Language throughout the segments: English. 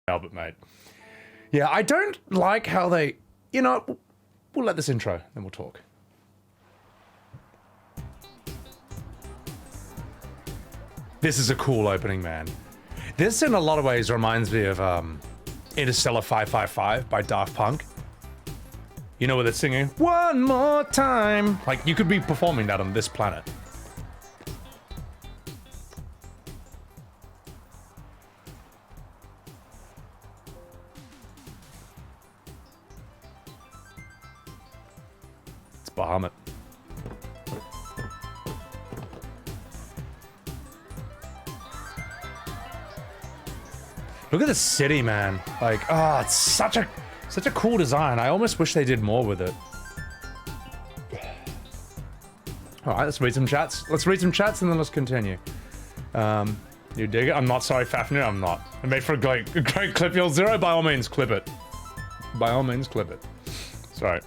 Albert, mate. Yeah, I don't like how they... You know, we'll let this intro, then we'll talk. This is a cool opening, man. This, in a lot of ways, reminds me of Interstellar 555 by Daft Punk. You know where they're singing, "One more time." Like, you could be performing that on this planet. It's Bahamut. Look at the city, man. Like, oh, it's such a cool design. I almost wish they did more with it. All right, let's read some chats. Let's read some chats and then let's continue. You dig it? I'm not sorry, Fafnir, I'm not. I made for a great clip. Your zero, by all means, clip it. By all means, clip it. Sorry.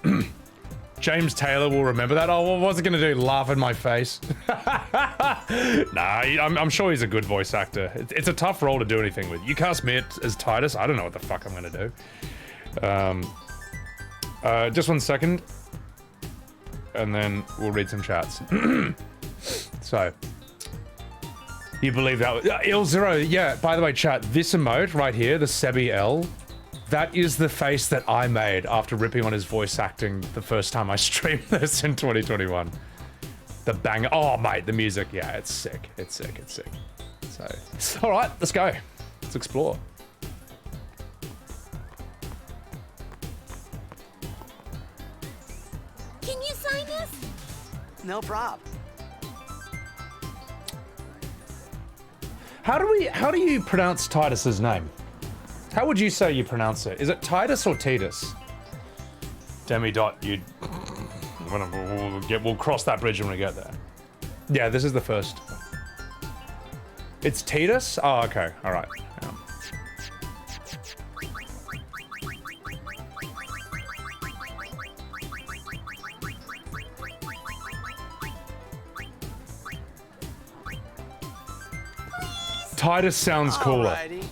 James Taylor will remember that. Oh, what was it gonna do? Laugh in my face? Nah, I'm sure he's a good voice actor. It's a tough role to do anything with. You cast me as Tidus, I don't know what the fuck I'm gonna do. Just 1 second. And then we'll read some chats. So. You believe that was... Il Zero, yeah, by the way, chat, this emote right here, the Sebby L, that is the face that I made after ripping on his voice acting the first time I streamed this in 2021. The bang, oh mate, the music, yeah, it's sick, it's sick, it's sick. So, all right, let's go. Let's explore. Can you sign this? No prob. How do you pronounce Tidus's name? How would you say you pronounce it? Is it Tidus or Tidus? Demidot, we'll cross that bridge when we get there. Yeah, this is the first. It's Tidus? Oh, okay, all right. Tidus sounds cooler. Alrighty.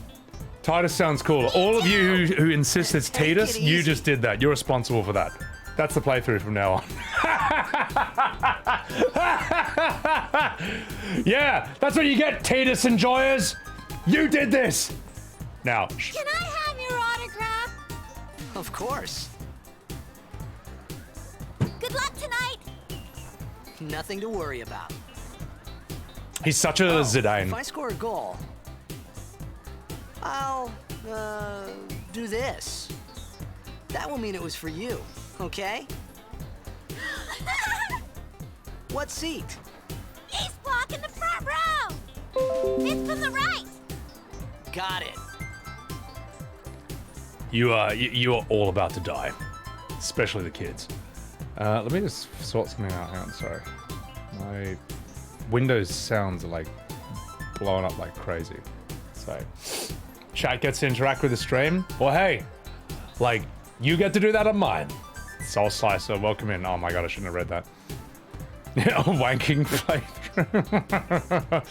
Tidus sounds cooler. All of you who insist it's Tidus, you just did that. You're responsible for that. That's the playthrough from now on. Yeah, that's what you get, Tidus enjoyers. You did this. Now. Can I have your autograph? Of course. Good luck tonight. Nothing to worry about. He's such a Zidane. If I score a goal, I'll, do this. That will mean it was for you, okay? What seat? He's blocking the front row. It's from the right. Got it. You are all about to die, especially the kids. Let me just sort something out. Hang on, sorry. My Windows sounds are like blowing up like crazy. So, chat gets to interact with the stream. Well, hey, like, you get to do that on mine. Soul Slicer, welcome in. Oh my god, I shouldn't have read that. Wanking playthrough.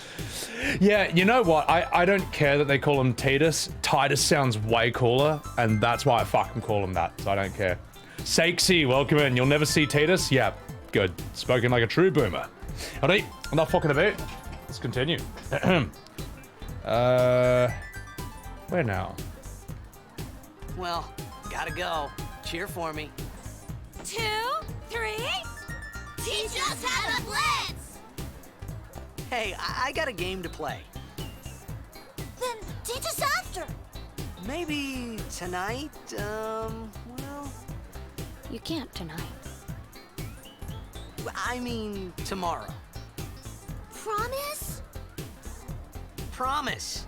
Yeah, you know what? I don't care that they call him Tidus. Tidus sounds way cooler, and that's why I fucking call him that, so I don't care. Sakesy, welcome in. You'll never see Tidus? Yeah, good. Spoken like a true boomer. Alright, enough fucking about. Let's continue. Where now? Well, gotta go. Cheer for me. 2, 3. Teach us how to blitz. Hey, I got a game to play. Then teach us after. Maybe tonight, well... You can't tonight. I mean, tomorrow. Promise? Promise.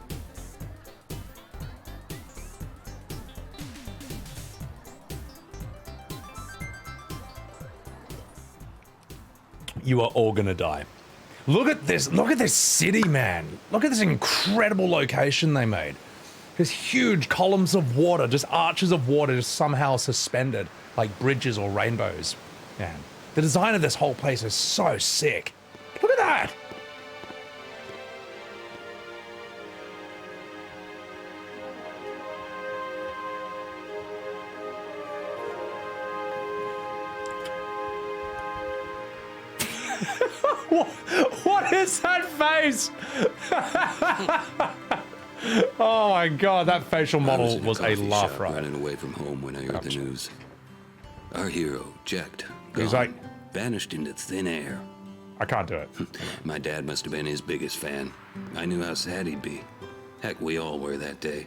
You are all gonna die. Look at this city, man. Look at this incredible location they made. There's huge columns of water, just arches of water just somehow suspended, like bridges or rainbows. Man, the design of this whole place is so sick. Look at that! What is that face? Oh my god, that facial model was a laugh riot. Running away from home when I heard the news. Our hero, Jecht, He's gone, like, vanished into thin air. I can't do it. My dad must have been his biggest fan. I knew how sad he'd be. Heck, we all were that day.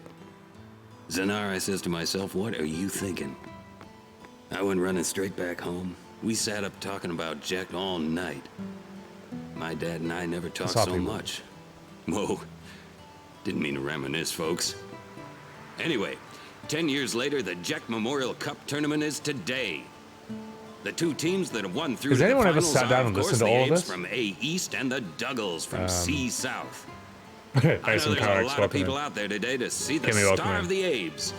Zanar, I says to myself, what are you thinking? I went running straight back home. We sat up talking about Jecht all night. My dad and I never talked so much. Whoa. Didn't mean to reminisce, folks. Anyway, 10 years later, the Jecht Memorial Cup tournament is today. The two teams that have won through Has to the anyone ever finals sat down are, and of course, listened to the all of Apes this? from A East and the Duggles from C South. I know There's there's a lot of people out there today to see the star of the Apes.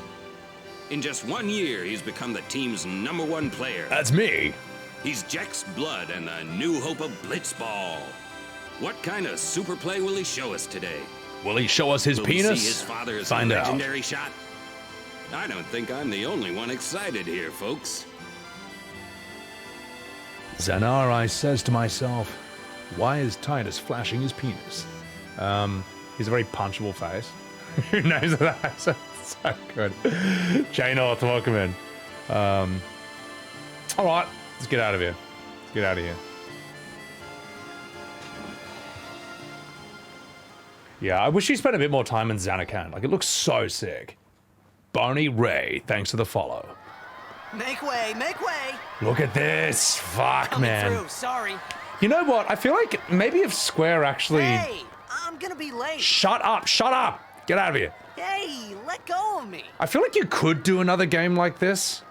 In just 1 year, he's become the team's #1 player. That's me. He's Jecht's blood and the new hope of Blitz Ball. What kind of super play will he show us today? Will he show us his Will penis? we see his father's Find out. legendary shot? I don't think I'm the only one excited here, folks. Zanar, I says to myself, why is Tidus flashing his penis? He's a very punchable face. Who knows that? So good. J North, welcome in. Alright, let's get out of here. Let's get out of here. Yeah, I wish he spent a bit more time in Xanacan. Like, it looks so sick. Barney Ray, thanks for the follow. Make way, make way! Look at this. Fuck, Coming man. through, sorry. You know what? I feel like maybe if Square actually... Hey, I'm gonna be late. Shut up, shut up! Get out of here. Hey, let go of me. I feel like you could do another game like this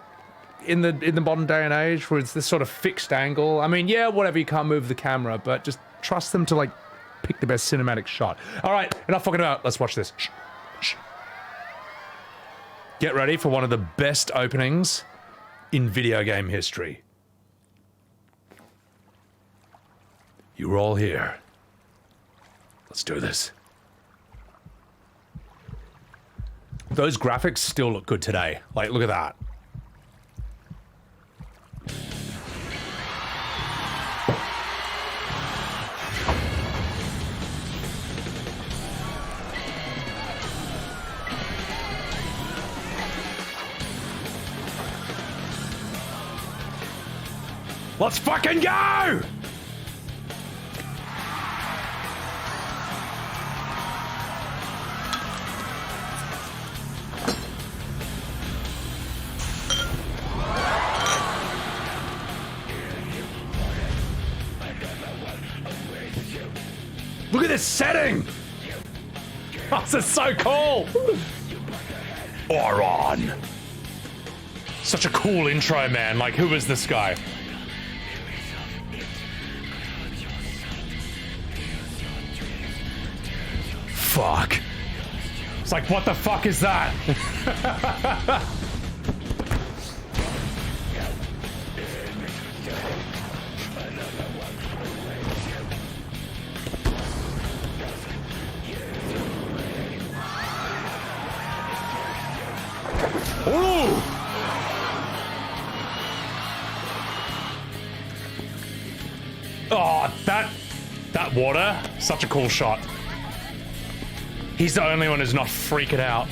in the modern day and age where it's this sort of fixed angle. I mean, yeah, whatever, you can't move the camera, but just trust them to, like, pick the best cinematic shot. All right, enough fucking about. Let's watch this. Shh, shh. Get ready for one of the best openings in video game history. You're all here. Let's do this. Those graphics still look good today. Like, look at that. Let's fucking go! Look at this setting! Oh, this is so cool! Auron! Such a cool intro, man. Like, who is this guy? Fuck. It's like, what the fuck is that? Ooh! Oh, that water, such a cool shot. He's the only one who's not freaking out.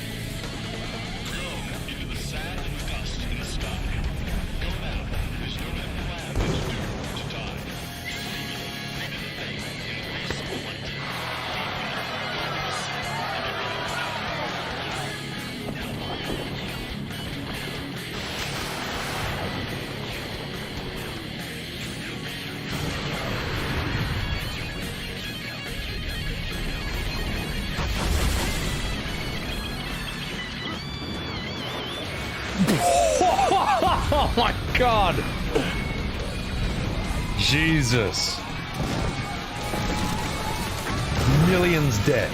Oh my god! Jesus. Millions dead.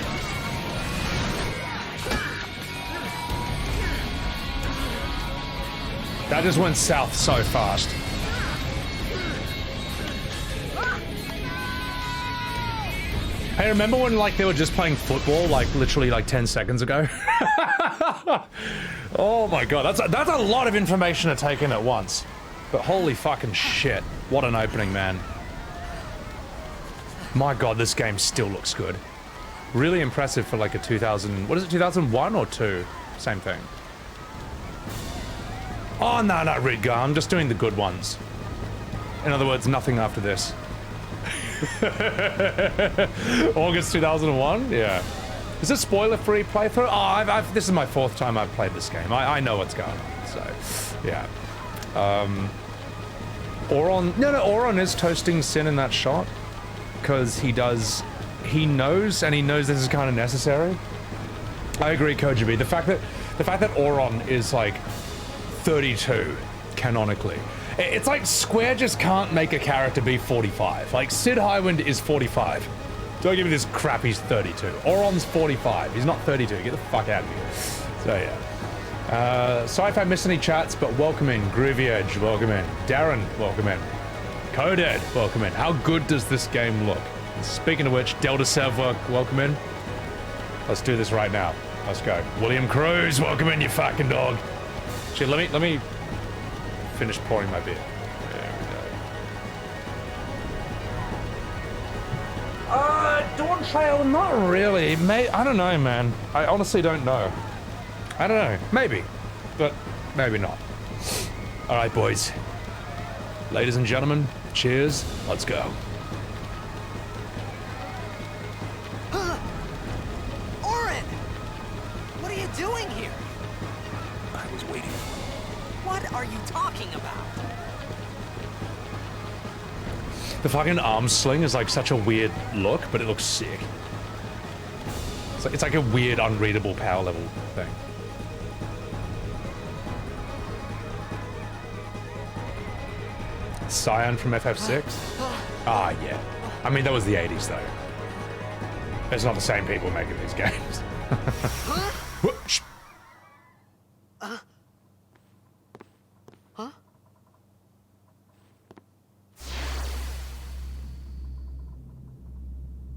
That just went south so fast. Hey, remember when, like, they were just playing football, like, literally, like, 10 seconds ago? Oh my god, that's a lot of information to take in at once. But holy fucking shit, what an opening, man. My god, this game still looks good. Really impressive for like a 2000... What is it, 2001 or 2? Same thing. Oh, no, not Ridgar. I'm just doing the good ones. In other words, nothing after this. August 2001? Yeah. Is it spoiler-free playthrough? Oh, this is my 4th time I've played this game. I know what's going on, so... Yeah. Auron... No, Auron is toasting Sin in that shot. Because he knows, and he knows this is kind of necessary. I agree, Kojibi. The fact that Auron is, like, 32, canonically. It's like Square just can't make a character be 45. Like, Sid Highwind is 45. Don't give me this crap, he's 32. Auron's 45, he's not 32. Get the fuck out of here. So, yeah. Sorry if I missed any chats, but welcome in. Groovy Edge, welcome in. Darren, welcome in. Coded, welcome in. How good does this game look? Speaking of which, Delta Sev, welcome in. Let's do this right now. Let's go. William Cruz, welcome in, you fucking dog. Shit, let me finish pouring my beer. There we go. Dawn Trail, not really. I don't know, man. I honestly don't know. I don't know. Maybe. But maybe not. Alright, boys. Ladies and gentlemen, cheers. Let's go. Auron! What are you doing here? I was waiting. What are you talking about? The fucking arm sling is like such a weird look, but it looks sick. It's like a weird, unreadable power level thing. Scion from FF6? Ah, yeah. I mean, that was the 80s, though. It's not the same people making these games. Huh?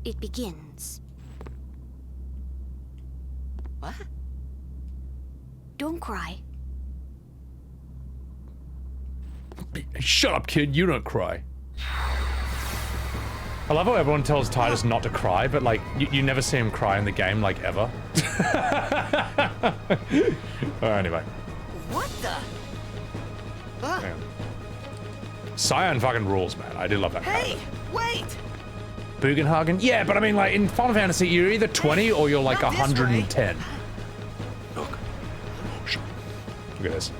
It begins. What? Don't cry. Shut up, kid. You don't cry. I love how everyone tells Tidus not to cry, but, like, you never see him cry in the game, like, ever. Anyway. What the? Huh? Yeah. Scion fucking rules, man. I did love that Hey, character. wait! Bugenhagen? Yeah, but I mean, like, in Final Fantasy, you're either 20 or you're, like, Not this 110. way. Look. Look at this.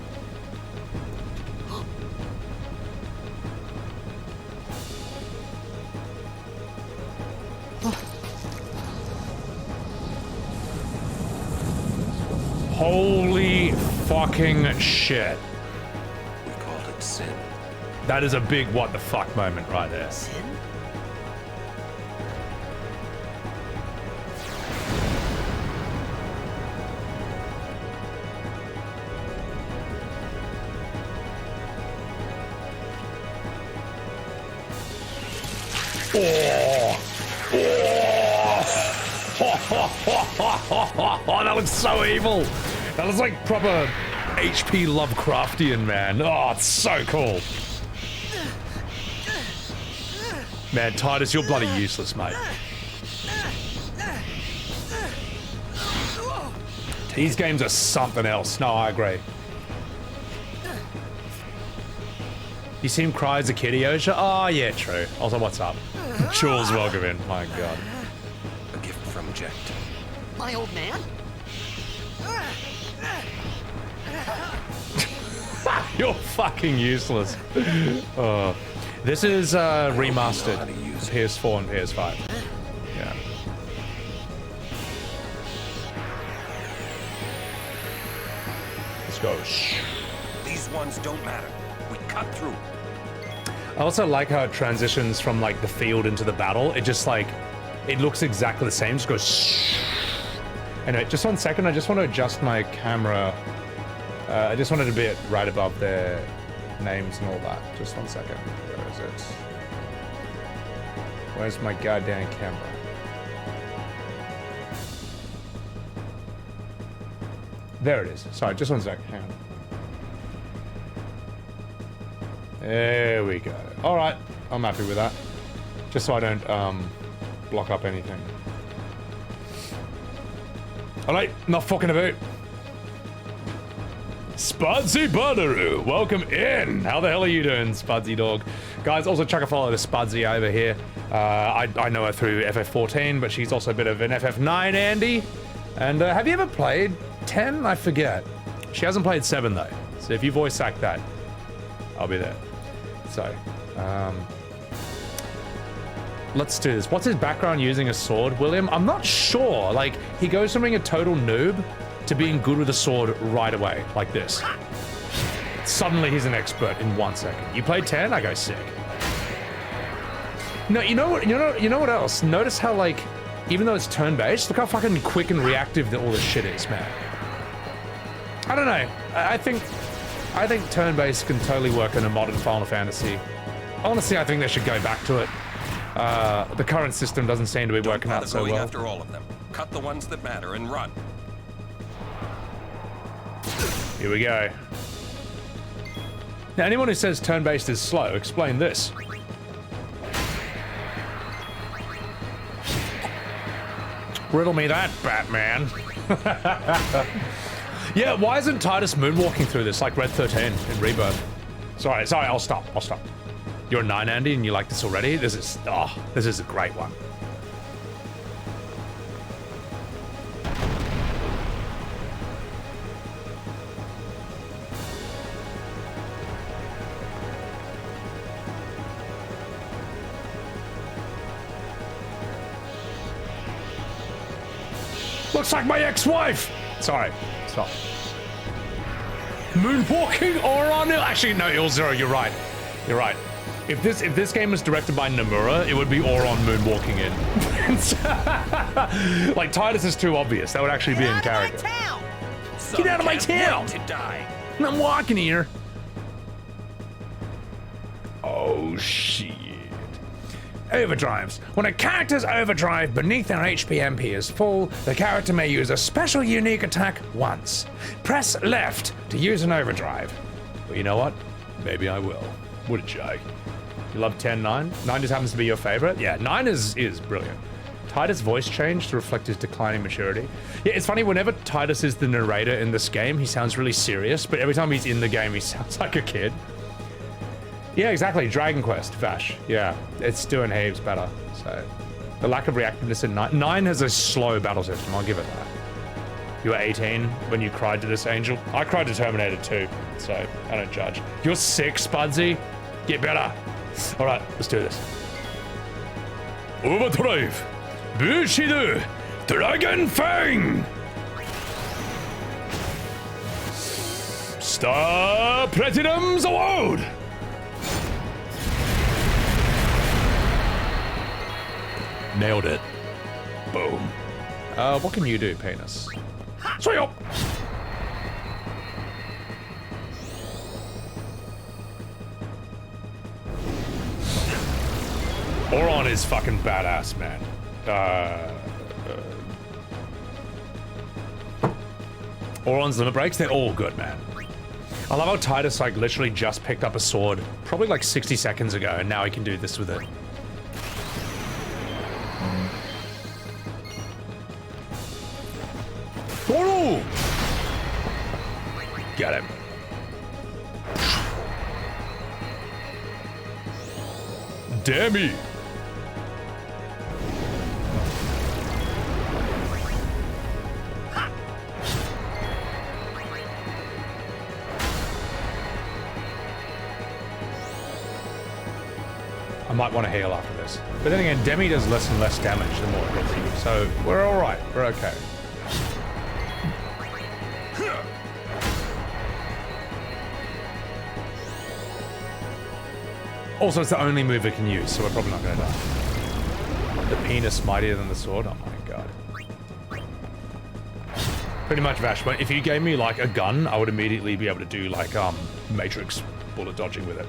Holy fucking shit. We called it sin. That is a big what the fuck moment right there. Sin? Oh, that looks so evil. That looks like proper HP Lovecraftian, man. Oh, it's so cool. Man, Tidus, you're bloody useless, mate. These games are something else. No, I agree. You see him cry as a kid, Yosha? Oh, yeah, true. Also, what's up? Jules, welcome in. My god. A gift from Jecht. My old man? You're fucking useless. Oh. This is remastered. PS4 and PS5. Yeah. Let's go. These ones don't matter. We cut through. I also like how it transitions from like the field into the battle. It just like, it looks exactly the same. Just goes. Anyway, just 1 second. I just want to adjust my camera. I just wanted to be right above their names and all that. Just 1 second. Where is it? Where's my goddamn camera? There it is. Sorry, just 1 second. Hang on. There we go. All right, I'm happy with that. Just so I don't block up anything. Alright, not fucking about. Spudsy Butteroo, welcome in. How the hell are you doing, Spudsy dog? Guys, also chuck a follow to Spudsy over here. I know her through FF14, but she's also a bit of an FF9 Andy. And have you ever played 10? I forget. She hasn't played 7 though. So if you voice act that, I'll be there. So, let's do this. What's his background using a sword, William? I'm not sure. Like, he goes from being a total noob to being good with a sword right away, like this. Suddenly he's an expert in 1 second. You played 10? I go sick. No, you know what else? Notice how, like, even though it's turn-based, look how fucking quick and reactive that all this shit is, man. I don't know. I think turn-based can totally work in a modern Final Fantasy. Honestly, I think they should go back to it. The current system doesn't seem to be working out so well. After all of them. Cut the ones that matter and run. Here we go. Now, anyone who says turn-based is slow, explain this. Riddle me that, Batman. Yeah, why isn't Tidus moonwalking through this like Red 13 in Rebirth? Sorry, I'll stop. You're a 9, Andy, and you like this already? This is a great one. Looks like my ex-wife! Sorry, stop. Moonwalking Auron? Actually, no, Il0, you're right. You're right. If this game was directed by Nomura, it would be Auron moonwalking in. Like, Tidus is too obvious. That would actually be in character. Get out of my town! To die. I'm walking here. Oh, shit. Overdrives. When a character's overdrive beneath their HP MP is full, the character may use a special unique attack once. Press left to use an overdrive. But you know what? Maybe I will. What a joke. You love 10, 9? 9 just happens to be your favorite? Yeah, 9 is brilliant. Tidus' voice changed to reflect his declining maturity. Yeah, it's funny, whenever Tidus is the narrator in this game, he sounds really serious, but every time he's in the game, he sounds like a kid. Yeah, exactly. Dragon Quest, Vash. Yeah, it's doing heaps better. So, the lack of reactiveness in 9. 9 has a slow battle system, I'll give it that. You were 18 when you cried to this angel. I cried to Terminator 2, so I don't judge. You're 6, Spudsy. Get better. All right, let's do this. Overdrive. Bushido. Dragon Fang. Star Platinum's Award. Nailed it. Boom. What can you do, penis? Swing up! Auron is fucking badass, man. Auron's limit breaks, they're all good, man. I love how Tidus, like, literally just picked up a sword probably like 60 seconds ago, and now he can do this with it. Oh! Got him. Dammy. I might want to heal after this. But then again, Demi does less and less damage the more it hits you. So we're alright. We're okay. Also, it's the only move it can use, so we're probably not going to die. The penis mightier than the sword? Oh my god. Pretty much, Vash, but if you gave me, like, a gun, I would immediately be able to do, like, Matrix bullet dodging with it.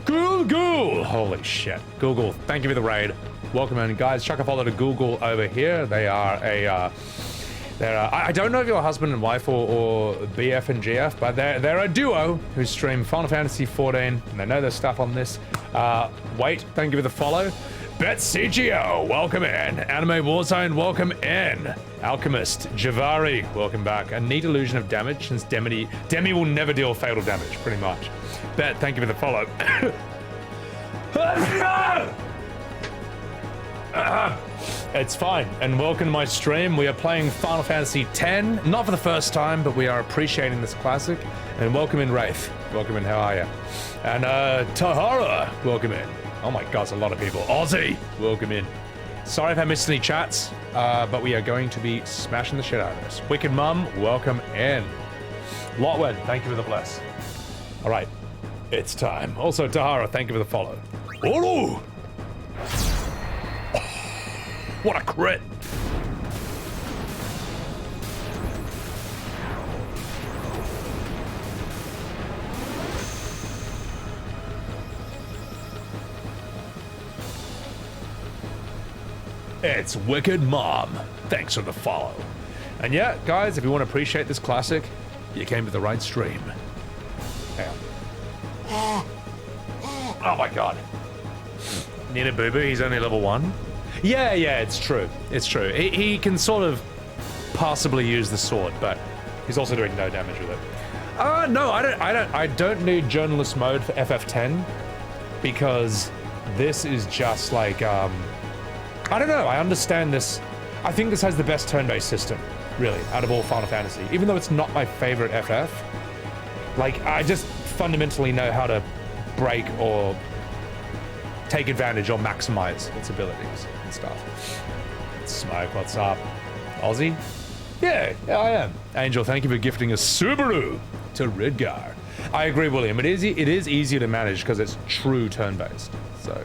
Google! Holy shit. Google, thank you for the raid. Welcome in, guys. Chuck a follow to Google over here. They are a, I don't know if you're a husband and wife or BF and GF, but they're a duo who stream Final Fantasy 14, and they know their stuff on this. Wait, thank you for the follow. Bet CGO, welcome in. Anime Warzone, welcome in. Alchemist, Javari, welcome back. A neat illusion of damage, since Demi will never deal fatal damage, pretty much. Bet, thank you for the follow. It's fine, and welcome to my stream. We are playing Final Fantasy X, not for the first time, but we are appreciating this classic. And welcome in Wraith, welcome in, how are you? And Tahara, welcome in. Oh my god, it's a lot of people. Aussie, welcome in. Sorry if I missed any chats, but we are going to be smashing the shit out of this. Wicked Mum, welcome in. Lotwed, thank you for the bless. All right, it's time. Also, Tahara, thank you for the follow. Olu! What a crit! It's Wicked Mom. Thanks for the follow. And yeah, guys, if you want to appreciate this classic, you came to the right stream. Hang on. Oh my god. Nina Boo Boo, he's only level 1? Yeah, it's true. It's true. He can sort of passably use the sword, but he's also doing no damage with it. No, I don't need journalist mode for FF10 because this is just like I don't know, I understand this. I think this has the best turn-based system, really, out of all Final Fantasy. Even though it's not my favorite FF, like, I just fundamentally know how to break or take advantage or maximize its abilities and stuff. Smoke, what's up? Aussie? Yeah, I am. Angel, thank you for gifting a Subaru to Ridgar. I agree, William. It is easier to manage because it's true turn-based, so...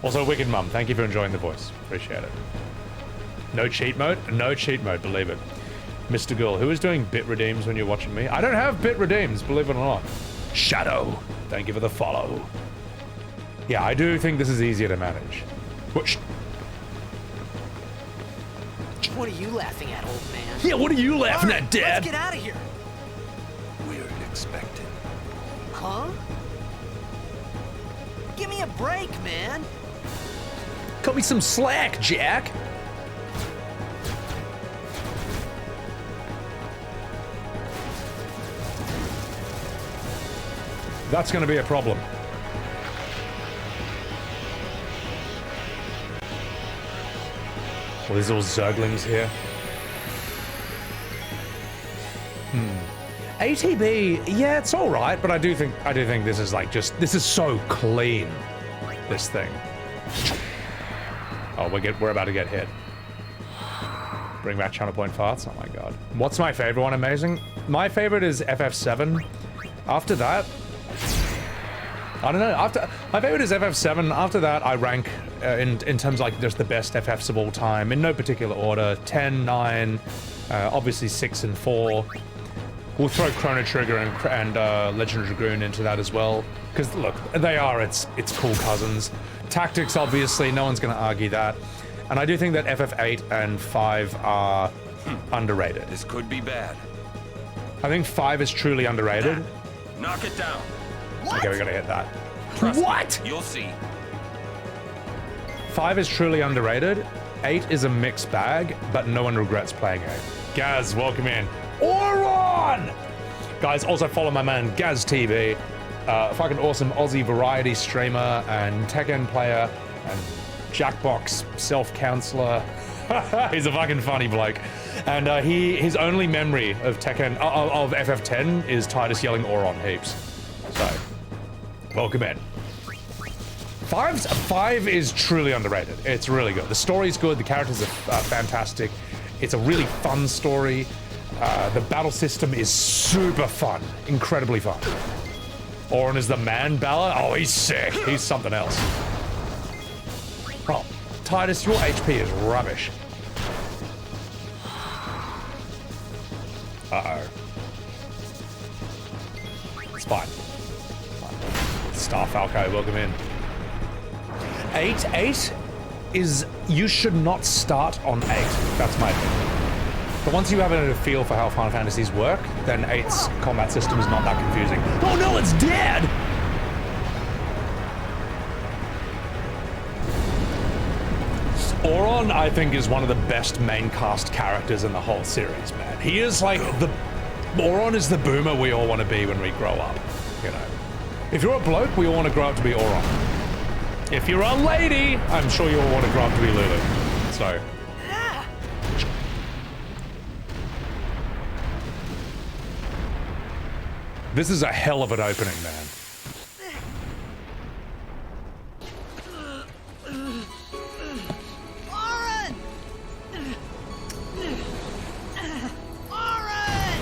Also, Wicked Mum, thank you for enjoying the voice. Appreciate it. No cheat mode? No cheat mode, believe it. Mr. Girl, who is doing bit redeems when you're watching me? I don't have bit redeems, believe it or not. Shadow, thank you for the follow. Yeah, I do think this is easier to manage. What are you laughing at, old man? Yeah, what are you laughing at, Dad? Let's get out of here. We're expected. Huh? Give me a break, man. Cut me some slack, Jack. That's gonna be a problem. Well, there's all Zerglings here. ATB, yeah, it's all right, but I do think this is like this is so clean. This thing. Oh, we're about to get hit. Bring back channel point farts. Oh my god. What's my favorite one? Amazing. My favorite is FF7. After that, I don't know. My favorite is FF7. After that, I rank in terms of like just the best FFs of all time in no particular order. 10, 9, obviously 6 and 4. We'll throw Chrono Trigger and Legend of Dragoon into that as well. Because look, they are its cool cousins. Tactics, obviously, no one's going to argue that. And I do think that FF8 and 5 are underrated. This could be bad. I think 5 is truly underrated. Knock it down. What? Okay, we gotta hit that. Trust What? me, you'll see. 5 is truly underrated. 8 is a mixed bag, but no one regrets playing 8. Gaz, welcome in. Auron! Guys, also follow my man Gaz TV, fucking awesome Aussie variety streamer and Tekken player and Jackbox self-counselor. He's a fucking funny bloke. And his only memory of Tekken, of FF10 is Tidus yelling Auron heaps. So, welcome in. 5 is truly underrated. It's really good. The story's good, the characters are fantastic. It's a really fun story. The battle system is super fun, incredibly fun. Auron is the man Bala. Oh, he's sick. He's something else. Oh, Tidus, your HP is rubbish. Uh-oh. It's fine. Star Falco, welcome in. 8 is, you should not start on 8. That's my opinion. But once you have a feel for how Final Fantasies work, then 8's combat system is not that confusing. Oh no, it's dead! Auron, I think, is one of the best main cast characters in the whole series, man. He is like Auron is the boomer we all want to be when we grow up, you know. If you're a bloke, we all want to grow up to be Auron. If you're a lady, I'm sure you all want to grow up to be Lulu. So. This is a hell of an opening, man. Auron! Auron!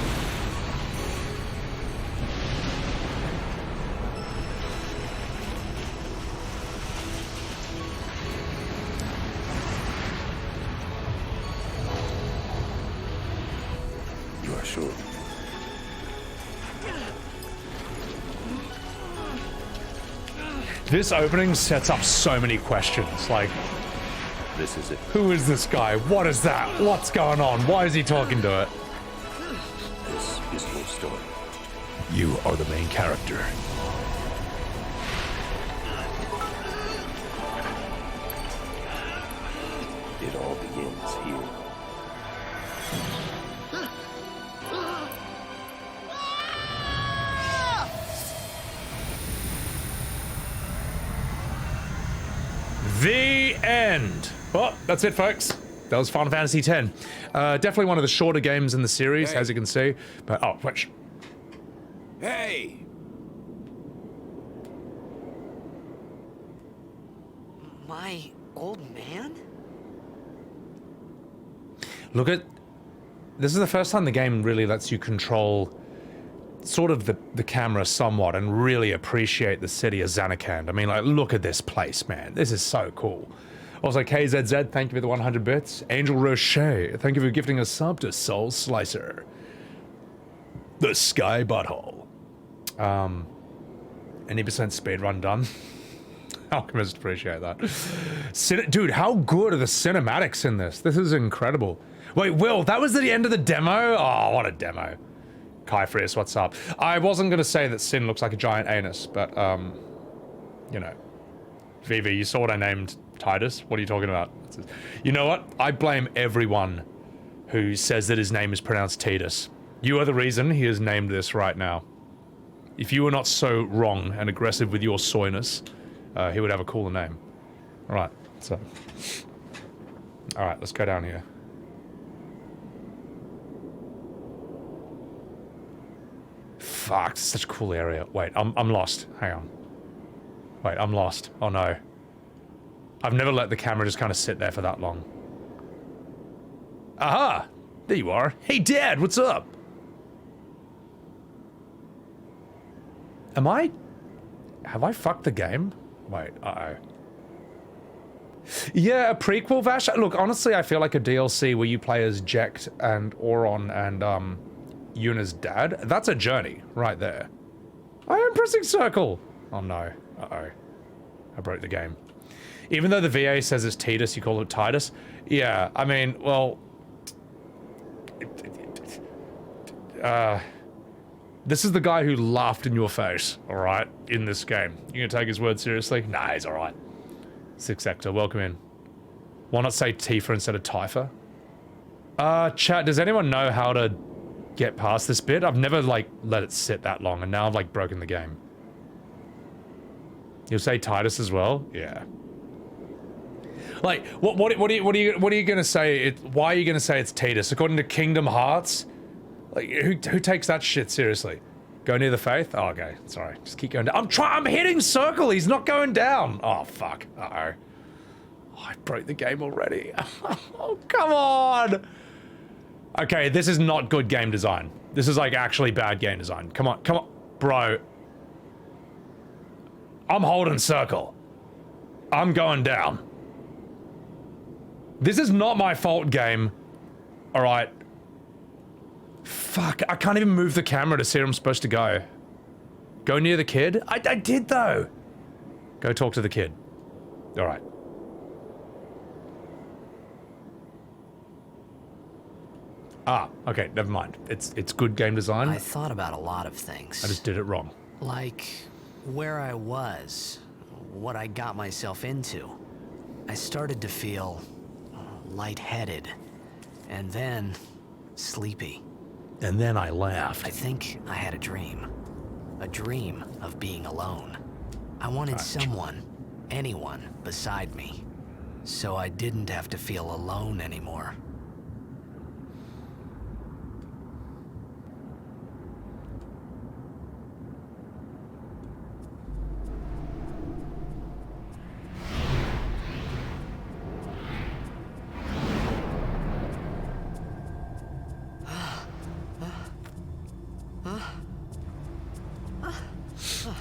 You are sure? This opening sets up so many questions, like, This is it. who is this guy? What is that? What's going on? Why is he talking to it? This is your story. You are the main character. It all begins here. The end. Well, that's it, folks. That was Final Fantasy X. Definitely one of the shorter games in the series, Hey. as you can see. But, oh, wait. Hey! My old man? Look at... This is the first time the game really lets you control sort of the camera somewhat and really appreciate the city of Zanarkand. I mean, like, look at this place, man. This is so cool. Also, KZZ, thank you for the 100 bits. Angel Roche, thank you for gifting a sub to Soul Slicer. The Sky Butthole. Any percent speedrun done? Alchemist, appreciate that. Dude, how good are the cinematics in this? This is incredible. Wait, Will, that was the end of the demo? Oh, what a demo. Kai Frias, what's up? I wasn't going to say that Sin looks like a giant anus, but, you know. Vivi, you saw what I named Tidus? What are you talking about? You know what? I blame everyone who says that his name is pronounced Tidus. You are the reason he is named this right now. If you were not so wrong and aggressive with your soyness, he would have a cooler name. Alright, so. Alright, let's go down here. Fuck, it's such a cool area. Wait, I'm lost. Hang on. Wait, I'm lost. Oh no. I've never let the camera just kind of sit there for that long. Aha! There you are. Hey Dad, what's up? Have I fucked the game? Wait, uh-oh. Yeah, a prequel, Vash? Look, honestly, I feel like a DLC where you play as Jecht and Auron and, Yuna's dad. That's a journey, right there. I am pressing circle! Oh no. Uh-oh. I broke the game. Even though the VA says it's Tidus, you call it Tidus? Yeah, I mean, well... This is the guy who laughed in your face, alright, in this game. You gonna take his word seriously? Nah, he's alright. Sixth Sector, welcome in. Why not say Tifa instead of Tifa? Chat, does anyone know how to get past this bit? I've never, like, let it sit that long, and now I've, like, broken the game. You'll say Tidus as well? Yeah. Like, what are you gonna say? Why are you gonna say it's Tidus? According to Kingdom Hearts? Like, who takes that shit seriously? Go near the faith? Oh, okay. Sorry. Just keep going down. I'm hitting circle. He's not going down. Oh, fuck. Uh-oh. Oh, I broke the game already. Oh, come on. Okay, this is not good game design. This is, like, actually bad game design. Come on. Come on. Bro. I'm holding circle. I'm going down. This is not my fault, game. Alright. Fuck, I can't even move the camera to see where I'm supposed to go. Go near the kid? I did, though. Go talk to the kid. Alright. Ah, okay, never mind. It's good game design. I thought about a lot of things. I just did it wrong. Like, where I was, what I got myself into. I started to feel lightheaded, and then sleepy. And then I laughed. I think I had a dream of being alone. I wanted someone, anyone, beside me, so I didn't have to feel alone anymore.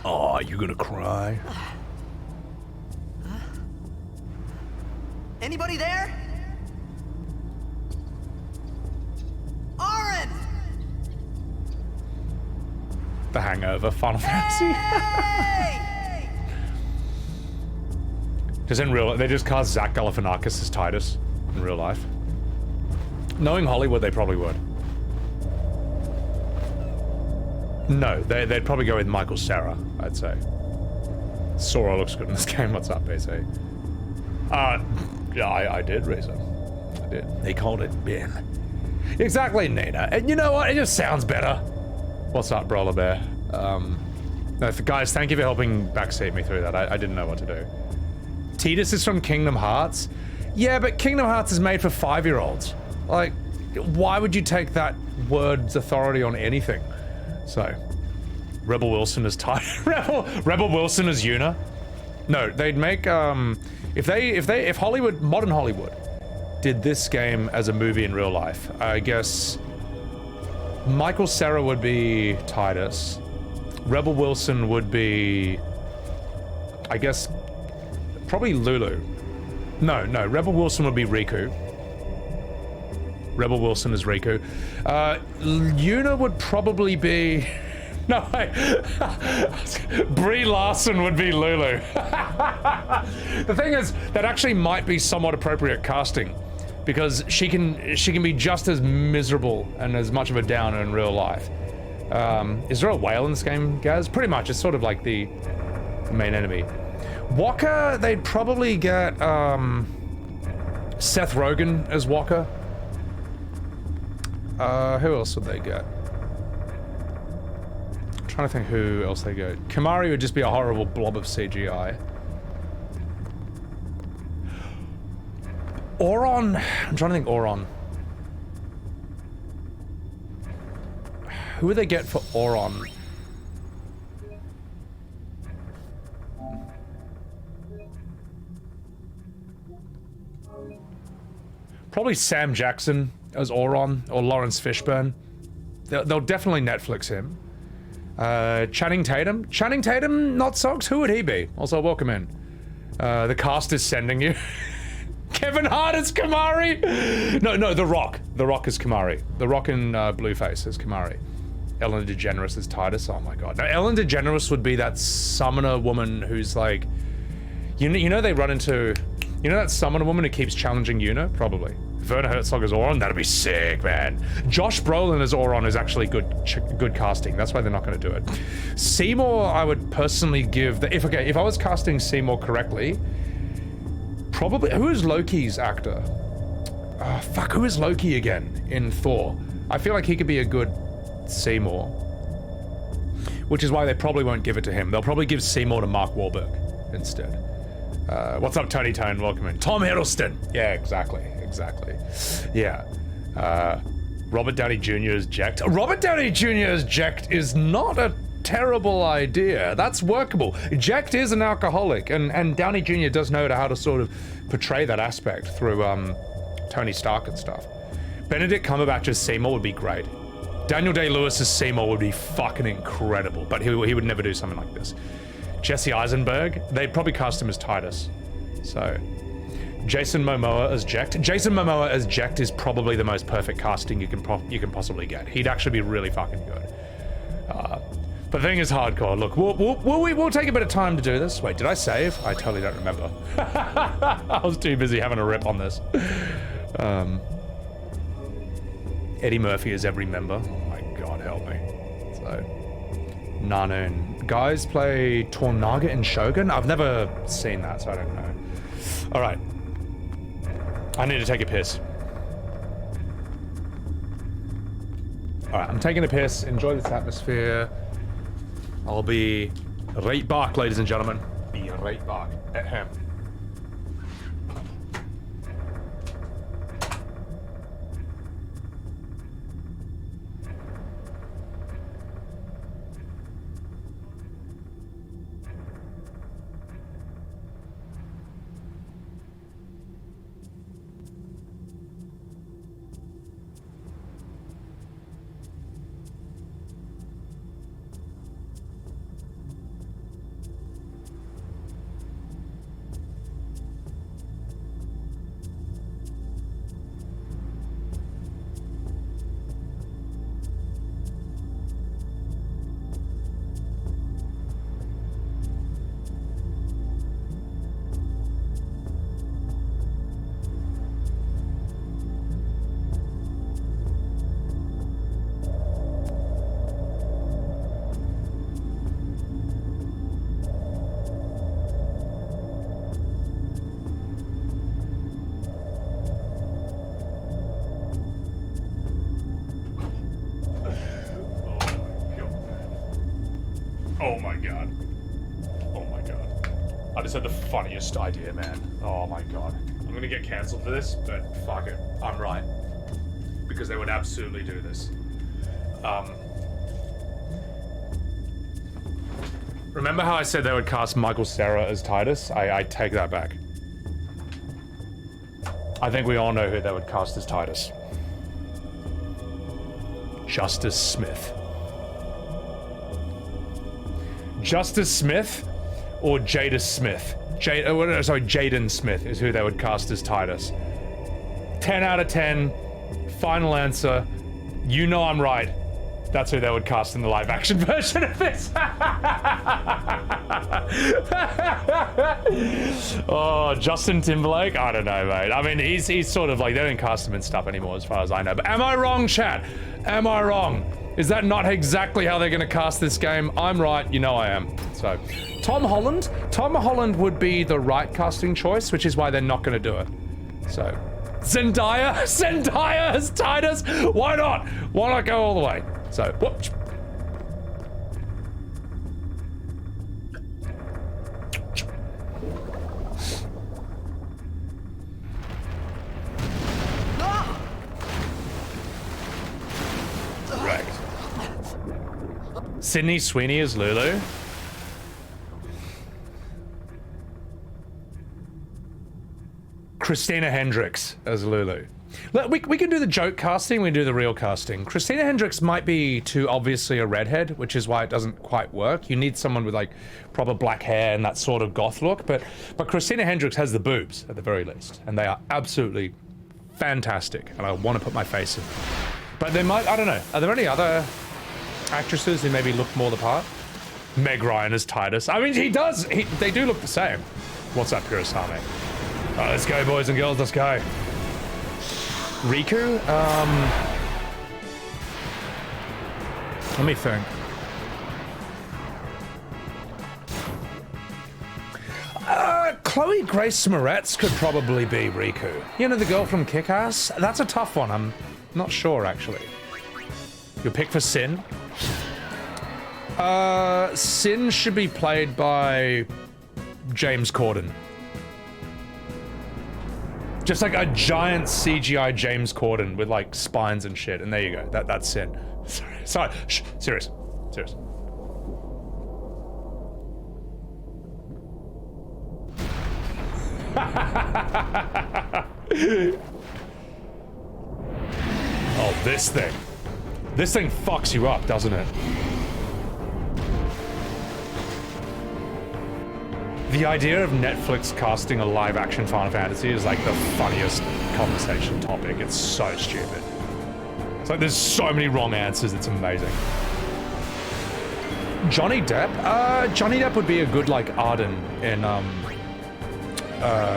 Oh, you gonna cry? Anybody there? Auron! The Hangover, Final Fantasy. Hey! Because in real, they just cast Zach Galifianakis as Tidus in real life. Knowing Hollywood, they probably would. No, they'd probably go with Michael Cera, I'd say. Sora looks good in this game. What's up, Besaid? Yeah, I did, Razor. I did. They called it Ben. Exactly, Nina. And you know what? It just sounds better. What's up, Brawler Bear? No, guys, thank you for helping backseat me through that. I didn't know what to do. Tidus is from Kingdom Hearts? Yeah, but Kingdom Hearts is made for 5-year-olds. Like, why would you take that word's authority on anything? So, Rebel Wilson as Rebel Wilson as Yuna. No, they'd make if Hollywood, modern Hollywood, did this game as a movie in real life, I guess Michael Cera would be Tidus. Rebel Wilson would be, I guess, probably Lulu. No, Rebel Wilson would be Rikku. Rebel Wilson is Rikku. Yuna would probably be... No, wait. Brie Larson would be Lulu. The thing is, that actually might be somewhat appropriate casting, because she can be just as miserable and as much of a downer in real life. Is there a whale in this game, Gaz? Pretty much. It's sort of like the main enemy. Wakka, they'd probably get Seth Rogen as Wakka. Who else would they get? I'm trying to think who else they go. Khimari would just be a horrible blob of CGI. Auron. I'm trying to think Auron. Who would they get for Auron? Probably Sam Jackson as Auron, or Lawrence Fishburne. They'll definitely Netflix him. Channing Tatum? Channing Tatum, not socks? Who would he be? Also, welcome in. The cast is sending you. Kevin Hart as Khimari! No, The Rock. The Rock is Khimari. The Rock in Blueface is Khimari. Ellen DeGeneres is Tidus. Oh my god. Now, Ellen DeGeneres would be that summoner woman who's like... You know they run into... You know that summoner woman who keeps challenging Yuna? Probably. Werner Herzog as Auron, that'd be sick, man. Josh Brolin as Auron is actually good casting. That's why they're not going to do it. Seymour, I would personally give the... If I was casting Seymour correctly, probably... Who is Loki's actor? Who is Loki again in Thor? I feel like he could be a good Seymour. Which is why they probably won't give it to him. They'll probably give Seymour to Mark Wahlberg instead. What's up, Tony Tone? Welcome in. Tom Hiddleston! Yeah, exactly. Yeah. Robert Downey Jr. as Jecht. Robert Downey Jr. as Jecht is not a terrible idea. That's workable. Jecht is an alcoholic, and Downey Jr. does know how to sort of portray that aspect through Tony Stark and stuff. Benedict Cumberbatch as Seymour would be great. Daniel Day-Lewis as Seymour would be fucking incredible, but he would never do something like this. Jesse Eisenberg, they'd probably cast him as Tidus. So... Jason Momoa as Jecht. Jason Momoa as Jecht is probably the most perfect casting you can possibly get. He'd actually be really fucking good. But the thing is hardcore. Look, we'll take a bit of time to do this. Wait, did I save? I totally don't remember. I was too busy having a rip on this. Eddie Murphy is every member. Oh my god, help me. So, Nanoon. Guys play Tornaga in Shogun? I've never seen that, so I don't know. All right. I need to take a piss. Alright, I'm taking a piss. Enjoy this atmosphere. I'll be right back, ladies and gentlemen. Be right back. Ahem. Oh my god. Oh my god. I just had the funniest idea, man. Oh my god. I'm gonna get cancelled for this, but fuck it. I'm right. Because they would absolutely do this. Remember how I said they would cast Michael Cera as Tidus? I take that back. I think we all know who they would cast as Tidus. Justice Smith. Justice Smith or Jada Smith? Jaden Smith is who they would cast as Tidus. 10 out of 10. Final answer. You know I'm right. That's who they would cast in the live action version of this. Oh, Justin Timberlake? I don't know, mate. I mean, he's sort of like, they don't cast him in stuff anymore as far as I know. But am I wrong, chat? Am I wrong? Is that not exactly how they're going to cast this game? I'm right, you know I am. So, Tom Holland? Tom Holland would be the right casting choice, which is why they're not going to do it. So, Zendaya? Zendaya as Tidus? Why not? Why not go all the way? So, whoops. Right. Sydney Sweeney as Lulu. Christina Hendricks as Lulu. Look, we can do the joke casting, we can do the real casting. Christina Hendricks might be too obviously a redhead, which is why it doesn't quite work. You need someone with like proper black hair and that sort of goth look, but Christina Hendricks has the boobs at the very least, and they are absolutely fantastic, and I want to put my face in. But there might, I don't know, are there any other actresses who maybe look more the part? Meg Ryan as Tidus. I mean, they do look the same. What's up, Kurosame? Alright, let's go, boys and girls, let's go. Rikku? Let me think. Chloe Grace Moretz could probably be Rikku. You know, the girl from Kick-Ass? That's a tough one, I'm not sure, actually. Your pick for Sin? Sin should be played by James Corden. Just like a giant CGI James Corden with like spines and shit, and there you go. That's Sin. Sorry. Shh. Serious. Oh, this thing. This thing fucks you up, doesn't it? The idea of Netflix casting a live-action Final Fantasy is like the funniest conversation topic. It's so stupid. It's like there's so many wrong answers, it's amazing. Johnny Depp? Johnny Depp would be a good like Arden in,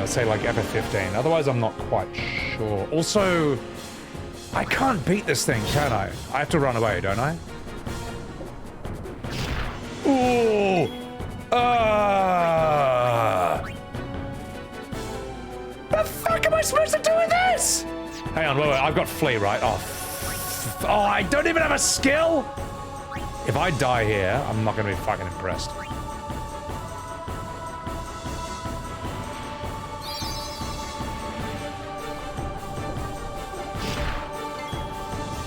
say like FF15. Otherwise, I'm not quite sure. Also, I can't beat this thing, can I? I have to run away, don't I? Ooh! The fuck am I supposed to do with this? Hang on, wait, I've got flee, right? Oh, I don't even have a skill? If I die here, I'm not gonna be fucking impressed.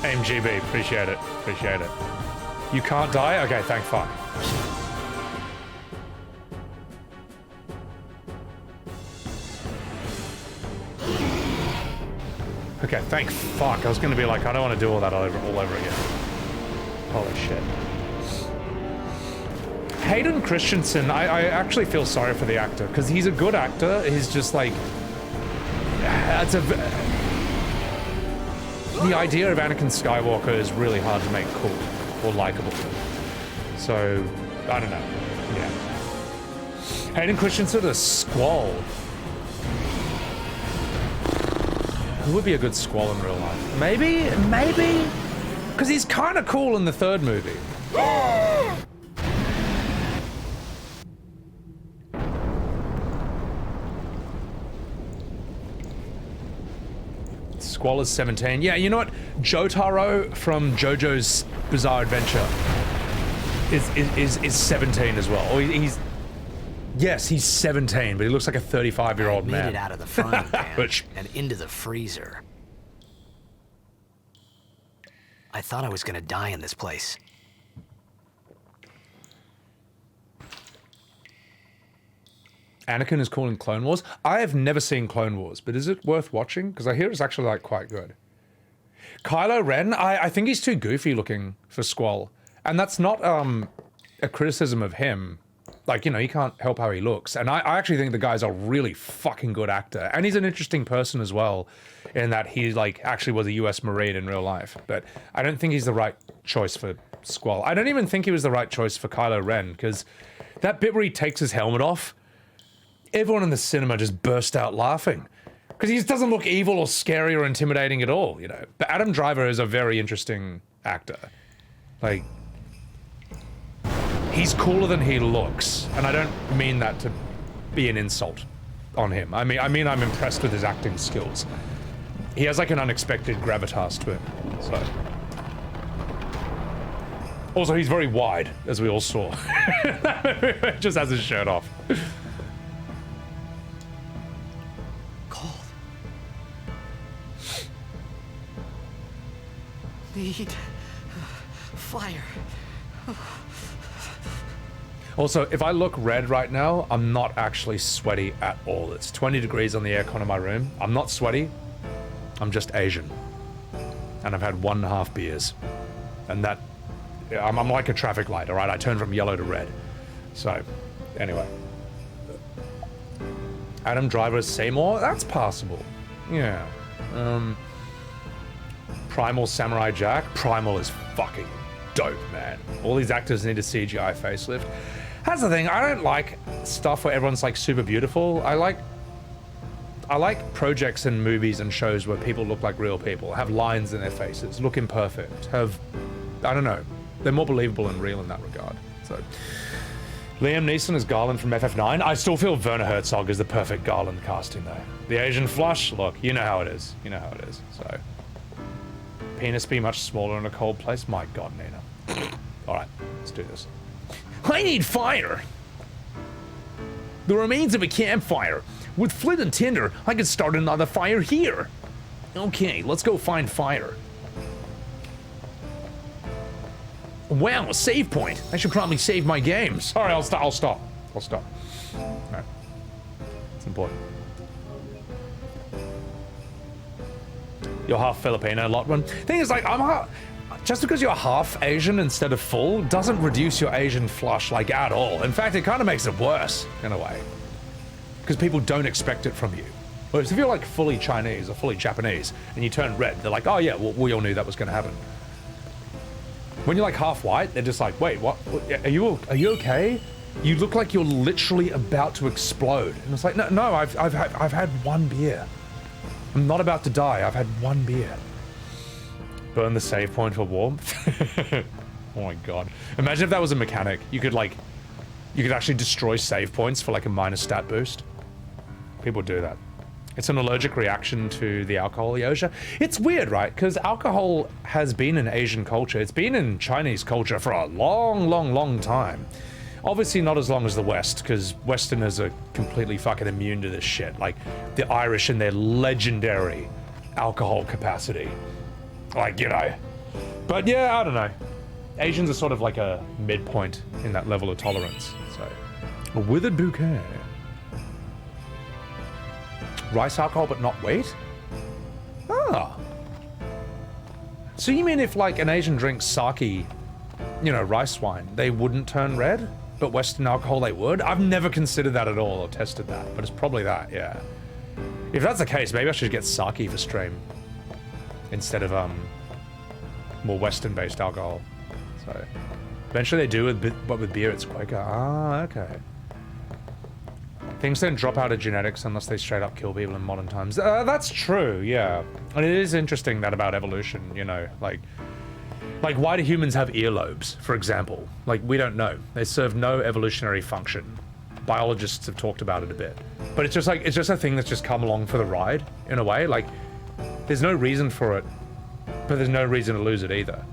MGB, appreciate it, appreciate it. You can't die? Okay, thank fuck. Okay, thank fuck. I was gonna be like, I don't want to do all that all over again. Holy shit. Hayden Christensen, I actually feel sorry for the actor, because he's a good actor. He's just like... The idea of Anakin Skywalker is really hard to make cool or likable. So, I don't know. Yeah. Hayden Christensen, a Squall. Who would be a good Squall in real life? Maybe? Maybe? Because he's kind of cool in the third movie. Squall is 17. Yeah, you know what? Jotaro from JoJo's Bizarre Adventure is 17 as well. Or yes, he's 17, but he looks like a 35-year-old man. Made it out of the frying pan and into the freezer. I thought I was gonna die in this place. Anakin is cool in Clone Wars. I have never seen Clone Wars, but is it worth watching? Because I hear it's actually like quite good. Kylo Ren, I think he's too goofy looking for Squall. And that's not a criticism of him. Like, you know, he can't help how he looks. And I actually think the guy's a really fucking good actor. And he's an interesting person as well, in that he like actually was a US Marine in real life. But I don't think he's the right choice for Squall. I don't even think he was the right choice for Kylo Ren, because that bit where he takes his helmet off, everyone in the cinema just burst out laughing. Because he just doesn't look evil or scary or intimidating at all, you know. But Adam Driver is a very interesting actor. Like, he's cooler than he looks. And I don't mean that to be an insult on him. I mean I'm impressed with his acting skills. He has like an unexpected gravitas to him, so. Also, he's very wide, as we all saw. Just has his shirt off. Need fire. Also, if I look red right now, I'm not actually sweaty at all. It's 20 degrees on the aircon in my room. I'm not sweaty. I'm just Asian. And I've had 1.5 beers. And that... I'm like a traffic light, alright? I turn from yellow to red. So, anyway. Adam Driver's Seymour? That's passable. Yeah. Primal Samurai Jack? Primal is fucking dope, man. All these actors need a CGI facelift. That's the thing, I don't like stuff where everyone's like super beautiful. I like projects and movies and shows where people look like real people, have lines in their faces, look imperfect, have, I don't know, they're more believable and real in that regard. So, Liam Neeson is Garland from FF9. I still feel Werner Herzog is the perfect Garland casting though. The Asian flush, look, you know how it is. You know how it is, so. Penis be much smaller in a cold place? My god, Nina. Alright, let's do this. I need fire! The remains of a campfire. With flint and tinder, I could start another fire here. Okay, let's go find fire. Wow, a save point. I should probably save my game. Sorry, I'll stop. Alright. It's important. You're half Filipino, Lotwin. Thing is, like, just because you're half Asian instead of full doesn't reduce your Asian flush, like, at all. In fact, it kind of makes it worse, in a way. Because people don't expect it from you. Whereas if you're, like, fully Chinese or fully Japanese, and you turn red, they're like, oh yeah, well, we all knew that was going to happen. When you're, like, half white, they're just like, wait, what? Are you okay? You look like you're literally about to explode. And it's like, no, I've had one beer. I'm not about to die. I've had one beer. Burn the save point for warmth. Oh my god. Imagine if that was a mechanic. You could actually destroy save points for like a minor stat boost. People do that. It's an allergic reaction to the alcohol, Yosha. It's weird, right? Because alcohol has been in Asian culture. It's been in Chinese culture for a long, long, long time. Obviously not as long as the West, because Westerners are completely fucking immune to this shit. Like, the Irish and their legendary alcohol capacity. Like, you know. But yeah, I don't know. Asians are sort of like a midpoint in that level of tolerance. So, a withered bouquet. Rice alcohol, but not wheat? Ah. So you mean if, like, an Asian drinks sake, you know, rice wine, they wouldn't turn red? But Western alcohol, they would? I've never considered that at all, or tested that, but it's probably that, yeah. If that's the case, maybe I should get sake for stream. Instead of, more Western-based alcohol. So, eventually they do, but with beer, it's Quaker. Ah, okay. Things don't drop out of genetics unless they straight up kill people in modern times. That's true, yeah. And it is interesting that about evolution, you know, like why do humans have earlobes, for example? Like, we don't know. They serve no evolutionary function. Biologists have talked about it a bit. But it's just like, it's just a thing that's just come along for the ride, in a way. Like, there's no reason for it, but there's no reason to lose it either.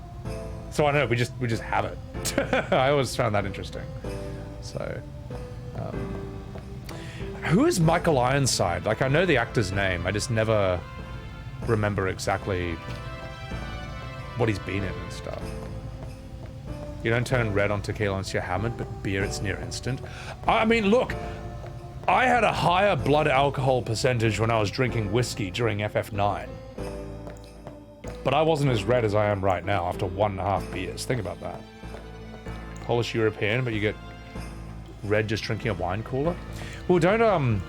So I don't know, we just have it. I always found that interesting. So, who is Michael Ironside? Like, I know the actor's name, I just never remember exactly what he's been in and stuff. You don't turn red on tequila unless you're hammered, but beer, it's near instant. I mean, look, I had a higher blood alcohol percentage when I was drinking whiskey during FF9. But I wasn't as red as I am right now after 1.5 beers. Think about that. Polish European, but you get red just drinking a wine cooler? Well, don't,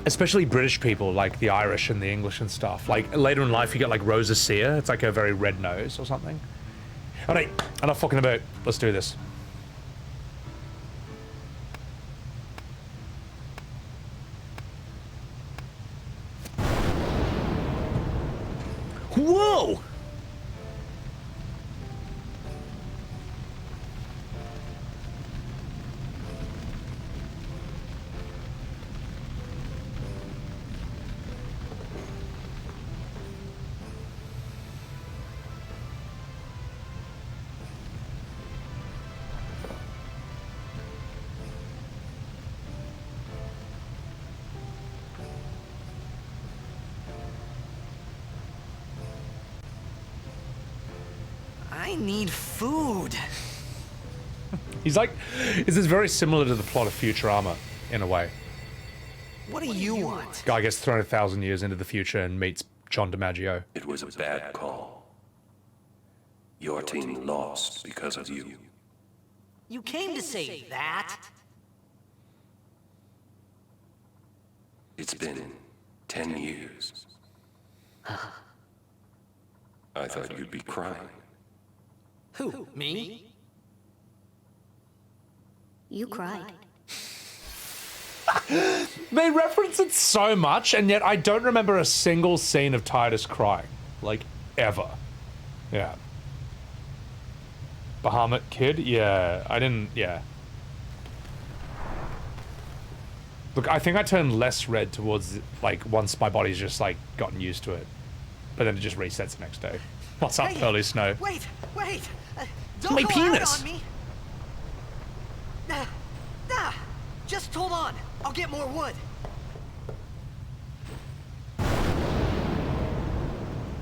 especially British people, like the Irish and the English and stuff, like, later in life you get, like, rosacea. It's like a very red nose or something. Alright, enough fucking about. Let's do this. Whoa! I need food. He's like, this is very similar to the plot of Futurama, in a way. What do you want? Guy gets thrown 1,000 years into the future and meets John DiMaggio. It was a bad call. Your team lost because of you. You came to say that? It's been 10 years. I thought you'd be crying. Who, me? You cried. They reference it so much, and yet I don't remember a single scene of Tidus crying. Like, ever. Yeah. Bahamut kid? Yeah, I didn't, yeah. Look, I think I turned less red towards, like, once my body's just, like, gotten used to it. But then it just resets the next day. What's up, Pearly Snow? Wait! Don't My go penis! out on me! Just hold on. I'll get more wood.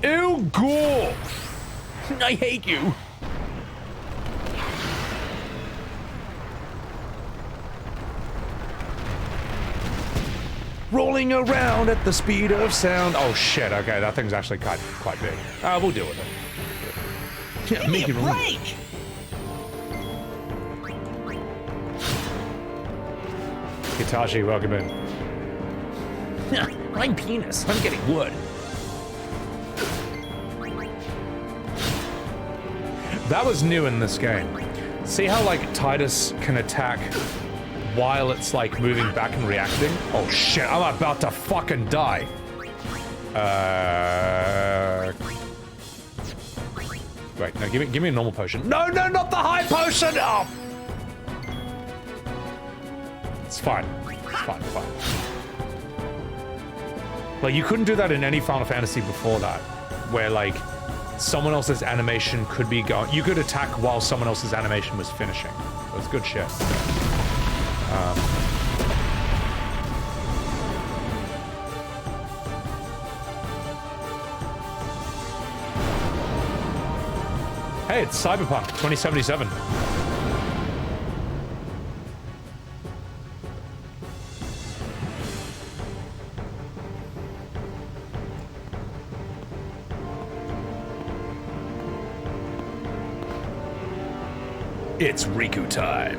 Ew, gore! I hate you! Rolling around at the speed of sound. Oh shit, okay, that thing's actually quite big. We'll deal with it. Give me a break! Hitachi, welcome in. I'm penis. I'm getting wood. That was new in this game. See how, like, Tidus can attack while it's, like, moving back and reacting? Oh shit, I'm about to fucking die. Wait, no, give me a normal potion. No, not the high potion! Oh! It's fine. It's fine. Like, you couldn't do that in any Final Fantasy before that, where, like, someone else's animation could be going... You could attack while someone else's animation was finishing. It was good shit. Hey, it's Cyberpunk 2077. It's Rikku time.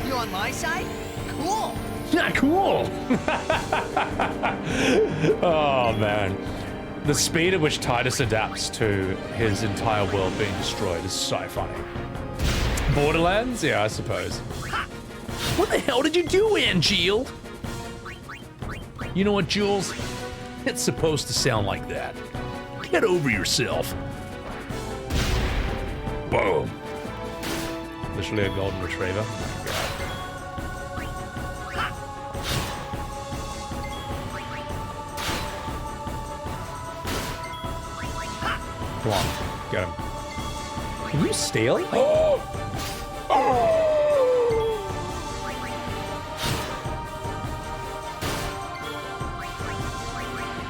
You on my side? Cool. Yeah, cool. Oh, man. The speed at which Tidus adapts to his entire world being destroyed is so funny. Borderlands? Yeah, I suppose. What the hell did you do, Angeal? You know what, Jules? It's supposed to sound like that. Get over yourself. Boom. Literally a golden retriever. Come on, get him. Can you steal?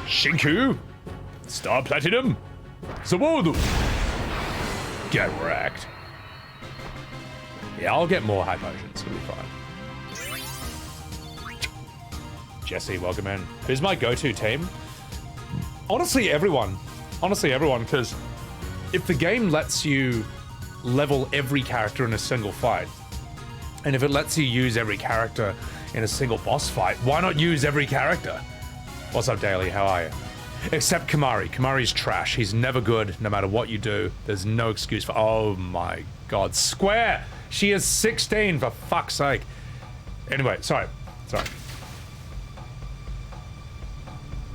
Shinku! Star Platinum! Zawodu! Get wrecked. Yeah, I'll get more high potions. It'll be fine. Jesse, welcome in. Who's my go-to team? Honestly, everyone. Honestly, everyone, because if the game lets you level every character in a single fight, and if it lets you use every character in a single boss fight, why not use every character? What's up, Daily? How are you? Except Khimari. Khimari's trash. He's never good, no matter what you do. There's no excuse for... Oh my god. Square! She is 16, for fuck's sake. Anyway, sorry.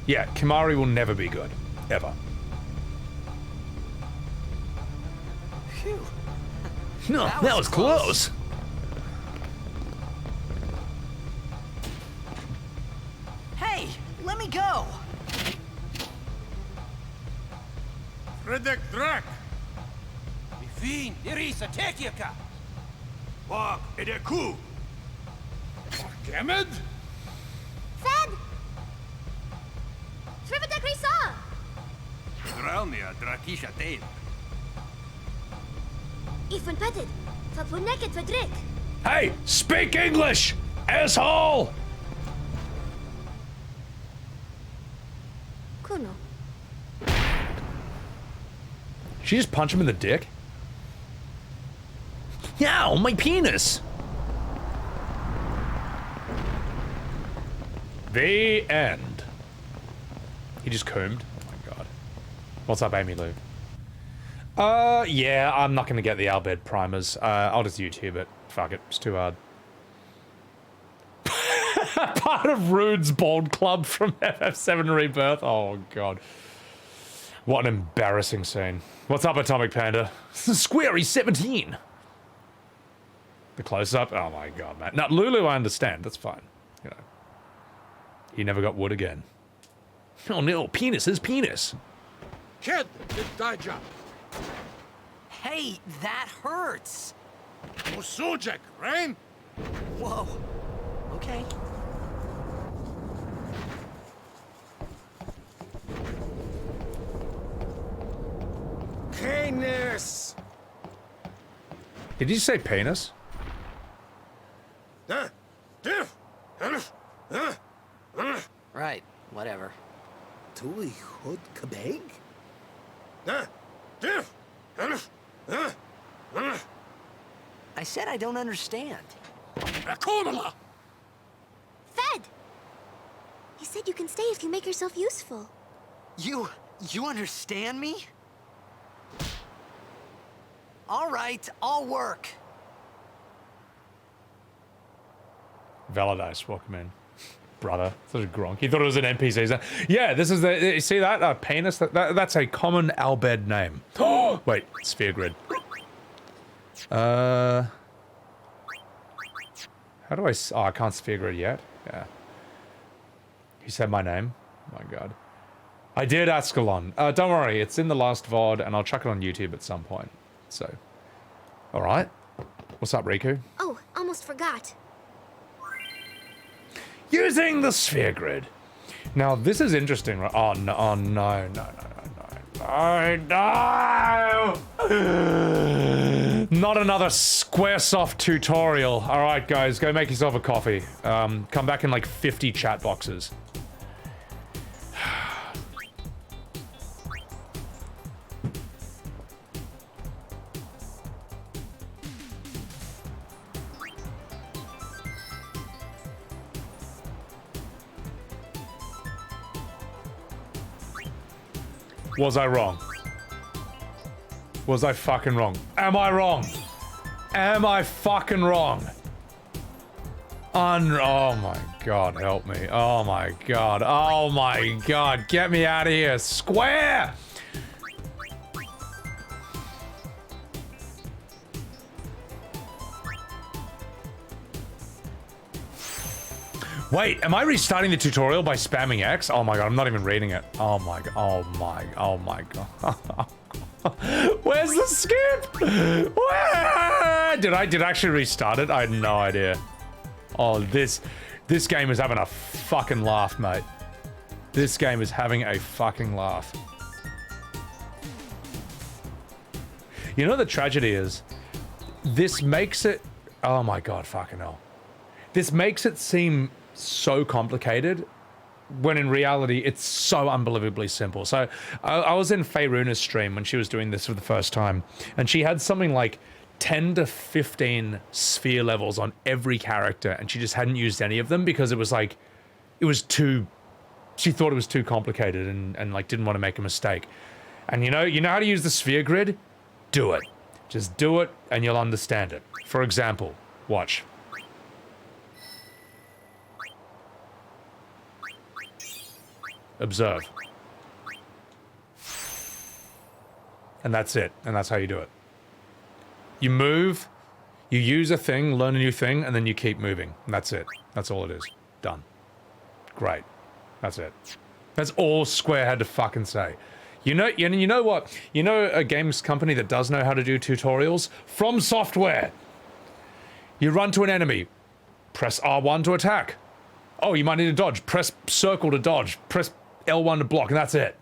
Yeah, Khimari will never be good. Ever. Phew. No, that was close. Hey, let me go. Redek Drak! Ifin, Irisa, Tekiaka! Wak, Edeku! Gemed? Fed! Srivadak Risa! Dralnia, Drakisha Dale. Ifan Petted! Fapuneket Fedrik! Hey, speak English, asshole! Kuno. She just punch him in the dick? Ow, my penis! The end. He just combed. Oh my god. What's up, Amy Lou? Yeah, I'm not gonna get the Albed primers. I'll just YouTube it. Fuck it, it's too hard. Part of Rude's Bold Club from FF7 Rebirth. Oh god. What an embarrassing scene. What's up, Atomic Panda? Squarey 17. The close-up? Oh my god, man. Now, Lulu, I understand. That's fine. You know. He never got wood again. Oh no, penis is penis. Kid, did die job. Hey, that hurts. Musujek, right? Whoa. Okay. Penis! Did you say penis? Right, whatever. Tuli Hood Kabeg? I said I don't understand. Rakonala! Fed! He said you can stay if you make yourself useful. You understand me? All right, I'll work. Valadice, welcome in. Brother, such a Gronk. He thought it was an NPC. Yeah, this is the... You see that? Penis? That's a common Albed name. Wait, Sphere Grid. How How do I... Oh, I can't sphere grid yet. Yeah. He said my name. Oh my god. I did Ascalon. Don't worry, it's in the last VOD, and I'll chuck it on YouTube at some point. So... Alright. What's up, Rikku? Oh, almost forgot. Using the sphere grid. Now, this is interesting, right? Oh, no, oh, no, no, no, no, no. Not another Squaresoft tutorial. All right, guys, go make yourself a coffee. Come back in like 50 chat boxes. Was I wrong? Was I fucking wrong? Am I wrong? Am I fucking wrong? Oh my god, help me. Oh my god. Oh my god. Get me out of here. Square! Wait, am I restarting the tutorial by spamming X? Oh my god, I'm not even reading it. Oh my god. Oh my god. Where's the skip? Where? Did I actually restart it? I had no idea. Oh, this game is having a fucking laugh, mate. This game is having a fucking laugh. You know the tragedy is, this makes it... Oh my god, fucking hell. This makes it seem so complicated when in reality it's so unbelievably simple. So I was in Feyruna's stream when she was doing this for the first time, and she had something like 10 to 15 sphere levels on every character, and she just hadn't used any of them because it was like, it was too, she thought it was too complicated and like didn't want to make a mistake. And you know how to use the sphere grid? Do it. Just do it and you'll understand it. For example, watch. Observe. And that's it. And that's how you do it. You move, you use a thing, learn a new thing, and then you keep moving. And that's it. That's all it is. Done. Great. That's it. That's all Square had to fucking say. You know what? You know a games company that does know how to do tutorials? From Software. You run to an enemy. Press R1 to attack. Oh, you might need to dodge. Press circle to dodge. Press L1 to block, and that's it.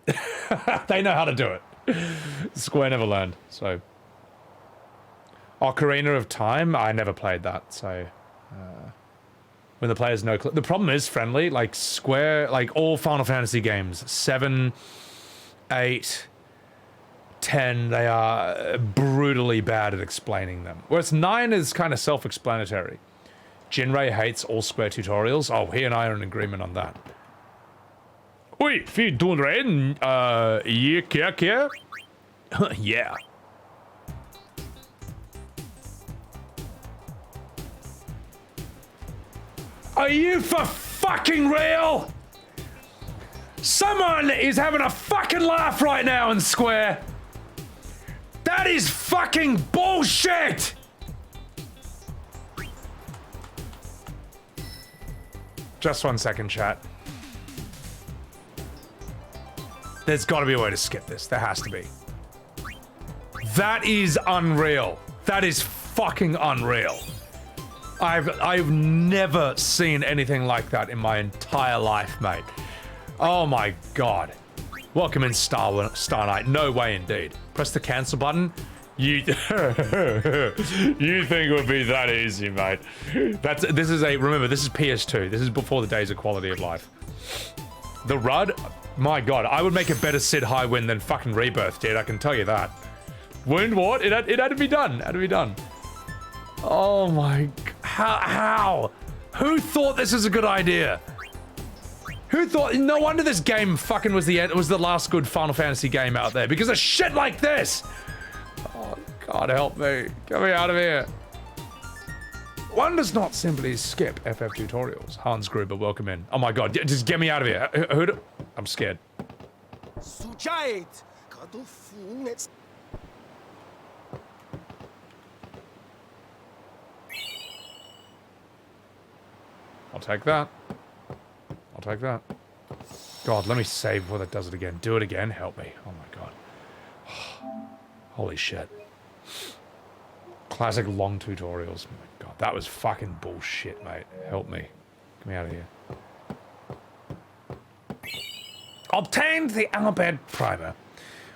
They know how to do it. Square never learned, so. Ocarina of Time? I never played that, so. When the players know. The problem is, friendly, like Square, like all Final Fantasy games, 7, 8, 10, they are brutally bad at explaining them. Whereas 9 is kind of self-explanatory. Jinrei hates all Square tutorials. Oh, he and I are in agreement on that. Oi, wie du reden? Yeah. Yeah. Are you for fucking real? Someone is having a fucking laugh right now in Square. That is fucking bullshit. Just 1 second, chat. There's got to be a way to skip this. There has to be. That is unreal. That is fucking unreal. I've never seen anything like that in my entire life, mate. Oh my god. Welcome in Star Knight. No way indeed. Press the cancel button. You think it would be that easy, mate? Remember, this is PS2. This is before the days of quality of life. The RUD, my god, I would make a better Sid Highwind than fucking Rebirth did, I can tell you that. Wound what? It had to be done. Had to be done. Oh my, how? Who thought this was a good idea? Who thought, no wonder this game fucking was the last good Final Fantasy game out there, because of shit like this! Oh, God help me. Get me out of here. One does not simply skip FF tutorials. Hans Gruber, welcome in. Oh my god, just get me out of here. I'm scared. I'll take that. I'll take that. God, let me save before that does it again. Do it again. Help me. Oh my god. Holy shit. Classic long tutorials. Oh my god, that was fucking bullshit, mate. Help me. Get me out of here. Obtained the Bhed primer.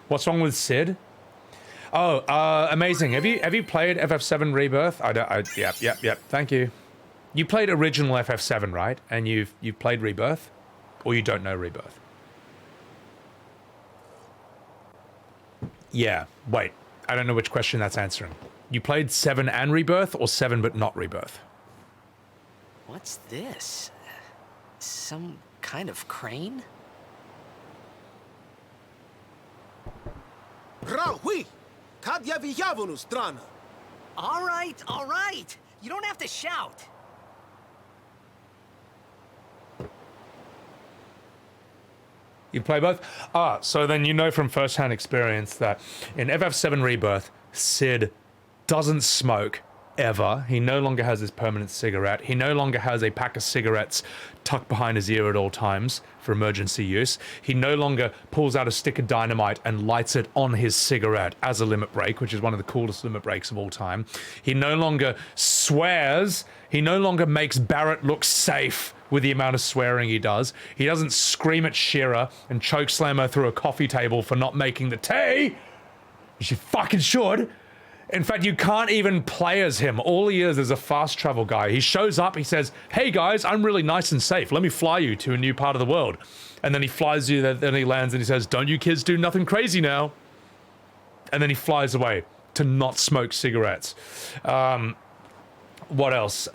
What's wrong with Sid? Oh, amazing. Have you played FF7 Rebirth? Yep. Thank you. You played original FF7, right? And you've played Rebirth? Or you don't know Rebirth? Yeah, wait. I don't know which question that's answering. You played 7 and Rebirth, or 7 but not Rebirth? What's this? Some kind of crane? Rahui! Kadja vyjavonu strana! All right. You don't have to shout. You play both? So then you know from first-hand experience that in FF7 Rebirth, Sid doesn't smoke ever. He no longer has his permanent cigarette. He no longer has a pack of cigarettes tucked behind his ear at all times for emergency use. He no longer pulls out a stick of dynamite and lights it on his cigarette as a limit break, which is one of the coolest limit breaks of all time. He no longer swears. He no longer makes Barrett look safe with the amount of swearing he does. He doesn't scream at Shira and chokeslam her through a coffee table for not making the tea. She fucking should. In fact, you can't even play as him. All he is a fast travel guy. He shows up, he says, hey guys, I'm really nice and safe. Let me fly you to a new part of the world. And then he flies you, then he lands and he says, don't you kids do nothing crazy now. And then he flies away to not smoke cigarettes. What else?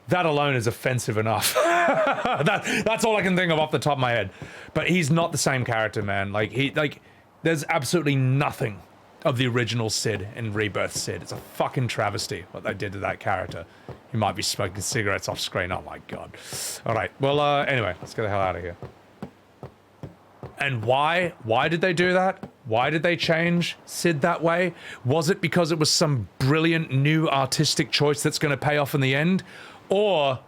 That alone is offensive enough. That's all I can think of off the top of my head. But he's not the same character, man. There's absolutely nothing of the original Sid in Rebirth Sid. It's a fucking travesty what they did to that character. He might be smoking cigarettes off screen. Oh my god. All right. Well, anyway, let's get the hell out of here. And why? Why did they do that? Why did they change Sid that way? Was it because it was some brilliant new artistic choice that's going to pay off in the end? Or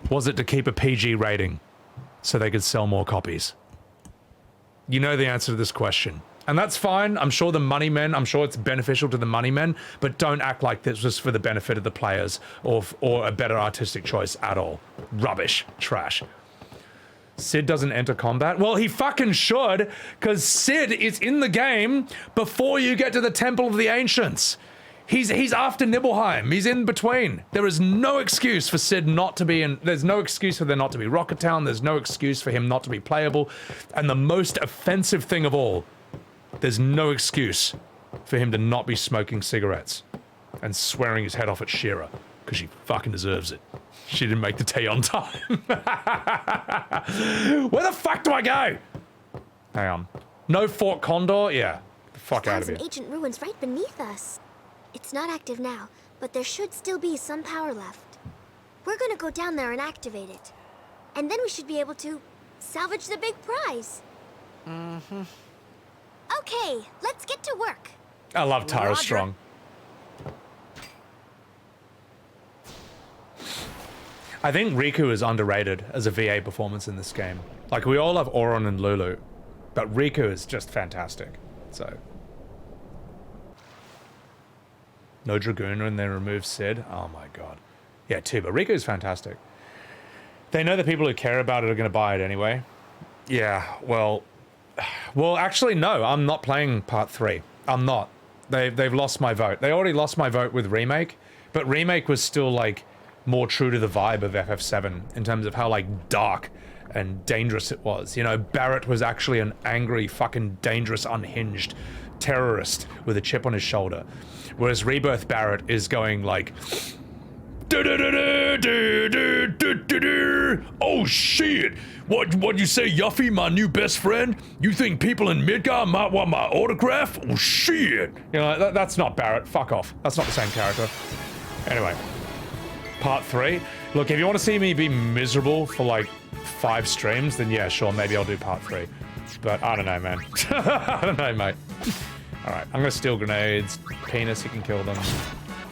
was it to keep a PG rating so they could sell more copies? You know the answer to this question. And that's fine. I'm sure the money men, I'm sure it's beneficial to the money men, but don't act like this was for the benefit of the players or a better artistic choice at all. Rubbish. Trash. Sid doesn't enter combat? Well, he fucking should, because Sid is in the game before you get to the Temple of the Ancients. He's after Nibelheim. He's in between. There is no excuse for Sid not to be in... There's no excuse for there not to be Rocket Town. There's no excuse for him not to be playable. And the most offensive thing of all, there's no excuse for him to not be smoking cigarettes and swearing his head off at Shira, because she fucking deserves it. She didn't make the tea on time. Where the fuck do I go? Hang on. No Fort Condor? Yeah. Get the fuck out of here. There's some ancient ruins right beneath us. It's not active now, but there should still be some power left. We're gonna go down there and activate it. And then we should be able to salvage the big prize. Mm-hmm. Okay, let's get to work. I love Tara Strong. I think Rikku is underrated as a VA performance in this game. Like, we all love Auron and Lulu, but Rikku is just fantastic. So... No Dragoon and then remove Sid. Oh my god. Yeah, too, but Rikku is fantastic. They know the people who care about it are going to buy it anyway. Yeah, well, actually, no, I'm not playing Part 3. I'm not. They've lost my vote. They already lost my vote with Remake, but Remake was still, like, more true to the vibe of FF7 in terms of how, like, dark and dangerous it was. You know, Barrett was actually an angry, fucking dangerous, unhinged terrorist with a chip on his shoulder. Whereas Rebirth Barrett is going like, oh shit! What you say, Yuffie, my new best friend? You think people in Midgar might want my autograph? Oh shit! You know, that's not Barrett. Fuck off. That's not the same character. Anyway, Part 3. Look, if you want to see me be miserable for like 5 streams, then yeah, sure, maybe I'll do Part 3. But I don't know, man. I don't know, mate. Alright, I'm gonna steal grenades. Penis, you can kill them.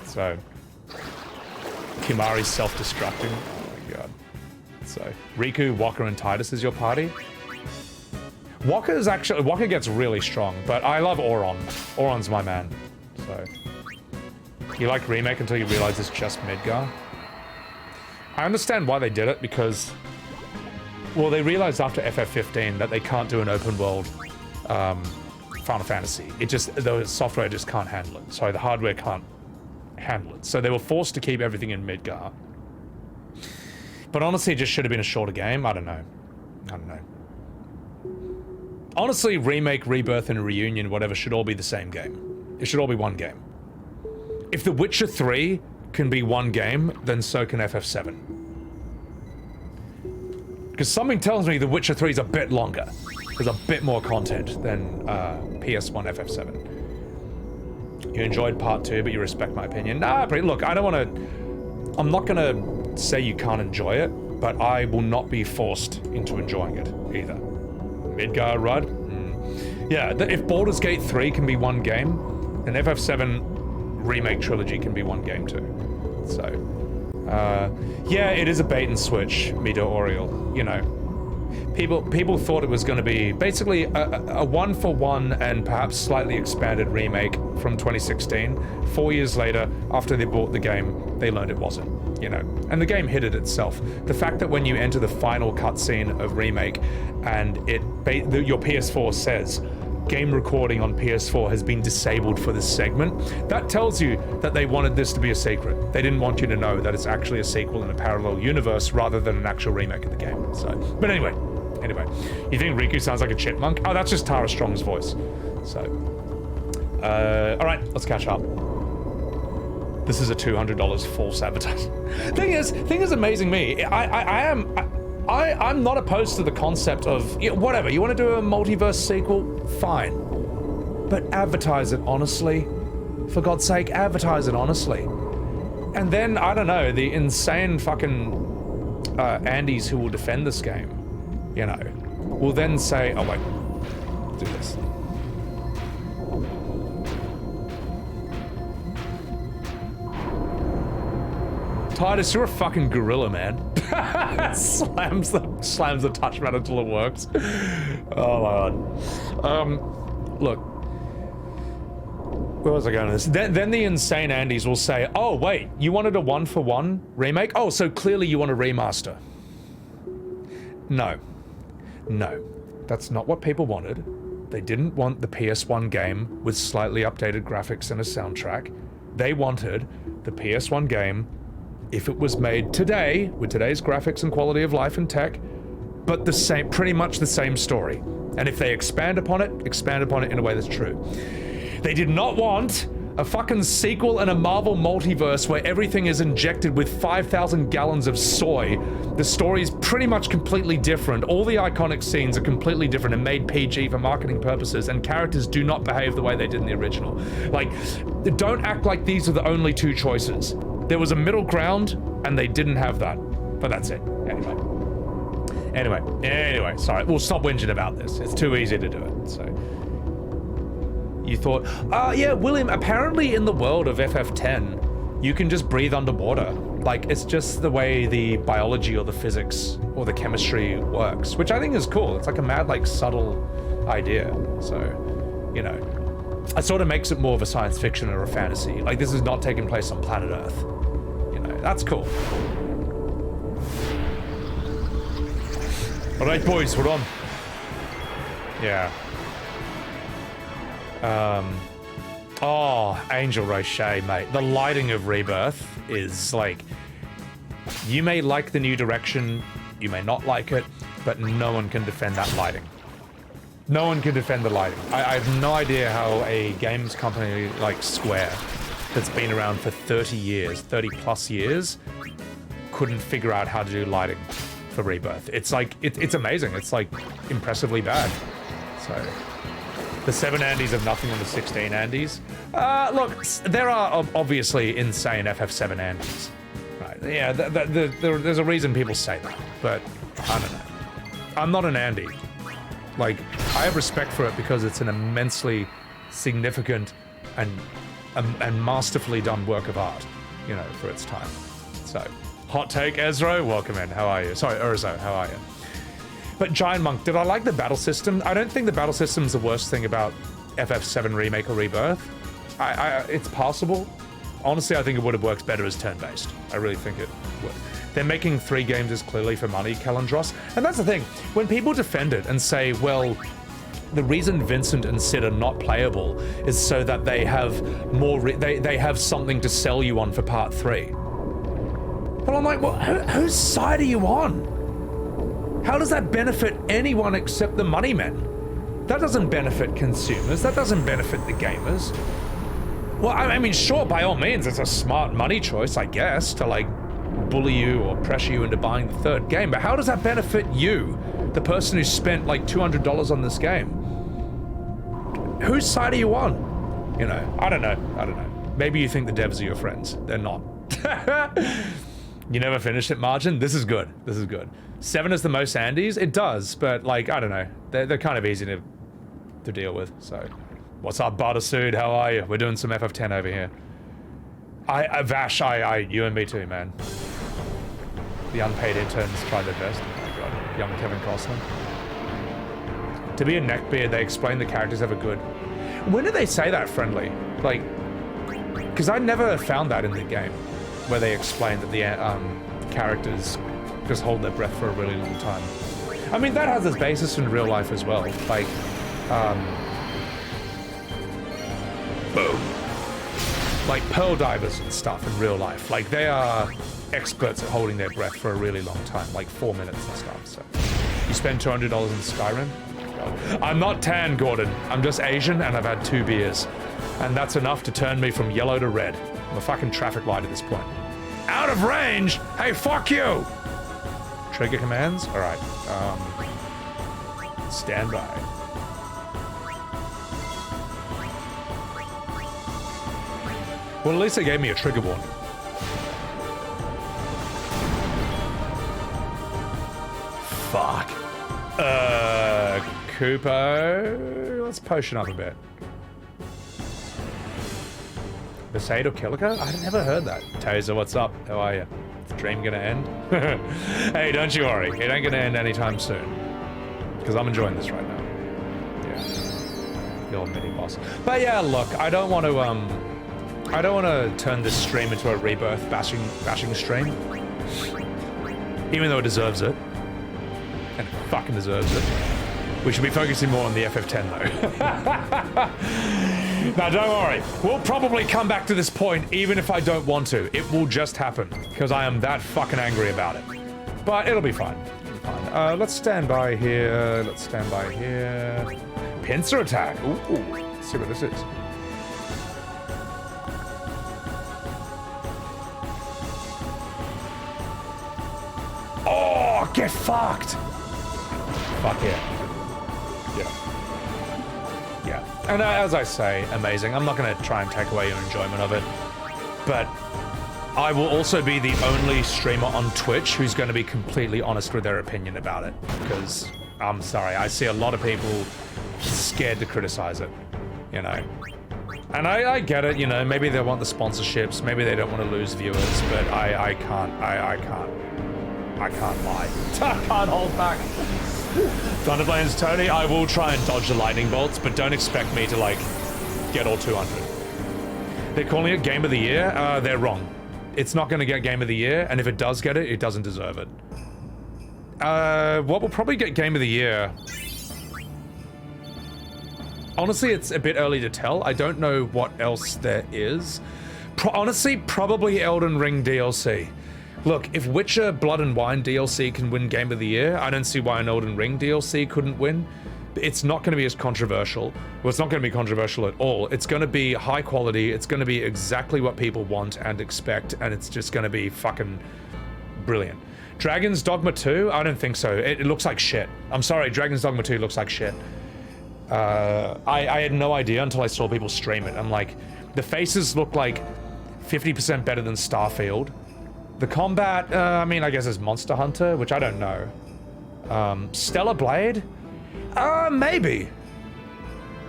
So... Khimari's self-destructing. Oh my god. So, Rikku, Wakka, and Tidus is your party. Wakka gets really strong, but I love Auron. Auron's my man. So, you like Remake until you realize it's just Midgar. I understand why they did it because, well, they realized after FF15 that they can't do an open world Final Fantasy. The software just can't handle it. Sorry, the hardware can't handle it. So they were forced to keep everything in Midgar. But honestly, it just should have been a shorter game. I don't know. Honestly, Remake, Rebirth, and Reunion, whatever, should all be the same game. It should all be one game. If The Witcher 3 can be one game, then so can FF7. Because something tells me The Witcher 3 is a bit longer. There's a bit more content than PS1 FF7. You enjoyed part 2, but you respect my opinion. Nah, but look, I don't want to... I'm not going to say you can't enjoy it, but I will not be forced into enjoying it either. Midgar, Rudd? Yeah, if Baldur's Gate 3 can be one game, then FF7 Remake Trilogy can be one game too. So, yeah, it is a bait and switch, Mido Oriole, you know. People thought it was going to be basically a one-for-one and perhaps slightly expanded remake from 2016. 4 years later, after they bought the game, they learned it wasn't, you know. And the game hid it itself. The fact that when you enter the final cutscene of Remake and your PS4 says, game recording on PS4 has been disabled for this segment, that tells you that they wanted this to be a secret. They didn't want you to know that it's actually a sequel in a parallel universe rather than an actual remake of the game. So, but anyway, you think Rikku sounds like a chipmunk? Oh, that's just Tara Strong's voice. So, all right, let's catch up. This is a $200 false advertising. Thing is amazing me. I'm not opposed to the concept of, you know, whatever, you want to do a multiverse sequel? Fine. But advertise it honestly. For God's sake, advertise it honestly. And then, I don't know, the insane fucking Andes who will defend this game, you know, will then say, oh wait, do this. Tidus, you're a fucking gorilla, man. slams the touchpad until it works. Oh my god. Look. Where was I going with this? Then the insane Andes will say, oh wait, you wanted a one-for-one remake? Oh, so clearly you want a remaster. No. No. That's not what people wanted. They didn't want the PS1 game with slightly updated graphics and a soundtrack. They wanted the PS1 game, if it was made today, with today's graphics and quality of life and tech, but the same, pretty much the same story. And if they expand upon it in a way that's true. They did not want a fucking sequel and a Marvel multiverse where everything is injected with 5,000 gallons of soy. The story is pretty much completely different. All the iconic scenes are completely different and made PG for marketing purposes, and characters do not behave the way they did in the original. Like, don't act like these are the only two choices. There was a middle ground, and they didn't have that. But that's it. Anyway, sorry. We'll stop whinging about this. It's too easy to do it, so... You thought, yeah, William, apparently in the world of FF10, you can just breathe underwater. Like, it's just the way the biology or the physics or the chemistry works, which I think is cool. It's like a mad, like, subtle idea. So, you know, it sort of makes it more of a science fiction or a fantasy. Like, this is not taking place on planet Earth. You know, that's cool. All right, boys, hold on. Yeah. Oh, Angel Rocher, mate. The lighting of Rebirth is like, you may like the new direction, you may not like it, but no one can defend that lighting. No one can defend the lighting. I have no idea how a games company like Square, that's been around for 30 years, 30 plus years, couldn't figure out how to do lighting for Rebirth. It's like, it's amazing. It's like impressively bad. So... The 7 Andes have nothing on the 16 Andes. Look, there are obviously insane FF7 Andes. Right, yeah, there's a reason people say that, but I don't know. I'm not an Andy. Like, I have respect for it because it's an immensely significant and masterfully done work of art, you know, for its time. So, So, hot take, Ezra, welcome in. How are you? Sorry, Urzo, how are you? But Giant Monk, did I like the battle system? I don't think the battle system's the worst thing about FF7 Remake or Rebirth. It's possible. Honestly, I think it would have worked better as turn-based. I really think it would. They're making 3 games as clearly for money, Kalandros. And that's the thing. When people defend it and say, well, the reason Vincent and Sid are not playable is so that they have more, they have something to sell you on for part 3. But I'm like, well, whose side are you on? How does that benefit anyone except the money men? That doesn't benefit consumers. That doesn't benefit the gamers. Well, I mean, sure, by all means, it's a smart money choice, I guess, to like bully you or pressure you into buying the 3rd game. But how does that benefit you, the person who spent like $200 on this game? Whose side are you on? You know, I don't know. Maybe you think the devs are your friends. They're not. You never finished it, Margin? This is good. 7 is the most Andes? It does, but like, I don't know. They're kind of easy to deal with, so. What's up, Bartasude? How are you? We're doing some FF10 over here. Vash, you and me too, man. The unpaid interns try their best. Oh my god. Young Kevin Costner. To be a neckbeard, they explain the characters have a good... When did they say that, Friendly? Like, because I never found that in the game, where they explained that the characters just hold their breath for a really long time. I mean, that has its basis in real life as well. Like, boom. Like pearl divers and stuff in real life. Like, they are experts at holding their breath for a really long time, like 4 minutes and stuff, so. You spend $200 in Skyrim? I'm not tan, Gordon. I'm just Asian and I've had 2 beers. And that's enough to turn me from yellow to red. I'm a fucking traffic light at this point. Out of range? Hey, fuck you! Trigger commands? Alright, stand by. Well, at least they gave me a trigger warning. Fuck. Kupo... Let's potion up a bit. Besaid or Kilika? I never heard that. Taser, what's up? How are you? Is the dream gonna end? Hey, don't you worry. It ain't gonna end anytime soon. Because I'm enjoying this right now. Yeah. The old mini-boss. But yeah, look, I don't want to turn this stream into a Rebirth bashing stream. Even though it deserves it. And it fucking deserves it. We should be focusing more on the FF10 though. Now don't worry, we'll probably come back to this point even if I don't want to. It will just happen, because I am that fucking angry about it. But it'll be fine. Let's stand by here, Pincer attack, ooh, let's see what this is. Oh, get fucked! Fuck yeah. Yeah. And as I say, amazing. I'm not going to try and take away your enjoyment of it. But I will also be the only streamer on Twitch who's going to be completely honest with their opinion about it. Because, I'm sorry, I see a lot of people scared to criticize it. You know. And I get it, you know, maybe they want the sponsorships, maybe they don't want to lose viewers, but I can't lie. I can't hold back. Thunderflames Tony, I will try and dodge the lightning bolts, but don't expect me to, like, get all 200. They're calling it Game of the Year? They're wrong. It's not going to get Game of the Year, and if it does get it, it doesn't deserve it. What will probably get Game of the Year... Honestly, it's a bit early to tell. I don't know what else there is. Honestly, probably Elden Ring DLC. Look, if Witcher Blood and Wine DLC can win Game of the Year, I don't see why an Elden Ring DLC couldn't win. It's not going to be as controversial. Well, it's not going to be controversial at all. It's going to be high quality. It's going to be exactly what people want and expect, and it's just going to be fucking brilliant. Dragon's Dogma 2? I don't think so. It looks like shit. I'm sorry, Dragon's Dogma 2 looks like shit. I had no idea until I saw people stream it. I'm like, the faces look like 50% better than Starfield. The combat, I mean, I guess is Monster Hunter, which I don't know. Stellar Blade? Maybe.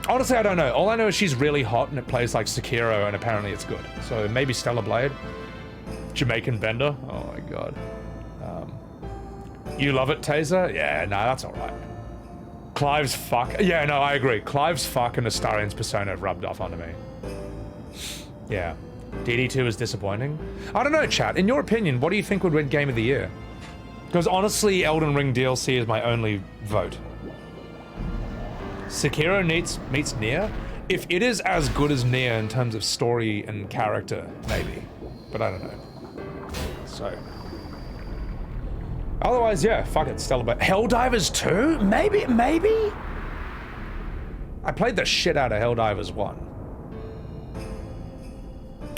Honestly, I don't know. All I know is she's really hot and it plays like Sekiro and apparently it's good. So maybe Stellar Blade. Jamaican vendor. Oh my god. You love it, Taser? Yeah, no, that's alright. Clive's fuck. Yeah, no, I agree. Clive's fuck and Astarion's persona have rubbed off onto me. Yeah. DD2 is disappointing. I don't know, chat. In your opinion, what do you think would win Game of the Year? Because honestly, Elden Ring DLC is my only vote. Sekiro meets Nier? If it is as good as Nier in terms of story and character, maybe. But I don't know. So. Otherwise, yeah, fuck it, Stellar Blade. Helldivers 2? Maybe? I played the shit out of Helldivers 1.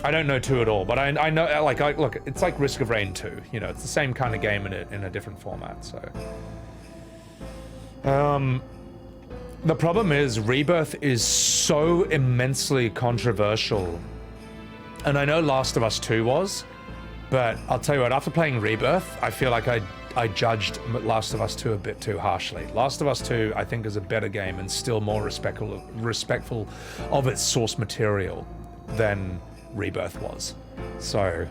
I don't know 2 at all, but I know, like, look, it's like Risk of Rain 2. You know, it's the same kind of game in a different format, so. The problem is, Rebirth is so immensely controversial. And I know Last of Us 2 was, but I'll tell you what, after playing Rebirth, I feel like I judged Last of Us 2 a bit too harshly. Last of Us 2, I think, is a better game and still more respectful of its source material than Rebirth was. So,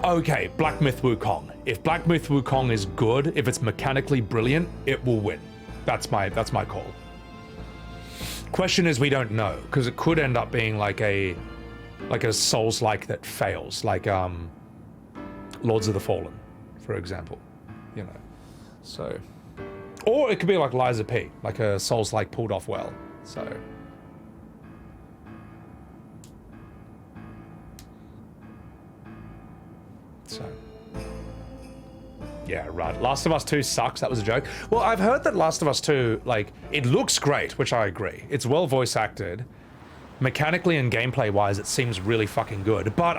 okay, Black Myth Wukong. If Black Myth Wukong is good, if it's mechanically brilliant, it will win. That's my call. Question is, we don't know, because it could end up being like a Souls-like that fails, like Lords of the Fallen, for example. You know, so, or it could be like Liza P, like a Souls-like pulled off well. So, yeah, right. Last of Us 2 sucks. That was a joke. Well, I've heard that Last of Us 2, like, it looks great, which I agree. It's well voice acted. Mechanically and gameplay-wise, it seems really fucking good. But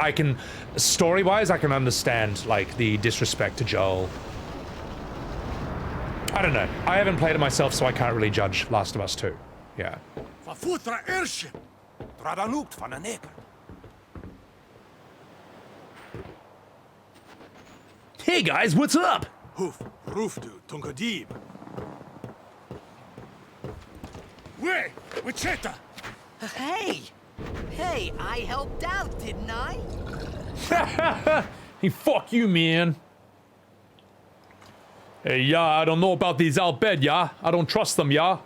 story-wise, I can understand, like, the disrespect to Joel. I don't know. I haven't played it myself, so I can't really judge Last of Us 2. Yeah. Hey guys, what's up? Hey, I helped out, didn't I? Hey, fuck you, man. Hey, yeah, I don't know about these Al Bhed, yeah? I don't trust them, yeah?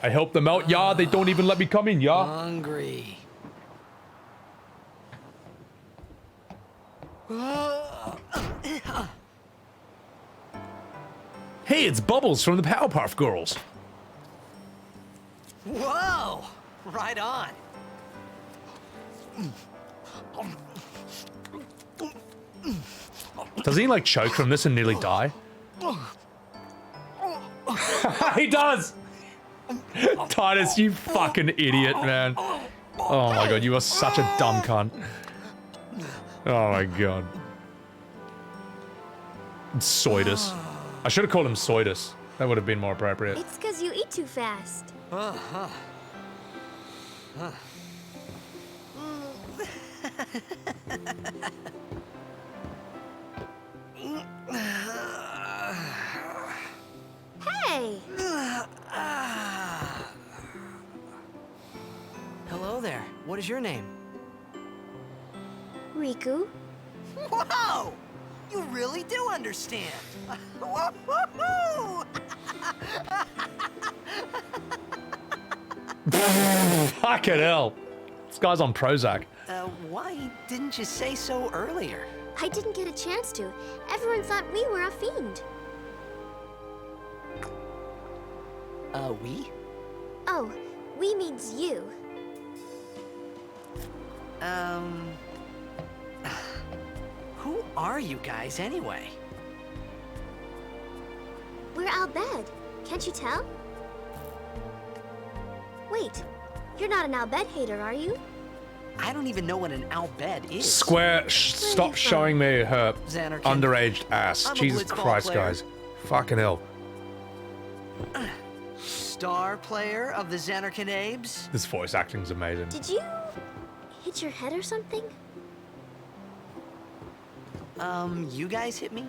I helped them out, yeah? They don't even let me come in, yeah? Hungry. Hey, it's Bubbles from the Powerpuff Girls. Whoa! Right on. Doesn't he like choke from this and nearly die? He does! Tidus, you fucking idiot, man. Oh my god, you are such a dumb cunt. Oh my god. Soidus. I should have called him Soidus. That would have been more appropriate. It's because you eat too fast. Hey! Hello there. What is your name? Rikku? Whoa! You really do understand. Woo-hoo-hoo! Fucking hell. This guy's on Prozac. Why didn't you say so earlier? I didn't get a chance to. Everyone thought we were a fiend. We? Oh, we means you. Who are you guys anyway? We're Al Bhed. Can't you tell? Wait, you're not an Al Bhed hater, are you? I don't even know what an Al Bhed is. Square, stop showing me her Xanarkin. underage ass. I'm a Jesus Blitz Ball Christ, player. guys. Fucking hell. Star player of the Xanarkin Abes? This voice acting's amazing. Did you hit your head or something? You guys hit me?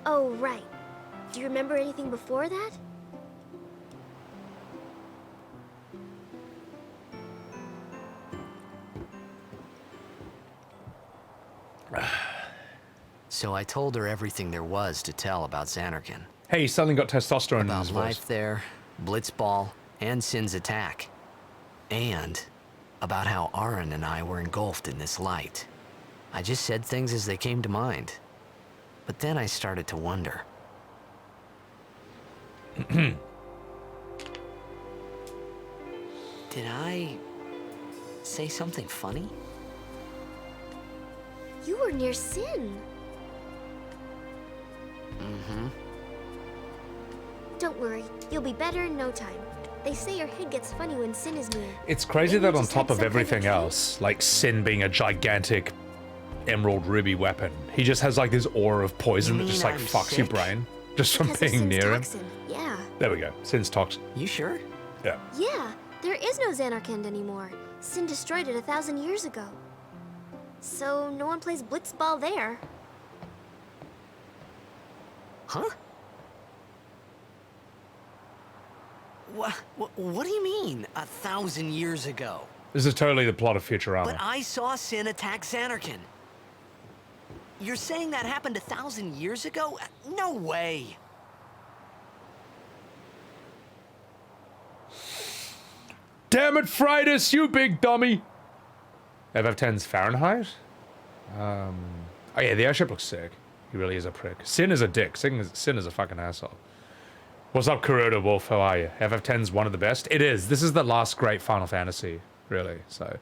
Oh, right. Do you remember anything before that? So I told her everything there was to tell about Zanarkand. Hey, he suddenly got testosterone in About his voice. life there, Blitz Ball, and Sin's attack. And about how Auron and I were engulfed in this light. I just said things as they came to mind. But then I started to wonder. Did I say something funny? You were near Sin. Mm-hmm. Don't worry, you'll be better in no time. They say your head gets funny when Sin is near. It's crazy Maybe that you on just top had of some kind of everything dream? else, like Sin being a gigantic emerald ruby weapon, he just has like this aura of poison that You just mean like I'm fucks your sick? brain just from Because of being Sin's near him. toxin. Yeah. There we go. Sin's toxin. You sure? Yeah. Yeah, there is no Zanarkand anymore. Sin destroyed it 1,000 years ago. So no one plays Blitz Ball there. Huh? What do you mean, 1,000 years ago? This is totally the plot of Futurama. But I saw Sin attack Zanarkand. You're saying that happened 1,000 years ago? No way. Damn it, Fridas, you big dummy! FF10's Fahrenheit? Oh yeah, the airship looks sick. He really is a prick. Sin is a dick. Sin is a fucking asshole. What's up, Kuroda Wolf? How are you? FF10's one of the best. It is. This is the last great Final Fantasy, really. So,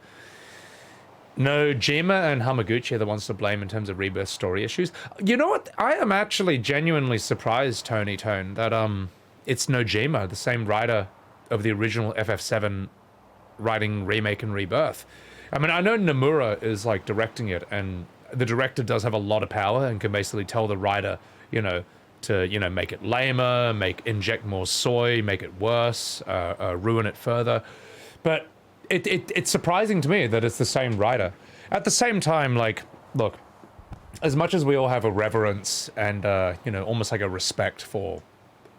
no, Jima and Hamaguchi are the ones to blame in terms of Rebirth story issues. You know what? I am actually genuinely surprised, Tony Tone, that it's Nojima, the same writer of the original FF7, writing Remake and Rebirth. I mean, I know Nomura is like directing it, and the director does have a lot of power and can basically tell the writer, you know, to, you know, make it lamer, inject more soy, make it worse, ruin it further. But it's surprising to me that it's the same writer. At the same time, like, look, as much as we all have a reverence and, you know, almost like a respect for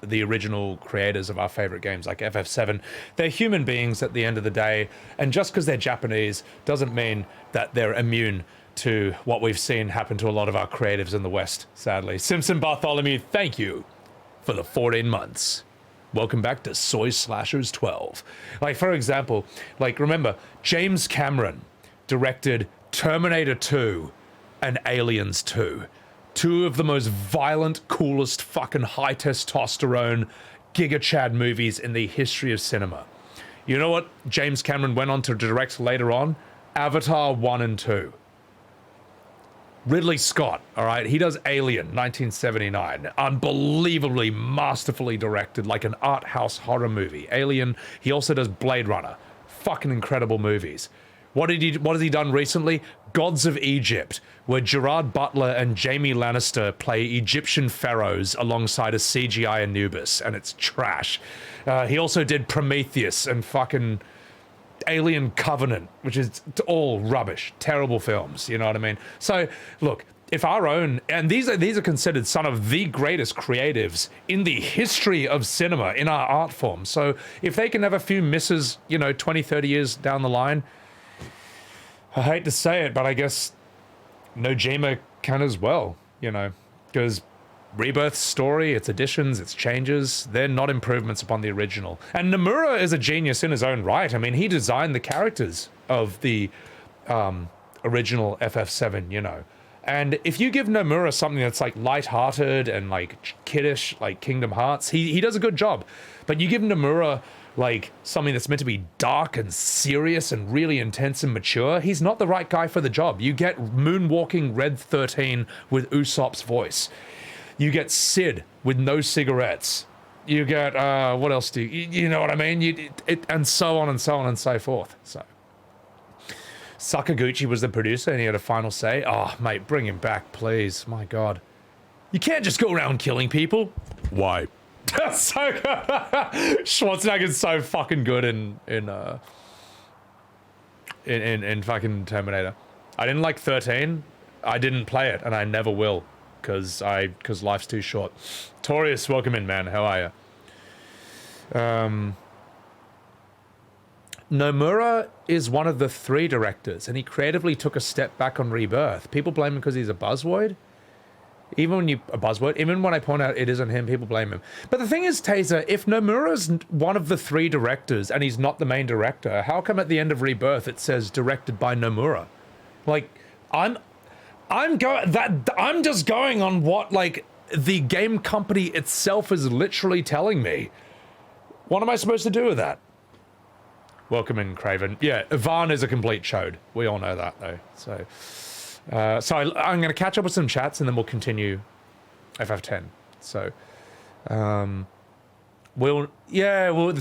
the original creators of our favorite games like FF7, they're human beings at the end of the day, and just because they're Japanese doesn't mean that they're immune to what we've seen happen to a lot of our creatives in the West, sadly. Simpson Bartholomew, thank you for the 14 months. Welcome back to Soy Slashers 12. Like, for example, like, remember, James Cameron directed Terminator 2 and Aliens 2. Two of the most violent, coolest, fucking high testosterone, Giga Chad movies in the history of cinema. You know what James Cameron went on to direct later on? Avatar 1 and 2. Ridley Scott, all right? He does Alien, 1979. Unbelievably, masterfully directed, like an art house horror movie. Alien, he also does Blade Runner. Fucking incredible movies. What has he done recently? Gods of Egypt, where Gerard Butler and Jaime Lannister play Egyptian pharaohs alongside a CGI Anubis, and it's trash. He also did Prometheus and fucking Alien Covenant, which is all rubbish, terrible films, you know what I mean? So, look, if our own, and these are considered some of the greatest creatives in the history of cinema, in our art form. So, if they can have a few misses, you know, 20, 30 years down the line, I hate to say it, but I guess Nojima can as well, you know, because Rebirth's story, its additions, its changes, they're not improvements upon the original. And Nomura is a genius in his own right. I mean, he designed the characters of the original FF7, you know. And if you give Nomura something that's like lighthearted and like kiddish, like Kingdom Hearts, he does a good job. But you give Nomura like something that's meant to be dark and serious and really intense and mature, he's not the right guy for the job. You get moonwalking Red 13 with Usopp's voice. You get Sid with no cigarettes. You get, what else do you know what I mean? And so on and so on and so forth. So, Sakaguchi was the producer and he had a final say. Oh, mate, bring him back, please. My God. You can't just go around killing people. Why? That's so good. Schwarzenegger's so fucking good in fucking Terminator. I didn't like 13. I didn't play it, and I never will, because life's too short. Torius, welcome in, man. How are you? Nomura is one of the 3 directors, and he creatively took a step back on Rebirth. People blame him because he's a buzzword. Even when a buzzword, even when I point out it isn't him, people blame him. But the thing is, Taser, if Nomura's one of the 3 directors and he's not the main director, how come at the end of Rebirth it says directed by Nomura? Like, I'm just going on what, like, the game company itself is literally telling me. What am I supposed to do with that? Welcome in, Craven. Yeah, Ivan is a complete chode. We all know that, though. So, I'm going to catch up with some chats and then we'll continue FF10. So, the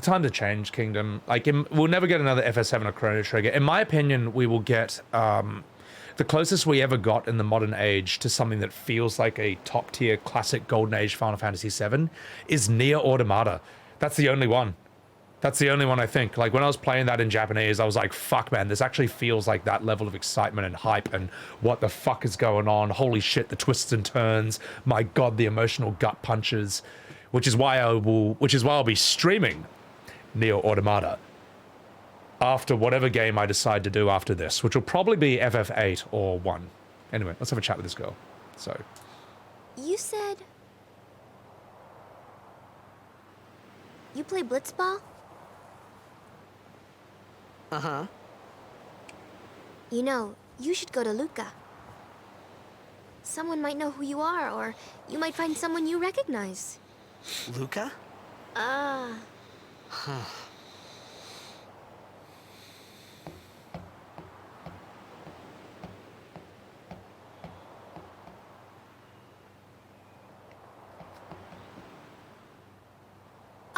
time to change, Kingdom. Like, we'll never get another FF7 or Chrono Trigger. In my opinion, we will get the closest we ever got in the modern age to something that feels like a top-tier classic Golden Age Final Fantasy VII is Nier Automata. That's the only one. That's the only one I think. Like, when I was playing that in Japanese, I was like, fuck, man, this actually feels like that level of excitement and hype and what the fuck is going on. Holy shit, the twists and turns. My God, the emotional gut punches. Which is why I'll be streaming Nier Automata after whatever game I decide to do after this, which will probably be FF8 or 1. Anyway, let's have a chat with this girl. So. You said... you play Blitz Ball? Uh-huh. You know, you should go to Luca. Someone might know who you are, or you might find someone you recognize. Luca? Huh.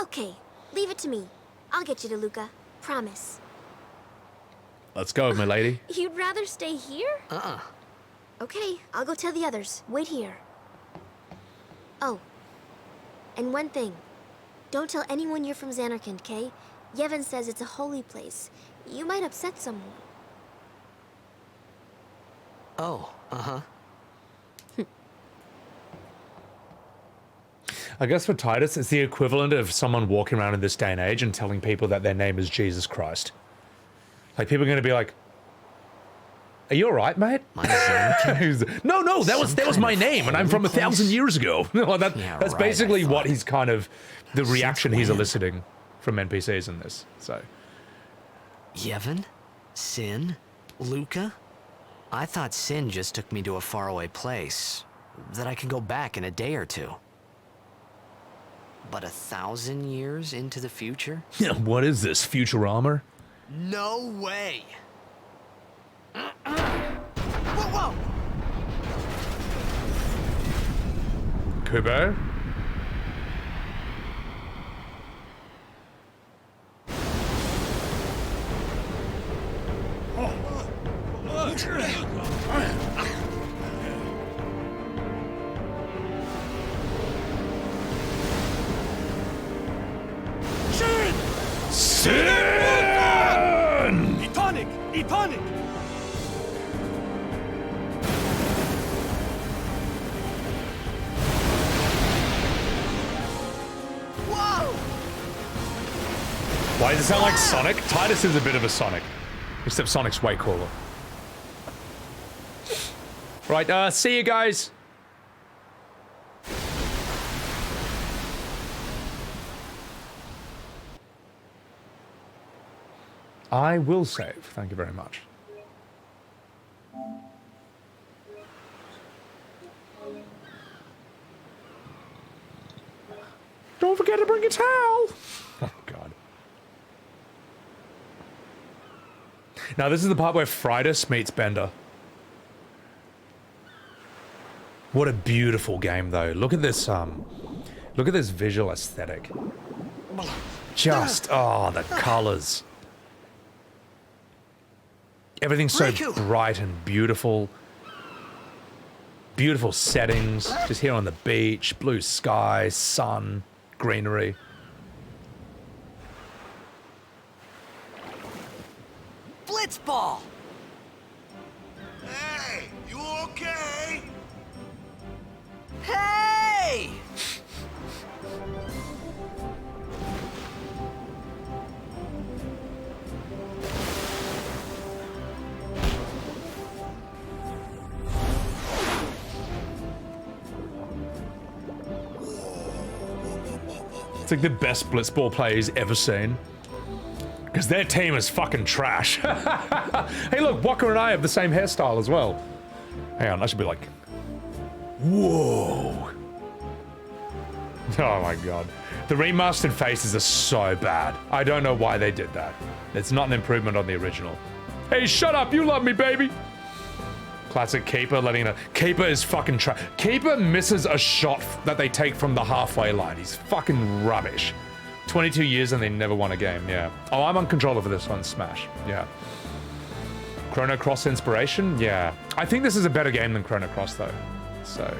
Okay, leave it to me. I'll get you to Luca. Promise. Let's go, my lady. You'd rather stay here? Uh-uh. Okay, I'll go tell the others. Wait here. Oh. And one thing. Don't tell anyone you're from Zanarkand, okay? Yevon says it's a holy place. You might upset someone. Oh, uh-huh. I guess for Tidus, it's the equivalent of someone walking around in this day and age and telling people that their name is Jesus Christ. Like, people are going to be like, "Are you all right, mate?" No, that was my name, and I'm from 1,000 years ago. That's right, basically what he's kind of, the reaction he's eliciting from NPCs in this. So, Yevon? Sin? Luca? I thought Sin just took me to a faraway place that I could go back in a day or two. But 1,000 years into the future? Yeah, what is this, Futurama? No way! Whoa! Kubo? Sin! Etonic! Whoa! Why does it sound like Sonic? Tidus is a bit of a Sonic. Except Sonic's way cooler. Right, see you guys. I will save. Thank you very much. Don't forget to bring a towel. Oh, God. Now, this is the part where Fridus meets Bender. What a beautiful game, though. Look at this visual aesthetic. Just, oh, the colors. Everything's so bright and beautiful. Beautiful settings. Just here on the beach, blue sky, sun, greenery. Blitz Ball! Hey, you okay? Hey! It's like the best Blitz Ball player he's ever seen. Because their team is fucking trash. Hey look, Wakka and I have the same hairstyle as well. Hang on, I should be like... Whoa. Oh my god. The remastered faces are so bad. I don't know why they did that. It's not an improvement on the original. Hey, shut up, you love me, baby. Classic Keeper letting it... Keeper is fucking trash. Keeper misses a shot that they take from the halfway line. He's fucking rubbish. 22 years and they never won a game, yeah. Oh, I'm on controller for this one, Smash, yeah. Chrono Cross inspiration, yeah. I think this is a better game than Chrono Cross though, so.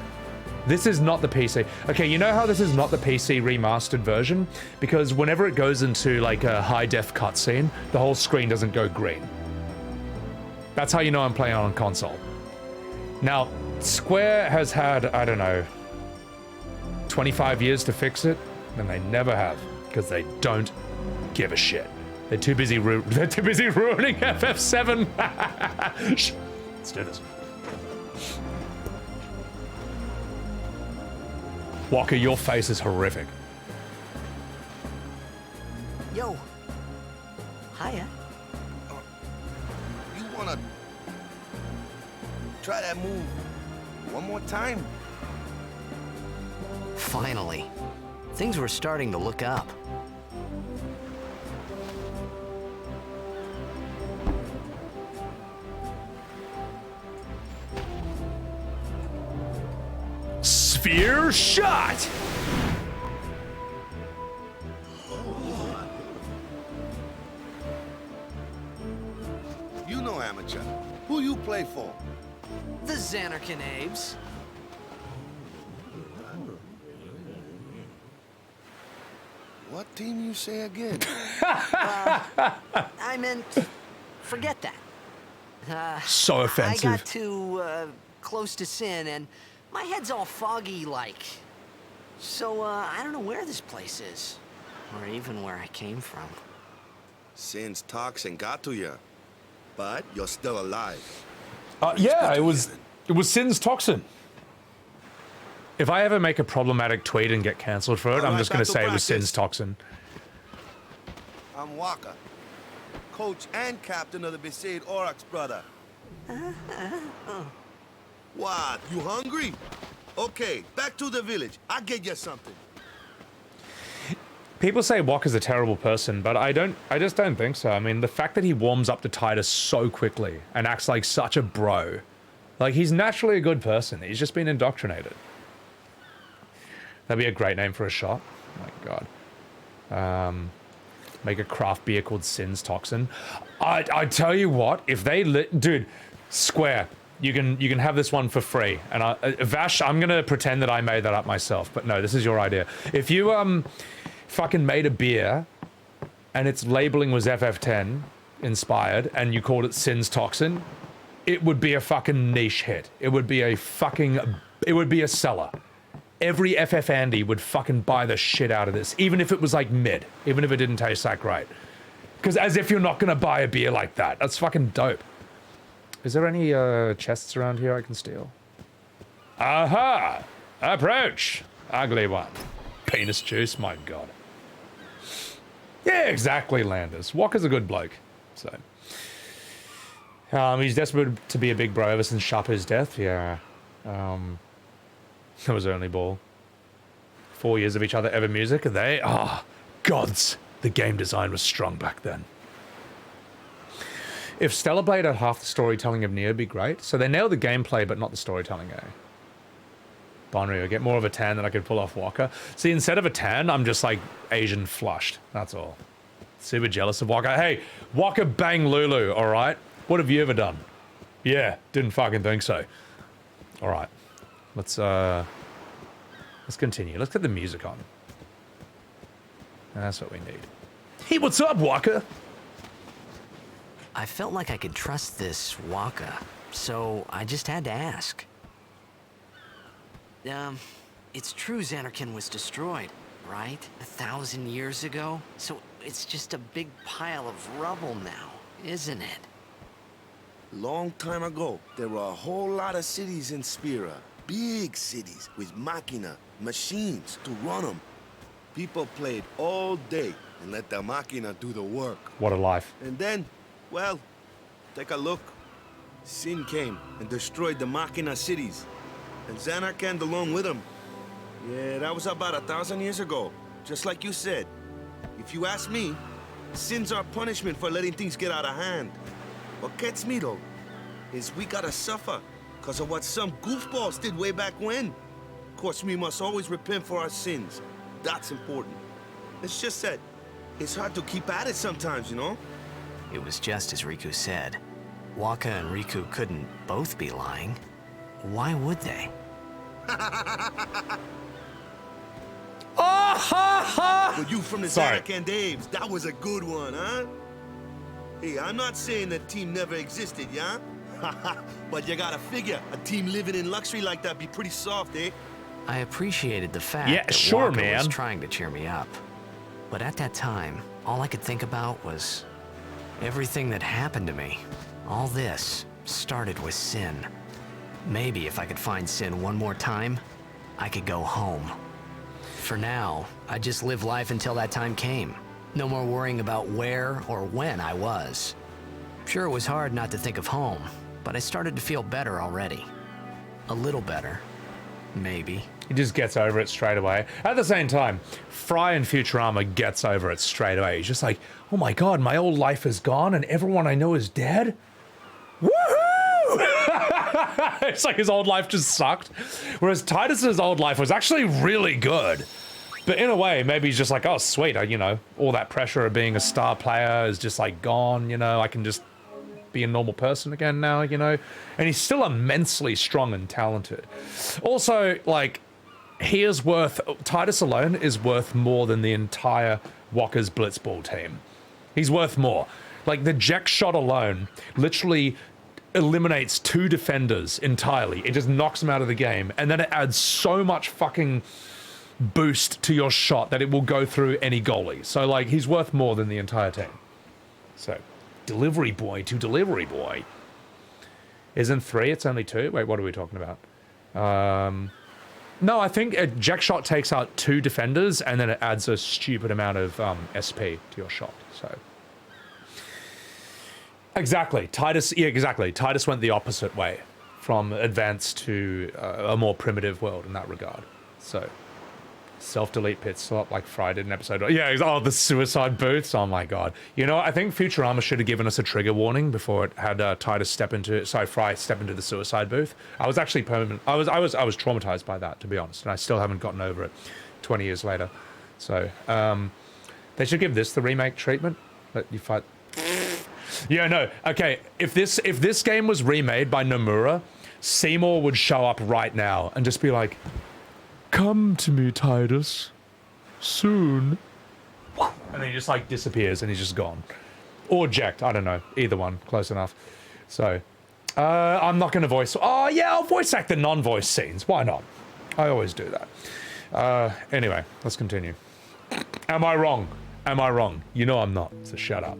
This is not the PC. Okay, you know how this is not the PC remastered version? Because whenever it goes into like a high def cutscene, the whole screen doesn't go green. That's how you know I'm playing on console. Now, Square has had, I don't know, 25 years to fix it, and they never have. Because they don't give a shit. They're too busy ruining FF7. Shh. Let's do this. Wakka, your face is horrific. Yo. Hiya. You wanna try that move one more time? Finally. Things were starting to look up. Sphere shot! You know amateur. Who you play for? The Xanarkin Abes. What team you say again? I meant, forget that. So offensive. I got too close to Sin, and my head's all foggy like. So I don't know where this place is, or even where I came from. Sin's toxin got to you, but you're still alive. Yeah, it was Sin's toxin. If I ever make a problematic tweet and get cancelled for it, I'm just going to say it was Sin's toxin. I'm Wakka, coach and captain of the Besaid Aurochs, brother. What, you hungry? Okay, back to the village. I'll get you something. People say Wakka's a terrible person, but I just don't think so. I mean, the fact that he warms up to Tidus so quickly and acts like such a bro, like he's naturally a good person. He's just been indoctrinated. That'd be a great name for a shop. Oh my god. Make a craft beer called Sin's Toxin. I tell you what, if they dude, Square, you can have this one for free. And Vash, I'm gonna pretend that I made that up myself, but no, this is your idea. If you fucking made a beer and its labeling was FF10 inspired and you called it Sin's Toxin, it would be a fucking niche hit. It would be a seller. Every FF Andy would fucking buy the shit out of this, even if it was like mid, even if it didn't taste that great. Because as if you're not gonna buy a beer like that. That's fucking dope. Is there any chests around here I can steal? Aha! Approach! Ugly one. Penis juice, my god. Yeah, exactly, Landis. Wakka's a good bloke, so. He's desperate to be a big bro ever since Sharper's death, yeah. That was only ball. 4 years of each other ever music, and they, gods, the game design was strong back then. If Stellar Blade had half the storytelling of Neo, it'd be great. So they nailed the gameplay, but not the storytelling, eh? Bonrio, get more of a tan than I could pull off Wakka. See, instead of a tan, I'm just like Asian flushed. That's all. Super jealous of Wakka. Hey, Wakka bang Lulu, all right? What have you ever done? Yeah, didn't fucking think so. All right, let's continue. Let's get the music on. That's what we need. Hey, what's up, Wakka? I felt like I could trust this Wakka, so I just had to ask. It's true Xanarkin was destroyed, right? 1,000 years ago? So it's just a big pile of rubble now, isn't it? Long time ago, there were a whole lot of cities in Spira. Big cities with machina, machines to run them. People played all day and let the Machina do the work. What a life. And then, well, take a look. Sin came and destroyed the Machina cities. And Zanarkand along with him. Yeah, that was about 1,000 years ago. Just like you said. If you ask me, Sin's our punishment for letting things get out of hand. What gets me, though, is we gotta suffer because of what some goofballs did way back when. Of course, we must always repent for our sins. That's important. It's just that it's hard to keep at it sometimes, you know? It was just as Rikku said. Wakka and Rikku couldn't both be lying. Why would they? But you from the Sorry. Zanarkand Daves, that was a good one, huh? Hey, I'm not saying that team never existed, yeah? But you gotta figure, a team living in luxury like that be pretty soft, eh? I appreciated the fact Yeah, that sure, Wakka man. was trying to cheer me up. But at that time, all I could think about was everything that happened to me. All this started with Sin. Maybe if I could find Sin one more time, I could go home. For now, I just live life until that time came. No more worrying about where or when I was. Sure, it was hard not to think of home, but I started to feel better already. A little better. Maybe. He just gets over it straight away. At the same time, Fry in Futurama gets over it straight away. He's just like, oh my god, my old life is gone and everyone I know is dead? Woohoo! It's like his old life just sucked. Whereas Tidus's old life was actually really good. But in a way, maybe he's just like, oh sweet, you know, all that pressure of being a star player is just like gone, you know, I can just be a normal person again now, you know? And he's still immensely strong and talented. Also, like, Tidus alone is worth more than the entire Wakka's Blitz Ball team. He's worth more. Like, the Jecht shot alone literally eliminates 2 defenders entirely. It just knocks them out of the game. And then it adds so much fucking boost to your shot that it will go through any goalie. So, like, he's worth more than the entire team. So, delivery boy to delivery boy. Isn't 3, it's only 2? Wait, what are we talking about? No, I think a Jecht shot takes out 2 defenders and then it adds a stupid amount of SP to your shot, so. Exactly, Tidus, yeah, exactly. Tidus went the opposite way from advanced to a more primitive world in that regard, so. Self-delete pit stop like Fry did in episode. Yeah, oh, the suicide booths. Oh my god. You know, I think Futurama should have given us a trigger warning before it had Tidus Fry step into the suicide booth. I was actually I was traumatized by that, to be honest, and I still haven't gotten over it 20 years later. So, they should give this the remake treatment. Let you fight. Yeah, no. Okay, if this game was remade by Nomura, Seymour would show up right now and just be like, come to me, Tidus. Soon. And then he just like disappears and he's just gone. Or Jecht, I don't know. Either one, close enough. So, I'm not gonna voice. Oh yeah, I'll voice act the non-voice scenes. Why not? I always do that. Anyway, let's continue. Am I wrong? Am I wrong? You know I'm not, so shut up.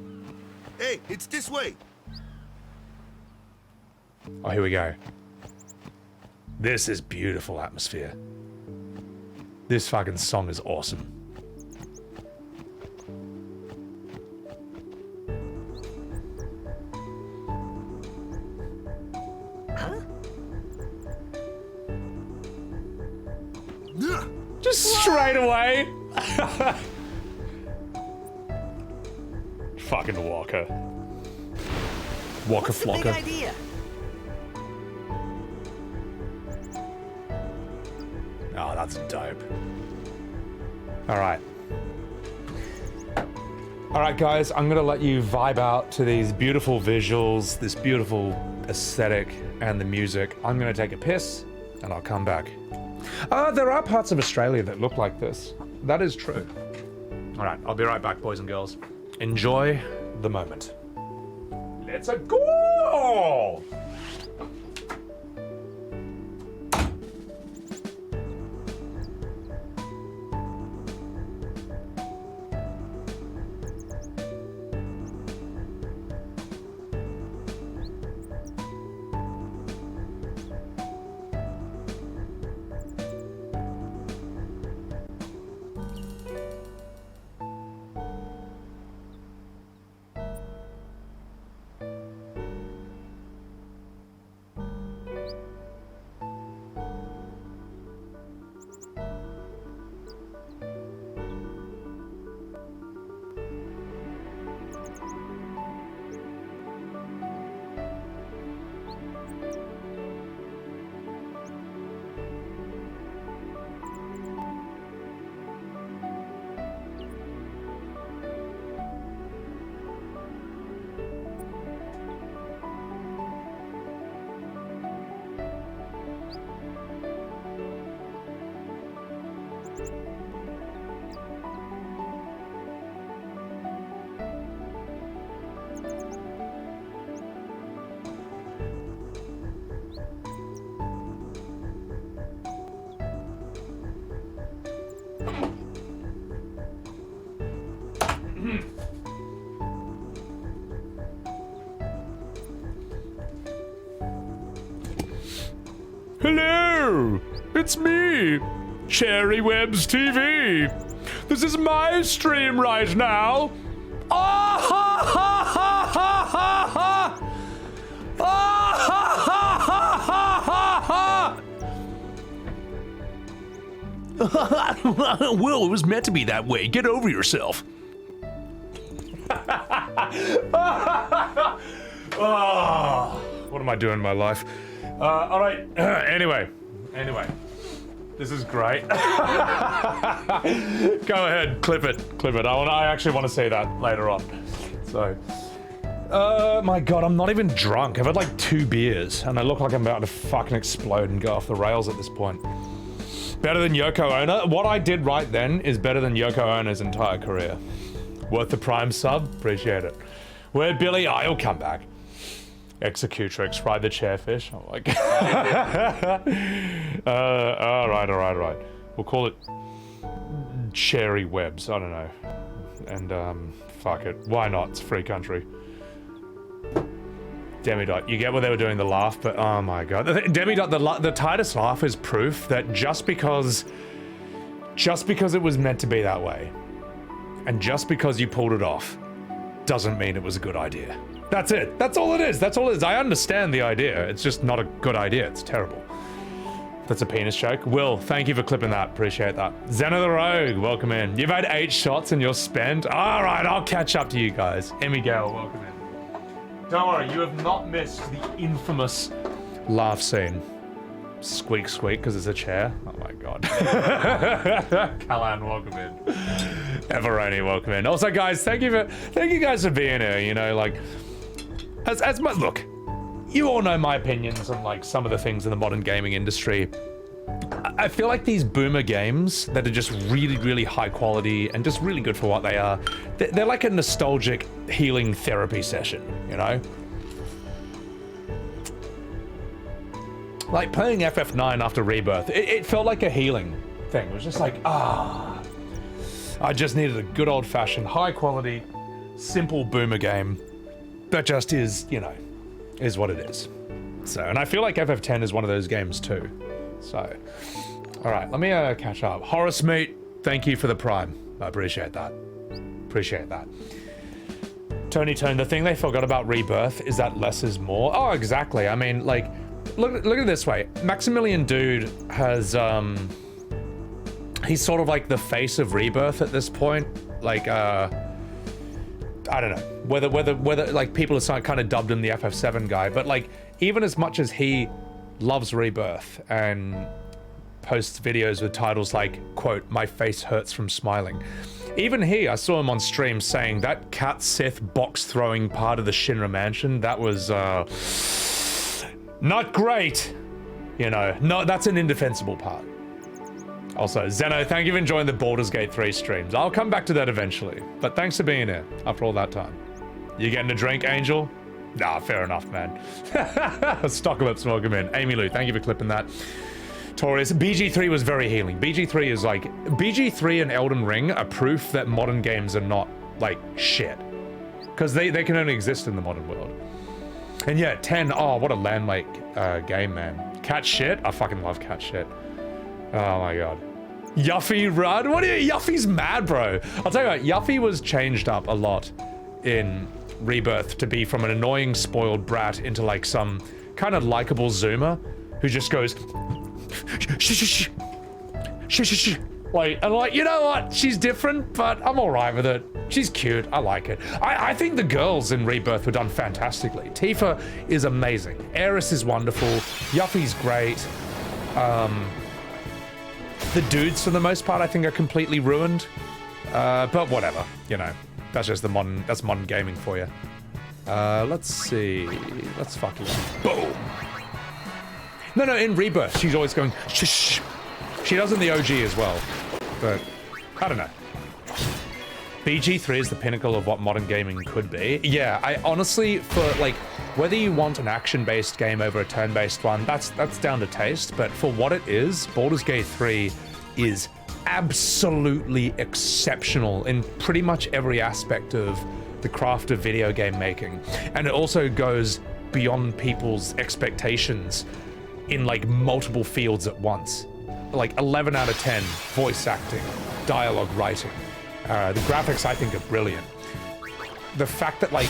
Hey, it's this way. Oh, here we go. This is beautiful atmosphere. This fucking song is awesome. Huh? Just straight away. Fucking Wakka. Wakka Flocka. idea? Oh, that's dope. Alright. Alright, guys, I'm gonna let you vibe out to these beautiful visuals, this beautiful aesthetic, and the music. I'm gonna take a piss, and I'll come back. There are parts of Australia that look like this. That is true. Alright, I'll be right back, boys and girls. Enjoy the moment. Let's go! Hello! It's me, Cherrywebz TV. This is my stream right now. Ah ha ha ha ha ha ha! Ah ha ha ha ha ha! Will, it was meant to be that way. Get over yourself. Oh, what am I doing in my life? All right. Anyway, this is great. Go ahead, clip it. I actually want to say that later on. So, my God, I'm not even drunk. I've had like 2 beers, and I look like I'm about to fucking explode and go off the rails at this point. Better than Yoko Ono. What I did right then is better than Yoko Ono's entire career. Worth the Prime sub? Appreciate it. Where Billy? Oh, he'll come back. Executrix, ride the chairfish. Oh my God. All right. We'll call it Cherrywebz. I don't know. And fuck it. Why not? It's a free country. Demidot, you get what they were doing, the laugh, but oh my God. Demidot, the Tidus laugh is proof that just because it was meant to be that way, and just because you pulled it off, doesn't mean it was a good idea. That's it. That's all it is. I understand the idea. It's just not a good idea. It's terrible. That's a penis joke. Will, thank you for clipping that. Appreciate that. Xena the Rogue, welcome in. You've had 8 shots and you're spent. All right, I'll catch up to you guys. Emmy Gale, welcome in. Don't worry, you have not missed the infamous laugh scene. Squeak, squeak, because it's a chair. Oh my God. Callan, welcome in. Everoni, welcome in. Also, guys, thank you guys for being here. You know, like, as much, look, you all know my opinions on like some of the things in the modern gaming industry. I feel like these boomer games that are just really, really high quality and just really good for what they are, they're like a nostalgic healing therapy session, you know? Like playing FF9 after Rebirth, it felt like a healing thing. It was just like, I just needed a good old-fashioned, high-quality, simple boomer game that just is, you know, is what it is. So, and I feel like FF10 is one of those games too. So, all right, let me catch up. Horace Meat, thank you for the Prime. I appreciate that. Tony Tone, the thing they forgot about Rebirth is that less is more. Oh, exactly. I mean, like, look at it this way. Maximilian Dude has, he's sort of like the face of Rebirth at this point. Like, I don't know whether like people are kind of dubbed him the FF7 guy, but like even as much as he loves Rebirth and posts videos with titles like, quote, "My face hurts from smiling," even I saw him on stream saying that Cat Sith box throwing part of the Shinra Mansion, that was not great, you know. No, that's an indefensible part. Also, Zeno, thank you for enjoying the Baldur's Gate 3 streams. I'll come back to that eventually, but thanks for being here after all that time. You getting a drink, Angel? Nah, fair enough, man. Stockalypse, welcome in. Amy Lou, thank you for clipping that. Taurus, BG3 was very healing. BG3 is like, BG3 and Elden Ring are proof that modern games are not, like, shit. Because they can only exist in the modern world. And yeah, 10, oh, what a landmark game, man. Cat shit? I fucking love cat shit. Oh my God. Yuffie Rudd? What are you? Yuffie's mad, bro. I'll tell you what, Yuffie was changed up a lot in Rebirth to be from an annoying spoiled brat into like some kind of likable zoomer who just goes shh. Like, and like, you know what? She's different, but I'm all right with it. She's cute. I like it. I think the girls in Rebirth were done fantastically. Tifa is amazing. Eris is wonderful. Yuffie's great. The dudes, for the most part, I think are completely ruined. But whatever, you know. That's just that's modern gaming for you. Let's see. Let's fuck you up. Boom. No, in Rebirth, she's always going shh. She does in the OG as well. But, I don't know. BG3 is the pinnacle of what modern gaming could be. Yeah, I honestly, for like, whether you want an action-based game over a turn-based one, that's down to taste, but for what it is, Baldur's Gate 3 is absolutely exceptional in pretty much every aspect of the craft of video game making. And it also goes beyond people's expectations in like multiple fields at once. Like 11 out of 10 voice acting, dialogue writing. The graphics I think are brilliant. The fact that like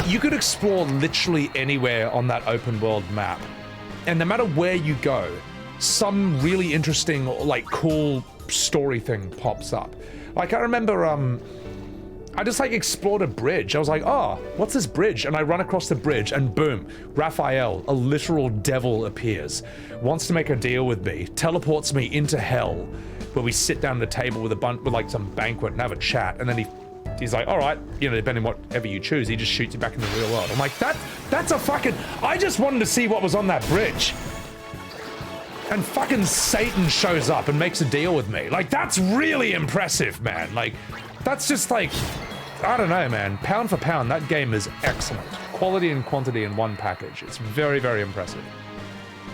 you could explore literally anywhere on that open world map, and no matter where you go, some really interesting, like cool story thing pops up. Like I remember, I just like explored a bridge. I was like, oh, what's this bridge? And I run across the bridge and boom, Raphael, a literal devil, appears, wants to make a deal with me, teleports me into hell, where we sit down at a table with like some banquet and have a chat, and then he's like, all right, you know, depending whatever you choose, he just shoots you back in the real world. I'm like, that's a fucking, I just wanted to see what was on that bridge. And fucking Satan shows up and makes a deal with me. Like, that's really impressive, man. Like, that's just like, I don't know, man. Pound for pound, that game is excellent. Quality and quantity in one package. It's very, very impressive.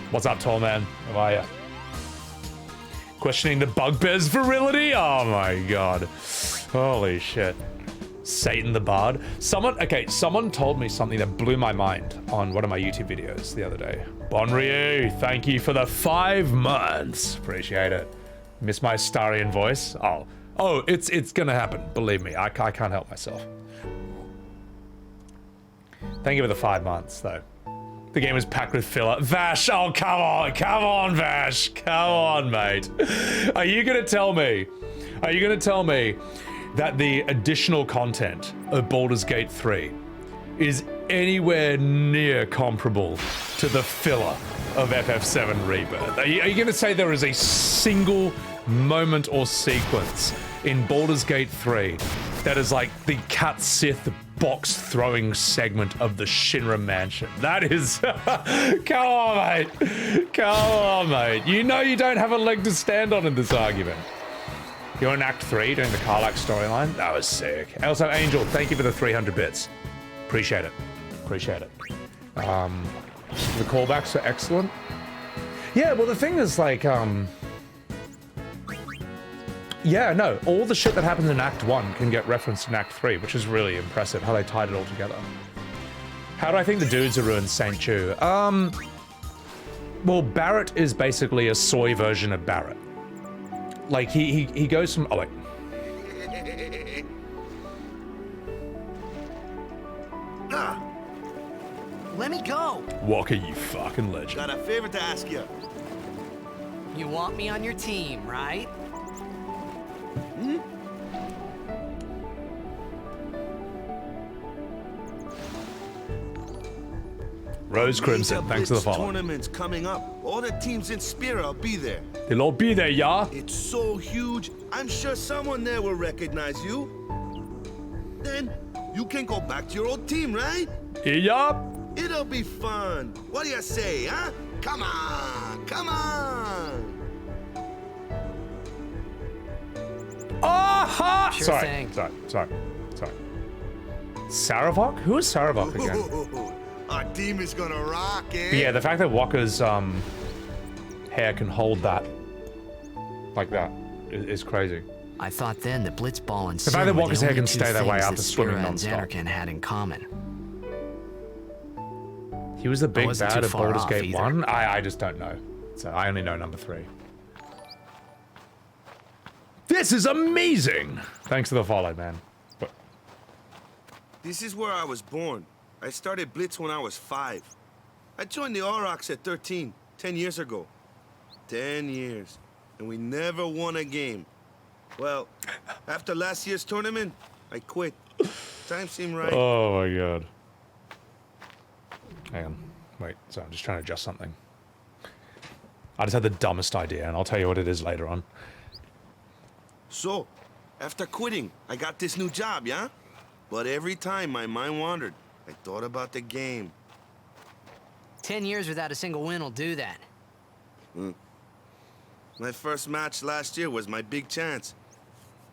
What's up, tall man? How are ya? Questioning the bugbear's virility? Oh my god. Holy shit. Satan the Bard. Someone told me something that blew my mind on one of my YouTube videos the other day. Bonryu, thank you for the 5 months. Appreciate it. Miss my Starian voice? Oh, it's gonna happen. Believe me, I can't help myself. Thank you for the 5 months, though. The game is packed with filler. Vash, oh, come on, Vash. Come on, mate. Are you gonna tell me that the additional content of Baldur's Gate 3 is anywhere near comparable to the filler of FF7 Rebirth? Are you gonna say there is a single moment or sequence in Baldur's Gate 3 that is like the Cat Sith box throwing segment of the Shinra Mansion? That is, come on, mate. You know you don't have a leg to stand on in this argument. You're in Act 3 doing the Karlach storyline? That was sick. Also, Angel, thank you for the 300 bits. Appreciate it. The callbacks are excellent. Yeah, well, the thing is, like, yeah, no, all the shit that happens in Act 1 can get referenced in Act 3, which is really impressive, how they tied it all together. How do I think the dudes are ruined St. Chu? Well, Barrett is basically a soy version of Barrett. Like, he goes from, oh wait. Let me go! Wakka, you fucking legend. Got a favor to ask you. You want me on your team, right? Rose Crimson, thanks for the follow. Tournaments coming up. All the teams in Spira will be there. They'll all be there, yeah? It's so huge, I'm sure someone there will recognize you. Then you can go back to your old team, right? Yeah. It'll be fun. What do you say, huh? Come on! Aha! Sure thing. Sorry. Saravok? Who is Saravok again? Our team is gonna rock, eh? But yeah, the fact that Wakka's hair can hold that like that is crazy. I thought then that Blitz Ball and The fact that Wakka's hair can stay that way after swimming Spira and non-stop. Xanarkin had in common. He was the big wasn't bad too of far Baldur's off Gate either. 1? I just don't know. So I only know number 3. This is amazing! Thanks for the follow, man. But This is where I was born. I started Blitz when I was 5. I joined the Aurochs at 13, 10 years ago. 10 years, and we never won a game. Well, after last year's tournament, I quit. Time seemed right. oh my god. Hang on. Wait, so I'm just trying to adjust something. I just had the dumbest idea, and I'll tell you what it is later on. So, after quitting, I got this new job, yeah? But every time my mind wandered, I thought about the game. 10 years without a single win will do that. My first match last year was my big chance.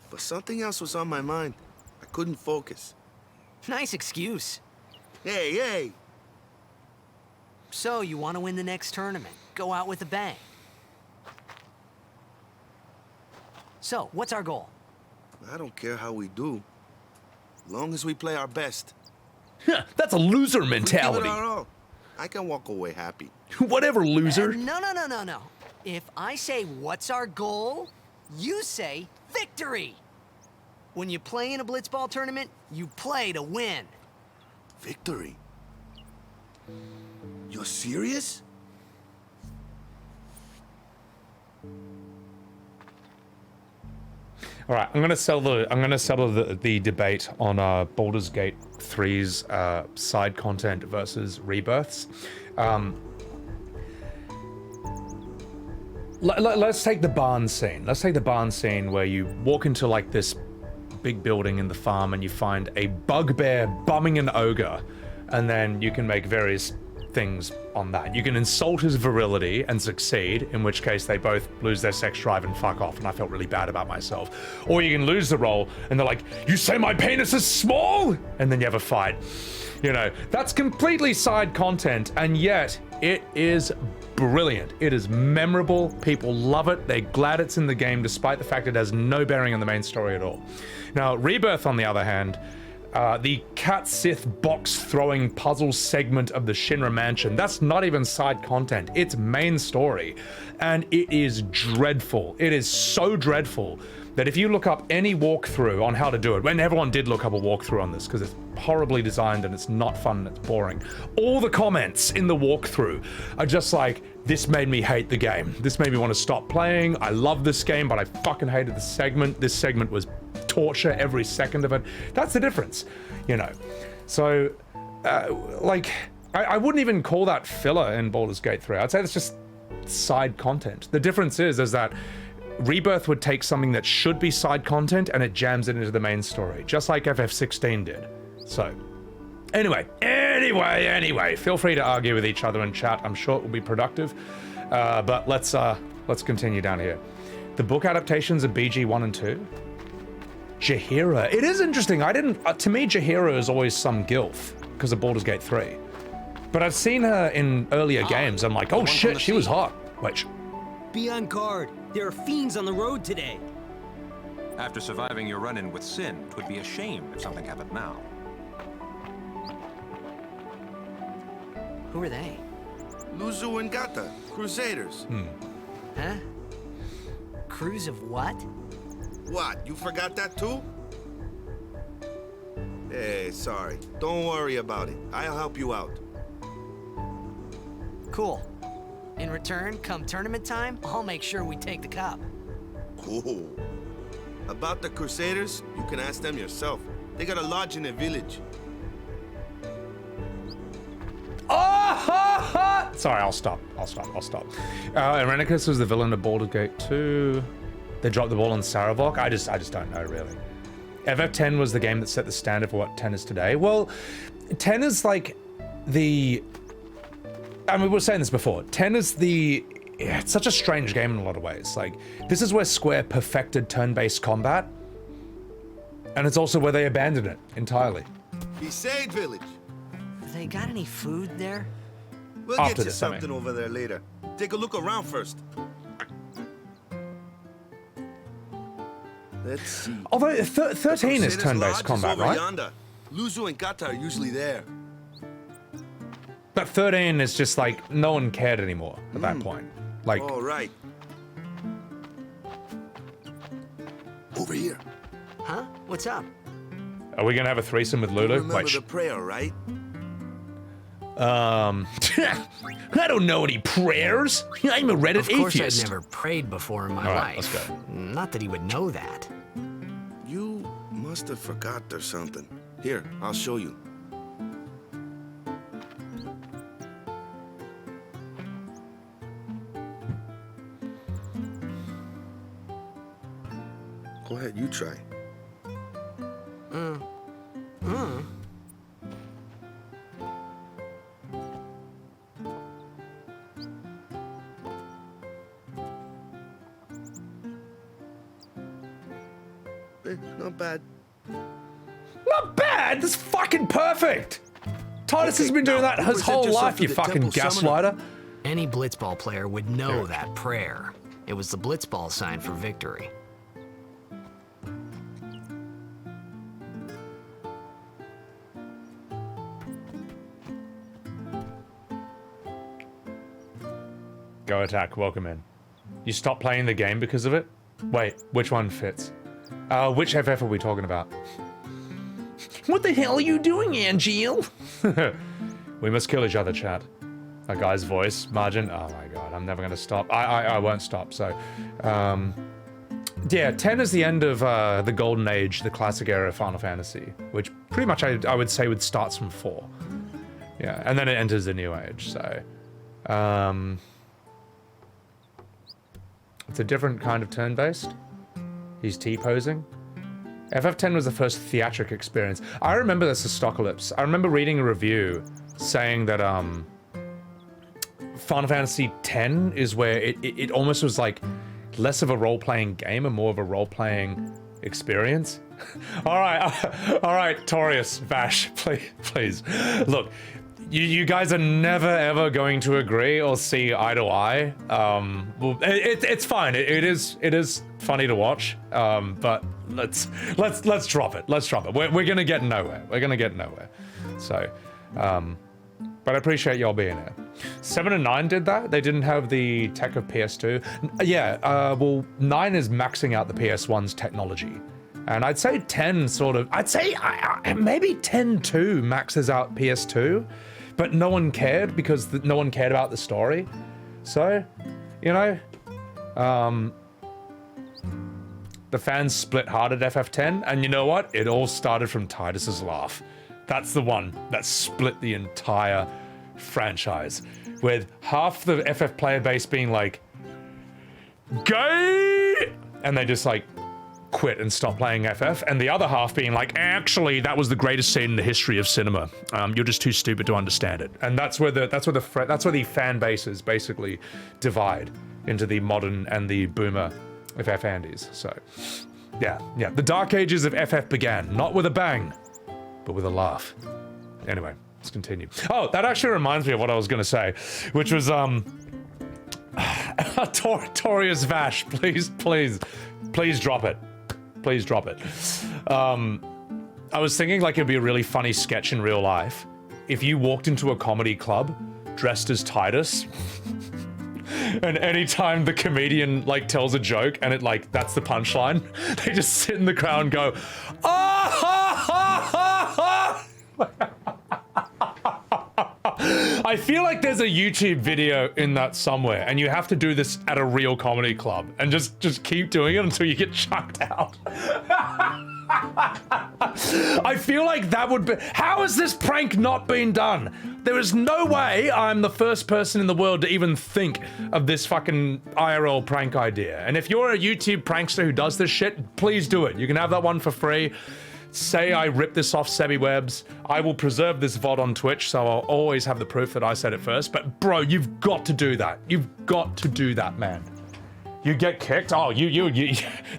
But something else was on my mind. I couldn't focus. Nice excuse. Hey! So, you want to win the next tournament. Go out with a bang. So, what's our goal? I don't care how we do. Long as we play our best. That's a loser Give it mentality. our all. I can walk away happy. Whatever, loser. No. If I say, what's our goal? You say, victory. When you play in a Blitz Ball tournament, you play to win. Victory? You're serious? All right, I'm gonna settle the debate on Baldur's Gate 3's side content versus rebirths. Let's take the barn scene. Let's take the barn scene where you walk into like this big building in the farm and you find a bugbear bumming an ogre, and then you can make various things on that. You can insult his virility and succeed, in which case they both lose their sex drive and fuck off, and I felt really bad about myself. Or you can lose the roll and they're like, you say my penis is small? And then you have a fight. You know, that's completely side content, and yet it is brilliant. It is memorable. People love it. They're glad it's in the game, despite the fact it has no bearing on the main story at all. Now, Rebirth, on the other hand, the Cat Sith box throwing puzzle segment of the Shinra Mansion, that's not even side content. It's main story. And it is dreadful. It is so dreadful that if you look up any walkthrough on how to do it, when everyone did look up a walkthrough on this because it's horribly designed and it's not fun and it's boring, all the comments in the walkthrough are just like, this made me hate the game. This made me want to stop playing. I love this game, but I fucking hated the segment. This segment was torture every second of it. That's the difference, you know. So, I wouldn't even call that filler in Baldur's Gate 3. I'd say it's just side content. The difference is that Rebirth would take something that should be side content and it jams it into the main story, just like FF16 did. So, anyway, feel free to argue with each other in chat. I'm sure it will be productive. But let's continue down here. The book adaptations of BG 1 and 2. Jaheira. It is interesting. To me, Jaheira is always some gilf because of Baldur's Gate 3. But I've seen her in earlier games. I'm like, oh shit, she was hot. Wait. Be on guard. There are fiends on the road today. After surviving your run-in with Sin, it would be a shame if something happened now. Who are they? Lulu and Gata, Crusaders. Huh? Crews of what? What, you forgot that too? Hey, sorry. Don't worry about it. I'll help you out. Cool. In return, come tournament time, I'll make sure we take the cup. Cool. About the Crusaders, you can ask them yourself. They got a lodge in a village. Sorry, I'll stop. Irenicus was the villain of Baldur's Gate 2. They dropped the ball on Saravok. I just don't know, really. FF10 was the game that set the standard for what 10 is today. Well, 10 is like the... I mean, we were saying this before. 10 is the... It's such a strange game in a lot of ways. Like, this is where Square perfected turn-based combat. And it's also where they abandoned it entirely. Besaid village. They got any food there? We'll After get you this, something over there later. Take a look around first. Let's see. Although 13 is turn-based combat, right? Yonder. Lulu and Gata are usually there. But 13 is just like, no one cared anymore at that point. Like, All right. Over here. Huh? What's up? are we gonna have a threesome with Lulu? Remember the prayer, right? I don't know any prayers. I'm a Reddit Of course, atheist. I'd never prayed before in my All right, life. let's go. Not that he would know that. You must have forgot or something. Here, I'll show you. Go ahead, you try. Not bad. Not bad. That's fucking perfect. Tidus has been doing that his present whole yourself life. to You the fucking temple summoner. gaslighter. Any Blitzball player would know that prayer. It was the Blitzball sign for victory. Go attack, welcome in. You stopped playing the game because of it? Wait, which one fits? Which FF are we talking about? What the hell are you doing, Angeal? We must kill each other, chat. A guy's voice, margin. Oh my god, I'm never gonna stop. I won't stop, so. Yeah, 10 is the end of the golden age, the classic era of Final Fantasy, which pretty much I would say would start from 4. Yeah, and then it enters the new age, so. It's a different kind of turn-based. He's T-posing. FF10 was the first theatric experience. I remember this as Stockalypse. I remember reading a review saying that Final Fantasy X is where it almost was like less of a role-playing game and more of a role-playing experience. all right, Torius, Vash, please. Look, you guys are never ever going to agree or see eye to eye. Well, it's fine. It is funny to watch. But let's drop it. Let's drop it. We're gonna get nowhere. We're gonna get nowhere. So, but I appreciate y'all being here. 7 and 9 did that. They didn't have the tech of PS2. Yeah. Well, 9 is maxing out the PS1's technology. And I'd say 10 sort of, I'd say maybe 10 too maxes out PS2, but no one cared because no one cared about the story. So, you know, the fans split hard at FF10, and you know what? It all started from Tidus's laugh. That's the one that split the entire franchise, with half the FF player base being like, gay! And they just like, quit and stop playing FF, and the other half being like, actually, that was the greatest scene in the history of cinema. You're just too stupid to understand it. And that's where the fan bases basically divide into the modern and the boomer FF Andes. So, yeah. The dark ages of FF began not with a bang, but with a laugh. Anyway, let's continue. Oh, that actually reminds me of what I was going to say, which was Torius Vash, please drop it. Please drop it. I was thinking like it'd be a really funny sketch in real life if you walked into a comedy club dressed as Tidus, and anytime the comedian like tells a joke and it like that's the punchline, they just sit in the crowd and go, ah ha ha ha ha. I feel like there's a YouTube video in that somewhere, and you have to do this at a real comedy club, and just keep doing it until you get chucked out. I feel like that would be. How has this prank not been done? There is no way I'm the first person in the world to even think of this fucking IRL prank idea. And if you're a YouTube prankster who does this shit, please do it. You can have that one for free. Say I ripped this off Sebbywebz. I will preserve this VOD on Twitch, so I'll always have the proof that I said it first. But bro, you've got to do that. You've got to do that, man. You get kicked. Oh, you.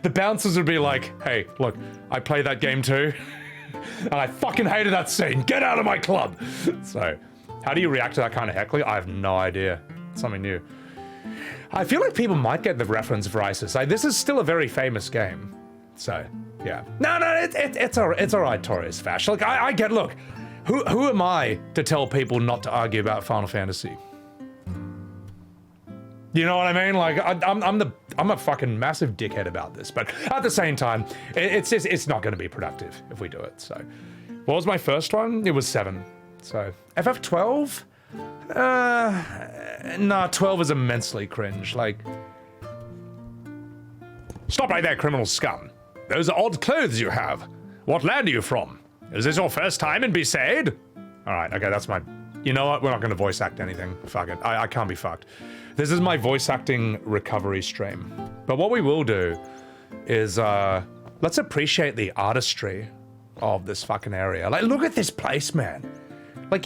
The bouncers would be like, "Hey, look, I played that game too, and I fucking hated that scene. Get out of my club." So, how do you react to that kind of heckling? I have no idea. Something new. I feel like people might get the reference for ISIS. This is still a very famous game, so. Yeah. No, it's all right, Torius Vash. Like, I get, look, who am I to tell people not to argue about Final Fantasy? You know what I mean? Like, I'm a fucking massive dickhead about this, but at the same time, it's not going to be productive if we do it. So, what was my first one? It was 7. So, FF12? Nah, 12 is immensely cringe. Like, stop right there, criminal scum. Those are odd clothes you have. What land are you from? Is this your first time in Besaid? Alright, okay, that's my... You know what? We're not going to voice act anything. Fuck it. I can't be fucked. This is my voice acting recovery stream. But what we will do is, let's appreciate the artistry of this fucking area. Like, look at this place, man. Like...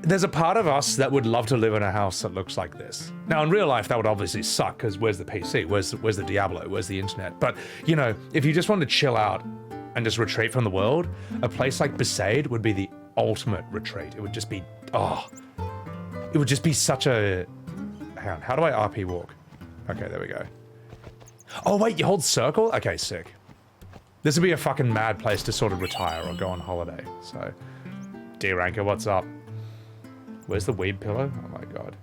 There's a part of us that would love to live in a house that looks like this. Now, in real life, that would obviously suck, because where's the PC? Where's the Diablo? Where's the internet? But, you know, if you just want to chill out and just retreat from the world, a place like Besaid would be the ultimate retreat. It would just be, it would just be such a... Hang on, how do I RP walk? Okay, there we go. Oh, wait, you hold circle? Okay, sick. This would be a fucking mad place to sort of retire or go on holiday, so... D-Ranker, what's up? Where's the weed pillow? Oh my god.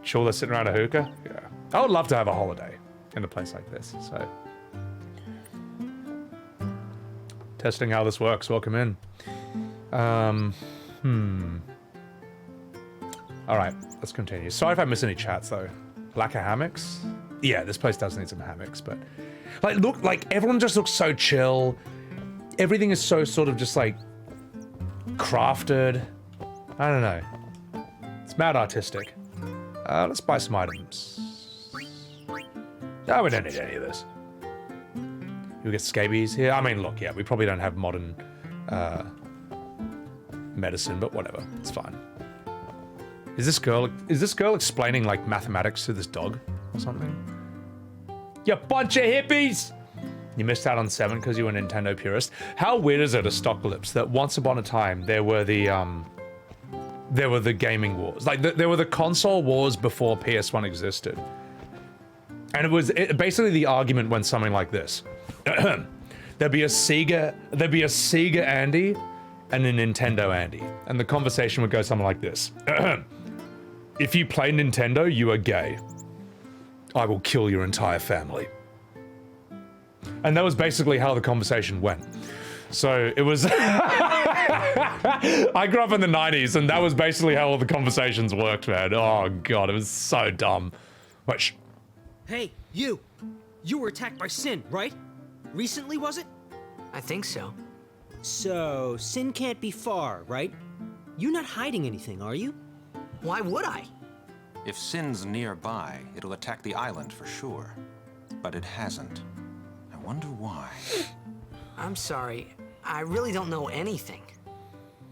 chill, they're sitting around a hookah. Yeah. I would love to have a holiday in a place like this, so. Testing how this works, welcome in. Alright, let's continue. Sorry if I miss any chats though. Lack of hammocks? Yeah, this place does need some hammocks, but like look, like everyone just looks so chill. Everything is so sort of just like crafted. I don't know. It's mad artistic. Let's buy some items. No, we don't need any of this. We get scabies here. I mean, look, yeah, we probably don't have modern medicine, but whatever, it's fine. Is this girl explaining like mathematics to this dog or something? You bunch of hippies! You missed out on 7 because you were a Nintendo purist. How weird is it, Apocalypse, that once upon a time there were the gaming wars, like there were the console wars before PS1 existed, and it was basically the argument went something like this: there'd be a Sega Andy and a Nintendo Andy, and the conversation would go something like this: if you play Nintendo, you are gay. I will kill your entire family. And that was basically how the conversation went. So it was. I grew up in the 90s, and that was basically how all the conversations worked, man. Oh god, it was so dumb. Wait, shh. Hey, you! You were attacked by Sin, right? Recently, was it? I think so. So, Sin can't be far, right? You're not hiding anything, are you? Why would I? If Sin's nearby, it'll attack the island for sure. But it hasn't. I wonder why. I'm sorry. I really don't know anything.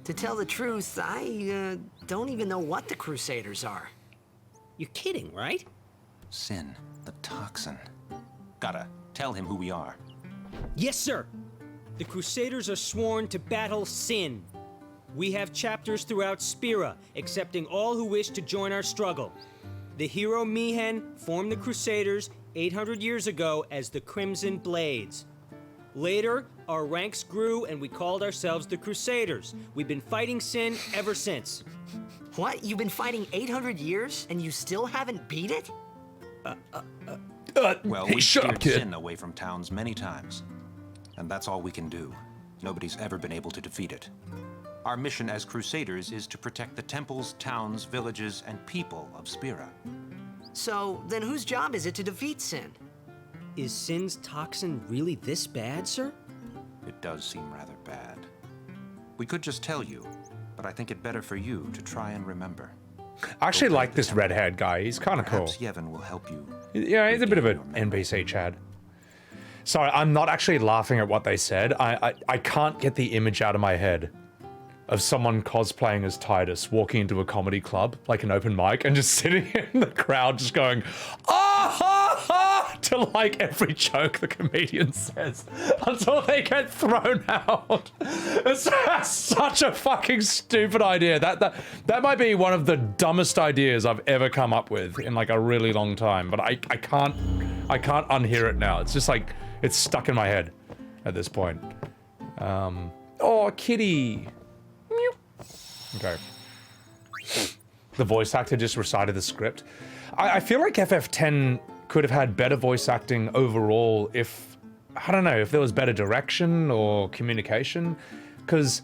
To tell the truth, I don't even know what the Crusaders are. You're kidding, right? Sin, the toxin. Gotta tell him who we are. Yes, sir. The Crusaders are sworn to battle Sin. We have chapters throughout Spira, accepting all who wish to join our struggle. The hero Mihen formed the Crusaders 800 years ago as the Crimson Blades. Later, our ranks grew and we called ourselves the Crusaders. We've been fighting Sin ever since. What? You've been fighting 800 years and you still haven't beat it? Well, hey, we've shut up, steered kid. Sin away from towns many times. And that's all we can do. Nobody's ever been able to defeat it. Our mission as Crusaders is to protect the temples, towns, villages, and people of Spira. So, then whose job is it to defeat Sin? Is Sin's toxin really this bad, sir? It does seem rather bad. We could just tell you, but I think it better for you to try and remember. I actually like this red-haired guy. He's kind of cool. Perhaps Yevon will help you. Yeah, he's a bit of an regain your NPC Chad. Sorry, I'm not actually laughing at what they said. I can't get the image out of my head of someone cosplaying as Tidus walking into a comedy club, like an open mic, and just sitting in the crowd just going, ah ha ha, to like every joke the comedian says until they get thrown out. It's such a fucking stupid idea. That might be one of the dumbest ideas I've ever come up with in like a really long time, but I can't unhear it now. It's just like, it's stuck in my head at this point. Oh, kitty. Okay. The voice actor just recited the script. I feel like FF10 could have had better voice acting overall if, I don't know, if there was better direction or communication, because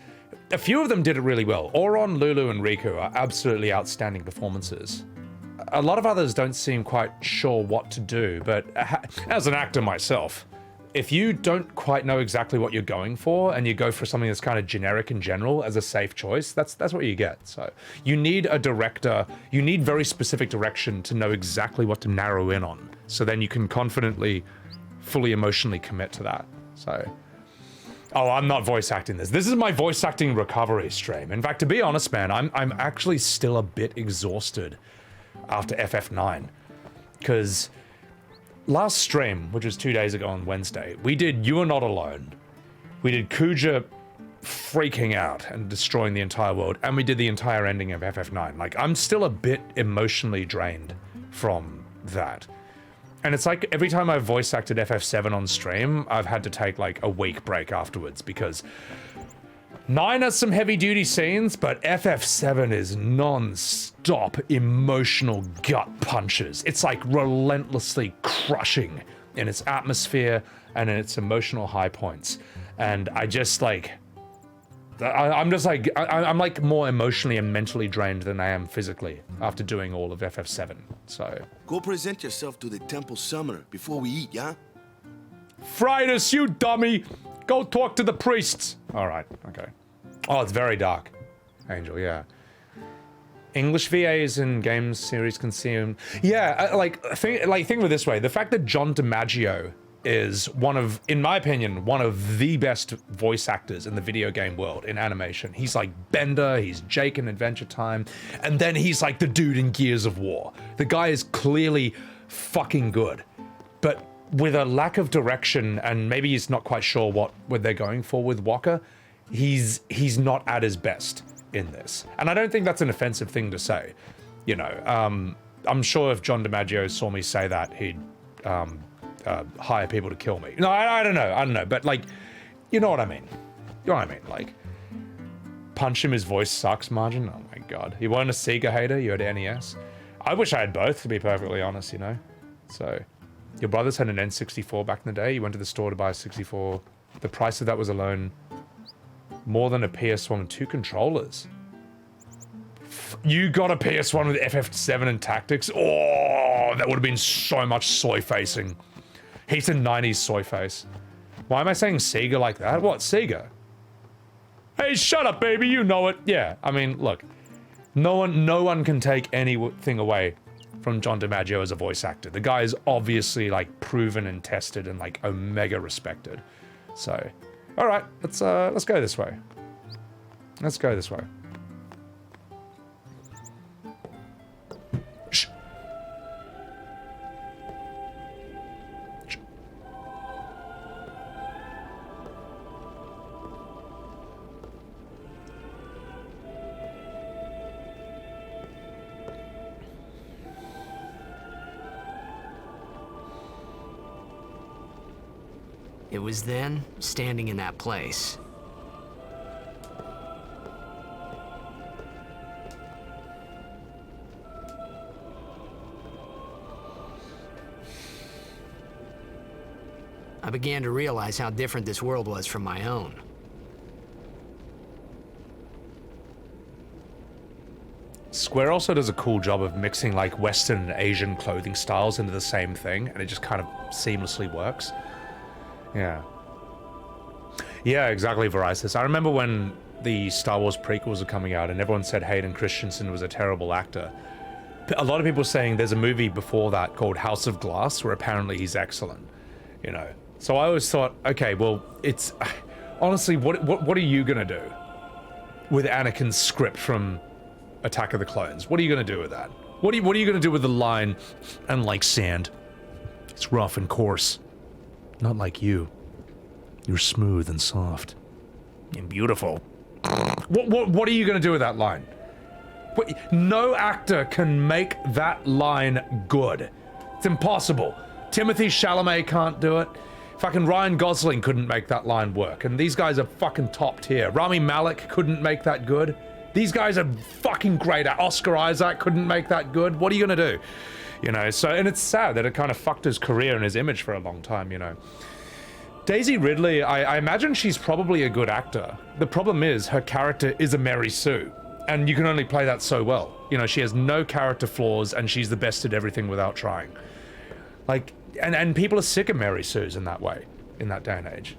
a few of them did it really well. Auron, Lulu, and Rikku are absolutely outstanding performances. A lot of others don't seem quite sure what to do, but as an actor myself, if you don't quite know exactly what you're going for and you go for something that's kind of generic in general as a safe choice, that's what you get. So you need a director, you need very specific direction to know exactly what to narrow in on. So then you can confidently, fully emotionally commit to that. So, oh, I'm not voice acting this. This is my voice acting recovery stream. In fact, to be honest, man, I'm actually still a bit exhausted after FF9, because last stream, which was 2 days ago on Wednesday, we did You Are Not Alone. We did Kuja freaking out and destroying the entire world, and we did the entire ending of FF9. Like, I'm still a bit emotionally drained from that. And it's like every time I've voice acted FF7 on stream, I've had to take like a week break afterwards because 9 has some heavy-duty scenes, but FF7 is non-stop emotional gut punches. It's like relentlessly crushing in its atmosphere and in its emotional high points. And I just like... I'm like more emotionally and mentally drained than I am physically after doing all of FF7, so... Go present yourself to the temple summoner before we eat, yeah? Fritus, you dummy! Go talk to the priests! Alright, okay. Oh, it's very dark. Angel, yeah. English VAs in games series consumed. Yeah, think of it this way. The fact that John DiMaggio is one of, in my opinion, one of the best voice actors in the video game world in animation. He's like Bender, he's Jake in Adventure Time, and then he's like the dude in Gears of War. The guy is clearly fucking good, but with a lack of direction, and maybe he's not quite sure what they're going for with Wakka, he's not at his best in this. And I don't think that's an offensive thing to say. You know, I'm sure if John DiMaggio saw me say that, he'd hire people to kill me. No, I don't know, but like, you know what I mean. You know what I mean, like, punch him, his voice sucks margin. Oh my god. You weren't a Sega hater, you had NES. I wish I had both, to be perfectly honest, you know. So, your brothers had an N64 back in the day, you went to the store to buy a 64. The price of that was alone more than a PS1 with 2 controllers. You got a PS1 with FF7 and Tactics? Oh, that would have been so much soy facing. He's a 90s soy face. Why am I saying Sega like that? What, Sega? Hey, shut up, baby, you know it. Yeah, I mean, look. No one can take anything away from John DiMaggio as a voice actor. The guy is obviously, like, proven and tested and, like, omega respected. So, alright, let's go this way. Let's go this way. Shh. It was then, standing in that place. I began to realize how different this world was from my own. Square also does a cool job of mixing like Western and Asian clothing styles into the same thing, and it just kind of seamlessly works. Yeah. Yeah, exactly, Varisis. I remember when the Star Wars prequels were coming out and everyone said Hayden Christensen was a terrible actor. A lot of people saying there's a movie before that called House of Glass where apparently he's excellent, you know. So I always thought, okay, well, it's... Honestly, what are you gonna do with Anakin's script from Attack of the Clones? What are you gonna do with that? What are you gonna do with the line, and like sand, it's rough and coarse. Not like you. You're smooth and soft. And beautiful. What are you gonna do with that line? No actor can make that line good. It's impossible. Timothée Chalamet can't do it. Fucking Ryan Gosling couldn't make that line work. And these guys are fucking top tier. Rami Malek couldn't make that good. These guys are fucking great. Oscar Isaac couldn't make that good. What are you gonna do? You know, so, and it's sad that it kind of fucked his career and his image for a long time, you know. Daisy Ridley, I imagine she's probably a good actor. The problem is, her character is a Mary Sue. And you can only play that so well. You know, she has no character flaws and she's the best at everything without trying. Like, and people are sick of Mary Sues in that way, in that day and age.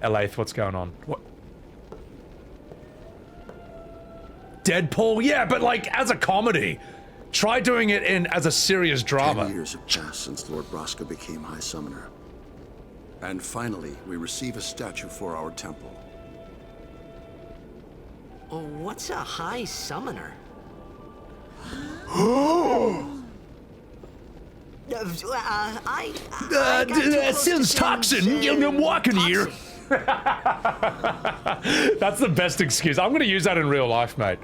Elaith, what's going on? What? Deadpool? Yeah, but like, as a comedy. Try doing it as a serious drama. 10 years have passed since Lord Braska became High Summoner. And finally, we receive a statue for our temple. Oh, what's a High Summoner? Sin's toxin. I'm walking here. That's the best excuse. I'm going to use that in real life, mate.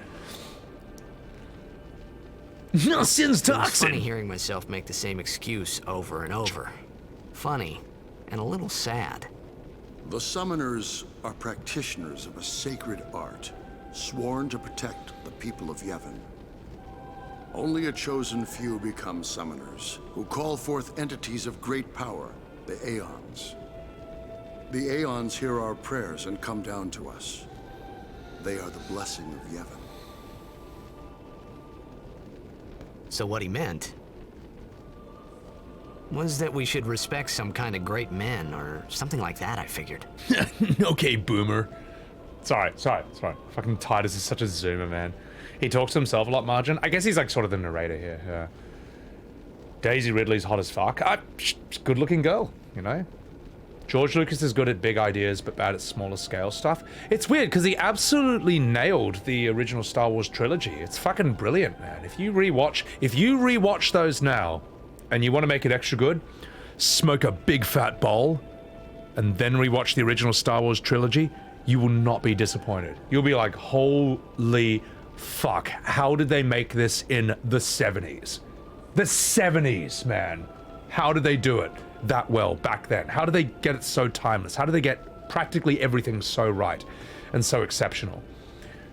No, Sin's toxin. It's funny hearing myself make the same excuse over and over. Funny, and a little sad. The summoners are practitioners of a sacred art, sworn to protect the people of Yevon. Only a chosen few become summoners, who call forth entities of great power, the Aeons. The Aeons hear our prayers and come down to us. They are the blessing of Yevon. So what he meant was that we should respect some kind of great men or something like that, I figured. Okay, boomer. Sorry. Fucking Tidus is such a zoomer, man. He talks to himself a lot, Margin. I guess he's like sort of the narrator here. Yeah. Daisy Ridley's hot as fuck. Good looking girl, you know? George Lucas is good at big ideas, but bad at smaller scale stuff. It's weird, because he absolutely nailed the original Star Wars trilogy. It's fucking brilliant, man. If you rewatch those now, and you want to make it extra good, smoke a big fat bowl, and then rewatch the original Star Wars trilogy, you will not be disappointed. You'll be like, holy fuck, how did they make this in the 70s? The 70s, man. How did they do it that well back then? How did they get it so timeless? How did they get practically everything so right and so exceptional?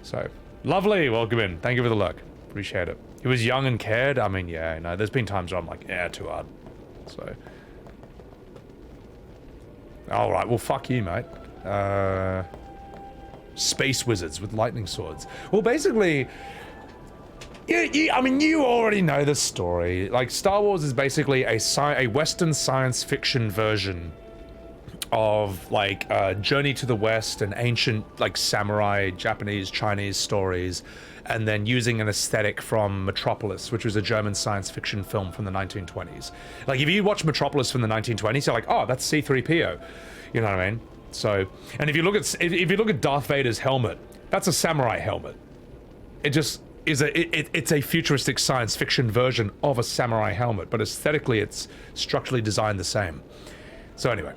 So, lovely, welcome in. Thank you for the look. Appreciate it. He was young and cared. I mean, yeah, no, there's been times where I'm like, yeah, too hard. So. Alright, well, fuck you, mate. Space wizards with lightning swords. Well, basically, I mean, you already know the story. Like, Star Wars is basically a Western science fiction version of, like, Journey to the West and ancient, like, samurai, Japanese, Chinese stories, and then using an aesthetic from Metropolis, which was a German science fiction film from the 1920s. Like, if you watch Metropolis from the 1920s, you're like, oh, that's C-3PO. You know what I mean? So, and if you look at Darth Vader's helmet, that's a samurai helmet. It just is it's a futuristic science fiction version of a samurai helmet, but aesthetically it's structurally designed the same. So anyway,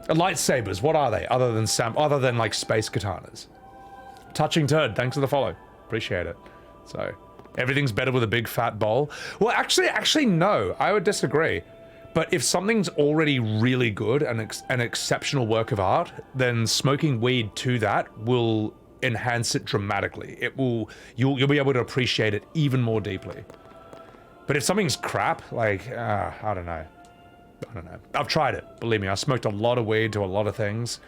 lightsabers, what are they other than like space katanas? Touching turd, thanks for the follow. Appreciate it. So, everything's better with a big fat bowl. Well, actually no, I would disagree. But if something's already really good and an exceptional work of art, then smoking weed to that will enhance it dramatically. You'll be able to appreciate it even more deeply. But if something's crap, like, I don't know. I've tried it, believe me. I smoked a lot of weed to a lot of things.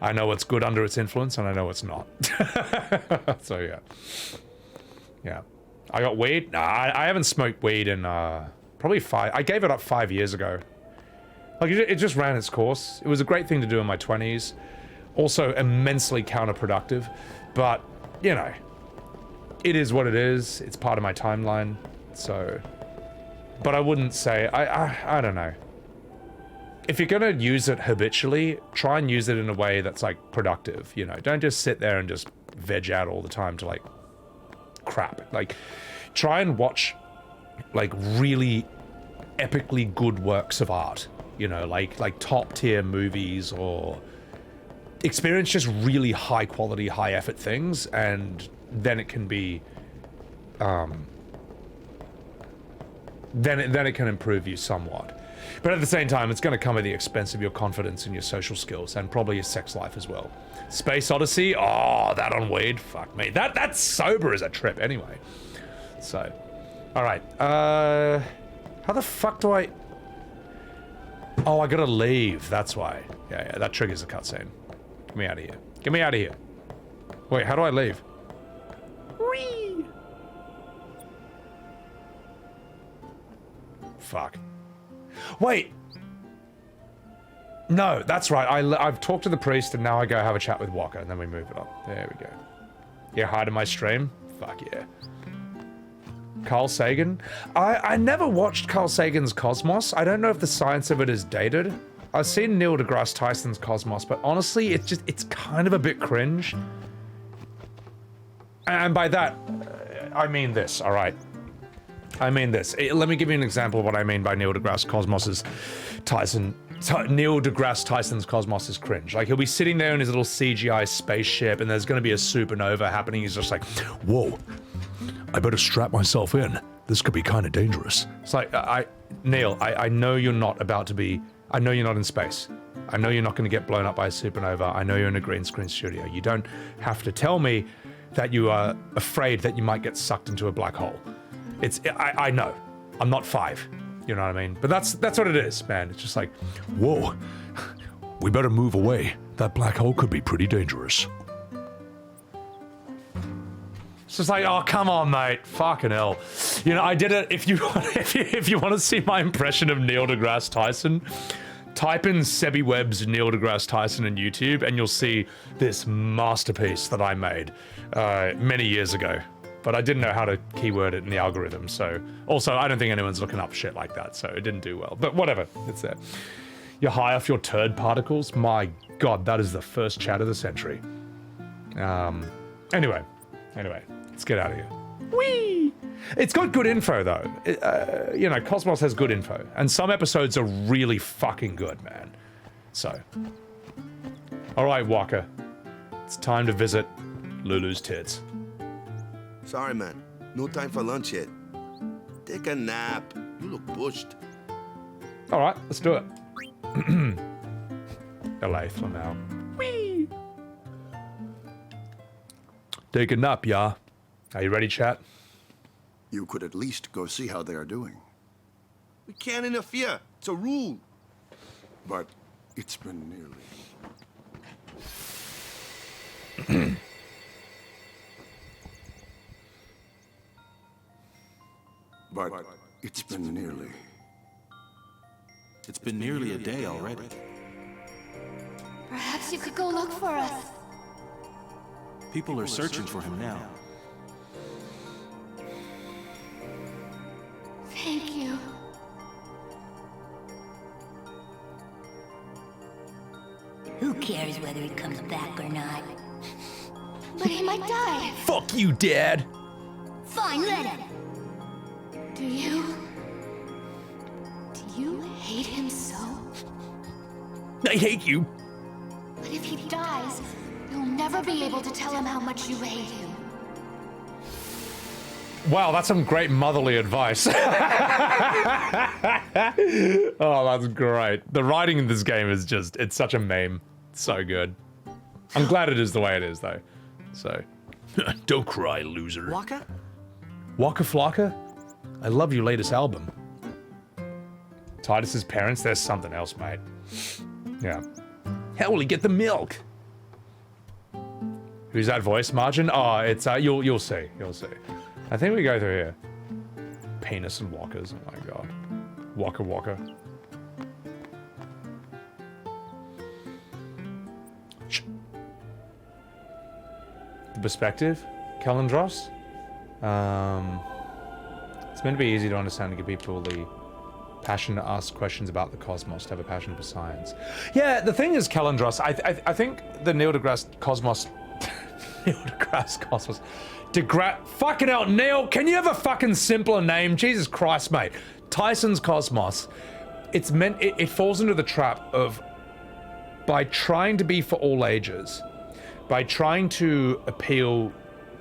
I know it's good under its influence, and I know it's not. So, yeah. Yeah. I got weed? Nah, I haven't smoked weed in, probably 5... I gave it up 5 years ago. Like, it just ran its course. It was a great thing to do in my 20s. Also immensely counterproductive. But, you know, it is what it is. It's part of my timeline. So... But I wouldn't say... I don't know. If you're gonna use it habitually, try and use it in a way that's, like, productive, you know? Don't just sit there and just veg out all the time to, like, crap. Like, try and watch, like, really epically good works of art, you know? Like top-tier movies, or experience just really high-quality, high-effort things, and then it can be, then it can improve you somewhat. But at the same time, it's going to come at the expense of your confidence and your social skills, and probably your sex life as well. Space Odyssey, oh, that on weed, fuck me. That's sober as a trip anyway. So, alright, how the fuck do I... Oh, I gotta leave, that's why. Yeah, that triggers a cutscene. Get me out of here. Get me out of here. Wait, how do I leave? Whee! Fuck. Wait. No, that's right. I've talked to the priest, and now I go have a chat with Wakka, and then we move it up. There we go. You're hiding my stream? Fuck yeah. Carl Sagan? I never watched Carl Sagan's Cosmos. I don't know if the science of it is dated. I've seen Neil deGrasse Tyson's Cosmos, but honestly, it's kind of a bit cringe. And by that, I mean this, all right? I mean this. Let me give you an example of what I mean by Neil deGrasse Tyson's Cosmos is cringe. Like, he'll be sitting there in his little CGI spaceship, and there's going to be a supernova happening. He's just like, whoa, I better strap myself in. This could be kind of dangerous. It's like, Neil, I know you're not about to be I know you're not in space. I know you're not going to get blown up by a supernova. I know you're in a green screen studio. You don't have to tell me that you are afraid that you might get sucked into a black hole. I know. I'm not 5. You know what I mean? But that's what it is, man. It's just like, whoa, we better move away. That black hole could be pretty dangerous. It's just like, oh, come on, mate. Fucking hell. You know, I did it. If you want to see my impression of Neil deGrasse Tyson, type in Sebbywebz Neil deGrasse Tyson on YouTube, and you'll see this masterpiece that I made many years ago. But I didn't know how to keyword it in the algorithm, so... Also, I don't think anyone's looking up shit like that, so it didn't do well. But whatever, it's there. You're high off your turd particles? My god, that is the first chat of the century. Anyway, let's get out of here. Whee! It's got good info, though. You know, Cosmos has good info. And some episodes are really fucking good, man. So. Alright, Wakka. It's time to visit Lulu's tits. Sorry, man. No time for lunch yet. Take a nap. You look bushed. Alright, let's do it. Delay for now. Whee! Take a nap, yeah. Are you ready, chat? You could at least go see how they are doing. We can't interfere. It's a rule. But it's been nearly... But it's been nearly... It's been nearly a day already. Perhaps you could go look for us. People are searching for him now. Thank you. Who cares whether he comes back or not? But he might die. Fuck you, Dad. Fine, let him. Do you hate him so? I hate you. But if he dies, you'll never be able to tell him how much you hate him. Wow, that's some great motherly advice. Oh, that's great. The writing in this game is just, it's such a meme. It's so good. I'm glad it is the way it is, though. So. Don't cry, loser. Wakka? Wakka Flocka? I love your latest album. Tidus's parents, there's something else, mate. Yeah. How will he get the milk? Who's that voice, Margin? Oh, it's, you'll see. You'll see. I think we go through here. Penis and walkers, oh my god. Wakka Wakka. The perspective? Kalendros? It's meant to be easy to understand and give people the passion to ask questions about the cosmos, to have a passion for science. Yeah, the thing is, Kalendros, I think the Neil deGrasse Cosmos... Neil deGrasse Cosmos... Fucking hell, Neil, can you have a fucking simpler name? Jesus Christ, mate. Tyson's Cosmos. It's meant... It falls into the trap of... By trying to be for all ages, by trying to appeal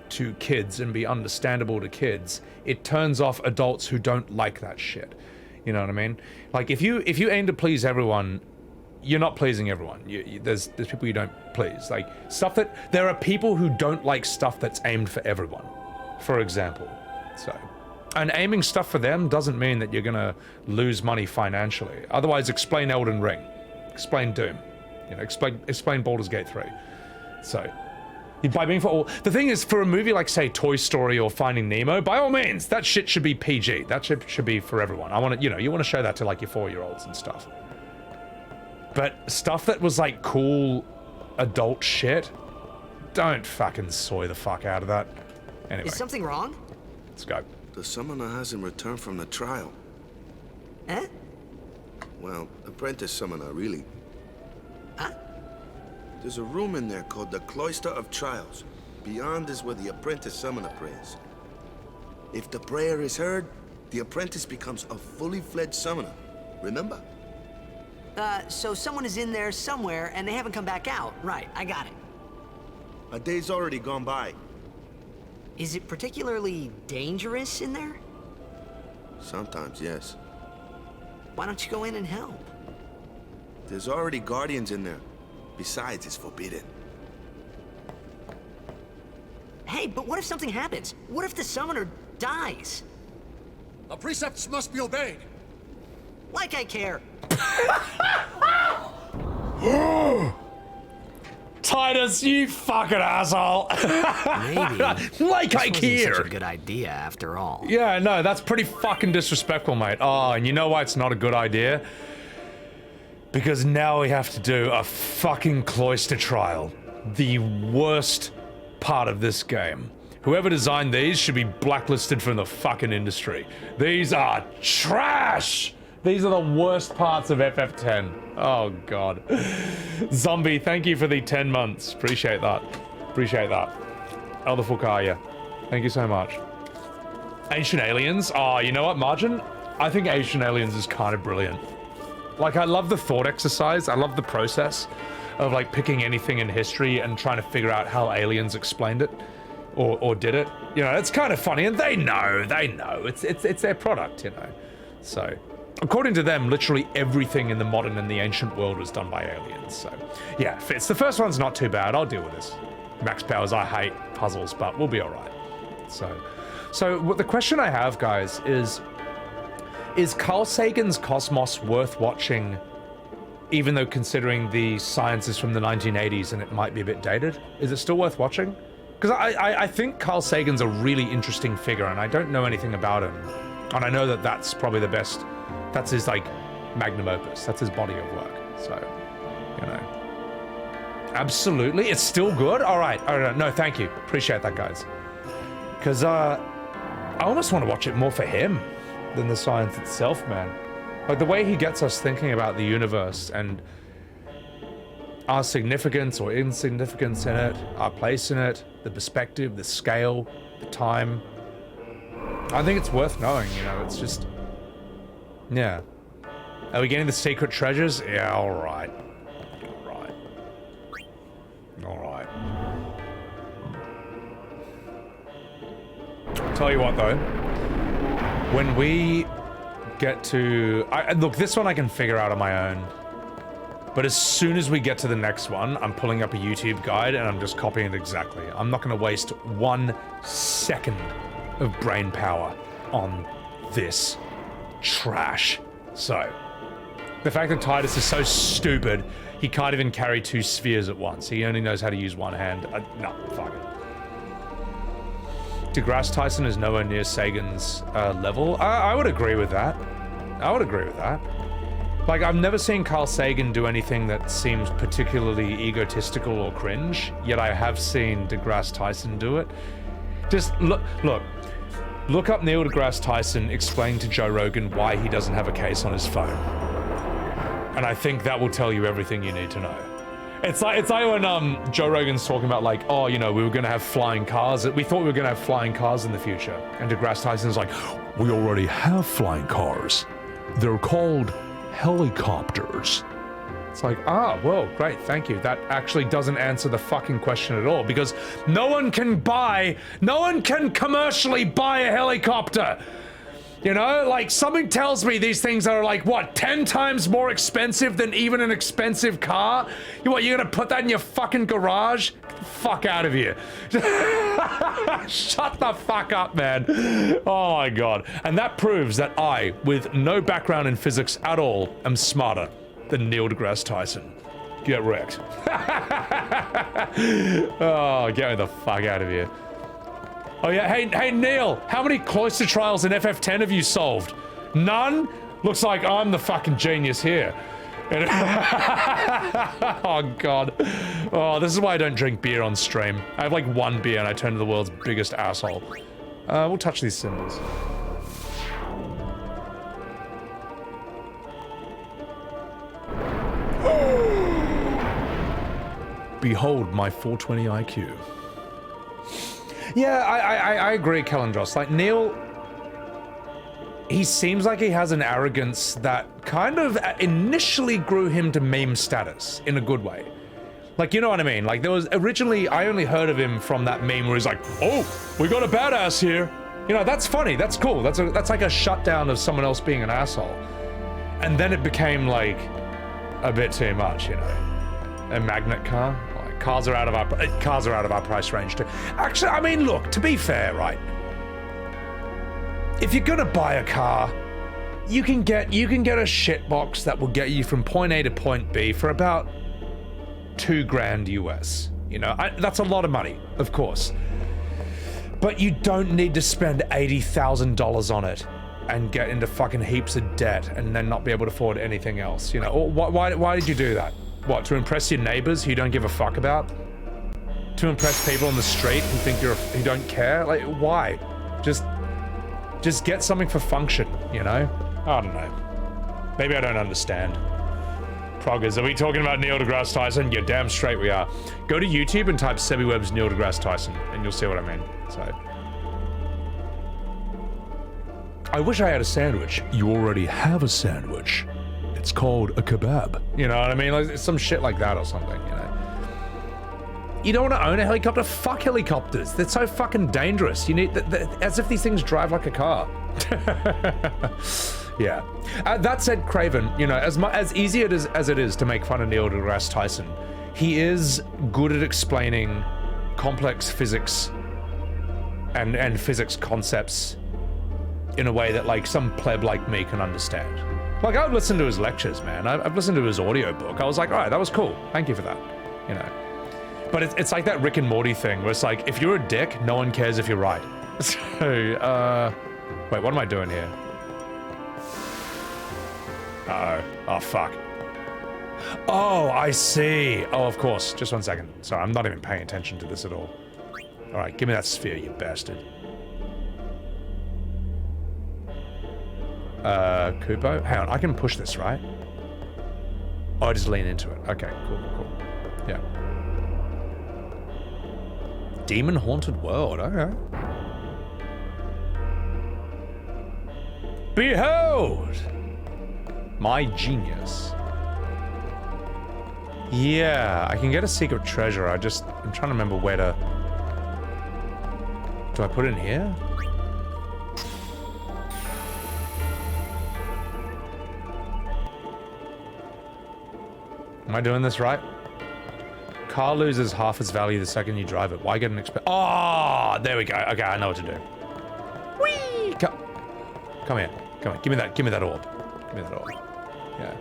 to kids and be understandable to kids, it turns off adults who don't like that shit. You know what I mean? Like, if you aim to please everyone, you're not pleasing everyone. There's people you don't please. Like, stuff that... There are people who don't like stuff that's aimed for everyone, for example. So... And aiming stuff for them doesn't mean that you're gonna lose money financially. Otherwise, explain Elden Ring. Explain Doom. You know, explain Baldur's Gate 3. So... By being for all... The thing is, for a movie like, say, Toy Story or Finding Nemo, by all means, that shit should be PG. That shit should be for everyone. I want to, you know, you want to show that to, like, your 4-year-olds and stuff. But stuff that was, like, cool adult shit, don't fucking soy the fuck out of that. Anyway. Is something wrong? Let's go. The summoner hasn't returned from the trial. Eh? Well, apprentice summoner, really. Huh? There's a room in there called the Cloister of Trials. Beyond is where the apprentice summoner prays. If the prayer is heard, the apprentice becomes a fully fledged summoner. Remember? So someone is in there somewhere and they haven't come back out. Right, I got it. A day's already gone by. Is it particularly dangerous in there? Sometimes, yes. Why don't you go in and help? There's already guardians in there. Besides, it's forbidden. Hey, but what if something happens? What if the summoner dies? Our precepts must be obeyed. Like I care. Tidus, you fucking asshole. Maybe. Like I care. Such a good idea after all. Yeah, no, that's pretty fucking disrespectful, mate. Oh, and you know why it's not a good idea? Because now we have to do a fucking Cloister trial. The worst part of this game. Whoever designed these should be blacklisted from the fucking industry. These are trash! These are the worst parts of FF10. Oh, God. Zombie, thank you for the 10 months. Appreciate that. Appreciate that. Elder Fulkaya, thank you so much. Ancient Aliens? Oh, you know what, Margin? I think Ancient Aliens is kind of brilliant. Like, I love the thought exercise. I love the process of, like, picking anything in history and trying to figure out how aliens explained it. Or did it. You know, it's kind of funny, and they know. It's their product, you know. So... according to them, literally everything in the modern and the ancient world was done by aliens, so... yeah, fits. The first one's not too bad, I'll deal with this. Max Powers, I hate puzzles, but we'll be alright. So what the question I have, guys, is Carl Sagan's Cosmos worth watching, even though considering the science is from the 1980s and it might be a bit dated? Is it still worth watching? Because I think Carl Sagan's a really interesting figure, and I don't know anything about him. And I know that that's probably the best... that's his, like, magnum opus. That's his body of work. So, you know. Absolutely. It's still good? All right. No, thank you. Appreciate that, guys. Because, I almost want to watch it more for him than the science itself, man. Like, the way he gets us thinking about the universe and our significance or insignificance in it, our place in it, the perspective, the scale, the time. I think it's worth knowing, you know. It's just... yeah. Are we getting the secret treasures? Yeah, alright. Alright. Alright. Tell you what, though. When we get to... look, this one I can figure out on my own. But as soon as we get to the next one, I'm pulling up a YouTube guide and I'm just copying it exactly. I'm not going to waste 1 second of brain power on this trash. So, the fact that Tidus is so stupid, he can't even carry 2 spheres at once. He only knows how to use one hand. No, fuck it. DeGrasse Tyson is nowhere near Sagan's level. I would agree with that. I would agree with that. Like, I've never seen Carl Sagan do anything that seems particularly egotistical or cringe, yet I have seen DeGrasse Tyson do it. Just look up Neil deGrasse Tyson explain to Joe Rogan why he doesn't have a case on his phone. And I think that will tell you everything you need to know. It's like when Joe Rogan's talking about, like, oh, you know, we were going to have flying cars. We thought we were going to have flying cars in the future. And DeGrasse Tyson's like, we already have flying cars. They're called helicopters. It's like, well, great, thank you. That actually doesn't answer the fucking question at all, because no one can commercially buy a helicopter. You know, like, something tells me these things are like, what, 10 times more expensive than even an expensive car? You're gonna put that in your fucking garage? Get the fuck out of here. Shut the fuck up, man. Oh my God. And that proves that I, with no background in physics at all, am smarter than Neil deGrasse Tyson. Get wrecked. Oh, get me the fuck out of here. Oh yeah, hey Neil, how many Cloister trials in FF10 have you solved? None? Looks like I'm the fucking genius here. Oh God. Oh, this is why I don't drink beer on stream. I have like 1 beer and I turn into the world's biggest asshole. We'll touch these symbols. Behold my 420 IQ. Yeah, I agree, Kalendros. Like, Neil, he seems like he has an arrogance that kind of initially grew him to meme status in a good way. Like, you know what I mean? Like, there was originally, I only heard of him from that meme where he's like, oh, we got a badass here. You know, that's funny, that's cool. That's like a shutdown of someone else being an asshole. And then it became like, a bit too much, you know. A magnet car? Like, cars are out of our price range too. Actually, I mean, look, to be fair, right? If you're gonna buy a car, you can get a shit box that will get you from point A to point B for about $2,000 US. You know, that's a lot of money, of course. But you don't need to spend $80,000 on it and get into fucking heaps of debt and then not be able to afford anything else. You know, why did you do that? What, to impress your neighbors who you don't give a fuck about? To impress people on the street who think who don't care? Like, why? Just get something for function, you know? I don't know. Maybe I don't understand. Proggers, are we talking about Neil deGrasse Tyson? You're damn straight we are. Go to YouTube and type Sebbywebz Neil deGrasse Tyson, and you'll see what I mean. So, I wish I had a sandwich. You already have a sandwich. It's called a kebab. You know what I mean? Like some shit like that or something, you know? You don't want to own a helicopter? Fuck helicopters. They're so fucking dangerous. You need, as if these things drive like a car. Yeah. That said, Craven, you know, as easy as it is to make fun of Neil deGrasse Tyson, he is good at explaining complex physics and physics concepts in a way that, like, some pleb like me can understand. Like, I've listened to his lectures, man. I've listened to his audiobook. I was like, all right, that was cool. Thank you for that, you know. But it's like that Rick and Morty thing where it's like, if you're a dick, no one cares if you're right. So, wait, what am I doing here? Uh-oh. Oh, fuck. Oh, I see. Oh, of course. Just 1 second. Sorry, I'm not even paying attention to this at all. All right, give me that sphere, you bastard. Kupo? Hang on, I can push this, right? Oh, I just lean into it. Okay, cool. Yeah. Demon Haunted World, okay. Behold! My genius. Yeah, I can get a secret treasure. I'm trying to remember where to... Do I put it in here? Am I doing this right? Car loses half its value the second you drive it. Why get an Oh, there we go. Okay, I know what to do. Whee! Come here. Give me that orb. Give me that orb. Yeah.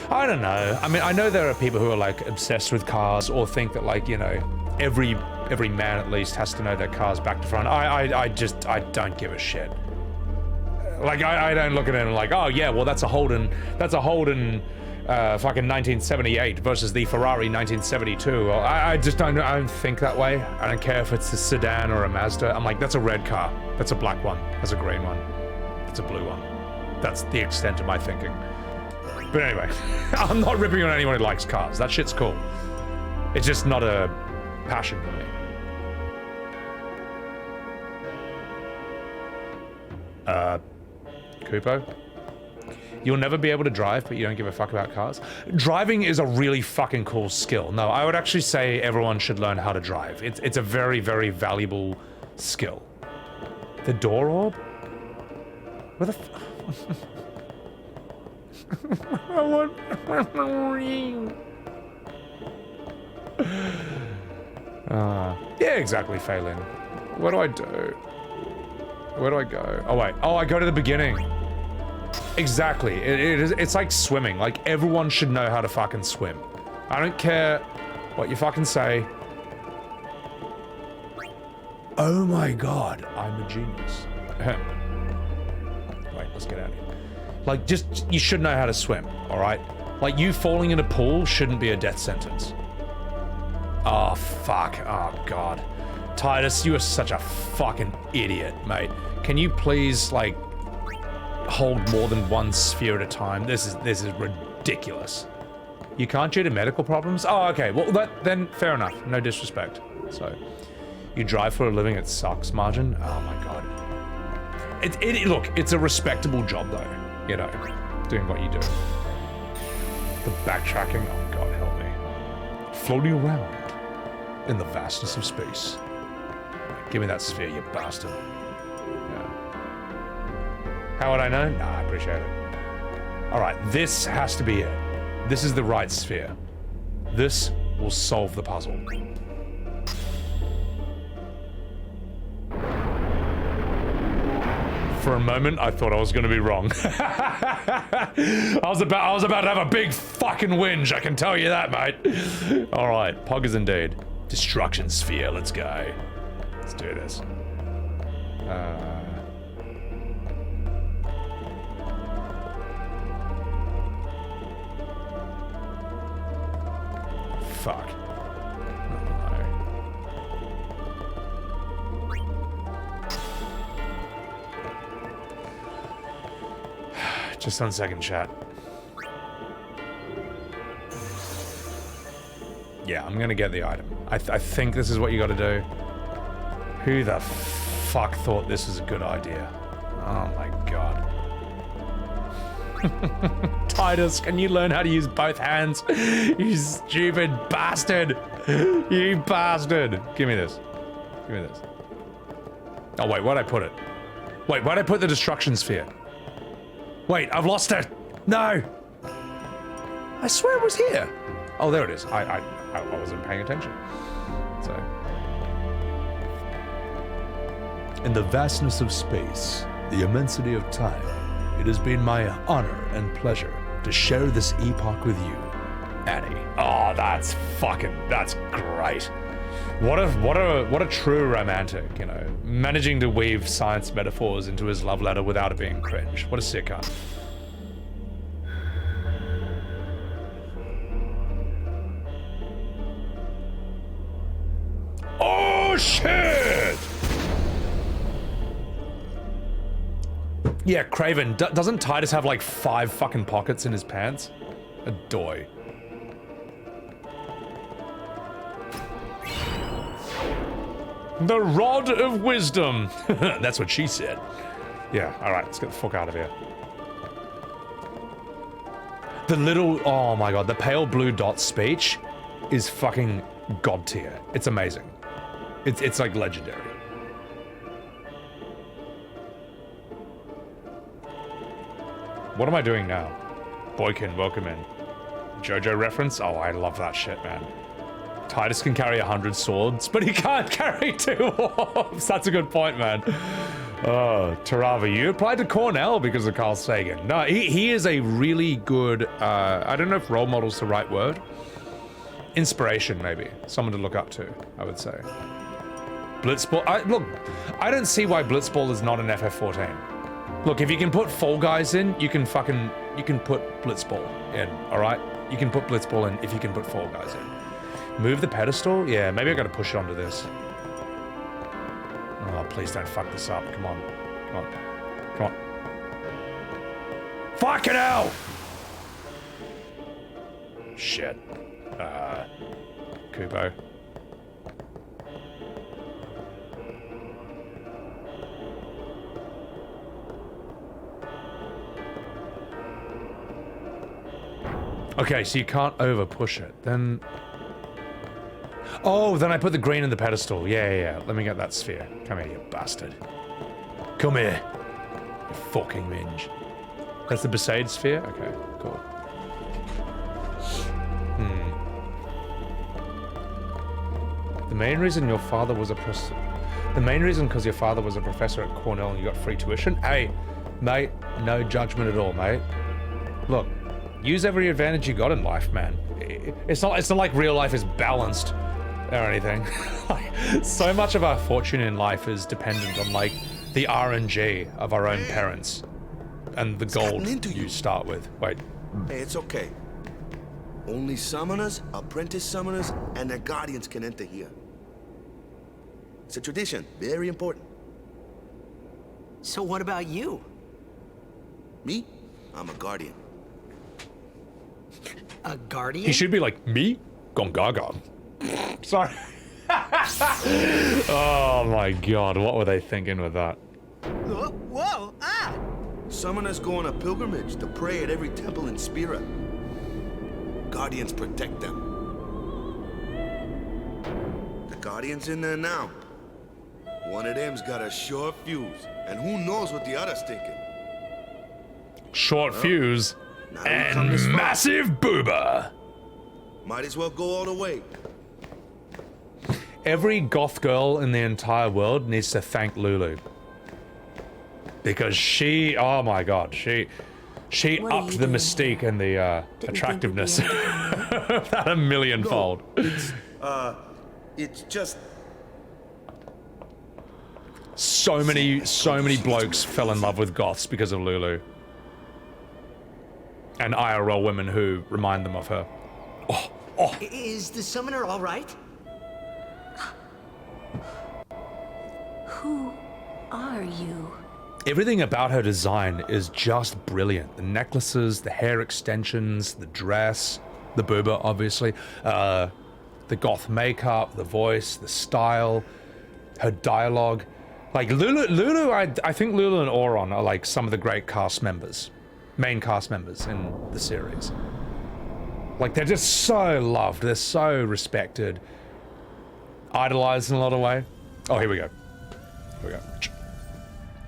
I don't know. I mean, I know there are people who are, like, obsessed with cars or think that, like, you know, every man at least has to know their car's back to front. I don't give a shit. Like, I don't look at it and like, oh yeah, well that's a Holden fucking 1978 versus the Ferrari 1972. I just don't think that way. I don't care if it's a sedan or a Mazda. I'm like, that's a red car. That's a black one. That's a green one. That's a blue one. That's the extent of my thinking. But anyway, I'm not ripping on anyone who likes cars. That shit's cool. It's just not a passion for me. Kupo? You'll never be able to drive, but you don't give a fuck about cars? Driving is a really fucking cool skill. No, I would actually say everyone should learn how to drive. It's a very, very valuable skill. The door orb? Where the I want my ring. Yeah, exactly, Phelan. What do I do? Where do I go? Oh, wait. Oh, I go to the beginning. Exactly. It's like swimming. Like, everyone should know how to fucking swim. I don't care what you fucking say. Oh my god, I'm a genius. Wait, let's get out of here. Like, you should know how to swim, alright? Like, you falling in a pool shouldn't be a death sentence. Oh, fuck. Oh, God. Tidus, you are such a fucking idiot, mate. Can you please, like, hold more than one sphere at a time? This is ridiculous. You can't due to medical problems? Oh, okay. Well, then fair enough. No disrespect. So, you drive for a living, it sucks, Margin? Oh, my God. Look, it's a respectable job, though. You know, doing what you do. The backtracking, oh god help me. Floating around in the vastness of space. Give me that sphere, you bastard. Yeah. How would I know? Nah, I appreciate it. Alright, this has to be it. This is the right sphere. This will solve the puzzle. For a moment, I thought I was going to be wrong. I was about to have a big fucking whinge, I can tell you that, mate. All right, poggers indeed. Destruction sphere, let's go. Let's do this. Fuck. Just 1 second, chat. Yeah, I'm gonna get the item. I think this is what you gotta do. Who the fuck thought this was a good idea? Oh my god. Tidus, can you learn how to use both hands? You stupid bastard! You bastard! Give me this. Give me this. Oh wait, where'd I put it? Wait, where'd I put the destruction sphere? Wait, I've lost it! No! I swear it was here! Oh, there it is. I wasn't paying attention. So. In the vastness of space, the immensity of time, it has been my honor and pleasure to share this epoch with you, Annie. Oh, that's great. What a true romantic, you know, managing to weave science metaphors into his love letter without it being cringe. What a sicko. Oh shit! Yeah, Craven, doesn't Tidus have like 5 fucking pockets in his pants? A doy. The Rod of Wisdom. That's what she said. Yeah, alright, let's get the fuck out of here. The little, oh my god, the pale blue dot speech is fucking god tier. It's amazing. It's like legendary. What am I doing now? Boykin, welcome in. JoJo reference? Oh, I love that shit, man. Tidus can carry 100 swords, but he can't carry 2 orbs. That's a good point, man. Oh, Tarava, you applied to Cornell because of Carl Sagan. No, he is a really good, I don't know if role model's the right word. Inspiration, maybe. Someone to look up to, I would say. Blitz Ball, look, I don't see why Blitz Ball is not an FF14. Look, if you can put Fall Guys in, you can put Blitz Ball in, alright? You can put Blitz Ball in if you can put Fall Guys in. Move the pedestal? Yeah, maybe I gotta push it onto this. Oh, please don't fuck this up. Come on. Come on. Come on. Fucking hell! Shit. Kubo. Okay, so you can't over push it. Then... Oh, then I put the green in the pedestal. Yeah. Let me get that sphere. Come here, you bastard. Come here. You fucking minge. That's the Besaid sphere? Okay, cool. The main reason your father was because your father was a professor at Cornell and you got free tuition? Hey, mate, no judgment at all, mate. Look, use every advantage you got in life, man. It's not like real life is balanced or anything. Like, so much of our fortune in life is dependent on like the RNG of our own parents and the gold you start with. Wait. Hey, it's okay. Only summoners, apprentice summoners, and their guardians can enter here. It's a tradition, very important. So what about you? Me? I'm a guardian. A guardian? He should be like, me? Gongaga. Sorry. Oh my god, what were they thinking with that? Whoa! Ah! Summoners go on a pilgrimage to pray at every temple in Spira. Guardians protect them. The Guardian's in there now. One of them's got a short fuse, and who knows what the other's thinking. Short fuse? And massive booba. Might as well go all the way. Every goth girl in the entire world needs to thank Lulu. Because she, oh my god, she upped the mystique and the attractiveness that a millionfold. No, it's just... So many blokes fell in love with goths because of Lulu. And IRL women who remind them of her. Oh. Is the summoner all right? Who are you? Everything about her design is just brilliant. The necklaces, the hair extensions, the dress, the booba, obviously, the goth makeup, the voice, the style, her dialogue. Like Lulu, I think Lulu and Auron are like some of the great cast members, main cast members in the series. Like they're just so loved, they're so respected, idolized in a lot of way. Oh, here we go. Here we go.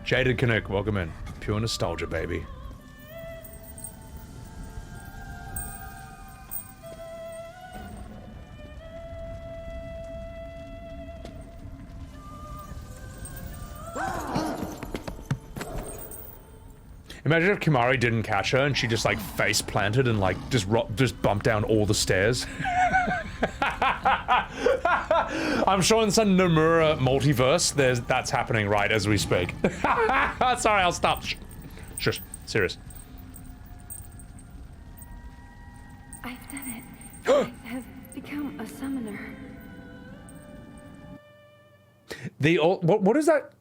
Jaded Canuck, welcome in. Pure nostalgia, baby. Imagine if Khimari didn't catch her and she just like face planted and like just bumped down all the stairs. I'm sure in some Nomura multiverse, that's happening right as we speak. Sorry, I'll stop. Shush, serious. I've done it. I have become a summoner. What is that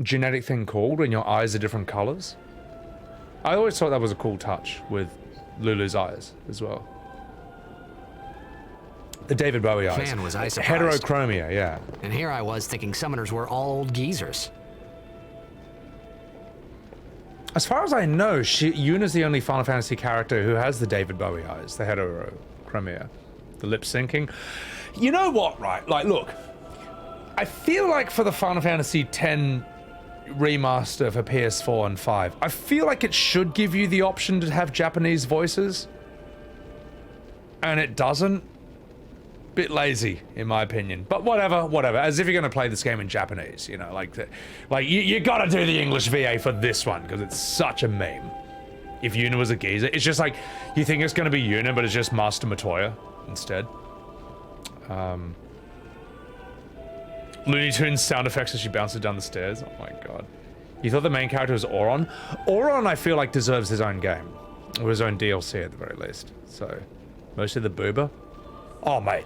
genetic thing called when your eyes are different colors? I always thought that was a cool touch with Lulu's eyes as well. The David Bowie eyes. Man, was I surprised. Heterochromia, yeah. And here I was thinking summoners were all old geezers. As far as I know, Yuna's the only Final Fantasy character who has the David Bowie eyes, the heterochromia, the lip syncing. You know what, right? Like, look, I feel like for the Final Fantasy X remaster for PS4 and 5, I feel like it should give you the option to have Japanese voices. And it doesn't. Bit lazy, in my opinion. But whatever. As if you're going to play this game in Japanese, you know, like you gotta do the English VA for this one, because it's such a meme. If Yuna was a geezer, it's just like, you think it's going to be Yuna, but it's just Master Matoya instead. Looney Tunes sound effects as she bounces down the stairs. Oh my god. You thought the main character was Auron? Auron, I feel like, deserves his own game. Or his own DLC at the very least. So, mostly the booba. Oh, mate.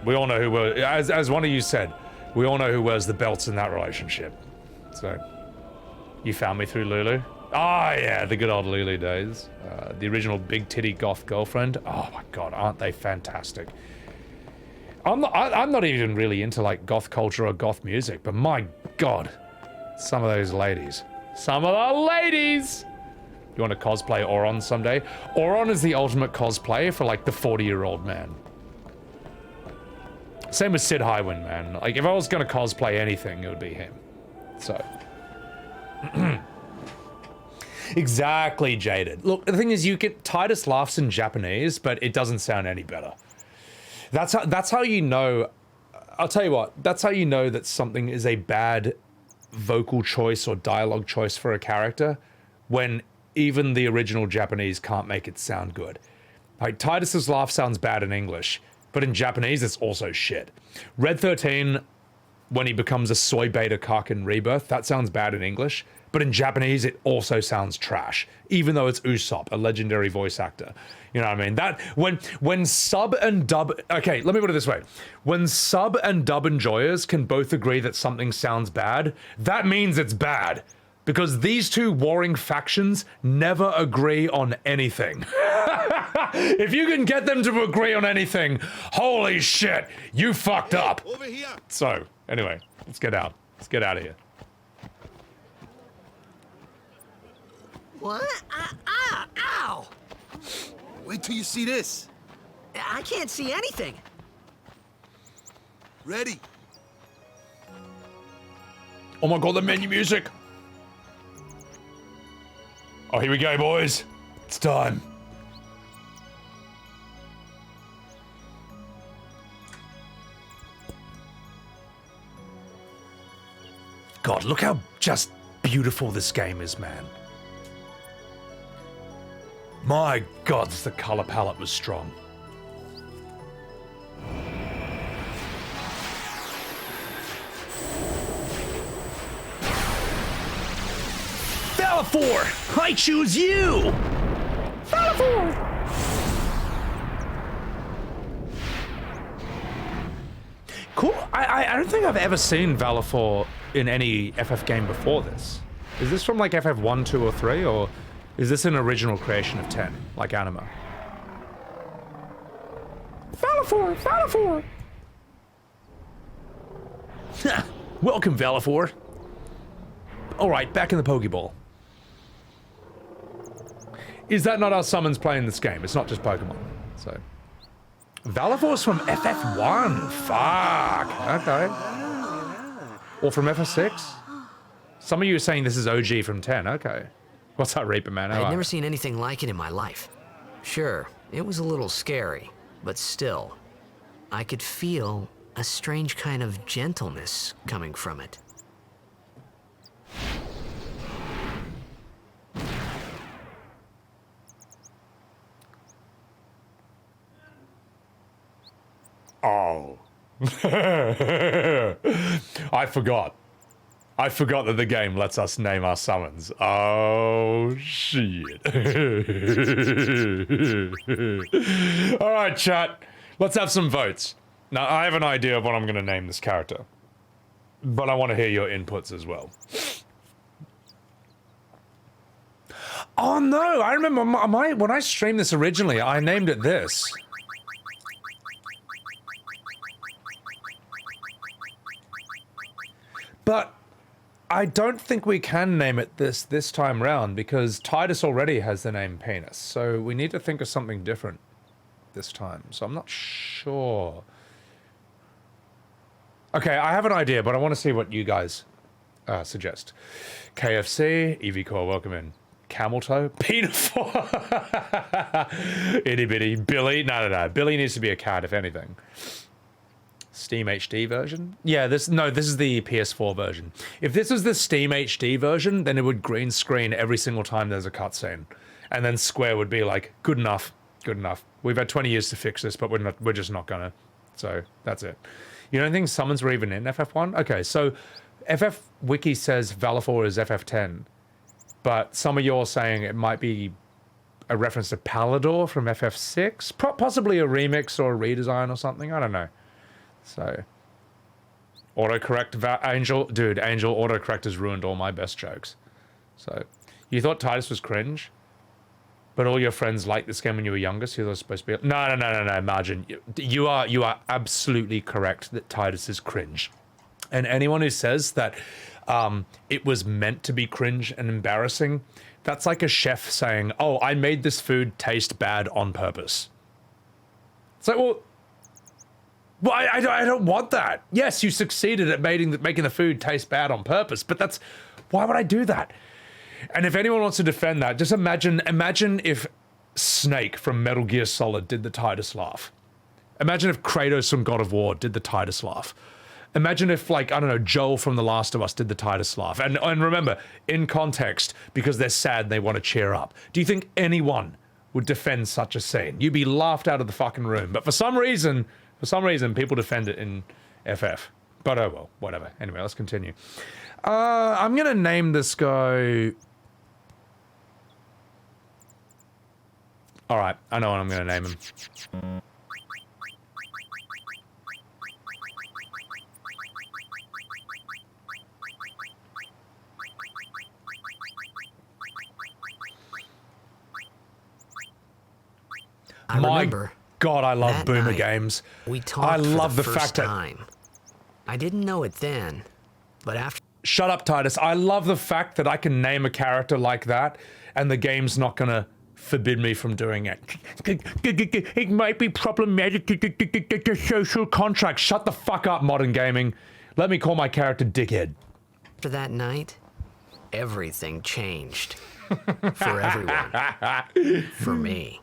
We all know who wears, as one of you said, we all know who wears the belts in that relationship. So, you found me through Lulu? Ah, yeah, the good old Lulu days. The original big titty goth girlfriend. Oh my god, aren't they fantastic? I'm not even really into like goth culture or goth music, but my god, some of those ladies. Some of the ladies! You want to cosplay Auron someday? Auron is the ultimate cosplay for like the 40-year-old man. Same with Sid Highwind, man. Like, if I was going to cosplay anything, it would be him. So. Exactly, Jaded. Look, the thing is, Tidus laughs in Japanese, but it doesn't sound any better. That's how you know. I'll tell you what. That's how you know that something is a bad vocal choice or dialogue choice for a character, when even the original Japanese can't make it sound good. Like, Tidus's laugh sounds bad in English, but in Japanese, it's also shit. Red 13, when he becomes a soy beta cock in Rebirth, that sounds bad in English, but in Japanese, it also sounds trash, even though it's Usopp, a legendary voice actor. You know what I mean? That, when sub and dub, okay, let me put it this way. When sub and dub enjoyers can both agree that something sounds bad, that means it's bad. Because these two warring factions never agree on anything. If you can get them to agree on anything, holy shit, you fucked up. Over here. So, anyway, let's get out. Let's get out of here. What? Ow! Wait till you see this. I can't see anything. Ready? Oh my god, the menu music. Oh, here we go, boys. It's time. God, look how just beautiful this game is, man. My God, the color palette was strong. Valefor, I choose you! Valefor! Cool. I don't think I've ever seen Valefor in any FF game before this. Is this from like FF 1, 2, or 3, or is this an original creation of 10, like Anima? Valefor! Valefor! Welcome, Valefor. Alright, back in the Pokeball. Is that not how summons play in this game? It's not just Pokemon, so... Valefor's from FF1? Fuck! Okay. Or from FF6? Some of you are saying this is OG from 10, okay. What's that, Reaper Man? I'd never seen anything like it in my life. Sure, it was a little scary, but still, I could feel a strange kind of gentleness coming from it. Oh. I forgot. I forgot that the game lets us name our summons. Oh, shit. Alright, chat. Let's have some votes. Now, I have an idea of what I'm going to name this character. But I want to hear your inputs as well. Oh, no. I remember when I streamed this originally, I named it this. But I don't think we can name it this time round because Tidus already has the name Penis. So we need to think of something different this time. So I'm not sure. Okay, I have an idea, but I want to see what you guys suggest. KFC, EV Core, welcome in. Camel Toe, Pedophile, Itty Bitty, Billy. No. Billy needs to be a cat, if anything. Steam HD version? Yeah, this is the PS4 version. If this was the Steam HD version, then it would green screen every single time there's a cutscene. And then Square would be like, good enough, good enough. We've had 20 years to fix this, but we're just not gonna. So, that's it. You don't think summons were even in FF1? Okay, so FF Wiki says Valefor is FF10, but some of you are saying it might be a reference to Palador from FF6? Possibly a remix or a redesign or something, I don't know. So, autocorrect Angel, dude, Angel autocorrect has ruined all my best jokes. So, you thought Tidus was cringe, but all your friends liked this game when you were younger, so you were supposed to be... No, Margin. You are absolutely correct that Tidus is cringe. And anyone who says that it was meant to be cringe and embarrassing, that's like a chef saying, oh, I made this food taste bad on purpose. It's like, well, I don't want that. Yes, you succeeded at making the food taste bad on purpose, but that's... Why would I do that? And if anyone wants to defend that, just imagine if Snake from Metal Gear Solid did the Tidus laugh. Imagine if Kratos from God of War did the Tidus laugh. Imagine if, like, I don't know, Joel from The Last of Us did the Tidus laugh. And remember, in context, because they're sad and they want to cheer up. Do you think anyone would defend such a scene? You'd be laughed out of the fucking room. But for some reason, people defend it in FF. But oh well, whatever. Anyway, let's continue. I'm gonna name this guy... Alright, I know what I'm gonna name him. My God, I love Boomer games. We talked I love for the first fact that time. I didn't know it then, but after... Shut up, Tidus. I love the fact that I can name a character like that, and the game's not gonna forbid me from doing it. It might be problematic. Social contract. Shut the fuck up, modern gaming. Let me call my character Dickhead. After that night, everything changed. For everyone. For me.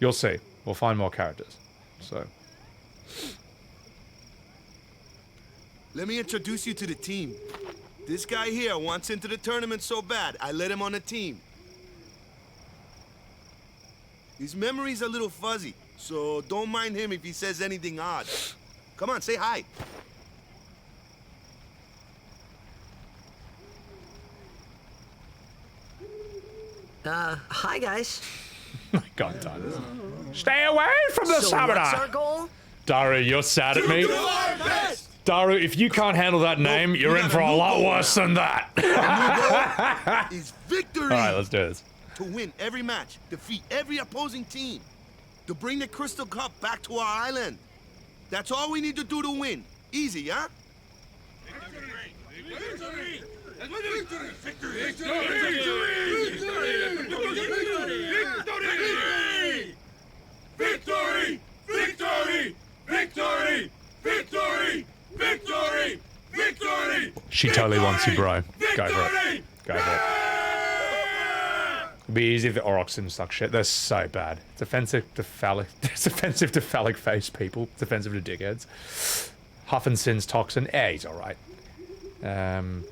You'll see. We'll find more characters. So. Let me introduce you to the team. This guy here wants into the tournament so bad, I let him on the team. His memory's a little fuzzy, so don't mind him if he says anything odd. Come on, say hi. Hi guys. My God, Tidus. Stay away from the So what's our Saboteur! goal? Daru, you're sad at me. Daru, if you can't handle that name, you're in for a lot worse than that. Is victory. All right, let's do this. To win every match, defeat every opposing team, to bring the Crystal Cup back to our island. That's all we need to do to win. Easy, huh? Victory! Victory! Victory! Victory! Victory! Victory! Victory! She totally wants you, bro. Go for it. Go for it. It'd be easy if the Oroxen suck shit. They're so bad. It's offensive to phallic. It's offensive to phallic face people. It's offensive to dickheads. Huff and Sin's Toxin. He's alright. Then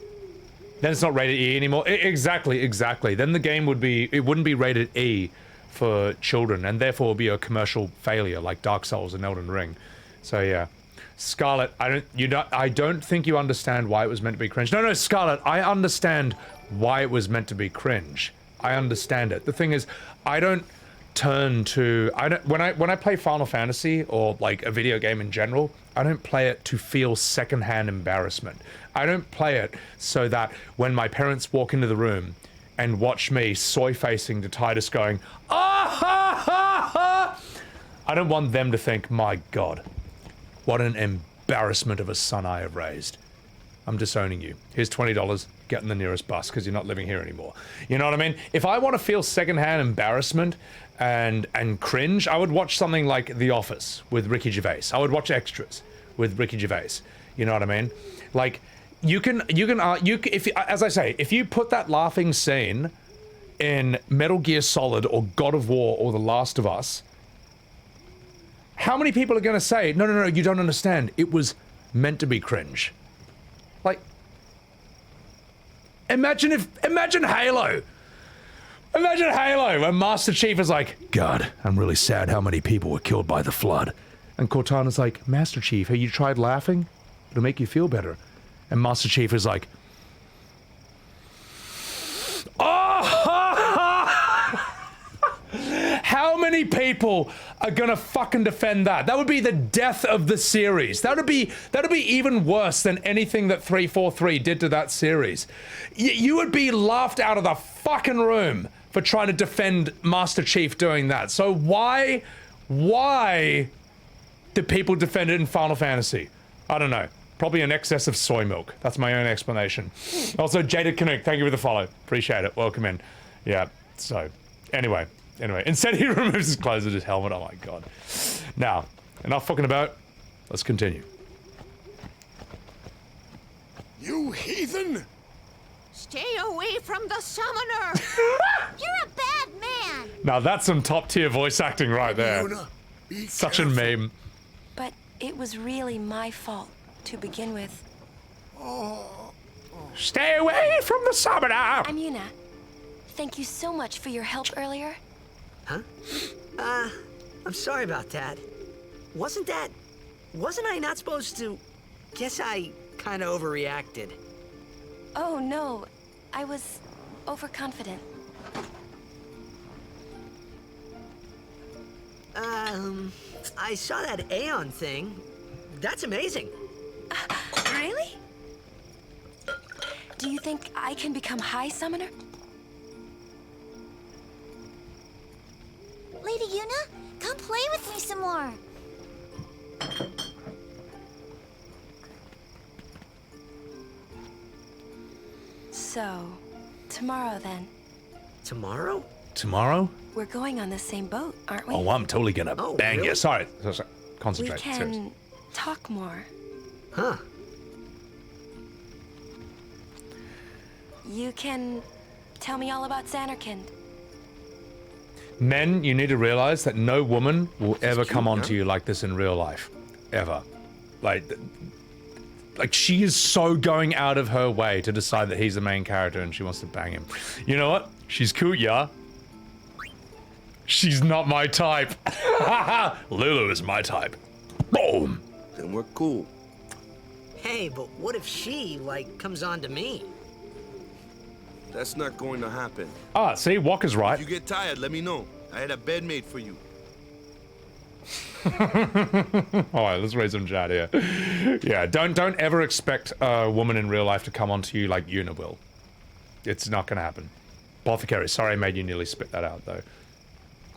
it's not rated E anymore. Exactly. Then the game would be. It wouldn't be rated E for children, and therefore would be a commercial failure like Dark Souls and Elden Ring. So yeah. Scarlet, I don't think you understand why it was meant to be cringe. No, Scarlet, I understand why it was meant to be cringe. I understand it. The thing is, I don't turn to when I play Final Fantasy or like a video game in general, I don't play it to feel secondhand embarrassment. I don't play it so that when my parents walk into the room and watch me soy facing to Tidus going, ah ha ha ha, I don't want them to think, my God, what an embarrassment of a son I have raised. I'm disowning you. Here's $20, get in the nearest bus because you're not living here anymore. You know what I mean? If I want to feel secondhand embarrassment and cringe, I would watch something like The Office with Ricky Gervais. I would watch Extras with Ricky Gervais. You know what I mean? Like, as I say, if you put that laughing scene in Metal Gear Solid or God of War or The Last of Us, how many people are going to say, no, you don't understand. It was meant to be cringe. Like, imagine Halo. Imagine Halo, when Master Chief is like, God, I'm really sad how many people were killed by the flood. And Cortana's like, Master Chief, have you tried laughing? It'll make you feel better. And Master Chief is like, how many people are gonna fucking defend that? That would be the death of the series. That'd be even worse than anything that 343 did to that series. You would be laughed out of the fucking room for trying to defend Master Chief doing that. So why do people defend it in Final Fantasy? I don't know. Probably an excess of soy milk. That's my own explanation. Also, Jaded Canuck, thank you for the follow. Appreciate it. Welcome in. Yeah, so, anyway. Instead he removes his clothes and his helmet. Oh my God. Now, enough fucking about. Let's continue. You heathen! Stay away from the summoner! You're a bad man! Now that's some top tier voice acting right there. Yuna, be Such a careful. meme. But it was really my fault to begin with. Stay away from the summoner! I'm Yuna. Thank you so much for your help earlier. Huh? I'm sorry about that. Wasn't I not supposed to? Guess I kind of overreacted. Oh no, I was overconfident. I saw that Aeon thing. That's amazing. Really? Do you think I can become High Summoner? Lady Yuna, come play with me some more. So, tomorrow then. Tomorrow? Tomorrow? We're going on the same boat, aren't we? Oh, I'm totally gonna bang really? you. Sorry. We Concentrate. can Serious. talk more. Huh. You can tell me all about Zanarkand. Men, you need to realize that no woman will ever come onto you like this in real life. Ever. Like she is so going out of her way to decide that he's the main character and she wants to bang him. You know what? She's cool, yeah? She's not my type. Lulu is my type. Boom. Then we're cool. Hey, but what if she, like, comes on to me? That's not going to happen. Ah, see, Wakka's right. If you get tired, let me know. I had a bed made for you. Alright, let's raise some chat here. Yeah, don't ever expect a woman in real life to come onto you like Yuna will. It's not gonna happen. Apothecary, sorry I made you nearly spit that out though.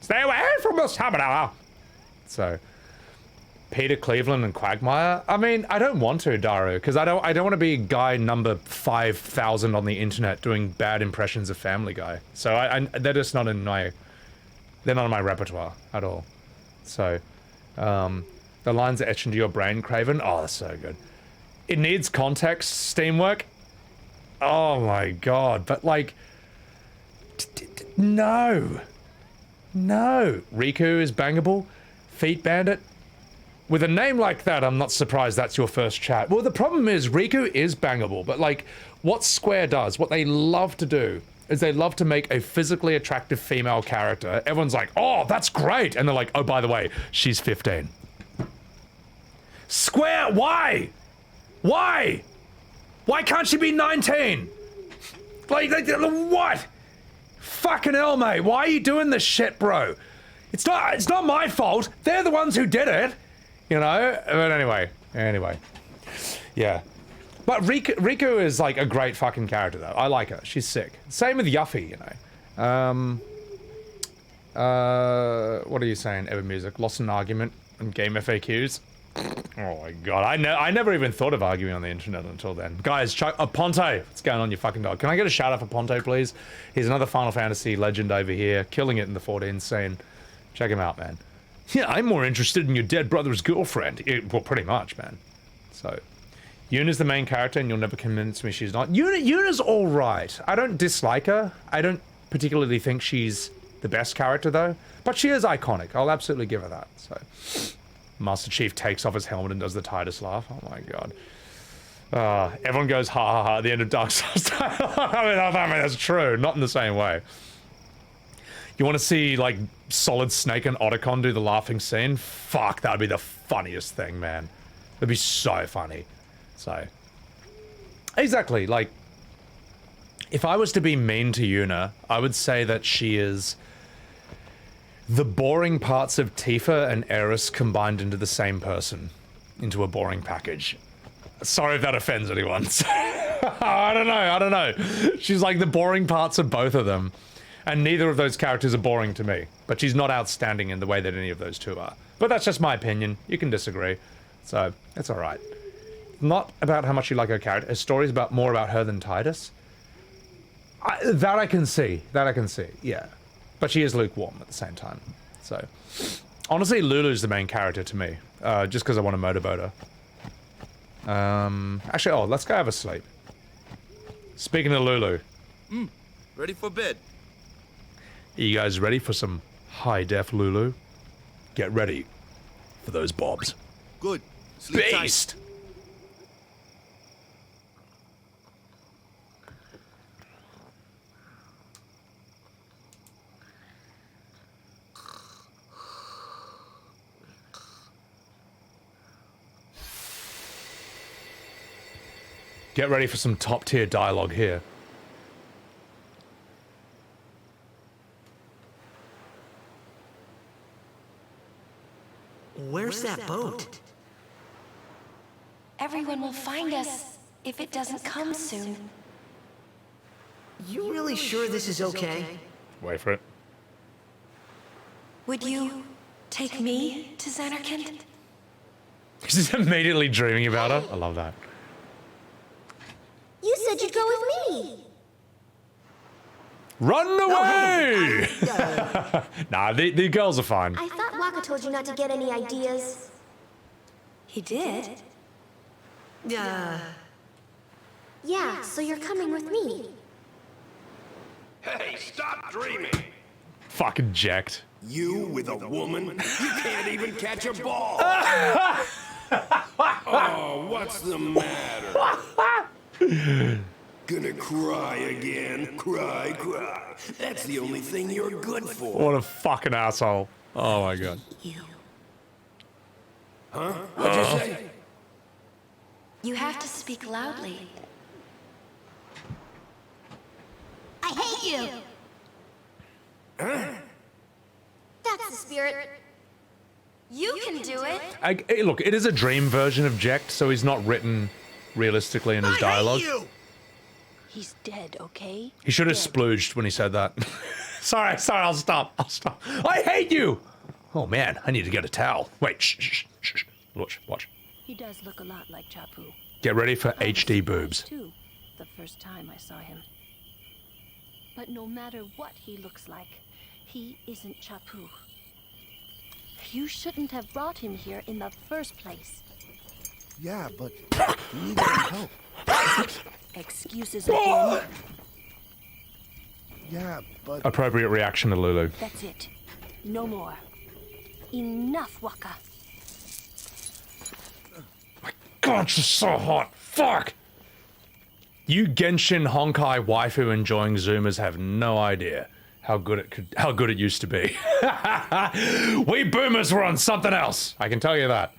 Stay away from the stamina! So, Peter Cleveland and Quagmire? I mean, I don't want to, Daru, because I don't want to be guy number 5,000 on the internet doing bad impressions of Family Guy. So they're just not in my... They're not in my repertoire at all. So, the lines are etched into your brain, Craven. Oh, that's so good. It needs context, Steamwork. Oh my god, but like... No. No. Rikku is bangable. Feet Bandit. With a name like that, I'm not surprised that's your first chat. Well, the problem is Rikku is bangable, but like, what Square does, what they love to do, is they love to make a physically attractive female character. Everyone's like, oh, that's great. And they're like, oh, by the way, she's 15. Square, why? Why? Why can't she be 19? Like, what? Fucking hell, mate. Why are you doing this shit, bro? It's not my fault. They're the ones who did it. You know? But anyway. Yeah. But Rikku is like a great fucking character though. I like her. She's sick. Same with Yuffie, you know. What are you saying, Ever Music? Lost an argument in game FAQs? Oh my god. I never even thought of arguing on the internet until then. Guys, Ponte, what's going on, you fucking dog? Can I get a shout out for Ponte, please? He's another Final Fantasy legend over here, killing it in the 14 scene. Check him out, man. Yeah, I'm more interested in your dead brother's girlfriend. Well, pretty much, man. So, Yuna's the main character, and you'll never convince me she's not. Yuna's all right. I don't dislike her. I don't particularly think she's the best character, though. But she is iconic. I'll absolutely give her that. So, Master Chief takes off his helmet and does the Tidus laugh. Oh my god. Everyone goes ha ha ha at the end of Dark Souls. I mean, that's true. Not in the same way. You want to see, like, Solid Snake and Otacon do the laughing scene? Fuck, that would be the funniest thing, man. It'd be so funny. So, exactly, like, if I was to be mean to Yuna, I would say that she is the boring parts of Tifa and Eris combined into the same person, into a boring package. Sorry if that offends anyone. I don't know. She's like the boring parts of both of them. And neither of those characters are boring to me. But she's not outstanding in the way that any of those two are. But that's just my opinion. You can disagree. So, it's alright. Not about how much you like her character. Her story's more about her than Tidus. That I can see. Yeah. But she is lukewarm at the same time. So, honestly, Lulu's the main character to me. Just because I want to motorboat her. Actually, let's go have a sleep. Speaking of Lulu. Ready for bed? Are you guys ready for some high-def Lulu? Get ready for those bobs. Good. Sleep Beast! Tight. Get ready for some top-tier dialogue here. Where's that boat? Everyone will find us if it doesn't come soon. You really sure this is okay? Wait for it. Would you take me to Zanarkand? He's just immediately dreaming about her. I love that. You said you'd go with me. Run away! Nah, the girls are fine. I thought Wakka told you not to get any ideas. He did? Yeah, so you're coming with me. Hey, stop dreaming! Fucking Jecht. You with a woman? You can't even catch a ball! Oh, what's the matter? Gonna cry again? Cry, cry. That's the only thing you're good for. What a fucking asshole. Oh my god. Huh? What'd you say? You have to speak loudly. I hate you! Huh? That's the spirit. You can do it. Look, it is a dream version of Jecht, so he's not written realistically in his dialogue. He's dead, okay? He should have splooged when he said that. sorry, I'll stop. I hate you! Oh man, I need to get a towel. Wait, shh. Watch. He does look a lot like Chapu. Get ready for HD boobs. Too, the first time I saw him. But no matter what he looks like, he isn't Chapu. You shouldn't have brought him here in the first place. Yeah, but we need some help. Excuses again. Yeah, but... Appropriate reaction to Lulu. That's it. No more. Enough, Wakka. God, she's so hot. Fuck! You Genshin Honkai waifu enjoying Zoomers have no idea how good it used to be. We boomers were on something else. I can tell you that.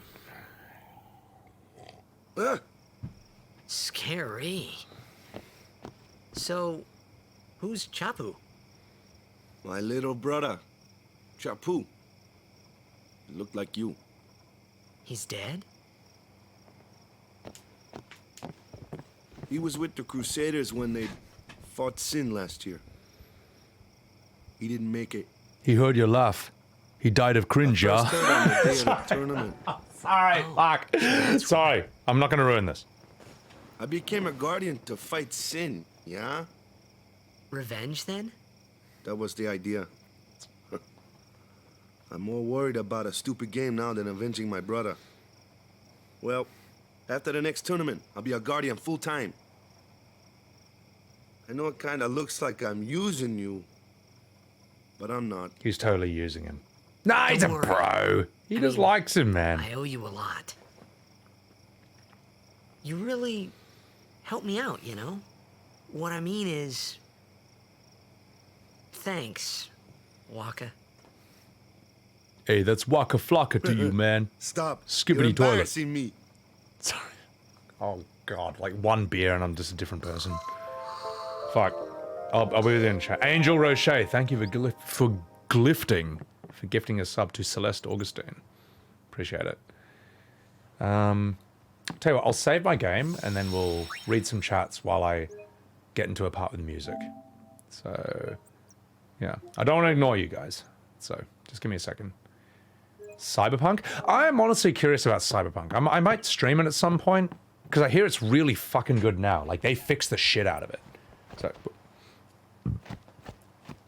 Scary. So, who's Chapu? My little brother, Chapu. He looked like you. He's dead? He was with the Crusaders when they fought Sin last year. He didn't make it. He heard your laugh. He died of cringe, yeah? Sorry, fuck. Sorry, I'm not gonna ruin this. I became a guardian to fight Sin, yeah? Revenge, then? That was the idea. I'm more worried about a stupid game now than avenging my brother. Well, after the next tournament, I'll be a guardian full-time. I know it kinda looks like I'm using you, but I'm not. He's totally using him. Nah, he's a Don't worry. pro. He just likes him, man. I owe you a lot. You really helped me out, you know? What I mean is... Thanks, Wakka. Hey, that's Waka Flocka to you, man. Stop. Skibbity You're toilet. embarrassing me. Sorry. Oh, God. Like one beer and I'm just a different person. Fuck. I'll be with you in chat. Angel Roche, thank you for gifting a sub to Celeste Augustine. Appreciate it. Tell you what, I'll save my game and then we'll read some chats while I get into a part with music. So, yeah. I don't want to ignore you guys. So, just give me a second. Cyberpunk? I'm honestly curious about Cyberpunk. I might stream it at some point because I hear it's really fucking good now. Like, they fixed the shit out of it. So,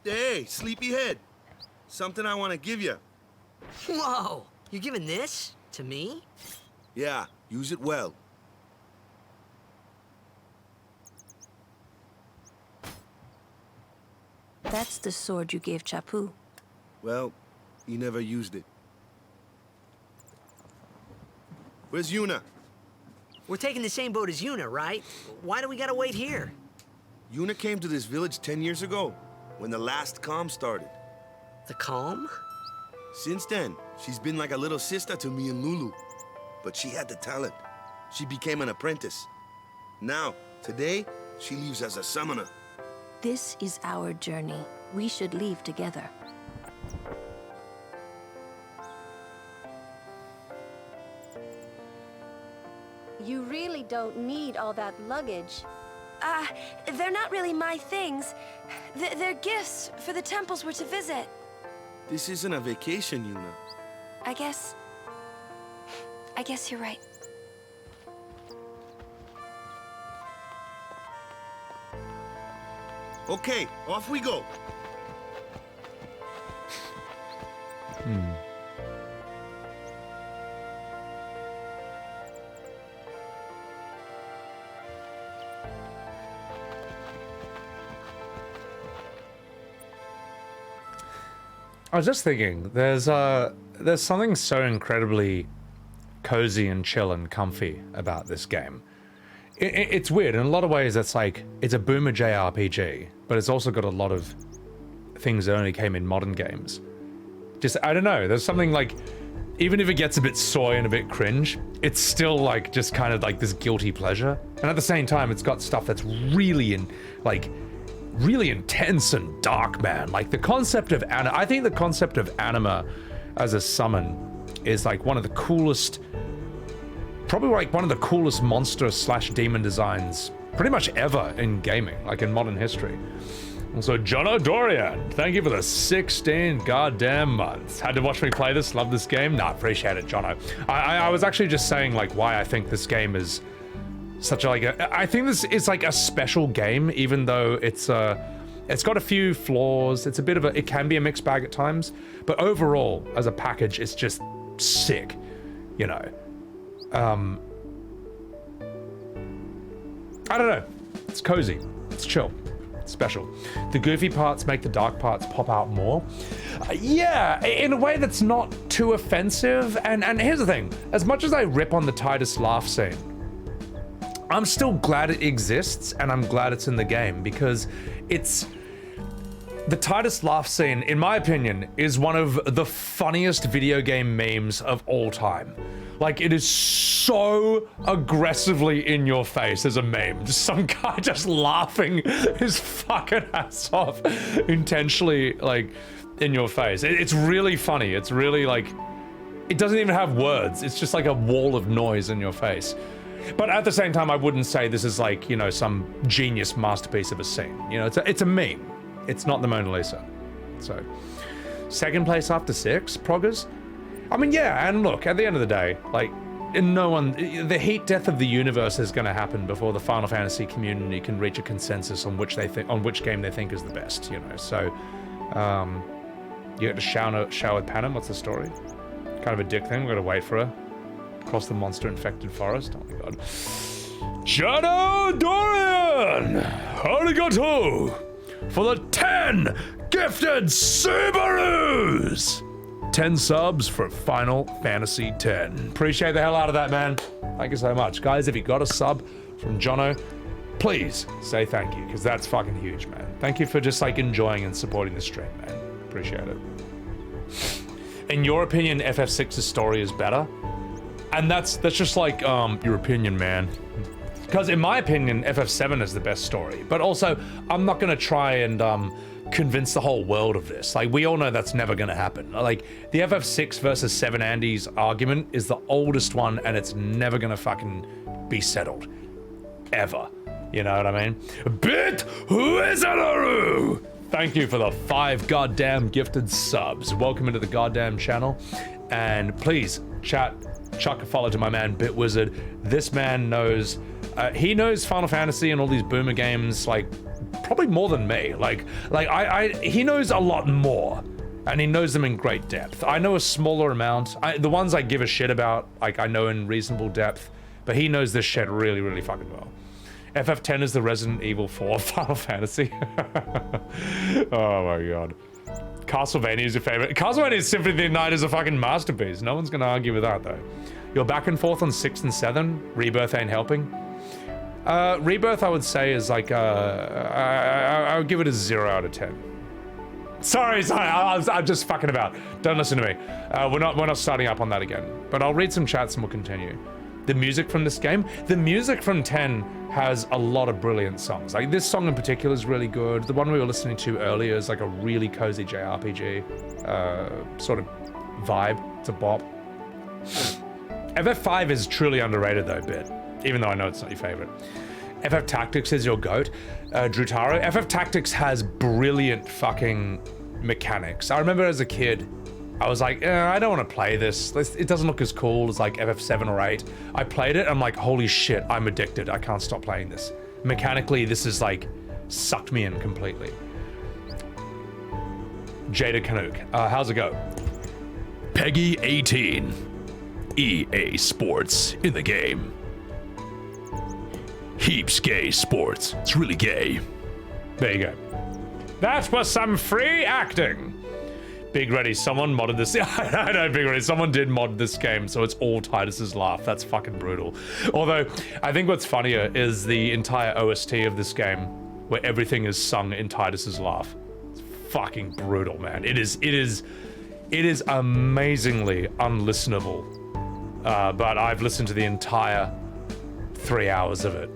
Hey, sleepyhead. Something I want to give you. Whoa! You're giving this to me? Yeah, use it well. That's the sword you gave Chapu. Well, he never used it. Where's Yuna? We're taking the same boat as Yuna, right? Why do we gotta wait here? Yuna came to this village 10 years ago, when the last calm started. The calm? Since then, she's been like a little sister to me and Lulu. But she had the talent. She became an apprentice. Now, today, she leaves as a summoner. This is our journey. We should leave together. You really don't need all that luggage. They're not really my things. They're gifts for the temples we're to visit. This isn't a vacation, Yuna. I guess you're right. Okay, off we go. I was just thinking, there's something so incredibly cozy and chill and comfy about this game. It's weird, in a lot of ways it's like, it's a boomer JRPG, but it's also got a lot of things that only came in modern games. Just, I don't know, there's something like, even if it gets a bit soy and a bit cringe, it's still like, just kind of like this guilty pleasure. And at the same time, it's got stuff that's really really intense and dark, man. Like the concept of I think the concept of anima as a summon is like one of the coolest, probably like one of the coolest monster / demon designs pretty much ever in gaming, like in modern history. Also, Jono Dorian, thank you for the 16 goddamn months. Had to watch me play this, love this game. Nah, appreciate it, Jono. I was actually just saying like why I think this game is such a, I think this is like a special game, even though it's got a few flaws. It's a bit of it can be a mixed bag at times, but overall, as a package, it's just sick, you know. I don't know. It's cozy. It's chill. It's special. The goofy parts make the dark parts pop out more. Yeah, in a way that's not too offensive. And here's the thing. As much as I rip on the Tidus laugh scene, I'm still glad it exists, and I'm glad it's in the game, because it's... The Tidus laugh scene, in my opinion, is one of the funniest video game memes of all time. Like, it is so aggressively in your face as a meme. Just some guy just laughing his fucking ass off intentionally, like, in your face. It's really funny. It's really, like... It doesn't even have words. It's just like a wall of noise in your face. But at the same time, I wouldn't say this is like, you know, some genius masterpiece of a scene. You know, it's a meme. It's not the Mona Lisa. So, second place after 6, proggers? I mean, yeah, and look, at the end of the day, like, the heat death of the universe is going to happen before the Final Fantasy community can reach a consensus on which game they think is the best, you know. So, you get to shower with Panem. What's the story? Kind of a dick thing. We're going to wait for her. Across the monster-infected forest. Oh my god. Jono Dorian! Arigato! For the 10 gifted Subarus! 10 subs for Final Fantasy X. Appreciate the hell out of that, man. Thank you so much. Guys, if you got a sub from Jono, please say thank you, because that's fucking huge, man. Thank you for just, like, enjoying and supporting the stream, man. Appreciate it. In your opinion, FF6's story is better? And that's just like, your opinion, man. Because in my opinion, FF7 is the best story. But also, I'm not gonna try and convince the whole world of this. Like, we all know that's never gonna happen. Like, the FF6 versus 7 Andy's argument is the oldest one, and it's never gonna fucking be settled. Ever. You know what I mean? Bit Wizardaroo! Thank you for the 5 goddamn gifted subs. Welcome into the goddamn channel. And please, chat, chuck a follow to my man Bit Wizard. This man knows, he knows Final Fantasy and all these boomer games, like, probably more than me. He knows a lot more, and he knows them in great depth. I know a smaller amount. The ones I give a shit about, like, I know in reasonable depth, but he knows this shit really, really fucking well. FF10 is the Resident Evil 4 of Final Fantasy. Oh my god. Castlevania is your favorite. Castlevania Symphony of the Night is a fucking masterpiece. No one's gonna argue with that, though. You're back and forth on 6 and 7. Rebirth ain't helping. Rebirth, I would say, is like, I would give it a 0 out of 10. Sorry, I'm just fucking about. Don't listen to me. We're not starting up on that again. But I'll read some chats and we'll continue. The music from this game, the music from 10 has a lot of brilliant songs. Like, this song in particular is really good. The one we were listening to earlier is like a really cozy JRPG sort of vibe. It's a bop. FF5 is truly underrated though, Bit, even though I know it's not your favorite. FF Tactics is your goat. Drutaro, FF Tactics has brilliant fucking mechanics. I remember as a kid, I was like, I don't want to play this. It doesn't look as cool as like FF7 or 8. I played it, I'm like, holy shit, I'm addicted. I can't stop playing this. Mechanically, this is like, sucked me in completely. Jada Canuck, how's it go? Peggy 18. EA Sports in the game. Heaps gay sports. It's really gay. There you go. That was some free acting. Big Ready, someone modded this. I know, Big Ready, someone did mod this game, so it's all Tidus's laugh. That's fucking brutal. Although, I think what's funnier is the entire OST of this game, where everything is sung in Tidus's laugh. It's fucking brutal, man. It is amazingly unlistenable. But I've listened to the entire 3 hours of it,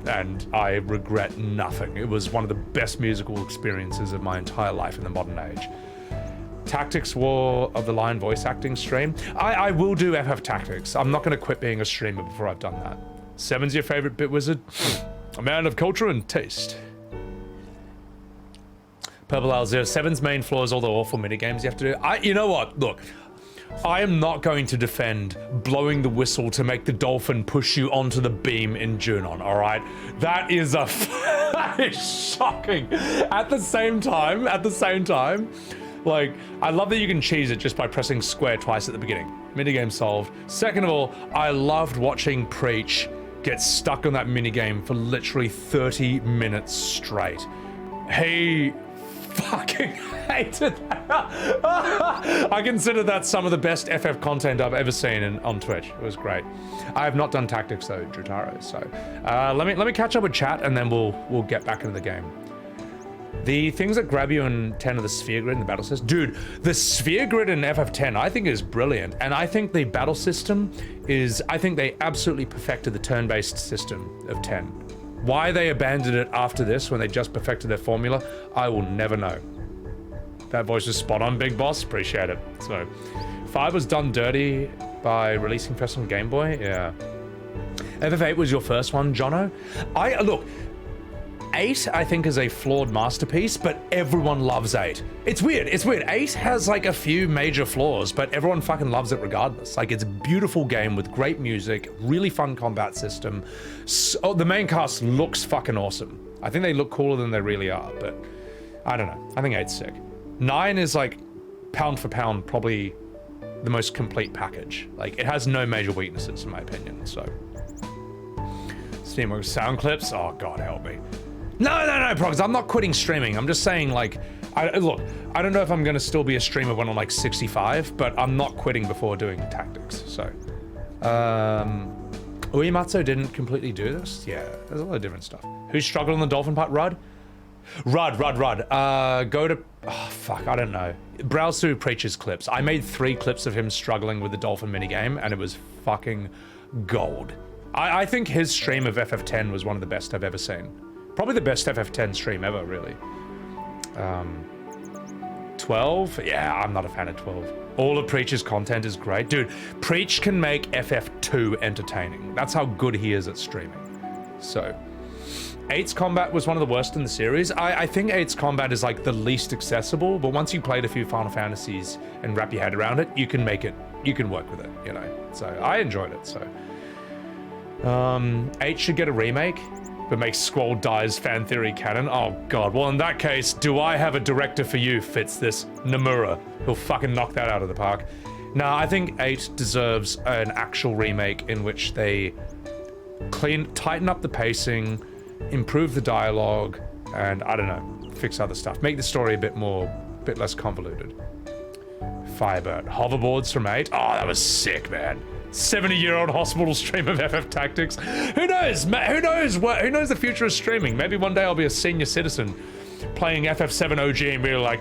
and I regret nothing. It was one of the best musical experiences of my entire life in the modern age. Tactics War of the Lion voice acting stream. I will do FF Tactics. I'm not going to quit being a streamer before I've done that. 7's your favorite bit wizard? A man of culture and taste. Purple Owl 07's main flaw is all the awful minigames you have to do. You know what? Look, I am not going to defend blowing the whistle to make the dolphin push you onto the beam in Junon, alright? That is that is shocking. At the same time, like, I love that you can cheese it just by pressing square twice at the beginning. Minigame solved. Second of all, I loved watching Preach get stuck on that minigame for literally 30 minutes straight. He fucking hated that. I consider that some of the best FF content I've ever seen on Twitch. It was great. I have not done Tactics though, Drutaro, so let me catch up with chat and then we'll get back into the game. The things that grab you in 10 of the sphere grid in the battle system. Dude, the sphere grid in FF10 I think is brilliant. And I think the battle system is, I think they absolutely perfected the turn-based system of 10. Why they abandoned it after this when they just perfected their formula, I will never know. That voice was spot on, Big Boss. Appreciate it. So, 5 was done dirty by releasing first on Game Boy. Yeah. FF8 was your first one, Jono? Look, 8, I think, is a flawed masterpiece, but everyone loves 8. It's weird. 8 has like a few major flaws, but everyone fucking loves it regardless. Like, it's a beautiful game with great music, really fun combat system. So, the main cast looks fucking awesome. I think they look cooler than they really are, but I don't know. I think 8's sick. 9 is like, pound for pound, probably the most complete package. Like, it has no major weaknesses, in my opinion, so. Steamworks sound clips? Oh, God help me. No, Progs, I'm not quitting streaming. I'm just saying, like, look, I don't know if I'm going to still be a streamer when I'm like 65, but I'm not quitting before doing Tactics, so. Uematsu didn't completely do this? Yeah, there's a lot of different stuff. Who struggled on the dolphin part? Rudd. Go to, oh, fuck, I don't know. Browse through Preacher's clips. I made 3 clips of him struggling with the dolphin minigame, and it was fucking gold. I think his stream of FF10 was one of the best I've ever seen. Probably the best FF10 stream ever, really. 12? Yeah, I'm not a fan of 12. All of Preach's content is great. Dude, Preach can make FF2 entertaining. That's how good he is at streaming. So, 8's combat was one of the worst in the series. I think 8's combat is like the least accessible, but once you played a few Final Fantasies and wrap your head around it, you can work with it, you know? So, I enjoyed it, so. 8 should get a remake. But makes Squall Dies fan theory canon. Oh god, well in that case, do I have a director for you, fits this Nomura? He'll fucking knock that out of the park. Nah, I think 8 deserves an actual remake in which they tighten up the pacing, improve the dialogue, and I don't know, fix other stuff. Make the story a bit less convoluted. Firebird. Hoverboards from 8? Oh, that was sick, man. 70-year-old hospital stream of FF Tactics. Who knows? Who knows the future of streaming? Maybe one day I'll be a senior citizen playing FF7 OG and be like,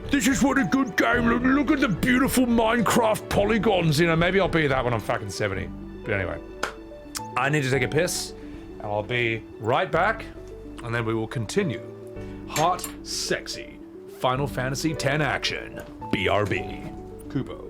this is what a good game. Look at the beautiful Minecraft polygons. You know, maybe I'll be that when I'm fucking 70. But anyway, I need to take a piss, and I'll be right back, and then we will continue. Hot, sexy, Final Fantasy X action. BRB. Kubo.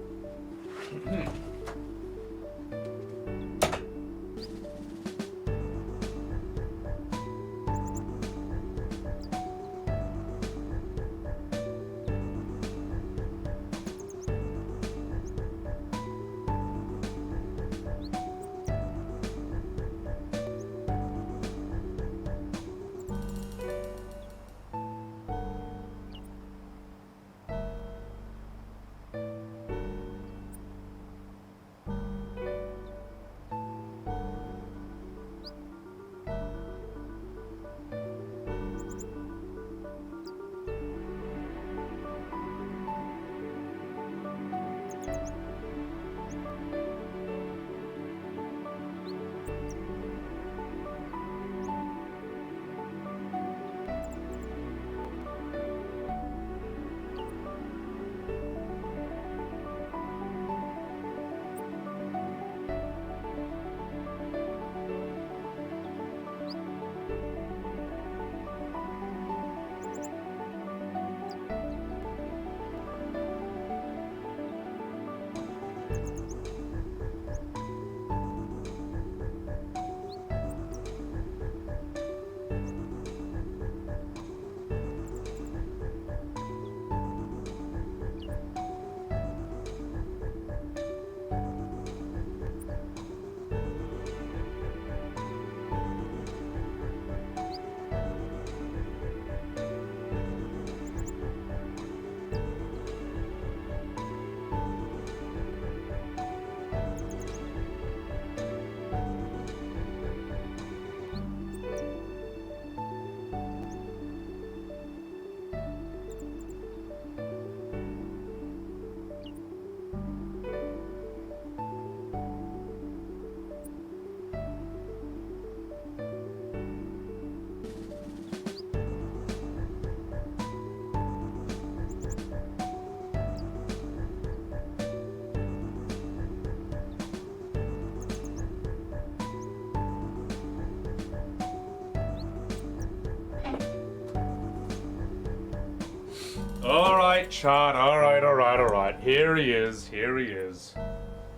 right, chat. All right. Here he is.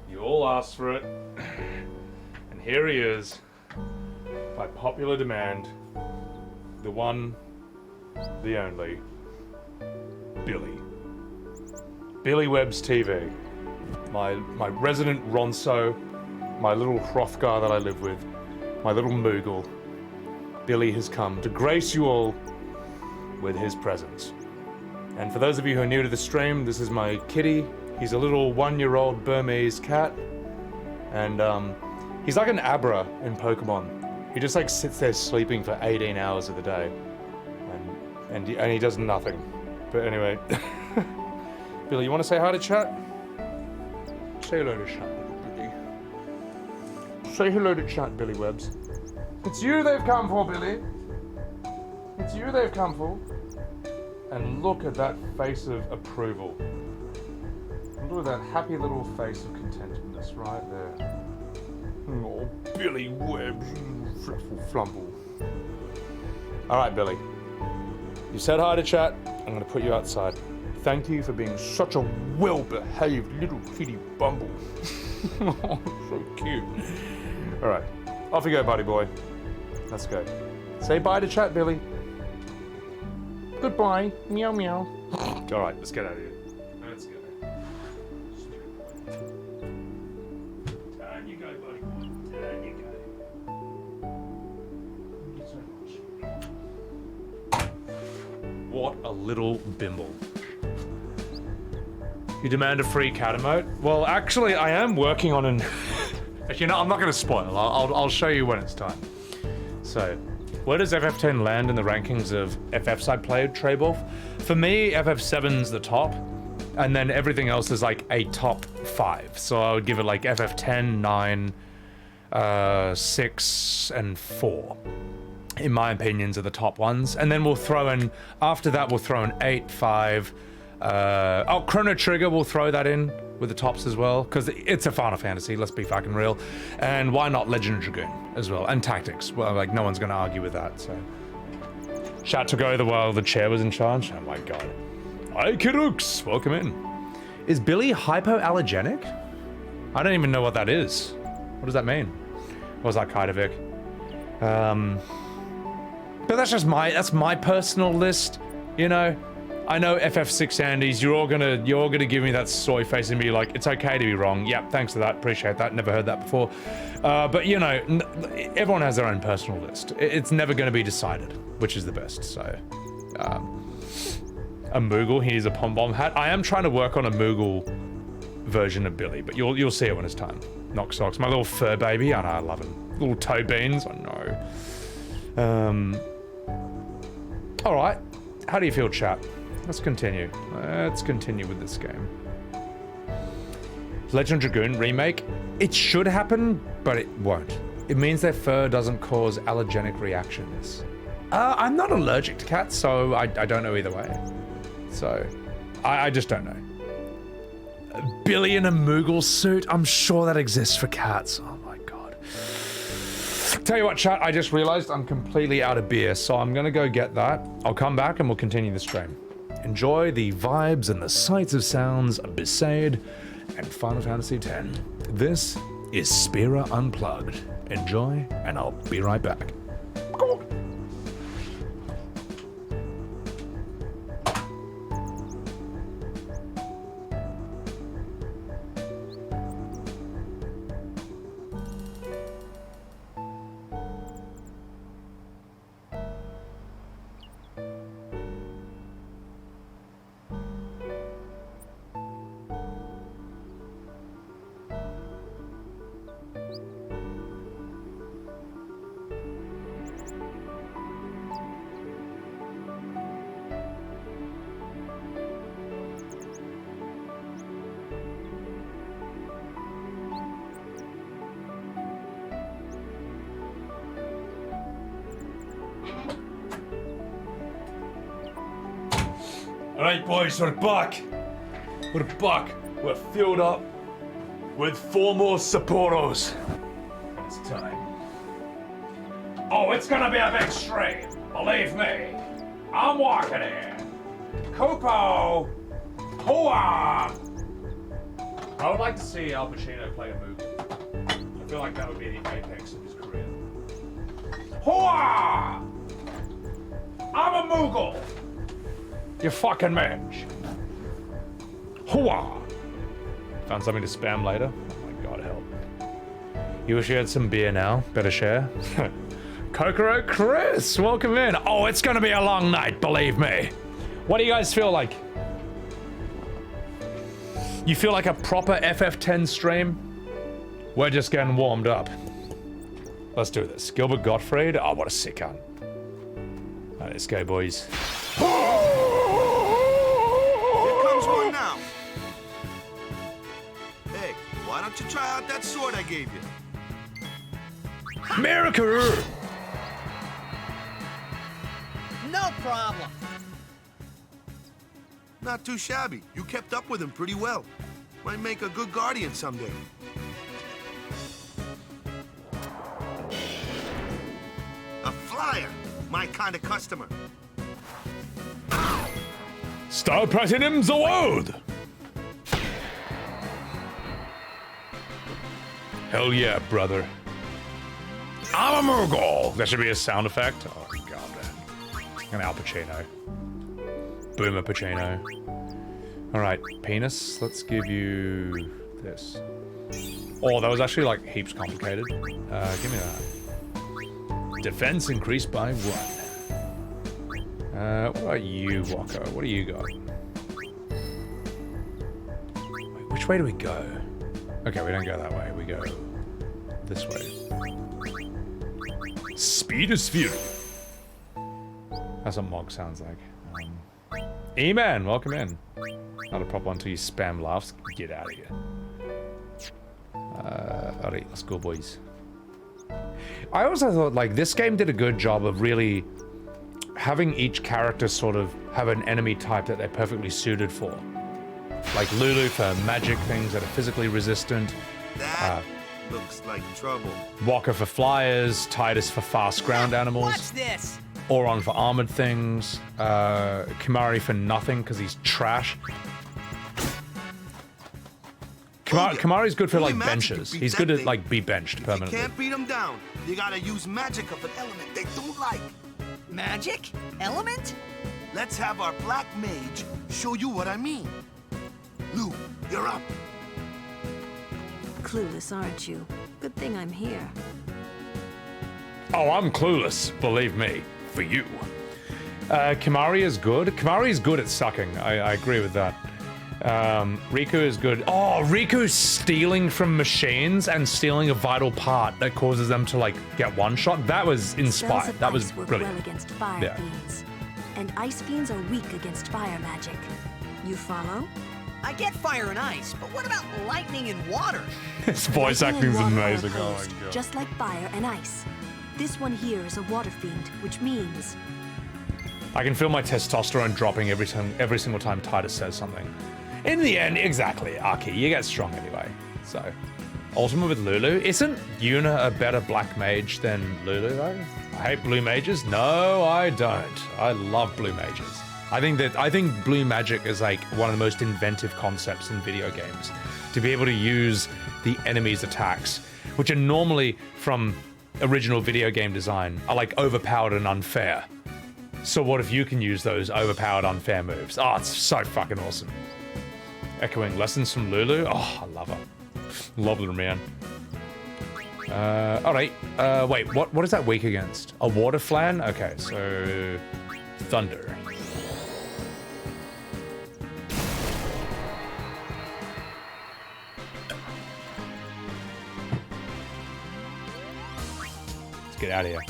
You all asked for it. And here he is. By popular demand. The one, the only. Billy. Sebbywebz TV. My resident Ronso. My little Hrothgar that I live with. My little Moogle. Billy has come to grace you all with his presence. And for those of you who are new to the stream, this is my kitty. He's a little 1-year-old Burmese cat. And he's like an Abra in Pokemon. He just like sits there sleeping for 18 hours of the day. And he does nothing. But anyway. Billy, you want to say hi to chat? Say hello to chat, Billy. Say hello to chat, Sebbywebz. It's you they've come for, Billy. It's you they've come for. And look at that face of approval. Look at that happy little face of contentedness right there. Oh, Sebbywebz, you fretful flumble. Alright, Billy. You said hi to chat. I'm going to put you outside. Thank you for being such a well-behaved little kitty bumble. Oh, so cute. Alright. Off you go, buddy boy. Let's go. Say bye to chat, Billy. Goodbye. Meow meow. Alright, let's get out of here. Let's go. Down you go, buddy boy. Down you go. Thank you so much. What a little bimble. You demand a free cat emote? Well, actually, I am working on an... Actually, no, I'm not going to spoil. I'll show you when it's time. So, where does FF10 land in the rankings of FFs I played, Treybov? For me, FF7's the top, and then everything else is like a top 5. So I would give it like FF10, 9, 6, and 4. In my opinions, are the top ones. And then we'll throw in, after that, we'll throw in 8, 5, Chrono Trigger, we'll throw that in with the tops as well, because it's a Final Fantasy, let's be fucking real. And why not Legend Dragoon as well, and Tactics. Well, like, no one's gonna argue with that, so. Chat took over while the chair was in charge. Oh my god. Hi, Kidooks, welcome in. Is Billy hypoallergenic? I don't even know what that is. What does that mean? What was that, Kaidovic? But that's my personal list, you know? I know FF6 Andes, you're all gonna give me that soy face and be like, it's okay to be wrong. Yep, thanks for that, appreciate that, never heard that before. But you know, everyone has their own personal list. It's never gonna be decided, which is the best, so. A Moogle, he needs a pom-pom hat. I am trying to work on a Moogle version of Billy, but you'll see it when it's time. Knock socks, my little fur baby, I know, I love him. Little toe beans, I know. All right, how do you feel, chat? Let's continue. Let's continue with this game. Legend Dragoon remake. It should happen, but it won't. It means their fur doesn't cause allergenic reactions. I'm not allergic to cats, so I don't know either way. So, I just don't know. Billy in a Moogle suit? I'm sure that exists for cats. Oh my god. Tell you what, chat, I just realized I'm completely out of beer, so I'm gonna go get that. I'll come back and we'll continue the stream. Enjoy the vibes and the sights of sounds of Besaid and Final Fantasy X. This is Spira Unplugged. Enjoy, and I'll be right back. Alright boys, we're back. We're back. We're filled up with 4 more Sapporos. It's time. Oh, it's gonna be a big stream. Believe me. I'm walking in. Kupo, Hoa! I would like to see Al Pacino play a movie. I feel like that would be the apex of his career. Hoa! I'm a Moogle! You fucking mensch. Hoa! Found something to spam later? Oh my god, help. You wish you had some beer now? Better share? Kokoro Chris, welcome in. Oh, it's gonna be a long night, believe me. What do you guys feel like? You feel like a proper FF10 stream? We're just getting warmed up. Let's do this. Gilbert Gottfried? Oh, what a sick cunt. Let's go, boys. Here comes one now. Hey, why don't you try out that sword I gave you? America! No problem. Not too shabby. You kept up with him pretty well. Might make a good guardian someday. A flyer. My kind of customer. Star Platinum the world! Hell yeah, brother. I'm a Moogle! That should be a sound effect. Oh, god, man. An Al Pacino. Boomer Pacino. Alright, penis. Let's give you this. Oh, that was actually like heaps complicated. Give me that. Defense increased by 1. What about you, Wakka? What do you got? Wait, which way do we go? Okay, we don't go that way. We go this way. Speed is fury. That's what Mog sounds like. E-Man, welcome in. Not a proper one until you spam laughs. Get out of here. Alright, let's go, boys. I also thought, like, this game did a good job of really having each character sort of have an enemy type that they're perfectly suited for. Like Lulu for magic things that are physically resistant. That looks like trouble. Wakka for flyers, Tidus for fast ground animals. Watch this. Auron for armored things, Khimari for nothing because he's trash. Khimari's good for like benches. He's good at like be benched permanently. You can't beat him down. You gotta use magic of an element they don't like. Magic? Element? Let's have our black mage show you what I mean. Lou, you're up. Clueless, aren't you? Good thing I'm here. Oh, I'm clueless, believe me. For you. Khimari is good. Khimari is good at sucking. I agree with that. Rikku is good. Oh, Riku's stealing from machines and stealing a vital part that causes them to like get one shot. That was inspired. That was brilliant. Well against fire fiends, and ice fiends are weak against fire magic. You follow? I get fire and ice, but what about lightning and water? His voice acting is amazing. Oh my god. Just like fire and ice. This one here is a water fiend, which means I can feel my testosterone dropping every single time Tidus says something. In the end, exactly, Aki, you get strong anyway. So, ultimate with Lulu. Isn't Yuna a better black mage than Lulu though? I hate blue mages. No, I don't. I love blue mages. I think blue magic is like one of the most inventive concepts in video games. To be able to use the enemy's attacks, which are normally from original video game design, are like overpowered and unfair. So what if you can use those overpowered, unfair moves? Oh, it's so fucking awesome. Echoing lessons from Lulu. Oh, I love her. Love her, man. Alright. Wait, what is that weak against? A water flan? Okay, so thunder. Let's get out of here.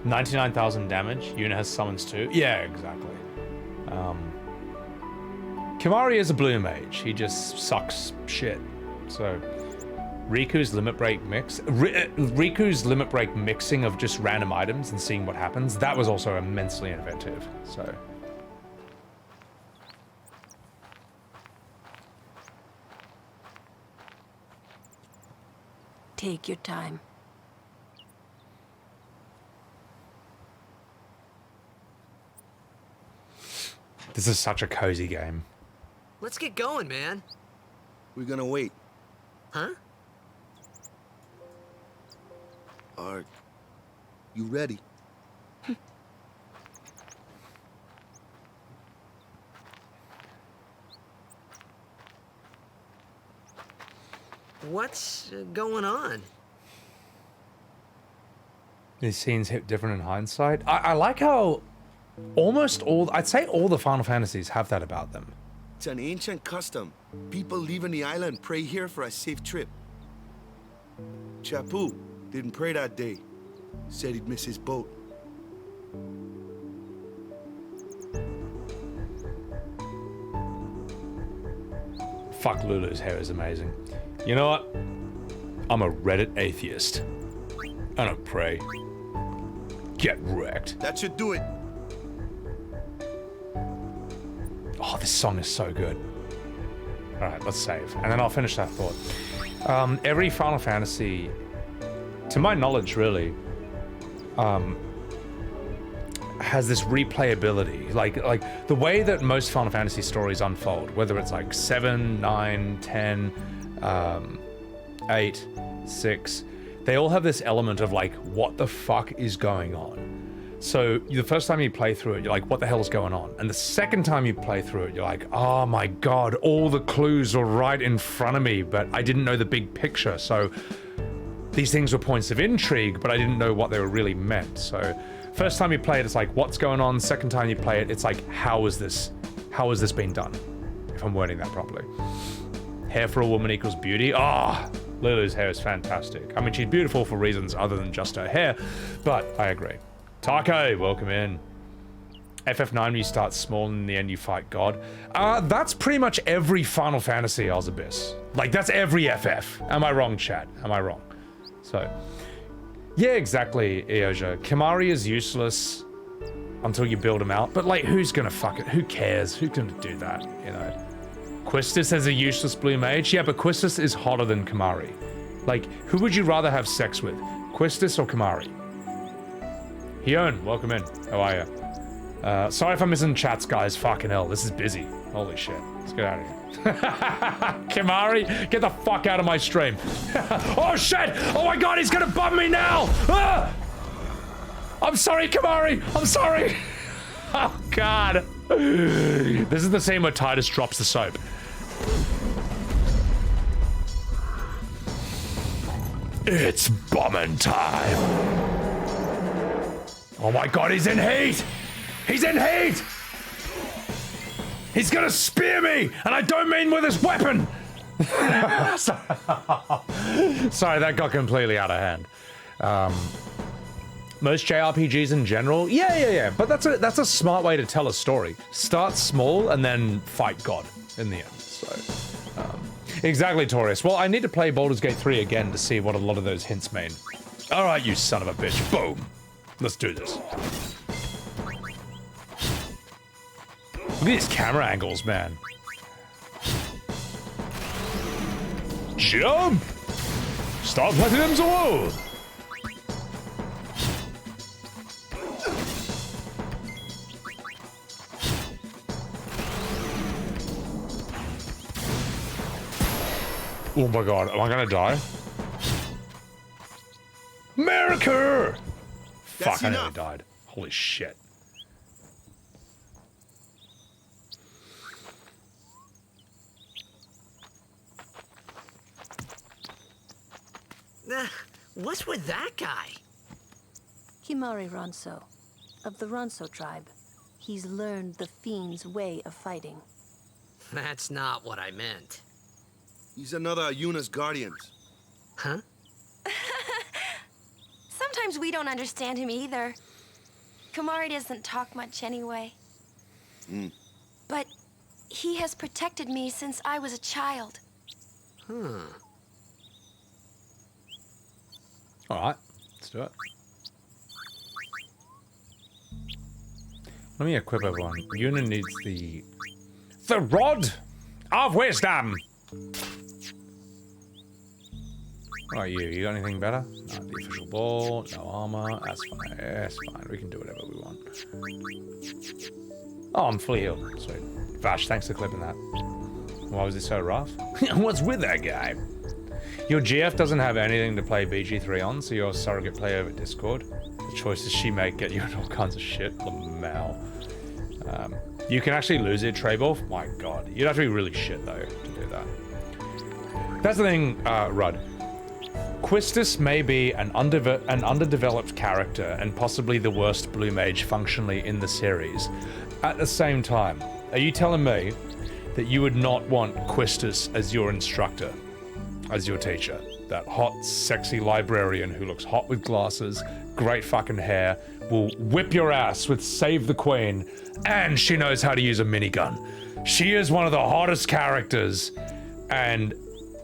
99,000 damage. Yuna has summons too. Yeah, exactly. Khimari is a blue mage. He just sucks shit. So, Riku's limit break mix. Riku's limit break mixing of just random items and seeing what happens. That was also immensely inventive. So. take your time. This is such a cozy game. Let's get going, man. We're gonna wait. Huh? Are you ready? What's going on? These scenes hit different in hindsight. I like how almost all, I'd say all the Final Fantasies have that about them. It's an ancient custom. People leaving the island pray here for a safe trip. Chappu didn't pray that day. Said he'd miss his boat. Fuck, Lulu's hair is amazing. You know what? I'm a Reddit atheist. I don't pray. Get wrecked. That should do it. Oh, this song is so good. Alright, let's save. And then I'll finish that thought. Every Final Fantasy, to my knowledge really, has this replayability. Like the way that most Final Fantasy stories unfold, whether it's like 7, 9, 10, 8, 6, they all have this element of like, what the fuck is going on? So the first time you play through it, you're like, what the hell is going on? And the second time you play through it, you're like, oh my god, all the clues are right in front of me, but I didn't know the big picture. So these things were points of intrigue, but I didn't know what they were really meant. So first time you play it, it's like, what's going on? Second time you play it, it's like, how is this been done? If I'm wording that properly. Hair for a woman equals beauty. Ah, oh, Lulu's hair is fantastic. I mean, she's beautiful for reasons other than just her hair, but I agree. Taco, welcome in. FF9, you start small and in the end you fight God. That's pretty much every Final Fantasy, Ozabis. Like, that's every FF. Am I wrong, chat? Am I wrong? So, yeah, exactly, Eoja. Khimari is useless until you build him out, but like, who's gonna fuck it? Who cares? Who's gonna do that, you know? Quistis as a useless blue mage? Yeah, but Quistis is hotter than Khimari. Like, who would you rather have sex with? Quistis or Khimari? Hyun, welcome in. How are you? Sorry if I'm missing chats, guys. Fucking hell, this is busy. Holy shit. Let's get out of here. Khimari, get the fuck out of my stream. Oh shit! Oh my god, he's gonna bum me now! Ah! I'm sorry, Khimari! I'm sorry! Oh god. This is the scene where Tidus drops the soap. It's bombing time. Oh my god, he's in heat! He's in heat! He's gonna spear me! And I don't mean with his weapon! Sorry, that got completely out of hand. Most JRPGs in general, yeah. But that's a smart way to tell a story. Start small and then fight God in the end. So, exactly, Taurus. Well, I need to play Baldur's Gate 3 again to see what a lot of those hints mean. All right, you son of a bitch. Boom. Let's do this. Look at these camera angles, man. Jump! Start letting them go! Oh my god, am I gonna die? America! Fuck, I nearly died. Holy shit. What's with that guy? Khimari Ronso, of the Ronso tribe. He's learned the Fiend's way of fighting. That's not what I meant. He's another of Yuna's guardians. Huh? Sometimes we don't understand him either. Khimari doesn't talk much anyway. But he has protected me since I was a child. Alright, let's do it. Let me equip everyone. Yuna needs the Rod of Wisdom! What about you? You got anything better? No, the official ball, no armor. That's fine. That's fine. We can do whatever we want. Oh, I'm fully healed. Sweet. Vash, thanks for clipping that. Why was it so rough? What's with that guy? Your GF doesn't have anything to play BG3 on, so you're a surrogate player over Discord. The choices she make get you in all kinds of shit. Lamau. You can actually lose it, Trebor. My god. You'd have to be really shit, though, to do that. That's the thing, Rudd. Quistis may be an underdeveloped character and possibly the worst blue mage functionally in the series. At the same time, are you telling me that you would not want Quistis as your instructor, as your teacher? That hot, sexy librarian who looks hot with glasses, great fucking hair, will whip your ass with Save the Queen, and she knows how to use a minigun. She is one of the hottest characters, and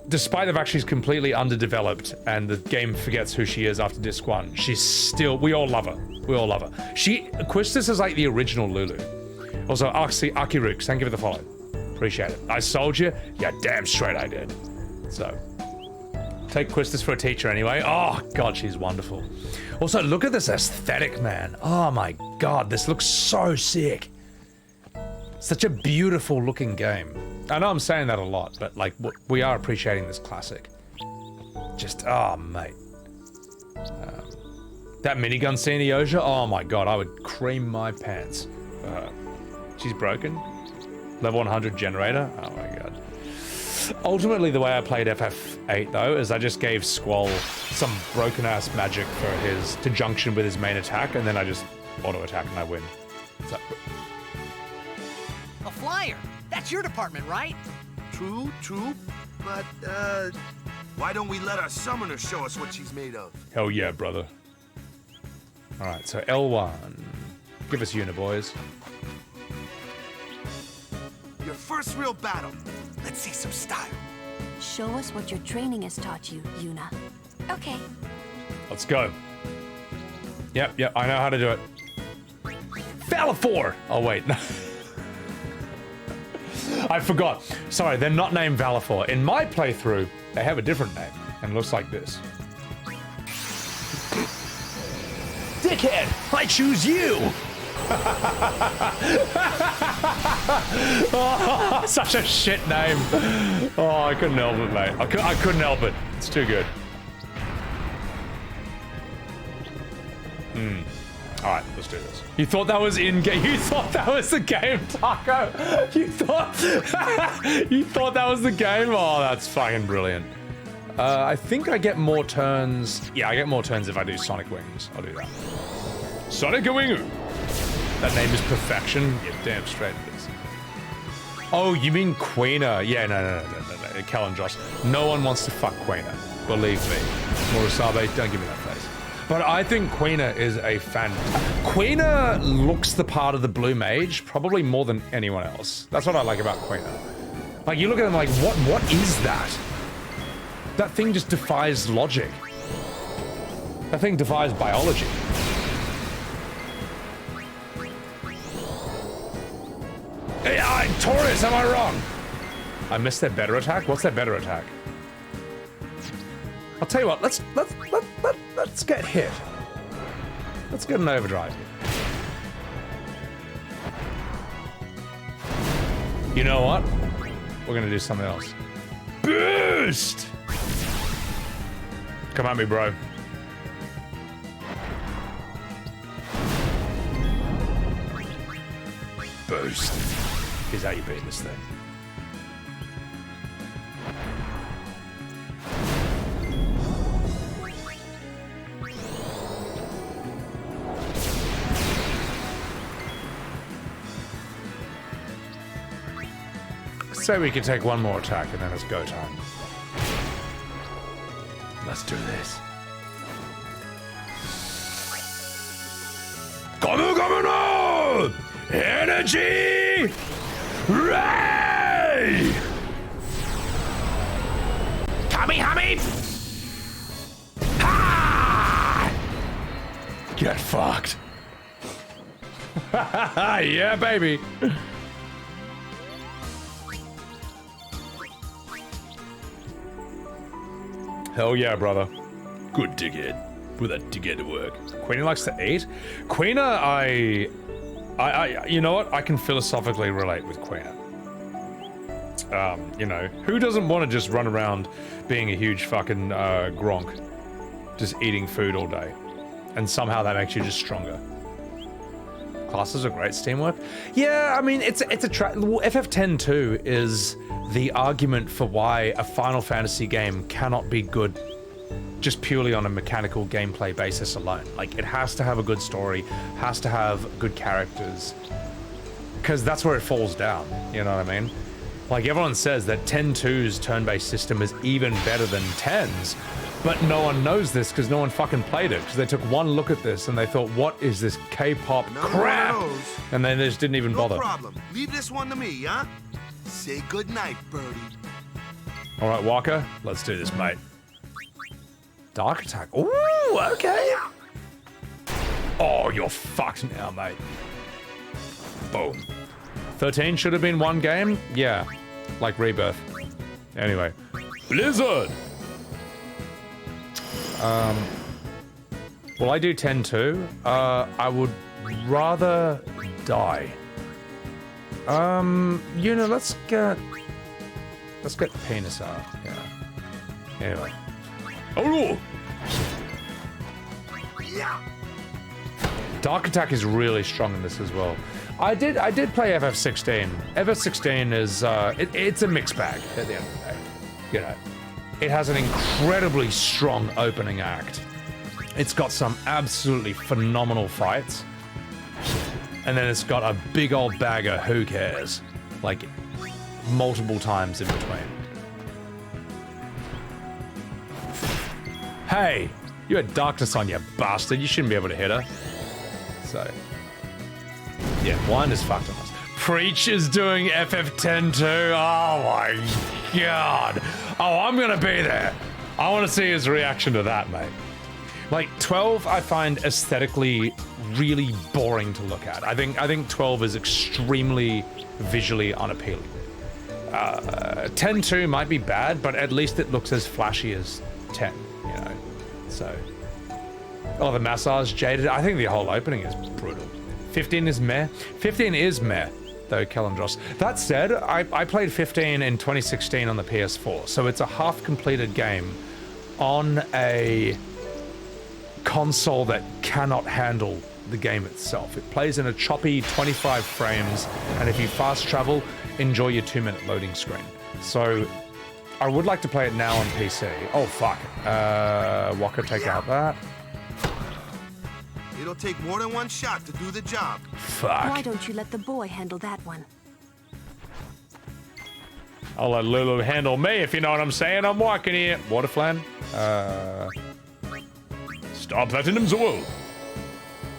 despite the fact she's completely underdeveloped and the game forgets who she is after disc 1, she's still, we all love her. We all love her. Quistis is like the original Lulu. Also, Akiruk, thank you for the follow. Appreciate it. I sold you? Yeah, damn straight I did. So, take Quistis for a teacher anyway. Oh, God, she's wonderful. Also, look at this aesthetic, man. Oh my God, this looks so sick. Such a beautiful looking game. I know I'm saying that a lot, but like, we are appreciating this classic. Just, oh, mate. That minigun scene, Eosia, oh my God, I would cream my pants. She's broken. Level 100 generator, oh my God. Ultimately, the way I played FF8 though, is I just gave Squall some broken ass magic for his, to junction with his main attack, and then I just auto attack and I win. So, A flyer! That's your department, right? True, but, why don't we let our summoner show us what she's made of? hell yeah, brother. Alright, so L1. Give us Yuna, boys. Your first real battle. Let's see some style. Show us what your training has taught you, Yuna. Okay. Let's go. Yep, I know how to do it. Valefor! Oh, wait. I forgot. Sorry, they're not named Valefor. In my playthrough, they have a different name, and it looks like this. Dickhead, I choose you! Oh, such a shit name. Oh, I couldn't help it, mate. I couldn't help it. It's too good. Alright, let's do this. You thought that was in-game? You thought that was the game, Taco? You thought that was the game? Oh, that's fucking brilliant. I think I get more turns. Yeah, I get more turns if I do Sonic Wings. I'll do that. Sonic Wingu! That name is perfection. Yeah, damn straight it is. Oh, you mean Queena? Yeah, no. Cal and Josh. No one wants to fuck Queena. Believe me. Murasabe, don't give me that face. But I think Queena is a Queena looks the part of the blue mage probably more than anyone else. That's what I like about Queena. Like, you look at them like, what is that? That thing just defies logic. That thing defies biology. Hey, Taurus, am I wrong? I missed their better attack? What's their better attack? I'll tell you what, let's get hit. Let's get an overdrive here. You know what? We're gonna do something else. Boost! Come at me, bro. Boost. Is how you beat this thing. So we can take one more attack and then it's go time. Let's do this. Come! Energy! Ray! Kami! Ha! Get fucked. Yeah, baby. Hell yeah, brother. Good dickhead. Put that dickhead to work. Queena likes to eat? Queena, You know what? I can philosophically relate with Queen. You know, who doesn't want to just run around being a huge fucking Gronk, just eating food all day, and somehow that makes you just stronger. Classes are great teamwork. Yeah, I mean, it's a FF10-2 is the argument for why a Final Fantasy game cannot be good just purely on a mechanical gameplay basis alone. Like, it has to have a good story, has to have good characters, because that's where it falls down, you know what I mean? Like, everyone says that 10-2's turn-based system is even better than 10's, but no one knows this because no one fucking played it, because they took one look at this and they thought, what is this K-pop crap? And then they just didn't even bother. No problem. Leave this one to me, huh? Say goodnight, birdie. All right, Wakka, let's do this, mate. Dark attack. Ooh, okay. Oh, you're fucked now, mate. Boom. 13 should have been one game? Yeah. Like Rebirth. Anyway. Blizzard! Will I do 10-2? I would rather die. Yuna, let's get the penis out. Yeah. Anyway. Oh! Dark attack is really strong in this as well. I did play FF16. FF16 is it's a mixed bag at the end of the day. You know, it has an incredibly strong opening act. It's got some absolutely phenomenal fights, and then it's got a big old bag of who cares, like multiple times in between. Hey, you had darkness on you, bastard. You shouldn't be able to hit her. So, yeah, blind is fucked on us. Preach is doing FF10 too. Oh my god. Oh, I'm gonna be there. I want to see his reaction to that, mate. Like 12, I find aesthetically really boring to look at. I think 12 is extremely visually unappealing. 10-2 might be bad, but at least it looks as flashy as 10. You know, so. Oh, the massage jaded. I think the whole opening is brutal. 15 is meh. 15 is meh, though, Kellandros. That said, I played 15 in 2016 on the PS4, so it's a half-completed game on a console that cannot handle the game itself. It plays in a choppy 25 frames, and if you fast travel, enjoy your 2-minute loading screen. So I would like to play it now on PC. Oh, fuck. Wakka, take out that. It'll take more than one shot to do the job. Fuck. Why don't you let the boy handle that one? I'll let Lulu handle me, if you know what I'm saying. I'm walking here. Water flan. Stop Platinum Zool.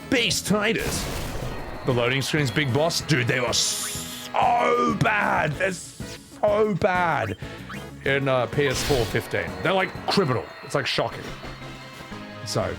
Base Tidus. The loading screen's big boss. Dude, they are so bad. They're so bad in PS4 15. They're like criminal. It's like shocking. So,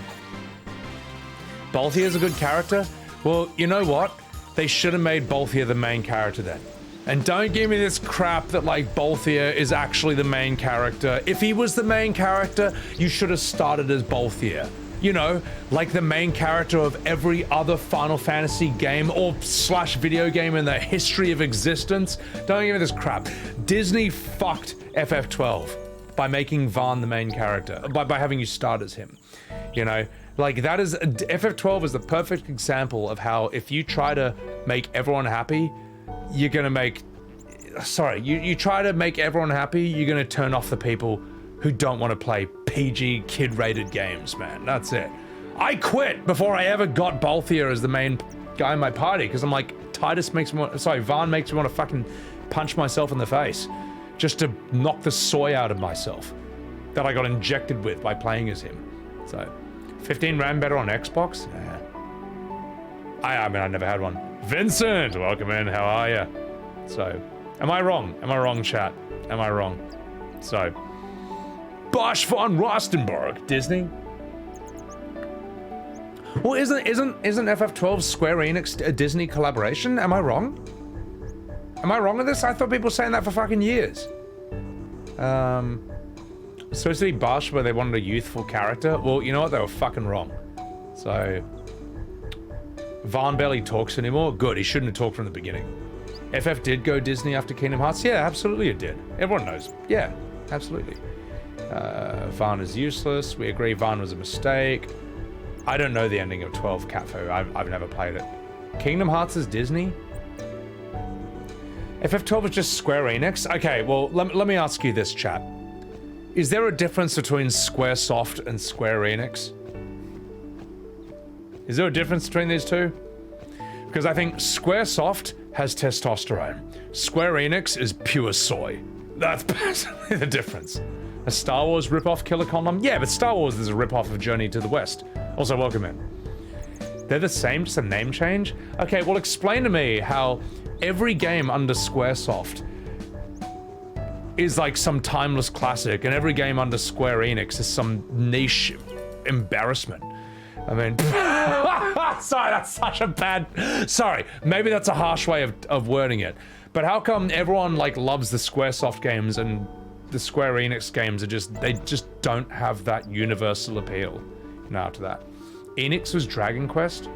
Balthier's a good character. Well, you know what? They should have made Balthier the main character then. And don't give me this crap that like Balthier is actually the main character. If he was the main character, you should have started as Balthier. You know, like the main character of every other Final Fantasy game or / video game in the history of existence. Don't give me this crap. Disney fucked FF12 by making Vaan the main character, by having you start as him. You know, like that is, FF12 is the perfect example of how if you try to make everyone happy, you're gonna make, you try to make everyone happy, you're gonna turn off the people who don't want to play PG kid-rated games, man. That's it. I quit before I ever got Balthier as the main guy in my party because I'm like, Tidus makes me want, Vaan makes me want to fucking punch myself in the face just to knock the soy out of myself that I got injected with by playing as him. So, 15 ran better on Xbox? Nah. I mean, I never had one. Vincent, welcome in, how are you? So, am I wrong? Am I wrong, chat? Am I wrong? So, Bosch von Rostenburg, Disney? Well, isn't FF12 Square Enix a Disney collaboration? Am I wrong? Am I wrong with this? I thought people were saying that for fucking years. It's supposed to be Bosch, but they wanted a youthful character. Well, you know what? They were fucking wrong. So, Vaughn barely talks anymore. Good, he shouldn't have talked from the beginning. FF did go Disney after Kingdom Hearts? Yeah, absolutely it did. Everyone knows. Yeah, absolutely. Vaughn is useless. We agree Vaughn was a mistake. I don't know the ending of 12 Catfo. I've never played it. Kingdom Hearts is Disney? FF12 is just Square Enix? Okay, well, let me ask you this, chat. Is there a difference between Squaresoft and Square Enix? Is there a difference between these two? Because I think Squaresoft has testosterone. Square Enix is pure soy. That's basically the difference. A Star Wars ripoff Killer Condom? Yeah, but Star Wars is a ripoff of Journey to the West. Also, welcome in. They're the same, just a name change? Okay, well explain to me how every game under Squaresoft is like some timeless classic, and every game under Square Enix is some niche embarrassment. I mean, sorry, that's such a bad, sorry, maybe that's a harsh way of wording it. But how come everyone like loves the Squaresoft games and the Square Enix games are they just don't have that universal appeal now to that? Enix was Dragon Quest?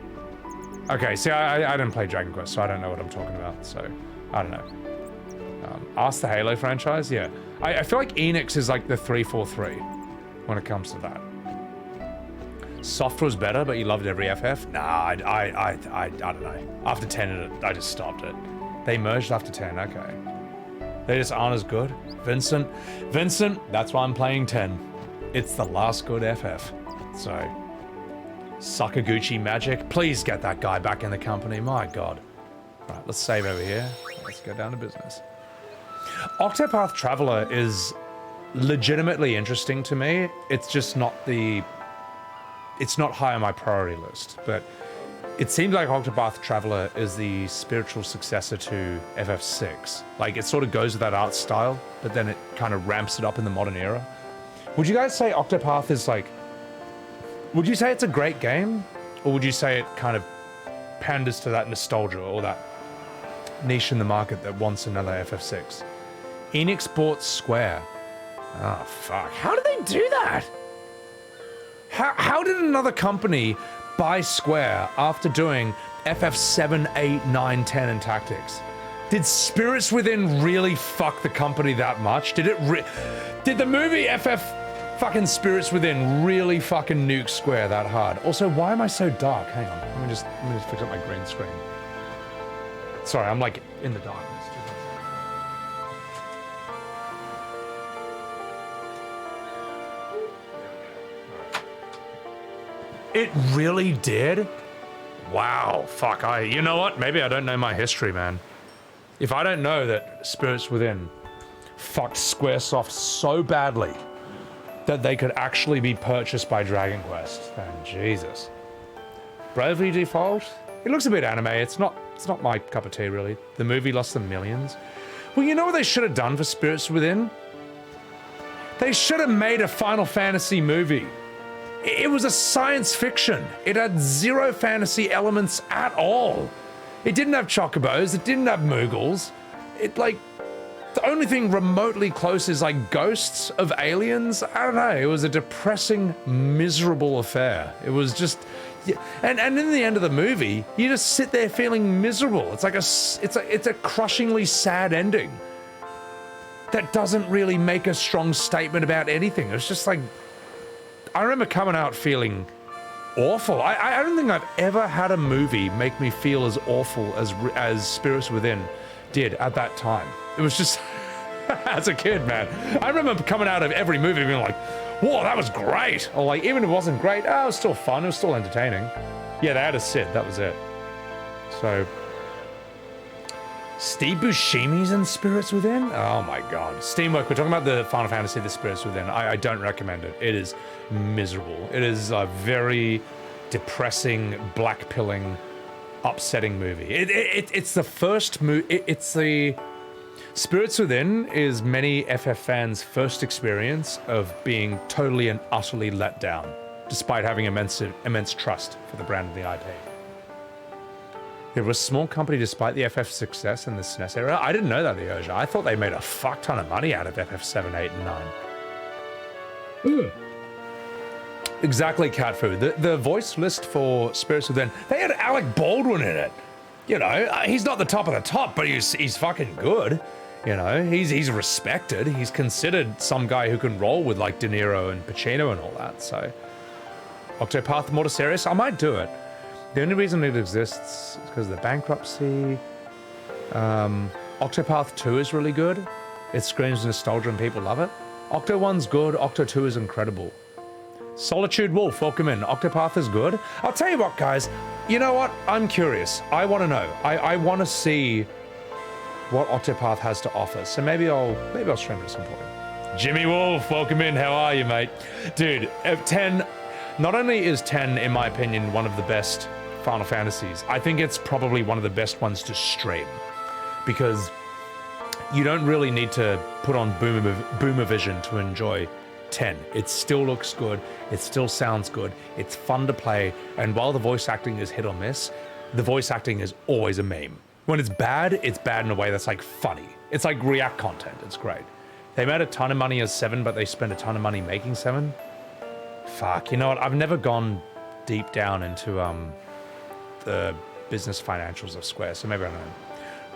Okay, see, I didn't play Dragon Quest, so I don't know what I'm talking about, so I don't know. Ask the Halo franchise? Yeah. I feel like Enix is like the 343 when it comes to that. Soft was better, but you loved every FF? Nah, I don't know. After 10, I just stopped it. They merged after 10, okay. They just aren't as good. Vincent, that's why I'm playing 10. It's the last good FF. So, Sakaguchi Magic, please get that guy back in the company, my god. Right, let's save over here. Let's go down to business. Octopath Traveler is legitimately interesting to me. It's just not it's not high on my priority list, but it seems like Octopath Traveler is the spiritual successor to FF6. Like, it sort of goes with that art style, but then it kind of ramps it up in the modern era. Would you guys say Octopath is like... Would you say it's a great game? Or would you say it kind of panders to that nostalgia or that niche in the market that wants another FF6? Enix bought Square. Oh, fuck. How did they do that? How did another company buy Square after doing FF7, 8, 9, 10 and Tactics? Did Spirits Within really fuck the company that much? Did the movie FF fucking Spirits Within really fucking nuke Square that hard? Also, why am I so dark? Hang on, let me just fix up my green screen. Sorry, I'm like in the darkness. It really did? Wow, fuck, you know what? Maybe I don't know my history, man. If I don't know that Spirits Within fucked Squaresoft so badly that they could actually be purchased by Dragon Quest, then Jesus. Bravely Default? It looks a bit anime, it's not my cup of tea, really. The movie lost them millions. Well, you know what they should have done for Spirits Within? They should have made a Final Fantasy movie. It was a science fiction. It had zero fantasy elements at all. It didn't have chocobos, it didn't have Moogles. The only thing remotely close is like ghosts of aliens. I don't know, it was a depressing, miserable affair. It was just, and in the end of the movie, you just sit there feeling miserable. It's a crushingly sad ending that doesn't really make a strong statement about anything. It was just like, I remember coming out feeling awful. I don't think I've ever had a movie make me feel as awful as Spirits Within did at that time. It was just, as a kid, man. I remember coming out of every movie being like, whoa, that was great. Or like, even if it wasn't great, it was still fun, it was still entertaining. Yeah, they had a Sid, that was it. So, Steve Buscemi's in Spirits Within? Oh my god. Steamwork, we're talking about the Final Fantasy, the Spirits Within. I don't recommend it. It is miserable. It is a very depressing, black-pilling, upsetting movie. It's the first movie, it's the... Spirits Within is many FF fans' first experience of being totally and utterly let down, despite having immense trust for the brand and the IP. It was a small company despite the FF success in the SNES era. I didn't know that, Leoja. I thought they made a fuck ton of money out of FF7, 8, and 9. Exactly, cat food. The voice list for Spirits Within, they had Alec Baldwin in it. You know, he's not the top of the top, but he's fucking good. You know, he's respected. He's considered some guy who can roll with like De Niro and Pacino and all that. So, Octopath Mortis, I might do it. The only reason it exists is because of the bankruptcy. Octopath 2 is really good. It screams nostalgia and people love it. Octo 1's good. Octo 2 is incredible. Solitude Wolf, welcome in. Octopath is good. I'll tell you what, guys. You know what? I'm curious. I want to know. I want to see what Octopath has to offer. So maybe I'll stream it at some point. Jimmy Wolf, welcome in. How are you, mate? Dude, 10. Not only is 10, in my opinion, one of the best Final Fantasies, I think it's probably one of the best ones to stream, because you don't really need to put on Boomer Vision to enjoy 10. It still looks good, it still sounds good, it's fun to play, and while the voice acting is hit or miss, the voice acting is always a meme. When it's bad in a way that's like funny. It's like React content, it's great. They made a ton of money as 7, but they spent a ton of money making 7. Fuck, you know what, I've never gone deep down into the business financials of Square, so maybe I don't know.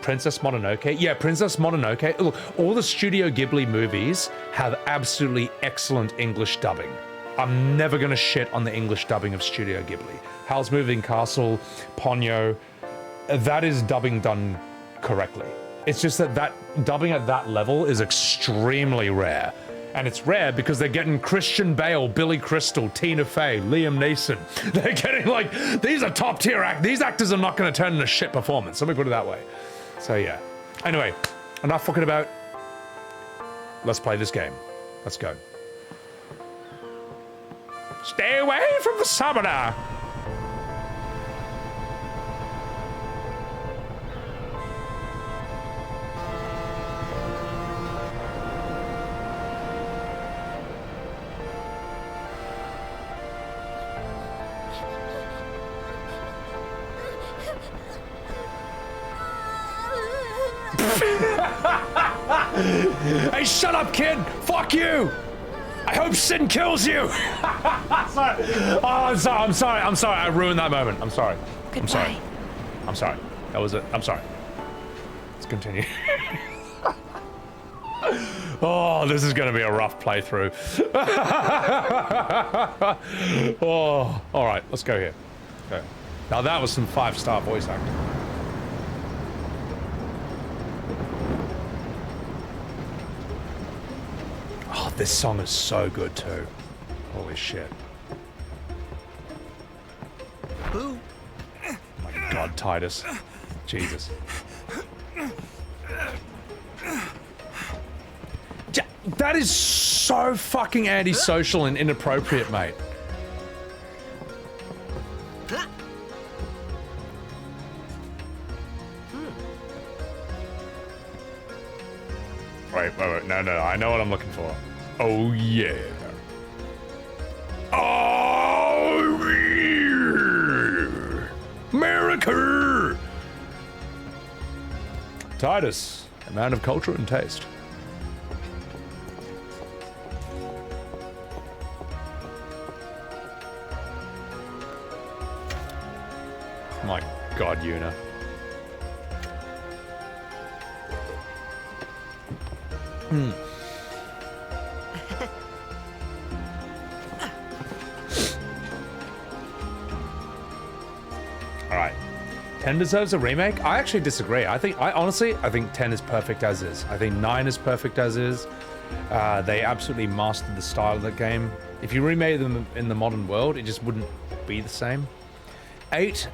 Princess Mononoke? Yeah, Princess Mononoke. Look, all the Studio Ghibli movies have absolutely excellent English dubbing. I'm never gonna shit on the English dubbing of Studio Ghibli. Howl's Moving Castle, Ponyo, that is dubbing done correctly. It's just that dubbing at that level is extremely rare. And it's rare because they're getting Christian Bale, Billy Crystal, Tina Fey, Liam Neeson. They're getting like, these are top tier actors. These actors are not gonna turn in a shit performance. Let me put it that way. So yeah. Anyway, enough fucking about. Let's play this game. Let's go. Stay away from the summoner! Hey, shut up, kid! Fuck you! I hope Sin kills you! Sorry. Oh, I'm sorry. I ruined that moment. I'm sorry. Goodbye. I'm sorry. That was it. I'm sorry. Let's continue. Oh, this is gonna be a rough playthrough. Oh, all right. Let's go here. Okay. Now that was some 5-star voice acting. Oh, this song is so good too. Holy shit. Boo. Oh my god, Tidus. Jesus. That is so fucking antisocial and inappropriate, mate. Wait, no, I know what I'm looking for. Oh, yeah. Oh, yeah. America! Tidus, a man of culture and taste. My god, Yuna. Alright. 10 deserves a remake? I actually disagree. Honestly, I think 10 is perfect as is. I think 9 is perfect as is. They absolutely mastered the style of the game. If you remade them in the modern world, it just wouldn't be the same. 8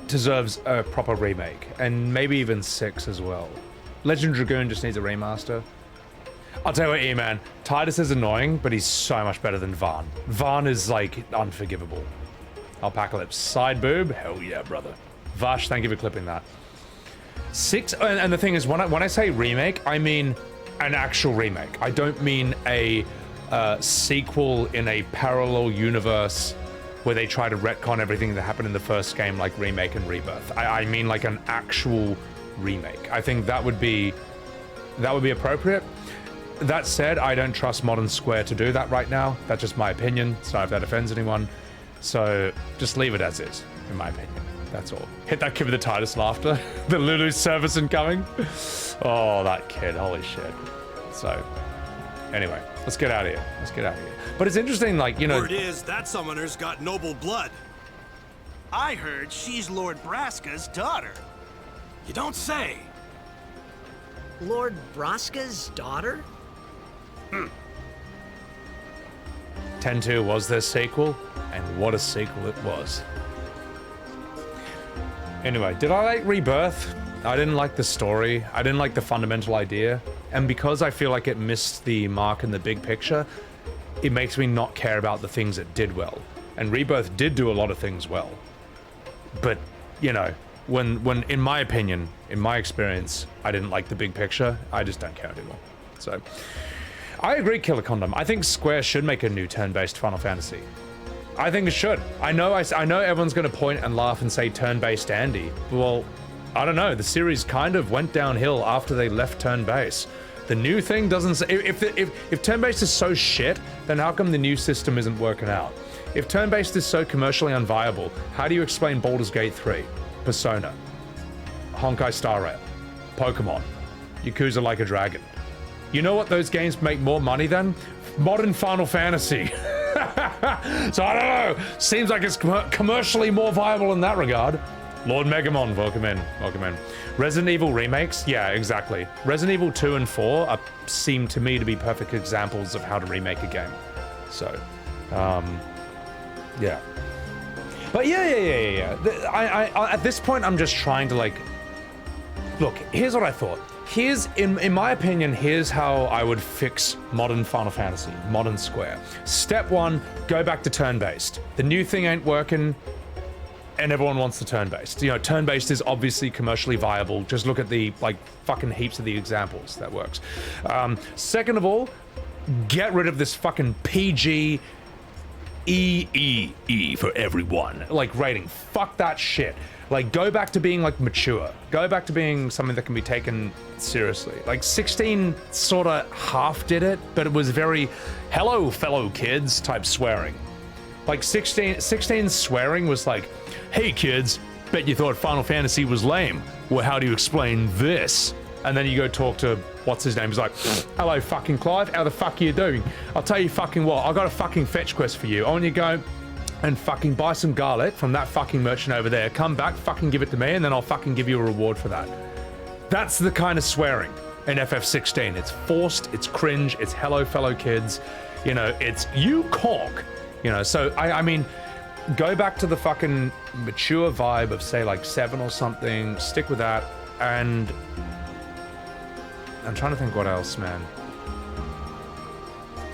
deserves a proper remake, and maybe even 6 as well. Legend Dragoon just needs a remaster. I'll tell you what, E-Man, Tidus is annoying, but he's so much better than Vaan. Vaan is, like, unforgivable. Alpacalypse. Side boob? Hell yeah, brother. Vash, thank you for clipping that. 6, and the thing is, when I say remake, I mean an actual remake. I don't mean a sequel in a parallel universe where they try to retcon everything that happened in the first game, like Remake and Rebirth. I mean like an actual remake. I think that would be appropriate. That said, I don't trust modern Square to do that right now. That's just my opinion. Sorry if that offends anyone. So just leave it as is, in my opinion. That's all. Hit that kid with the Tidus laughter. The Lulu service incoming. Oh, that kid. Holy shit. So, anyway, let's get out of here. Let's get out of here. But it's interesting, like, you know... Word is, that summoner's got noble blood. I heard she's Lord Braska's daughter. You don't say. Lord Braska's daughter? 10-2 was their sequel, and what a sequel it was. Anyway, did I like Rebirth? I didn't like the story. I didn't like the fundamental idea. And because I feel like it missed the mark in the big picture, it makes me not care about the things it did well. And Rebirth did do a lot of things well. But, you know, when in my opinion, in my experience, I didn't like the big picture, I just don't care anymore. So, I agree, Killer Condom. I think Square should make a new turn-based Final Fantasy. I think it should. I know everyone's going to point and laugh and say turn-based Andy. Well, I don't know. The series kind of went downhill after they left turn-based. The new thing doesn't... If turn-based is so shit, then how come the new system isn't working out? If turn-based is so commercially unviable, how do you explain Baldur's Gate 3, Persona, Honkai Star Rail, Pokemon, Yakuza Like a Dragon? You know what those games make more money than? Modern Final Fantasy. So I don't know. Seems like it's commercially more viable in that regard. Lord Megamon, welcome in. Welcome in. Resident Evil remakes? Yeah, exactly. Resident Evil 2 and 4 seem to me to be perfect examples of how to remake a game. So, yeah. But yeah. I at this point, I'm just trying to, like... Look, here's what I thought. Here's, in my opinion, here's how I would fix modern Final Fantasy, modern Square. Step 1, go back to turn-based. The new thing ain't working, and everyone wants the turn-based. You know, turn-based is obviously commercially viable. Just look at the, like, fucking heaps of the examples that works. Second of all, get rid of this fucking PG EEE for everyone, like, rating. Fuck that shit. Like, go back to being, like, mature. Go back to being something that can be taken seriously. Like, 16 sort of half did it, but it was very, hello, fellow kids, type swearing. Like, 16 swearing was like, hey, kids, bet you thought Final Fantasy was lame. Well, how do you explain this? And then you go talk to, what's his name? He's like, hello, fucking Clive, how the fuck are you doing? I'll tell you fucking what, I got a fucking fetch quest for you. I want you to go and fucking buy some garlic from that fucking merchant over there. Come back, fucking give it to me, and then I'll fucking give you a reward for that. That's the kind of swearing in FF16. It's forced, it's cringe, it's hello, fellow kids. You know, it's you cock. You know, so, I mean, go back to the fucking mature vibe of, say, like 7 or something. Stick with that, and... I'm trying to think what else, man.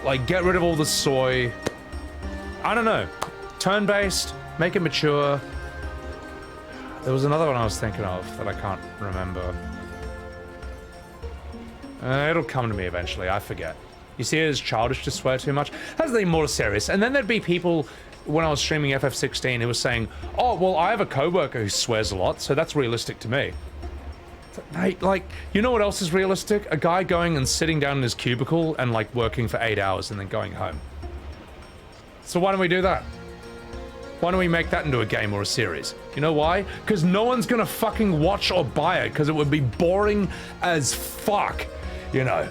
Like, get rid of all the soy. I don't know. Turn-based, make it mature. There was another one I was thinking of that I can't remember. It'll come to me eventually, I forget. You see it as childish to swear too much? That's something more serious. And then there'd be people, when I was streaming FF16, who was saying, oh, well, I have a coworker who swears a lot, so that's realistic to me. Mate, like, you know what else is realistic? A guy going and sitting down in his cubicle and, like, working for 8 hours and then going home. So why don't we do that? Why don't we make that into a game or a series? You know why? Because no one's gonna fucking watch or buy it, because it would be boring as fuck, you know?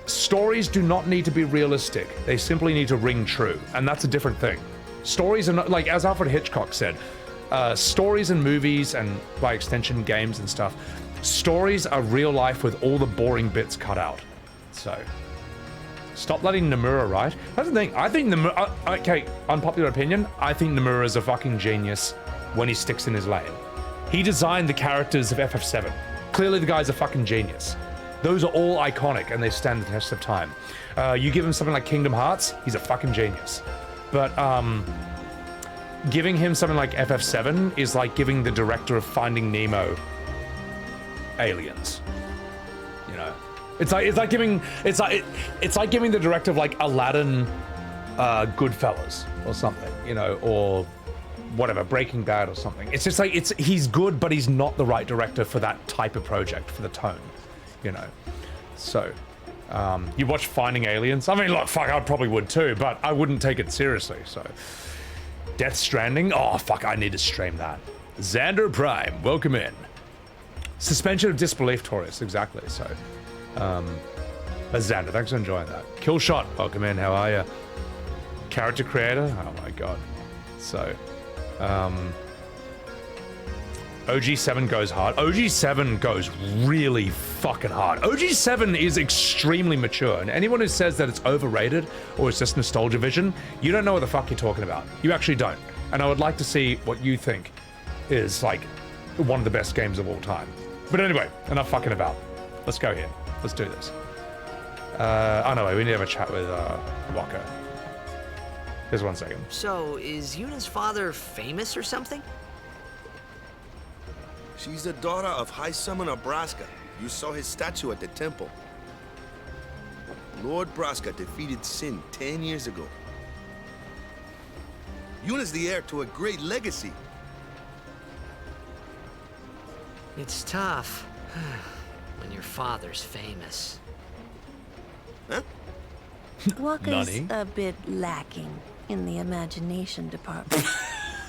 Stories do not need to be realistic. They simply need to ring true, and that's a different thing. Stories are not, like, as Alfred Hitchcock said, stories and movies, and by extension games and stuff, stories are real life with all the boring bits cut out. So, stop letting Nomura write. That's the thing. I think Nomura... okay, unpopular opinion. I think Nomura is a fucking genius when he sticks in his lane. He designed the characters of FF7. Clearly the guy's a fucking genius. Those are all iconic and they stand the test of time. You give him something like Kingdom Hearts, he's a fucking genius. But, giving him something like FF7 is like giving the director of Finding Nemo Aliens. You know? It's like giving the director of, like, Aladdin, Goodfellas or something, you know, or whatever, Breaking Bad or something. It's just like, he's good, but he's not the right director for that type of project, for the tone, you know. So, You watch Finding Aliens? I mean, look, fuck, I probably would too, but I wouldn't take it seriously, so. Death Stranding? Oh, fuck, I need to stream that. Xander Prime, welcome in. Suspension of disbelief, Taurus, exactly, so. But Xander, thanks for enjoying that. Killshot, welcome in, how are you? Character creator? Oh my god. So, OG7 goes hard. OG7 goes really fucking hard. OG7 is extremely mature, and anyone who says that it's overrated or it's just nostalgia vision, you don't know what the fuck you're talking about. You actually don't. And I would like to see what you think is, like, one of the best games of all time. But anyway, enough fucking about. Let's go here. Let's do this. Oh no, wait, we need to have a chat with Wakka. Just 1 second. So, is Yuna's father famous or something? She's the daughter of High Summoner Braska. You saw his statue at the temple. Lord Braska defeated Sin 10 years ago. Yuna's the heir to a great legacy. It's tough when your father's famous. Huh? Wakka's a bit lacking in the imagination department.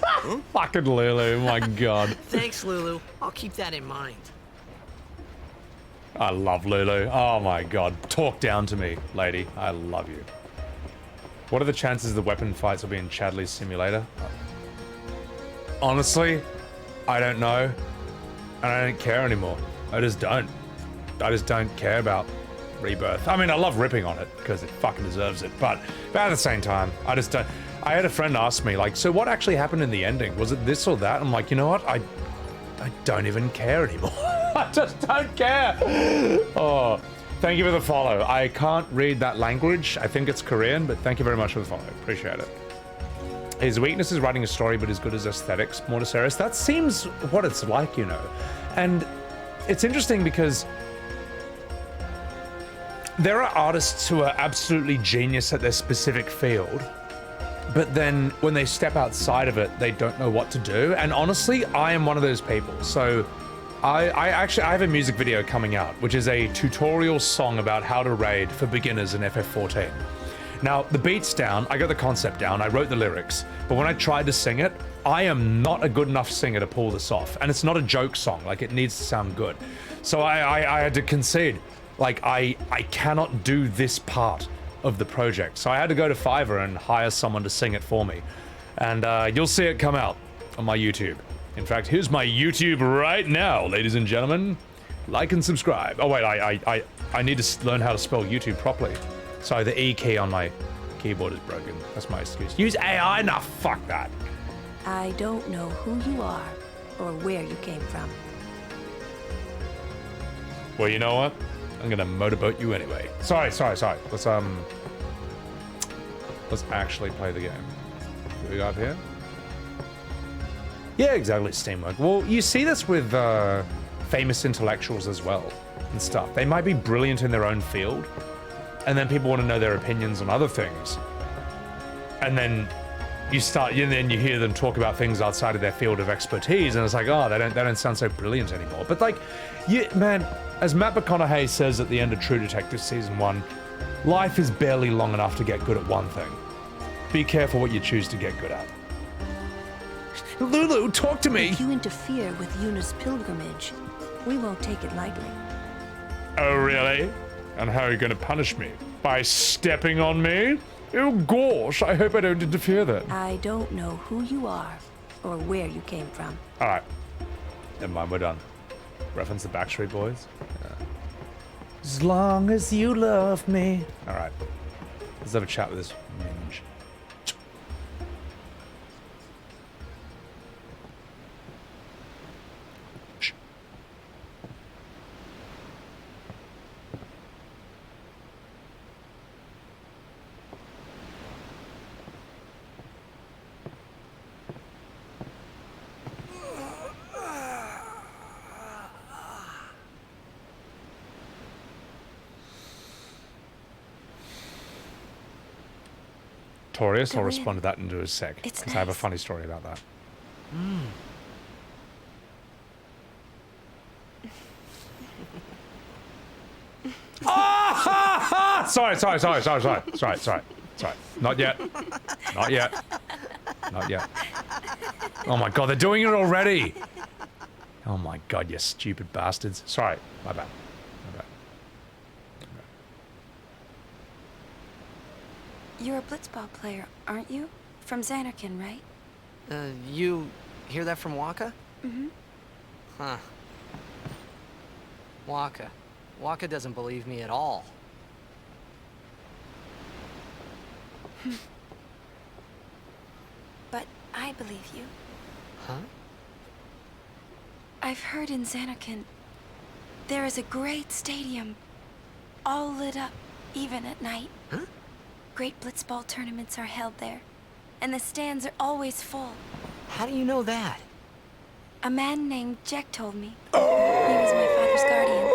Huh? Fucking Lulu, my god. Thanks, Lulu. I'll keep that in mind. I love Lulu. Oh my god. Talk down to me, lady. I love you. What are the chances the weapon fights will be in Chadley's simulator? Honestly, I don't know. And I don't care anymore. I just don't. I just don't care about Rebirth. I mean, I love ripping on it because it fucking deserves it. But at the same time, I just don't. I had a friend ask me, like, so what actually happened in the ending? Was it this or that? I'm like, you know what? I don't even care anymore. I just don't care. Oh, thank you for the follow. I can't read that language. I think it's Korean, but thank you very much for the follow. Appreciate it. His weakness is writing a story, but as good as aesthetics. Morticeris. That seems what it's like, you know. And it's interesting because there are artists who are absolutely genius at their specific field, but then when they step outside of it, they don't know what to do. And honestly, I am one of those people. So I have a music video coming out, which is a tutorial song about how to raid for beginners in FF14. Now, the beat's down, I got the concept down, I wrote the lyrics, but when I tried to sing it, I am not a good enough singer to pull this off. And it's not a joke song, like it needs to sound good. So I had to concede, like I cannot do this part of the project. So I had to go to Fiverr and hire someone to sing it for me. And you'll see it come out on my YouTube. In fact, here's my YouTube right now, ladies and gentlemen. Like and subscribe. Oh wait, I need to learn how to spell YouTube properly. Sorry, the E key on my keyboard is broken. That's my excuse. Use AI? Nah, fuck that. I don't know who you are or where you came from. Well, you know what? I'm gonna motorboat you anyway. Sorry. Let's actually play the game. What do we got here? Yeah, exactly, Steamwork. Well, you see this with famous intellectuals as well and stuff. They might be brilliant in their own field, and then people want to know their opinions on other things. And then you hear them talk about things outside of their field of expertise, and it's like, oh, they don't sound so brilliant anymore. But like, man, as Matt McConaughey says at the end of True Detective Season 1, life is barely long enough to get good at one thing. Be careful what you choose to get good at. Lulu, talk to me! If you interfere with Yuna's pilgrimage, we won't take it lightly. Oh, really? And how are you going to punish me? By stepping on me? Oh gosh, I hope I don't interfere then. I don't know who you are or where you came from. Alright. Never mind, we're done. Reference the Backstreet Boys? Yeah. As long as you love me. Alright. Let's have a chat with this minge. Torius, I'll respond to that in a sec, because I have a funny story about that. Sorry. Not yet. Not yet. Not yet. Oh my god, they're doing it already! Oh my god, you stupid bastards. Sorry, my bad. You're a Blitz Ball player, aren't you? From Xanarkand, right? You hear that from Wakka? Mm-hmm. Huh. Wakka. Wakka doesn't believe me at all. But I believe you. Huh? I've heard in Xanarkand, there is a great stadium, all lit up, even at night. Huh? Great Blitz Ball tournaments are held there, and the stands are always full. How do you know that? A man named Jecht told me. He was my father's guardian.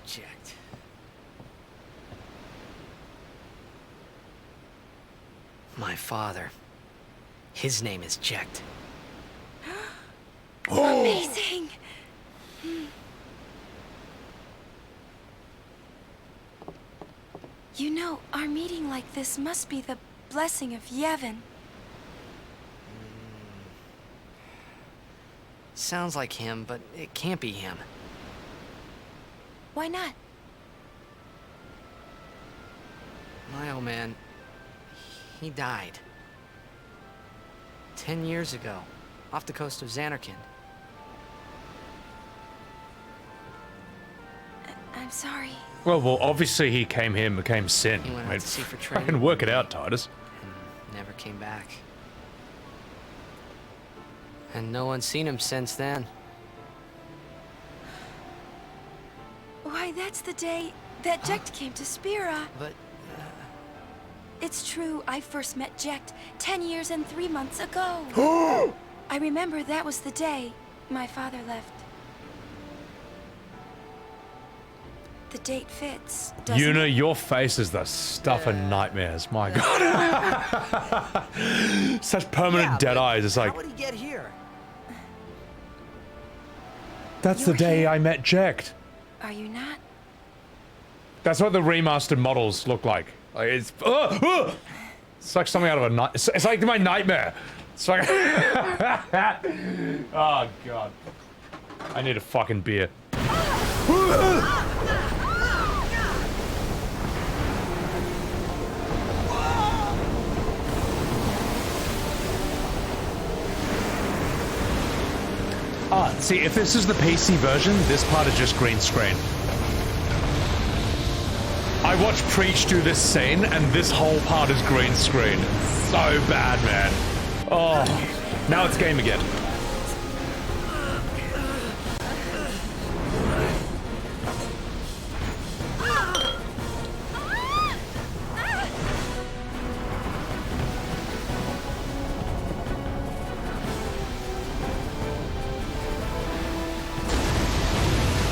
Jecht. My father. His name is Jecht. Amazing! You know, our meeting like this must be the blessing of Yevon. Sounds like him, but it can't be him. Why not? My old man, he died. 10 years ago, off the coast of Xanarkand. I'm sorry. Well, obviously he came here and became Sin. He went out to sea for I training. can work it out, Tidus. And never came back. And no one's seen him since then. Why, that's the day that Jecht came to Spira. But... It's true, I first met Jecht 10 years and 3 months ago. I remember that was the day my father left. The date fits, doesn't Yuna, it? your face is the stuff of nightmares. My god. Such permanent dead eyes. It's like, How would he get here? that's the day I met Jecht. Are you not? That's what the remastered models look like. Like it's like something out of a night. It's like my nightmare. It's like oh god. I need a fucking beer. See, if this is the PC version, this part is just green screen. I watched Preach do this scene, and this whole part is green screen. So bad, man. Oh, now it's game again.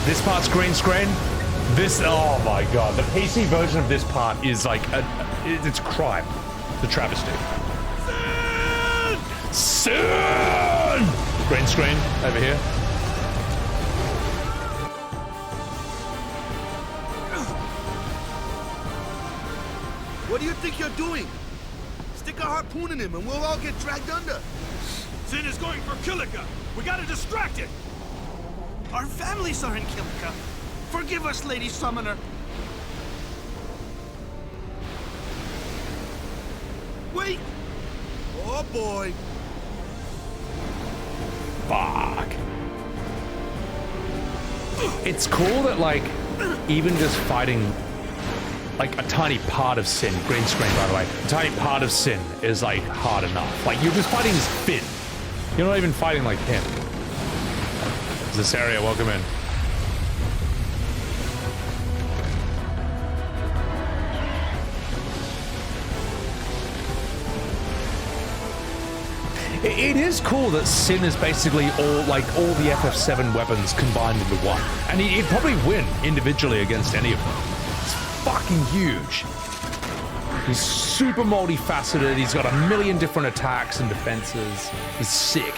This part's green screen. This, oh my god, the PC version of this part is like, it's a crime. It's a travesty. Sin! Green screen, over here. What do you think you're doing? Stick a harpoon in him and we'll all get dragged under. Sin is going for Kilika. We gotta distract it. Our families are in Kilika. Forgive us, Lady Summoner. Wait! Oh boy. Fuck. It's cool that, like, even just fighting, like, a tiny part of Sin, green screen by the way, a tiny part of Sin is, like, hard enough. Like, you're just fighting his Finn. You're not even fighting, like, him. This area, welcome in. It is cool that Sin is basically all the FF7 weapons combined into one. And he'd probably win individually against any of them. It's fucking huge. He's super multifaceted, he's got a million different attacks and defenses. He's sick.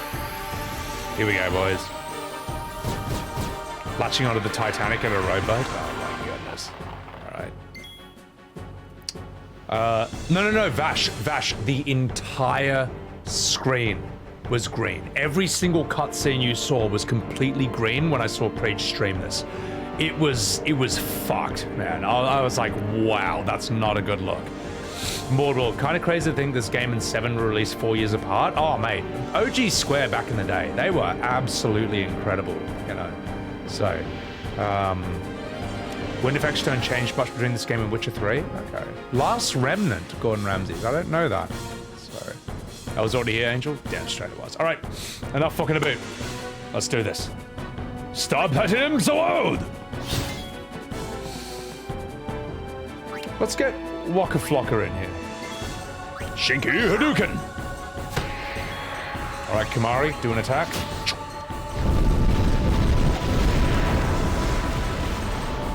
Here we go, boys. latching onto the Titanic in a rowboat. Oh my goodness. All right. No, Vash, the entire screen was green. Every single cutscene you saw was completely green when I saw Preach stream this. It was fucked, man. I was like, wow, that's not a good look. Mordor, kind of crazy to think this game and 7 were released 4 years apart. Oh, mate, OG Square back in the day, they were absolutely incredible, you know. So, wind effects don't change much between this game and Witcher 3. Okay. Last Remnant, Gordon Ramsay's. I don't know that. So, I was already here, Angel. Damn straight it was. All right, enough fucking about. Let's do this. Stop at him, Zawod! Let's get Wakka Flocka in here. Shinky Hadouken! Alright, Khimari, do an attack.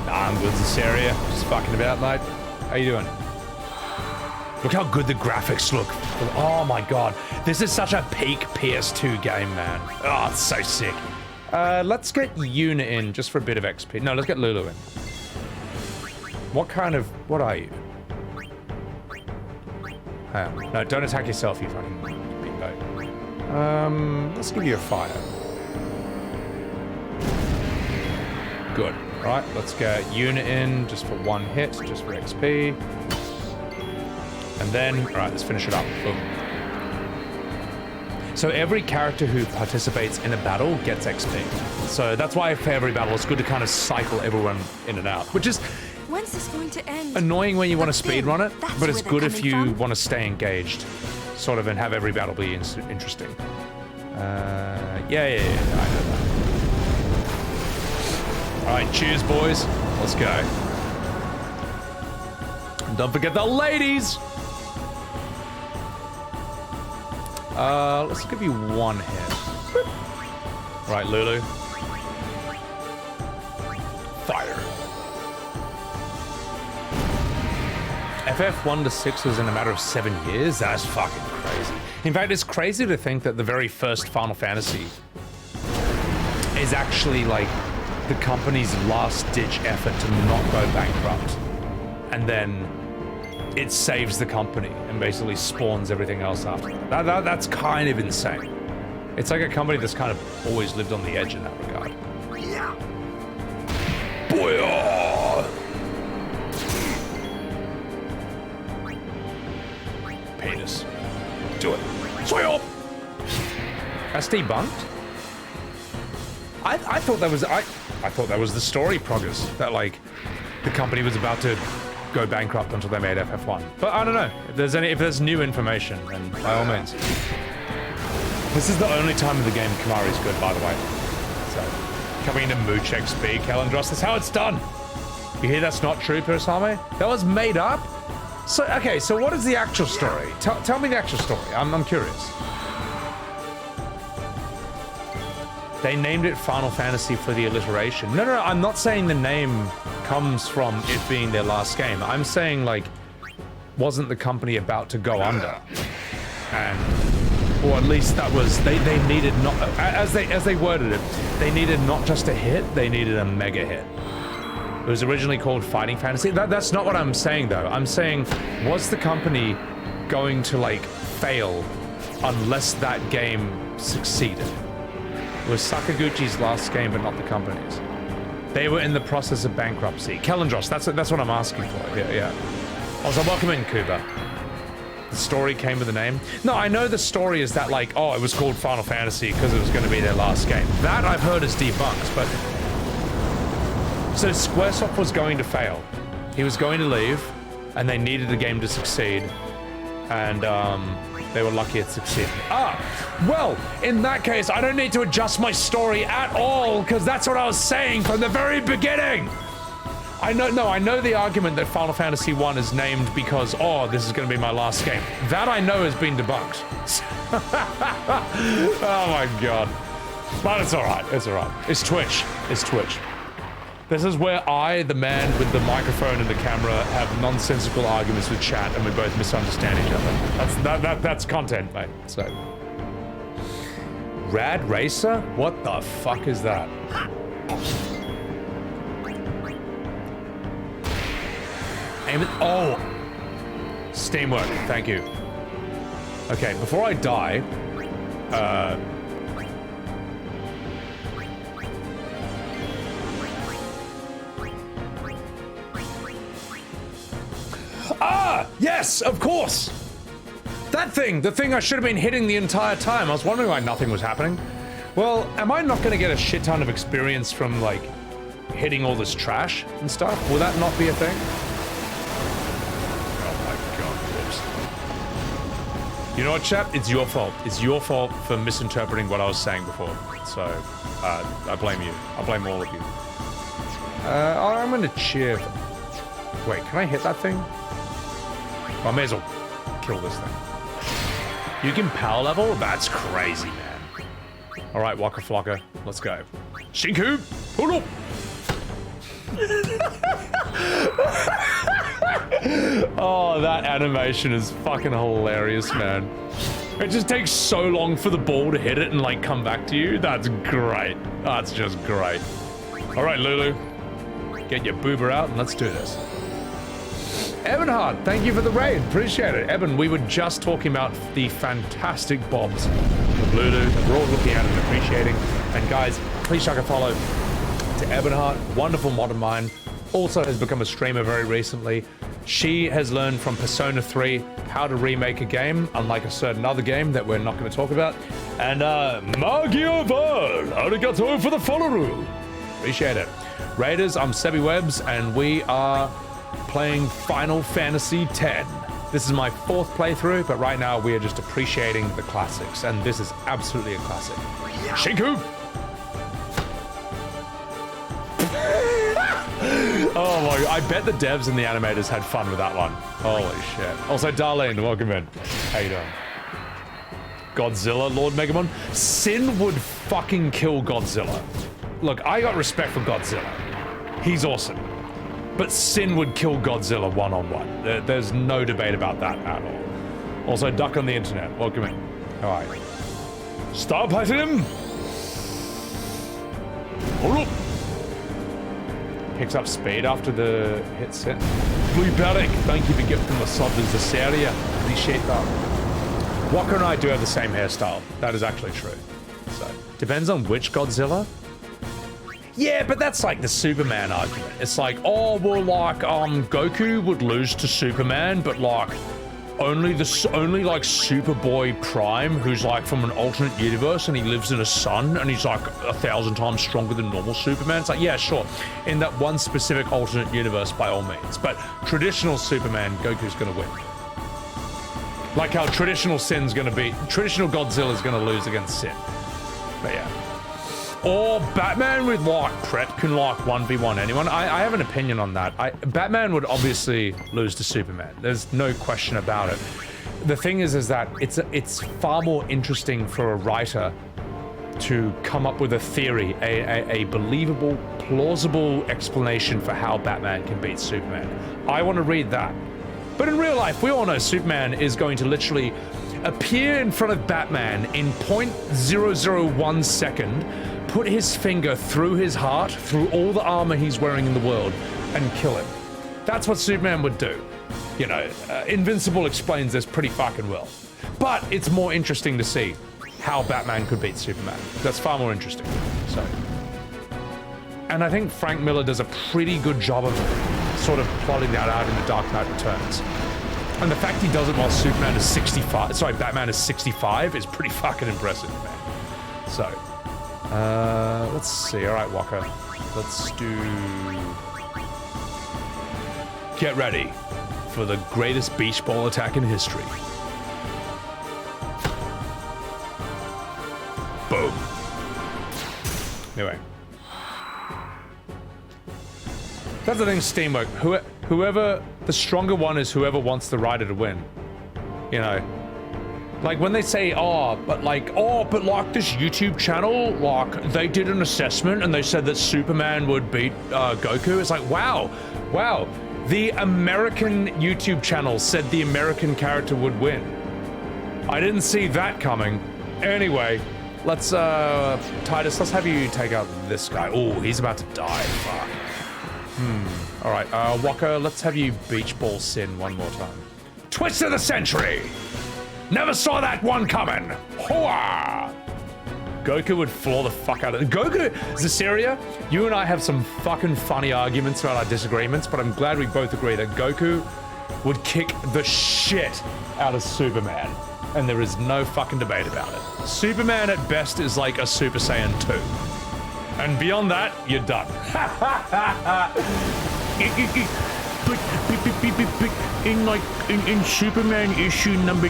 Nah, I'm good in this area. Just fucking about, mate. How you doing? Look how good the graphics look. Oh my god. This is such a peak PS2 game, man. Oh, it's so sick. Let's get Yuna in just for a bit of XP. No, let's get Lulu in. What are you? No, don't attack yourself, you fucking bimbo. Let's give you a fire. Good. Right, let's get Yuna in just for 1 hit, just for XP. And then, alright, let's finish it up. Boom. So every character who participates in a battle gets XP. So that's why for every battle, it's good to kind of cycle everyone in and out, which is when's this going to end? Annoying when you want to speedrun it, but it's good if you want to stay engaged, sort of, and have every battle be interesting. Yeah, I know that. Alright, cheers, boys. Let's go. And don't forget the ladies! Let's give you 1 hit. Right, Lulu. Fire. FF1 to 6 was in a matter of 7 years? That's fucking crazy. In fact, it's crazy to think that the very first Final Fantasy is actually like the company's last-ditch effort to not go bankrupt. And then it saves the company and basically spawns everything else after that. That's kind of insane. It's like a company that's kind of always lived on the edge in that regard. Yeah. Booyah! Penis. Do it. Swing. That's debunked? I thought that was I thought that was the story progress, that like the company was about to go bankrupt until they made FF1. But I don't know. If there's new information, then by all means. This is the only time in the game Khimari's good, by the way. So coming into Mooch XP, Kalendros, that's how it's done. You hear that's not true, Persame? That was made up? So okay, so what is the actual story? Tell me the actual story. I'm curious. They named it Final Fantasy for the alliteration. No, I'm not saying the name comes from it being their last game. I'm saying, like, wasn't the company about to go under? And, or at least that was, they needed not, as they worded it, they needed not just a hit, they needed a mega hit. It was originally called Fighting Fantasy. That's not what I'm saying, though. I'm saying, was the company going to, like, fail unless that game succeeded? It was Sakaguchi's last game, but not the company's. They were in the process of bankruptcy. Kalendros, that's what I'm asking for. Yeah. Also, welcome in, Kuba. The story came with the name. No, I know the story is that, like, oh, it was called Final Fantasy because it was going to be their last game. That I've heard is debunked, but... So Squaresoft was going to fail. He was going to leave, and they needed the game to succeed. And, they were lucky it succeeded. Well, in that case, I don't need to adjust my story at all, because that's what I was saying from the very beginning! I know the argument that Final Fantasy 1 is named because, oh, this is going to be my last game. That I know has been debunked. Oh my god. But it's alright, it's alright. It's Twitch. This is where I, the man with the microphone and the camera, have nonsensical arguments with chat and we both misunderstand each other. That's content, mate. So. Rad Racer? What the fuck is that? game. Oh, Steamwork. Thank you. Okay, before I die, yes, of course. That thing, the thing I should have been hitting the entire time. I was wondering why nothing was happening. Well, am I not going to get a shit ton of experience from, like, hitting all this trash and stuff? Will that not be a thing? Oh my god, whoops. You know what, chap? It's your fault. It's your fault for misinterpreting what I was saying before. So, I blame you. I blame all of you. I'm going to cheer. Wait, can I hit that thing? I may as well kill this thing. You can power level? That's crazy, man. Alright, Wakka Flocka, let's go. Shinku! Hold up! Oh, that animation is fucking hilarious, man. It just takes so long for the ball to hit it and, like, come back to you. That's great. That's just great. Alright, Lulu. Get your boober out and let's do this. Ebenhard, thank you for the raid. Appreciate it. Eben, we were just talking about the fantastic bobs of Lulu that we're all looking at and appreciating. And guys, please chuck a follow to Ebenhard. Wonderful modern mind. Also has become a streamer very recently. She has learned from Persona 3 how to remake a game, unlike a certain other game that we're not going to talk about. And Magia Val, arigato for the follow. Appreciate it. Raiders, I'm Sebbywebz, and we are playing Final Fantasy X. This is my 4th playthrough, but right now we are just appreciating the classics, and this is absolutely a classic. Shinku! Oh my god, I bet the devs and the animators had fun with that one. Holy shit. Also, Darlene, welcome in. How you doing? Godzilla, Lord Megamon. Sin would fucking kill Godzilla. Look, I got respect for Godzilla. He's awesome. But Sin would kill Godzilla one-on-one. There's no debate about that at all. Also, Duck on the internet. Welcome in. Alright. Star Platinum! Hold up! Picks up speed after the hit set. Blue Barrick, thank you for gifting the sub as this area. Appreciate that. Wakka and I do have the same hairstyle. That is actually true. So, depends on which Godzilla. Yeah, but that's like the Superman argument. It's like, oh, well, like, Goku would lose to Superman, but like, only like Superboy Prime, who's like from an alternate universe and he lives in a sun and he's like 1,000 times stronger than normal Superman. It's like, yeah, sure. In that one specific alternate universe, by all means. But traditional Superman, Goku's gonna win. Like how traditional Godzilla's gonna lose against Sin. But yeah. Or Batman with like Pret can like 1v1 anyone. I have an opinion on that. Batman would obviously lose to Superman. There's no question about it. The thing is that it's far more interesting for a writer to come up with a theory, a believable, plausible explanation for how Batman can beat Superman. I want to read that. But in real life, we all know Superman is going to literally appear in front of Batman in 0.001 second, put his finger through his heart, through all the armor he's wearing in the world, and kill him. That's what Superman would do. You know, Invincible explains this pretty fucking well. But it's more interesting to see how Batman could beat Superman. That's far more interesting. So, and I think Frank Miller does a pretty good job of sort of plotting that out in The Dark Knight Returns. And the fact he does it while Batman is 65 is pretty fucking impressive, man. So, let's see. All right, Wakka. Let's do... Get ready for the greatest beach ball attack in history. Boom. Anyway. That's the thing, Steamwork. Whoever... The stronger one is whoever wants the rider to win. You know? Like, when they say, but like this YouTube channel, like, they did an assessment and they said that Superman would beat Goku. It's like, wow. The American YouTube channel said the American character would win. I didn't see that coming. Anyway, let's, Tidus, let's have you take out this guy. Oh, he's about to die. Fuck. All right, Wakka, let's have you beach ball Sin one more time. Twist of the century! Never saw that one coming! Hoa! Goku would floor the fuck out of it. Goku, Zaciria, you and I have some fucking funny arguments about our disagreements, but I'm glad we both agree that Goku would kick the shit out of Superman. And there is no fucking debate about it. Superman at best is like a Super Saiyan 2. And beyond that, you're done. In Superman issue number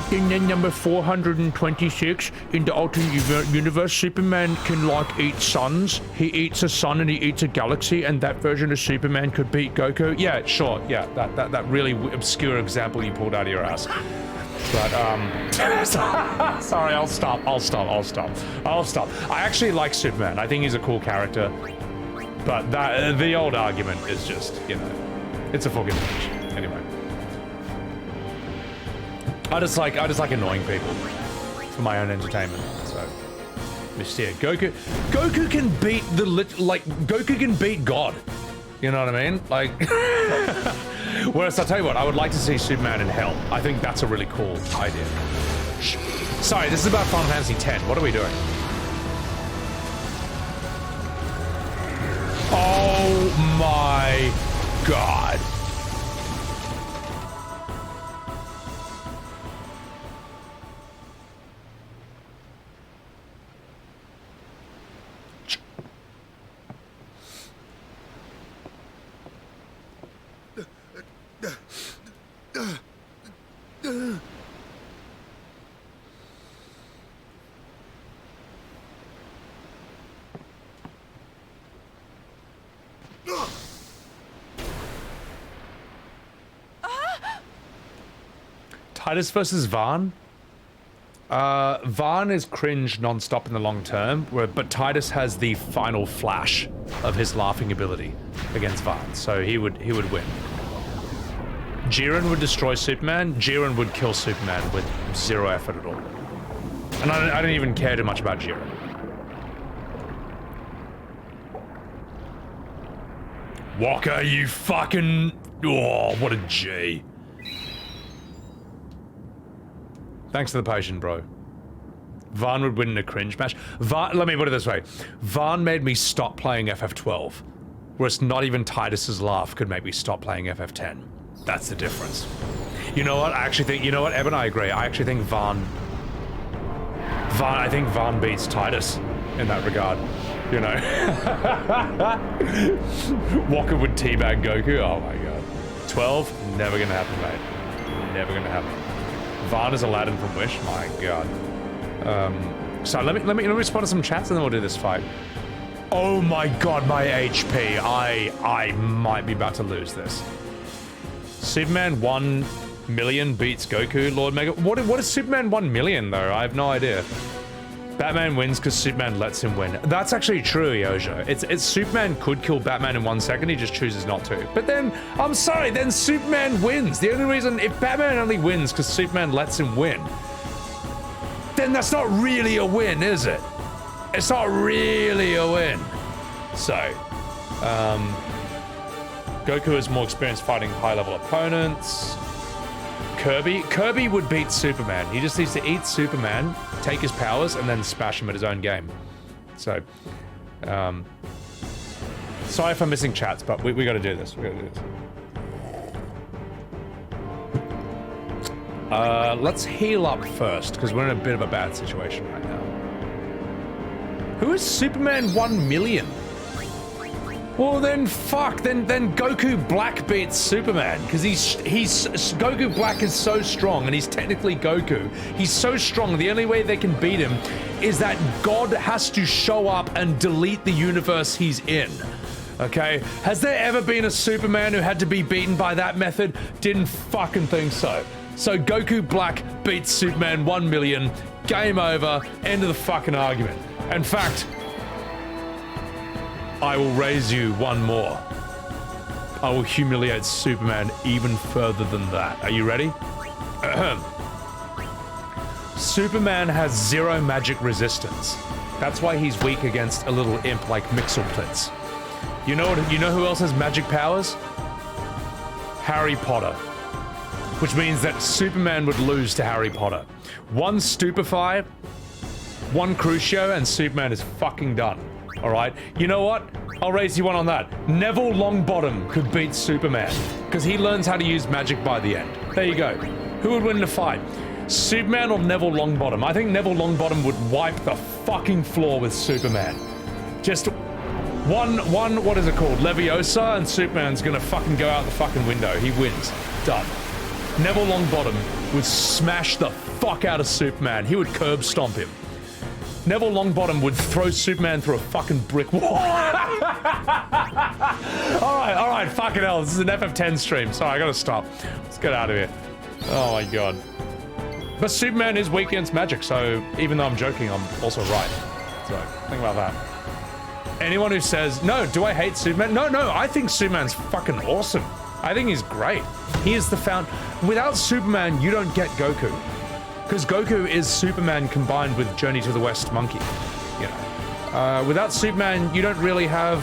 426, in the alternate universe, Superman can like eat suns. He eats a sun and he eats a galaxy, and that version of Superman could beat Goku. Yeah, sure. Yeah, that really obscure example you pulled out of your ass. But sorry, I'll stop. I actually like Superman. I think he's a cool character. But the old argument is just, you know, it's a fucking bitch. Anyway. I just like annoying people for my own entertainment. So, Mystere, Goku can beat Goku can beat God. You know what I mean? Like, whereas I'll tell you what, I would like to see Superman in hell. I think that's a really cool idea. Sorry, this is about Final Fantasy X. What are we doing? Oh my God. Tidus versus Vaan? Vaan is cringe non-stop in the long term, but Tidus has the final flash of his laughing ability against Vaan, so he would win. Jiren would destroy Superman. Jiren would kill Superman with zero effort at all. And I don't even care too much about Jiren. Wakka, you fucking... Oh, what a G. Thanks for the patience, bro. Vaan would win in a cringe match. Let me put it this way. Vaan made me stop playing FF12. Whereas not even Tidus's laugh could make me stop playing FF10. That's the difference. You know what? I actually think... You know what, Evan? I agree. I actually think Vaan beats Tidus in that regard. You know? Wakka would teabag Goku. Oh my God. 12? Never gonna happen, mate. Never gonna happen. Vaan is Aladdin from Wish? My God. So let me respond to some chats and then we'll do this fight. Oh my God, my HP. I might be about to lose this. Superman 1 million beats Goku, Lord Mega. What is Superman 1 million though? I have no idea. Batman wins because Superman lets him win. That's actually true, Yojo. It's Superman could kill Batman in 1 second, he just chooses not to. But then, I'm sorry, then Superman wins. The only reason, if Batman only wins because Superman lets him win, then that's not really a win, is it? It's not really a win. So, Goku has more experience fighting high-level opponents. Kirby would beat Superman. He just needs to eat Superman, take his powers, and then smash him at his own game. So, sorry if I'm missing chats, but we gotta do this. We gotta do this. Let's heal up first, because we're in a bit of a bad situation right now. Who is Superman 1 million? Well then, fuck. Then Goku Black beats Superman because he's Goku Black is so strong and he's technically Goku. He's so strong. The only way they can beat him is that God has to show up and delete the universe he's in. Okay? Has there ever been a Superman who had to be beaten by that method? Didn't fucking think so. So Goku Black beats Superman 1 million. Game over. End of the fucking argument. In fact, I will raise you one more. I will humiliate Superman even further than that. Are you ready? Superman has 0 magic resistance. That's why he's weak against a little imp like Mixelplitz. You know who else has magic powers? Harry Potter. Which means that Superman would lose to Harry Potter. One Stupefy, one Crucio, and Superman is fucking done. Alright? You know what? I'll raise you one on that. Neville Longbottom could beat Superman. Because he learns how to use magic by the end. There you go. Who would win the fight? Superman or Neville Longbottom? I think Neville Longbottom would wipe the fucking floor with Superman. Just one, what is it called? Leviosa, and Superman's gonna fucking go out the fucking window. He wins. Done. Neville Longbottom would smash the fuck out of Superman. He would curb stomp him. Neville Longbottom would throw Superman through a fucking brick wall. Alright, fucking hell. This is an FF10 stream. Sorry, I gotta stop. Let's get out of here. Oh my god. But Superman is weak against magic, so even though I'm joking, I'm also right. So, think about that. Anyone who says, no, do I hate Superman? No, I think Superman's fucking awesome. I think he's great. He is the without Superman, you don't get Goku. Because Goku is Superman combined with Journey to the West Monkey, you know. Without Superman, you don't really have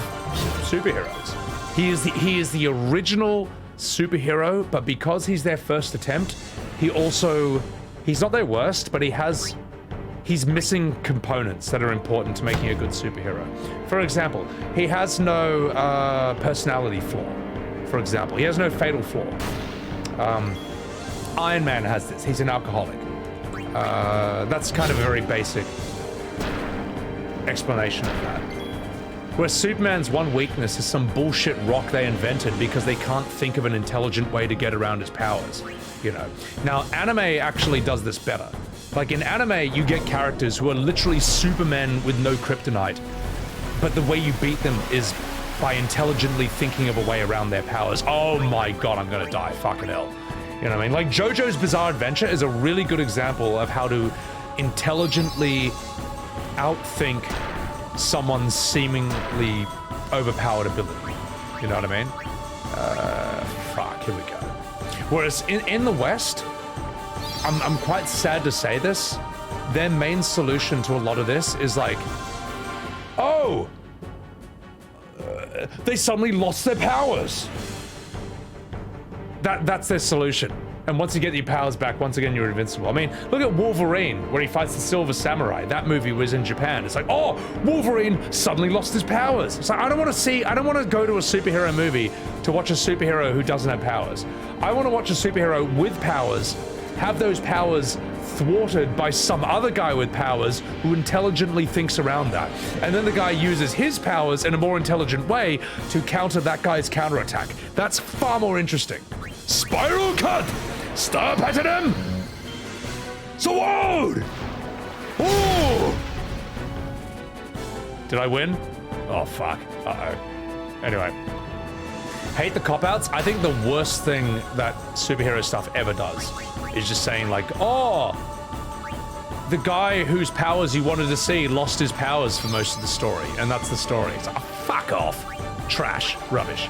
superheroes. He is the original superhero, but because he's their first attempt, he's not their worst, but he's missing components that are important to making a good superhero. For example, he has no personality flaw. For example, he has no fatal flaw. Iron Man has this. He's an alcoholic. That's kind of a very basic explanation of that. Where Superman's one weakness is some bullshit rock they invented because they can't think of an intelligent way to get around his powers, you know. Now, anime actually does this better. Like in anime, you get characters who are literally Supermen with no kryptonite, but the way you beat them is by intelligently thinking of a way around their powers. Oh my god, I'm gonna die, fucking hell. You know what I mean? Like JoJo's Bizarre Adventure is a really good example of how to intelligently outthink someone's seemingly overpowered ability. You know what I mean? Fuck, here we go. Whereas in the West, I'm quite sad to say this, their main solution to a lot of this is like, oh, they suddenly lost their powers. That's their solution. And once you get your powers back, once again, you're invincible. I mean, look at Wolverine, where he fights the Silver Samurai. That movie was in Japan. It's like, oh, Wolverine suddenly lost his powers. It's like, I don't want to go to a superhero movie to watch a superhero who doesn't have powers. I want to watch a superhero with powers, have those powers thwarted by some other guy with powers who intelligently thinks around that. And then the guy uses his powers in a more intelligent way to counter that guy's counterattack. That's far more interesting. Spiral cut! Star pattern him! Sword! Ooh! Did I win? Oh, fuck. Uh-oh. Anyway. Hate the cop-outs. I think the worst thing that superhero stuff ever does is just saying like, oh, the guy whose powers you wanted to see lost his powers for most of the story, and that's the story. It's like, oh, fuck off. Trash. Rubbish.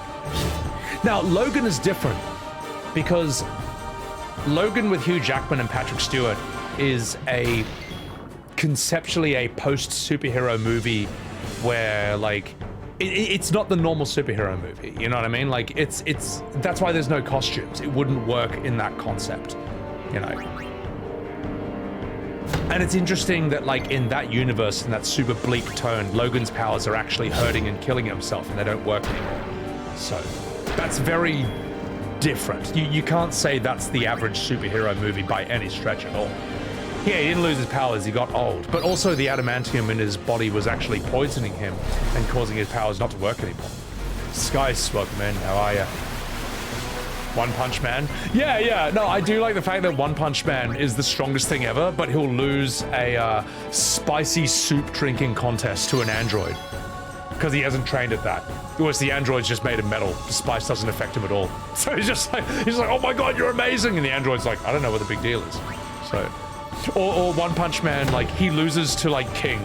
Now, Logan is different, because Logan with Hugh Jackman and Patrick Stewart is conceptually a post-superhero movie where, like, it's not the normal superhero movie, you know what I mean? Like, that's why there's no costumes. It wouldn't work in that concept, you know? And it's interesting that, like, in that universe, in that super bleak tone, Logan's powers are actually hurting and killing himself, and they don't work anymore. So, that's very different. You can't say that's the average superhero movie by any stretch at all. Yeah, he didn't lose his powers, he got old. But also the adamantium in his body was actually poisoning him and causing his powers not to work anymore. Sky Smokeman, how are ya? One Punch Man? Yeah, no, I do like the fact that One Punch Man is the strongest thing ever, but he'll lose a spicy soup drinking contest to an android. Because he hasn't trained at that. Whereas the android's just made of metal. The spice doesn't affect him at all. So he's like, oh my god, you're amazing! And the android's like, I don't know what the big deal is. So... Or One Punch Man, like, he loses to, like, King,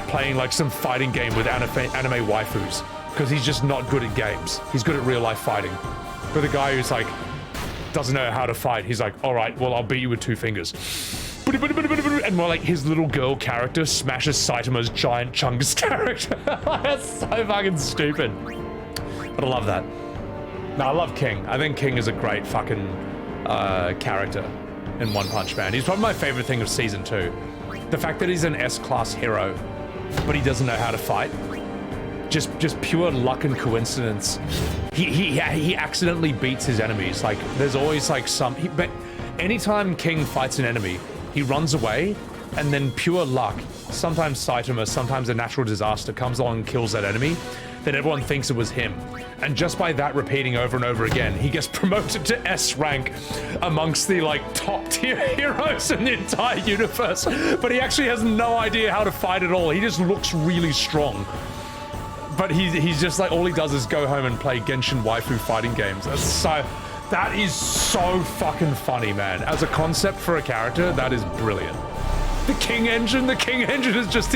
playing, like, some fighting game with anime waifus, because he's just not good at games. He's good at real-life fighting. But the guy who's, like, doesn't know how to fight, he's like, alright, well, I'll beat you with 2 fingers. And more like his little girl character smashes Saitama's giant Chungus character. That's so fucking stupid. But I love that. No, I love King. I think King is a great fucking character in One Punch Man. He's probably my favorite thing of Season 2. The fact that he's an S-class hero, but he doesn't know how to fight. Just pure luck and coincidence. He accidentally beats his enemies. Like, there's always like but anytime King fights an enemy, he runs away, and then pure luck, sometimes Saitama, sometimes a natural disaster comes along and kills that enemy, then everyone thinks it was him. And just by that repeating over and over again, he gets promoted to S rank amongst the like top tier heroes in the entire universe. But he actually has no idea how to fight at all. He just looks really strong. But he's just like, all he does is go home and play Genshin waifu fighting games. That is so fucking funny, man. As a concept for a character, that is brilliant. The King Engine is just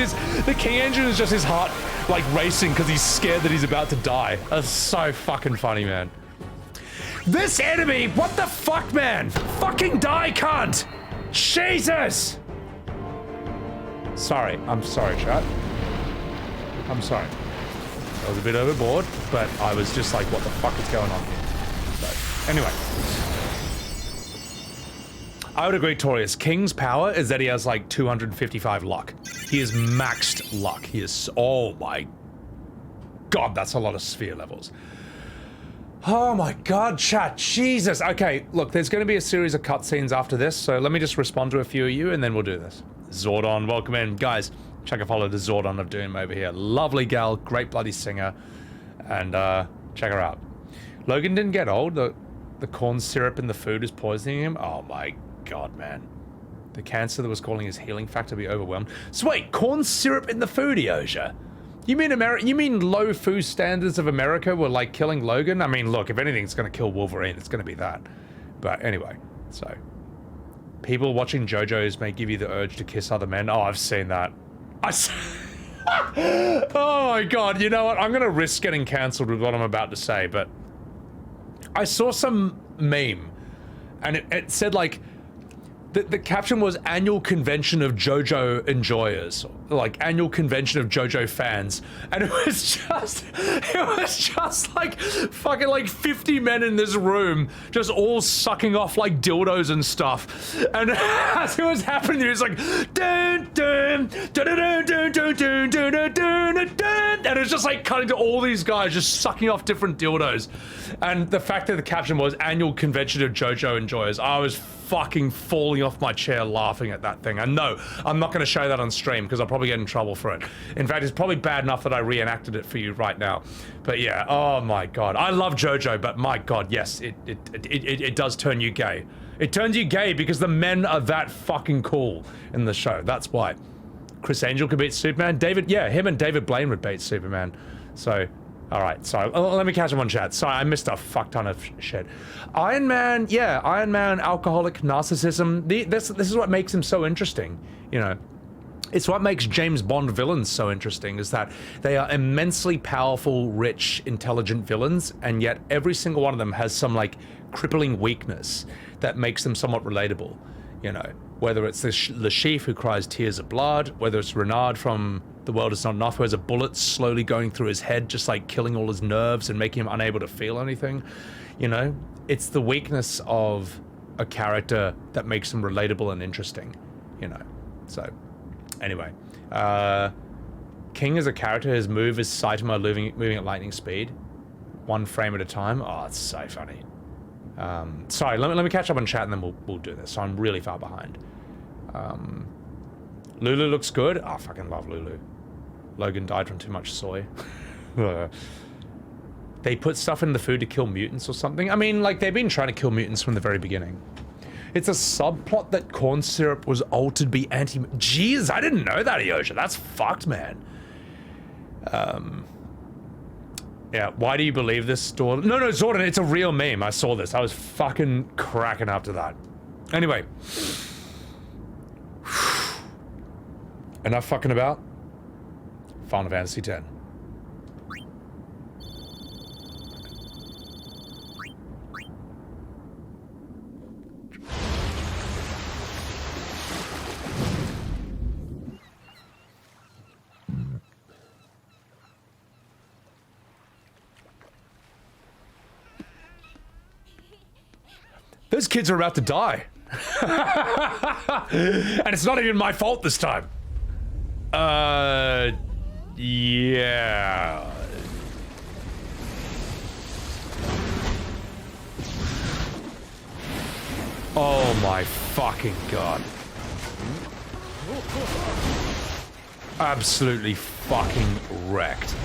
his heart like racing because he's scared that he's about to die. That's so fucking funny, man. This enemy, what the fuck, man? Fucking die, cunt! Jesus! Sorry, I'm sorry, chat. I'm sorry. I was a bit overboard, but I was just like, what the fuck is going on here? So, anyway. I would agree, Torius. King's power is that he has like 255 luck. He is maxed luck. He is, oh my god, that's a lot of sphere levels. Oh my god, chat, Jesus. Okay, look, there's going to be a series of cutscenes after this, so let me just respond to a few of you and then we'll do this. Zordon, welcome in. Guys, check a follow the Zordon of Doom over here. Lovely gal, great bloody singer, and check her out. Logan didn't get old. The corn syrup in the food is poisoning him. Oh my god, man. The cancer that was calling his healing factor be overwhelmed. So wait, corn syrup in the food, Eosia? You mean low food standards of America were like killing Logan? I mean, look, if anything's gonna kill Wolverine, it's gonna be that. But anyway, so. People watching JoJo's may give you the urge to kiss other men. Oh, I've seen that. Oh my god, you know what? I'm gonna risk getting cancelled with what I'm about to say, but I saw some meme and it said like, the caption was annual convention of JoJo enjoyers, like annual convention of JoJo fans, and it was just like fucking like 50 men in this room, just all sucking off like dildos and stuff, and as it was happening, it was like dun dun dun dun dun dun dun dun dun dun, and it was just like cutting to all these guys just sucking off different dildos, and the fact that the caption was annual convention of JoJo enjoyers, I was fucking falling off my chair laughing at that thing. And no, I'm not going to show that on stream because I'll probably get in trouble for it. In fact, it's probably bad enough that I reenacted it for you right now. But yeah, oh my god. I love JoJo, but my god, yes, it does turn you gay. It turns you gay because the men are that fucking cool in the show. That's why. Chris Angel could beat Superman. David, yeah, him and David Blaine would beat Superman. So, alright, sorry. Let me catch him on chat. Sorry, I missed a fuck ton of shit. Iron Man, yeah, Iron Man, alcoholic, narcissism. This is what makes him so interesting, you know. It's what makes James Bond villains so interesting, is that they are immensely powerful, rich, intelligent villains, and yet every single one of them has some, like, crippling weakness that makes them somewhat relatable, you know. Whether it's the Chief who cries tears of blood, whether it's Renard from The World Is Not Enough, who has a bullet slowly going through his head, just like killing all his nerves and making him unable to feel anything, you know? It's the weakness of a character that makes him relatable and interesting, you know? So, anyway. King as a character, his move is Saitama moving at lightning speed, one frame at a time. Oh, it's so funny. Sorry, let me catch up on chat and then we'll do this. So I'm really far behind. Lulu looks good. Oh, I fucking love Lulu. Logan died from too much soy. They put stuff in the food to kill mutants or something. I mean, like, they've been trying to kill mutants from the very beginning. It's a subplot that corn syrup was altered to be anti- Jeez, I didn't know that, Eosia. That's fucked, man. Yeah, why do you believe this story? No, Zordon, it's a real meme. I saw this. I was fucking cracking up to that. Anyway. Enough fucking about. Final Fantasy X. Those kids are about to die. And it's not even my fault this time. Yeah. Oh my fucking god. Absolutely fucking wrecked.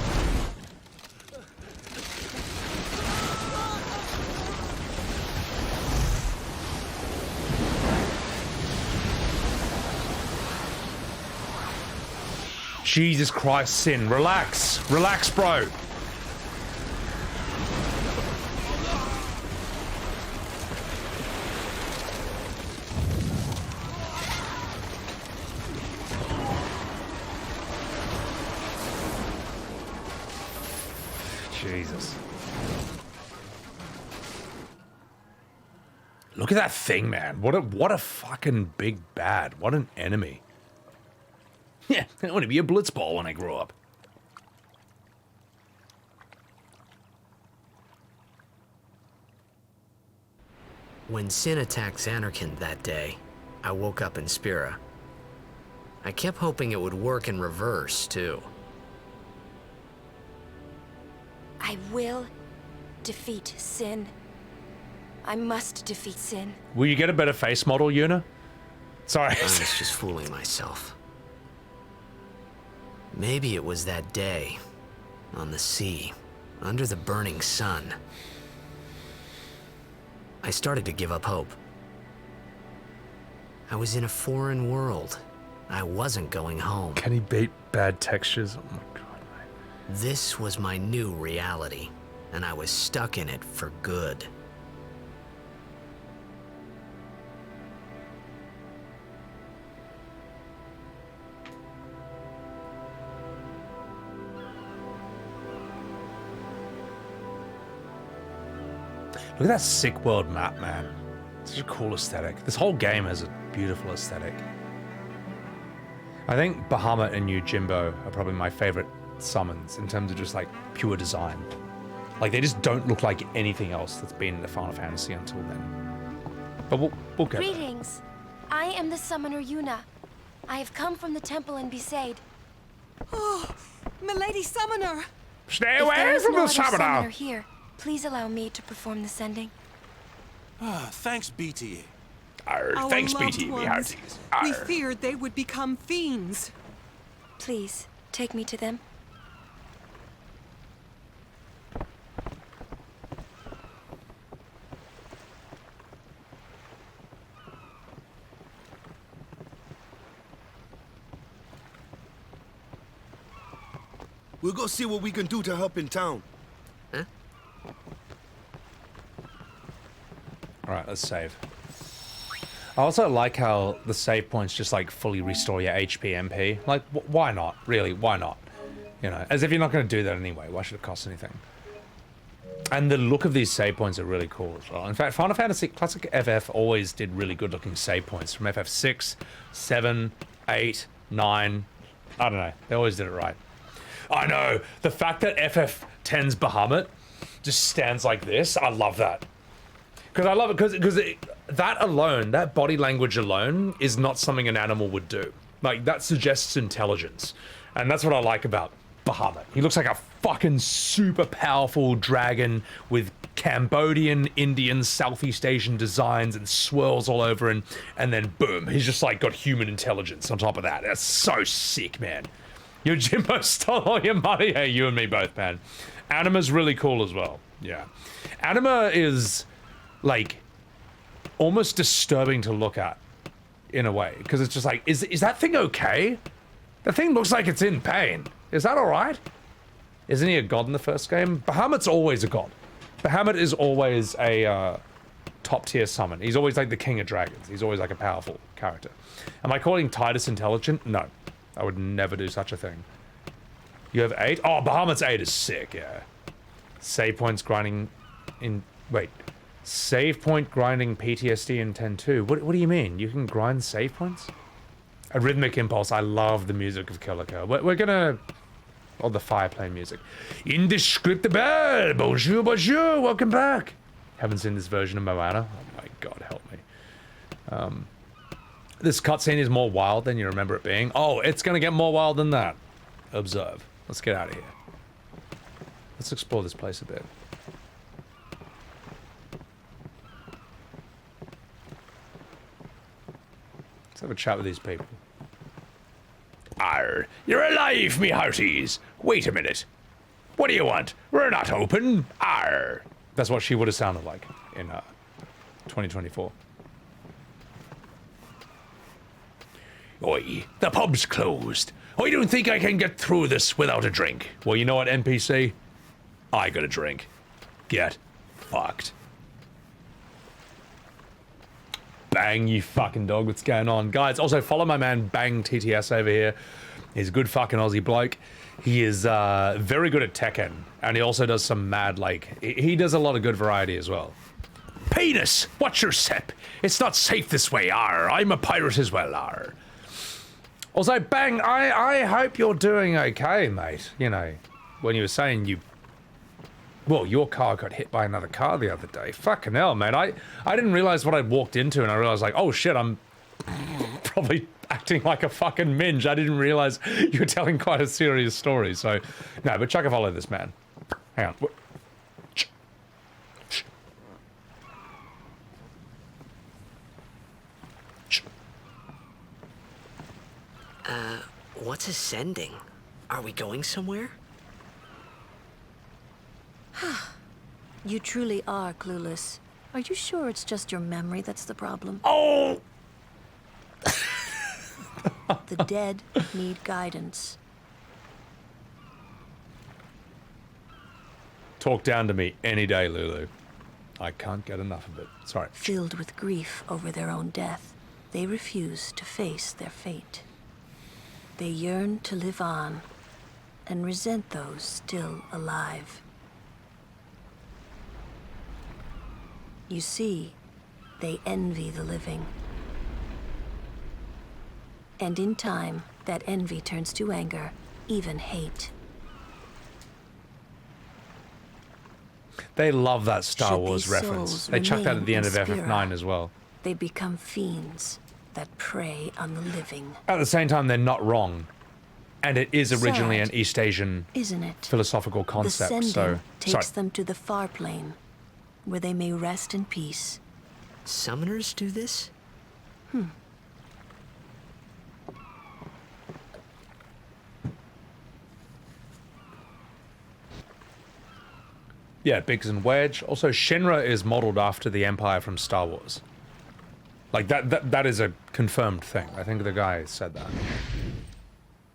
Jesus Christ, Sin. Relax. Relax, bro. Jesus. Look at that thing, man. What a fucking big bad. What an enemy. Yeah, I want to be a Blitz Ball when I grow up. When Sin attacked Zanarkand that day, I woke up in Spira. I kept hoping it would work in reverse, too. I will defeat Sin. I must defeat Sin. Will you get a better face model, Yuna? Sorry. I was just fooling myself. Maybe it was that day, on the sea, under the burning sun. I started to give up hope. I was in a foreign world. I wasn't going home. Can he beat bad textures? Oh my god, mate. This was my new reality, and I was stuck in it for good. Look at that sick world map, man. Such a cool aesthetic. This whole game has a beautiful aesthetic. I think Bahamut and Yujimbo are probably my favorite summons in terms of just like pure design. Like they just don't look like anything else that's been in the Final Fantasy until then. But we'll get there. Greetings. I am the summoner Yuna. I have come from the temple in Besaid. Oh, milady summoner! Stay away from the summoner here. Please allow me to perform the sending. Thanks, BT. Thanks, BT. We feared they would become fiends. Please, take me to them. We'll go see what we can do to help in town. Huh? Alright, let's save. I also like how the save points just like fully restore your HP MP. Like, why not? Really, why not? You know, as if you're not going to do that anyway. Why should it cost anything? And the look of these save points are really cool as well. In fact, Final Fantasy Classic FF always did really good looking save points from FF6, 7, 8, 9. I don't know. They always did it right. I know. The fact that FF10's Bahamut just stands like this, I love that. Because I love it, because that alone, that body language alone, is not something an animal would do. Like, that suggests intelligence. And that's what I like about Bahamut. He looks like a fucking super powerful dragon with Cambodian, Indian, Southeast Asian designs and swirls all over, and then boom, he's just like got human intelligence on top of that. That's so sick, man. Your Jimbo stole all your money. Hey, you and me both, man. Anima's really cool as well. Yeah. Anima is like almost disturbing to look at in a way, because it's just like, is that thing okay? The thing looks like it's in pain. Is that all right? Isn't he a god in the first game? Bahamut's always a god. Bahamut is always a top tier summon. He's always like the king of dragons. He's always like a powerful character. Am I calling Tidus intelligent? No, I would never do such a thing. You have 8? Oh, Bahamut's 8 is sick, yeah. Save points grinding in, wait. Save point grinding PTSD in 10-2. What do you mean? You can grind save points? A rhythmic impulse. I love the music of Kilika. We're gonna... Oh, the fire playing music. Indescriptible! Bonjour, bonjour! Welcome back! Haven't seen this version of Moana? Oh my God help me. This cutscene is more wild than you remember it being. Oh, it's gonna get more wild than that. Observe. Let's get out of here. Let's explore this place a bit. Let's have a chat with these people. Arr, you're alive, me hearties. Wait a minute. What do you want? We're not open. Arr. That's what she would have sounded like in 2024. Oi, the pub's closed. I don't think I can get through this without a drink. Well, you know what, NPC? I got a drink. Get fucked. Bang, you fucking dog. What's going on? Guys, also follow my man Bang TTS over here. He's a good fucking Aussie bloke. He is very good at Tekken. And he also does some mad, like, he does a lot of good variety as well. Penis! What's your step? It's not safe this way, arr. I'm a pirate as well, arr. Also, Bang, I hope you're doing okay, mate. You know, when you were saying you... Well, your car got hit by another car the other day. Fucking hell, man. I didn't realize what I'd walked into, and I realized, like, oh shit, I'm probably acting like a fucking minge. I didn't realize you were telling quite a serious story, so... No, but chuck a follow this man. Hang on. What's ascending? Are we going somewhere? You truly are clueless. Are you sure it's just your memory that's the problem? Oh! The dead need guidance. Talk down to me any day, Lulu. I can't get enough of it. Sorry. Filled with grief over their own death, they refuse to face their fate. They yearn to live on and resent those still alive. You see, they envy the living. And in time, that envy turns to anger, even hate. They love that Star Should Wars these reference. souls They chucked that at the end of remain in Spira, FF9 as well. They become fiends that prey on the living. At the same time, they're not wrong. And it is originally Sad, an East Asian isn't it? philosophical concept, The so... sending takes Sorry. them to the far plane, where they may rest in peace. Summoners do this? Yeah, Biggs and Wedge. Also, Shinra is modeled after the Empire from Star Wars. Like, that is a confirmed thing. I think the guy said that.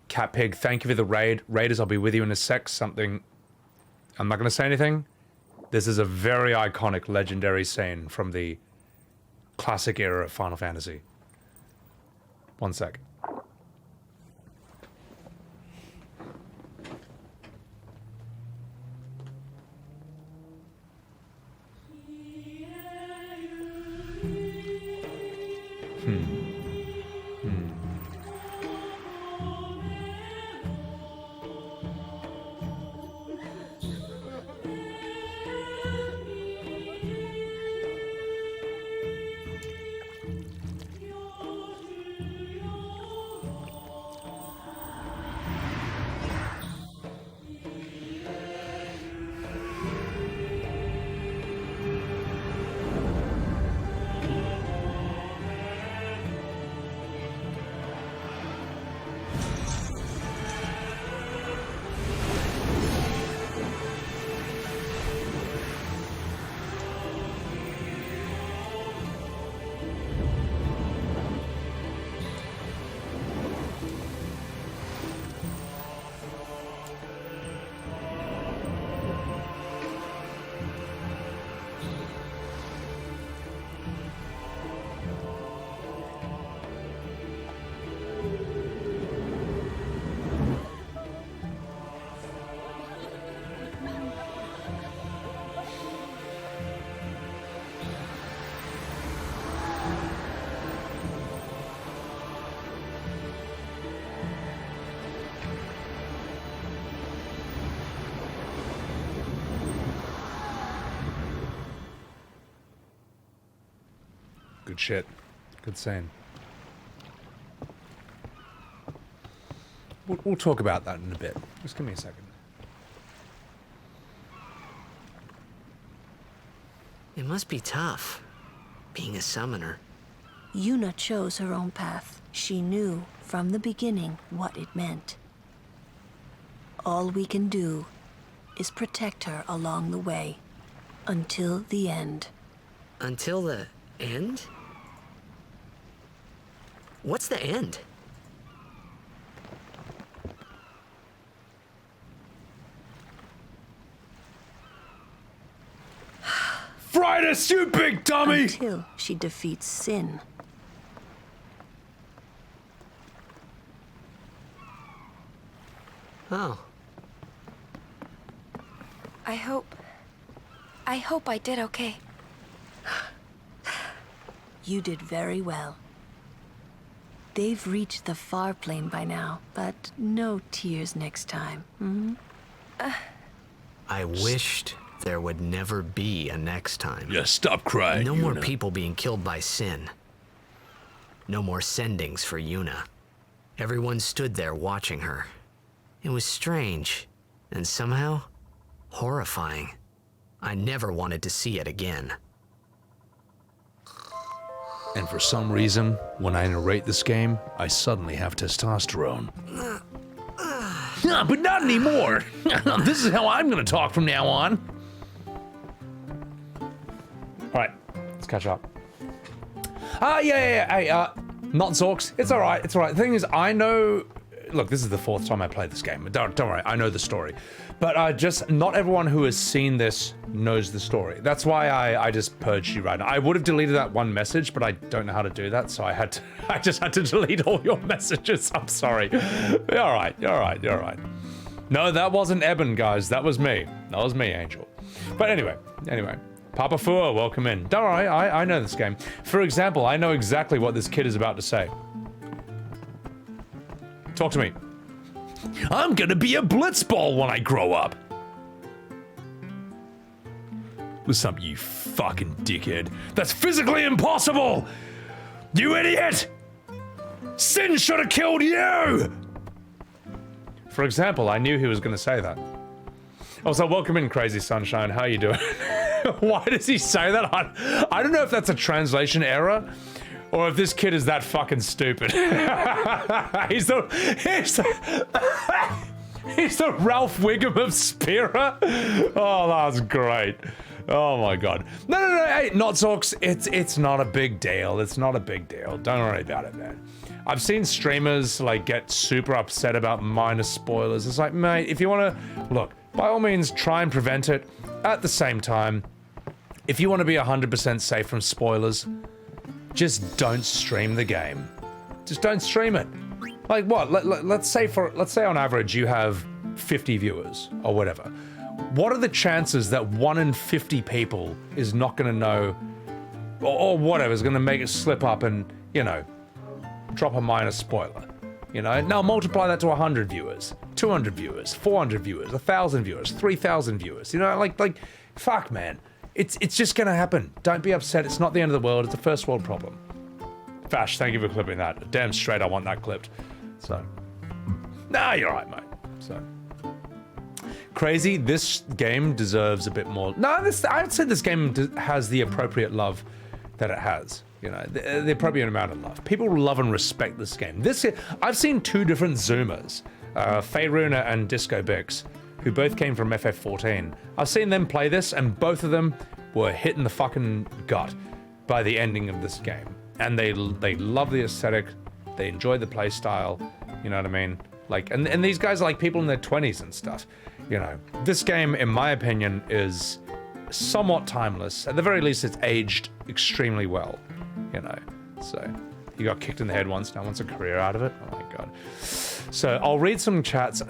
Cat Pig, thank you for the raid. Raiders, I'll be with you in a sec. Something... I'm not going to say anything. This is a very iconic, legendary scene from the classic era of Final Fantasy. One sec. shit. Good scene. We'll talk about that in a bit. Just give me a second. It must be tough, being a summoner. Yuna chose her own path. She knew from the beginning what it meant. All we can do is protect her along the way, until the end. Until the end? What's the end? Fritus, you big dummy! Until she defeats sin. Oh. I hope I did okay. You did very well. They've reached the far plane by now, but no tears next time. Hmm? I wished there would never be a next time. Yeah, stop crying, No more Yuna. people being killed by sin. No more sendings for Yuna. Everyone stood there watching her. It was strange, and somehow horrifying. I never wanted to see it again. And for some reason, when I narrate this game, I suddenly have testosterone. But not anymore! This is how I'm gonna talk from now on. Alright, let's catch up. Hey, not Zorks. It's alright, it's alright. The thing is, I know... Look, this is the 4th time I played this game. Don't worry, I know the story. But just not everyone who has seen this knows the story. That's why I just purged you right now. I would have deleted that one message, but I don't know how to do that, so I just had to delete all your messages. I'm sorry. You're alright, you're alright, you're alright. No, that wasn't Eben, guys. That was me. That was me, Angel. But anyway. Papa Fua, welcome in. Don't worry, I know this game. For example, I know exactly what this kid is about to say. Talk to me. I'm gonna be a Blitz Ball when I grow up. Listen up, you fucking dickhead. That's physically impossible! You idiot! Sin should have killed you! For example, I knew he was gonna say that. Also, welcome in, Crazy Sunshine. How you doing? Why does he say that? I don't know if that's a translation error, or if this kid is that fucking stupid. he's the Ralph Wiggum of Spira. Oh, that's great. Oh my god. No, hey, not Zorks. It's not a big deal. It's not a big deal. Don't worry about it, man. I've seen streamers like get super upset about minor spoilers. It's like, mate, if you want to look, by all means, try and prevent it. At the same time, if you want to be 100% safe from spoilers, just don't stream the game. Just don't stream it. Like what? Let's say on average you have 50 viewers or whatever. What are the chances that 1 in 50 people is not going to know, or whatever, is going to make it slip up and, you know, drop a minor spoiler? You know, now multiply that to 100 viewers, 200 viewers, 400 viewers, 1,000 viewers, 3,000 viewers. You know, like, fuck, man. It's just gonna happen. Don't be upset. It's not the end of the world. It's a first world problem. Fash, thank you for clipping that. Damn straight, I want that clipped. So, nah, you're right, mate. So, Crazy. This game deserves a bit more. No, I'd say this game has the appropriate love that it has. You know, the appropriate amount of love. People love and respect this game. I've seen 2 different Zoomers, Faeruna and Disco Bix, who both came from FF14. I've seen them play this, and both of them were hit in the fucking gut by the ending of this game. And they love the aesthetic, they enjoy the play style, you know what I mean? Like, and these guys are like people in their 20s and stuff. You know, this game, in my opinion, is somewhat timeless. At the very least, it's aged extremely well, you know? So, he got kicked in the head once, now wants a career out of it? Oh my god. So, I'll read some chats.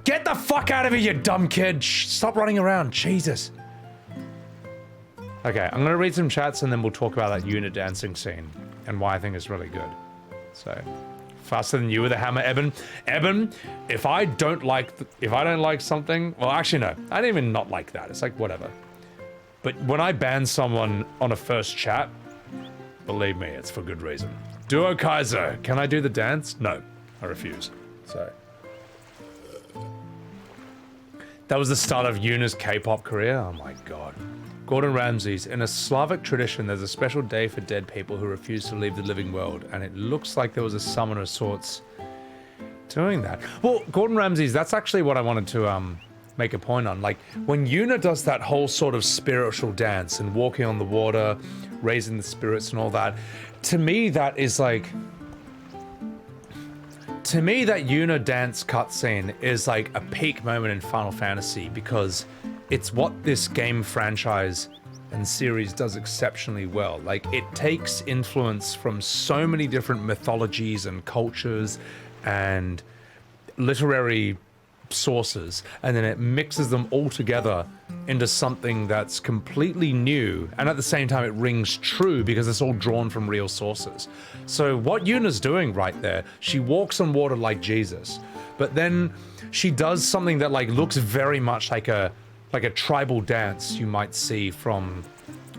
Get the fuck out of here, you dumb kid! Stop running around, Jesus. Okay, I'm gonna read some chats and then we'll talk about that Yuna dancing scene and why I think it's really good. So, faster than you with a hammer, Eben. Eben, if I don't like something, well, actually no, I don't even not like that. It's like whatever. But when I ban someone on a first chat, Believe me, it's for good reason. Duo Kaiser, can I do the dance? No, I refuse. So. That was the start of Yuna's K-pop career? Oh my god. Gordon Ramsay's, in a Slavic tradition, there's a special day for dead people who refuse to leave the living world, and it looks like there was a summoner of sorts doing that. Well, Gordon Ramsay's, that's actually what I wanted to make a point on. Like, when Yuna does that whole sort of spiritual dance and walking on the water, raising the spirits and all that, to me that is like... To me, that Yuna dance cutscene is like a peak moment in Final Fantasy because it's what this game franchise and series does exceptionally well. Like, it takes influence from so many different mythologies and cultures and literary sources, and then it mixes them all together into something that's completely new, and at the same time it rings true because it's all drawn from real sources. So what Yuna's doing right there, she walks on water like Jesus, but then she does something that like looks very much like a tribal dance you might see from,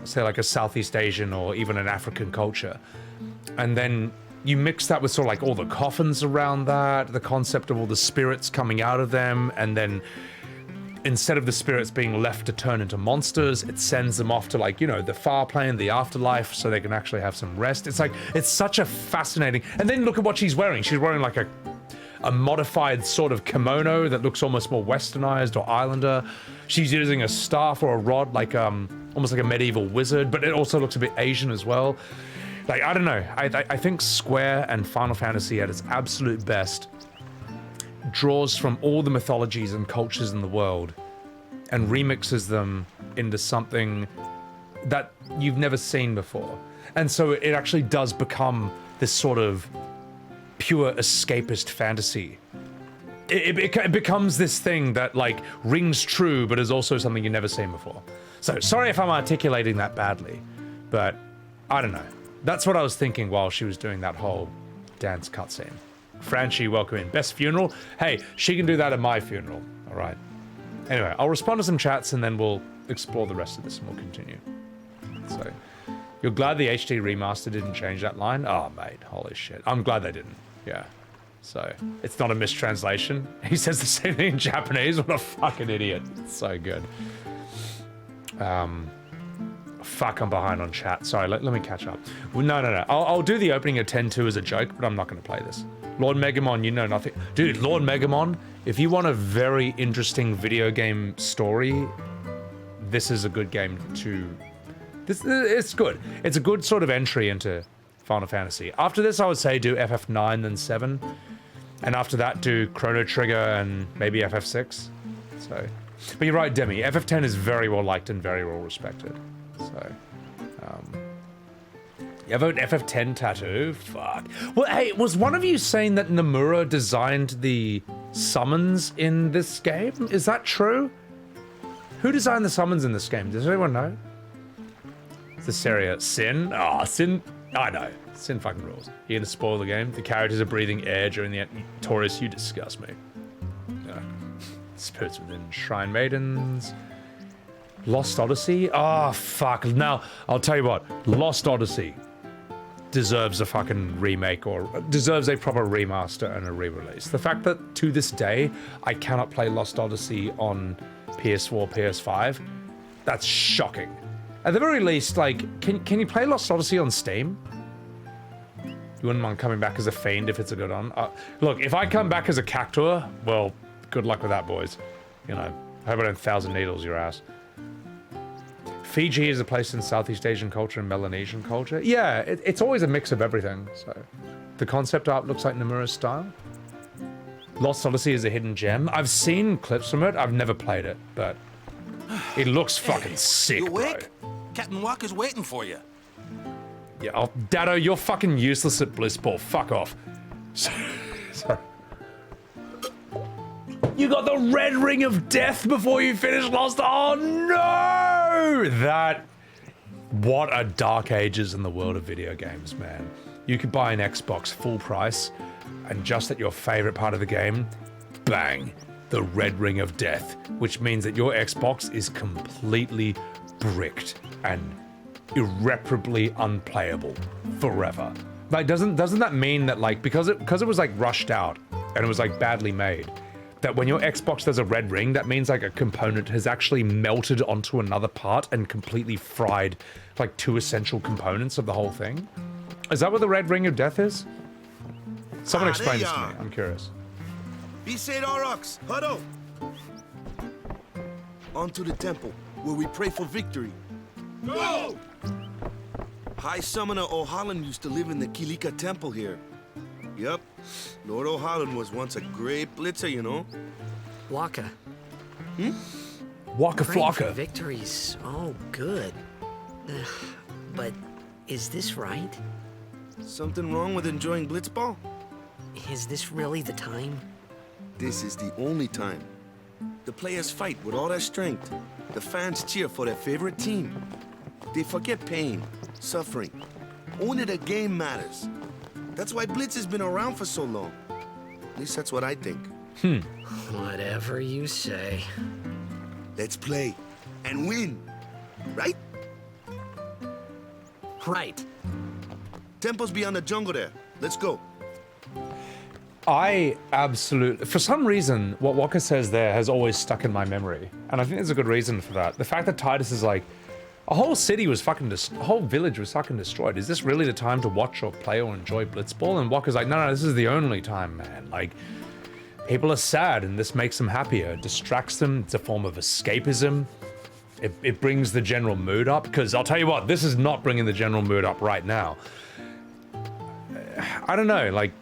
say, like a Southeast Asian or even an African culture. And then you mix that with sort of like all the coffins around that, the concept of all the spirits coming out of them, and then instead of the spirits being left to turn into monsters, it sends them off to, like, you know, the far plane, the afterlife, so they can actually have some rest. It's like, it's such a fascinating... And then look at what she's wearing. She's wearing like a modified sort of kimono that looks almost more westernized or islander. She's using a staff or a rod, like almost like a medieval wizard, but it also looks a bit Asian as well. Like, I don't know. I think Square and Final Fantasy at its absolute best draws from all the mythologies and cultures in the world and remixes them into something that you've never seen before. And so it actually does become this sort of pure escapist fantasy. It becomes this thing that, like, rings true, but is also something you've never seen before. So, sorry if I'm articulating that badly, but I don't know. That's what I was thinking while she was doing that whole dance cutscene. Franchi, welcome in. Best funeral? Hey, she can do that at my funeral. All right. Anyway, I'll respond to some chats and then we'll explore the rest of this and we'll continue. So, you're glad the HD remaster didn't change that line? Oh, mate, holy shit. I'm glad they didn't. Yeah. So, it's not a mistranslation. He says the same thing in Japanese. What a fucking idiot. It's so good. Fuck, I'm behind on chat. Sorry, let me catch up. Well, no. I'll do the opening of 10-2 as a joke, but I'm not going to play this. Lord Megamon, you know nothing. Dude, Lord Megamon, if you want a very interesting video game story, this is a good game to... It's good. It's a good sort of entry into Final Fantasy. After this, I would say do FF9, then 7. And after that, do Chrono Trigger and maybe FF6. So... But you're right, Demi. FF10 is very well liked and very well respected. So, yeah, vote FF10 tattoo. Fuck. Well, hey, was one of you saying that Nomura designed the summons in this game? Is that true? Who designed the summons in this game? Does anyone know? This area, Sin. Oh, Sin. I know. Sin fucking rules. You're gonna spoil the game. The characters are breathing air during the Taurus. You disgust me. Spirits within Shrine Maidens. Lost Odyssey? Oh, fuck. Now, I'll tell you what. Lost Odyssey deserves a fucking remake or deserves a proper remaster and a re-release. The fact that to this day, I cannot play Lost Odyssey on PS4, PS5, that's shocking. At the very least, like, can you play Lost Odyssey on Steam? You wouldn't mind coming back as a fiend if it's a good one? Look, if I come back as a Cactuar, well, good luck with that, boys. You know, I hope I don't 1,000 needles your ass. Fiji is a place in Southeast Asian culture and Melanesian culture. Yeah, it's always a mix of everything, so. The concept art looks like Nomura's style. Lost Odyssey is a hidden gem. I've seen clips from it. I've never played it, but it looks fucking sick, you awake? Bro. Captain Wakka's waiting for you. Yeah, oh, Dado, you're fucking useless at Blitz Ball. Fuck off. Sorry. You got the red ring of death before you finish Lost. Oh no! What a dark ages in the world of video games, man. You could buy an Xbox full price, and just at your favorite part of the game, bang, the red ring of death, which means that your Xbox is completely bricked and irreparably unplayable forever. Like, doesn't that mean that, like, because it was like rushed out and it was like badly made, that when your Xbox does a red ring, that means like a component has actually melted onto another part and completely fried like 2 essential components of the whole thing? Is that what the red ring of death is? Someone explain this to me. I'm curious. Besaid Aurochs, huddle! Onto the temple, where we pray for victory. Go! High Summoner O'Halloran used to live in the Kilika temple here. Yep, Lord O'Halloran was once a great blitzer, you know. Wakka. Wakka Flocka. Victories. Oh, good. But is this right? Something wrong with enjoying Blitz Ball? Is this really the time? This is the only time. The players fight with all their strength. The fans cheer for their favorite team. They forget pain, suffering. Only the game matters. That's why Blitz has been around for so long. At least that's what I think. Whatever you say. Let's play and win, right? Right. Temple's beyond the jungle there. Let's go. I absolutely, for some reason, what Wakka says there has always stuck in my memory. And I think there's a good reason for that. The fact that Tidus is like, a whole city was fucking, a whole village was fucking destroyed. Is this really the time to watch or play or enjoy Blitz Ball? And Wakka's like, no, this is the only time, man. Like, people are sad and this makes them happier. It distracts them. It's a form of escapism. It brings the general mood up. Because I'll tell you what, this is not bringing the general mood up right now. I don't know, like,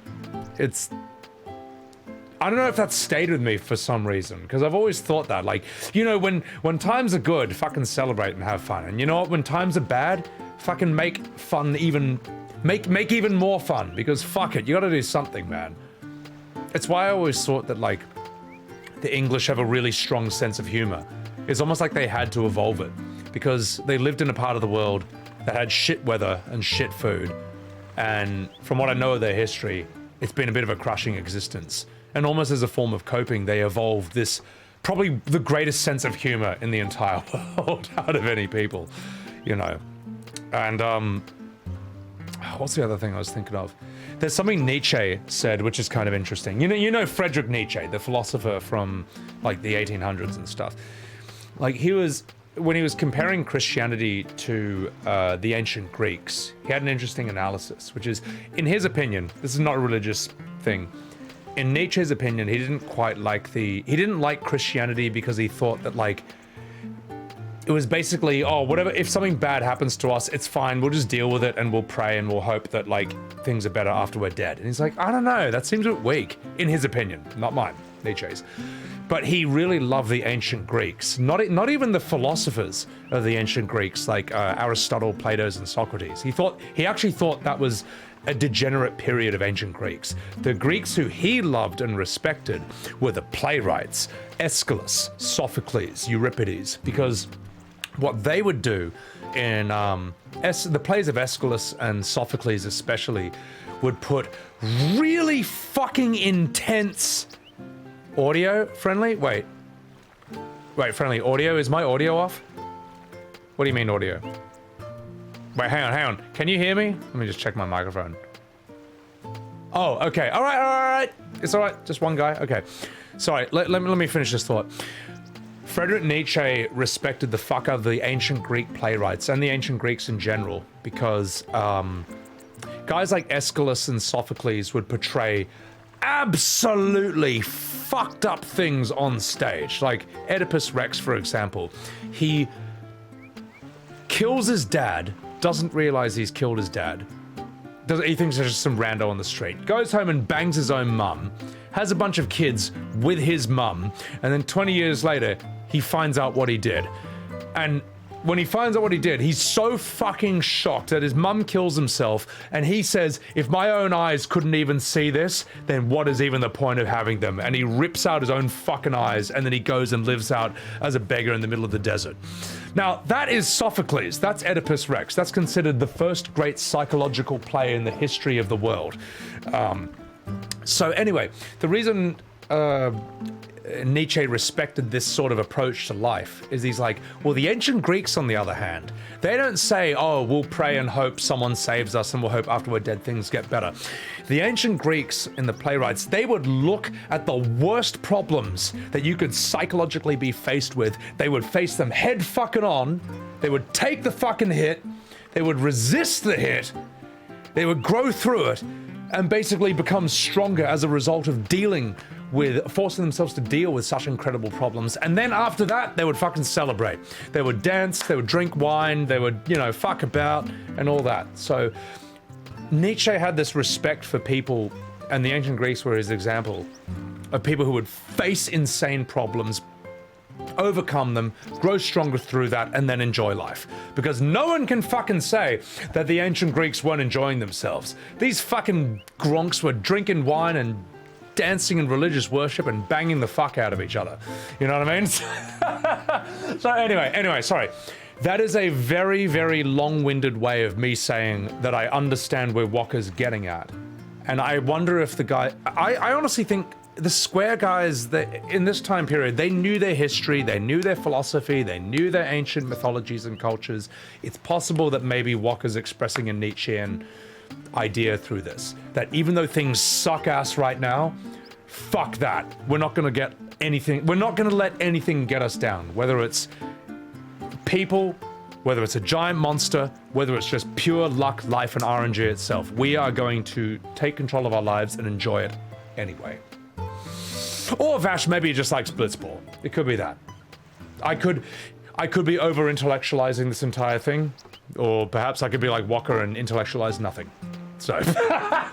I don't know if that's stayed with me for some reason, because I've always thought that, like, you know, when times are good, fucking celebrate and have fun. And you know what, when times are bad, fucking make fun even, make even more fun, because fuck it, you gotta do something, man. It's why I always thought that, like, the English have a really strong sense of humor. It's almost like they had to evolve it, because they lived in a part of the world that had shit weather and shit food. And from what I know of their history, it's been a bit of a crushing existence. And almost as a form of coping, they evolved this, probably the greatest sense of humor in the entire world out of any people, you know. And, what's the other thing I was thinking of? There's something Nietzsche said, which is kind of interesting. You know Friedrich Nietzsche, the philosopher from, like, the 1800s and stuff. Like, when he was comparing Christianity to the ancient Greeks, he had an interesting analysis, which is, in his opinion, this is not a religious thing. In Nietzsche's opinion, he didn't like Christianity because he thought that, like, it was basically, oh, whatever, if something bad happens to us, it's fine, we'll just deal with it and we'll pray and we'll hope that, like, things are better after we're dead. And he's like, I don't know, that seems a bit weak, in his opinion, not mine, Nietzsche's. But he really loved the ancient Greeks, not even the philosophers of the ancient Greeks, like Aristotle, Plato's, and Socrates. He actually thought that was a degenerate period of ancient Greeks. The Greeks who he loved and respected were the playwrights, Aeschylus, Sophocles, Euripides, because what they would do in the plays of Aeschylus and Sophocles especially would put really fucking intense audio friendly? Wait, friendly audio? Is my audio off? What do you mean audio? Wait, hang on. Can you hear me? Let me just check my microphone. Oh, okay. All right. It's all right. Just one guy. Okay. Sorry. Let me finish this thought. Friedrich Nietzsche respected the fuck out of the ancient Greek playwrights and the ancient Greeks in general because guys like Aeschylus and Sophocles would portray absolutely fucked up things on stage. Like Oedipus Rex, for example. He kills his dad, doesn't realize he's killed his dad. He thinks there's just some rando on the street. Goes home and bangs his own mum. Has a bunch of kids with his mum. And then 20 years later, he finds out what he did. And when he finds out what he did, he's so fucking shocked that his mum kills himself, and he says, if my own eyes couldn't even see this, then what is even the point of having them? And he rips out his own fucking eyes, and then he goes and lives out as a beggar in the middle of the desert. Now, that is Sophocles. That's Oedipus Rex. That's considered the first great psychological play in the history of the world. So anyway, the reason Nietzsche respected this sort of approach to life is he's like, well, the ancient Greeks, on the other hand, they don't say, oh, we'll pray and hope someone saves us and we'll hope after we're dead things get better. The ancient Greeks in the playwrights, they would look at the worst problems that you could psychologically be faced with. They would face them head fucking on. They would take the fucking hit. They would resist the hit. They would grow through it and basically become stronger as a result of forcing themselves to deal with such incredible problems. And then after that, they would fucking celebrate. They would dance, they would drink wine, they would, fuck about and all that. So Nietzsche had this respect for people, and the ancient Greeks were his example of people who would face insane problems, overcome them, grow stronger through that, and then enjoy life. Because no one can fucking say that the ancient Greeks weren't enjoying themselves. These fucking Gronks were drinking wine and dancing in religious worship and banging the fuck out of each other. You know what I mean? So anyway, sorry. That is a very, very long-winded way of me saying that I understand where Wakka's getting at. And I wonder if the guy... I honestly think the Square guys, in this time period, they knew their history, they knew their philosophy, they knew their ancient mythologies and cultures. It's possible that maybe Wakka's expressing a Nietzschean idea through this. That even though things suck ass right now, fuck that. We're not gonna get anything, we're not gonna let anything get us down. Whether it's people, whether it's a giant monster, whether it's just pure luck, life, and RNG itself. We are going to take control of our lives and enjoy it anyway. Or Vash maybe just likes Blitz Ball. It could be that. I could be over-intellectualizing this entire thing, or perhaps I could be like Wakka and intellectualize nothing. So,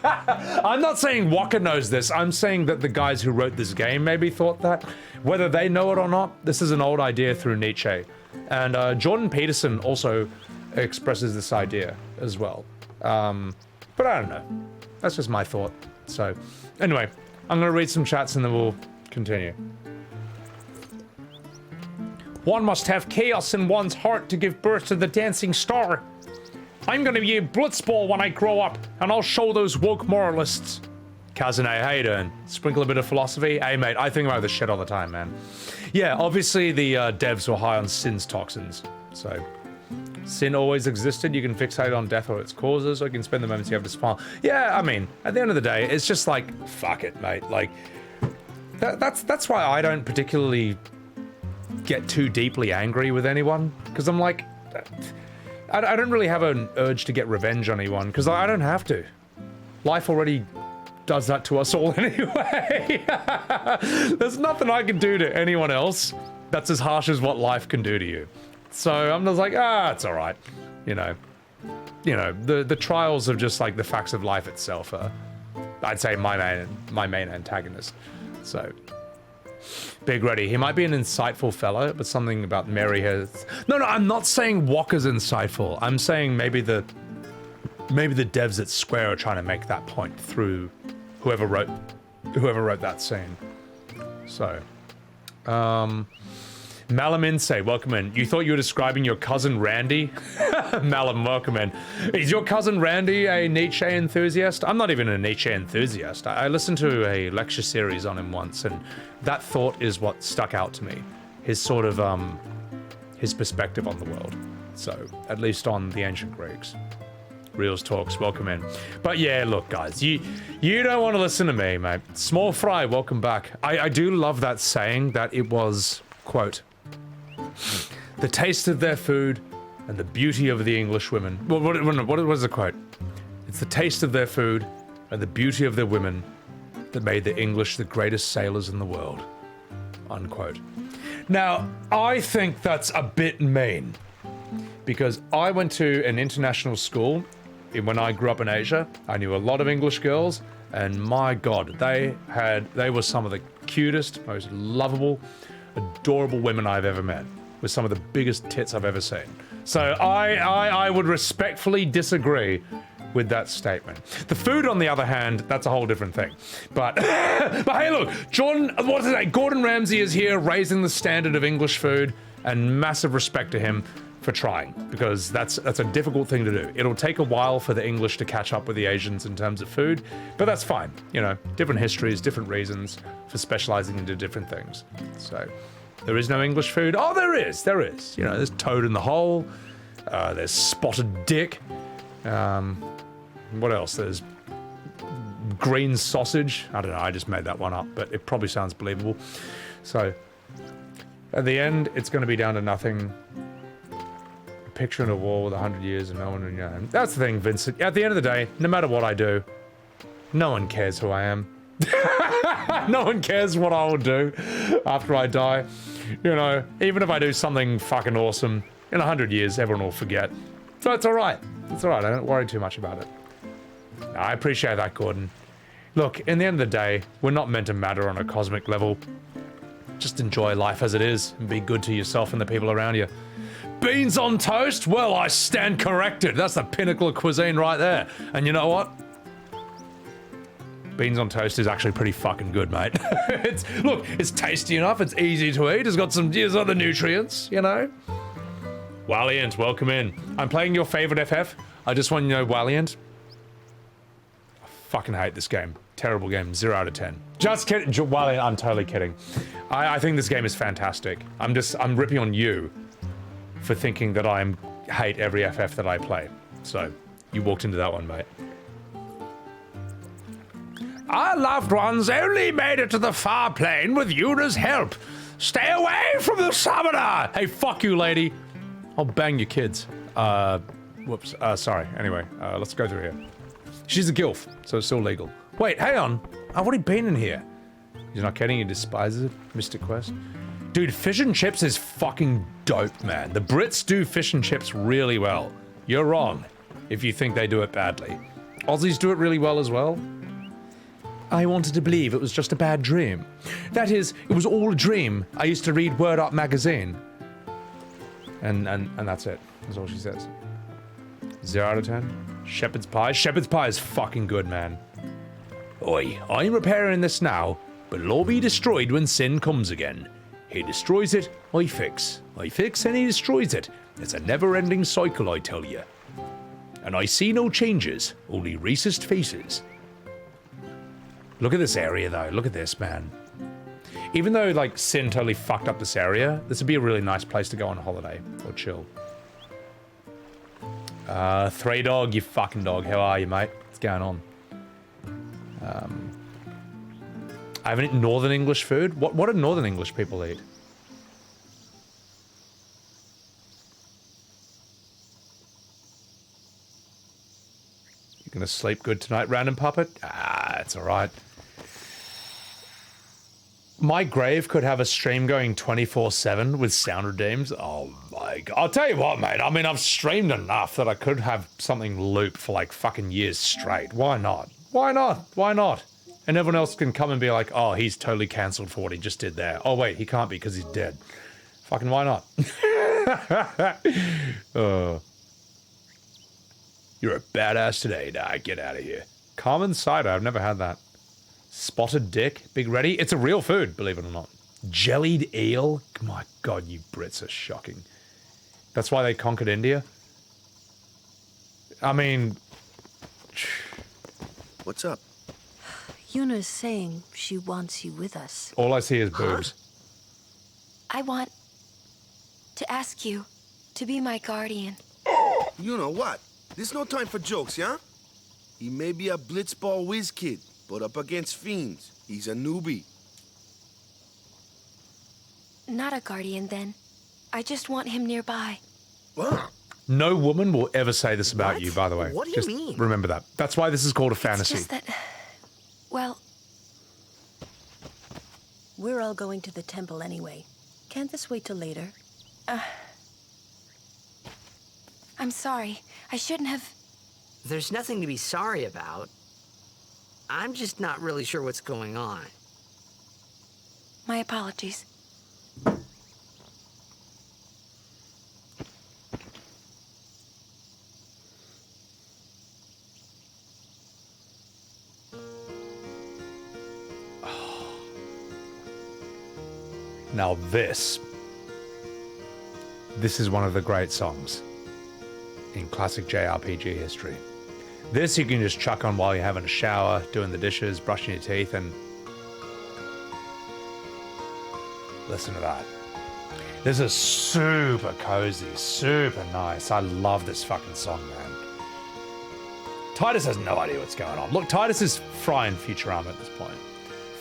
I'm not saying Wakka knows this, I'm saying that the guys who wrote this game maybe thought that. Whether they know it or not, this is an old idea through Nietzsche. And Jordan Peterson also expresses this idea as well. But I don't know. That's just my thought. So, anyway, I'm gonna read some chats and then we'll continue. One must have chaos in one's heart to give birth to the dancing star. I'm gonna be a Blitz Ball when I grow up, and I'll show those woke moralists. Kazune, how you doing? Sprinkle a bit of philosophy? Hey mate, I think about this shit all the time, man. Yeah, obviously the devs were high on sin's toxins. So, sin always existed. You can fixate on death or its causes, or you can spend the moments you have to smile. Yeah, I mean, at the end of the day, it's just like, fuck it, mate. Like, that's why I don't particularly get too deeply angry with anyone, because I'm like, I don't really have an urge to get revenge on anyone, because I don't have to. Life already does that to us all anyway. There's nothing I can do to anyone else that's as harsh as what life can do to you. So I'm just like, it's all right. You know, the trials of just like the facts of life itself are, I'd say, my main antagonist. So, Big Reddy, he might be an insightful fellow, but something about Mary has... No, I'm not saying Wakka's insightful. I'm saying maybe the devs at Square are trying to make that point through whoever wrote that scene. So, Malaminse, welcome in. You thought you were describing your cousin Randy? Malam, welcome in. Is your cousin Randy a Nietzsche enthusiast? I'm not even a Nietzsche enthusiast. I listened to a lecture series on him once, and that thought is what stuck out to me. His sort of, his perspective on the world. So, at least on the ancient Greeks. Reels Talks, welcome in. But yeah, look guys, you don't want to listen to me, mate. Small Fry, welcome back. I do love that saying that it was, quote, the taste of their food and the beauty of the English women. What was the quote? It's the taste of their food and the beauty of their women that made the English the greatest sailors in the world. Unquote. Now, I think that's a bit mean, because I went to an international school when I grew up in Asia. I knew a lot of English girls, and my God, they were some of the cutest, most lovable, adorable women I've ever met, with some of the biggest tits I've ever seen. So I would respectfully disagree with that statement. The food, on the other hand, that's a whole different thing. But hey, look, Gordon Ramsay is here raising the standard of English food, and massive respect to him for trying, because that's a difficult thing to do. It'll take a while for the English to catch up with the Asians in terms of food, but that's fine. You know, different histories, different reasons for specializing into different things. So there is no English food. Oh, there is. You know, there's toad in the hole. There's spotted dick. What else? There's green sausage. I don't know, I just made that one up, but it probably sounds believable. So at the end, it's going to be down to nothing. A picture on a wall with 100 years and no one, you know. That's the thing, Vincent. At the end of the day, no matter what I do, no one cares who I am. No one cares what I will do after I die. You know, even if I do something fucking awesome, in 100 years, everyone will forget. So it's alright. It's alright, I don't worry too much about it. I appreciate that, Gordon. Look, in the end of the day, we're not meant to matter on a cosmic level. Just enjoy life as it is and be good to yourself and the people around you. Beans on toast? Well, I stand corrected. That's the pinnacle of cuisine right there. And you know what? Beans on toast is actually pretty fucking good, mate. Look, it's tasty enough, it's easy to eat, it's got some other nutrients, you know? Valiant, welcome in. I'm playing your favorite FF. I just want you to know, Valiant, I fucking hate this game. Terrible game, 0 out of 10. Just kidding, Valiant, I'm totally kidding. I think this game is fantastic. I'm ripping on you for thinking that I hate every FF that I play. So, you walked into that one, mate. Our loved ones only made it to the far plane with Yuna's help. Stay away from the summoner! Hey, fuck you, lady. I'll bang your kids. Whoops. Sorry. Anyway, let's go through here. She's a gilf, so it's still legal. Wait, hang on. I've already been in here. You're not kidding? He despises it? Mystic Quest? Dude, fish and chips is fucking dope, man. The Brits do fish and chips really well. You're wrong if you think they do it badly. Aussies do it really well as well. I wanted to believe it was just a bad dream. That is, it was all a dream. I used to read Word Up magazine. And that's it. That's all she says. 0 out of 10. Shepherd's pie. Shepherd's pie is fucking good, man. Oi, I'm repairing this now, but it'll all be destroyed when sin comes again. He destroys it, I fix. I fix and he destroys it. It's a never-ending cycle, I tell you. And I see no changes, only racist faces. Look at this area, though. Look at this, man. Even though, like, Sin totally fucked up this area, this would be a really nice place to go on holiday or chill. Three Dog, you fucking dog. How are you, mate? What's going on? I haven't eaten Northern English food. What do Northern English people eat? You gonna sleep good tonight, random puppet? Ah, it's alright. My grave could have a stream going 24/7 with sound redeems. Oh my god. I'll tell you what, mate. I mean, I've streamed enough that I could have something loop for like fucking years straight. Why not? Why not? Why not? And everyone else can come and be like, oh, he's totally cancelled for what he just did there. Oh, wait, he can't be because he's dead. Fucking why not? You're a badass today. Nah, get out of here. Common cider. I've never had that. Spotted dick. Big Ready. It's a real food, believe it or not. Jellied eel. My god, you Brits are shocking. That's why they conquered India? I mean... What's up? Yuna's saying she wants you with us. All I see is boobs. I want to ask you to be my guardian. You know what? There's no time for jokes, yeah? He may be a Blitz Ball whiz kid, but up against fiends, he's a newbie. Not a guardian, then. I just want him nearby. What? No woman will ever say this about you, by the way. What do you just mean? Remember that. That's why this is called a fantasy. It's just that... Well... We're all going to the temple anyway. Can't this wait till later? I'm sorry. I shouldn't have... There's nothing to be sorry about. I'm just not really sure what's going on. My apologies. Now this this is one of the great songs in classic JRPG history. This you can just chuck on while you're having a shower, doing the dishes, brushing your teeth, and listen to that. This is super cozy, super nice. I love this fucking song, man. Tidus has no idea what's going on. Look, Tidus is frying Futurama at this point.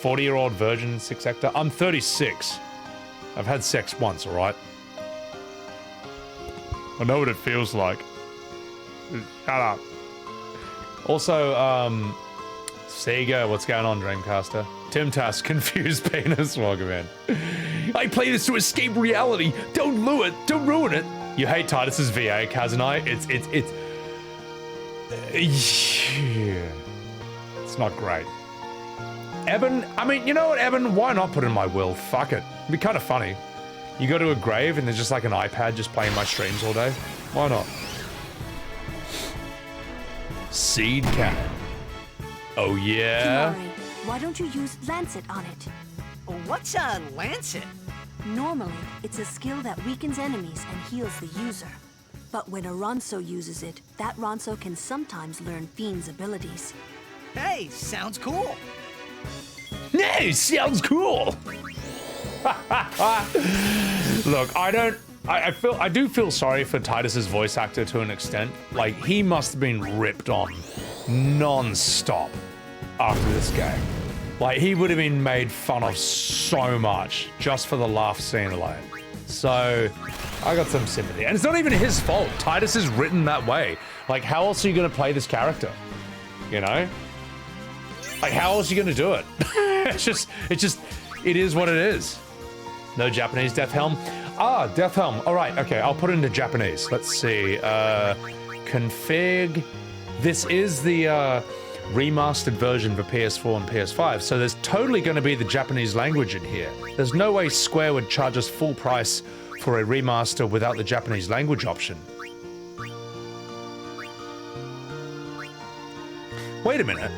40-year-old virgin, 6 hectare. I'm 36. I've had sex once, alright? I know what it feels like. Shut up. Also, Sega, what's going on, Dreamcaster? Tim Tass, confused penis, welcome in. I play this to escape reality. Don't ruin it. You hate Tidus's VA, Kazanai. It's not great. Eben, I mean, you know what, Eben? Why not put in my will? Fuck it. It'd be kind of funny. You go to a grave and there's just like an iPad just playing my streams all day. Why not? Seed cannon. Oh yeah? Khimari, why don't you use Lancet on it? What's a Lancet? Normally, it's a skill that weakens enemies and heals the user. But when a Ronso uses it, that Ronso can sometimes learn Fiend's abilities. Hey, sounds cool. No, sounds cool. Look, I do feel sorry for Tidus's voice actor to an extent. Like, he must have been ripped on non-stop after this game. Like, he would have been made fun of so much just for the laugh scene alone. So, I got some sympathy. And it's not even his fault. Tidus is written that way. Like, how else are you going to play this character? You know? Like, how else are you going to do it? It is what it is. No Japanese Death Helm? Ah, Death Helm. All right, okay, I'll put it into Japanese. Let's see. Config. This is the remastered version for PS4 and PS5, so there's totally going to be the Japanese language in here. There's no way Square would charge us full price for a remaster without the Japanese language option. Wait a minute.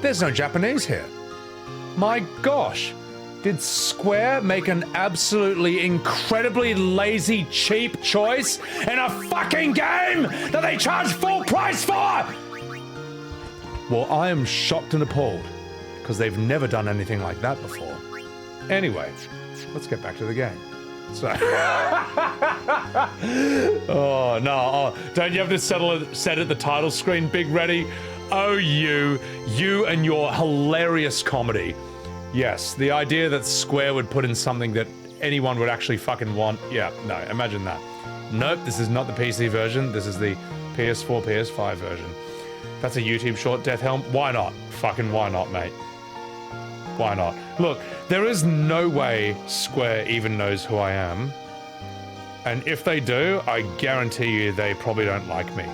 There's no Japanese here. My gosh. Did Square make an absolutely incredibly lazy, cheap choice in a fucking game that they charge full price for? Well, I am shocked and appalled, because they've never done anything like that before. Anyway, let's get back to the game. So, oh no! Oh, don't you have to set at the title screen, Big Reddy? Oh, you and your hilarious comedy. Yes, the idea that Square would put in something that anyone would actually fucking want. Yeah, no, imagine that. Nope, this is not the PC version. This is the PS4, PS5 version. That's a YouTube short, Death Helm. Why not? Fucking why not, mate? Why not? Look, there is no way Square even knows who I am. And if they do, I guarantee you they probably don't like me.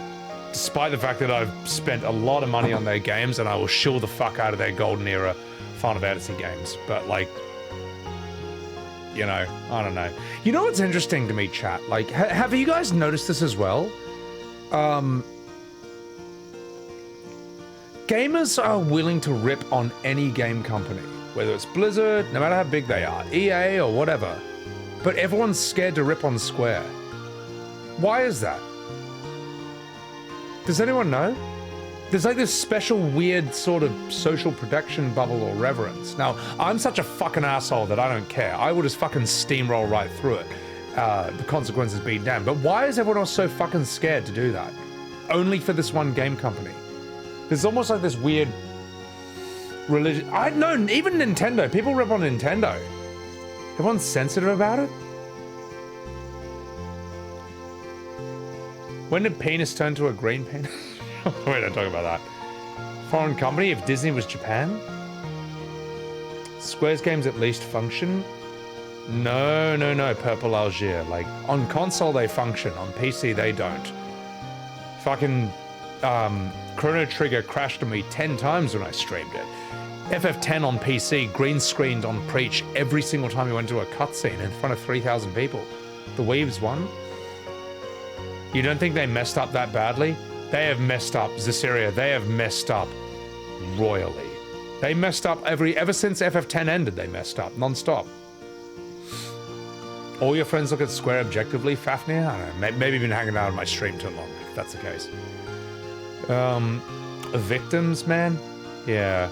Despite the fact that I've spent a lot of money on their games and I will shill the fuck out of their golden era Final Fantasy games. But like, you know, I don't know. You know what's interesting to me, chat? Like, have you guys noticed this as well? Gamers are willing to rip on any game company, whether it's Blizzard, no matter how big they are, EA or whatever. But everyone's scared to rip on Square. Why is that? Does anyone know? There's like this special weird sort of social protection bubble or reverence. Now, I'm such a fucking asshole that I don't care. I will just fucking steamroll right through it. The consequences be damned. But why is everyone else so fucking scared to do that? Only for this one game company. There's almost like this weird religion. I know, even Nintendo. People rip on Nintendo. Everyone's sensitive about it. When did penis turn to a green penis? We don't talk about that. Foreign company, if Disney was Japan? Square's games at least function? No, Purple Algier. Like, on console they function, on PC they don't. Fucking, Chrono Trigger crashed on me 10 times when I streamed it. FF10 on PC green screened on Preach every single time we went to a cutscene in front of 3,000 people. The Weaves won. You don't think they messed up that badly? They have messed up, Zaciria, they have messed up royally. They messed up ever since FF10 ended, they messed up, non-stop. All your friends look at Square objectively, Fafnir? I don't know. Maybe you've been hanging out on my stream too long, if that's the case. Victims, man? Yeah.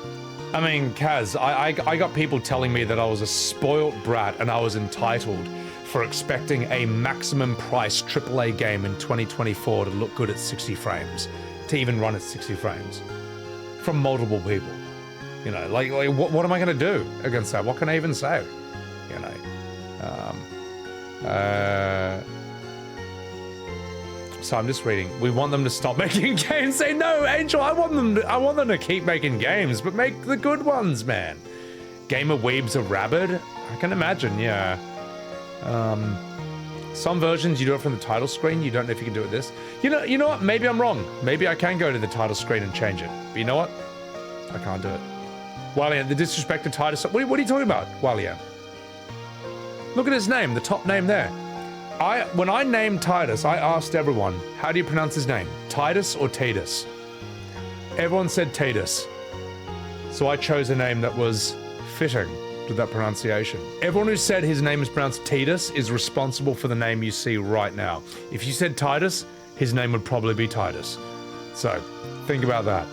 I mean, Kaz, I got people telling me that I was a spoilt brat and I was entitled for expecting a maximum price AAA game in 2024 to look good at 60 frames. To even run at 60 frames. From multiple people. You know, like what am I going to do against that? What can I even say? You know. So I'm just reading. We want them to stop making games. Say no, Angel. I want them to keep making games, but make the good ones, man. Gamer weebs are rabid. I can imagine. Yeah. Some versions you do it from the title screen. You don't know if you can do it this. You know what? Maybe I'm wrong. Maybe I can go to the title screen and change it. But you know what? I can't do it. Walia, the disrespected Tidus. What are you talking about, Walia? Look at his name, the top name there. When I named Tidus, I asked everyone, how do you pronounce his name? Tidus or Tidus? Everyone said Tidus. So I chose a name that was fitting to that pronunciation. Everyone who said his name is pronounced Tidus is responsible for the name you see right now. If you said Tidus, his name would probably be Tidus. So, think about that.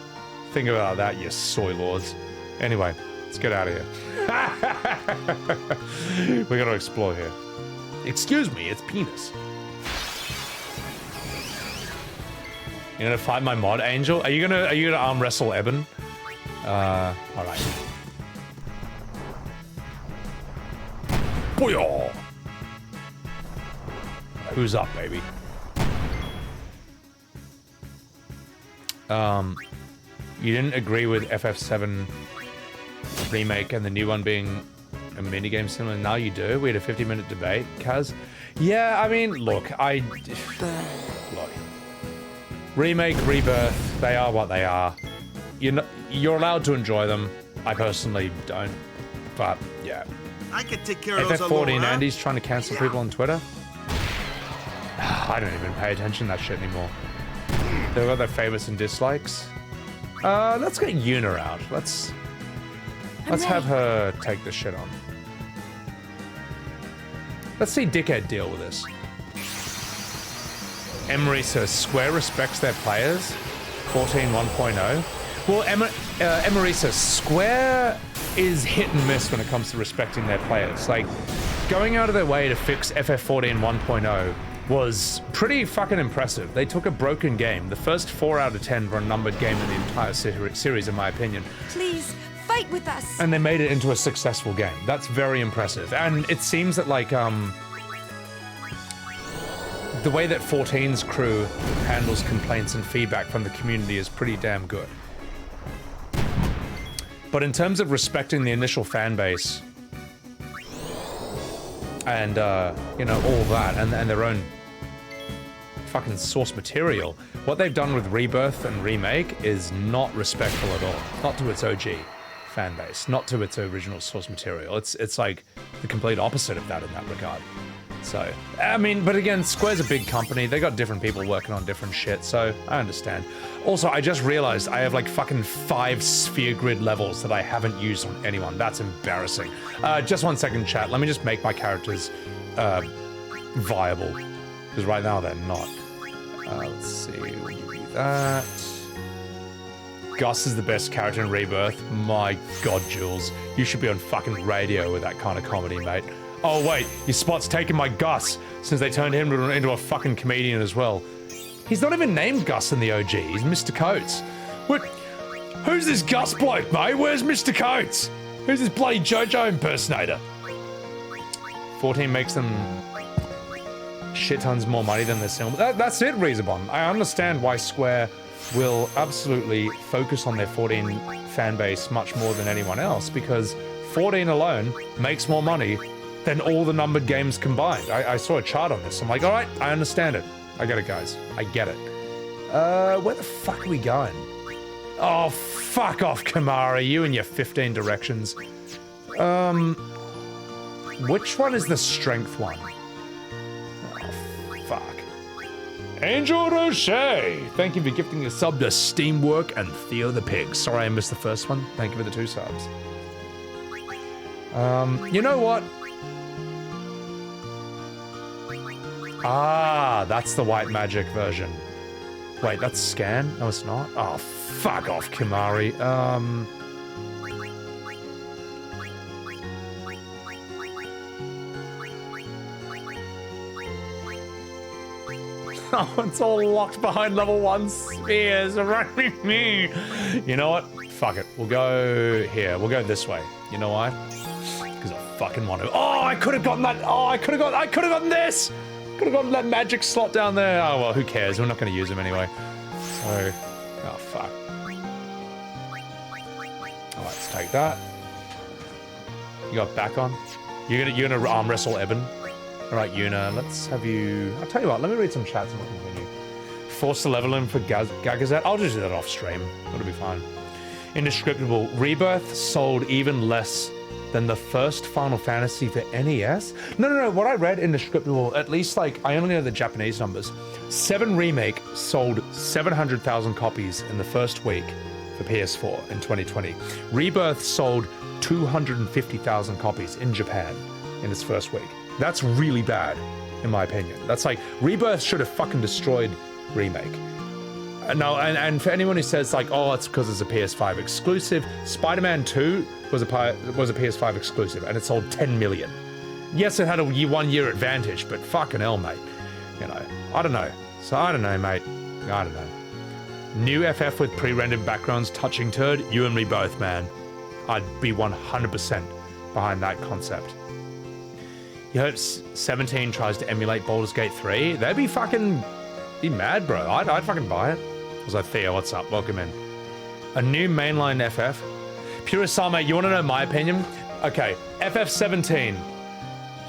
Think about that, you soy lords. Anyway, let's get out of here. We gotta explore here. Excuse me, it's penis. You're gonna fight my mod, Angel? Are you gonna arm wrestle Eben? Alright. Booyah! Who's up, baby? You didn't agree with FF7 remake and the new one being a minigame similar. Now you do. We had a 50-minute debate, Kaz. Yeah, I mean, look, look. Remake, rebirth, they are what they are. You're allowed to enjoy them. I personally don't. But yeah. I could take care of those FF14 alone, huh? Andy's trying to cancel people on Twitter. I don't even pay attention to that shit anymore. They've got their favorites and dislikes. Let's get Yuna out. Let's have her take this shit on. Let's see Dickhead deal with this. Emery says Square respects their players. 14 1.0. Well, Emery says Square is hit and miss when it comes to respecting their players. Like, going out of their way to fix FF14 1.0 was pretty fucking impressive. They took a broken game, the first 4 out of 10 for a numbered game in the entire series, in my opinion. Please, fight with us. And they made it into a successful game. That's very impressive. And it seems that, like, the way that 14's crew handles complaints and feedback from the community is pretty damn good. But in terms of respecting the initial fan base and, you know, all that, and their own fucking source material, what they've done with Rebirth and Remake is not respectful at all. Not to its OG fan base, not to its original source material. It's like the complete opposite of that in that regard. So, I mean, but again, Square's a big company. They got different people working on different shit, so I understand. Also, I just realized I have like fucking 5 sphere grid levels that I haven't used on anyone. That's embarrassing. Just 1 second, chat. Let me just make my characters viable. Because right now they're not. Let's see. We'll do that. Gus is the best character in Rebirth. My god, Jules. You should be on fucking radio with that kind of comedy, mate. Oh wait, your spot's taken my Gus, since they turned him into a fucking comedian as well. He's not even named Gus in the OG, he's Mr. Coates. What? Who's this Gus bloke, mate? Where's Mr. Coates? Who's this bloody JoJo impersonator? 14 makes them shit tons more money than their cinema. That's it, Rezabon. I understand why Square will absolutely focus on their 14 fan base much more than anyone else, because 14 alone makes more money than all the numbered games combined. I saw a chart on this. I'm like, all right, I understand it. I get it, guys. I get it. Where the fuck are we going? Oh, fuck off, Khimari. You and your 15 directions. Which one is the strength one? Oh, fuck. Angel Rocher. Thank you for gifting a sub to Steamwork and Theo the Pig. Sorry I missed the first one. Thank you for the 2 subs. You know what? Ah, that's the white magic version. Wait, that's scan? No, it's not. Oh, fuck off, Khimari. Oh, it's all locked behind level 1 spears. Me. You know what? Fuck it. We'll go here. We'll go this way. You know why? Because I fucking want to. Oh, I could have gotten that. Oh, I could have gotten this. Could have gotten that magic slot down there. Oh, well, who cares? We're not going to use them anyway. So, oh, fuck. All right, let's take that. You got back on? You're gonna arm wrestle Eben? All right, Yuna, let's have you... I'll tell you what, let me read some chats and we'll continue. Force the level in for Gagazet. I'll just do that off stream. It'll be fine. Indescriptible. Rebirth sold even less than the first Final Fantasy for NES? No. What I read, Indescriptible, at least, like, I only know the Japanese numbers. 7 Remake sold 700,000 copies in the first week for PS4 in 2020. Rebirth sold 250,000 copies in Japan in its first week. That's really bad, in my opinion. That's like, Rebirth should have fucking destroyed Remake. No, and for anyone who says like, oh, it's because it's a PS5 exclusive, Spider-Man 2 was a PS5 exclusive, and it sold 10 million. Yes, it had a 1 year advantage, but fucking hell, mate. You know, I don't know. So I don't know, mate. I don't know. New FF with pre-rendered backgrounds touching turd, you and me both, man. I'd be 100% behind that concept. You hope 17 tries to emulate Baldur's Gate 3? They'd be mad, bro. I'd fucking buy it. I was like, Theo, what's up? Welcome in. A new mainline FF. Purisame, you want to know my opinion? Okay, FF17.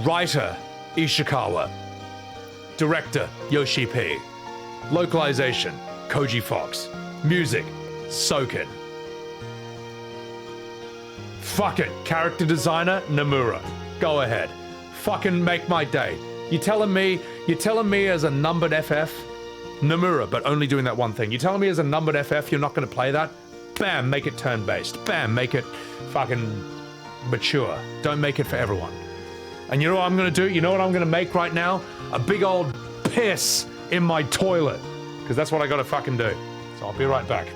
Writer, Ishikawa. Director, Yoshi P. Localization, Koji Fox. Music, Soken. Fuck it. Character designer, Nomura. Go ahead. Fucking make my day. You're telling me as a numbered FF, Nomura, but only doing that one thing. You're telling me as a numbered FF you're not going to play that? Bam, make it turn-based. Bam, make it fucking mature. Don't make it for everyone. And you know what I'm going to do? You know what I'm going to make right now? A big old piss in my toilet. Because that's what I got to fucking do. So I'll be right back.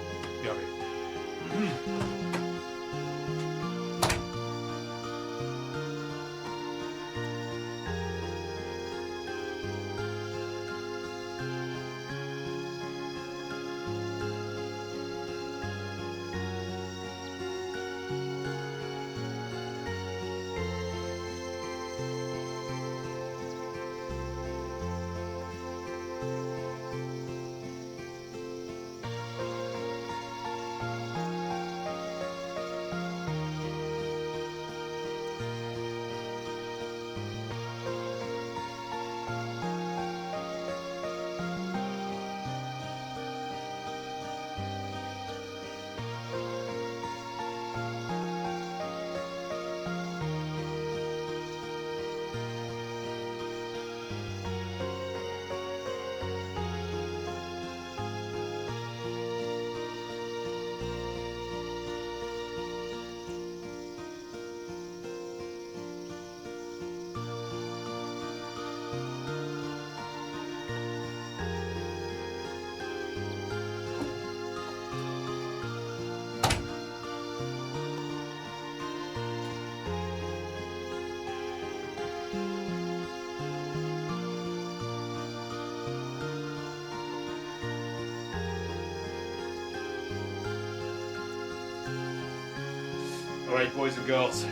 Alright, boys and girls.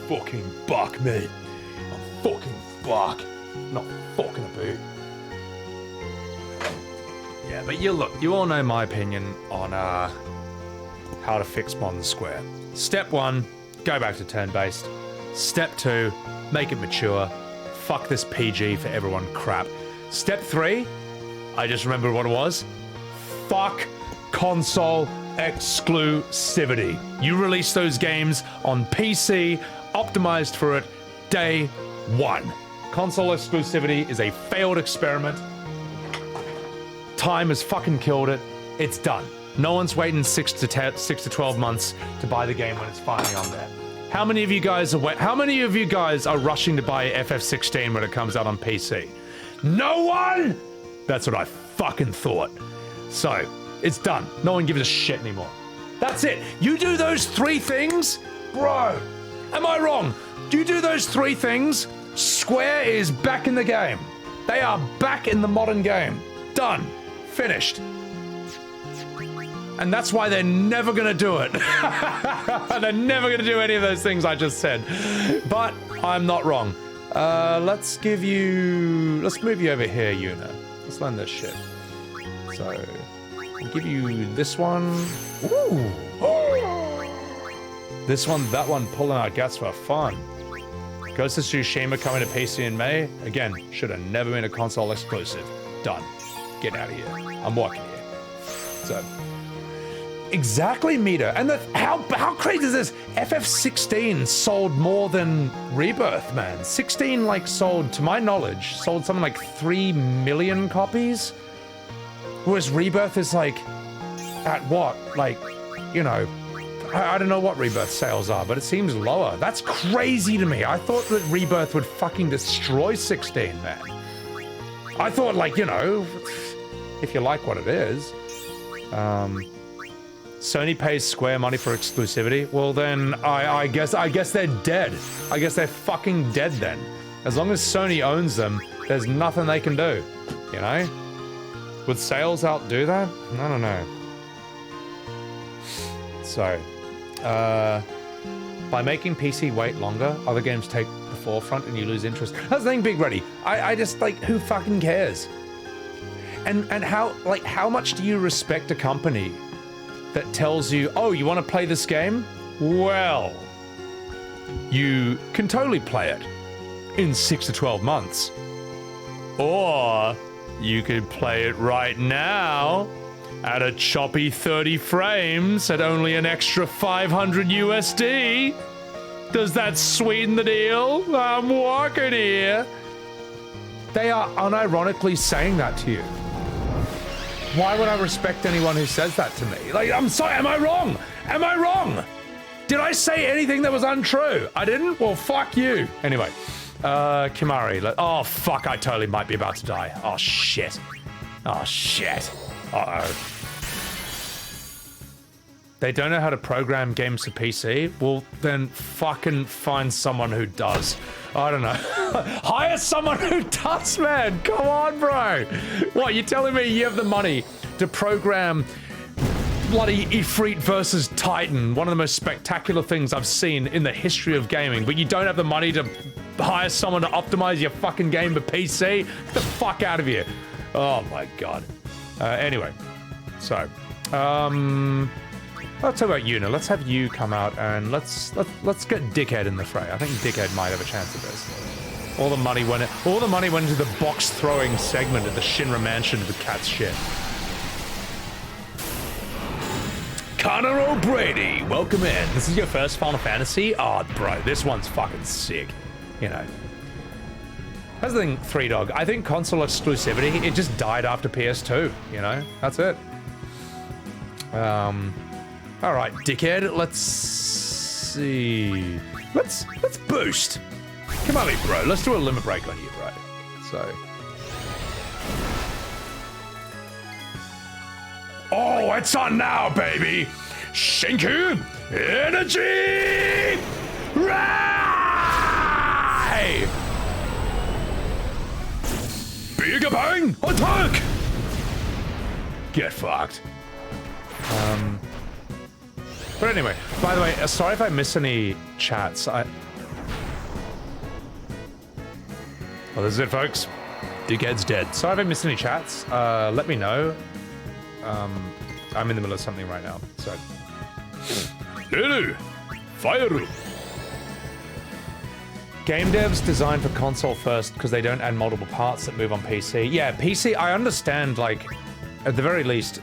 Fucking buck, mate. I'm fucking buck. Not fucking a boot. Yeah, but you all know my opinion on how to fix Modern Square. Step 1, go back to turn-based. Step 2, make it mature. Fuck this PG for everyone crap. Step 3, I just remembered what it was. Fuck console exclusivity. You release those games on PC, optimized for it, day 1. Console exclusivity is a failed experiment. Time has fucking killed it. It's done. No one's waiting 6 to 12 months to buy the game when it's finally on there. How many of you guys are rushing to buy FF16 when it comes out on PC? No one? That's what I fucking thought. So, it's done. No one gives a shit anymore. That's it. You do those 3 things, bro. Am I wrong? Do you do those 3 things? Square is back in the game. They are back in the modern game. Done. Finished. And that's why they're never gonna do it. They're never gonna do any of those things I just said. But I'm not wrong. Let's move you over here, Yuna. Let's learn this shit. So, I'll give you this one. Ooh. This one, that one, pulling our guts for fun. Ghost of Tsushima coming to PC in May. Again, should have never been a console exclusive. Done. Get out of here. I'm walking here. So, exactly, Mita. And how crazy is this? FF16 sold more than Rebirth, man. 16, like, sold, to my knowledge, sold something like 3 million copies. Whereas Rebirth is like, at what? Like, you know, I don't know what Rebirth sales are, but it seems lower. That's crazy to me. I thought that Rebirth would fucking destroy 16, man. I thought, like, you know, if you like what it is. Sony pays Square money for exclusivity. Well, then I guess they're dead. I guess they're fucking dead then. As long as Sony owns them, there's nothing they can do. You know? Would sales outdo that? I don't know. So, by making PC wait longer, other games take the forefront and you lose interest. That's the thing, Big Ready. I just, like, who fucking cares? And how much do you respect a company that tells you, oh, you want to play this game? Well, you can totally play it in 6 to 12 months. Or you could play it right now at a choppy 30 frames at only an extra 500 USD. Does that sweeten the deal? I'm walking here. They are unironically saying that to you. Why would I respect anyone who says that to me? Like, I'm sorry, am I wrong? Am I wrong? Did I say anything that was untrue? I didn't? Well, fuck you. Anyway, Khimari. Oh, fuck, I totally might be about to die. Oh, shit. Oh, shit. Uh-oh. They don't know how to program games for PC? Well, then fucking find someone who does. I don't know. Hire someone who does, man. Come on, bro. What, you're telling me you have the money to program bloody Ifrit versus Titan, one of the most spectacular things I've seen in the history of gaming, but you don't have the money to hire someone to optimize your fucking game for PC? Get the fuck out of here. Oh my god. Anyway, so, let's talk about Yuna. Let's have you come out and let's get Dickhead in the fray. I think Dickhead might have a chance of this. All the money went into the box throwing segment at the Shinra Mansion with Cat's shit. Connor O'Brady, welcome in. This is your first Final Fantasy? Oh, bro, this one's fucking sick. You know. That's the thing, 3Dog. I think console exclusivity, it just died after PS2, you know? That's it. Alright, Dickhead, let's see. Let's boost. Come on, bro. Let's do a limit break on you, bro. So. Oh, it's on now, baby! Shinku Energy! Rai! Bigger bang! Attack! Get fucked. But anyway, by the way, sorry if I miss any chats. Well, this is it, folks. Dickhead's dead. Sorry if I missed any chats. Let me know. I'm in the middle of something right now, so. Lulu! Fire! Game devs designed for console first because they don't add multiple parts that move on PC. Yeah, PC, I understand, like, at the very least,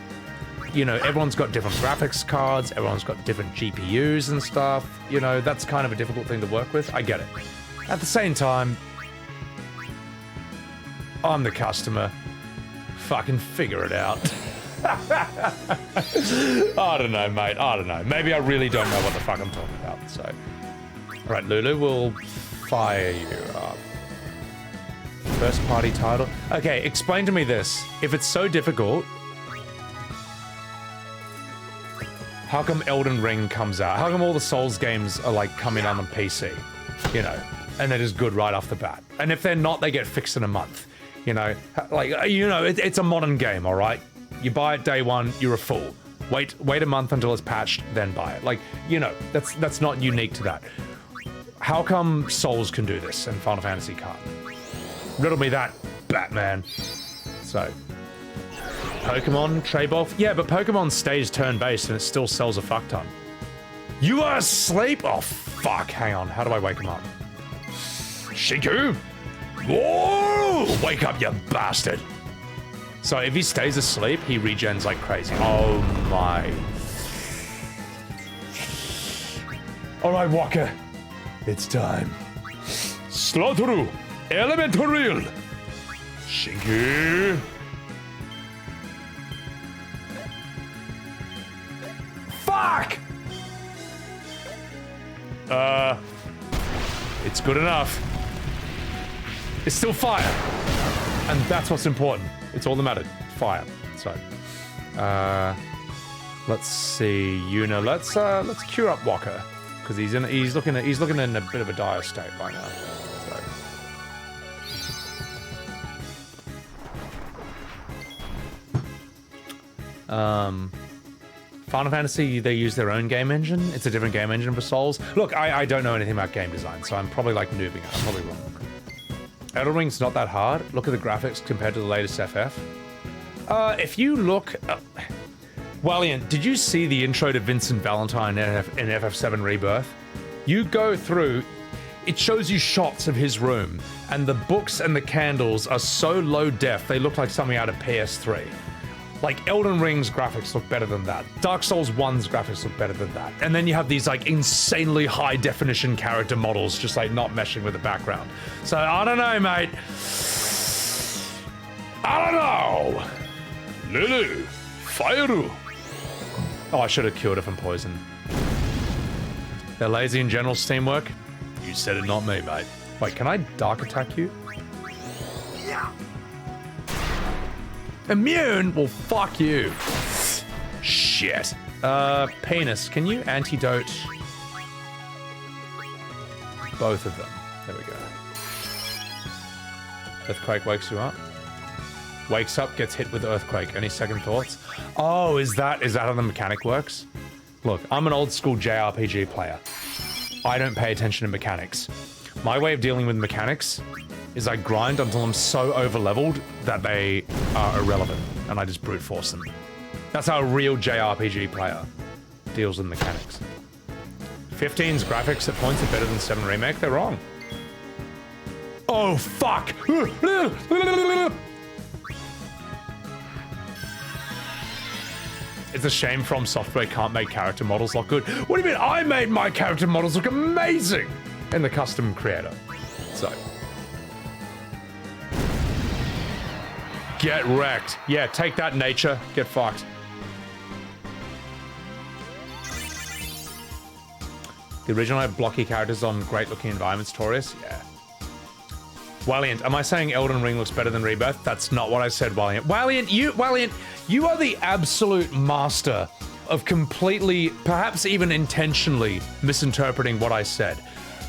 you know, everyone's got different graphics cards, everyone's got different GPUs and stuff. You know, that's kind of a difficult thing to work with. I get it. At the same time, I'm the customer. Fucking figure it out. I don't know, mate. I don't know. Maybe I really don't know what the fuck I'm talking about, so. Alright, Lulu, we'll fire you up. First party title. Okay, explain to me this. If it's so difficult, how come Elden Ring comes out? How come all the Souls games are like coming out on PC? You know, and they're just good right off the bat. And if they're not, they get fixed in a month. You know, like, you know, it's a modern game, all right? You buy it day one, you're a fool. Wait a month until it's patched, then buy it. Like, you know, that's not unique to that. How come Souls can do this and Final Fantasy can't? Riddle me that, Batman. So, Pokemon, Trade-off? Yeah, but Pokemon stays turn-based and it still sells a fuck ton. You are asleep? Oh, fuck. Hang on. How do I wake him up? Shiku? Whoa! Wake up, you bastard. So if he stays asleep, he regens like crazy. Oh, my. All right, Wakka. It's time. Slaughter! Elemental! Shiku! Fuck! It's good enough. It's still fire. And that's what's important. It's all that mattered. Fire. So, let's see. Yuna, let's cure up Wakka. Because he's looking in a bit of a dire state right now. So. Final Fantasy, they use their own game engine. It's a different game engine for Souls. Look, I don't know anything about game design, so I'm probably like noobing it. I'm probably wrong. Elden Ring's not that hard. Look at the graphics compared to the latest FF. If you look... Valiant, did you see the intro to Vincent Valentine in FF7 Rebirth? You go through... It shows you shots of his room, and the books and the candles are so low def, they look like something out of PS3. Like, Elden Ring's graphics look better than that. Dark Souls 1's graphics look better than that. And then you have these, like, insanely high-definition character models just, like, not meshing with the background. So, I don't know, mate. I don't know. Lulu. Fire. Oh, I should have cured her from poison. They're lazy in general Steam work? You said it, not me, mate. Wait, can I dark attack you? Yeah. Immune? Well, fuck you. Shit. Penis, can you antidote both of them? There we go. Earthquake wakes you up. Wakes up, gets hit with Earthquake. Any second thoughts? Oh, is that how the mechanic works? Look, I'm an old school JRPG player. I don't pay attention to mechanics. My way of dealing with mechanics is I grind until I'm so over-leveled that they are irrelevant, and I just brute force them. That's how a real JRPG player deals with mechanics. 15's graphics at points are better than 7 Remake? They're wrong. Oh, fuck! It's a shame From Software can't make character models look good. What do you mean? I made my character models look amazing in the custom creator. So. Get wrecked. Yeah, take that, nature. Get fucked. The original had blocky characters on great-looking environments, Taurus? Yeah. Valiant, am I saying Elden Ring looks better than Rebirth? That's not what I said, Valiant. Valiant, you are the absolute master of completely, perhaps even intentionally, misinterpreting what I said.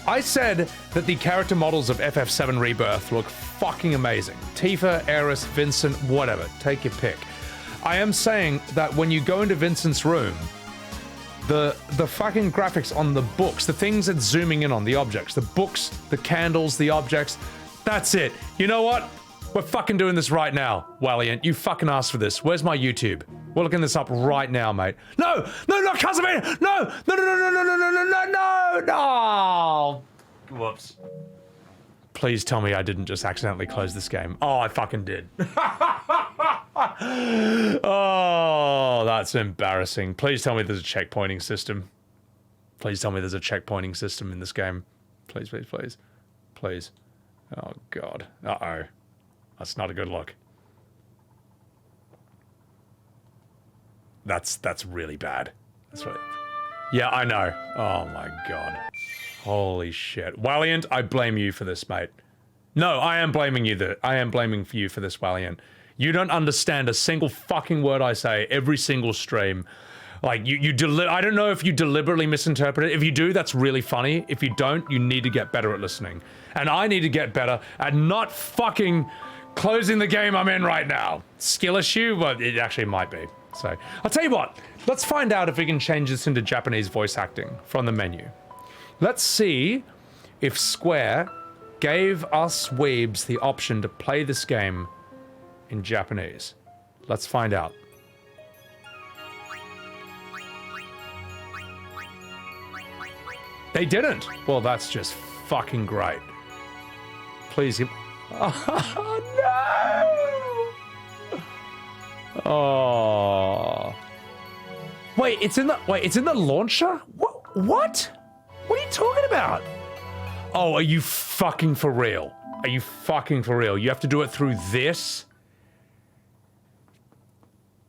I said that the character models of FF7 Rebirth look fucking amazing. Tifa, Aeris, Vincent, whatever. Take your pick. I am saying that when you go into Vincent's room, the fucking graphics on the books, the things that's zooming in on, the objects, the books, the candles, the objects, that's it. You know what? We're fucking doing this right now, Valiant. You fucking asked for this. Where's my YouTube? We're looking this up right now, mate. No! No, not Casamina! No! No, no, no, no, no, no, no, no, no, no! Whoops. Please tell me I didn't just accidentally close this game. Oh, I fucking did. Oh, that's embarrassing. Please tell me there's a checkpointing system. Please tell me there's a checkpointing system in this game. Please, please, please. Please. Oh, God. Uh-oh. That's not a good look. That's really bad. That's right. Yeah, I know. Oh, my God. Holy shit. Valiant, I blame you for this, mate. No, I am blaming you. I am blaming you for this, Valiant. You don't understand a single fucking word I say every single stream. Like, I don't know if you deliberately misinterpret it. If you do, that's really funny. If you don't, you need to get better at listening. And I need to get better at not fucking closing the game I'm in right now. Skill issue, but it actually might be. So, I'll tell you what. Let's find out if we can change this into Japanese voice acting from the menu. Let's see if Square gave us weebs the option to play this game in Japanese. Let's find out. They didn't. Well, that's just fucking great. Please. Oh, no! Oh. Wait, it's in the launcher? What? What are you talking about? Oh, are you fucking for real? Are you fucking for real? You have to do it through this?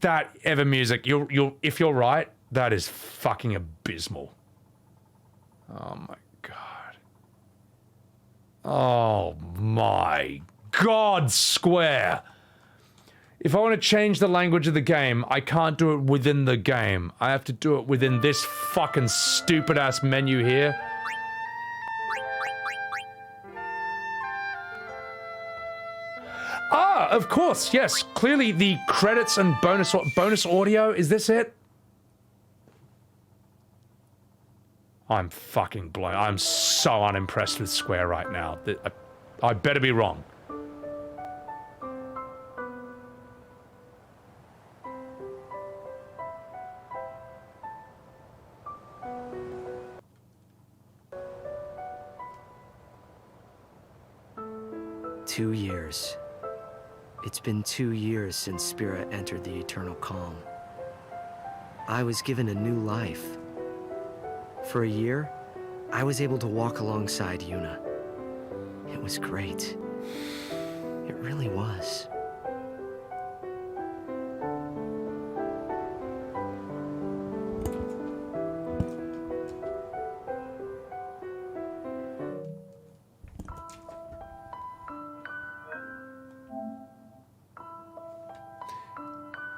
That Ever Music, if you're right, that is fucking abysmal. Oh my god. Oh my god, Square! If I want to change the language of the game, I can't do it within the game. I have to do it within this fucking stupid-ass menu here. Ah, of course, yes. Clearly the credits and bonus audio, is this it? I'm fucking blown. I'm so unimpressed with Square right now. I better be wrong. Two years. It's been 2 years since Spira entered the Eternal Calm. I was given a new life. For a year, I was able to walk alongside Yuna. It was great. It really was.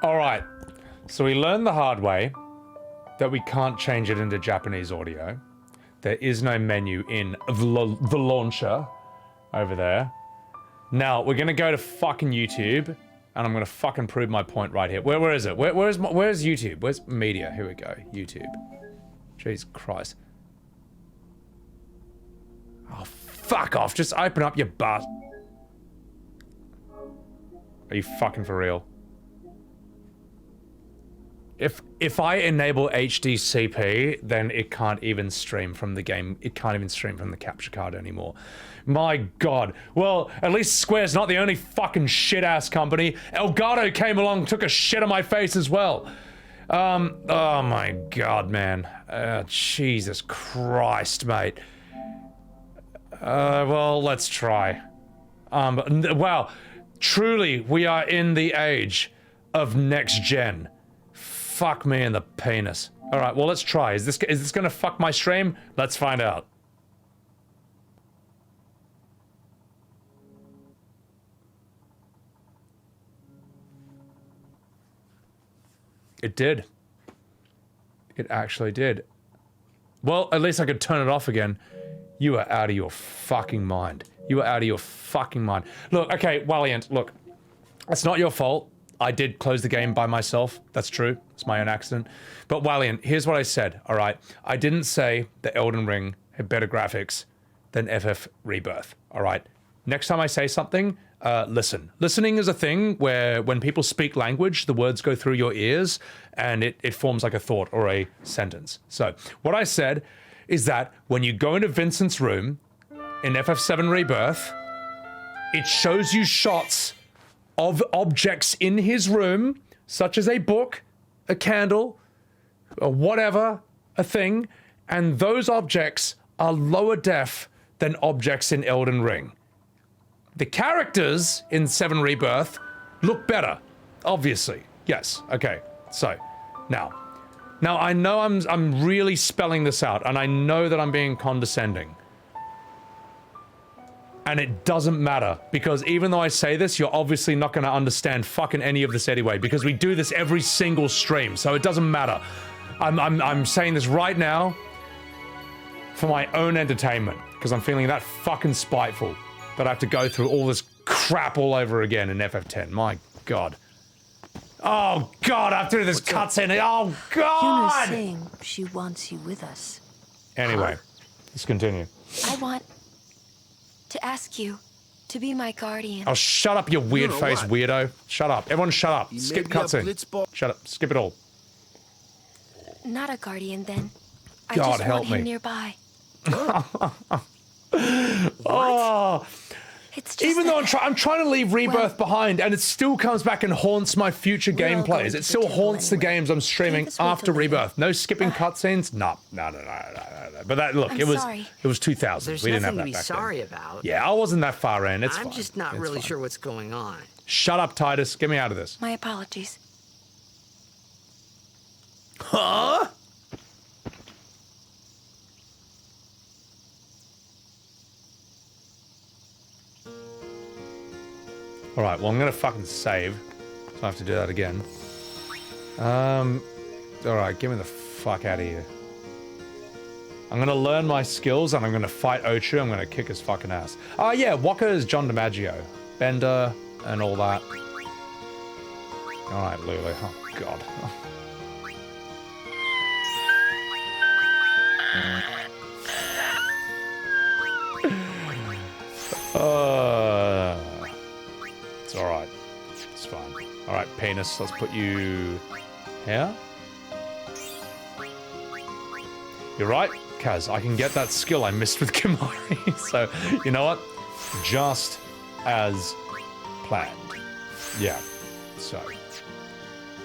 All right, so we learned the hard way that we can't change it into Japanese audio. There is no menu in the launcher over there. Now, we're gonna go to fucking YouTube, and I'm gonna fucking prove my point right here. Where is it? Where's YouTube? Where's media? Here we go, YouTube. Jesus Christ. Oh, fuck off, just open up your butt. Are you fucking for real? If I enable HDCP, then it can't even stream from the game. It can't even stream from the capture card anymore. My god. Well, at least Square's not the only fucking shit-ass company. Elgato came along, took a shit on my face as well. Oh my god, man. Jesus Christ, mate. Well, let's try. Wow. Truly, we are in the age of next gen. Fuck me in the penis. All right, well, let's try. Is this gonna fuck my stream? Let's find out. It did. It actually did. Well, at least I could turn it off again. You are out of your fucking mind. You are out of your fucking mind. Look, okay, Valiant, look. It's not your fault. I did close the game by myself. That's true. It's my own accident. But Valiant, here's what I said, all right? I didn't say that Elden Ring had better graphics than FF Rebirth, all right? Next time I say something, listen. Listening is a thing where when people speak language, the words go through your ears and it forms like a thought or a sentence. So what I said is that when you go into Vincent's room in FF7 Rebirth, it shows you shots of objects in his room, such as a book, a candle, or whatever, a thing, and those objects are lower def than objects in Elden Ring. The characters in 7 Rebirth look better, obviously. Yes, okay, so, now I know I'm really spelling this out, and I know that I'm being condescending. And it doesn't matter, because even though I say this, you're obviously not going to understand fucking any of this anyway, because we do this every single stream, so it doesn't matter. I'm saying this right now for my own entertainment, because I'm feeling that fucking spiteful that I have to go through all this crap all over again in FF10. My God. Oh God, after this cutscene, oh God! Yuna's saying she wants you with us. Anyway, let's continue. I want to ask you to be my guardian. Oh, shut up, you weird-faced weirdo. Shut up. Everyone shut up. Skip cutscene. Shut up. Skip it all. Not a guardian, then. I God, just help want him me. nearby. Oh. It's just Even though I'm trying to leave Rebirth behind, and it still comes back and haunts my future gameplays. It still haunts the games I'm streaming after Rebirth. No skipping cutscenes? No. But that, look, it was 2000. There's We didn't have nothing that to be back sorry then. about. Yeah, I wasn't that far in. It's I'm fine. just not It's really fine. sure what's going on. Shut up, Tidus. Get me out of this. My apologies. Huh? Alright, well, I'm gonna fucking save. So I have to do that again. Alright, get me the fuck out of here. I'm gonna learn my skills and I'm gonna fight Ochu. I'm gonna kick his fucking ass. Oh, yeah, Wakka is John DiMaggio. Bender and all that. Alright, Lulu. Oh, God. It's alright. It's fine. Alright, penis, let's put you here. You're right, Kaz, I can get that skill I missed with Khimari. So, you know what? Just as planned. Yeah, so.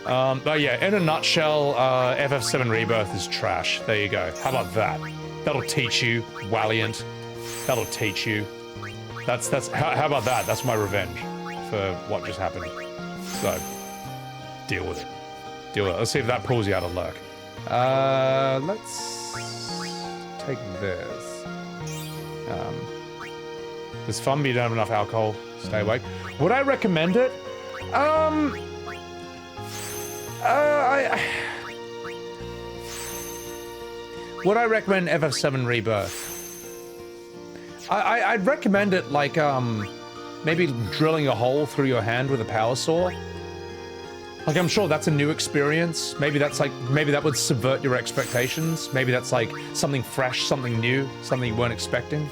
But yeah, in a nutshell, FF7 Rebirth is trash. There you go. How about that? That'll teach you, Valiant. That'll teach you. How about that? That's my revenge for what just happened. So, deal with it. Deal with it. Let's see if that pulls you out of lurk. Let's take this. It's fun, but you don't have enough alcohol. Stay awake. Would I recommend it? Would I recommend FF7 Rebirth? I'd recommend it like, maybe drilling a hole through your hand with a power saw. Like, I'm sure that's a new experience. Maybe that's like, maybe that would subvert your expectations. Maybe that's like something fresh, something new, something you weren't expecting.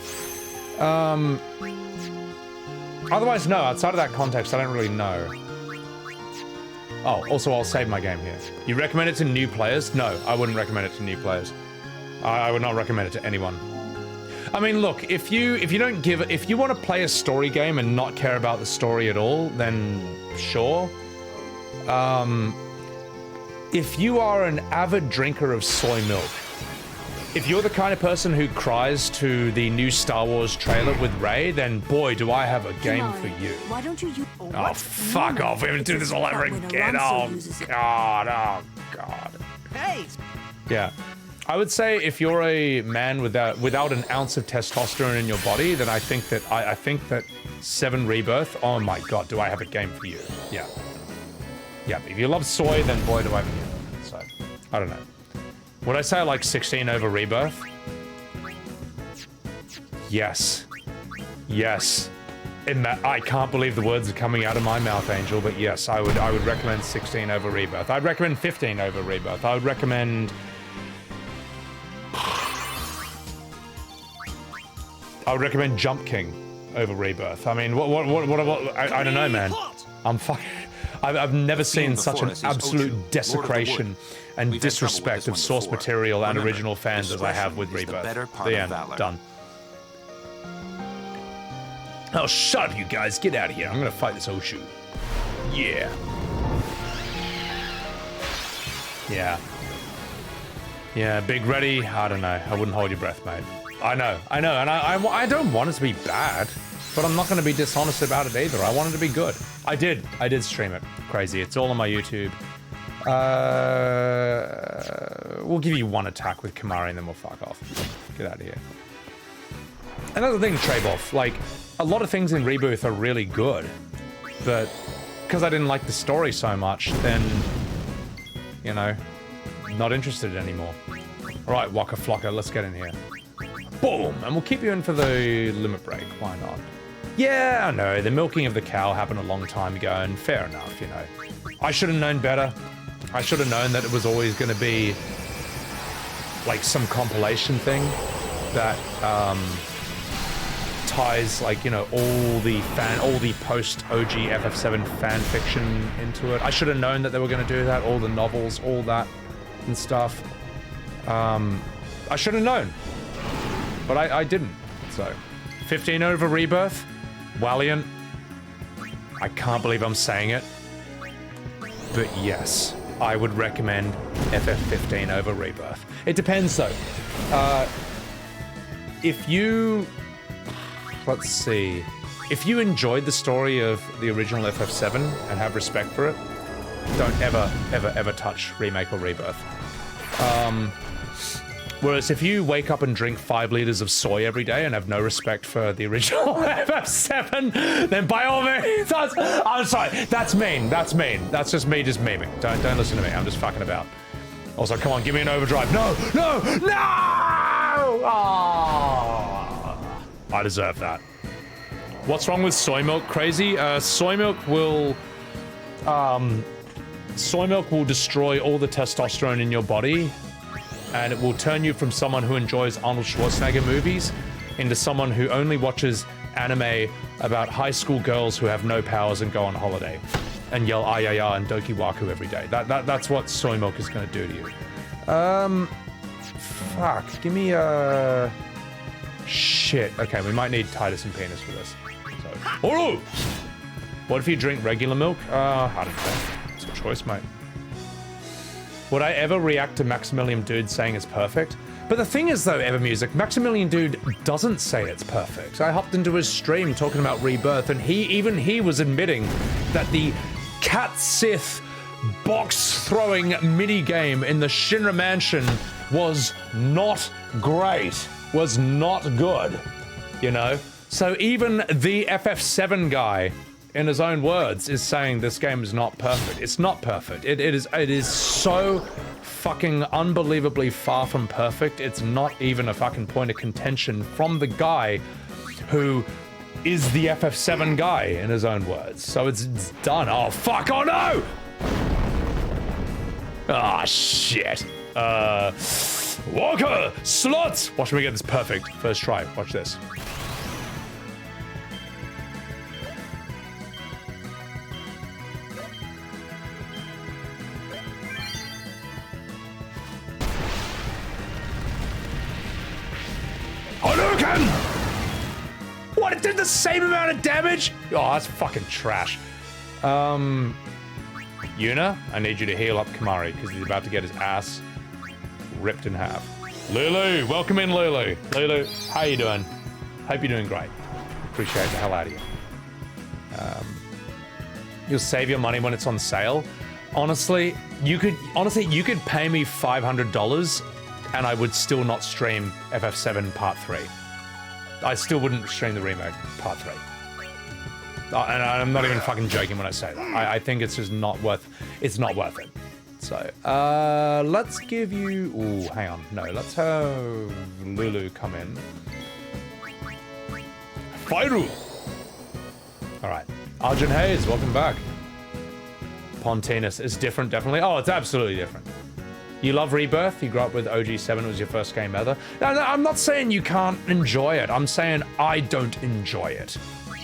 Otherwise, no, outside of that context, I don't really know. Oh, also, I'll save my game here. You recommend it to new players? No, I wouldn't recommend it to new players. I would not recommend it to anyone. I mean, look, if you want to play a story game and not care about the story at all, then sure. If you are an avid drinker of soy milk, if you're the kind of person who cries to the new Star Wars trailer with Rey, then boy, do I have a game for you. Why don't you use... Oh, fuck off. We have to do this all over again. Oh, God. Oh, God. Hey! Yeah. I would say if you're a man without an ounce of testosterone in your body, then I think that 7 Rebirth, oh my God, do I have a game for you. Yeah. Yeah, if you love soy, then boy, do I have you. So, I don't know. Would I say I like 16 over Rebirth? Yes. Yes. I can't believe the words are coming out of my mouth, Angel, but yes, I would recommend 16 over Rebirth. I'd recommend 15 over Rebirth. I would recommend... I would recommend Jump King over Rebirth. I mean, what I don't know, man. I'm fucking... I've never seen such an absolute desecration and disrespect of source material and original fans as I have with Rebirth. The end. Done. Oh, shut up, you guys. Get out of here. I'm gonna fight this Oshu. Yeah. Yeah. Yeah, Big Ready. I don't know. I wouldn't hold your breath, mate. I know. And I don't want it to be bad, but I'm not going to be dishonest about it either. I want it to be good. I did stream it. Crazy. It's all on my YouTube. We'll give you one attack with Khimari and then we'll fuck off. Get out of here. Another thing, Treyboff, like, a lot of things in Rebirth are really good, but because I didn't like the story so much, then, you know, not interested anymore. All right, Wakka Flocka, let's get in here. Boom! And we'll keep you in for the limit break. Why not? Yeah, I know. The milking of the cow happened a long time ago, and fair enough, you know. I should have known better. I should have known that it was always going to be like some compilation thing that ties, like, you know, all the post OG FF7 fan fiction into it. I should have known that they were going to do that. All the novels, all that and stuff. I should have known, but I didn't. So, 15 over Rebirth, Valiant. I can't believe I'm saying it, but yes, I would recommend FF15 over Rebirth. It depends though. If you, let's see, if you enjoyed the story of the original FF7 and have respect for it, don't ever touch Remake or Rebirth. Whereas if you wake up and drink 5 liters of soy every day and have no respect for the original FF7, then by all means, I'm sorry, that's mean, that's mean. That's just me just memeing. Don't listen to me, I'm just fucking about. Also, come on, give me an overdrive. No! Oh, I deserve that. What's wrong with soy milk? Crazy? Soy milk will destroy all the testosterone in your body, and it will turn you from someone who enjoys Arnold Schwarzenegger movies into someone who only watches anime about high school girls who have no powers and go on holiday and yell ayaya and dokiwaku every day. That's what soy milk is going to do to you. Fuck. Give me a... Shit. Okay, we might need Tidus and Penis for this. So... Oh! What if you drink regular milk? I don't know. It's a choice, mate. Would I ever react to Maximilian Dude saying it's perfect? But the thing is though, Evermusic, Maximilian Dude doesn't say it's perfect. I hopped into his stream talking about Rebirth, and even he was admitting that the Cat Sith box-throwing mini-game in the Shinra Mansion was not great, was not good, you know? So even the FF7 guy, in his own words, is saying this game is not perfect. It's not perfect. It is so fucking unbelievably far from perfect. It's not even a fucking point of contention from the guy who is the FF7 guy, in his own words. So it's done. Oh, fuck. Oh, no! Ah, shit. Wakka! Slots! Watch me get this perfect. First try. Watch this. Hadouken! What, it did the same amount of damage? Oh, that's fucking trash. Yuna, I need you to heal up Khimari, because he's about to get his ass ripped in half. Lulu, welcome in, Lulu. Lulu, how you doing? Hope you're doing great. Appreciate the hell out of you. You'll save your money when it's on sale. Honestly, you could pay me $500 and I would still not stream FF7 Part 3. I still wouldn't stream the remake Part 3. And I'm not even fucking joking when I say that. I think it's just not worth it. So, let's give you... Ooh, hang on. No, let's have Lulu come in. Fairu! Alright. Arjun Hayes, welcome back. Pontinus is different, definitely. Oh, it's absolutely different. You love Rebirth? You grew up with OG7, it was your first game ever? No, I'm not saying you can't enjoy it. I'm saying I don't enjoy it.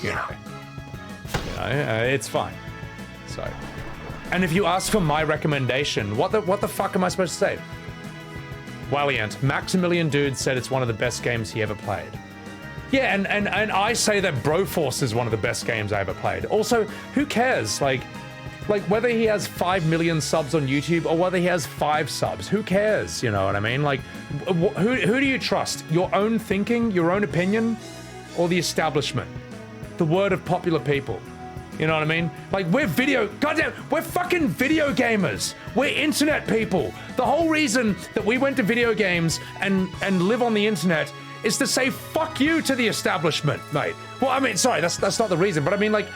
You know, it's fine. So, and if you ask for my recommendation, what the fuck am I supposed to say? Valiant. Maximilian Dude said it's one of the best games he ever played. Yeah, and I say that Broforce is one of the best games I ever played. Also, who cares? Like whether he has 5 million subs on YouTube or whether he has 5 subs, who cares? You know what I mean? Like, who do you trust? Your own thinking, your own opinion, or the establishment? The word of popular people. You know what I mean? Like, we're fucking video gamers. We're internet people. The whole reason that we went to video games and live on the internet is to say fuck you to the establishment, mate. Well, I mean, sorry, that's not the reason, but I mean, like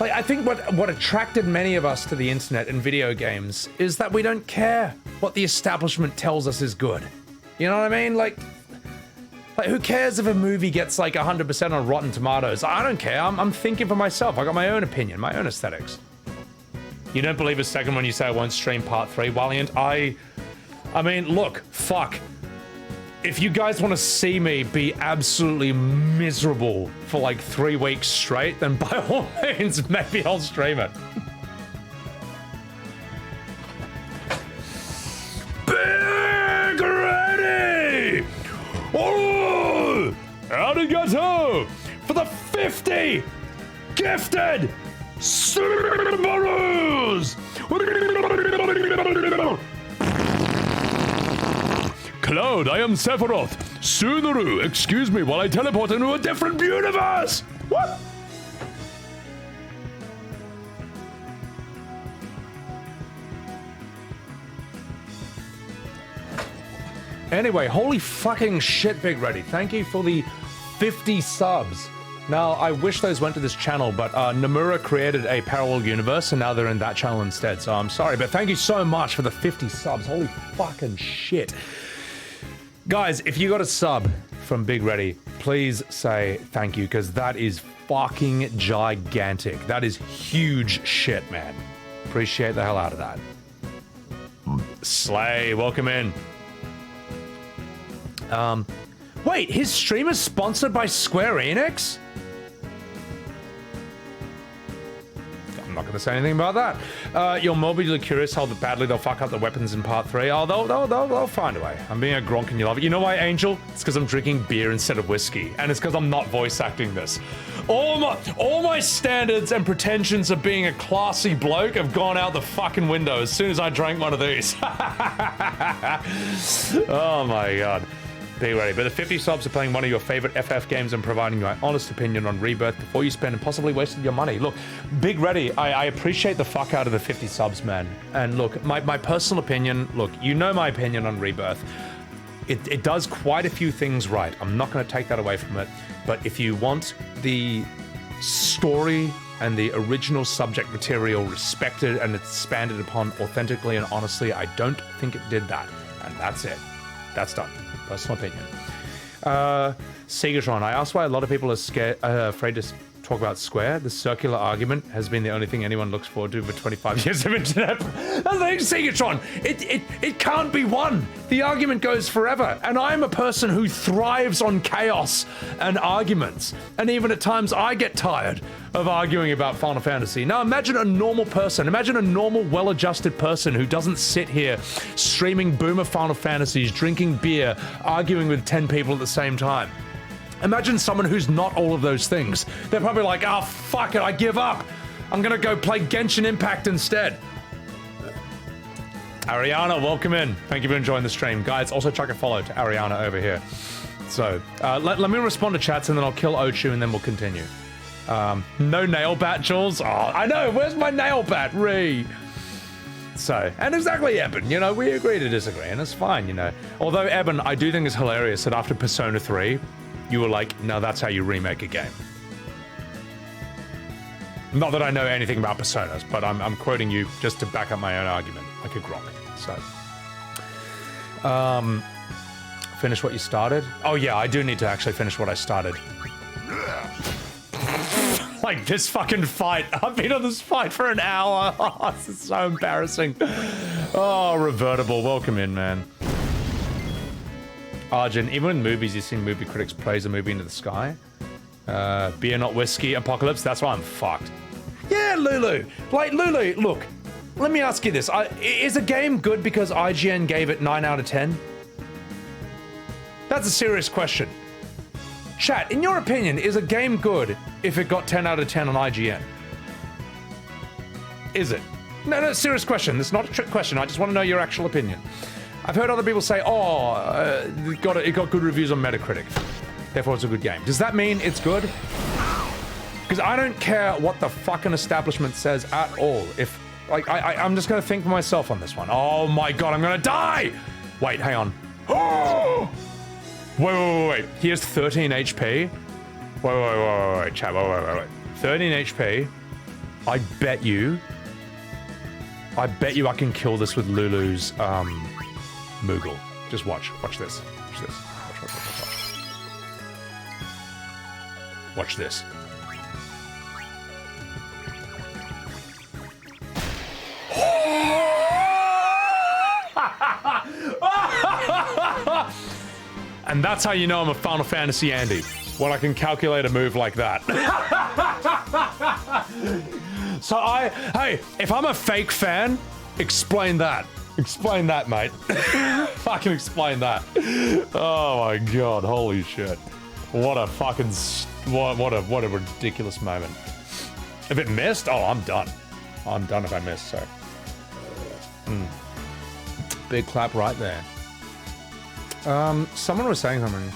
I think what attracted many of us to the internet and video games is that we don't care what the establishment tells us is good. You know what I mean? Like who cares if a movie gets like 100% on Rotten Tomatoes? I don't care. I'm thinking for myself. I got my own opinion, my own aesthetics. You don't believe a second when you say I won't stream part 3, Valiant? I mean, look, fuck. If you guys want to see me be absolutely miserable for like 3 weeks straight, then by all means, maybe I'll stream it. Big ready! Oh! Arigato! For the 50 gifted Subarus! Cloud, I am Sephiroth. Sunuru, excuse me while I teleport into a different universe! What? Anyway, holy fucking shit, Big Ready. Thank you for the 50 subs. Now, I wish those went to this channel, but Nomura created a parallel universe, and now they're in that channel instead, so I'm sorry. But thank you so much for the 50 subs. Holy fucking shit. Guys, if you got a sub from Big Ready, please say thank you, because that is fucking gigantic. That is huge shit, man. Appreciate the hell out of that. Slay, welcome in. Wait, his stream is sponsored by Square Enix? I'm not gonna say anything about that. You're morbidly curious how badly they'll fuck up the weapons in part 3. Oh, they'll find a way. I'm being a Gronk and you love it. You know why, Angel? It's because I'm drinking beer instead of whiskey, and it's because I'm not voice acting this. All my standards and pretensions of being a classy bloke have gone out the fucking window as soon as I drank one of these. Oh my god. Be ready. But the 50 subs are playing one of your favorite FF games and providing my honest opinion on Rebirth before you spend and possibly wasted your money. Look, Big Ready, I appreciate the fuck out of the 50 subs, man. And look, my personal opinion, look, you know my opinion on Rebirth. It does quite a few things right. I'm not going to take that away from it. But if you want the story and the original subject material respected and expanded upon authentically and honestly, I don't think it did that. And that's it. That's done. Personal opinion. Segatron, I asked why a lot of people are afraid to talk about Square. The circular argument has been the only thing anyone looks forward to for 25 years of internet. That's the thing, Segatron. It can't be won. The argument goes forever. And I'm a person who thrives on chaos and arguments. And even at times I get tired of arguing about Final Fantasy. Now imagine a normal person, imagine a normal, well-adjusted person who doesn't sit here streaming boomer Final Fantasies, drinking beer, arguing with 10 people at the same time. Imagine someone who's not all of those things. They're probably like, oh, fuck it, I give up. I'm gonna go play Genshin Impact instead. Ariana, welcome in. Thank you for enjoying the stream. Guys, also chuck a follow to Ariana over here. So, let me respond to chats and then I'll kill Ochu and then we'll continue. No nail bat, Jules? Oh, I know, where's my nail bat, Ree? So, and exactly, Eben, you know, we agree to disagree and it's fine, you know. Although, Eben, I do think it's hilarious that after Persona 3, you were like, now that's how you remake a game. Not that I know anything about Personas, but I'm quoting you just to back up my own argument, like a Gronk. So, finish what you started? Oh yeah, I do need to actually finish what I started. Like this fucking fight. I've been on this fight for an hour. Oh, this is so embarrassing. Oh, Revertible, welcome in, man. Arjun, even in movies, you've seen movie critics praise a movie into the sky. Beer, not whiskey, apocalypse, that's why I'm fucked. Yeah, Lulu. Like, Lulu, look, let me ask you this. Is a game good because IGN gave it 9 out of 10? That's a serious question. Chat, in your opinion, is a game good if it got 10 out of 10 on IGN? Is it? No, serious question. This is not a trick question. I just want to know your actual opinion. I've heard other people say, oh, it got good reviews on Metacritic. Therefore, it's a good game. Does that mean it's good? Because I don't care what the fucking establishment says at all. If, like, I'm just going to think for myself on this one. Oh my god, I'm going to die! Wait, hang on. Oh! Wait. He has 13 HP. Wait, chat. Wait. 13 HP. I bet you I can kill this with Lulu's Moogle. Just watch. Watch this. Watch this. Watch this. And that's how you know I'm a Final Fantasy Andy, when I can calculate a move like that. So hey, if I'm a fake fan, explain that. Explain that, mate. I can explain that. Oh my god, holy shit. What a fucking, what a ridiculous moment. If it missed, oh, I'm done. I'm done if I missed, so. Big clap right there. Someone was saying something.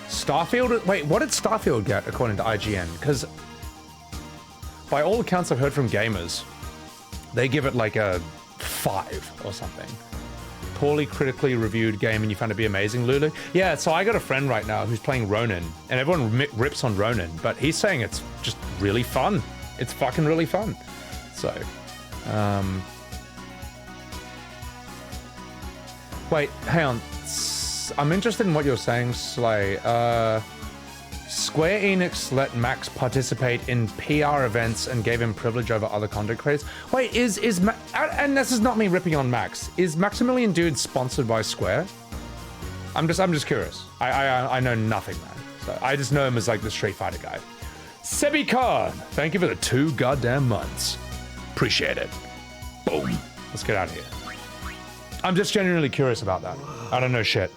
Starfield, wait, what did Starfield get according to IGN? Because by all accounts I've heard from gamers, they give it like a 5 or something. Poorly critically reviewed game and you found it to be amazing, Lulu? Yeah, so I got a friend right now who's playing Ronin, and everyone rips on Ronin, but he's saying it's just really fun. It's fucking really fun. So, wait, hang on. I'm interested in what you're saying, Slay. Square Enix let Max participate in PR events and gave him privilege over other content creators. Wait, and this is not me ripping on Max. Is Maximilian Dude sponsored by Square? I'm just curious. I know nothing, man. So I just know him as like the Street Fighter guy. Sebi Khan, thank you for the 2 goddamn months. Appreciate it. Boom. Let's get out of here. I'm just genuinely curious about that. I don't know shit.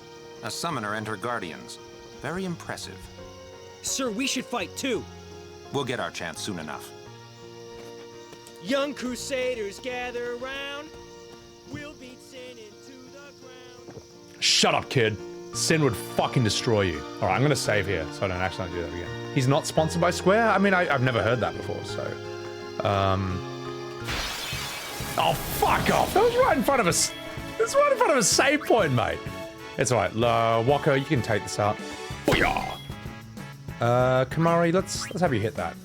A summoner and her guardians. Very impressive. Sir, we should fight too. We'll get our chance soon enough. Young Crusaders gather around. We'll beat sin into the ground. Shut up, kid. Sin would fucking destroy you. All right, I'm gonna save here so I don't accidentally do that again. He's not sponsored by Square? I mean, I've never heard that before, so. Oh, fuck off. That was right in front of us. That's right in front of a save point, mate. It's all right. Wakka, you can take this out. Booyah! Khimari, let's have you hit that.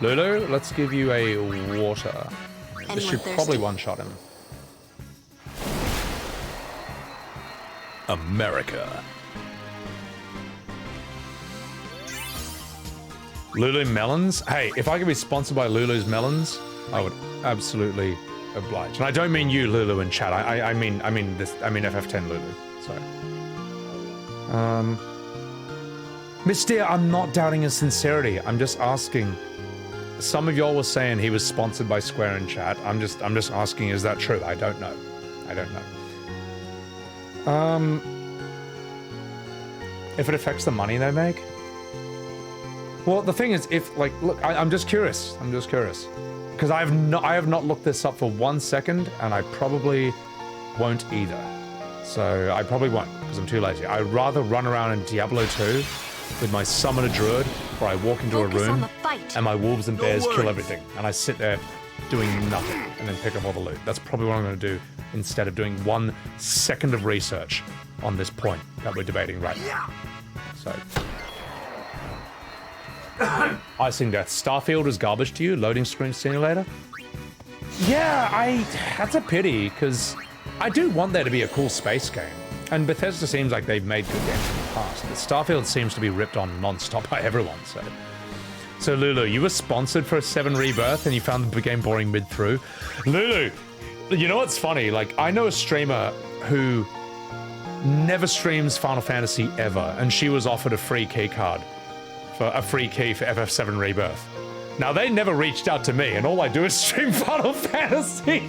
Lulu, let's give you a water. This should probably one-shot him. America. Lulu melons? Hey, if I could be sponsored by Lulu's melons, I would absolutely oblige. And I don't mean you, Lulu, in chat. I mean FF10 Lulu. Sorry. Miss Deer, I'm not doubting his sincerity. I'm just asking. Some of y'all were saying he was sponsored by Square in chat. I'm just asking, is that true? I don't know. I don't know. If it affects the money they make? Well, the thing is, if like, look, I'm just curious. I'm just curious. Because I have not looked this up for 1 second, and I probably won't either. So I probably won't, because I'm too lazy. I'd rather run around in Diablo 2 with my summoner druid, where I walk into a room, and my wolves and bears kill everything, and I sit there doing nothing, and then pick up all the loot. That's probably what I'm going to do, instead of doing 1 second of research on this point that we're debating right now. So... Icing Death. Starfield is garbage to you? Loading screen simulator? Yeah, that's a pity, because I do want there to be a cool space game. And Bethesda seems like they've made good games in the past. But Starfield seems to be ripped on non-stop by everyone, so... So Lulu, you were sponsored for a 7 Rebirth and you found the game boring mid-through? Lulu, you know what's funny? Like, I know a streamer who never streams Final Fantasy ever, and she was offered a free key card. For a free key for FF7 Rebirth. Now, they never reached out to me, and all I do is stream Final Fantasy.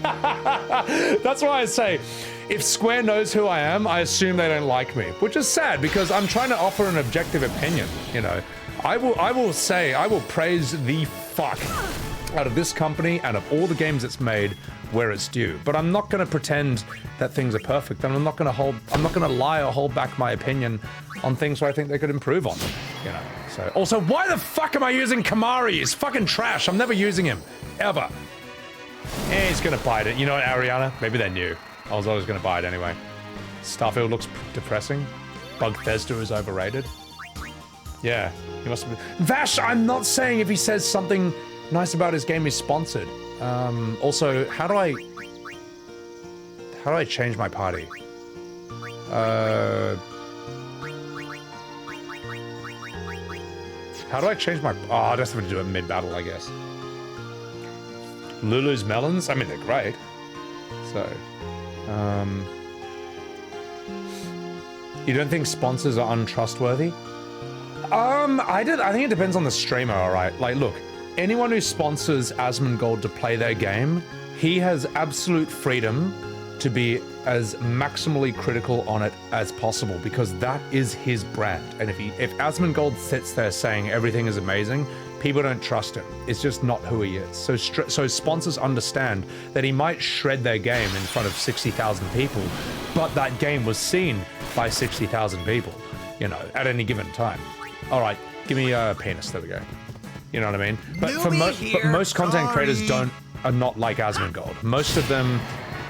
That's why I say, if Square knows who I am, I assume they don't like me, which is sad because I'm trying to offer an objective opinion, you know. I will praise the fuck out of this company and of all the games it's made where it's due. But I'm not going to pretend that things are perfect, and I'm not going to lie or hold back my opinion on things where I think they could improve on, you know. So, also, why the fuck am I using Khimari? He's fucking trash. I'm never using him. Ever. He's gonna bite it. You know what, Ariana? Maybe they're new. I was always gonna buy it anyway. Starfield looks depressing. Bethesda is overrated. Yeah, he must have been. Vash, I'm not saying if he says something nice about his game is sponsored. Also, how do I change my party? How do I change my... Oh, I just have to do it mid-battle, I guess. Lulu's melons? I mean, they're great. So, you don't think sponsors are untrustworthy? I think it depends on the streamer, alright? Like, look, anyone who sponsors Asmongold to play their game, he has absolute freedom to be as maximally critical on it as possible because that is his brand. And if Asmongold sits there saying everything is amazing, people don't trust him. It's just not who he is. So sponsors understand that he might shred their game in front of 60,000 people, but that game was seen by 60,000 people, you know, at any given time. All right, give me a penis. There we go. You know what I mean? But most content creators are not like Asmongold. Most of them.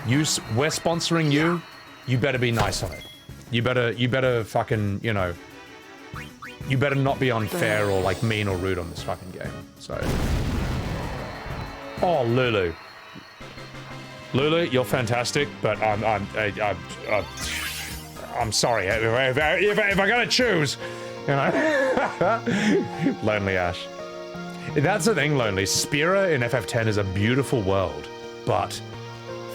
We're sponsoring you. You better be nice on it. You better fucking, you know. You better not be unfair or like mean or rude on this fucking game. So. Oh, Lulu. Lulu, you're fantastic, but I'm sorry. If I gotta choose, you know. Lonely Ash. That's the thing, Lonely. Spira in FF10 is a beautiful world, but.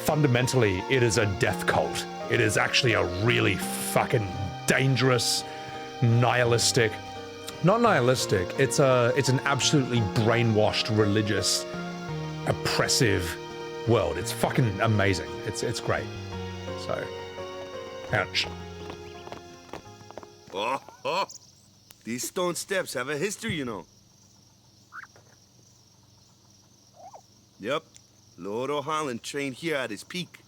Fundamentally, it is a death cult. It is actually a really fucking dangerous, nihilistic... Not nihilistic, it's an absolutely brainwashed, religious, oppressive world. It's fucking amazing. It's great. So, ouch. Oh. These stone steps have a history, you know. Yep. Lord O'Holland trained here at his peak.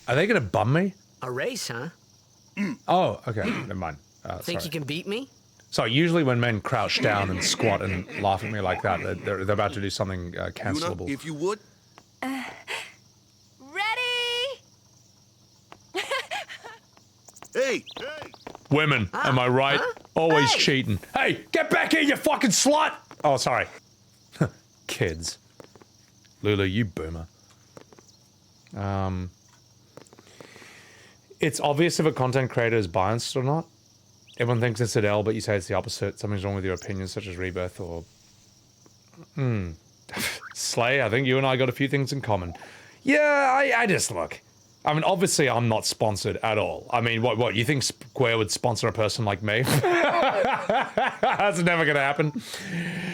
Are they gonna bum me? A race, huh? Oh, okay. Never mind. Think you can beat me? So usually when men crouch down and squat and laugh at me like that, they're about to do something cancelable. Yuna, if you would. Hey! Women, am I right? Always cheating. Hey, get back here, you fucking slut! Oh, sorry. Kids. Lulu, you boomer. It's obvious if a content creator is biased or not. Everyone thinks it's an L, but you say it's the opposite. Something's wrong with your opinions, such as Rebirth or... Slay, I think you and I got a few things in common. Yeah, I just look. I mean, obviously, I'm not sponsored at all. I mean, what, you think Square would sponsor a person like me? That's never gonna happen.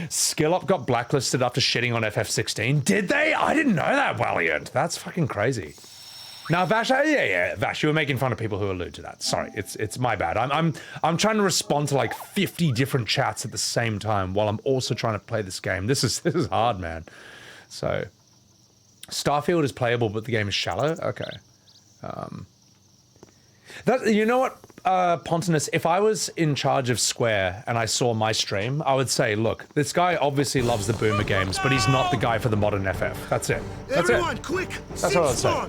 Skill Up got blacklisted after shitting on FF16. Did they? I didn't know that, Valiant. That's fucking crazy. Now, Vash, yeah, Vash, you were making fun of people who allude to that. Sorry, it's my bad. I'm trying to respond to like 50 different chats at the same time while I'm also trying to play this game. This is hard, man. So, Starfield is playable, but the game is shallow. Okay. You know what, Pontinus, if I was in charge of Square and I saw my stream, I would say, look, this guy obviously loves the boomer games, but he's not the guy for the modern FF. That's it. That's Everyone, it. Quick! That's what I would say.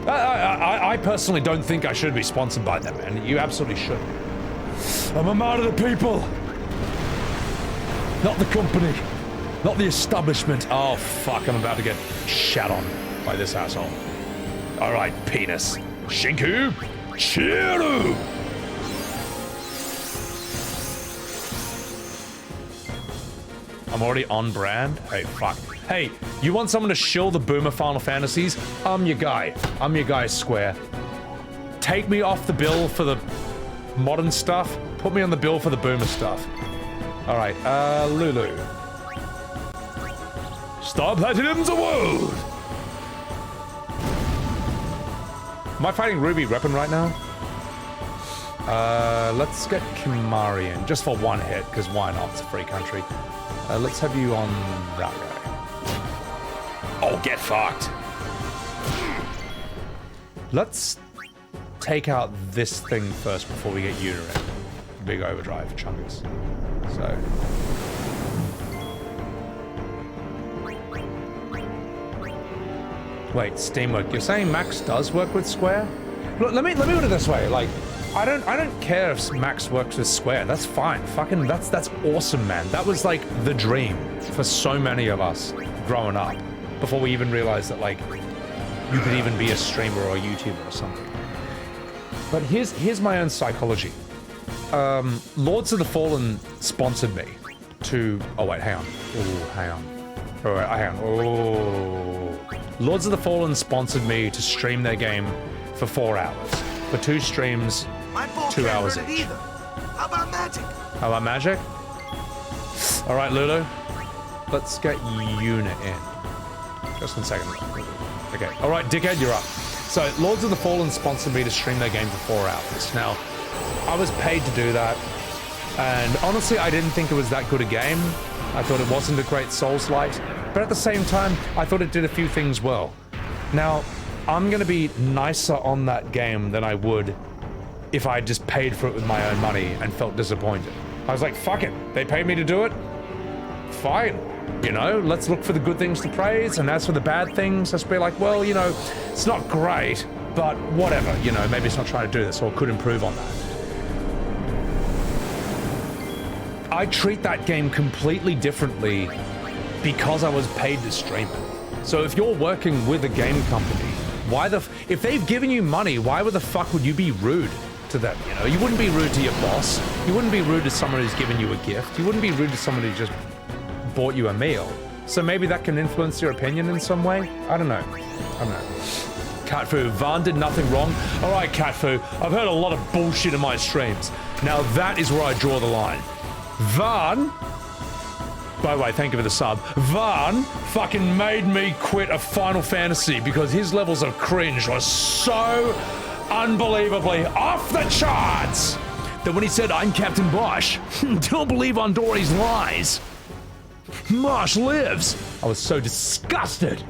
I personally don't think I should be sponsored by them, and you absolutely should. I'm a man of the people, not the company, not the establishment. Oh, fuck, I'm about to get shat on by this asshole. All right, penis. Shinku, Chiru. I'm already on brand. Hey, fuck. Hey, you want someone to shill the boomer Final Fantasies? I'm your guy. I'm your guy, Square. Take me off the bill for the modern stuff. Put me on the bill for the boomer stuff. All right, Lulu. Star Platinum's a world. Am I fighting Ruby Reppin right now? Let's get Khimari in, just for one hit, because why not? It's a free country. Let's have you on that guy. Oh, get fucked! Let's take out this thing first before we get Yuna in. Big overdrive, chungus. So... Wait, Steamwork, you're saying Max does work with Square? Look, let me put it this way, like, I don't care if Max works with Square, that's fine. Fucking, that's awesome, man. That was like the dream for so many of us growing up, before we even realized that, like, you could even be a streamer or a YouTuber or something. But here's my own psychology. Lords of the Fallen sponsored me to, oh wait, hang on. Oh, hang on. All right, hang on. Oh. Lords of the Fallen sponsored me to stream their game for 4 hours. For 2 streams, 2 hours each. How about magic? How about magic? All right, Lulu. Let's get Yuna in. Just 1 second. Okay. All right, dickhead, you're up. So, Lords of the Fallen sponsored me to stream their game for 4 hours. Now, I was paid to do that, and honestly, I didn't think it was that good a game. I thought it wasn't a great Souls-like, but at the same time, I thought it did a few things well. Now, I'm gonna be nicer on that game than I would if I just paid for it with my own money and felt disappointed. I was like, fuck it, they paid me to do it? Fine. You know, let's look for the good things to praise, and as for the bad things, let's be like, well, you know, it's not great, but whatever, you know, maybe it's not trying to do this, or could improve on that. I treat that game completely differently because I was paid to stream it. So if you're working with a game company, if they've given you money, why the fuck would you be rude to them, you know? You wouldn't be rude to your boss. You wouldn't be rude to someone who's given you a gift. You wouldn't be rude to someone who just bought you a meal. So maybe that can influence your opinion in some way? I don't know. Catfu, Van did nothing wrong. All right, Catfu, I've heard a lot of bullshit in my streams. Now that is where I draw the line. Van, by the way, thank you for the sub. Van fucking made me quit a Final Fantasy because his levels of cringe were so unbelievably off the charts that when he said, I'm Captain Bosch, don't believe Andori's lies. Marsh lives. I was so disgusted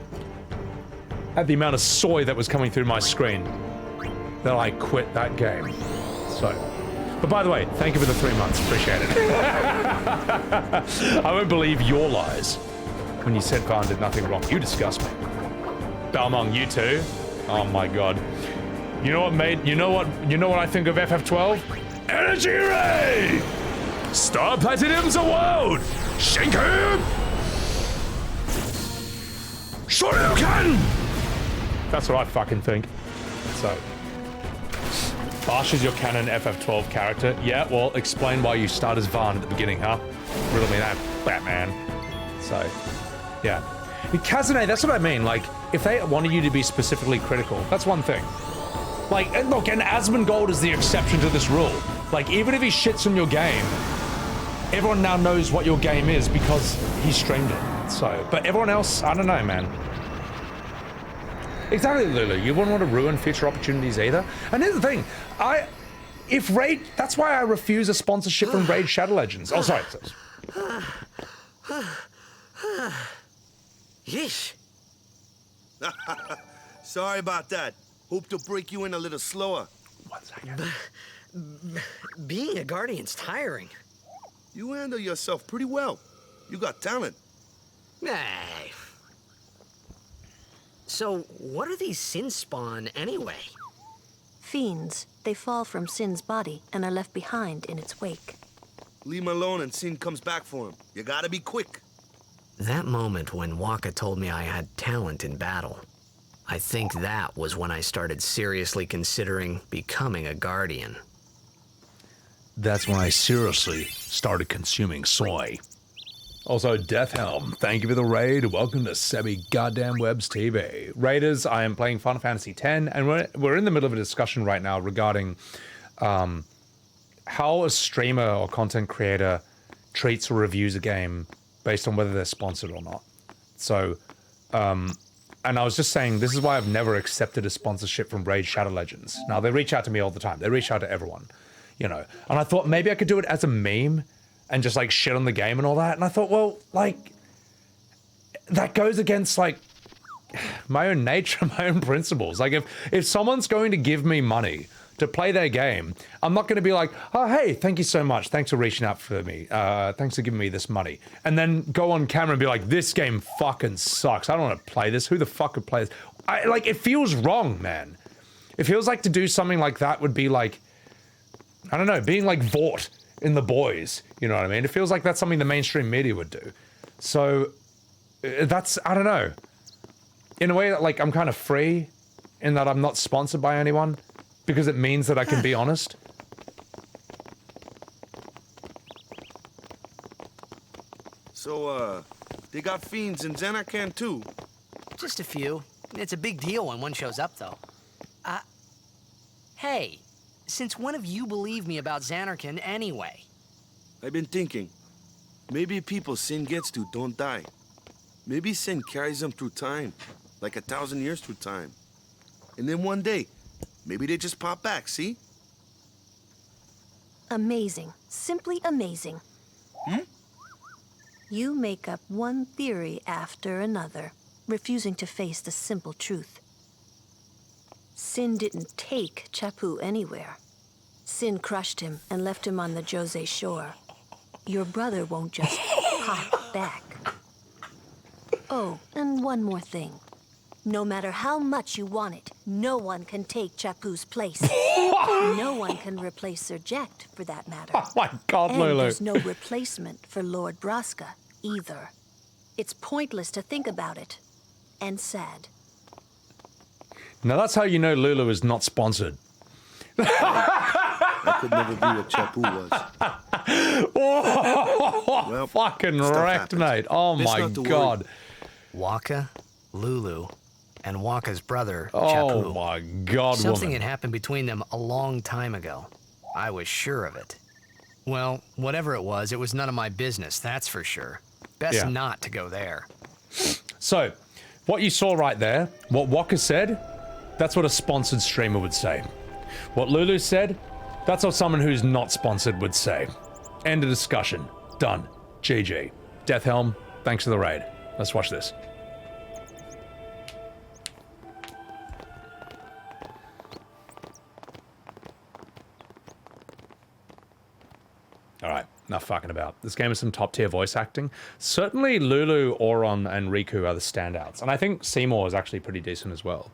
at the amount of soy that was coming through my screen that I quit that game. So, but by the way, thank you for the 3 months. Appreciate it. I won't believe your lies when you said Van did nothing wrong. You disgust me. Balmong, you too? Oh my god. You know what I think of FF12? Energy Ray! Star Platinum's a world! Shinken! Shoryuken! That's what I fucking think. So. Bosch is your canon FF12 character. Yeah, well, explain why you start as Van at the beginning, huh? Riddle me that, Batman. So, yeah. Kazune, that's what I mean. Like, if they wanted you to be specifically critical, that's one thing. Like, and look, and Asmongold is the exception to this rule. Like, even if he shits on your game, everyone now knows what your game is because he streamed it. So, but everyone else, I don't know, man. Exactly, Lulu. You wouldn't want to ruin future opportunities either. And here's the thing, that's why I refuse a sponsorship from Raid Shadow Legends. Oh, sorry. Yeesh. Sorry about that. Hope to break you in a little slower. 1 second. Being a guardian's tiring. You handle yourself pretty well. You got talent. Hey. So, what are these Sin Spawn anyway? Fiends. They fall from Sin's body and are left behind in its wake. Leave him alone and Sin comes back for him. You gotta be quick. That moment when Wakka told me I had talent in battle, I think that was when I started seriously considering becoming a guardian. That's when I seriously started consuming soy. Also, Deathhelm, thank you for the raid. Welcome to Sebbywebz TV. Raiders, I am playing Final Fantasy X, and we're in the middle of a discussion right now regarding how a streamer or content creator treats or reviews a game based on whether they're sponsored or not. So, and I was just saying, this is why I've never accepted a sponsorship from Raid Shadow Legends. Now, they reach out to me all the time. They reach out to everyone, you know. And I thought maybe I could do it as a meme and just, like, shit on the game and all that. And I thought, well, like, that goes against, like, my own nature, my own principles. Like, if someone's going to give me money to play their game, I'm not going to be like, oh, hey, thank you so much. Thanks for reaching out for me. Thanks for giving me this money. And then go on camera and be like, this game fucking sucks. I don't want to play this. Who the fuck could play this? like, it feels wrong, man. It feels like to do something like that would be like, I don't know, being like Vought in The Boys, you know what I mean? It feels like that's something the mainstream media would do. So, that's, I don't know. In a way that, like, I'm kind of free in that I'm not sponsored by anyone because it means that I can be honest. So, they got fiends in Zanarkand too? Just a few. It's a big deal when one shows up, though. Hey, since when have you believed me about Zanarkand anyway? I've been thinking, maybe people Sin gets to don't die. Maybe Sin carries them through time, like 1,000 years through time. And then one day, maybe they just pop back, see? Amazing. Simply amazing. You make up one theory after another, refusing to face the simple truth. Sin didn't take Chappu anywhere. Sin crushed him and left him on the Jose shore. Your brother won't just pop back. Oh, and one more thing. No matter how much you want it, no one can take Chappu's place. No one can replace Sir Jecht, for that matter. Oh my God, and Lulu. there's no replacement for Lord Braska, either. It's pointless to think about it. And sad. Now that's how you know Lulu is not sponsored. I could never be what Chappu was. Well, fucking wrecked, mate. Oh my God. Wakka, Lulu, and Wakka's brother, Oh Chappu. my God, Something woman. had happened between them a long time ago. I was sure of it. Well, whatever it was none of my business, that's for sure. Best not to go there. So, what you saw right there, what Wakka said, that's what a sponsored streamer would say. What Lulu said, that's what someone who's not sponsored would say. End of discussion. Done. GG. Death Helm, thanks for the raid. Let's watch this. Alright, enough fucking about. This game has some top tier voice acting. Certainly Lulu, Auron, and Rikku are the standouts. And I think Seymour is actually pretty decent as well.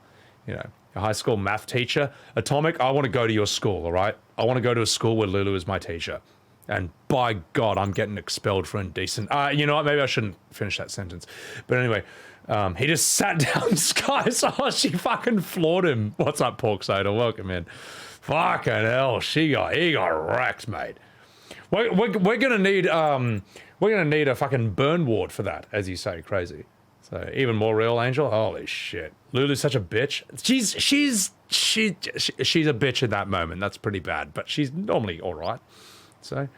You know, a high school math teacher. Atomic, I want to go to your school, alright? I want to go to a school where Lulu is my teacher. And by God, I'm getting expelled for indecent. You know what, maybe I shouldn't finish that sentence. But anyway, he just sat down Sky, so she fucking floored him. What's up, Pork Soda? Welcome in. Fucking hell, he got wrecked, mate. We're gonna need a fucking burn ward for that, as you say, crazy. So even more real, Angel. Holy shit, Lulu's such a bitch. She's a bitch in that moment. That's pretty bad, but she's normally all right. So,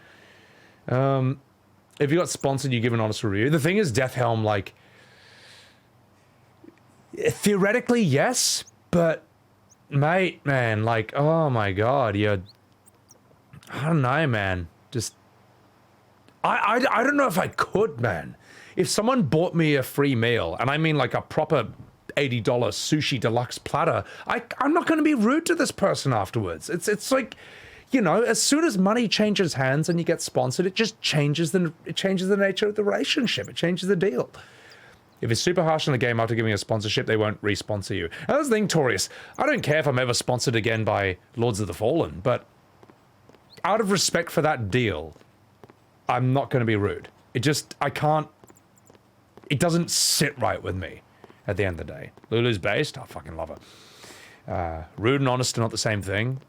if you got sponsored, you give an honest review. The thing is, Death Helm, like, theoretically yes, but mate, man, like, oh my God, I don't know, man. Just, I don't know if I could, man. If someone bought me a free meal, and I mean like a proper $80 sushi deluxe platter, I'm not going to be rude to this person afterwards. It's like, you know, as soon as money changes hands and you get sponsored, it just changes the nature of the relationship. It changes the deal. If it's super harsh on the game after giving a sponsorship, they won't re-sponsor you. And that's the thing, Torius. I don't care if I'm ever sponsored again by Lords of the Fallen, but out of respect for that deal, I'm not going to be rude. It doesn't sit right with me at the end of the day. Lulu's based, I fucking love her. Rude and honest are not the same thing.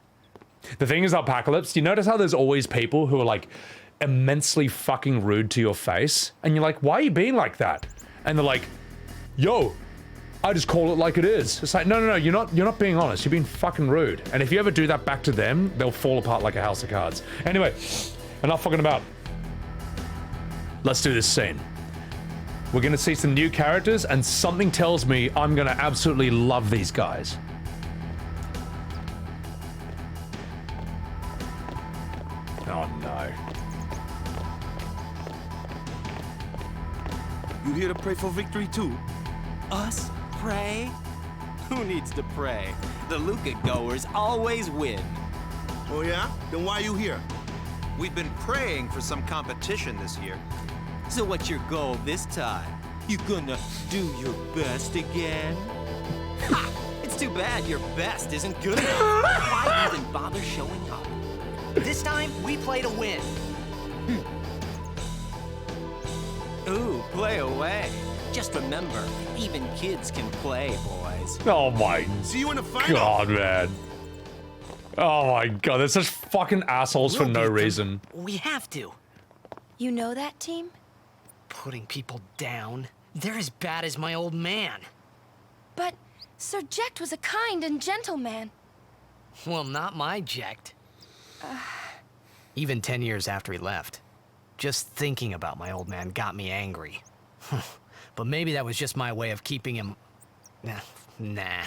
The thing is, Apocalypse, do you notice how there's always people who are like immensely fucking rude to your face? And you're like, why are you being like that? And they're like, yo, I just call it like it is. It's like, no, you're not being honest. You're being fucking rude. And if you ever do that back to them, they'll fall apart like a house of cards. Anyway, enough fucking about. Let's do this scene. We're gonna see some new characters, and something tells me I'm gonna absolutely love these guys. Oh no. You here to pray for victory too? Us? Pray? Who needs to pray? The Luca goers always win. Oh yeah? Then why are you here? We've been praying for some competition this year. So what's your goal this time? You gonna do your best again? It's too bad your best isn't good enough. Why even bother showing up? This time, we play to win. Ooh, play away. Just remember, even kids can play, boys. Oh my See you in the final. god, man. Oh my god, they're such fucking assholes for no reason. We have to. You know that team? Putting people down. They're as bad as my old man. But Sir Jecht was a kind and gentle man. Well, not my Jecht. Even 10 years after he left. Just thinking about my old man got me angry. But maybe that was just my way of keeping him... Nah.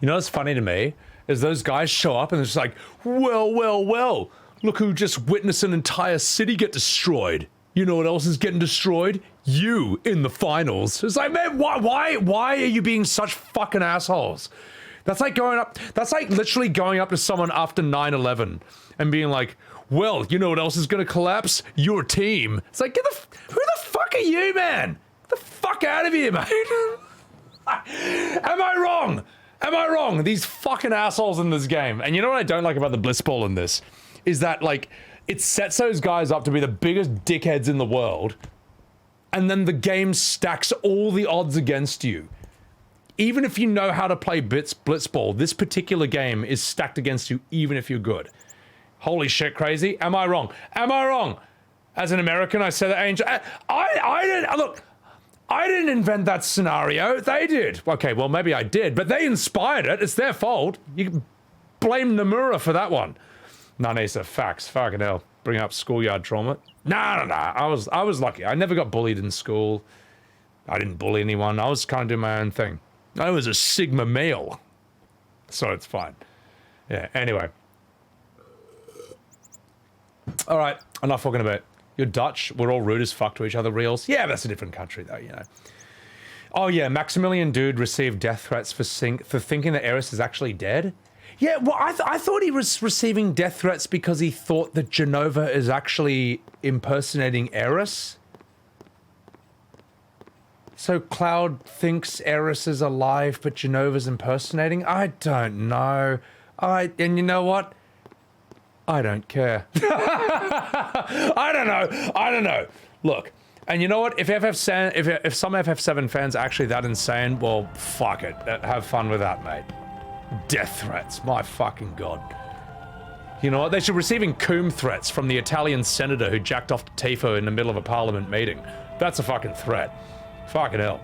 You know what's funny to me? Is those guys show up and it's like, well, look who just witnessed an entire city get destroyed. You know what else is getting destroyed? You in the finals. It's like, man, why are you being such fucking assholes? That's like literally going up to someone after 9/11 and being like, well, you know what else is gonna collapse? Your team. It's like, who the fuck are you, man? Get the fuck out of here, mate. Am I wrong? Am I wrong? These fucking assholes in this game. And you know what I don't like about the Blitz Ball in this? Is that, like, it sets those guys up to be the biggest dickheads in the world, and then the game stacks all the odds against you. Even if you know how to play Blitz Ball, this particular game is stacked against you even if you're good. Holy shit, crazy. Am I wrong? Am I wrong? As an American, I say that Angel... I didn't invent that scenario. They did. Okay, well, maybe I did, but they inspired it. It's their fault. You can blame Nomura for that one. Nanesa, facts. Fucking hell. Bring up schoolyard trauma. Nah. I was lucky. I never got bullied in school. I didn't bully anyone. I was kind of doing my own thing. I was a Sigma male. So it's fine. Yeah, anyway. All right, enough talking about it. You're Dutch. We're all rude as fuck to each other, reals. Yeah, that's a different country, though, you know. Oh, yeah, Maximilian Dude received death threats for thinking that Eris is actually dead. Yeah, well, I thought he was receiving death threats because he thought that Genova is actually impersonating Eris. So Cloud thinks Eris is alive, but Genova's impersonating? I don't know. And you know what? I don't care. I don't know. Look, and you know what? If some FF7 fans are actually that insane, well, fuck it. Have fun with that, mate. Death threats, my fucking god. You know what? They should be receiving coom threats from the Italian senator who jacked off to Tifo in the middle of a parliament meeting. That's a fucking threat. Fucking hell.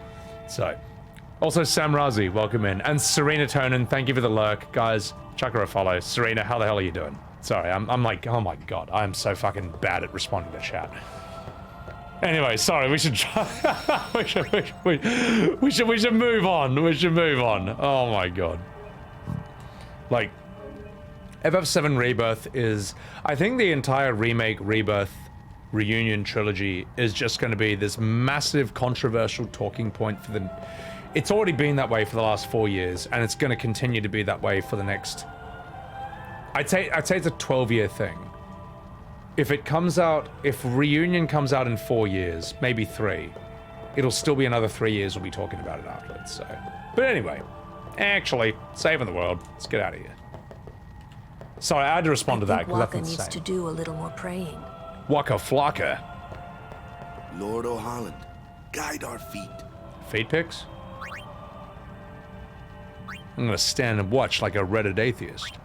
So, also Sam Razi, welcome in. And Serena Tonin, thank you for the lurk. Guys, chuck her a follow. Serena, how the hell are you doing? Sorry, I'm like, oh my god, I am so fucking bad at responding to chat. Anyway, sorry, we should try. we should move on. We should move on. Oh my god. Like, FF7 Rebirth is, I think the entire remake, Rebirth, Reunion trilogy is just going to be this massive controversial talking point for the... It's already been that way for the last 4 years, and it's going to continue to be that way for the next... I'd say it's a 12-year thing. If it comes out, if Reunion comes out in 4 years, maybe 3, it'll still be another 3 years we'll be talking about it afterwards, so... But anyway, actually, saving the world. Let's get out of here. Sorry, I had to respond to that, because that's insane. Wakka needs to do a little more praying. Wakka Flocka. Lord O'Holland, guide our feet. Feet pics? I'm gonna stand and watch like a Reddit atheist.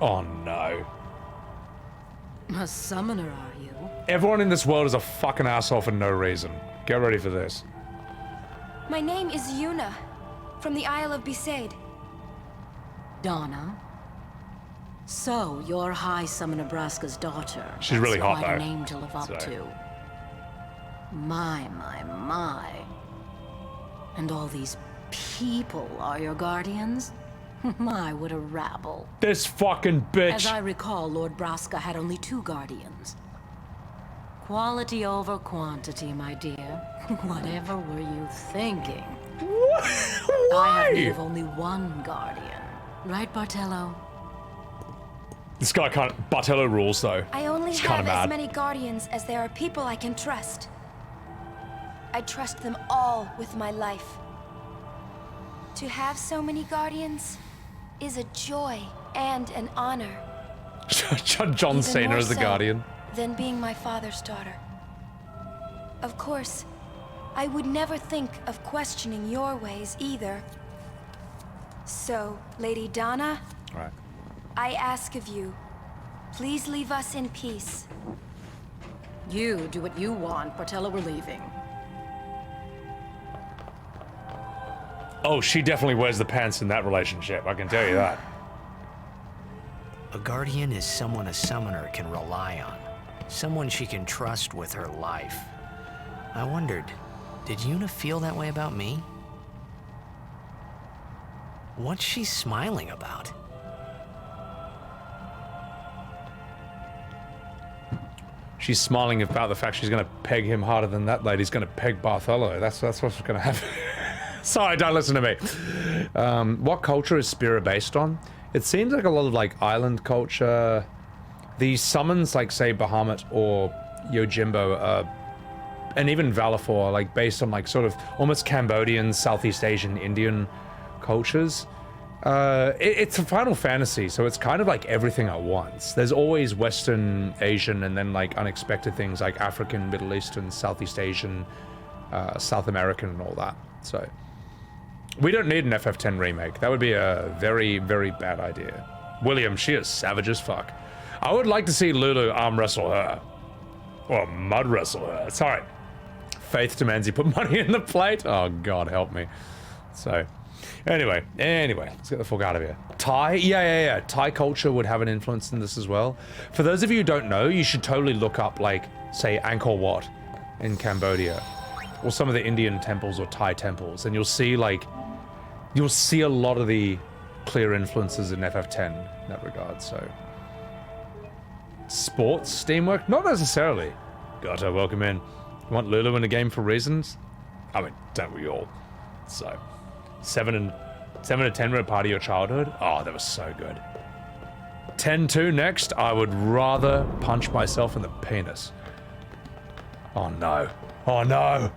Oh no. A summoner, are you? Everyone in this world is a fucking asshole for no reason. Get ready for this. My name is Yuna, from the Isle of Besaid. Donna? So, you're High Summoner Braska's daughter. She's really hot, quite though. A name to live up to. My. And all these people are your guardians? My, what a rabble. This fucking bitch. As I recall, Lord Braska had only 2 guardians. Quality over quantity, my dear. Whatever were you thinking? What? I have need of only one guardian. Right, Bartello? This guy can't. Bartello rules, though. I only He's have kinda as mad. many guardians as there are people I can trust. I trust them all with my life. To have so many guardians is a joy and an honor. John Cena as the guardian. Than being my father's daughter. Of course, I would never think of questioning your ways either. So, Lady Donna, Right. I ask of you, please leave us in peace. You do what you want, Bartello, we're leaving. Oh, she definitely wears the pants in that relationship, I can tell you that. A guardian is someone a summoner can rely on. Someone she can trust with her life. I wondered, did Yuna feel that way about me? What's she smiling about? She's smiling about the fact she's gonna peg him harder than that lady's gonna peg Bartholo. That's what's gonna happen. Sorry, don't listen to me. What culture is Spira based on? It seems like a lot of like island culture. These summons, like say Bahamut or Yojimbo, and even Valefor, like based on like sort of almost Cambodian, Southeast Asian, Indian cultures. It's a Final Fantasy, so it's kind of like everything at once. There's always Western, Asian, and then like unexpected things like African, Middle Eastern, Southeast Asian, South American, and all that. So we don't need an FF10 remake. That would be a very, very bad idea. William, she is savage as fuck. I would like to see Lulu arm wrestle her. Or mud wrestle her. Sorry. Faith demands you put money in the plate. Oh, God, help me. So, anyway, let's get the fuck out of here. Thai? Yeah. Thai culture would have an influence in this as well. For those of you who don't know, you should totally look up, like, say, Angkor Wat in Cambodia. Or some of the Indian temples or Thai temples. And you'll see, like, you'll see a lot of the clear influences in FF10 in that regard, so. Sports, Steamwork? Not necessarily. Gotta welcome in. You want Lulu in the game for reasons? I mean, don't we all? So, 7 to 10 were a part of your childhood? Oh, that was so good. 10-2 next, I would rather punch myself in the penis. Oh no. Oh no.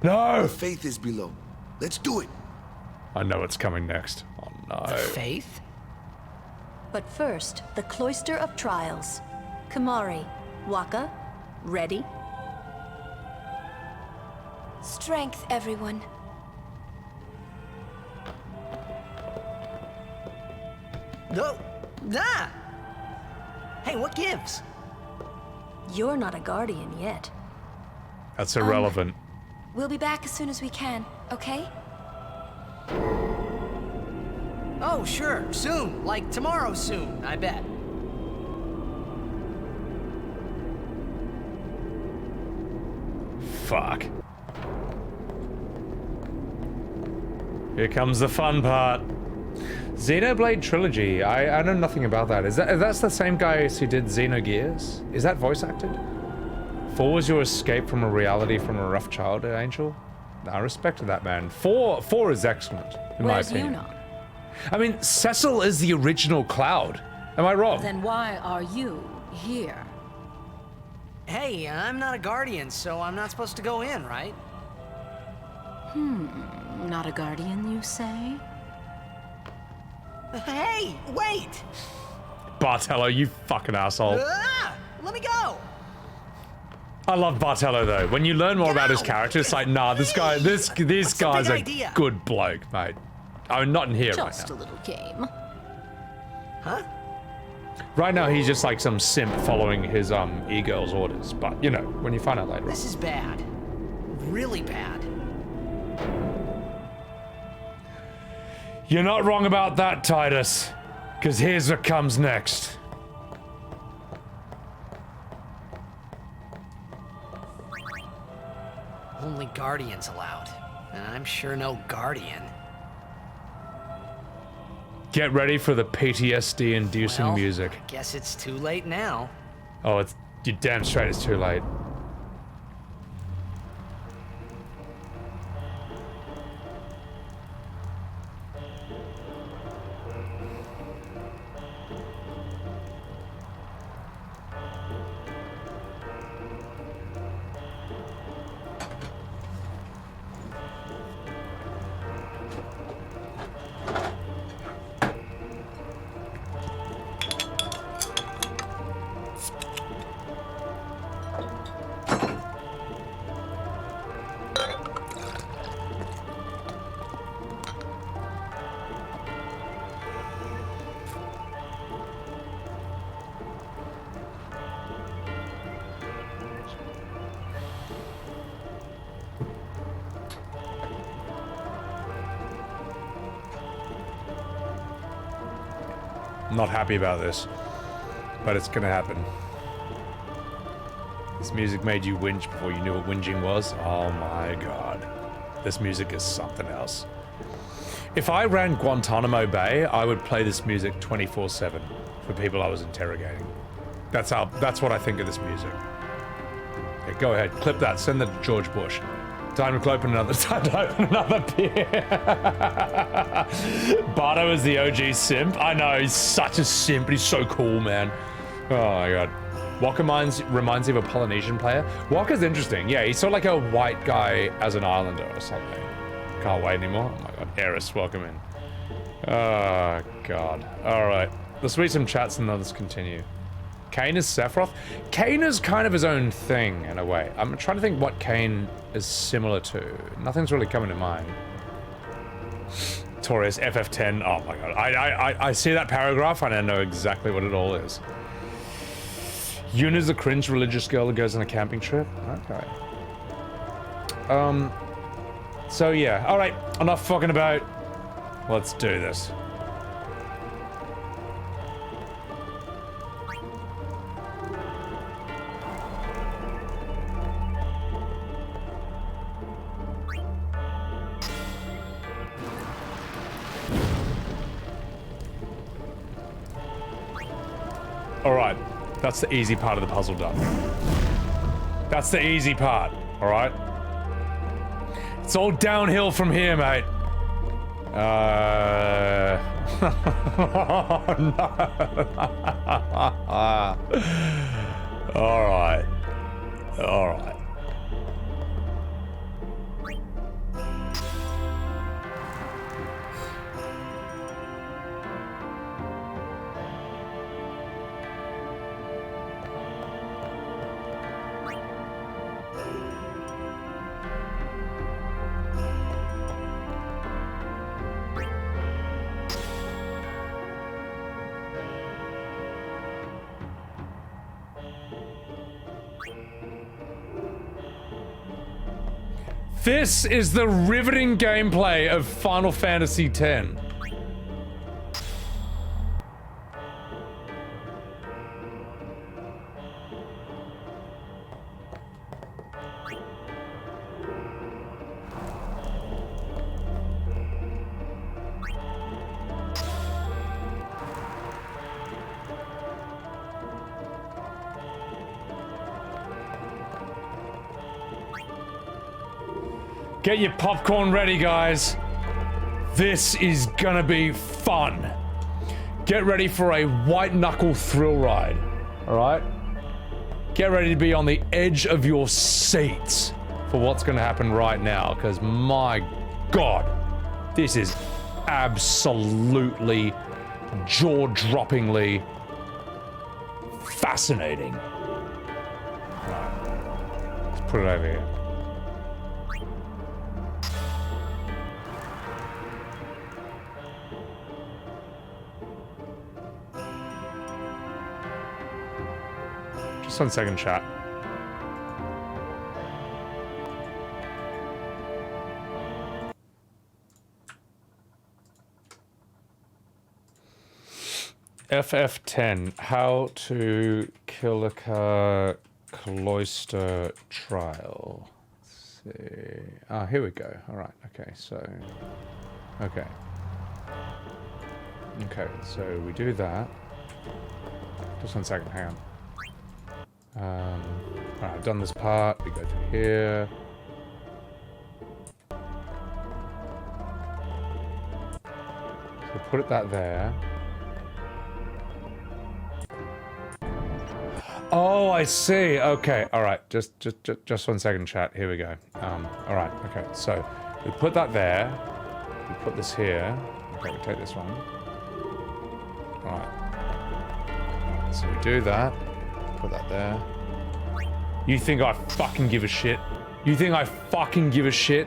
No! The faith is below. Let's do it. I know what's coming next. Oh no. The faith? But first, the Cloister of Trials. Khimari, Wakka, ready? Strength, everyone. No! Nah! Hey, what gives? You're not a guardian yet. That's irrelevant. We'll be back as soon as we can, okay? Oh, sure, soon. Like tomorrow soon, I bet. Fuck. Here comes the fun part. Xenoblade Trilogy. I know nothing about that. That's the same guys who did Xenogears? Is that voice acted? 4 was your escape from a reality from a rough childhood, Angel? I respect that, man. 4 is excellent, in my opinion. Yuna? I mean, Cecil is the original Cloud. Am I wrong? Then why are you here? Hey, I'm not a guardian, so I'm not supposed to go in, right? Not a guardian, you say? Hey, wait! Bartello, you fucking asshole. Let me go! I love Bartello though. When you learn more about his character, it's like, nah, this guy's a good bloke, mate. I'm not in here right now. Just a little game. Huh? Right now, he's just like some simp following his e-girl's orders. But you know, when you find out later. This is bad. Really bad. You're not wrong about that, Tidus. Because here's what comes next. Only guardians allowed. And I'm sure no guardian. Get ready for the PTSD-inducing music. I guess it's too late now. Oh, you're damn straight it's too late. I'm not happy about this, but it's gonna happen. This music made you whinge before you knew what whinging was? Oh my god. This music is something else. If I ran Guantanamo Bay, I would play this music 24/7 for people I was interrogating. That's what I think of this music. Okay, go ahead, clip that, send that to George Bush. Time to open another beer. Bardo is the OG simp. I know, he's such a simp, but he's so cool, man. Oh my god. Wakka reminds me of a Polynesian player. Wakka's interesting. Yeah, he's sort of like a white guy as an islander or something. Can't wait anymore. Oh my god, Eris, welcome in. Oh god. Alright. Let's read some chats and then let's continue. Kane is Sephiroth? Kane is kind of his own thing, in a way. I'm trying to think what Kane is similar to. Nothing's really coming to mind. Taurus, FF10. Oh my god. I see that paragraph and I know exactly what it all is. Yuna's a cringe religious girl that goes on a camping trip? Okay. So yeah. Alright, enough fucking about. Let's do this. Alright, that's the easy part of the puzzle done. That's the easy part, alright? It's all downhill from here, mate. Oh, no. Alright. Alright. This is the riveting gameplay of Final Fantasy X. Get your popcorn ready, guys. This is gonna be fun. Get ready for a white-knuckle thrill ride, alright? Get ready to be on the edge of your seats for what's gonna happen right now, because my god, this is absolutely jaw-droppingly fascinating. Right. Let's put it over here. Just 1 second, chat. FF10, how to Kilika Cloister trial. Let's see. Ah, here we go. All right. Okay. So. Okay. Okay. So we do that. Just 1 second. Hang on. Alright, I've done this part. We go through here. So put that there. Oh, I see. Okay. All right. Just 1 second, chat. Here we go. All right. Okay. So we put that there. We put this here. Okay. We take this one. All right. So we do that. Put that there. You think I fucking give a shit? You think I fucking give a shit?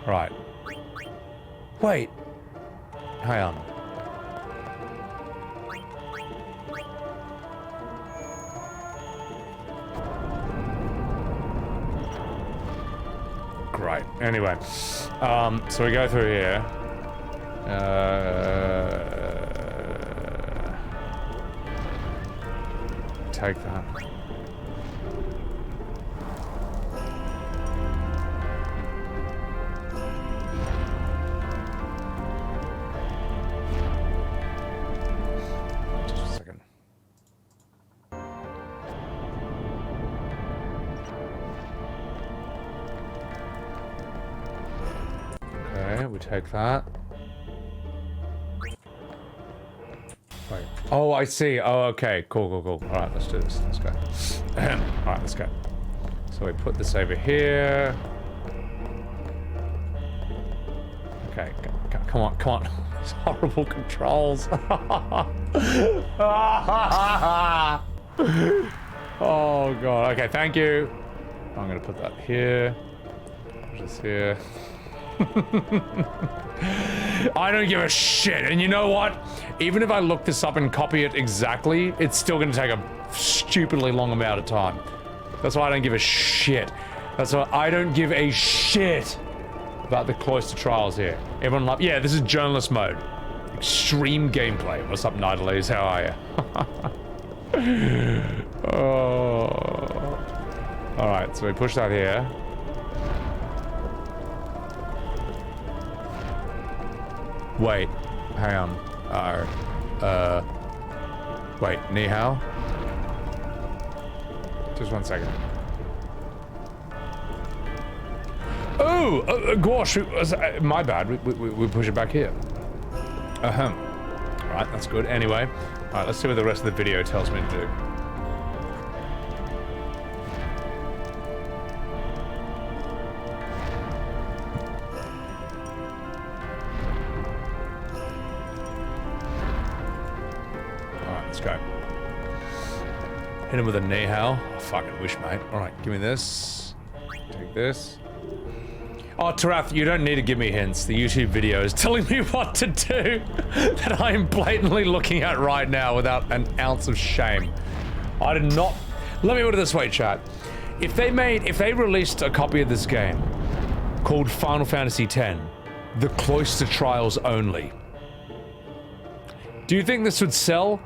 Right. Wait. Hang on. Great. Anyway. So we go through here. take that. Just a second. Okay, we take that. Wait. Oh, I see. Oh, okay. Cool, cool, cool. Alright, let's do this. Let's go. Alright, let's go. So we put this over here. Okay, come on, come on. These horrible controls. Oh, God. Okay, thank you. I'm going to put that here. Just here. I don't give a shit, and you know what? Even if I look this up and copy it exactly, it's still gonna take a stupidly long amount of time. That's why I don't give a shit. That's why I don't give a shit about the Cloister trials here. Everyone like, yeah, this is journalist mode. Extreme gameplay. What's up, Nidalees? How are you? Oh. Alright, so we push that here. Wait, hang on. Wait, ni hao? Just 1 second. Oh, gosh, my bad. We push it back here. Right, that's good. Anyway, alright, let's see what the rest of the video tells me to do. Hit him with a ni hao. I fucking wish, mate. Alright, give me this. Take this. Oh, Tarath, you don't need to give me hints. The YouTube video is telling me what to do that I am blatantly looking at right now without an ounce of shame. I did not... Let me put it this way, chat. If they released a copy of this game called Final Fantasy X, The Cloister Trials Only, do you think this would sell?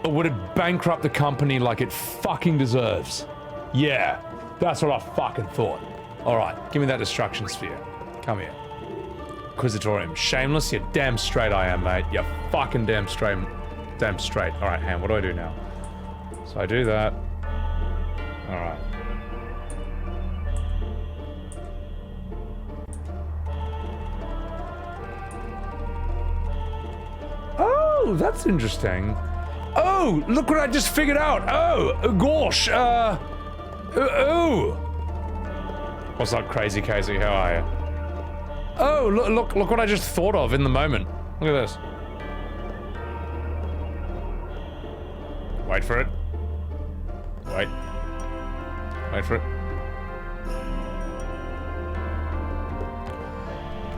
Or would it bankrupt the company like it fucking deserves? Yeah, that's what I fucking thought. Alright, give me that destruction sphere. Come here. Inquisitorium. Shameless? You're damn straight I am, mate. You're fucking damn straight. Damn straight. Alright, Han, what do I do now? So I do that. Alright. Oh, that's interesting. Oh, look what I just figured out. Oh, gosh. Oh. What's up, Crazy Casey? How are you? Oh, look what I just thought of in the moment. Look at this. Wait for it. Wait for it.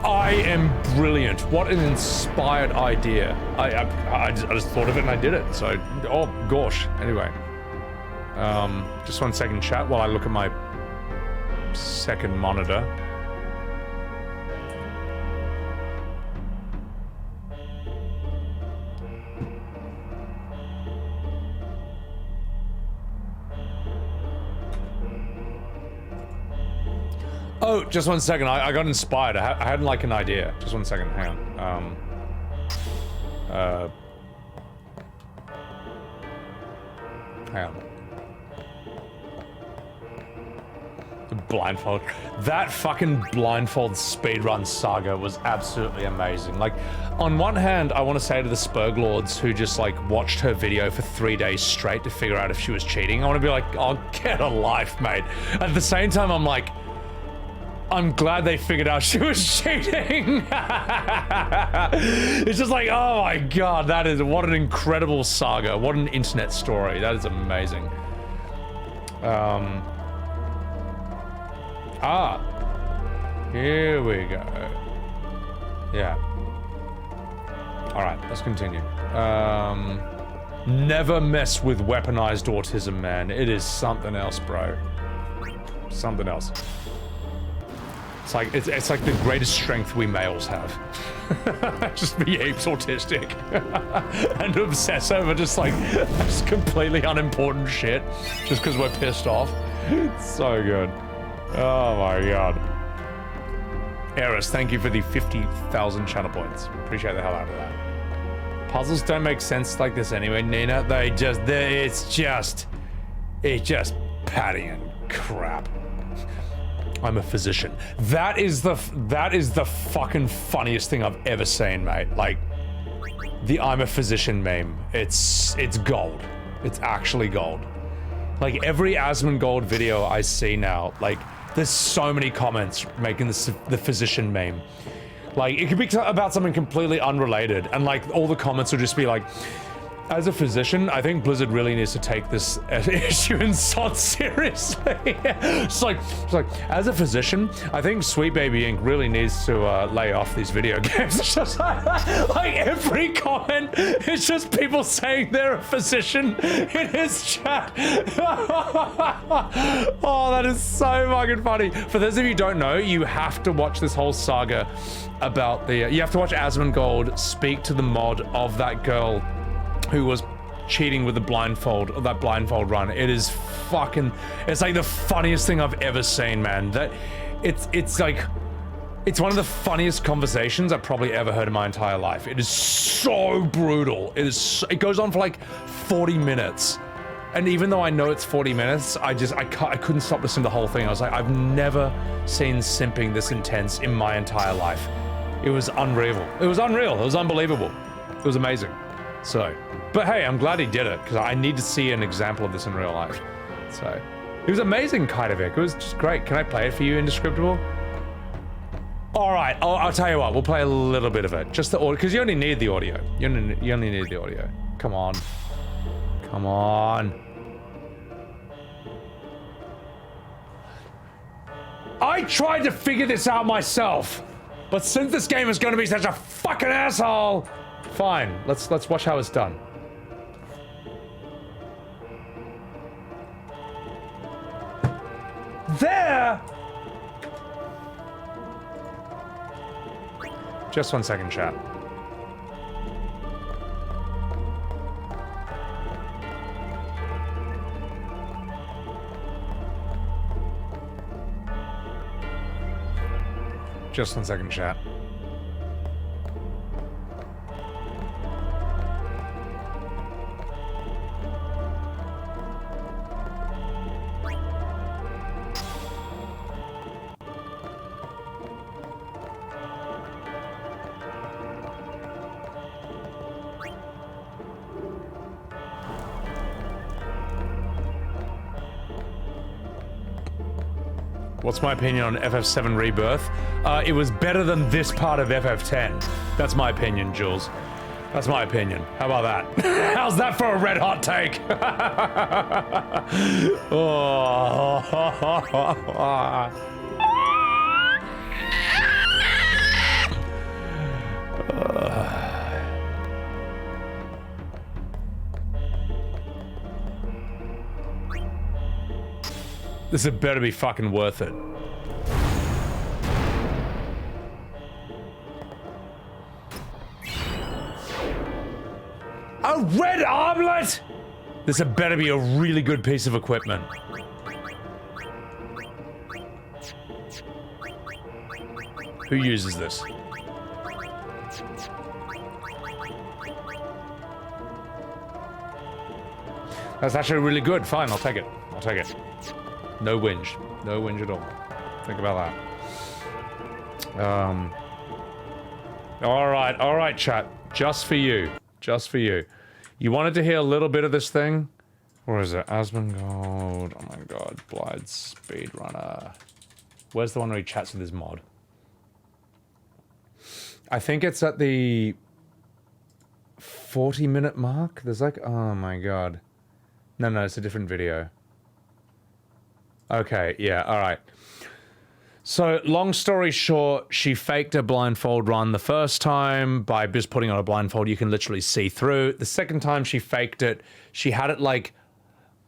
I am brilliant. What an inspired idea. I just thought of it and I did it. So, oh gosh. Anyway. Just 1 second, chat, while I look at my second monitor. Oh, just 1 second. I got inspired. I had like an idea. Just 1 second. Hang on. Hang on. The blindfold. That fucking blindfold speedrun saga was absolutely amazing. Like, on one hand, I want to say to the Spurg Lords who just like watched her video for 3 days straight to figure out if she was cheating, I want to be like, oh, get a life, mate. At the same time, I'm like, I'm glad they figured out she was cheating. It's just like, oh my god, that is, what an incredible saga. What an internet story. That is amazing. Here we go. Yeah. Alright, let's continue. Never mess with weaponized autism, man. It is something else, bro. Something else. It's like the greatest strength we males have. Just be apes autistic and obsess over just completely unimportant shit just because we're pissed off. It's so good. Oh my god. Eris, thank you for the 50,000 channel points. Appreciate the hell out of that. Puzzles don't make sense like this anyway, Nina. It's just padding and crap. I'm a physician. That is the fucking funniest thing I've ever seen, mate. Like, the I'm a physician meme. It's gold. It's actually gold. Like, every Asmongold video I see now, like, there's so many comments making the physician meme. Like, it could be about something completely unrelated, and like, all the comments will just be like, as a physician, I think Blizzard really needs to take this issue in SOD seriously. It's like, as a physician, I think Sweet Baby Inc. really needs to lay off these video games. It's just like every comment is just people saying they're a physician in his chat. Oh, that is so fucking funny. For those of you who don't know, you have to watch this whole saga about the, you have to watch Asmongold speak to the mod of that girl who was cheating with the blindfold, or that blindfold run. It is fucking, it's like the funniest thing I've ever seen, man. That it's like, it's one of the funniest conversations I've probably ever heard in my entire life. It is so brutal. It goes on for like 40 minutes. And even though I know it's 40 minutes, I couldn't stop listening to the whole thing. I was like, I've never seen simping this intense in my entire life. It was unreal. It was unreal. It was unbelievable. It was amazing. So, but hey, I'm glad he did it, because I need to see an example of this in real life. So, it was amazing, Kaitovik. It was just great. Can I play it for you, Indescriptible? Alright, I'll tell you what, we'll play a little bit of it. Just the audio, because you only need the audio. You only need the audio. Come on. Come on. I tried to figure this out myself, but since this game is going to be such a fucking asshole, fine, let's watch how it's done. There! Just 1 second, chat. Just 1 second, chat. What's my opinion on FF7 Rebirth? It was better than this part of FF10. That's my opinion, Jules. That's my opinion. How about that? How's that for a red hot take? This had better be fucking worth it. A red armlet? This had better be a really good piece of equipment. Who uses this? That's actually really good. Fine, I'll take it. I'll take it. No whinge. No whinge at all. Think about that. Alright, chat. Just for you. Just for you. You wanted to hear a little bit of this thing? Or is it Asmongold? Oh my god. Blind Speedrunner. Where's the one where he chats with his mod? I think it's at the 40-minute mark. There's like, oh my god. No, it's a different video. Okay, yeah, alright. So, long story short, she faked a blindfold run the first time by just putting on a blindfold you can literally see through. The second time she faked it, she had it like,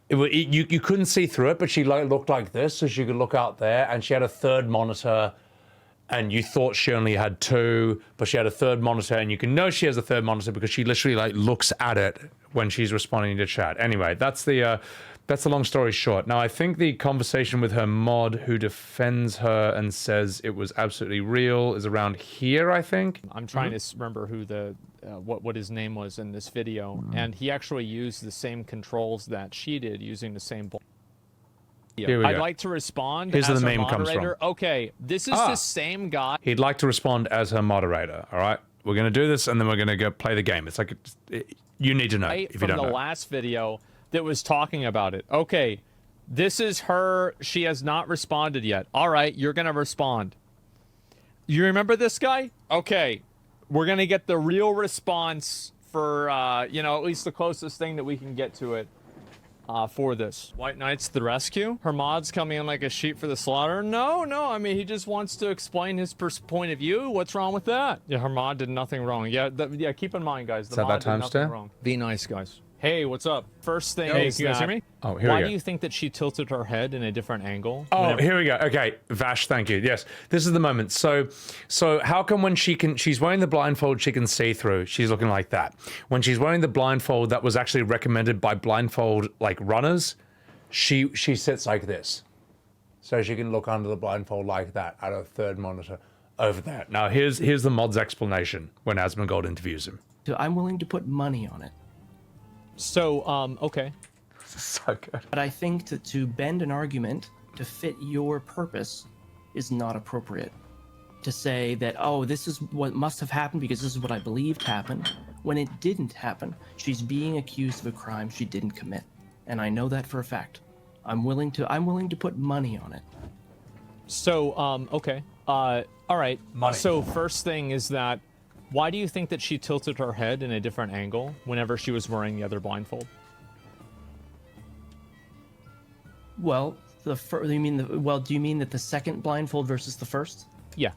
you couldn't see through it, but she looked like this, so she could look out there, and she had a third monitor and you thought she only had 2, but she had a third monitor, and you can know she has a third monitor because she literally like looks at it when she's responding to chat. Anyway, that's the long story short. Now, I think the conversation with her mod who defends her and says it was absolutely real is around here, I think. I'm trying to remember who the what his name was in this video, and he actually used the same controls that she did using the same ball. I'd like to respond Here's as the a meme comes from. moderator. Okay, this is the same guy. He'd like to respond as her moderator. All right, we're gonna do this, and then we're gonna go play the game. It's like you need to know if you don't know. From the last video that was talking about it. Okay, this is her. She has not responded yet. All right, you're gonna respond. You remember this guy? Okay, we're gonna get the real response for you know, at least the closest thing that we can get to it. For this. White Knights to the rescue? Her mod's coming in like a sheep for the slaughter? No, I mean, he just wants to explain his point of view. What's wrong with that? Yeah, her mod did nothing wrong. Yeah, yeah. Keep in mind, guys, the mod did nothing wrong. Be nice, guys. Hey, what's up? First thing is you guys hear me? Oh, here we go. Why do you think that she tilted her head in a different angle? Oh, here we go. Okay, Vash, thank you. Yes, this is the moment. So how come when she's wearing the blindfold, she can see through? She's looking like that. When she's wearing the blindfold that was actually recommended by blindfold like runners, she sits like this, so she can look under the blindfold like that at a third monitor over there. Now here's the mod's explanation when Asmongold interviews him. So I'm willing to put money on it. So, okay. So good. But I think to bend an argument to fit your purpose is not appropriate. To say that, oh, this is what must have happened because this is what I believed happened, when it didn't happen. She's being accused of a crime she didn't commit. And I know that for a fact. I'm willing to put money on it. So, okay. All right. Money. So first thing is that, why do you think that she tilted her head in a different angle whenever she was wearing the other blindfold? Well, do you mean that the second blindfold versus the first? Yeah.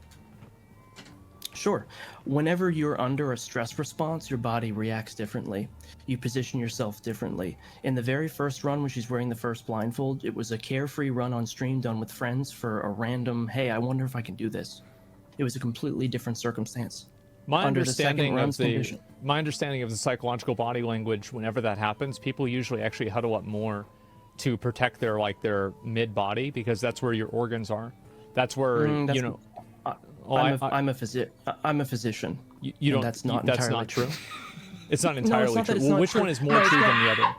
Sure. Whenever you're under a stress response, your body reacts differently. You position yourself differently. In the very first run, when she's wearing the first blindfold, it was a carefree run on stream done with friends for a random, hey, I wonder if I can do this. It was a completely different circumstance. My understanding of the psychological body language, whenever that happens, people usually actually huddle up more to protect their mid body because that's where your organs are. That's where you know. I'm a physician. You don't. That's not that's entirely not true. It's not entirely true. Well, which one is more No, true it's than the other?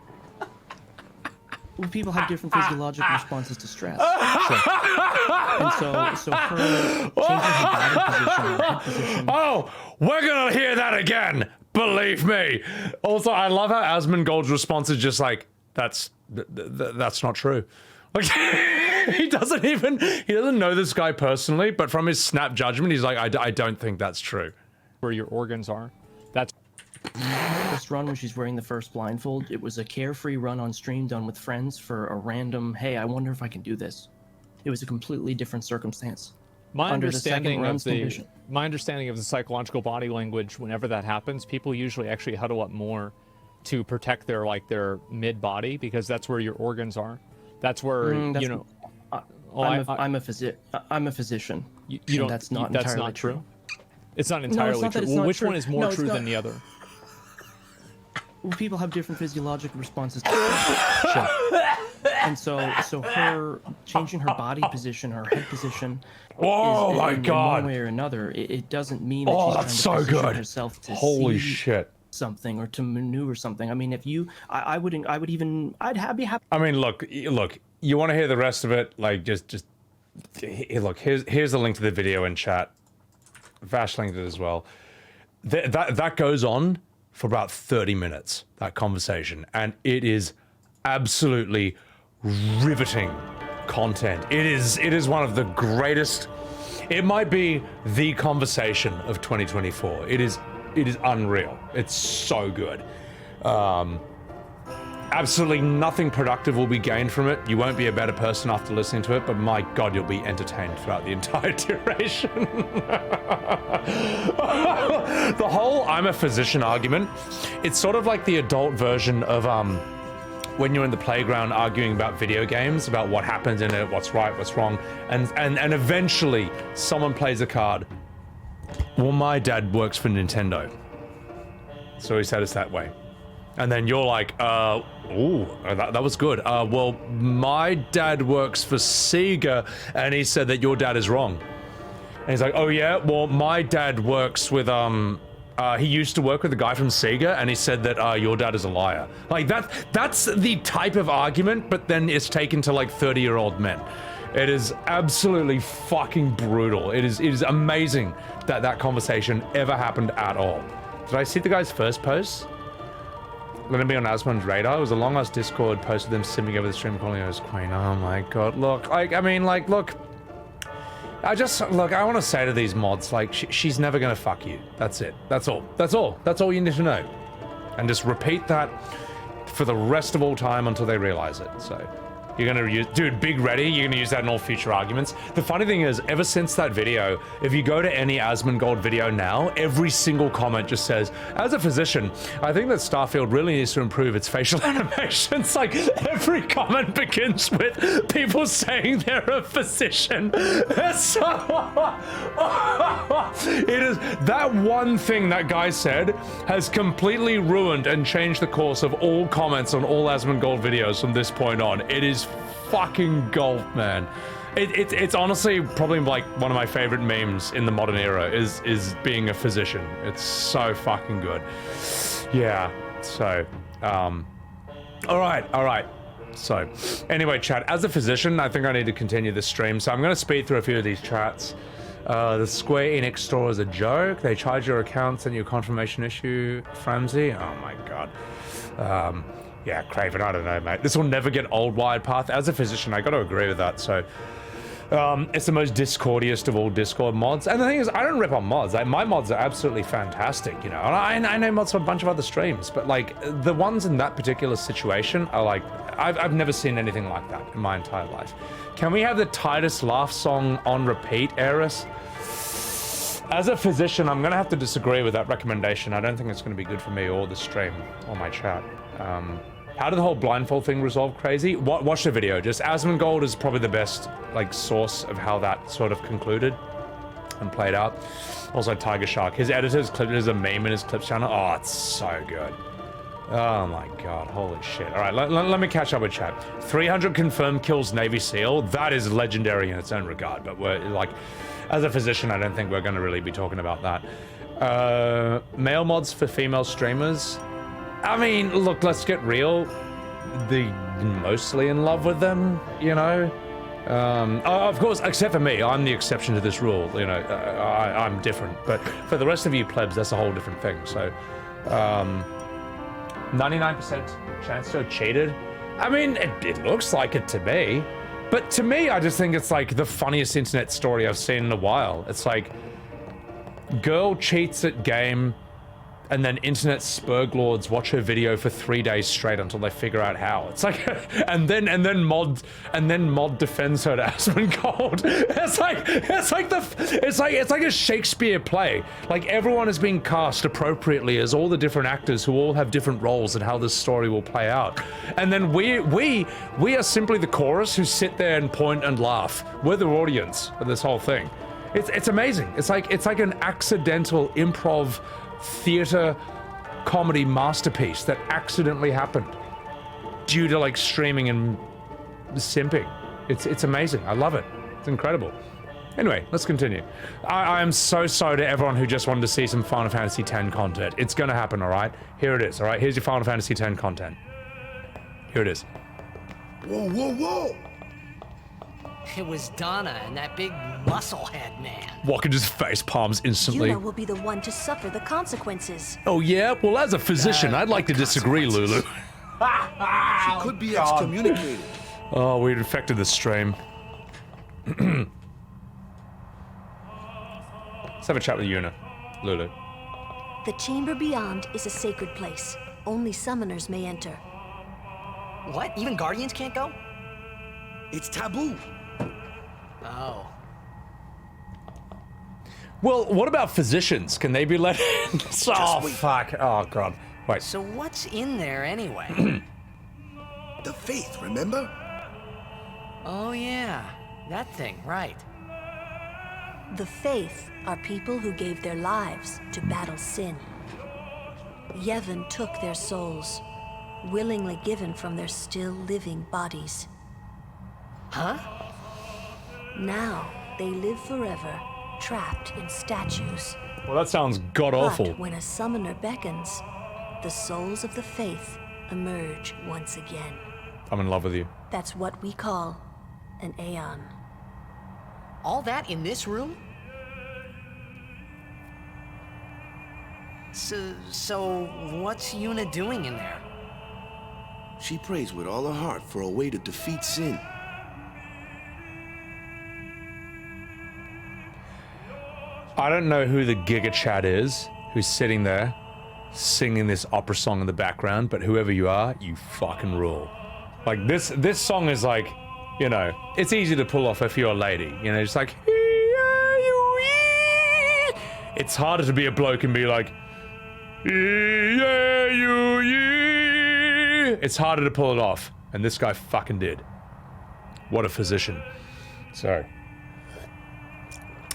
Well, people have different physiological responses to stress. And so her changing her body position, her head position. Oh, we're gonna hear that again. Believe me. Also, I love how Asmongold's response is just like, that's not true. Like, he doesn't know this guy personally, but from his snap judgment, he's like, I don't think that's true. Where your organs are. That's. First run when she's wearing the first blindfold, it was a carefree run on stream done with friends for a random, hey, I wonder if I can do this. It was a completely different circumstance. My understanding of the psychological body language, whenever that happens, people usually actually huddle up more to protect their mid body because that's where your organs are. That's where you know. I'm a physician. That's not entirely true. It's not entirely true. Well, which one is more true than the other? Well, people have different physiological responses to stress. Sure. And so her changing her body position, her head position, in one way or another, it doesn't mean that she's trying to position herself to see something or to maneuver something. I mean, if you, I'd be happy. I mean, look, you want to hear the rest of it? Like, just look. Here's the link to the video in chat. Vash linked it as well. That goes on for about 30 minutes, that conversation, and it is absolutely riveting content. It is one of the greatest, it might be the conversation of 2024. It is unreal. It's so good. Absolutely nothing productive will be gained from it. You won't be a better person after listening to it, but my God, you'll be entertained throughout the entire duration. The whole I'm a physician argument, it's sort of like the adult version of when you're in the playground arguing about video games, about what happens in it, what's right, what's wrong, and eventually someone plays a card. Well, my dad works for Nintendo, so he said it's that way. And then you're like, ooh, that was good. Well, my dad works for Sega, and he said that your dad is wrong. And he's like, oh yeah, well, my dad works with, he used to work with a guy from Sega, and he said that your dad is a liar. Like, that's the type of argument, but then it's taken to like 30-year-old men. It is absolutely fucking brutal. It is amazing that that conversation ever happened at all. Did I see the guy's first post? Let it be on Asmon's radar. It was a long-ass Discord post of them simming over the stream calling her queen. Oh my god, look, like, I mean, like, look. I want to say to these mods, like, she's never gonna fuck you. That's it. That's all. That's all. That's all you need to know. And just repeat that for the rest of all time until they realize it, so. You're gonna use, dude, Big Ready, you're gonna use that in all future arguments. The funny thing is, ever since that video, if you go to any Asmongold video now, every single comment just says, as a physician, I think that Starfield really needs to improve its facial animations. Like, every comment begins with people saying they're a physician. So, it is, that one thing that guy said has completely ruined and changed the course of all comments on all Asmongold videos from this point on. It is fucking gold, man. It's honestly probably like one of my favorite memes in the modern era is being a physician. It's so fucking good. Yeah, so all right. So anyway, chat, as a physician, I think I need to continue this stream, so I'm going to speed through a few of these chats. The Square Enix store is a joke. They charge your account, send you a confirmation issue. Framsy, oh my god. Yeah, Craven, I don't know, mate. This will never get old, Wired Path. As a physician, I got to agree with that, so. It's the most discordiest of all Discord mods. And the thing is, I don't rip on mods. My mods are absolutely fantastic, you know. And I know mods for a bunch of other streams, but, like, the ones in that particular situation are, like, I've never seen anything like that in my entire life. Can we have the Tidus laugh song on repeat, Eris? As a physician, I'm going to have to disagree with that recommendation. I don't think it's going to be good for me or the stream or my chat. How did the whole blindfold thing resolve, Crazy? Watch the video. Just Asmongold is probably the best, like, source of how that sort of concluded and played out. Also, Tiger Shark. His editors clipped it as a meme in his clips channel. Oh, it's so good. Oh my god, holy shit. All right, let me catch up with chat. 300 confirmed kills Navy SEAL. That is legendary in its own regard, but we're, like, as a physician, I don't think we're going to really be talking about that. Male mods for female streamers. I mean, look, let's get real. They're mostly in love with them, you know? Of course, except for me. I'm the exception to this rule, you know. I'm different. But for the rest of you plebs, that's a whole different thing. So, 99% chance to have cheated. I mean, it looks like it to me. But to me, I just think it's like the funniest internet story I've seen in a while. It's like, girl cheats at game, and then internet spurglords watch her video for 3 days straight until they figure out how. It's like, and then mod defends her to Asmongold. It's like a Shakespeare play. Like, everyone is being cast appropriately as all the different actors who all have different roles and how this story will play out. And then we are simply the chorus who sit there and point and laugh. We're the audience of this whole thing. It's amazing. It's like an accidental improv theater comedy masterpiece that accidentally happened due to, like, streaming and simping. It's amazing. I love it. It's incredible. Anyway, let's continue. I am so sorry to everyone who just wanted to see some Final Fantasy X content. It's gonna happen, all right? Here it is, all right? Here's your Final Fantasy X content. Here it is. Whoa, whoa, whoa! It was Donna and that big musclehead man. Wakka just face palms instantly. Yuna will be the one to suffer the consequences. Oh yeah? Well, as a physician, I'd like to disagree, Lulu. She could be excommunicated. Oh, we infected the stream. Let's have a chat with Yuna, Lulu. The chamber beyond is a sacred place. Only summoners may enter. What? Even Guardians can't go? It's taboo. Oh. Well, what about physicians? Can they be let in? Oh, fuck. Oh, God. Wait. So what's in there anyway? The faith, remember? Oh yeah, that thing, right. The Faith are people who gave their lives to battle sin. Yevon took their souls, willingly given from their still living bodies. Huh? Now they live forever, trapped in statues. Well, that sounds god-awful. But when a summoner beckons, the souls of the Faith emerge once again. I'm in love with you. That's what we call an Aeon. All that in this room? So what's Yuna doing in there? She prays with all her heart for a way to defeat sin. I don't know who the Giga Chad is who's sitting there singing this opera song in the background, but whoever you are, you fucking rule. Like this song is like, you know, it's easy to pull off if you're a lady. You know, just like, it's harder to be a bloke and be like, it's harder to pull it off. And this guy fucking did. What a physician. So,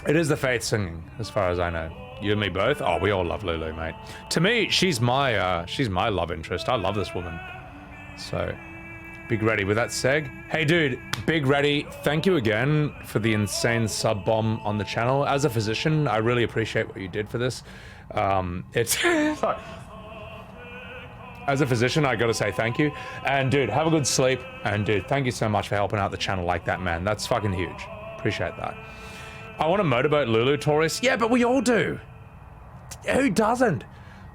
it is the Faith singing, as far as I know. You and me both? Oh, we all love Lulu, mate. To me, she's my love interest. I love this woman. So, Big Ready. With that said, hey dude, Big Ready, thank you again for the insane sub bomb on the channel. As a physician, I really appreciate what you did for this. It's as a physician, I gotta say thank you. And dude, have a good sleep. And dude, thank you so much for helping out the channel like that, man. That's fucking huge. Appreciate that. I want to motorboat Lulu, Taurus. Yeah, but we all do. Who doesn't?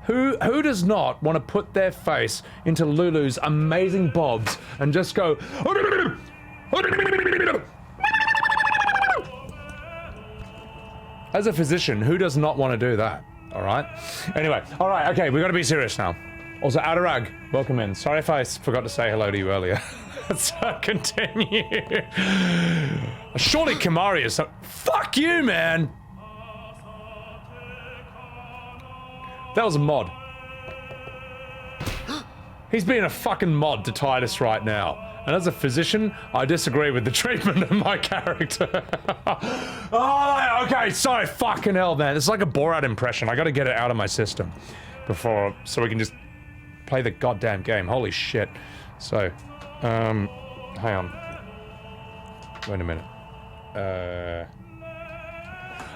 Who does not want to put their face into Lulu's amazing bobs and just go... As a physician, who does not want to do that? All right? Anyway, all right, okay, we got to be serious now. Also, Adarag, welcome in. Sorry if I forgot to say hello to you earlier. Let's continue. Surely Khimari is so... Fuck you, man! That was a mod. He's being a fucking mod to Tidus right now. And as a physician, I disagree with the treatment of my character. Oh, okay, sorry, fucking hell, man. It's like a Borat impression. I gotta get it out of my system before, so we can just play the goddamn game. Holy shit. So, hang on. Wait a minute.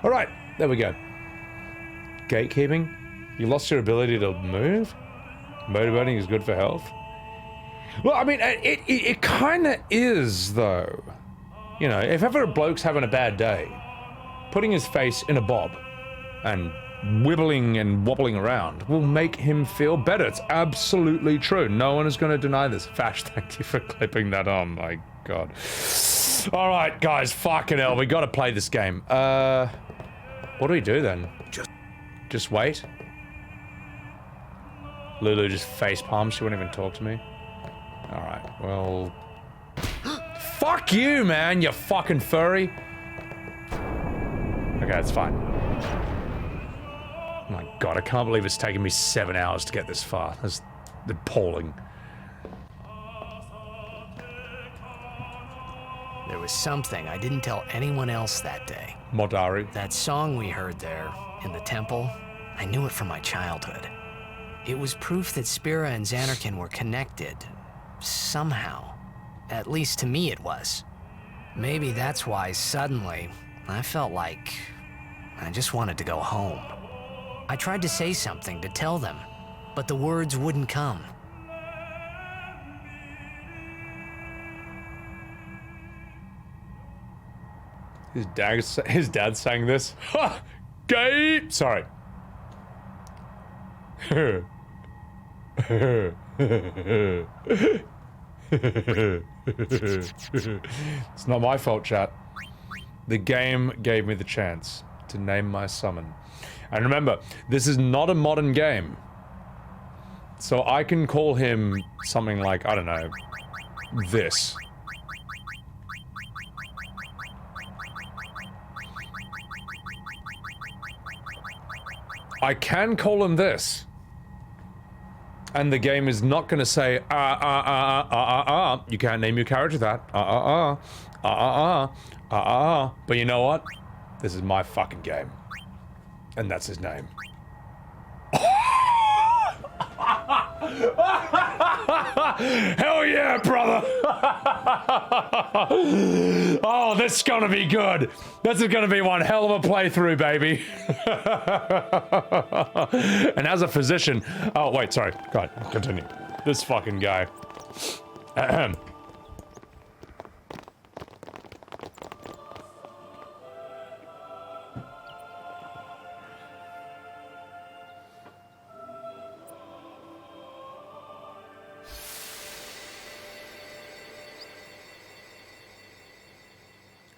All right, there we go. Gatekeeping. You lost your ability to move? Motorboating is good for health? Well, I mean, it kind of is, though. You know, if ever a bloke's having a bad day, putting his face in a bob and wibbling and wobbling around will make him feel better. It's absolutely true. No one is going to deny this. Fash, thank you for clipping that on. My God. All right, guys, fucking hell. We got to play this game. What do we do then? Just wait? Lulu just face palms. She won't even talk to me. All right, well... Fuck you, man, you fucking furry. Okay, it's fine. Oh my God, I can't believe it's taken me 7 hours to get this far. That's appalling. There was something I didn't tell anyone else that day. Modari. That song we heard there, in the temple, I knew it from my childhood. It was proof that Spira and Zanarkand were connected. Somehow. At least to me it was. Maybe that's why suddenly, I felt like I just wanted to go home. I tried to say something to tell them, but the words wouldn't come. His dad sang this. Ha! Gay! Sorry. It's not my fault, chat. The game gave me the chance to name my summon. And remember, this is not a modern game. So I can call him something like, I don't know, this. I can call him this. And the game is not going to say, you can't name your character that. But you know what? This is my fucking game. And that's his name. Hell yeah, brother! Oh, this is gonna be good. This is gonna be one hell of a playthrough, baby. And as a physician, oh wait, sorry. Go ahead, continue. This fucking guy. Ahem.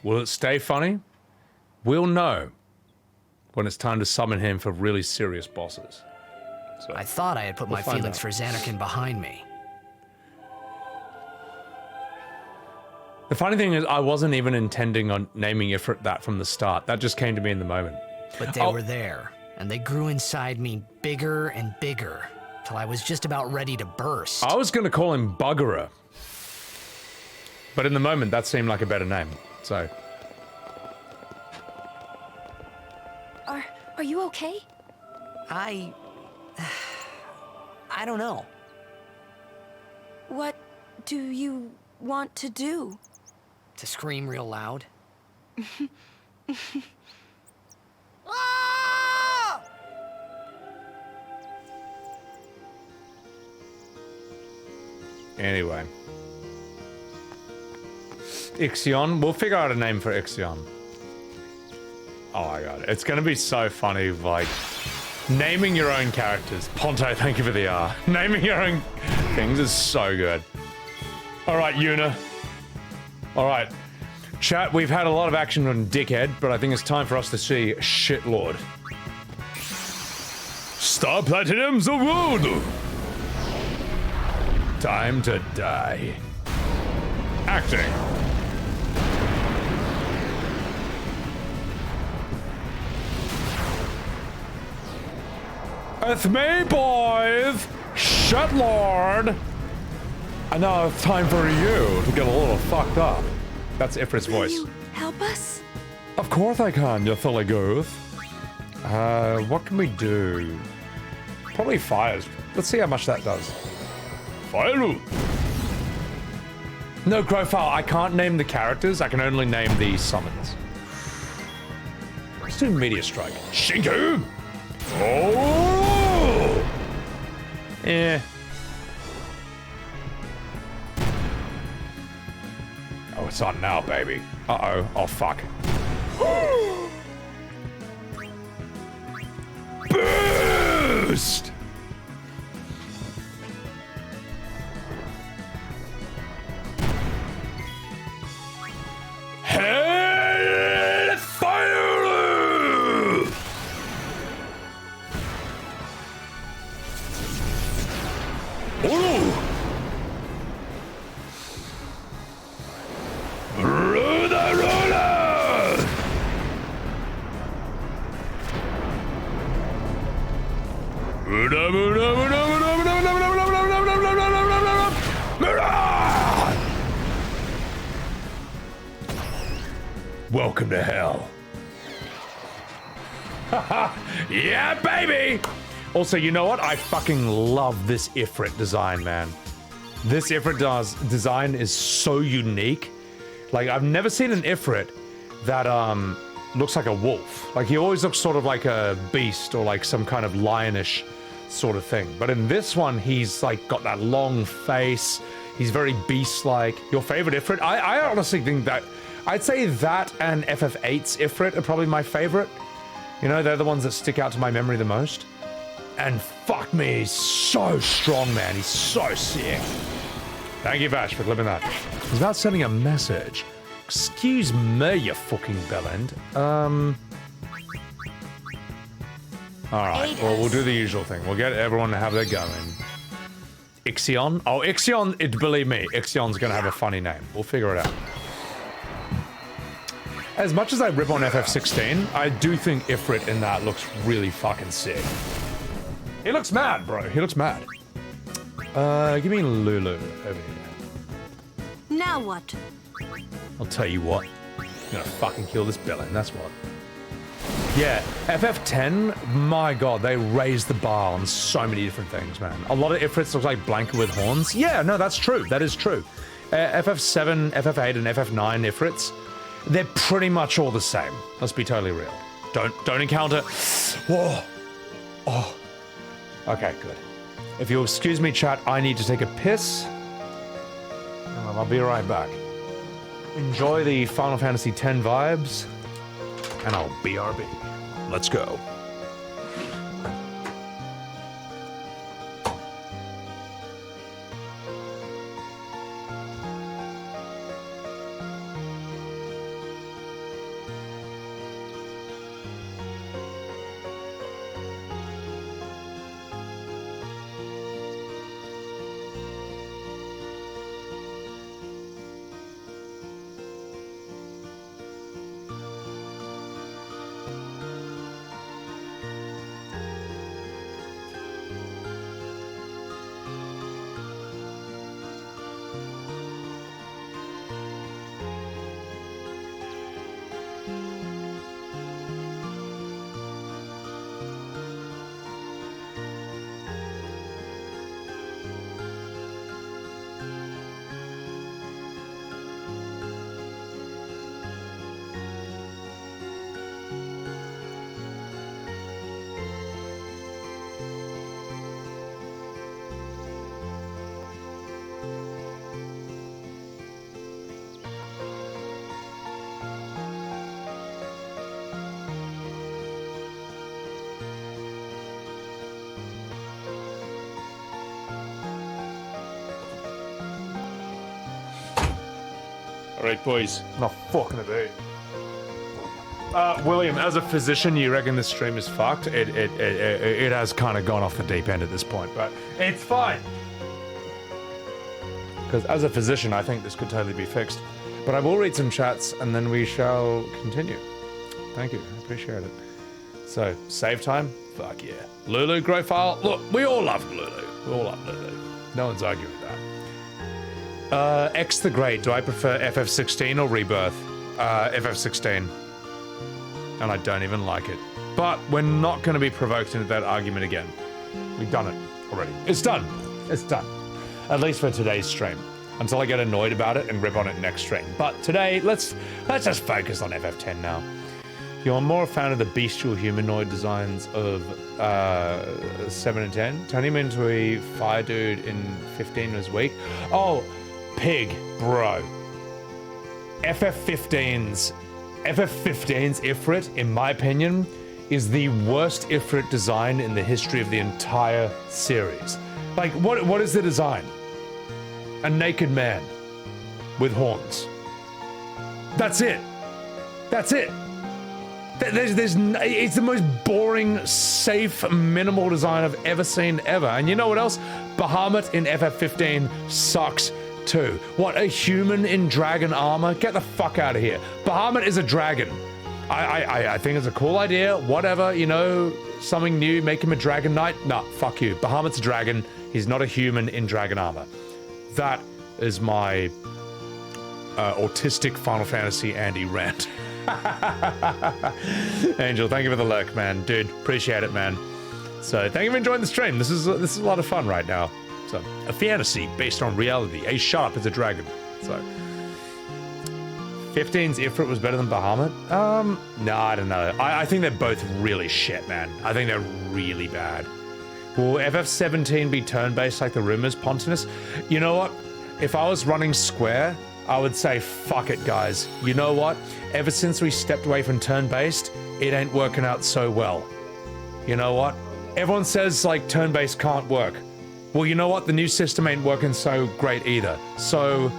Will it stay funny? We'll know when it's time to summon him for really serious bosses. So, I thought I had put my feelings for Zanarkand behind me. The funny thing is, I wasn't even intending on naming Ifrit that from the start. That just came to me in the moment. But they were there, and they grew inside me bigger and bigger, till I was just about ready to burst. I was gonna call him Buggerer. But in the moment, that seemed like a better name. So, Are you okay? I don't know. What do you want to do? To scream real loud. Anyway. Ixion. We'll figure out a name for Ixion. Oh my god. It's gonna be so funny, like, naming your own characters. Ponto, thank you for the R. Naming your own things is so good. Alright, Yuna. Alright. Chat, we've had a lot of action on Dickhead, but I think it's time for us to see Shitlord. Star Platinums of World! Time to die. Acting. It's me, boys! Shitlord! And now it's time for you to get a little fucked up. That's Ifrit's voice. Will you help us? Of course I can, you silly goose. What can we do? Probably fires. Let's see how much that does. Fire! No, Grofile, I can't name the characters, I can only name the summons. Let's do Meteor Strike. Shinku! Oh! Eh. Oh, it's on now, baby. Uh-oh. Oh, fuck. Boost! Hell fire! Ooh! Welcome to hell. Yeah, baby! Also, you know what? I fucking love this Ifrit design, man. This Ifrit design is so unique. Like, I've never seen an Ifrit that, looks like a wolf. Like, he always looks sort of like a beast or like some kind of lionish sort of thing. But in this one, he's like got that long face. He's very beast-like. Your favorite Ifrit? I honestly think that, I'd say that and FF8's Ifrit are probably my favorite. You know, they're the ones that stick out to my memory the most. And fuck me, he's so strong, man. He's so sick. Thank you, Vash, for clipping that. He's about sending a message. Excuse me, you fucking bellend. Alright, well, we'll do the usual thing. We'll get everyone to have their go in. Ixion? Oh, Ixion, believe me, Ixion's gonna have a funny name. We'll figure it out. As much as I rip on FF16, I do think Ifrit in that looks really fucking sick. He looks mad, bro. He looks mad. Give me Lulu over here. Now what? I'll tell you what. I'm gonna fucking kill this villain, that's what. Yeah, FF10, my god, they raised the bar on so many different things, man. A lot of Ifrits look like Blanca with horns. Yeah, no, that's true. That is true. FF7, FF8, and FF9 Ifrits, they're pretty much all the same. Let's be totally real. Don't encounter... Whoa. Oh. Okay, good. If you'll excuse me, chat, I need to take a piss. I'll be right back. Enjoy the Final Fantasy X vibes, and I'll BRB. Let's go. Alright, boys. Not fucking about. William, as a physician, you reckon this stream is fucked? It has kind of gone off the deep end at this point, but it's fine. Because as a physician, I think this could totally be fixed. But I will read some chats, and then we shall continue. Thank you, I appreciate it. So, save time? Fuck yeah. Lulu, growth file? Look, we all love Lulu. We all love Lulu. No one's arguing with that. X the Great, do I prefer FF16 or Rebirth? FF16. And I don't even like it. But we're not going to be provoked into that argument again. We've done it already. It's done. It's done. At least for today's stream. Until I get annoyed about it and rip on it next stream. But today, let's just focus on FF10 now. You're more a fan of the bestial humanoid designs of 7 and 10. Turning him into a fire dude in 15 was weak. Oh, pig, bro. FF15's Ifrit, in my opinion, is the worst Ifrit design in the history of the entire series. Like, what is the design? A naked man with horns. That's it. That's it. It's the most boring, safe, minimal design I've ever seen ever. And you know what else? Bahamut in FF15 sucks too. What, a human in dragon armor? Get the fuck out of here. Bahamut is a dragon. I think it's a cool idea. Whatever, you know, something new, make him a dragon knight. Nah, fuck you. Bahamut's a dragon. He's not a human in dragon armor. That is my autistic Final Fantasy Andy rant. Angel, thank you for the lurk, man. Dude, appreciate it, man. So, thank you for enjoying the stream. This is a lot of fun right now. So, a fantasy based on reality. A sharp is a dragon. So, 15's Ifrit was better than Bahamut? No, I don't know. I think they're both really shit, man. I think they're really bad. Will FF17 be turn-based like the rumors, Pontinus? You know what? If I was running Square, I would say, fuck it, guys. You know what? Ever since we stepped away from turn-based, it ain't working out so well. You know what? Everyone says, like, turn-based can't work. Well, you know what? The new system ain't working so great either. So,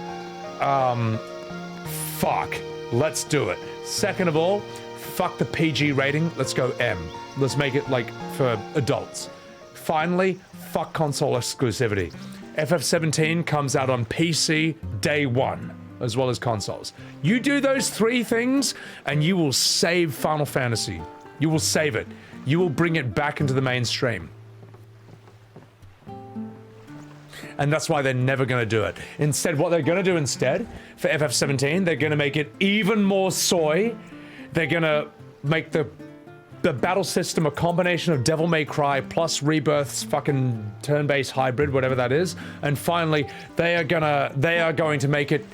fuck. Let's do it. Second of all, fuck the PG rating. Let's go M. Let's make it, like, for adults. Finally, fuck console exclusivity. FF17 comes out on PC day one, as well as consoles. You do those three things, and you will save Final Fantasy. You will save it. You will bring it back into the mainstream. and that's why they're never going to do it. Instead, what they're going to do instead, for FF17, they're going to make it even more soy. They're going to make the battle system a combination of Devil May Cry plus Rebirth's fucking turn-based hybrid, whatever that is. And finally, they are going to make it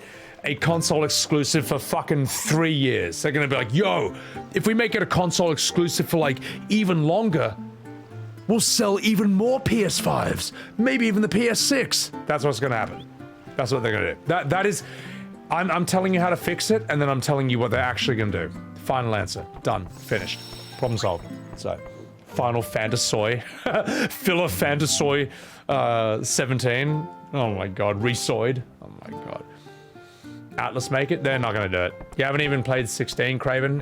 a console exclusive for fucking 3 years. They're gonna be like, yo, if we make it a console exclusive for like even longer, we'll sell even more PS5s, maybe even the PS6. That's what's gonna happen. That's what they're gonna do. That is, I'm telling you how to fix it, and then I'm telling you what they're actually gonna do. Final answer, done, finished, problem solved. So, Final Fantasy, Filler Fantasy 17. Oh my god, Resoid. Oh my god. Atlas make it? They're not gonna do it. You haven't even played 16, Craven?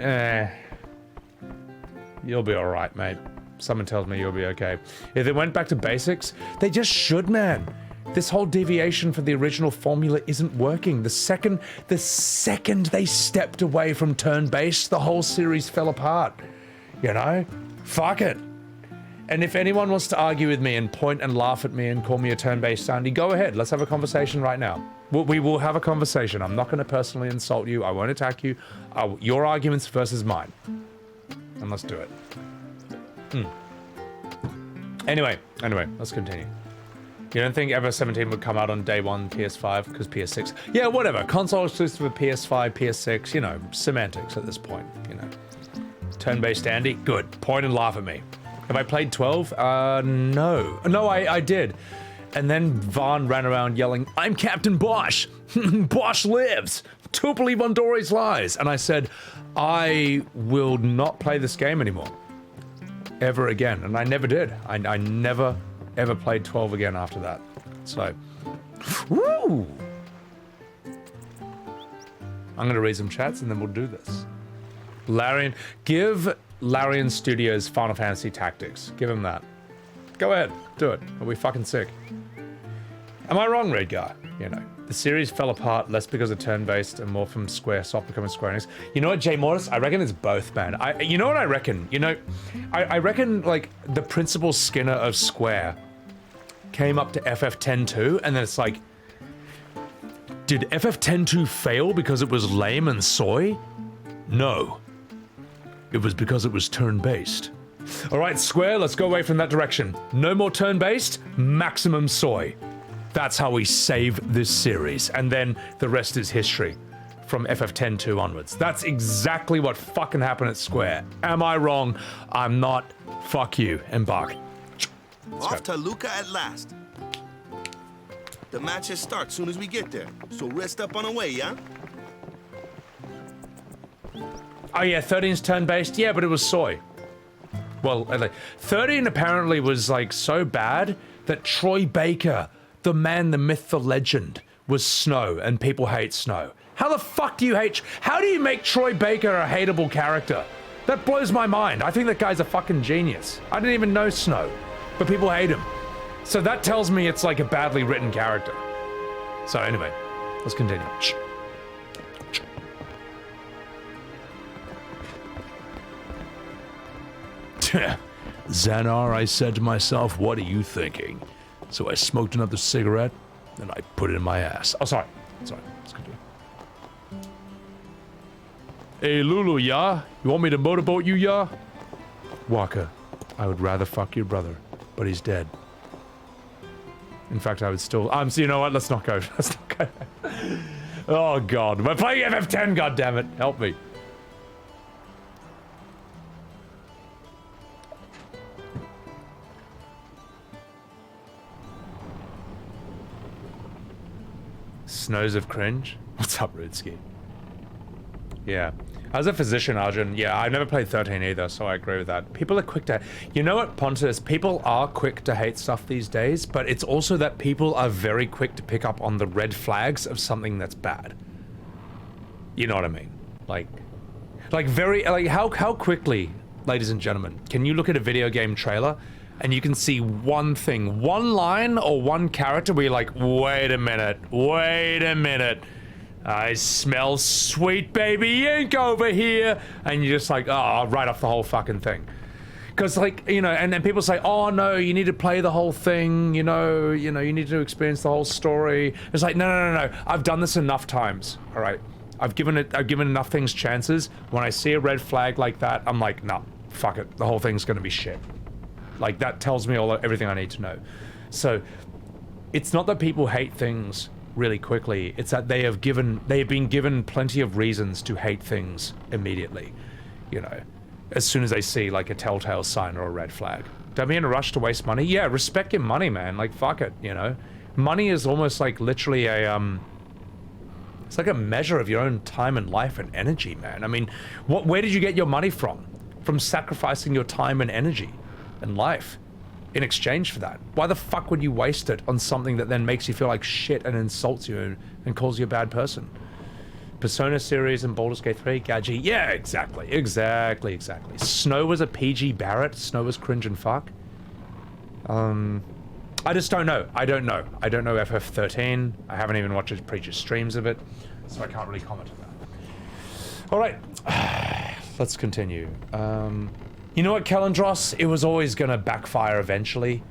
You'll be alright, mate. Someone tells me you'll be okay. If they went back to basics, they just should, man. This whole deviation from the original formula isn't working. The second they stepped away from turn-based, the whole series fell apart. You know? Fuck it. And if anyone wants to argue with me and point and laugh at me and call me a turn-based Sandy, go ahead. Let's have a conversation right now. We will have a conversation. I'm not going to personally insult you. I won't attack you. Your arguments versus mine. And let's do it. Anyway, let's continue. You don't think FF17 would come out on day one PS5 because PS6? Yeah, whatever. Console exclusive with PS5, PS6, you know, semantics at this point, you know. Turn-based Andy? Good. Point and laugh at me. Have I played 12? No. No, I did. And then Vaughn ran around yelling, I'm Captain Bosch! Bosch lives! Don't believe Ondori's lies! And I said, I will not play this game anymore. Ever again. And I never did. I never, ever played 12 again after that. So, woo! I'm gonna read some chats and then we'll do this. Larian, give Larian Studios Final Fantasy Tactics. Give him that. Go ahead, do it. Are we fucking sick? Am I wrong, Red Guy? You know, the series fell apart less because of turn-based and more from Squaresoft becoming Square Enix. You know what, Jay Morris? I reckon it's both, man. You know what I reckon? You know, I reckon, like, the principal Skinner of Square came up to FF10-2, and then it's like, did FF10-2 fail because it was lame and soy? No. It was because it was turn-based. Alright, Square, let's go away from that direction. No more turn-based, maximum soy. That's how we save this series, and then the rest is history from FF10-2 onwards. That's exactly what fucking happened at Square. Am I wrong? I'm not. Fuck you. Embark. Off to Luca at last. The matches start soon as we get there, so rest up on the way, yeah? Oh yeah, 13's turn-based? Yeah, but it was soy. Well, like, 13 apparently was, like, so bad that Troy Baker, the man, the myth, the legend, was Snow, and people hate Snow. How the fuck do you hate... How do you make Troy Baker a hateable character? That blows my mind. I think that guy's a fucking genius. I didn't even know Snow, but people hate him. So that tells me it's like a badly written character. So anyway, let's continue. Xanar, I said to myself, what are you thinking? So I smoked another cigarette, and I put it in my ass. Oh, sorry. Let's continue. Hey, Lulu, yeah? You want me to motorboat you, yeah? Wakka, I would rather fuck your brother, but he's dead. In fact, I would still... so you know what? Let's not go. Let's not go. Oh, God. We're playing FF10, goddammit. Help me. Snows of cringe? What's up, Rudsky? Yeah. As a physician, Arjun, yeah, I've never played 13 either, so I agree with that. People are quick to... You know what, Pontus? People are quick to hate stuff these days, but it's also that people are very quick to pick up on the red flags of something that's bad. You know what I mean? Like how quickly, ladies and gentlemen, can you look at a video game trailer and you can see one thing, one line or one character where you're like, wait a minute. I smell sweet baby ink over here. And you're just like, oh, right off the whole fucking thing. Because, like, you know, and then people say, oh, no, you need to play the whole thing, you need to experience the whole story. It's like, no. I've done this enough times, all right? I've given enough things chances. When I see a red flag like that, I'm like, nah, fuck it. The whole thing's gonna be shit. Like, that tells me everything I need to know. So, it's not that people hate things really quickly. It's that they have been given plenty of reasons to hate things immediately, you know, as soon as they see like a telltale sign or a red flag. Don't be in a rush to waste money. Yeah, respect your money, man. Like, fuck it, you know. Money is almost like literally it's like a measure of your own time and life and energy, man. I mean, where did you get your money from? From sacrificing your time and energy and life in exchange for that. Why the fuck would you waste it on something that then makes you feel like shit and insults you and calls you a bad person? Persona series and Baldur's Gate 3, Gadget. Yeah, exactly. Snow was a PG Barrett. Snow was cringe and fuck. I just don't know. I don't know FF13. I haven't even watched his previous streams of it, so I can't really comment on that. All right, let's continue. You know what, Kellandros? It was always gonna backfire eventually.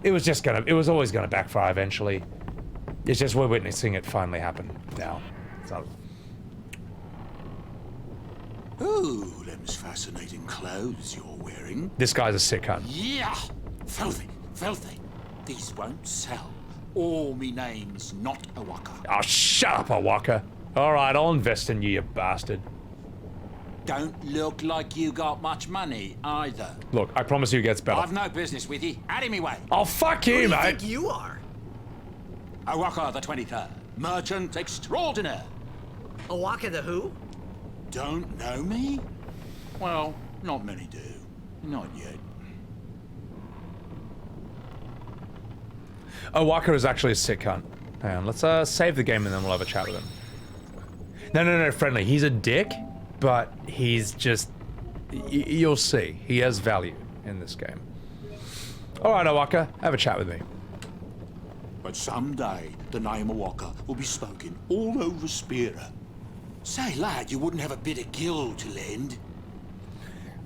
It was always gonna backfire eventually. It's just we're witnessing it finally happen now. So. Ooh, them's fascinating clothes you're wearing. This guy's a sick cunt. Yeah! Filthy. These won't sell. Or me name's not a Wakka. Oh, shut up, Wakka. Alright, I'll invest in you bastard. Don't look like you got much money, either. Look, I promise you it gets better. I've no business with you. Out of me way. Oh, fuck you, mate. Who do you think you are? Wakka the 23rd. Merchant extraordinaire. Wakka the who? Don't know me? Well, not many do. Not yet. Wakka is actually a sick cunt. Hang on, let's save the game and then we'll have a chat with him. No, friendly. He's a dick, but he's just... you'll see. He has value in this game. Alright, Wakka, have a chat with me. But someday, the name of Wakka will be spoken all over Spira. Say, lad, you wouldn't have a bit of gil to lend?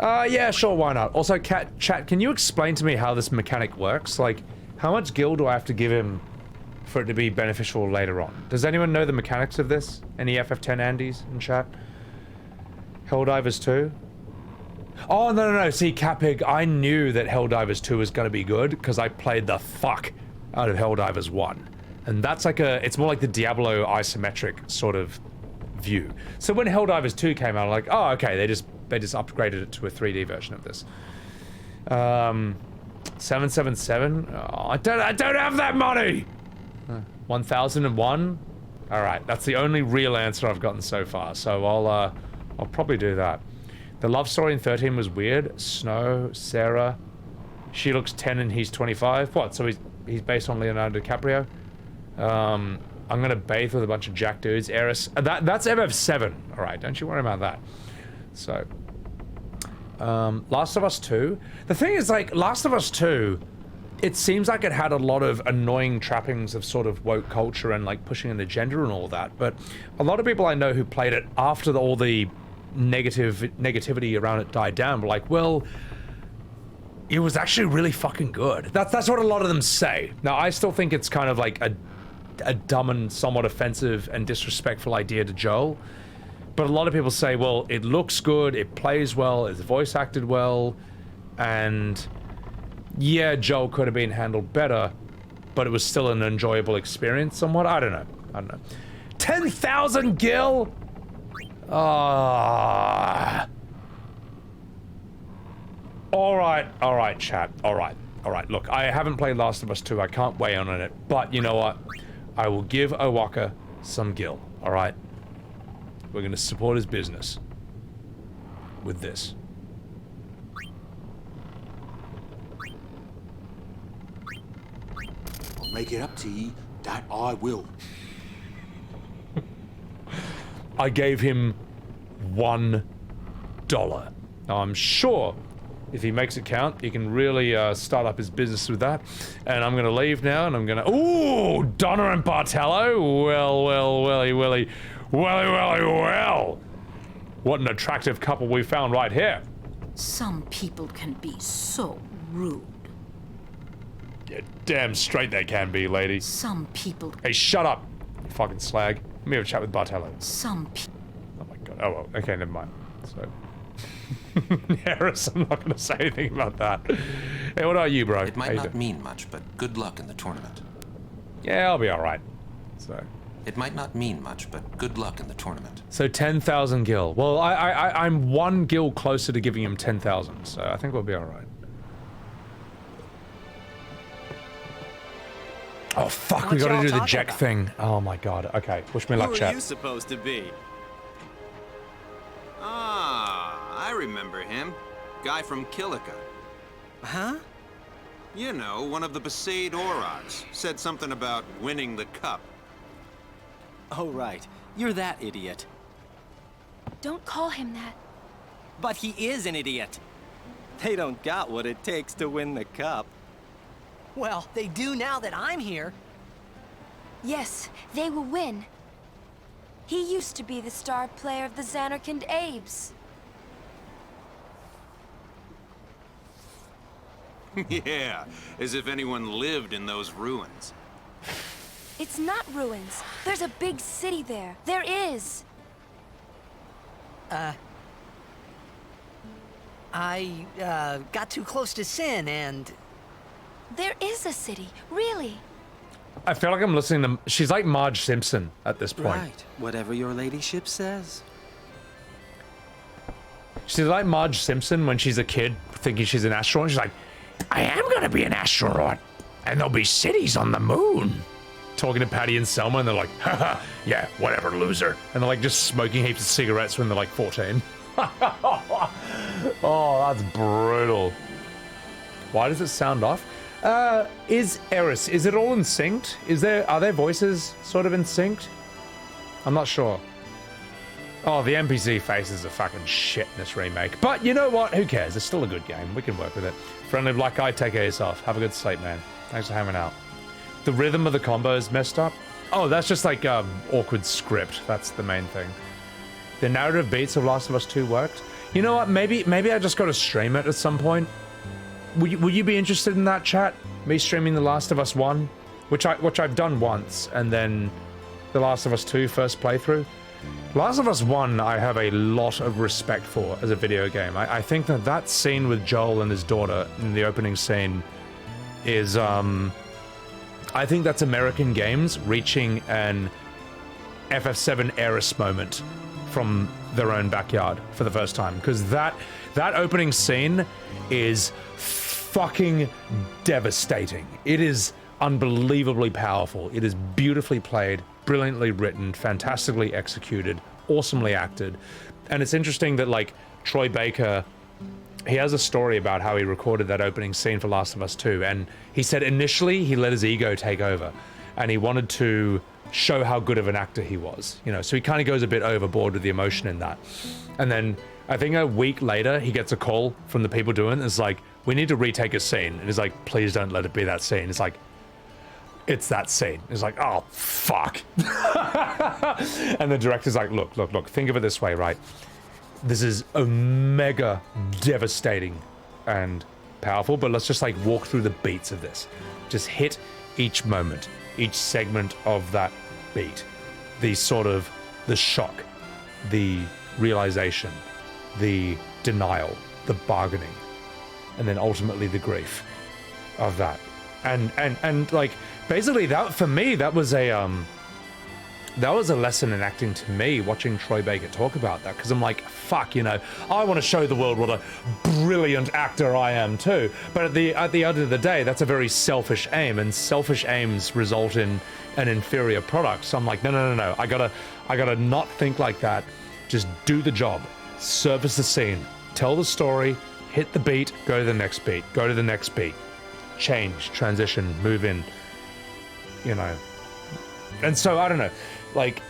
Yeah, sure, why not? Also, chat, can you explain to me how this mechanic works? Like, how much gil do I have to give him for it to be beneficial later on? Does anyone know the mechanics of this? Any FF10 Andes in chat? Helldivers 2? Oh, no. See, Catpig, I knew that Helldivers 2 was going to be good because I played the fuck out of Helldivers 1. And that's like it's more like the Diablo isometric sort of view. So when Helldivers 2 came out, I'm like, oh, okay, they just upgraded it to a 3D version of this. 777? Oh, I don't have that money! 1001? Alright, that's the only real answer I've gotten so far, so I'll probably do that. The love story in 13 was weird. Snow, Sarah, she looks 10 and he's 25. What, so he's based on Leonardo DiCaprio? I'm gonna bathe with a bunch of jack dudes. Eris, that's FF7. Alright, don't you worry about that. So, Last of Us 2. The thing is, like, Last of Us 2, it seems like it had a lot of annoying trappings of sort of woke culture and, like, pushing an agenda and all that, but a lot of people I know who played it after all the negativity around it died down were like, well, it was actually really fucking good. That's what a lot of them say. Now, I still think it's kind of like a dumb and somewhat offensive and disrespectful idea to Joel. But a lot of people say, well, it looks good, it plays well, it's voice acted well, and yeah, Joel could have been handled better, but it was still an enjoyable experience somewhat. I don't know. 10,000 gil? Alright, chat. Alright. Look, I haven't played Last of Us 2, I can't weigh in on it, but you know what? I will give Wakka some gil, alright? We're gonna support his business with this. I'll make it up to you, that I will. I gave him $1. Now I'm sure if he makes it count, he can really start up his business with that. And I'm gonna leave now, and I'm gonna... Ooh, Donna and Bartello? Well. What an attractive couple we found right here. Some people can be so rude. Yeah, damn straight they can be, lady. Some people... Hey, shut up, you fucking slag. Let me have a chat with Bartello. Some people... Oh my god. Oh, well. Okay, never mind. So... Harris, I'm not going to say anything about that. Hey, what are you, bro? It might not mean much, but good luck in the tournament. Yeah, I'll be alright. So... It might not mean much, but good luck in the tournament. So 10,000 gil. Well, I'm 1 gil closer to giving him 10,000, so I think we'll be alright. Oh fuck, we gotta do the Jecht thing. Oh my god, okay. Wish me luck, chat. Who are you supposed to be? Ah, I remember him. Guy from Kilika. Huh? You know, one of the Besaid Aurons. Said something about winning the cup. Oh, right. You're that idiot. Don't call him that. But he is an idiot. They don't got what it takes to win the cup. Well, they do now that I'm here. Yes, they will win. He used to be the star player of the Zanarkand Abes. Yeah, as if anyone lived in those ruins. It's not ruins. There's a big city there. There is. I got too close to Sin and... There is a city, really. I feel like I'm listening to... She's like Marge Simpson at this point. Right, whatever your ladyship says. She's like Marge Simpson when she's a kid thinking she's an astronaut. She's like, I am gonna be an astronaut, and there'll be cities on the moon. Talking to Patty and Selma, and they're like, haha, yeah, whatever, loser. And they're like just smoking heaps of cigarettes when they're like 14. Oh, that's brutal. Why does it sound off? Is Eris, is it all in synced? Are their voices sort of in synced? I'm not sure. Oh, the NPC faces are fucking shit in this remake. But you know what? Who cares? It's still a good game. We can work with it. Friendly Black Guy, take ace off. Have a good sleep, man. Thanks for hanging out. The rhythm of the combo is messed up. Oh, that's just like awkward script. That's the main thing. The narrative beats of Last of Us 2 worked. You know what? Maybe I just got to stream it at some point. Would you be interested in that, chat? Me streaming The Last of Us 1, which I've done once, and then The Last of Us 2 first playthrough. Last of Us 1 I have a lot of respect for as a video game. I think that scene with Joel and his daughter in the opening scene is I think that's American games reaching an FF7 Eris moment from their own backyard for the first time, because that opening scene is fucking devastating. It is unbelievably powerful. It is beautifully played, brilliantly written, fantastically executed, awesomely acted. And it's interesting that like Troy Baker, he has a story about how he recorded that opening scene for Last of Us 2, and he said initially he let his ego take over and he wanted to show how good of an actor he was, you know, so he kind of goes a bit overboard with the emotion in that. And then I think a week later he gets a call from the people doing it, it's like, we need to retake a scene, and he's like, please don't let it be that scene. It's like, it's that scene. It's like, oh fuck. And the director's like, look, think of it this way, right? This is a mega devastating and powerful, but let's just like walk through the beats of this. Just hit each moment, each segment of that beat. The shock, the realization, the denial, the bargaining, and then ultimately the grief of that. And like, basically that, for me, that was a lesson in acting to me, watching Troy Baker talk about that, because I'm like, fuck, you know, I want to show the world what a brilliant actor I am too. But at the end of the day, that's a very selfish aim, and selfish aims result in an inferior product. So I'm like, no, I gotta not think like that. Just do the job, service the scene, tell the story, hit the beat, go to the next beat, go to the next beat, change, transition, move in, you know. And so I don't know, like,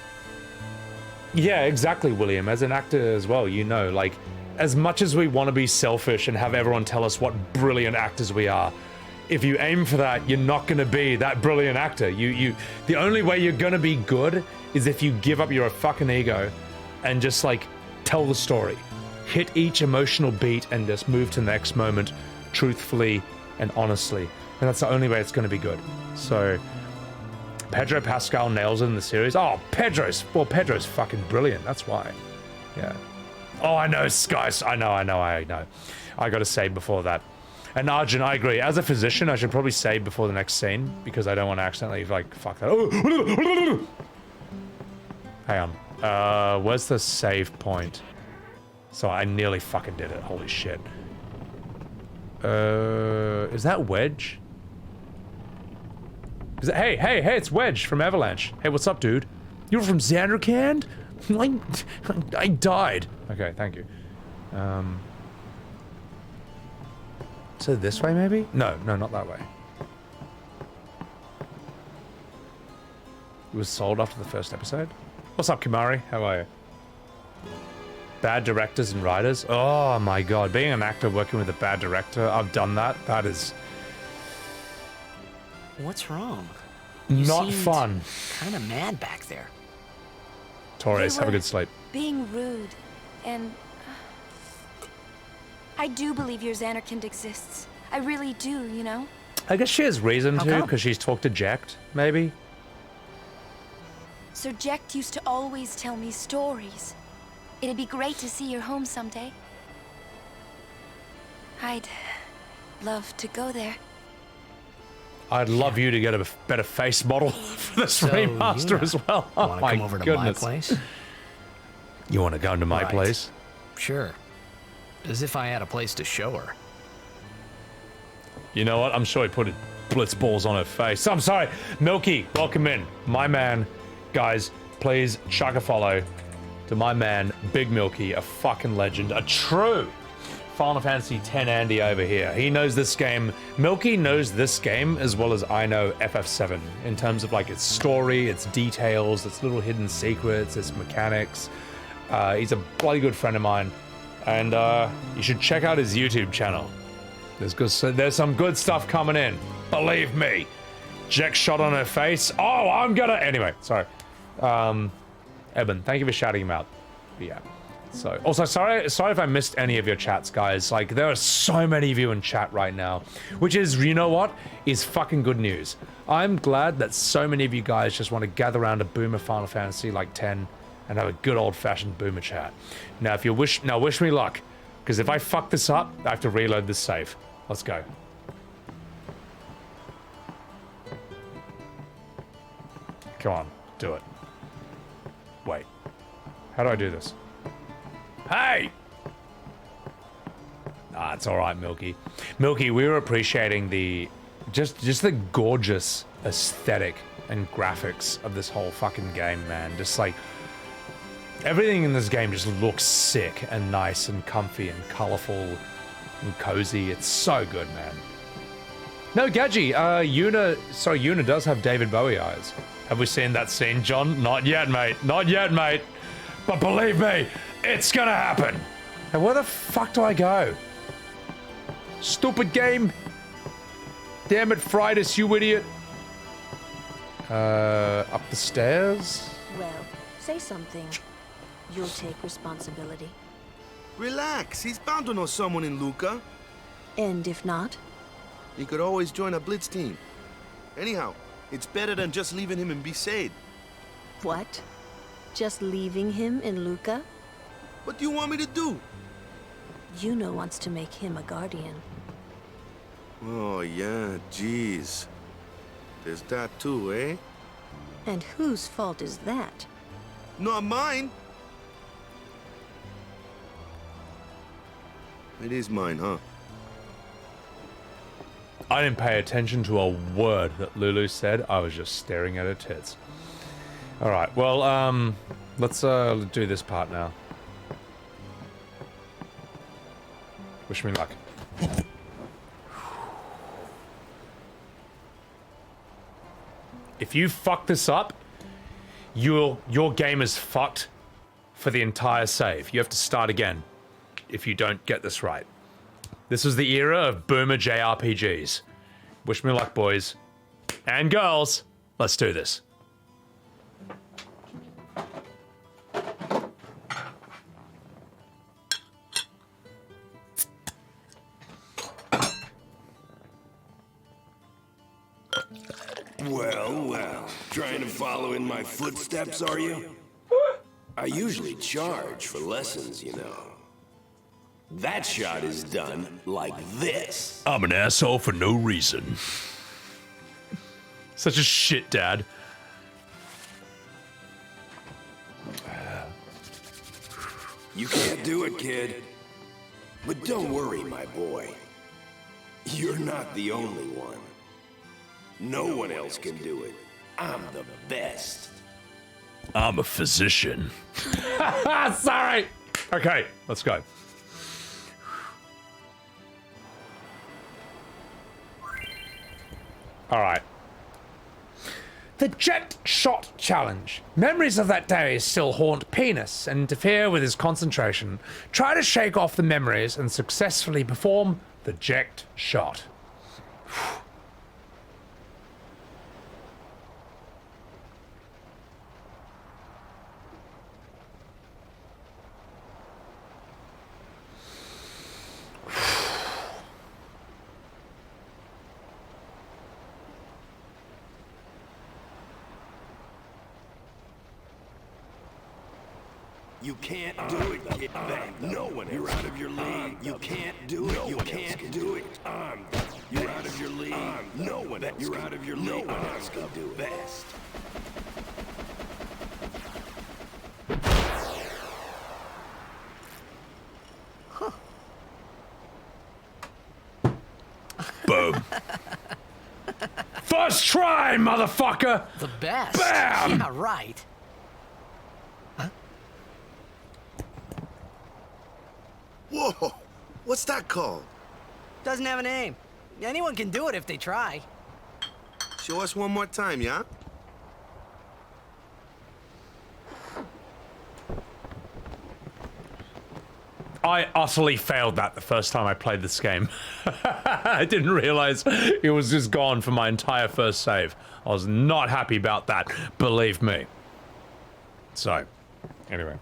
yeah, exactly, William, as an actor as well, you know, like, as much as we want to be selfish and have everyone tell us what brilliant actors we are, if you aim for that, you're not going to be that brilliant actor. The only way you're going to be good is if you give up your fucking ego and just like tell the story, hit each emotional beat and just move to the next moment truthfully and honestly. And that's the only way it's going to be good. So Pedro Pascal nails it in the series. Oh, Pedro's fucking brilliant. That's why. Yeah. Oh, I know, guys. I know. I got to save before that. And Arjun, I agree. As a physician, I should probably save before the next scene because I don't want to accidentally, like, fuck that. Oh. Hang on. Where's the save point? So I nearly fucking did it. Holy shit. Is that Wedge? Is that, hey, it's Wedge from Avalanche. Hey, what's up, dude? You're from Xandercand? I died. Okay, thank you. So this way, maybe? No, not that way. It was sold after the first episode? What's up, Khimari? How are you? Bad directors and writers? Oh my god, being an actor working with a bad director, I've done that. That is... What's wrong? Not fun. Kind of mad back there. Torres, have a good sleep. Being rude, and I do believe your Xanderkind exists. I really do, you know? I guess she has reason How to, come? because she's talked to Jecht, maybe? Sir Jecht used to always tell me stories. It'd be great to see your home someday. I'd love to go there. I'd love you to get a better face model for this So, remaster Yuna, as well. Oh wanna my come over to goodness. my place? You want to go to my Right. place? Sure. As if I had a place to show her. You know what? I'm sure he put Blitz Balls on her face. I'm sorry. Milky, welcome in. My man. Guys, please chuck a follow to my man, Big Milky, a fucking legend. A true Final Fantasy X Andy over here. He knows this game. Milky knows this game as well as I know FF7 in terms of like its story, its details, its little hidden secrets, its mechanics. He's a bloody good friend of mine. And you should check out his YouTube channel. There's some good stuff coming in. Believe me. Jecht shot on her face. Oh, I'm gonna... Anyway, sorry. Eben, thank you for shouting him out. But yeah. So, also, sorry if I missed any of your chats, guys. Like, there are so many of you in chat right now. Which is, you know what? Is fucking good news. I'm glad that so many of you guys just want to gather around a boomer Final Fantasy like 10 and have a good old-fashioned boomer chat. Now, if you wish me luck. Because if I fuck this up, I have to reload this save. Let's go. Come on, do it. Wait. How do I do this? Hey! Ah, it's alright, Milky. Milky, we were appreciating the... Just the gorgeous aesthetic and graphics of this whole fucking game, man. Just like... Everything in this game just looks sick and nice and comfy and colorful and cozy. It's so good, man. No, Gadji, Yuna does have David Bowie eyes. Have we seen that scene, John? Not yet, mate. Not yet, mate. But believe me, it's gonna happen. And where the fuck do I go? Stupid game. Damn it, Fridas, you idiot. Up the stairs? Well, say something. You'll take responsibility. Relax, he's bound to know someone in Luca. And if not? He could always join a Blitz team. Anyhow, it's better than just leaving him in Besaid. What? Just leaving him in Luca? What do you want me to do? Yuna wants to make him a guardian. Oh, yeah, jeez. There's that too, eh? And whose fault is that? Not mine. It is mine, huh? I didn't pay attention to a word that Lulu said. I was just staring at her tits. Alright, well, let's do this part now. Wish me luck. If you fuck this up, your game is fucked for the entire save. You have to start again if you don't get this right. This is the era of boomer JRPGs. Wish me luck, boys. And girls. Let's do this. Well, well. Trying to follow in my footsteps, are you? I usually charge for lessons, you know. That shot is done like this. I'm an asshole for no reason. Such a shit dad. You can't do it, kid. But don't worry, my boy. You're not the only one. No one else can do it. I'm the best. I'm a physician. Sorry. Okay, let's go. All right. The Jecht shot challenge. Memories of that day still haunt Penis and interfere with his concentration. Try to shake off the memories and successfully perform the Jecht shot. You can't do it, kid. No one. You're out of your league. You can't do it. You can't do it. You're out of your league. No one. You're out of your league. No one else can do it. Best. Boom. First try, motherfucker! The best. Bam! Yeah, right. Whoa! What's that called? Doesn't have a name. Anyone can do it if they try. Show us one more time, yeah? I utterly failed that the first time I played this game. I didn't realize it was just gone for my entire first save. I was not happy about that, believe me. So, anyway.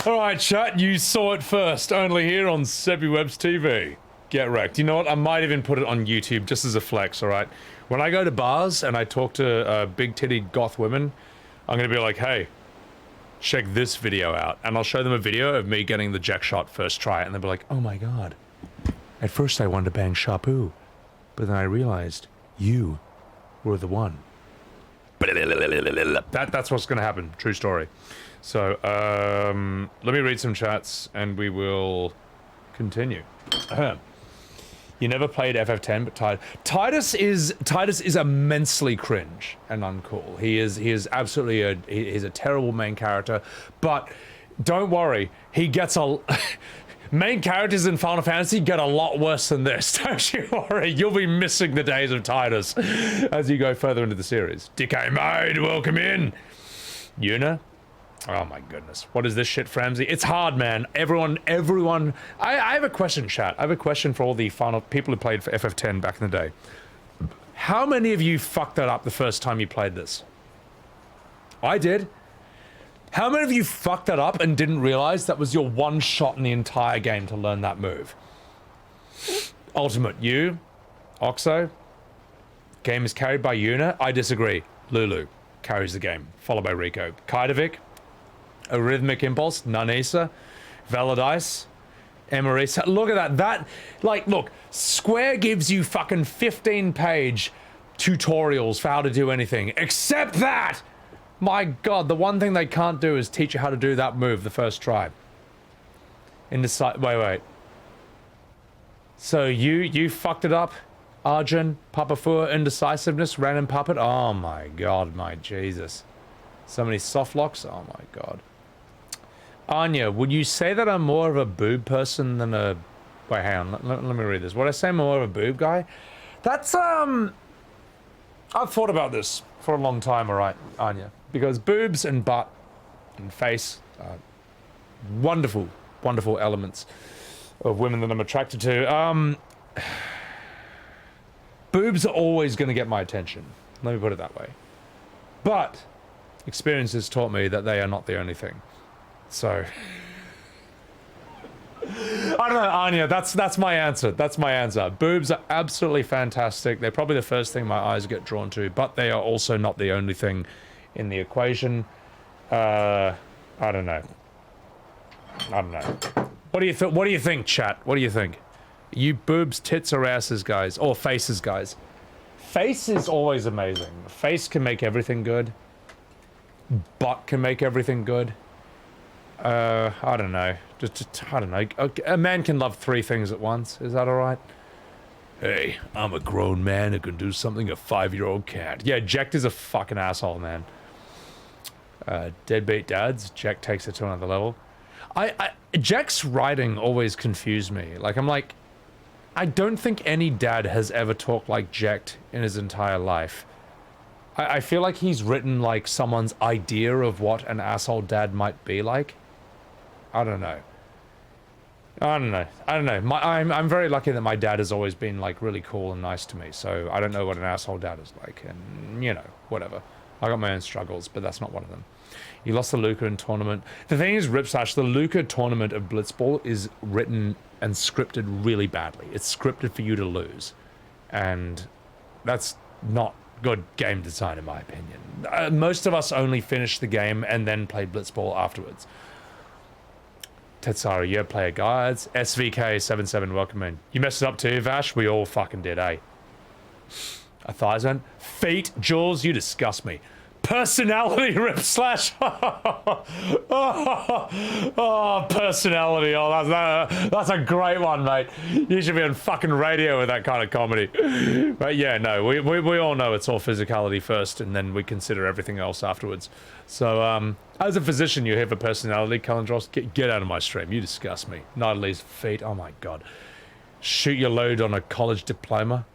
Alright, chat, you saw it first, only here on Sebbywebz TV. Get wrecked. You know what? I might even put it on YouTube just as a flex, alright? When I go to bars and I talk to big-titted goth women, I'm gonna be like, hey, check this video out. And I'll show them a video of me getting the Jecht shot first try, and they'll be like, oh my god. At first I wanted to bang Shapu, but then I realized you were the one. That's what's gonna happen. True story. So, let me read some chats and we will continue. You never played FF10, but Tidus is immensely cringe and uncool. He is absolutely he's a terrible main character, but don't worry, he gets a main characters in Final Fantasy get a lot worse than this. Don't you worry, you'll be missing the days of Tidus as you go further into the series. DK Maid, welcome in. Yuna. Oh my goodness. What is this shit, Framsy? It's hard, man. Everyone, I have a question, chat. I have a question for all the final people who played for FF10 back in the day. How many of you fucked that up the first time you played this? I did. How many of you fucked that up and didn't realize that was your one shot in the entire game to learn that move? Ultimate, you, Oxo, game is carried by Yuna. I disagree. Lulu carries the game, followed by Rikku. Kaidovic, a rhythmic impulse, Nanisa, Valadice, Emarisa. Look at that. Look, Square gives you fucking 15-page tutorials for how to do anything, except that. My god, the one thing they can't do is teach you how to do that move the first try. Wait. So you fucked it up, Arjun, Papafua, indecisiveness, random puppet. Oh my god, my Jesus. So many soft locks. Oh my god. Anya, would you say that I'm more of a boob person than a... Wait, hang on. Let me read this. Would I say I'm more of a boob guy? That's, I've thought about this for a long time, alright, Anya. Because boobs and butt and face are wonderful, wonderful elements of women that I'm attracted to. Boobs are always going to get my attention. Let me put it that way. But experience has taught me that they are not the only thing. So don't know, Anya. That's my answer. That's my answer. Boobs are absolutely fantastic. They're probably the first thing my eyes get drawn to, but they are also not the only thing in the equation. I don't know. I don't know. What do you think? What do you think, chat? What do you think? You boobs, tits, or asses, guys, or faces, guys? Face is always amazing. Face can make everything good. Butt can make everything good. I don't know. I don't know. A man can love 3 things at once. Is that all right? Hey, I'm a grown man who can do something a 5-year-old can't. Yeah, Jecht is a fucking asshole, man. Deadbeat dads. Jecht takes it to another level. Jecht's writing always confused me. Like, I'm like, I don't think any dad has ever talked like Jecht in his entire life. I feel like he's written like someone's idea of what an asshole dad might be like. I don't know. I don't know. I'm very lucky that my dad has always been like really cool and nice to me. So I don't know what an asshole dad is like, and you know, whatever. I got my own struggles, but that's not one of them. You lost the Luca in tournament. The thing is, Ripslash, the Luca tournament of Blitz Ball is written and scripted really badly. It's scripted for you to lose, and that's not good game design in my opinion. Most of us only finished the game and then played Blitz Ball afterwards. Tetsara, your player guides. SVK77, welcome in. You messed it up too, Vash? We all fucking did, eh? A Thizone. Feet, Jules, you disgust me. Personality, Ripslash. Oh, personality. Oh, that's a great one, mate. You should be on fucking radio with that kind of comedy. But yeah, no, we all know it's all physicality first, and then we consider everything else afterwards. So, as a physician, you have a personality, Kalendros. Get out of my stream. You disgust me. Nidalee's feet. Oh my god. Shoot your load on a college diploma.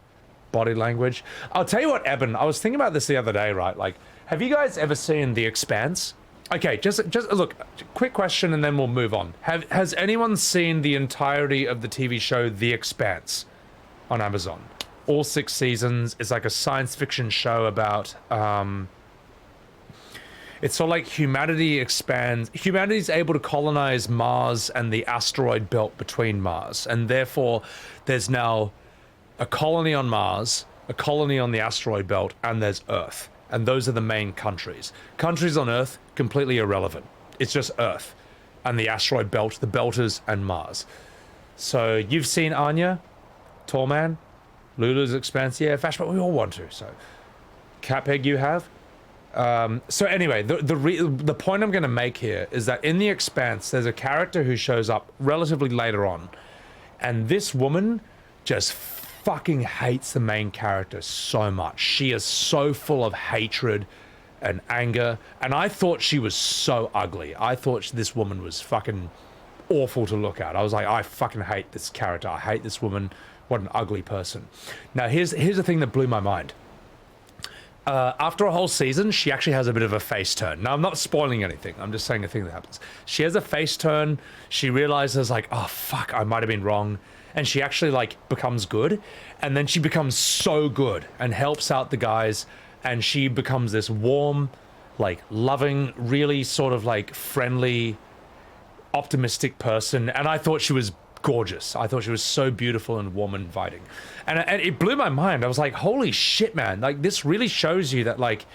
Body language. I'll tell you what, Eben. I was thinking about this the other day, right? Like, have you guys ever seen The Expanse? Okay, just look, quick question and then we'll move on. Has anyone seen the entirety of the TV show The Expanse on Amazon? All 6 seasons. It's like a science fiction show about, it's sort of like humanity expands. Humanity's able to colonize Mars and the asteroid belt between Mars. And therefore, there's now a colony on Mars, a colony on the asteroid belt, and there's Earth. And those are the main countries. Countries on Earth, completely irrelevant. It's just Earth and the asteroid belt, the Belters, and Mars. So you've seen Anya, Tall Man, Lulu's Expanse, yeah, Vash, but we all want to, so. Catpeg you have. So anyway, the point I'm going to make here is that in The Expanse, there's a character who shows up relatively later on. And this woman just fucking hates the main character so much. She is so full of hatred and anger, and I thought she was so ugly. I thought this woman was fucking awful to look at. I was like, I fucking hate this character. I hate this woman. What an ugly person. Now, here's the thing that blew my mind. After a whole season, she actually has a bit of a face turn. Now, I'm not spoiling anything. I'm just saying a thing that happens. She has a face turn. She realizes, like, oh, fuck, I might have been wrong. And she actually, like, becomes good. And then she becomes so good and helps out the guys. And she becomes this warm, like, loving, really sort of, like, friendly, optimistic person. And I thought she was gorgeous. I thought she was so beautiful and warm and inviting. And it blew my mind. I was like, holy shit, man. Like, this really shows you that, like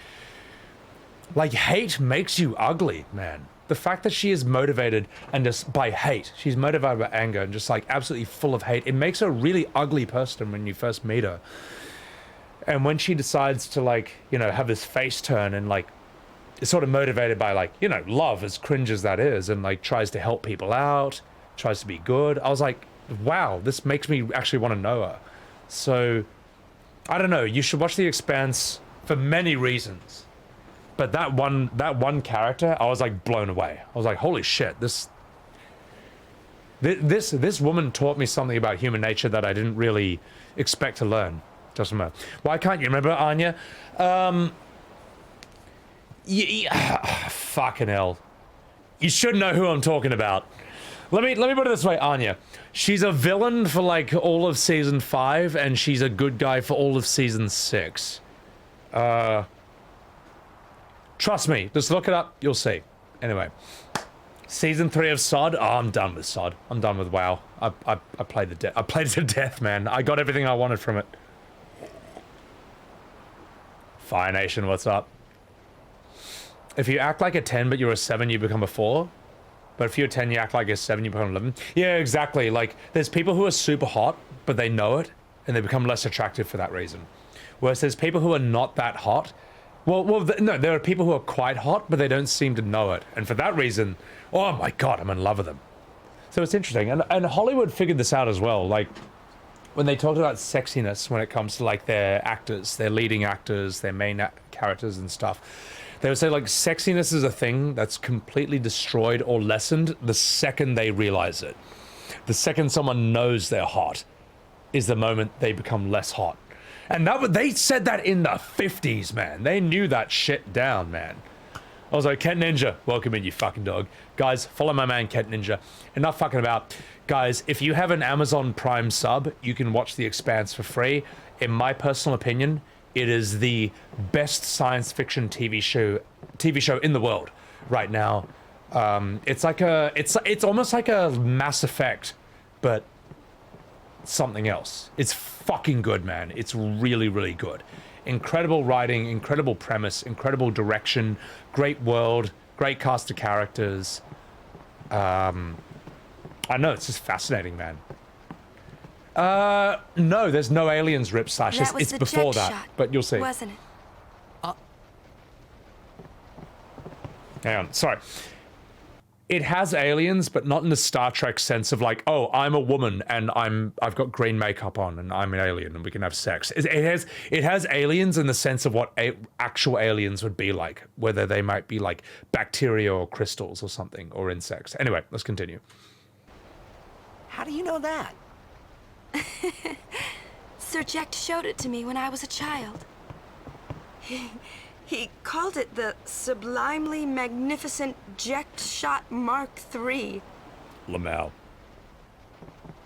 hate makes you ugly, man. The fact that she is motivated and just by hate, she's motivated by anger and just like absolutely full of hate, it makes her a really ugly person when you first meet her. And when she decides to, like, you know, have this face turn and like is sort of motivated by, like, you know, love, as cringe as that is, and like tries to help people out, tries to be good, I was like, wow, this makes me actually want to know her. So I don't know, you should watch The Expanse for many reasons. But that one character, I was like blown away. I was like, holy shit, this woman taught me something about human nature that I didn't really expect to learn. Doesn't matter. Why can't you remember, Anya? Fucking hell. You should know who I'm talking about. Let me put it this way, Anya. She's a villain for like all of season 5, and she's a good guy for all of season 6. Trust me, just look it up, you'll see. Anyway, Season 3 of SOD? Oh, I'm done with SOD. I'm done with WoW. I played I played it to death, man. I got everything I wanted from it. Fire Nation, what's up? If you act like a 10 but you're a 7, you become a 4. But if you're a 10, you act like a 7, you become 11. Yeah, exactly. Like, there's people who are super hot, but they know it, and they become less attractive for that reason. Whereas there's people who are not that hot. No, there are people who are quite hot, but they don't seem to know it. And for that reason, oh my god, I'm in love with them. So it's interesting. And Hollywood figured this out as well. Like, when they talked about sexiness when it comes to, like, their actors, their leading actors, their main characters and stuff, they would say, like, sexiness is a thing that's completely destroyed or lessened the second they realize it. The second someone knows they're hot is the moment they become less hot. And they said that in the 50s, man. They knew that shit down, man. I was like, Kent Ninja, welcome in, you fucking dog. Guys, follow my man, Kent Ninja. Enough fucking about. Guys, if you have an Amazon Prime sub, you can watch The Expanse for free. In my personal opinion, it is the best science fiction TV show in the world right now. It's like it's almost like a Mass Effect, but something else. It's fucking good, man. It's really, really good. Incredible writing, incredible premise, incredible direction, great world, great cast of characters. I know, it's just fascinating, man. No, there's no aliens, Ripslash. It's before that, shot, but you'll see. Wasn't it? Hang on, sorry. It has aliens, but not in the Star Trek sense of like, oh, I'm a woman and I've got green makeup on and I'm an alien and we can have sex. It has aliens in the sense of what actual aliens would be like, whether they might be like bacteria or crystals or something or insects. Anyway, let's continue. How do you know that? Sir Jecht showed it to me when I was a child. He called it the sublimely magnificent Jecht Shot Mark III. Lamau.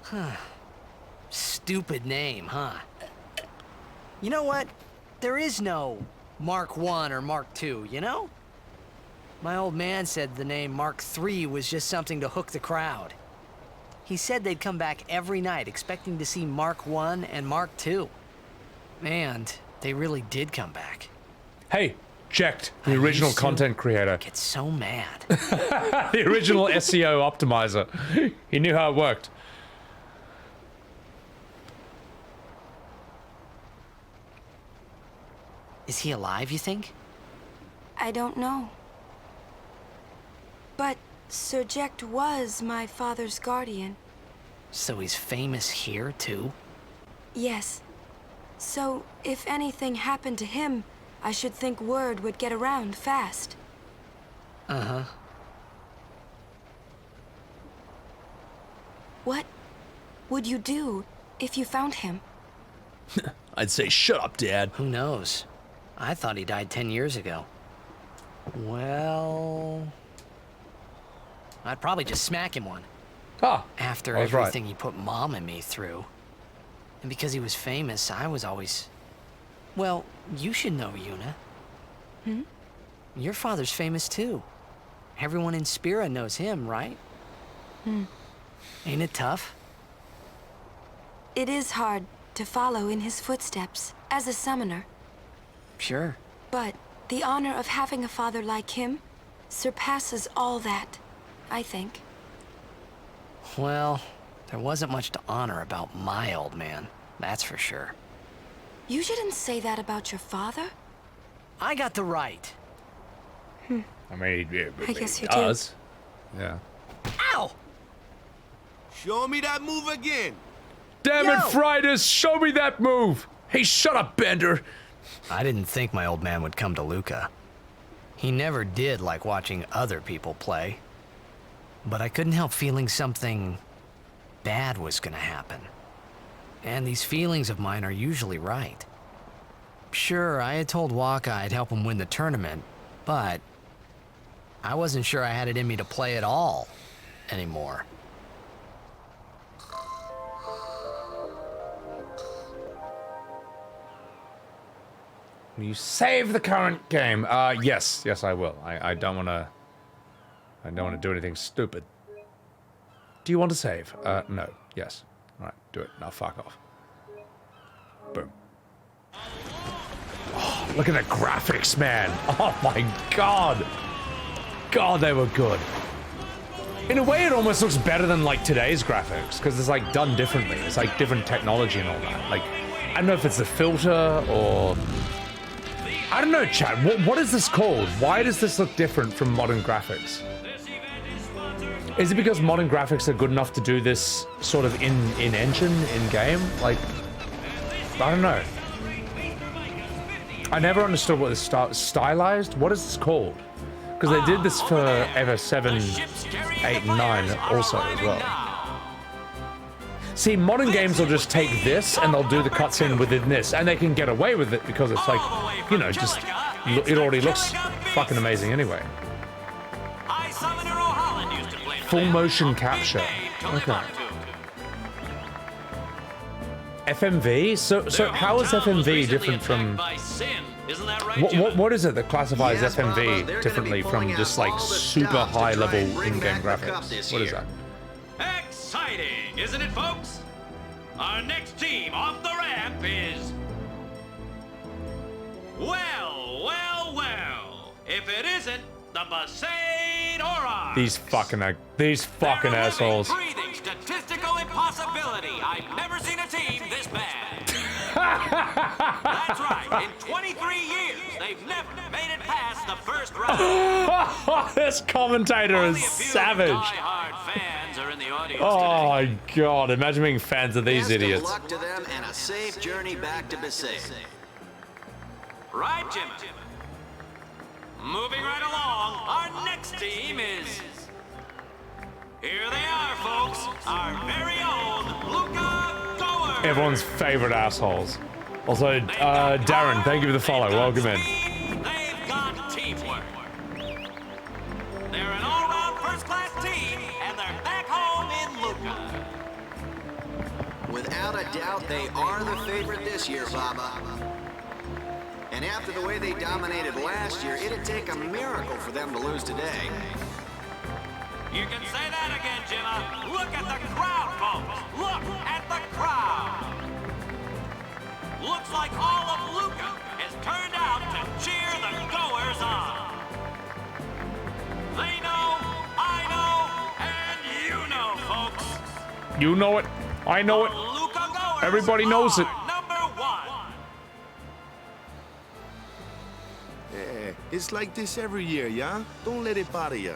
Huh. Stupid name, huh? You know what? There is no Mark I or Mark II, you know? My old man said the name Mark III was just something to hook the crowd. He said they'd come back every night expecting to see Mark I and Mark II. And they really did come back. Hey, Jecht, the original content creator. Get so mad. The original SEO optimizer. He knew how it worked. Is he alive, you think? I don't know. But Sir Jecht was my father's guardian. So he's famous here, too? Yes. So, if anything happened to him, I should think word would get around fast. Uh-huh. What would you do if you found him? I'd say, shut up, Dad. Who knows? I thought he died 10 years ago. Well... I'd probably just smack him one. Ah, after everything he put Mom and me through. And because he was famous, I was always... Well, you should know, Yuna. Hmm? Your father's famous too. Everyone in Spira knows him, right? Hmm. Ain't it tough? It is hard to follow in his footsteps as a summoner. Sure. But the honor of having a father like him surpasses all that, I think. Well, there wasn't much to honor about my old man, that's for sure. You shouldn't say that about your father. I got the right. I mean, yeah, I guess you does. Yeah. Ow! Show me that move again. Damn it, Fridas! Show me that move! Hey, shut up, Bender! I didn't think my old man would come to Luca. He never did like watching other people play. But I couldn't help feeling something bad was gonna happen. And these feelings of mine are usually right. Sure, I had told Wakka I'd help him win the tournament, but I wasn't sure I had it in me to play at all anymore. Will you save the current game? Yes, I will. I don't want to I don't want to do anything stupid. Do you want to save? No. Yes. Alright, do it. Now fuck off. Boom. Oh, look at the graphics, man. Oh my god. God, they were good. In a way, it almost looks better than like today's graphics, because it's like done differently. It's like different technology and all that. Like, I don't know if it's the filter or... I don't know, chat. What is this called? Why does this look different from modern graphics? Is it because modern graphics are good enough to do this sort of in engine, in game? Like, I don't know. I never understood what this stylized. What is this called? Because they did this for Ever 7, 8, and 9 also as well. See, modern games will just take this and they'll do the cutscene within this, and they can get away with it because it's like, you know, just it already looks fucking amazing anyway. Full motion capture. Okay. FMV? So how is FMV different from... What is it that classifies FMV differently from just like super high level in-game graphics? What is that? Exciting, isn't it, folks? Our next team off the ramp is... Well. If it isn't the Besaid Auron. These fucking assholes. Breathing statistical impossibility. I've never seen a team this bad. That's right. In 23 years, they've never made it past the first round. This commentator is savage. Fans are in the audience oh my god! Imagine being fans of these idiots. Best of luck to them and a safe journey back to Besaid. Right, Jim. Moving right along, our next team is... Here they are, folks. Our very own Luca Stadium. Everyone's favorite assholes. Also, Darren, thank you for the follow. Welcome in. They've got teamwork. They're an all-round first-class team, and they're back home in Luca. Without a doubt, they are the favorite this year, Baba. And after the way they dominated last year, it'd take a miracle for them to lose today. You can say that again, Jimma. Look at the crowd, folks. Look at the crowd. Looks like all of Luca has turned out to cheer the goers on. They know, I know, and you know, folks. You know it. I know it. Everybody knows it. Yeah, it's like this every year, yeah? Don't let it bother you.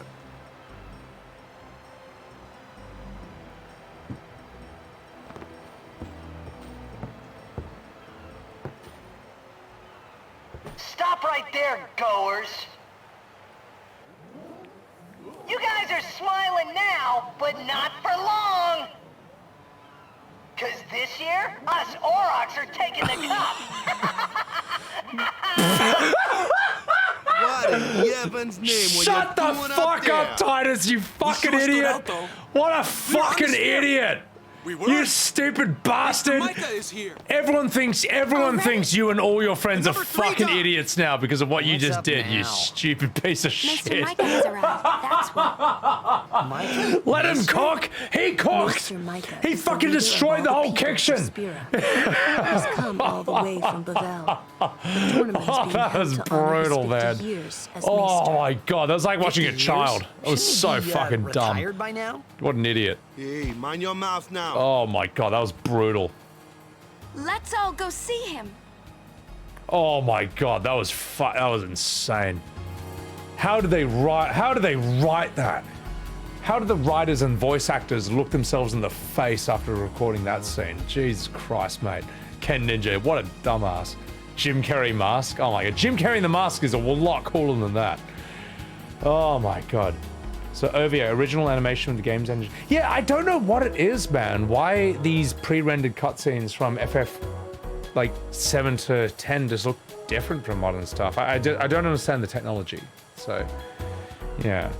Stop right there, goers. You guys are smiling now, but not for long. Cause this year, us Aurochs are taking the cup. What in Yevon's name? Shut the fuck up, Tidus, you fucking idiot! What a fucking idiot! You stupid bastard! Everyone thinks you and all your friends are fucking idiots now because of what you just did, you stupid piece of shit. Let him cook! He cooked! He fucking destroyed the whole kitchen! He's come all the way from Bhed. That was brutal, man. Oh my god, that was like watching a child. It was so fucking dumb. By now? What an idiot. Hey, mind your mouth now. Oh my god, that was brutal. Let's all go see him. Oh my god, that was insane. How did they write that? How did the writers and voice actors look themselves in the face after recording that scene? Jesus Christ, mate. Ken Ninja, what a dumbass. Jim Carrey mask. Oh my god, Jim Carrey in the mask is a lot cooler than that. Oh my god. So OVA, original animation of the game's engine. Yeah, I don't know what it is, man. Why these pre-rendered cutscenes from FF like 7 to 10 just look different from modern stuff. I don't understand the technology. So, yeah.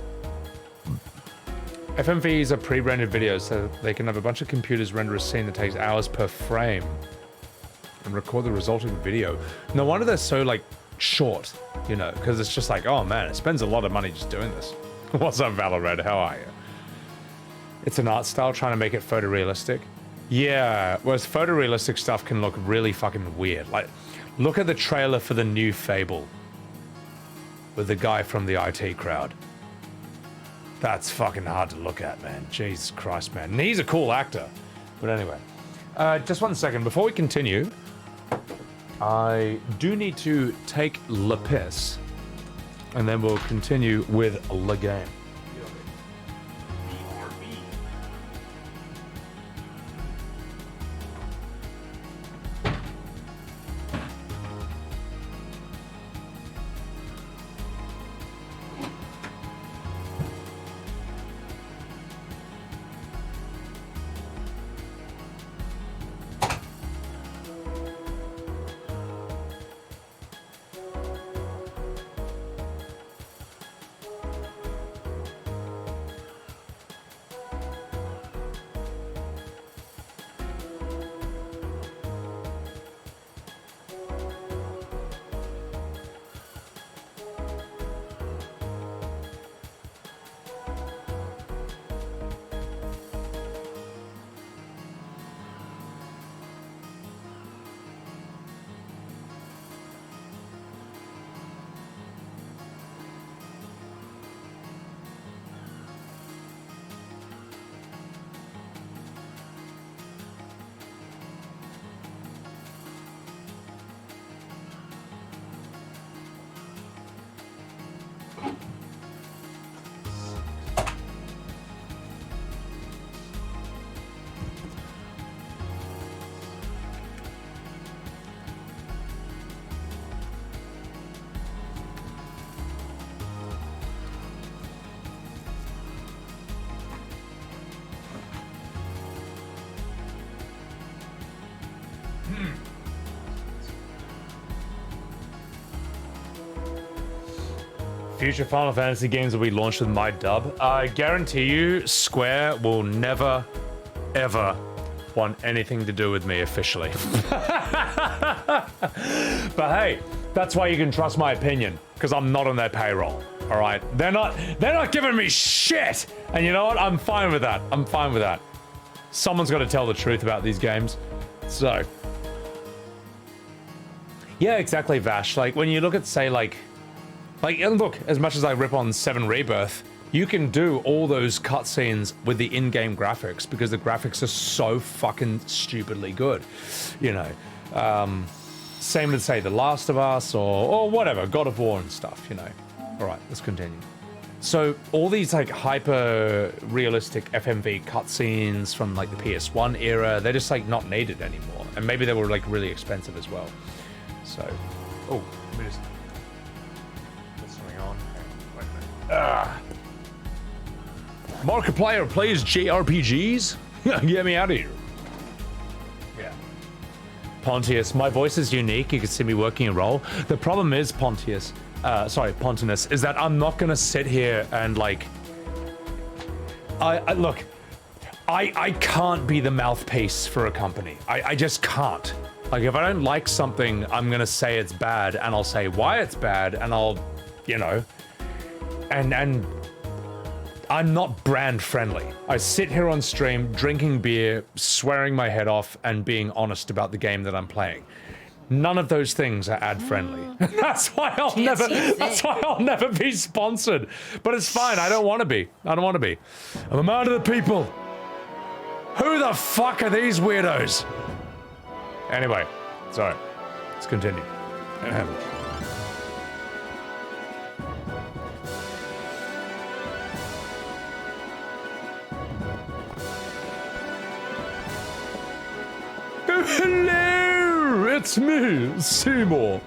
FMVs are pre-rendered videos, so they can have a bunch of computers render a scene that takes hours per frame and record the resulting video. No wonder they're so like short, you know, because it's just like, oh man, it spends a lot of money just doing this. What's up, Valorant? How are you? It's an art style trying to make it photorealistic. Yeah, whereas photorealistic stuff can look really fucking weird. Like, look at the trailer for the new Fable with the guy from the IT crowd. That's fucking hard to look at, man. Jesus Christ, man. And he's a cool actor. But anyway, just 1 second. Before we continue, I do need to take Le Piss, and then we'll continue with the game. Future Final Fantasy games will be launched with my dub. I guarantee you, Square will never, ever want anything to do with me officially. But hey, that's why you can trust my opinion, because I'm not on their payroll. All right, they're not giving me shit, and you know what? I'm fine with that. I'm fine with that. Someone's got to tell the truth about these games, so yeah, exactly, Vash. Like when you look at, say, like, and look, as much as I rip on 7 Rebirth, you can do all those cutscenes with the in-game graphics because the graphics are so fucking stupidly good, you know. Same with, say, The Last of Us or whatever, God of War and stuff, you know. All right, let's continue. So all these like hyper realistic FMV cutscenes from like the PS1 era, they're just like not needed anymore, and maybe they were like really expensive as well. So, oh, let me just. Markiplier plays JRPGs? Get me out of here. Yeah. Pontius, my voice is unique. You can see me working a role. The problem is, Pontius, Pontinus, is that I'm not gonna sit here and like. Look, I can't be the mouthpiece for a company. I just can't. Like, if I don't like something, I'm gonna say it's bad, and I'll say why it's bad, and I'll, you know. And I'm not brand friendly. I sit here on stream drinking beer, swearing my head off, and being honest about the game that I'm playing. None of those things are ad friendly. That's why I'll never be sponsored. But it's fine. I don't want to be. I don't want to be. I'm a man of the people. Who the fuck are these weirdos? Anyway, sorry. Let's continue. Hello, it's me, Seymour.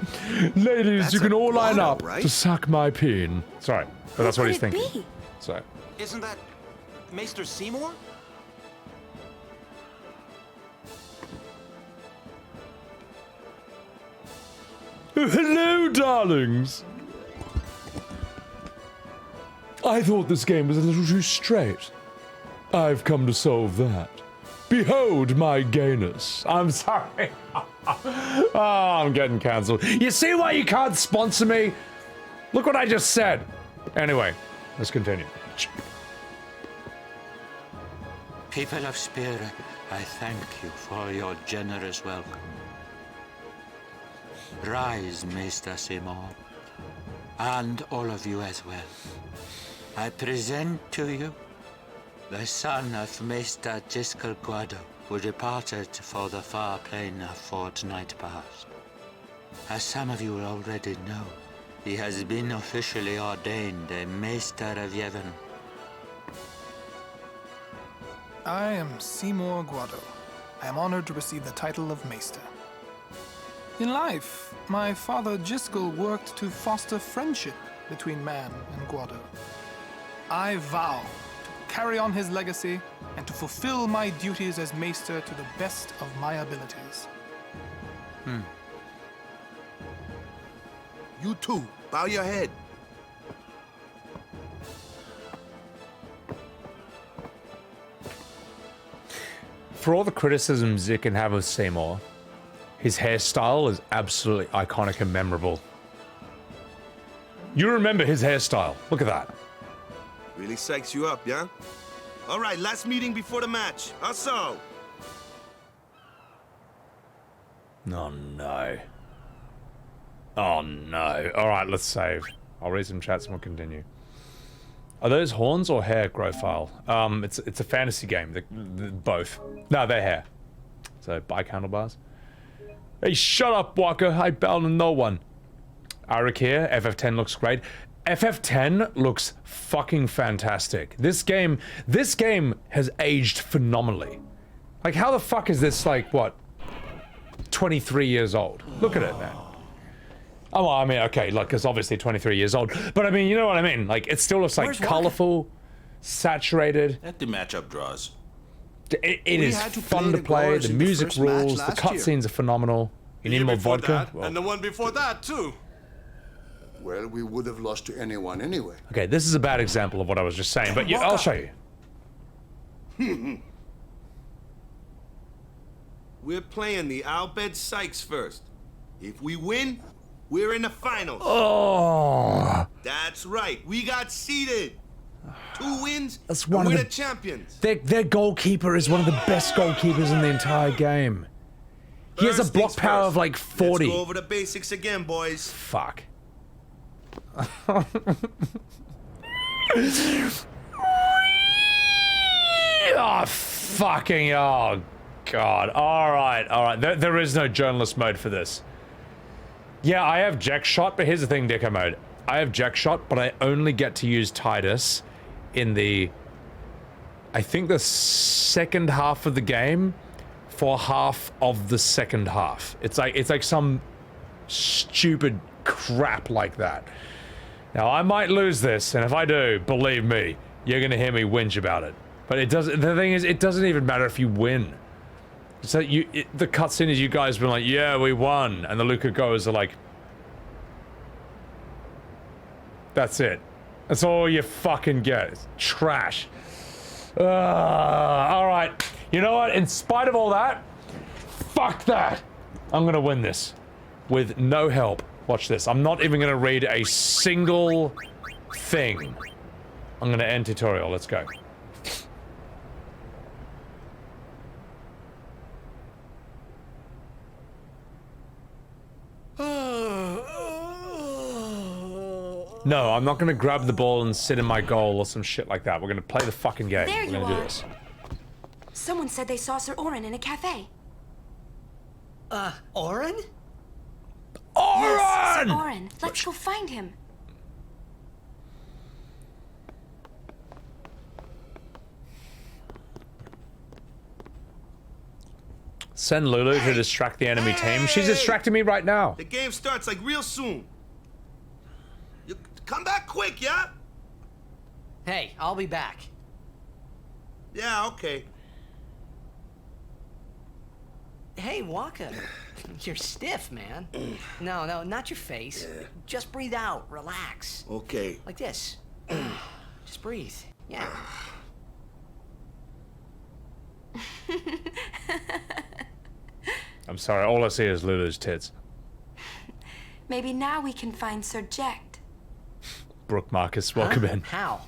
Ladies, that's you can all line up right? to suck my peen. Sorry, but that's what he's thinking. Sorry. Isn't that Maester Seymour? Hello, darlings. I thought this game was a little too straight. I've come to solve that. Behold my gayness. I'm sorry. Oh, I'm getting cancelled. You see why you can't sponsor me? Look what I just said. Anyway, Let's continue. People of Spira, I thank you for your generous welcome. Rise, Maester Seymour, and all of you as well. I present to you the son of Maester Guado, who departed for the far plain a fortnight past. As some of you already know, he has been officially ordained a Maester of Yevon. I am Seymour Guado. I am honored to receive the title of Maester. In life, my father Jiskel worked to foster friendship between man and Guado. I vow to carry on his legacy and to fulfill my duties as Maester to the best of my abilities. You too. Bow your head. For all the criticisms it can have of Seymour, his hairstyle is absolutely iconic and memorable. You remember his hairstyle. Look at that. Really psychs you up, yeah? All right, last meeting before the match. How so? Oh no. Oh no. Alright, let's save. I'll read some chats and we'll continue. Are those horns or hair, Grofile? It's a fantasy game. Both. No, they're hair. So, bike handlebars. Hey, shut up, Wakka. I bow to no one. Arik here. FF10 looks great. FF10 looks fucking fantastic. This game has aged phenomenally. Like, how the fuck is this, like, what? 23 years old. Look at it, man. Oh, well, I mean, okay, like, it's obviously 23 years old, but I mean, you know what I mean? Like, it still looks, like, colorful, saturated. Let the matchup draws. It is fun to play, the music rules, the cutscenes are phenomenal. You need more vodka? And the one before that, too. Well, we would have lost to anyone anyway. Okay, this is a bad example of what I was just saying, but I'll show you. We're playing the Bhed Sykes first. If we win, we're in the finals. Oh. That's right. We got seeded. 2 wins. That's one of we're the the champions. Their goalkeeper is one of the best goalkeepers in the entire game. He has a block power of like 40. Let's go over the basics again, boys. Fuck. Oh, fucking, oh, God. All right. There is no journalist mode for this. Yeah, I have Jecht shot, but here's the thing, Dicko mode. I have Jecht shot, but I only get to use Tidus in the, I think the second half of the game for half of the second half. It's like some stupid crap like that. Now, I might lose this, and if I do, believe me, you're gonna hear me whinge about it. But it doesn't, the thing is, it doesn't even matter if you win. So the cutscene is you guys been like, yeah, we won, and the Luca goes are like, that's it. That's all you fucking get. It's trash. All right. You know what? In spite of all that, fuck that. I'm gonna win this with no help. Watch this. I'm not even gonna read a single thing. I'm gonna end tutorial. Let's go. No, I'm not gonna grab the ball and sit in my goal or some shit like that. We're gonna play the fucking game. There We're you gonna do are. this. Someone said they saw Sir Auron in a cafe. Auron? Yes, Sir Auron. Let's go find him. Send Lulu to distract the enemy team. She's distracting me right now. The game starts like real soon. You come back quick, yeah? Hey, I'll be back. Yeah, okay. Hey, Wakka. You're stiff, man. No, not your face. Just breathe out. Relax. Okay. Like this. Just breathe. Yeah. I'm sorry, all I see is Lulu's tits. Maybe now we can find Sir Jecht. Brooke Marcus, welcome in. How?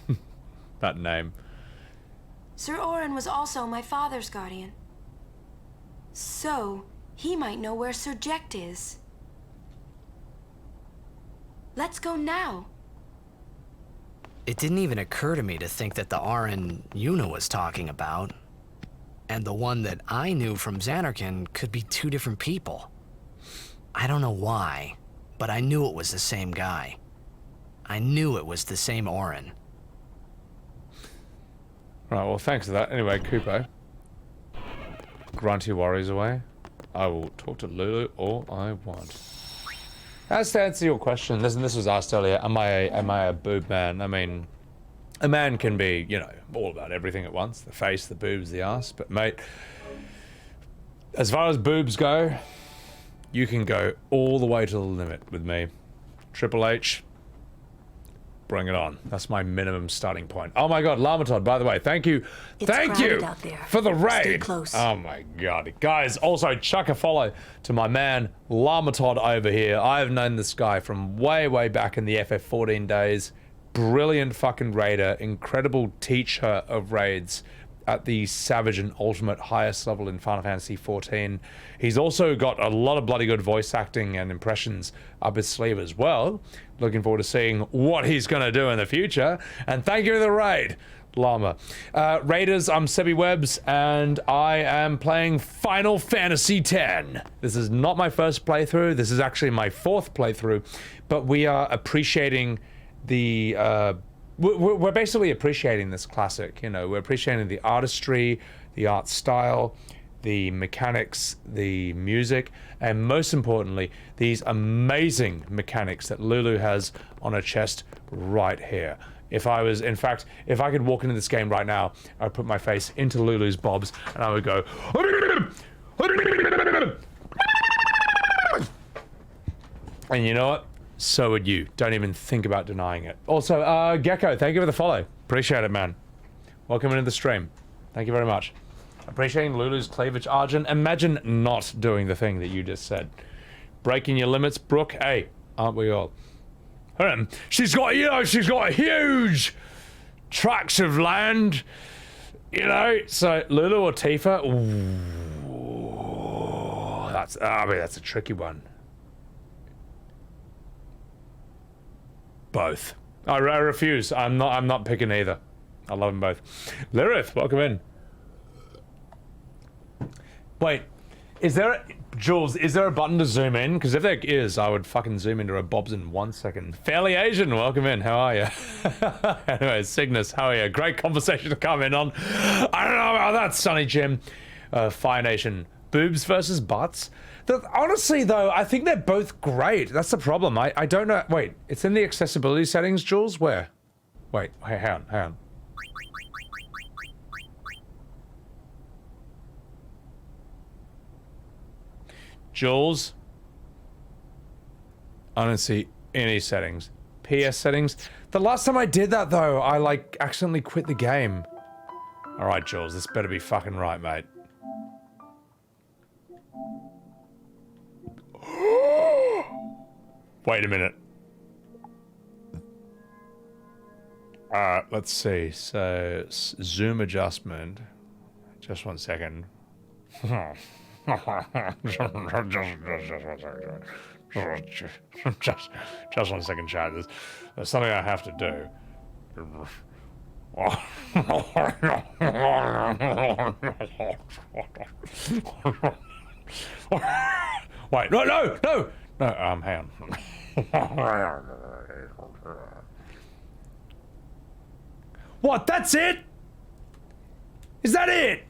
That name. Sir Auron was also my father's guardian. So, he might know where Sir Jecht is. Let's go now. It didn't even occur to me to think that the Auron Yuna was talking about, and the one that I knew from Xanarkand could be two different people. I don't know why, but I knew it was the same guy. I knew it was the same Auron. Right, well, thanks for that. Anyway, Kupo. Grunt your worries away. I will talk to Lulu all I want. As to answer your question, this was asked earlier, am I a boob man? I mean, a man can be, you know, all about everything at once. The face, the boobs, the ass. But mate, as far as boobs go, you can go all the way to the limit with me. Triple H, bring it on. That's my minimum starting point. Oh my god, Lamatod, by the way, thank you. Thank you for the raid. Stay close. Oh my god. Guys, also chuck a follow to my man Lamatod over here. I've known this guy from way back in the FF14 days. Brilliant fucking raider, incredible teacher of raids at the Savage and Ultimate highest level in Final Fantasy XIV. He's also got a lot of bloody good voice acting and impressions up his sleeve as well. Looking forward to seeing what he's going to do in the future. And thank you for the raid, Llama. Raiders, I'm Sebbywebz, and I am playing Final Fantasy X. This is not my first playthrough. This is actually my fourth playthrough. But we are appreciating the... We're basically appreciating this classic, you know, we're appreciating the artistry, the art style, the mechanics, the music, and most importantly, these amazing mechanics that Lulu has on her chest right here. If I was, in fact, if I could walk into this game right now, I'd put my face into Lulu's bobs and I would go... And you know what? So would you. Don't even think about denying it. Also, Gecko, thank you for the follow. Appreciate it, man. Welcome into the stream. Thank you very much. Appreciating Lulu's cleavage, Arjun. Imagine not doing the thing that you just said. Breaking your limits, Brooke. Hey, aren't we all? She's got, you know, she's got huge tracts of land. You know, so Lulu or Tifa? Ooh, that's a tricky one. Both. I refuse. I'm not picking either. I love them both. Lirith, welcome in. Wait, is there Jules, is there a button to zoom in? Because if there is, I would fucking zoom into her bobs in 1 second. Fairly Asian, welcome in. How are you? Anyway, Cygnus, how are you? Great conversation to come in on. I don't know about that, Sonny Jim. Fire Nation. Boobs versus butts? Honestly, though, I think they're both great. That's the problem. I don't know. Wait, it's in the accessibility settings, Jules? Where? Wait, hang on. Jules? I don't see any settings. PS settings? The last time I did that, though, I, like, accidentally quit the game. Alright, Jules, this better be fucking right, mate. Wait a minute. Let's see. So, zoom adjustment. Just 1 second. just 1 second, chat. There's something I have to do. Wait, no! Hang on. What? That's it? Is that it?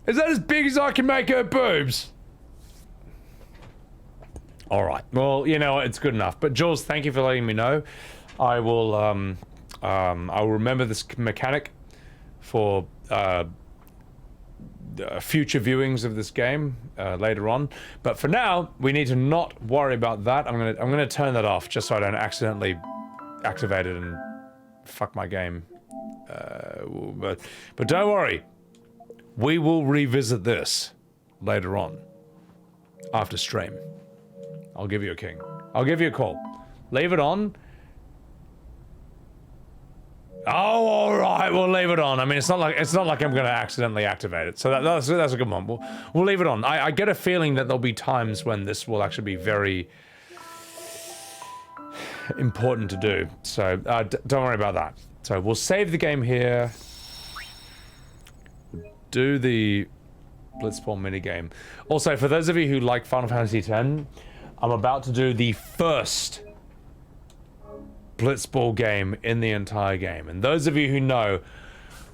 Is that as big as I can make her boobs? Alright, well, you know, it's good enough. But Jules, thank you for letting me know. I will remember this mechanic for future viewings of this game later on. But for now, we need to not worry about that. I'm gonna turn that off just so I don't accidentally activate it and fuck my game. But don't worry. We will revisit this later on. After stream. I'll give you a king. I'll give you a call. Leave it on, Oh, all right, we'll leave it on. I mean, it's not like I'm gonna accidentally activate it. So that's a good one. We'll leave it on. I get a feeling that there'll be times when this will actually be very important to do. So don't worry about that. So we'll save the game here. Do the Blitz Ball minigame. Also, for those of you who like Final Fantasy X, I'm about to do the first Blitz Ball game in the entire game. And those of you who know,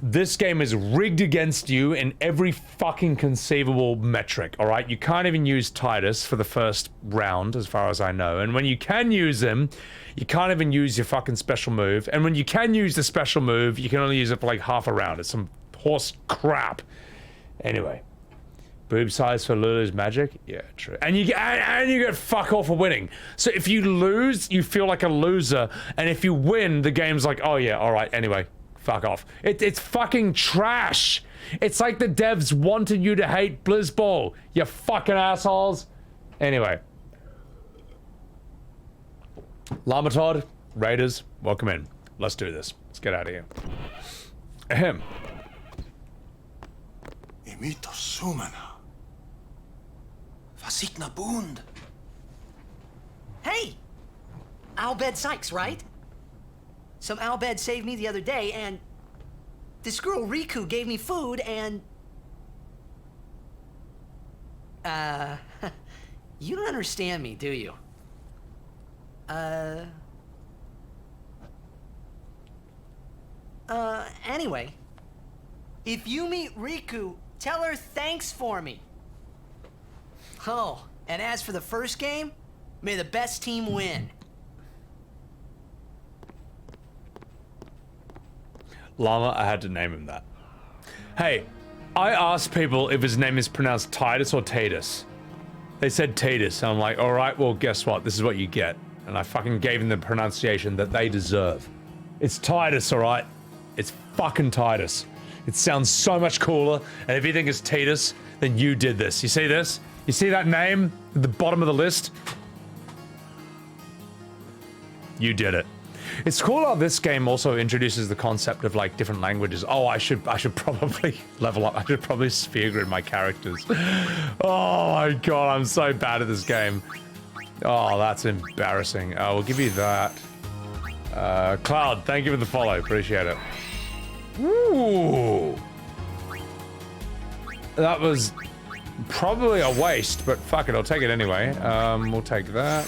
this game is rigged against you in every fucking conceivable metric, alright? You can't even use Tidus for the first round, as far as I know. And when you can use him, you can't even use your fucking special move. And when you can use the special move, you can only use it for like half a round. It's some horse crap. Anyway. Boob size for Lulu's magic? Yeah, true. And you get fuck all for winning. So if you lose, you feel like a loser. And if you win, the game's like, oh yeah, alright, anyway. Fuck off. It's fucking trash. It's like the devs wanted you to hate Blitz Ball. You fucking assholes. Anyway. Llama Todd, Raiders, welcome in. Let's do this. Let's get out of here. Ahem. Imito Sumana. Vasikna Bund. Hey! Bhed Sykes, right? Some Bhed saved me the other day, and this girl Rikku gave me food, and... you don't understand me, do you? Anyway, if you meet Rikku, tell her thanks for me. Oh, and as for the first game, may the best team win. Llama, I had to name him that. Hey, I asked people if his name is pronounced Tidus or Tidus. They said Tidus, and I'm like, alright, well, guess what? This is what you get. And I fucking gave them the pronunciation that they deserve. It's Tidus, alright? It's fucking Tidus. It sounds so much cooler, and if you think it's Tidus, then you did this. You see this? You see that name at the bottom of the list? You did it. It's cool how this game also introduces the concept of like different languages. Oh, I should probably level up. I should probably sphere grid my characters. Oh my god, I'm so bad at this game. Oh, that's embarrassing. We'll give you that. Cloud, thank you for the follow. Appreciate it. Ooh. That was probably a waste, but fuck it, I'll take it anyway. We'll take that.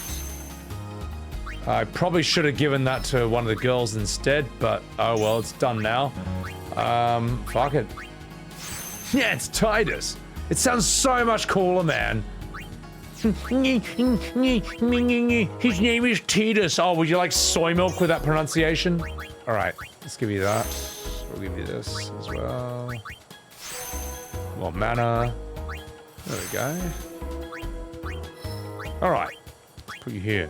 I probably should have given that to one of the girls instead, but oh well, it's done now. Fuck it. Yeah, it's Tidus. It sounds so much cooler, man. His name is Tidus. Oh, would you like soy milk with that pronunciation? Alright, let's give you that. We'll give you this as well. More mana. There we go. Alright, put you here.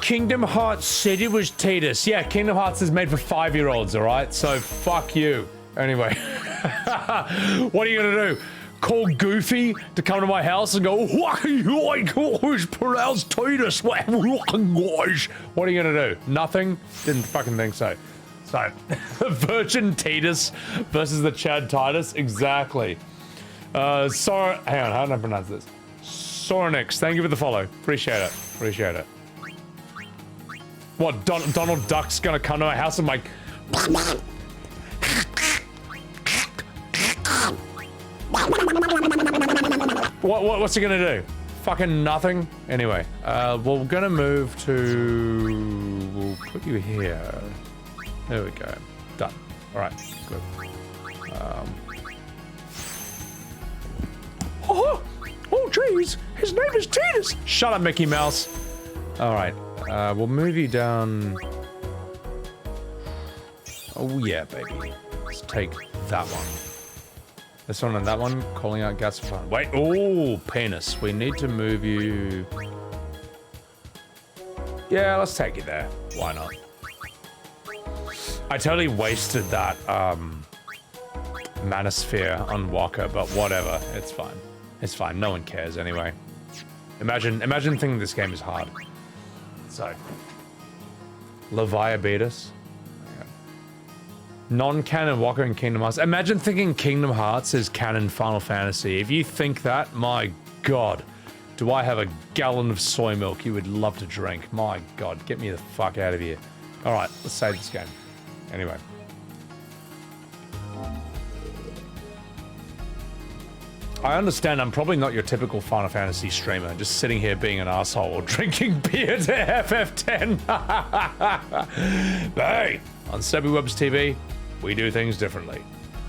Kingdom Hearts said it was Tidus. Yeah, Kingdom Hearts is made for 5-year-olds, alright? So fuck you. Anyway. What are you gonna do? Call Goofy to come to my house and go, what are you like? It's pronounced Tidus. What are you gonna do? Nothing? Didn't fucking think so. So, the Virgin Tidus versus the Chad Tidus? Exactly. Hang on, how do I pronounce this? Soronix, thank you for the follow. Appreciate it. Appreciate it. What, Donald Duck's gonna come to my house and like... What's he gonna do? Fucking nothing? Anyway, we're gonna move to... We'll put you here. There we go. Done. Alright, good. Oh, jeez! His name is Tidus! Shut up, Mickey Mouse! Alright, we'll move you down... Oh yeah, baby. Let's take that one. This one and that one, calling out gas for fun. Wait, oh, penis. We need to move you... Yeah, let's take it there. Why not? I totally wasted that, Manosphere on Wakka, but whatever. It's fine. It's fine. No one cares anyway. Imagine thinking this game is hard. So, Leviabetus. Non-canon Wakka and Kingdom Hearts. Imagine thinking Kingdom Hearts is canon Final Fantasy. If you think that, my god, do I have a gallon of soy milk you would love to drink. My god, get me the fuck out of here. Alright, let's save this game. Anyway. I understand I'm probably not your typical Final Fantasy streamer, just sitting here being an asshole or drinking beer to FF10. But hey, on Sebbywebz TV, we do things differently.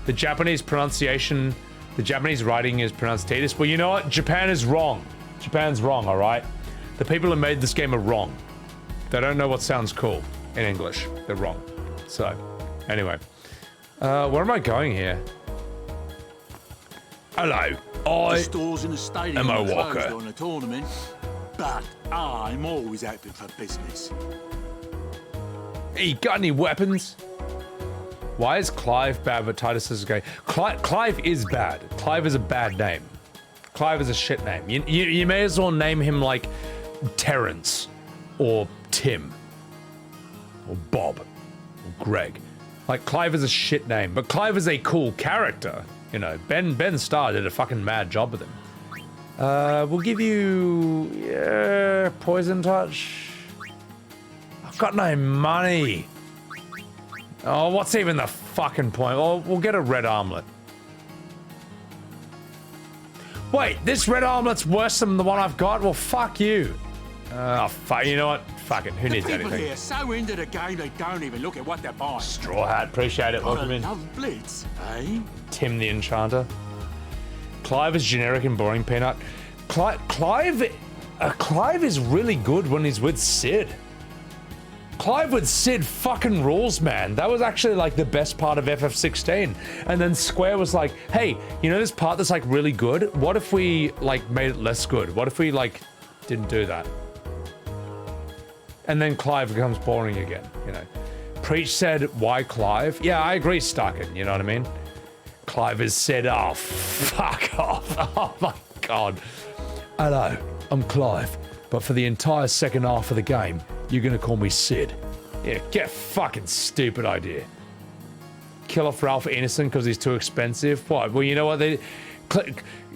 The Japanese pronunciation, the Japanese writing is pronounced Tidus. Well, you know what? Japan is wrong. Japan's wrong, alright? The people who made this game are wrong. They don't know what sounds cool in English. They're wrong. So, anyway. Where am I going here? Hello, The stores in the stadium am a are closed Wakka. on a tournament, but I'm always open for business. Hey, got any weapons? Why is Clive bad but Tidus is okay? Clive is bad. Clive is a bad name. Clive is a shit name. You may as well name him like Terrence or Tim or Bob or Greg. Like, Clive is a shit name, but Clive is a cool character. You know, Ben Starr did a fucking mad job with him. We'll give you... yeah, Poison Touch. I've got no money. Oh, what's even the fucking point? Well, we'll get a red armlet. Wait, this red armlet's worse than the one I've got? Well, fuck you. Oh, fuck, you know what? Fuck it, who needs People anything? here are so into the game they don't even look at what they're buying. Straw Hat, appreciate it, welcome in. Love Blitz, eh? Tim the Enchanter. Clive is generic and boring, Peanut. Clive is really good when he's with Sid. Clive with Sid fucking rules, man. That was actually like the best part of FF16. And then Square was like, hey, you know this part that's like really good? What if we like made it less good? What if we like didn't do that? And then Clive becomes boring again, you know. Preach said, why Clive? Yeah, I agree, Starkin, you know what I mean? Clive has said, oh, fuck off. Oh my god. Hello, I'm Clive, but for the entire second half of the game, you're gonna call me Sid. Yeah, get fucking stupid idea. Kill off Ralph Innocent because he's too expensive? What? Well, you know what?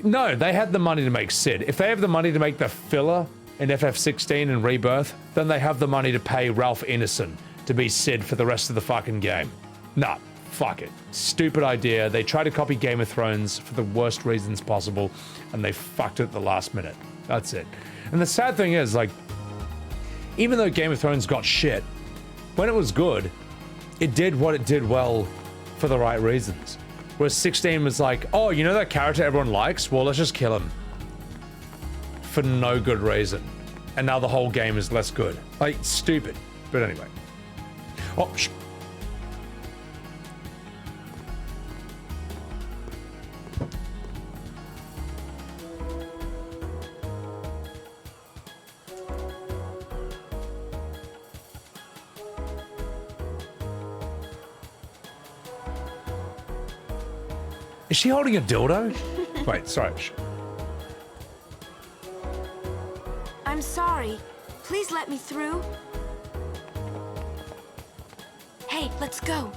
No, they had the money to make Sid. If they have the money to make the filler in FF16 and Rebirth, then they have the money to pay Ralph Innocent to be Sid for the rest of the fucking game. Nah, fuck it. Stupid idea. They tried to copy Game of Thrones for the worst reasons possible, and they fucked it at the last minute. That's it. And the sad thing is, like, even though Game of Thrones got shit, when it was good, it did what it did well for the right reasons. Whereas 16 was like, oh, you know that character everyone likes? Well, let's just kill him. For no good reason. And now the whole game is less good. Like, stupid. But anyway. Oh, Is she holding a dildo? Wait, sorry. I'm sorry. Please let me through. Hey, let's go.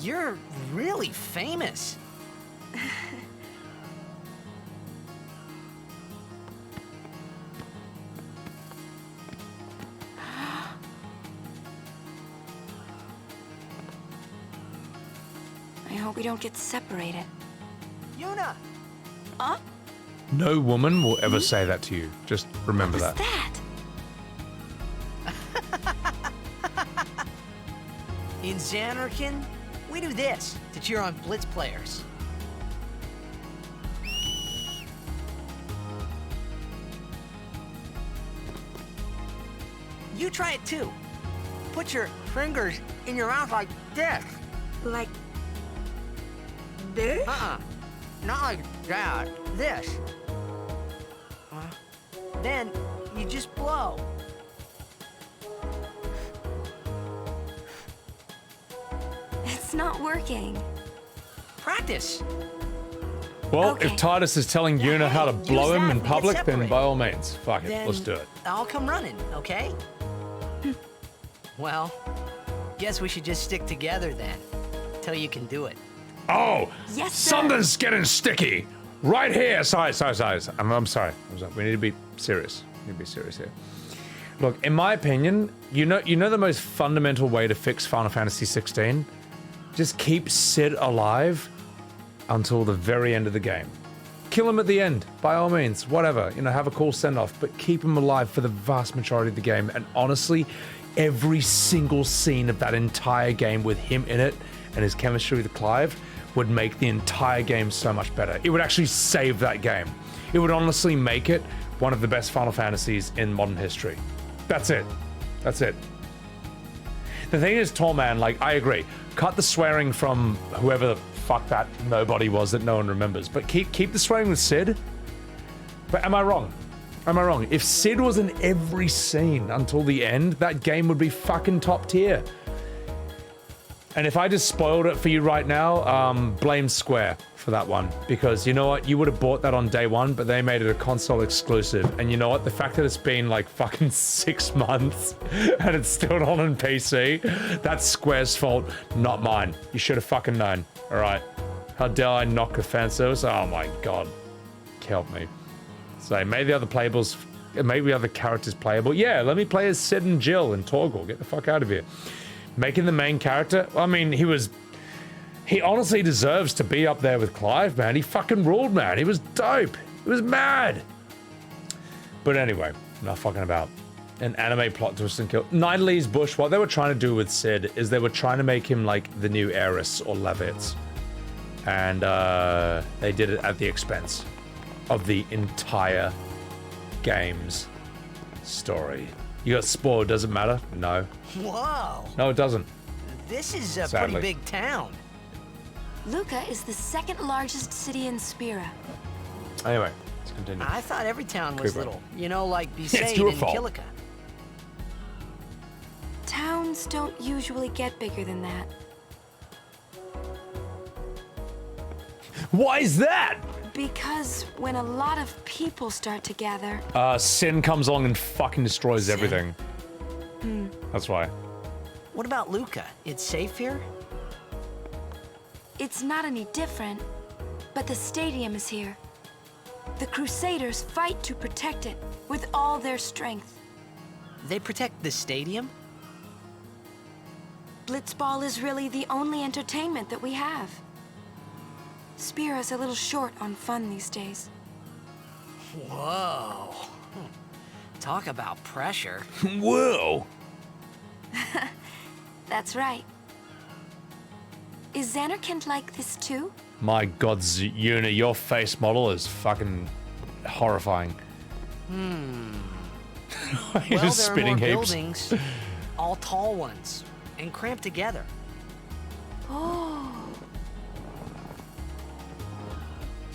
You're really famous. I hope we don't get separated. Yuna! Huh? No woman will ever say that to you. Just remember that. In Zanarkand, we do this to cheer on Blitz players. You try it too. Put your fingers in your mouth like this. Like this? Not like that. This. Then you just blow. It's not working. Practice. Well, if Tidus is telling Yuna how to blow him in public, then by all means, fuck it, Then let's do it. I'll come running, okay? Well, guess we should just stick together then, till you can do it. Oh, Yes, sir. something's getting sticky right here. Sorry. I'm sorry. We need to be serious. We need to be serious here. Look, in my opinion, you know the most fundamental way to fix Final Fantasy 16? Just keep Cid alive until the very end of the game. Kill him at the end, by all means, whatever. You know, have a cool send-off, but keep him alive for the vast majority of the game. And honestly, every single scene of that entire game with him in it and his chemistry with Clive would make the entire game so much better. It would actually save that game. It would honestly make it one of the best Final Fantasies in modern history. That's it. That's it. The thing is, Tall Man, like, I agree. Cut the swearing from whoever the fuck that nobody was that no one remembers. But keep the swearing with Cid. But am I wrong? Am I wrong? If Cid was in every scene until the end, that game would be fucking top tier. And if I just spoiled it for you right now, blame Square for that one. Because you know what? You would have bought that on day one, but they made it a console exclusive. And you know what? The fact that it's been like fucking 6 months and it's still not on PC, that's Square's fault, not mine. You should have fucking known. Alright. How dare I knock the fan service? Oh my god. Help me. So maybe the other playables, maybe the other characters playable. Yeah, let me play as Cid and Jill and Torgal. Get the fuck out of here. Making the main character, I mean, he honestly deserves to be up there with Clive, man. He fucking ruled, man. He was dope. He was mad. But anyway, not fucking about an anime plot twist and kill. Nidalee Bush, what they were trying to do with Cid is they were trying to make him like the new Eris or Levitz. And they did it at the expense of the entire game's story. You got spoiled, does it matter? No. Whoa. No, it doesn't. This is a Sadly. pretty big town. Luca is the second largest city in Spira. Anyway, let's continue. I thought every town was Creeper. little. You know, like It's Besaid your and fault. Kilika. Towns don't usually get bigger than that. Why is that? Because when a lot of people start to gather... Sin comes along and fucking destroys everything. That's why. What about Luca? It's safe here? It's not any different, but the stadium is here. The Crusaders fight to protect it with all their strength. They protect the stadium? Blitz Ball is really the only entertainment that we have. Spira's a little short on fun these days. Whoa. Talk about pressure. Whoa. That's right. Is Xanarkand like this too? My god, Yuna, your face model is fucking horrifying. Well, You're just there are spitting more heaps. buildings, all tall ones, and cramped together. Oh.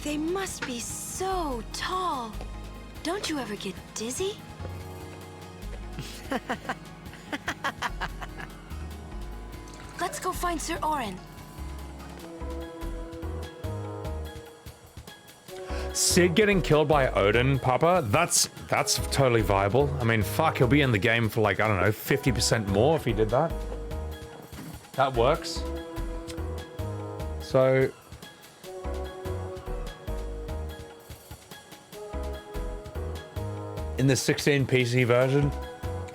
They must be so tall. Don't you ever get dizzy? Let's go find Sir Auron. Cid getting killed by Odin, Papa, that's totally viable. I mean, fuck, he'll be in the game for like, I don't know, 50% more if he did that. That works. So... in the 16 PC version,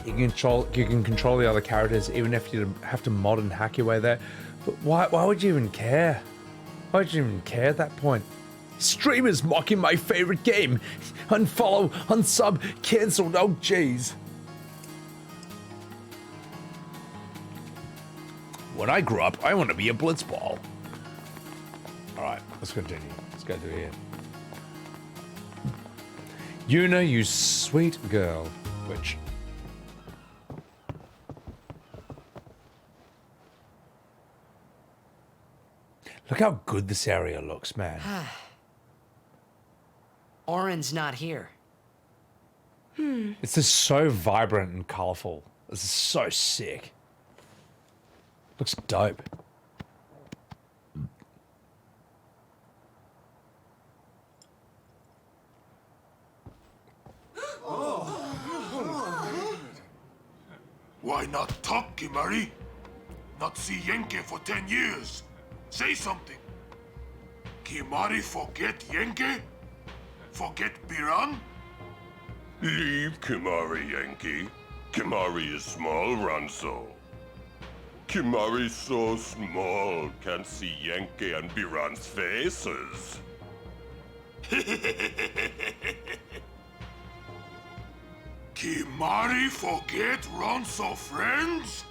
you can control the other characters even if you have to mod and hack your way there. But why would you even care? Why would you even care at that point? Streamers mocking my favorite game. Unfollow, unsub, cancelled. Oh jeez. When I grow up, I want to be a Blitz Ball. All right, let's continue. Let's go through here. Yuna, you sweet girl. Which? Look how good this area looks, man. Auron's not here. This is so vibrant and colorful. This is so sick. Looks dope. Why not talk, Khimari? Not see Yenke for 10 years. Say something. Khimari forget Yenke? Forget Biran? Leave Khimari, Yankee. Khimari is small, Ranso. Khimari's so small, can't see Yankee and Biran's faces. Khimari forget Ranso friends?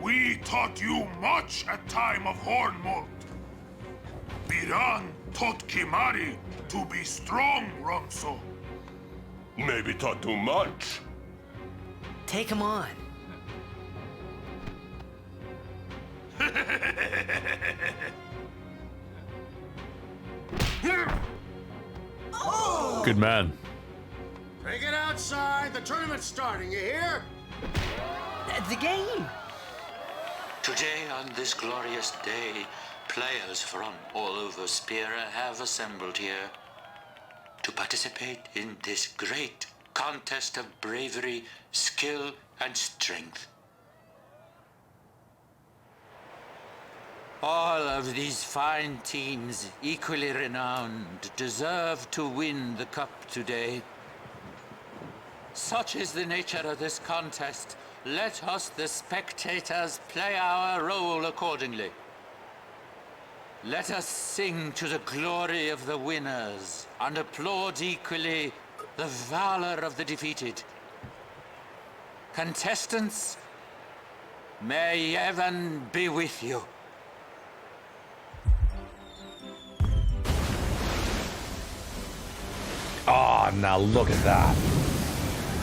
We taught you much at time of Hornmold. Biran taught Khimari to be strong, Ranso. Maybe taught too much. Take him on. Good man. Take it outside. The tournament's starting, you hear? The game. Today, on this glorious day, players from all over Spira have assembled here to participate in this great contest of bravery, skill, and strength. All of these fine teams, equally renowned, deserve to win the cup today. Such is the nature of this contest. Let us, the spectators, play our role accordingly. Let us sing to the glory of the winners and applaud equally the valor of the defeated. Contestants, may heaven be with you. Oh, now look at that.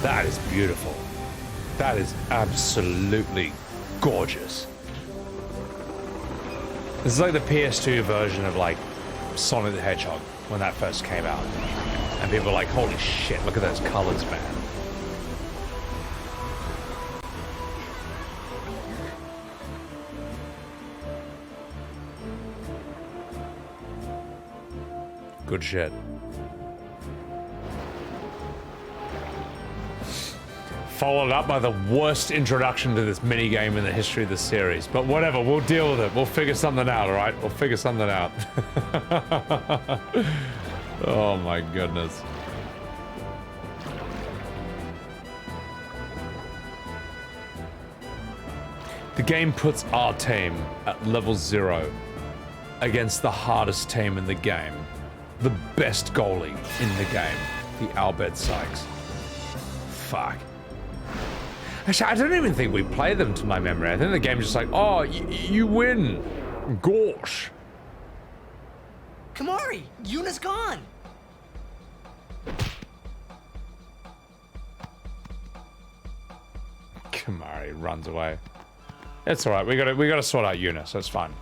That is beautiful. That is absolutely gorgeous. This is like the PS2 version of like Sonic the Hedgehog when that first came out. And people were like, holy shit, look at those colors, man. Good shit. Followed up by the worst introduction to this minigame in the history of the series. But whatever, we'll deal with it. We'll figure something out, alright? We'll figure something out. Oh my goodness. The game puts our team at level 0 against the hardest team in the game. The best goalie in the game. The Bhed Sykes. Fuck. Actually, I don't even think we play them to my memory. I think the game's just like, oh, you win. Gosh. Khimari, Yuna's gone. Khimari runs away. It's alright, we gotta sort out Yuna, so it's fine.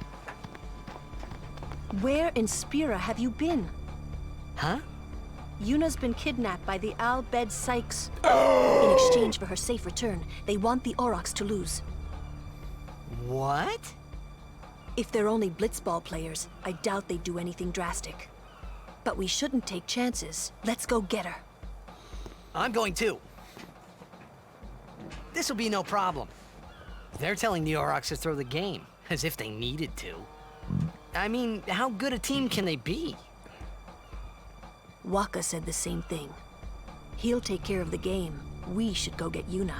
Where in Spira have you been? Huh? Yuna's been kidnapped by the Bhed Sykes. In exchange for her safe return, they want the Aurochs to lose. What? If they're only Blitz Ball players, I doubt they'd do anything drastic. But we shouldn't take chances. Let's go get her. I'm going too. This'll be no problem. They're telling the Aurochs to throw the game, as if they needed to. I mean, how good a team can they be? Wakka said the same thing. He'll take care of the game. We should go get Yuna.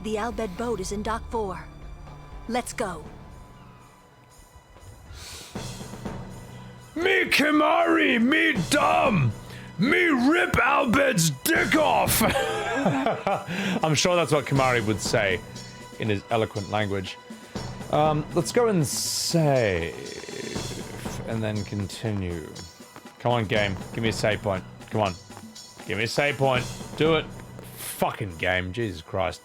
The Bhed boat is in Dock 4. Let's go. Me Khimari, me dumb, me rip Bhed's dick off. I'm sure that's what Khimari would say in his eloquent language. Let's go and save, and then continue. Come on, game. Give me a save point. Come on. Give me a save point. Do it. Fucking game. Jesus Christ.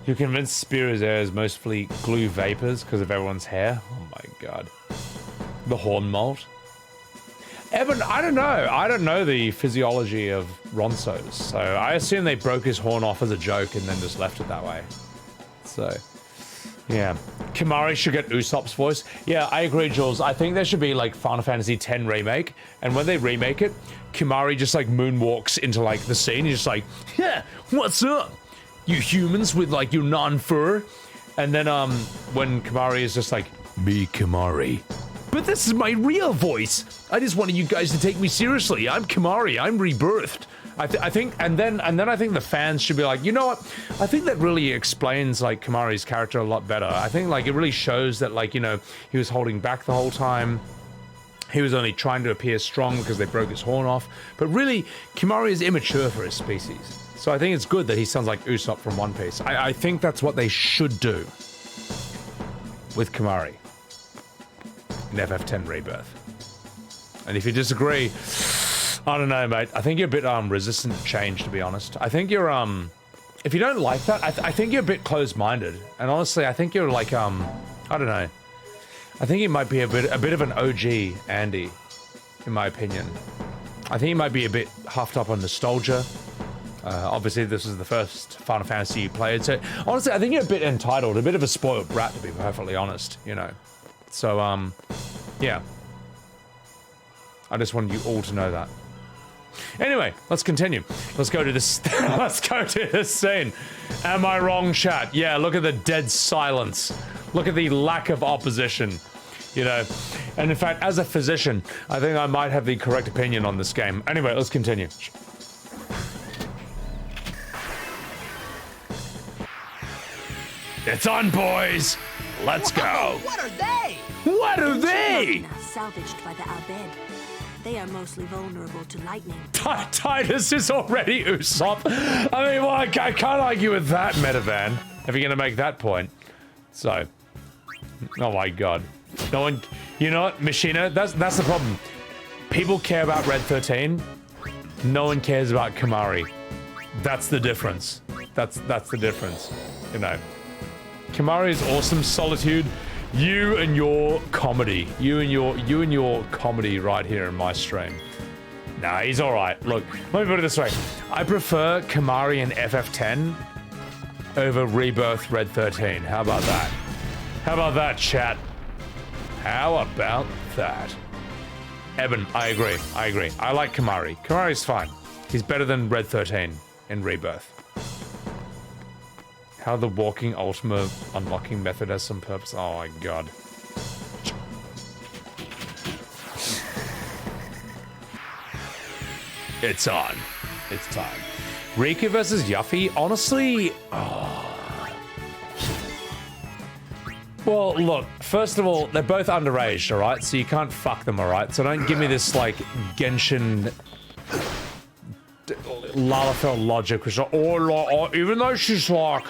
You convinced Spira's air is mostly glue vapors because of everyone's hair? Oh my god. The horn molt? Evan, I don't know. I don't know the physiology of Ronso's, so I assume they broke his horn off as a joke and then just left it that way. So, Yeah. Khimari should get Usopp's voice. Yeah, I agree, Jules. I think there should be like Final Fantasy X remake, and when they remake it, Khimari just like moonwalks into like the scene. He's just like, yeah, what's up, you humans with like your non-fur? And then when Khimari is just like, me Khimari, but this is my real voice. I just wanted you guys to take me seriously. I'm Khimari. I'm rebirthed. I think, and then I think the fans should be like, you know what? I think that really explains like Khimari's character a lot better. I think like it really shows that like, you know, he was holding back the whole time. He was only trying to appear strong because they broke his horn off. But really, Khimari is immature for his species. So I think it's good that he sounds like Usopp from One Piece. I think that's what they should do with Khimari in FF10 Rebirth. And if you disagree, I don't know, mate. I think you're a bit resistant to change, to be honest. I think you're if you don't like that, I think you're a bit closed-minded. And honestly, I think you're like I don't know. I think you might be a bit of an OG Andy, in my opinion. I think you might be a bit huffed up on nostalgia. Obviously, this is the first Final Fantasy you played, so honestly, I think you're a bit entitled, a bit of a spoiled brat, to be perfectly honest. You know, so yeah. I just wanted you all to know that. Anyway, let's continue. Let's go to this. Let's go to this scene. Am I wrong, chat? Yeah, look at the dead silence. Look at the lack of opposition. You know, and in fact, as a physician, I think I might have the correct opinion on this game. Anyway, let's continue. It's on, boys. Let's go. What are they? What are they? Salvaged by the Bhed. They are mostly vulnerable to lightning. Tidus is already Usopp. I mean, well, I can't argue with that, Metavan, if you're going to make that point. So, oh my god. No one, you know what, Machina, that's the problem. People care about Red 13. No one cares about Khimari. That's the difference. That's the difference, you know. Khimari is awesome. Solitude. You and your comedy. You and your comedy right here in my stream. Nah, he's alright. Look, let me put it this way. I prefer Khimari in FF10 over Rebirth Red 13. How about that? How about that, chat? How about that? Eben, I agree. I like Khimari. Khimari's fine. He's better than Red 13 in Rebirth. How the walking Ultima unlocking method has some purpose. Oh my god. It's on. It's time. Rikku versus Yuffie, honestly... Oh. Well, look, first of all, they're both underage, alright? So you can't fuck them, alright? So don't give me this, like, Genshin... Lalafell logic, which is like,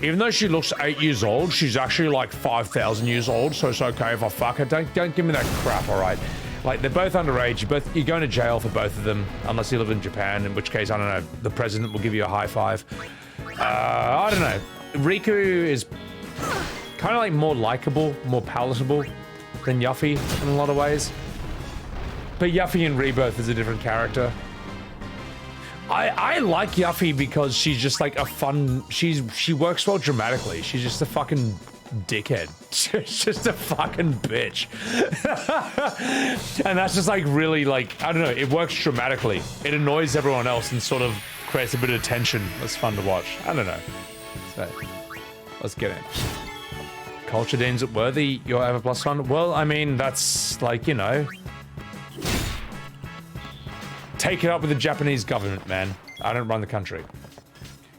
even though she looks 8 years old, she's actually like 5,000 years old, so it's okay if I fuck her. Don't give me that crap, alright? Like, they're both underage, you're going to jail for both of them, unless you live in Japan, in which case, I don't know, the president will give you a high five. I don't know. Rikku is kind of like more likable, more palatable than Yuffie in a lot of ways. But Yuffie in Rebirth is a different character. I like Yuffie because she's just like a fun, she works well dramatically. She's just a fucking dickhead. She's just a fucking bitch. And that's just like really like, I don't know, it works dramatically. It annoys everyone else and sort of creates a bit of tension. That's fun to watch. I don't know. So, let's get in. Culture deems it worthy, your Ever Plus one? Well, I mean, that's like, you know, take it up with the Japanese government, man. I don't run the country.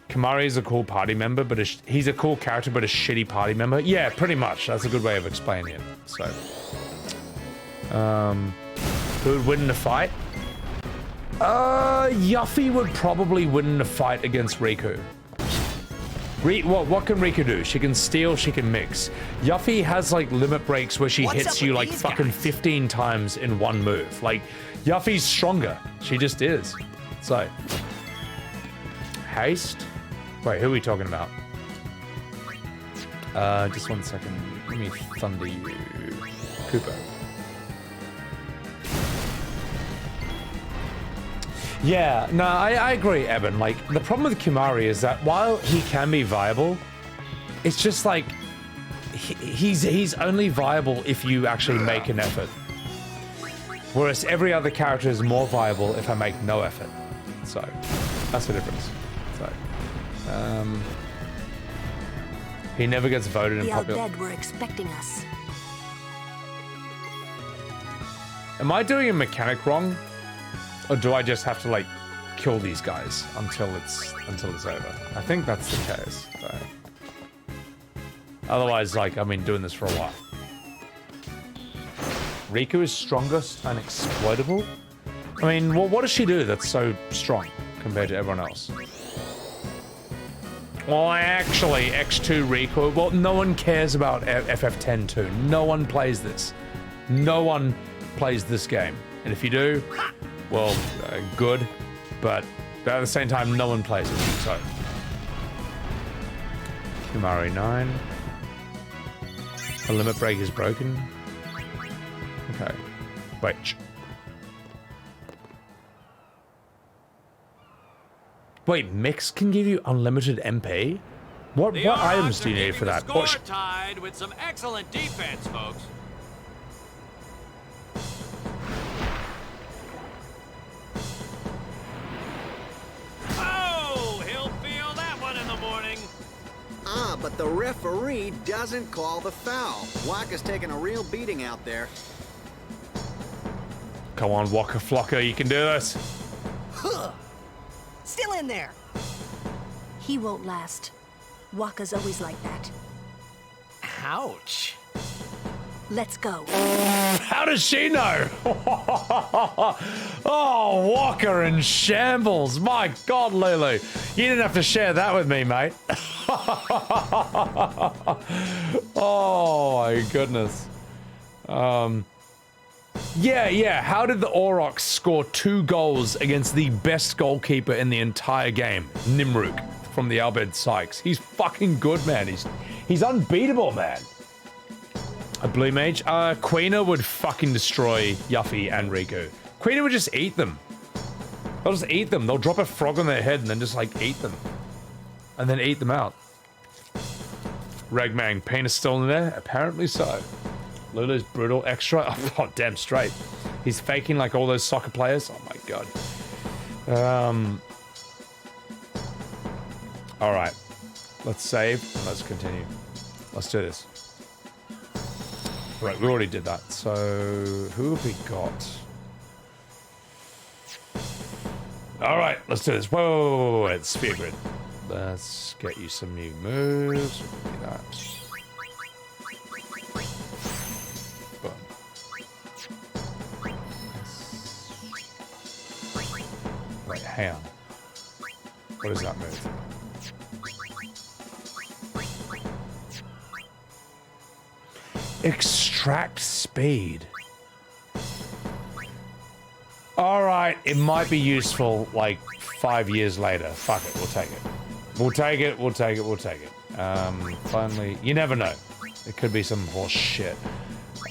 Khimari is a cool party member, but he's a cool character, but a shitty party member. Yeah, pretty much. That's a good way of explaining it. So, who would win in a fight? Yuffie would probably win in a fight against Rikku. What can Rikku do? She can steal, she can mix. Yuffie has like limit breaks where she hits you like fucking 15 times in one move. Like, Yuffie's stronger. She just is. So, haste? Wait, who are we talking about? Just 1 second. Let me thunder you. Cooper. Yeah, no, I agree, Eben. Like, the problem with Khimari is that while he can be viable, it's just like, he's only viable if you actually make an effort. Whereas every other character is more viable if I make no effort. So, that's the difference. So, he never gets voted in popular. The Bhed were expecting us. Am I doing a mechanic wrong? Or do I just have to, like, kill these guys until it's over? I think that's the case. So. Otherwise, like, I've been doing this for a while. Rikku is strongest and exploitable? I mean, what does she do that's so strong compared to everyone else? Well, actually, X2 Rikku... Well, no one cares about FF10-2. No one plays this. No one plays this game. And if you do, well, good. But at the same time, no one plays it, so... Khimari 9. A limit break is broken. Okay. Wait. Wait, Mix can give you unlimited MP? What items do you need for that? Score tied with some excellent defense, folks. Oh, he'll feel that one in the morning. Ah, but the referee doesn't call the foul. Wakka's taking a real beating out there. Come on, Wakka Flocka, you can do this. Huh. Still in there. He won't last. Wakka's always like that. Ouch. Let's go. How does she know? Oh, Wakka in shambles. My God, Lulu. You didn't have to share that with me, mate. Oh, my goodness. Yeah. How did the Aurochs score 2 goals against the best goalkeeper in the entire game, Nimruk from the Bhed Sykes? He's fucking good, man. He's unbeatable, man. A blue mage? Quina would fucking destroy Yuffie and Rikku. Quina would just eat them. They'll just eat them. They'll drop a frog on their head and then just like eat them. And then eat them out. Ragmang, pain is still in there? Apparently so. Lulu's brutal extra. Oh, damn straight. He's faking like all those soccer players. Oh my God. All right. Let's save and let's continue. Let's do this. Right, we already did that. So, who have we got? All right, let's do this. Whoa, it's Sphere Grid. Let's get you some new moves. Do that. Boom. Wait, hang on. What is that move? Extract speed. Alright, it might be useful like 5 years later. Fuck it, we'll take it. We'll take it. Finally, you never know. It could be some horse shit.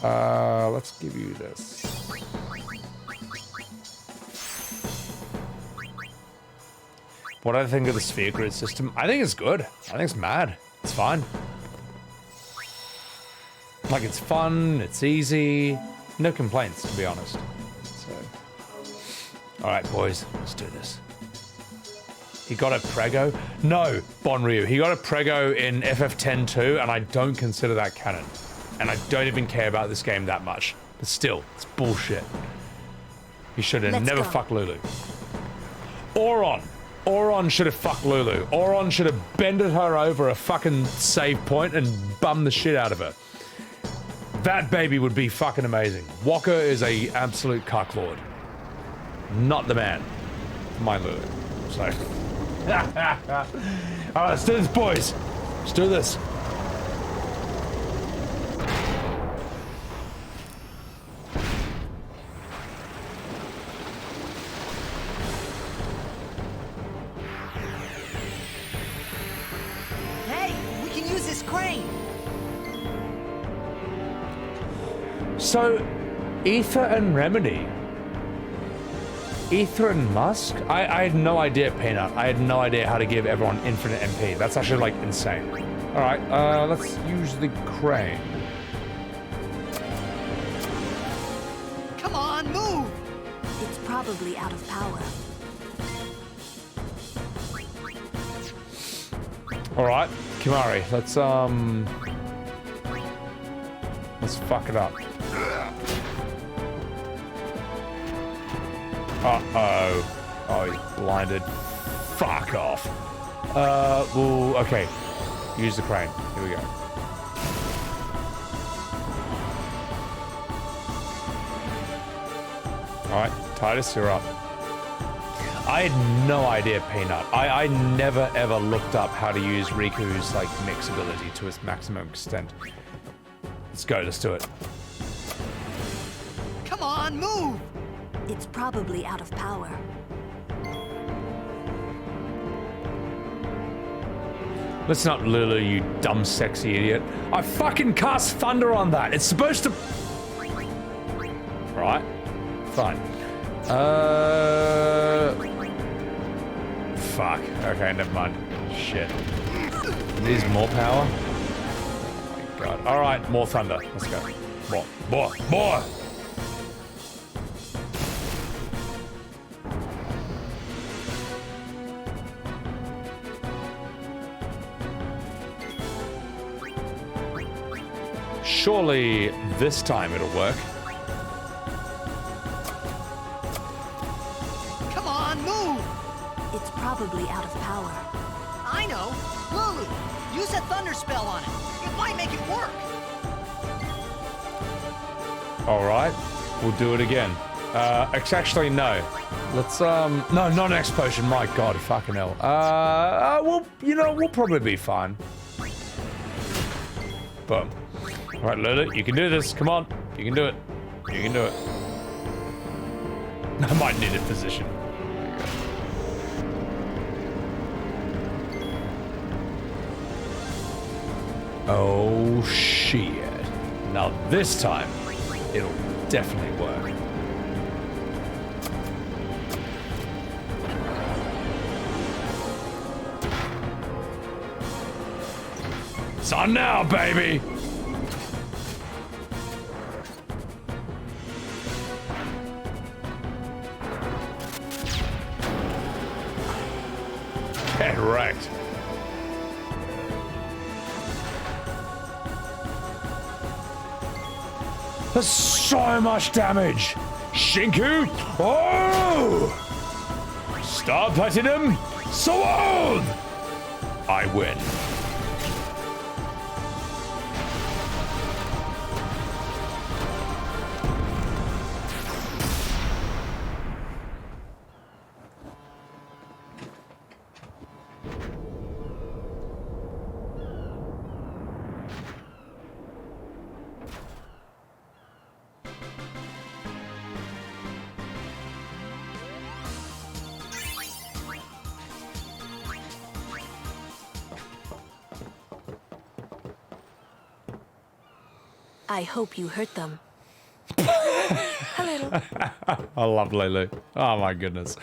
Let's give you this. What do I think of the Sphere Grid system? I think it's good. I think it's mad. It's fine. Like, it's fun, it's easy, no complaints, to be honest. So, all right, boys, let's do this. He got a prego? No, Bonryu. He got a prego in FF10-2, and I don't consider that canon. And I don't even care about this game that much. But still, it's bullshit. He should have never fucked Lulu. Auron should have fucked Lulu. Auron should have bended her over a fucking save point and bummed the shit out of her. That baby would be fucking amazing. Wakka is a absolute cucklord. Not the man. My Lulu. So. Alright, let's do this, boys. Let's do this. Hey, we can use this crane. So, Aether and Remedy. Ether and Musk? I had no idea, Peanut. I had no idea how to give everyone infinite MP. That's actually, like, insane. Alright, let's use the crane. Come on, move! It's probably out of power. Alright, Khimari, let's fuck it up. Uh-oh. Oh, he's blinded. Fuck off. Well, okay. Use the crane. Here we go. Alright, Tidus, you're up. I had no idea, Peanut. I never ever looked up how to use Riku's, like, mix ability to its maximum extent. Let's go, let's do it. Come on, move! It's probably out of power. Listen up, Lulu, you dumb, sexy idiot. I fucking cast thunder on that. It's supposed to... Right. Fine. Fuck. Okay, never mind. Shit. It needs more power? Oh my god. Alright, more thunder. Let's go. More. Surely this time it'll work. Come on, move! It's probably out of power. I know. Lulu, use a thunder spell on it. It might make it work. Alright, we'll do it again. Actually, no. Let's, no, not an X potion. My god, fucking hell. Well, you know, we'll probably be fine. Boom. Alright, Lulu, you can do this. Come on. You can do it. You can do it. I might need a physician. Oh, shit. Now this time, it'll definitely work. It's on now, baby! Get wrecked. There's so much damage! Shinku! Oh! Star Platinum! Sword! I win. I hope you hurt them. A little. I love Lulu. Oh my goodness.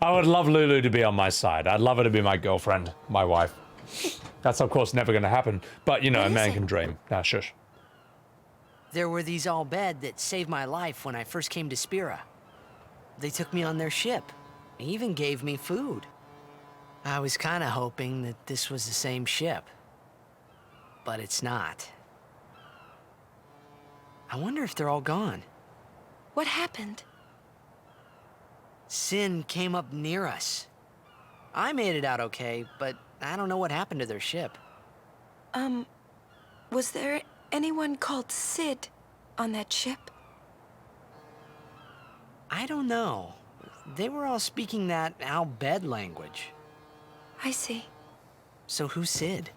I would love Lulu to be on my side. I'd love her to be my girlfriend, my wife. That's of course never going to happen, but you know, a man can dream. Now, shush. There were these all Bhed that saved my life when I first came to Spira. They took me on their ship. They even gave me food. I was kind of hoping that this was the same ship. But it's not. I wonder if they're all gone. What happened? Sin came up near us. I made it out okay, but I don't know what happened to their ship. Was there anyone called Sid on that ship? I don't know. They were all speaking that Al Bhed language. I see. So who's Sid?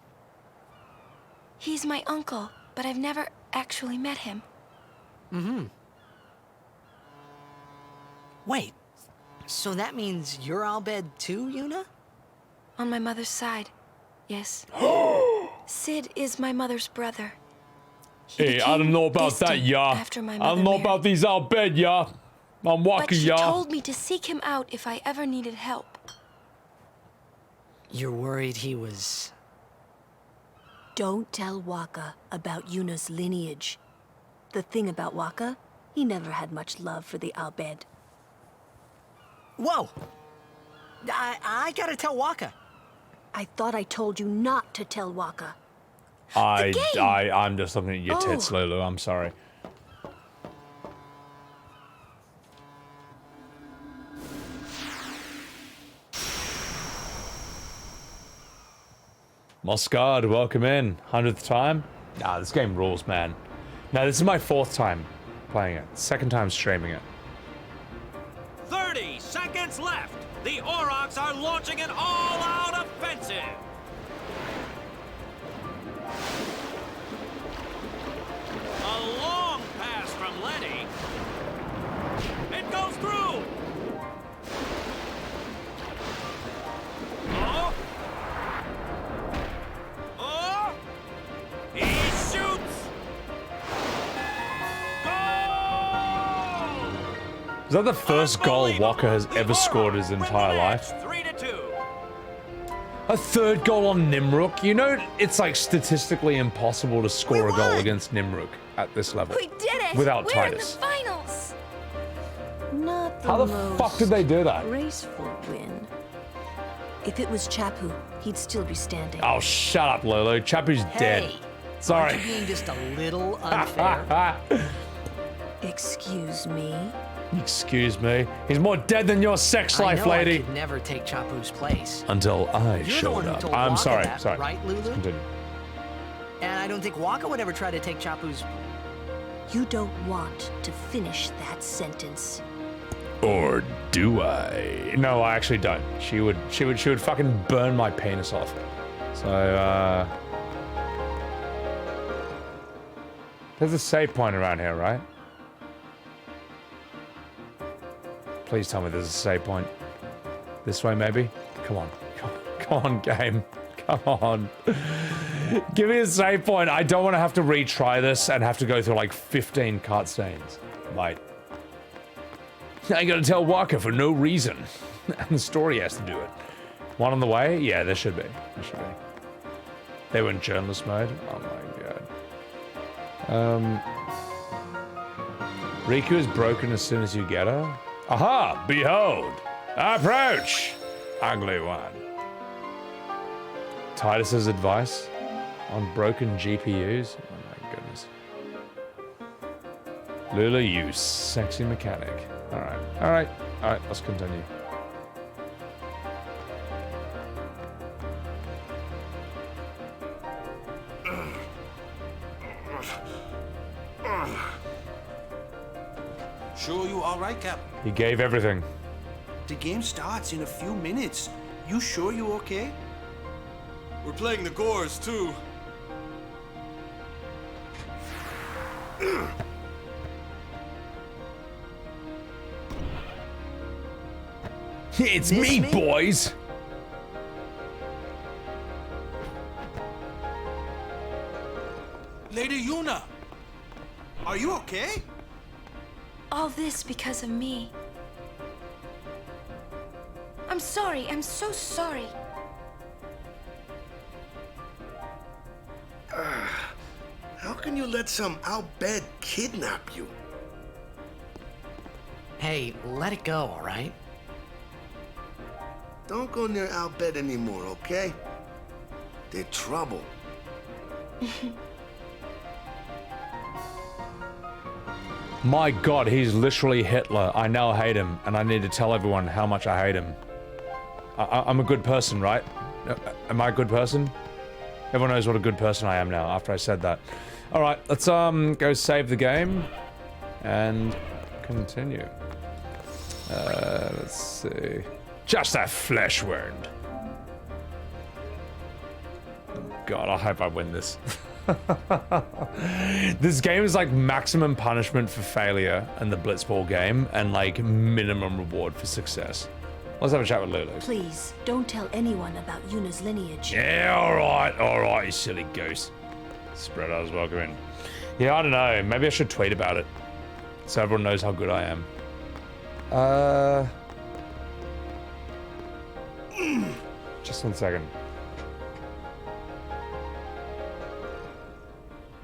He's my uncle, but I've never actually met him. Mm-hmm. Wait, so that means you're Al Bhed too, Yuna? On my mother's side, yes. Sid is my mother's brother. Hey, I don't know about that, yeah. I don't know about these Al Bhed, yeah. I'm Wakka, But she y'all. told me to seek him out if I ever needed help. You're worried he was... Don't tell Wakka about Yuna's lineage. The thing about Wakka, he never had much love for the Bhed. Whoa! I gotta tell Wakka. I thought I told you not to tell Wakka. I'm just looking at your tits, Oh. Lulu. I'm sorry. Moscard, welcome in. 100th time? Nah, this game rules, man. Now, this is my 4th time playing it. 2nd time streaming it. 30 seconds left. The Aurochs are launching an all-out offensive. A long pass from Lenny. It goes through. Oh. Oh. He shoots. Is that the first goal Wakka has ever scored his entire life? 3-2. A 3rd goal on Nimruk? You know, it's like statistically impossible to score a goal against Nimruk at this level. We did it! Without We're in the Tidus. finals! Not the How the most fuck did they do that? graceful win. If it was Chapu, he'd still be standing. Oh, shut up, Lulu. Chapu's dead. Sorry. Aren't you being just a little unfair? Excuse me? Excuse me. He's more dead than your sex I life, know lady. I could never take Chapu's place. Until I You're the showed one who up. told I'm Wakka sorry. that, Sorry. right, Lulu? Continue. And I don't think Wakka would ever try to take Chapu's... You don't want to finish that sentence. Or do I? No, I actually don't. She would fucking burn my penis off. So, there's a save point around here, right? Please tell me there's a save point. This way, maybe? Come on. Come on, game. Come on. Give me a save point. I don't want to have to retry this and have to go through like 15 cutscenes. Mate. I gotta tell Wakka for no reason. And the story has to do it. One on the way? Yeah, there should be. There should be. They were in journalist mode? Oh my god. Rikku is broken as soon as you get her? Aha! Behold! Approach! Ugly one. Tidus's advice on broken GPUs? Oh my goodness. Lulu, you sexy mechanic. Alright, let's continue. Sure you all right, Cap? He gave everything. The game starts in a few minutes. You sure you okay? We're playing the Gores, too. It's me, boys! Lady Yuna! Are you okay? All this because of me. I'm sorry. I'm so sorry. How can you let some Bhed kidnap you? Hey, let it go, all right? Don't go near Bhed anymore, okay? They're trouble. My god, he's literally Hitler. I now hate him, and I need to tell everyone how much I hate him. I'm a good person, right? Am I a good person? Everyone knows what a good person I am now, after I said that. Alright, let's go save the game, and continue. Let's see. Just a flesh wound. God, I hope I win this. This game is like maximum punishment for failure in the Blitz Ball game and like minimum reward for success. Let's have a chat with Lulu. Please, don't tell anyone about Yuna's lineage. Yeah, alright, you silly goose. Spreader's welcome in. Yeah, I don't know. Maybe I should tweet about it so everyone knows how good I am. Just 1 second.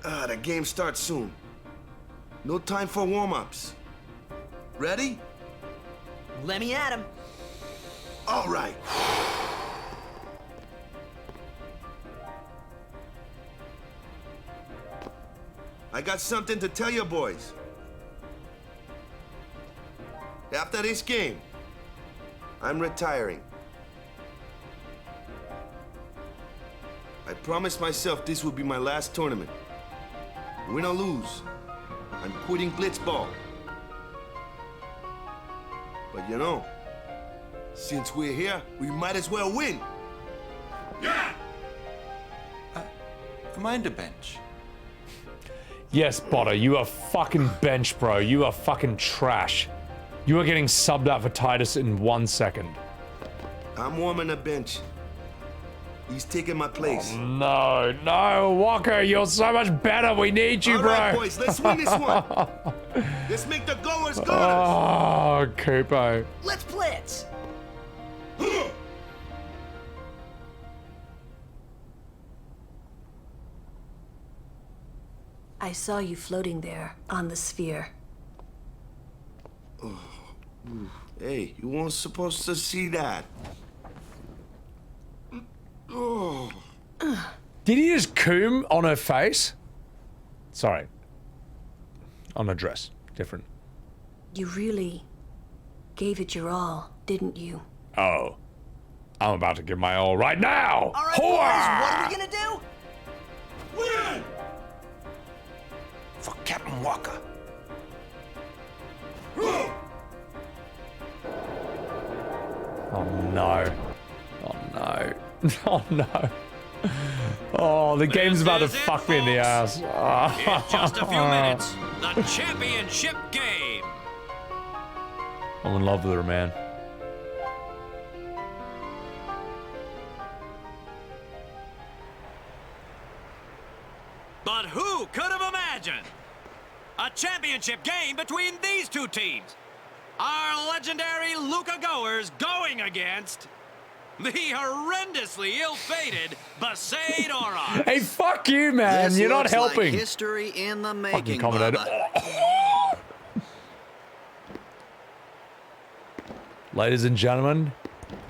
The game starts soon. No time for warm-ups. Ready? Let me at him. All right. I got something to tell you boys. After this game, I'm retiring. I promised myself this would be my last tournament. Win or lose, I'm quitting Blitz Ball. But you know, since we're here, we might as well win. Yeah! Mind a bench. Yes, Botter, you are fucking bench, bro. You are fucking trash. You are getting subbed out for Tidus in 1 second. I'm warming the bench. He's taking my place. Oh, no, Wakka, you're so much better. We need you, bro. All right, boys, let's win this one. Let's make the goers goers. Oh, Kupo. Let's blitz. I saw you floating there on the sphere. Hey, you weren't supposed to see that. Oh. Did he just coom on her face? Sorry. On her dress. Different. You really gave it your all, didn't you? Oh. I'm about to give my all right now! All right, boys, what are we gonna do? Win! For Captain Wakka. Oh no. Oh no. Oh no. Oh, the game's about to fuck me in the ass. In just a few minutes, the championship game. I'm in love with her, man. But who could have imagined a championship game between these two teams? Our legendary Luca goers going against the horrendously ill-fated Besaid Auron. Hey, fuck you, man. This You're not looks helping. Like history in the making, commentator. Bubba. Ladies and gentlemen,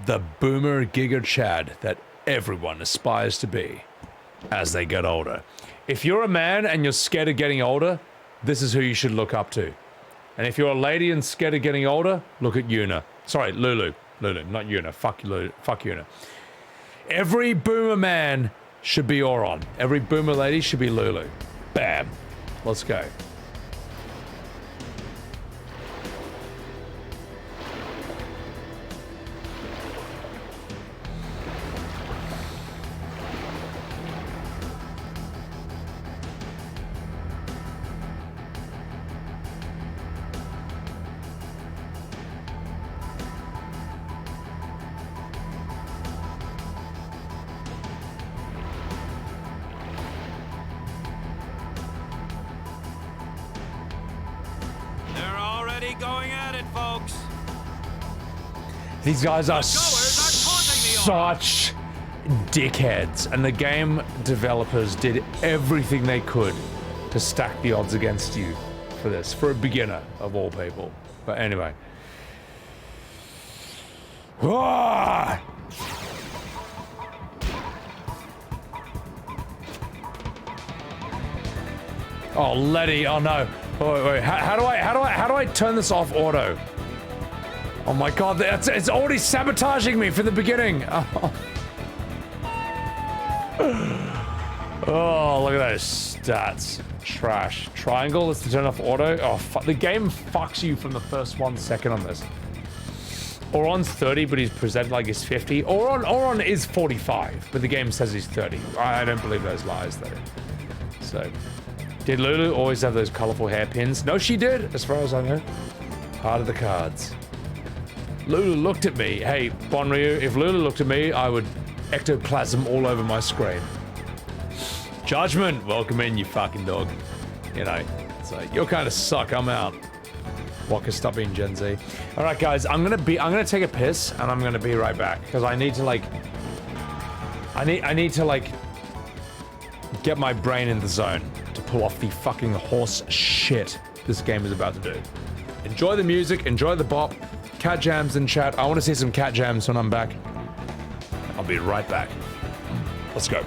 the boomer Giga Chad that everyone aspires to be as they get older. If you're a man and you're scared of getting older, this is who you should look up to. And if you're a lady and scared of getting older, look at Yuna. Sorry, Lulu. Lulu, not Yuna. Fuck Lulu. Fuck Yuna. Every boomer man should be Auron. Every boomer lady should be Lulu. Bam. Let's go. Going at it, folks. These guys are such dickheads, and the game developers did everything they could to stack the odds against you for this, for a beginner of all people. But anyway. Ah! Oh, Letty! Oh no! Wait. How do I turn this off auto? Oh my god! It's already sabotaging me from the beginning. Oh, look at those stats. Trash. Triangle is to turn off auto. Oh, fuck. The game fucks you from the first 1 second on this. Auron's 30, but he's presented like he's 50. Auron is 45, but the game says he's 30. I don't believe those lies, though. So, did Lulu always have those colorful hairpins? No, she did, as far as I know. Part of the cards. Lulu looked at me. Hey, Bonryu, if Lulu looked at me, I would ectoplasm all over my screen. Judgment, welcome in, you fucking dog. You know, it's like, you kind of suck, I'm out. Wakka, stop being Gen Z. All right, guys, I'm gonna take a piss and I'm gonna be right back because I need to like, I need to like get my brain in the zone to pull off the fucking horse shit this game is about to do. Enjoy the music, enjoy the bop. Cat jams in chat. I want to see some cat jams when I'm back. I'll be right back. Let's go.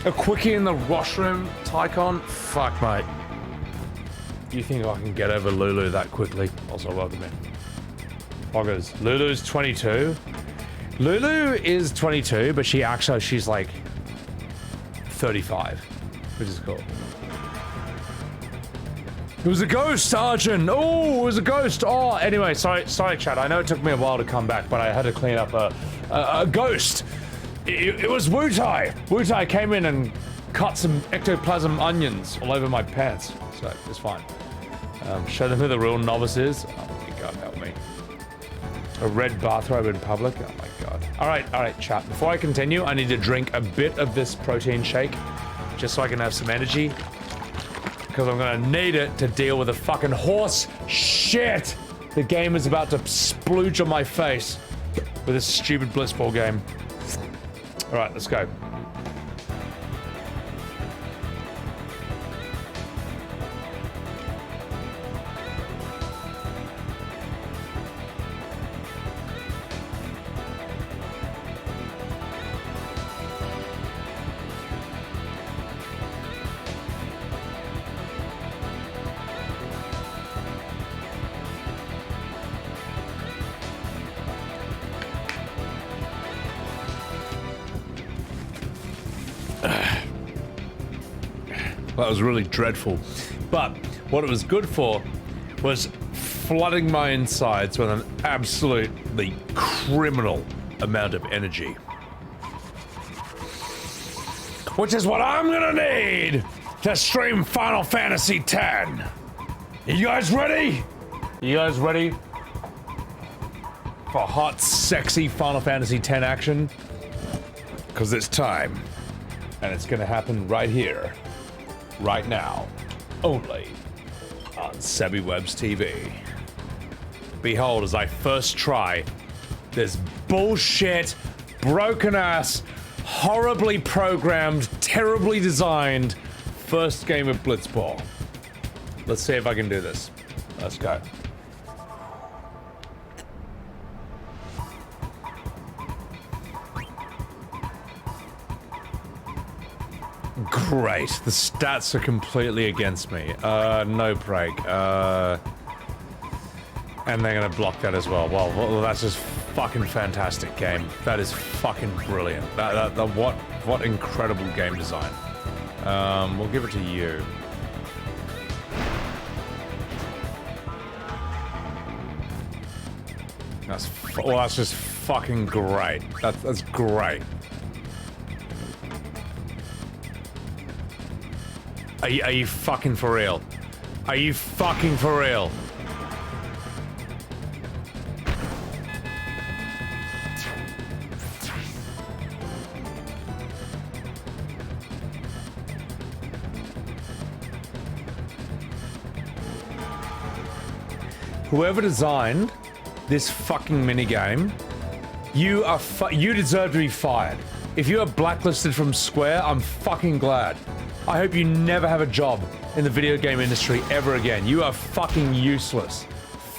A quickie in the washroom, Tycon? Fuck, mate. Do you think I can get over Lulu that quickly? Also, welcome in. Poggers. Lulu's 22. Lulu is 22, but she's like 35, which is cool. It was a ghost, Arjun! Oh, it was a ghost! Oh, anyway, sorry, chat. I know it took me a while to come back, but I had to clean up a ghost. It was Wutai. Wutai came in and cut some ectoplasm onions all over my pants, so it's fine. Show them who the real novice is. Oh my god, help me. A red bathrobe in public? Oh my god. Alright, chat. Before I continue, I need to drink a bit of this protein shake, just so I can have some energy. Because I'm gonna need it to deal with the fucking horse shit the game is about to splooge on my face with this stupid Blitz Ball game. Alright, let's go. That was really dreadful. But what it was good for was flooding my insides with an absolutely criminal amount of energy. Which is what I'm gonna need to stream Final Fantasy X. You guys ready? You guys ready for hot, sexy Final Fantasy X action? Because it's time. And it's gonna happen right here. Right now, only on Sebbywebz TV. Behold, as I first try this bullshit, broken-ass, horribly programmed, terribly designed first game of Blitz Ball. Let's see if I can do this. Let's go. Great, the stats are completely against me. No break. And they're gonna block that as well. Well, that's just fucking fantastic game. That is fucking brilliant. What incredible game design. We'll give it to you. That's just fucking great. That's great. Are you fucking for real? Are you fucking for real? Whoever designed this fucking minigame, you deserve to be fired. If you are blacklisted from Square, I'm fucking glad. I hope you never have a job in the video game industry ever again. You are fucking useless.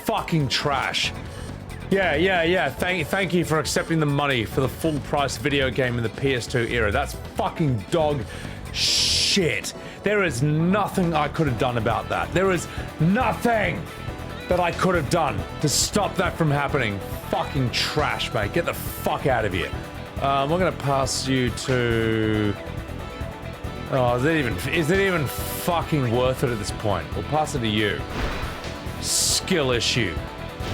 Fucking trash. Yeah. Thank you for accepting the money for the full price video game in the PS2 era. That's fucking dog shit. There is nothing I could have done about that. There is nothing that I could have done to stop that from happening. Fucking trash, mate. Get the fuck out of here. We're gonna pass you to... Oh, is it even fucking worth it at this point? We'll pass it to you. Skill issue.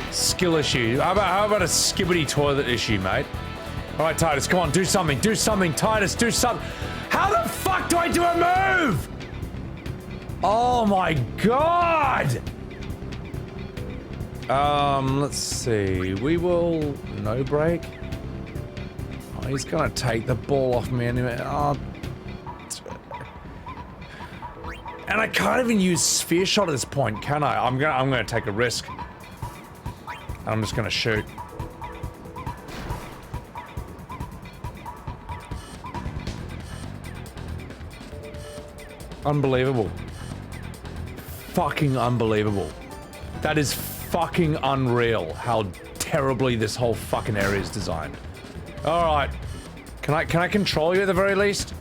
Skill issue. How about a skibbity toilet issue, mate? Alright, Tidus, come on, do something. Do something, Tidus, do something. How the fuck do I do a move? Oh my god! Let's see. We will... No break. Oh, he's gonna take the ball off me anyway. Oh. And I can't even use Sphere Shot at this point, can I? I'm gonna take a risk. I'm just gonna shoot. Unbelievable. Fucking unbelievable. That is fucking unreal how terribly this whole fucking area is designed. Alright. Can I control you at the very least?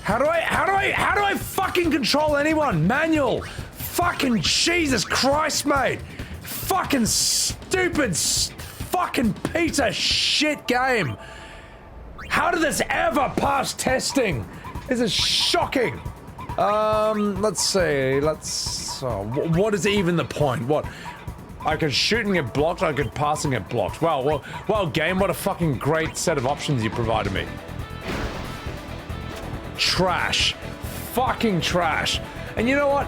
How do I fucking control anyone? Manual! Fucking Jesus Christ, mate! Fucking stupid fucking piece of shit game! How did this ever pass testing? This is shocking! Let's see, what is even the point? What? I could shoot and get blocked, I could pass and get blocked. Wow, well, game, what a fucking great set of options you provided me. Trash. Fucking trash. And you know what?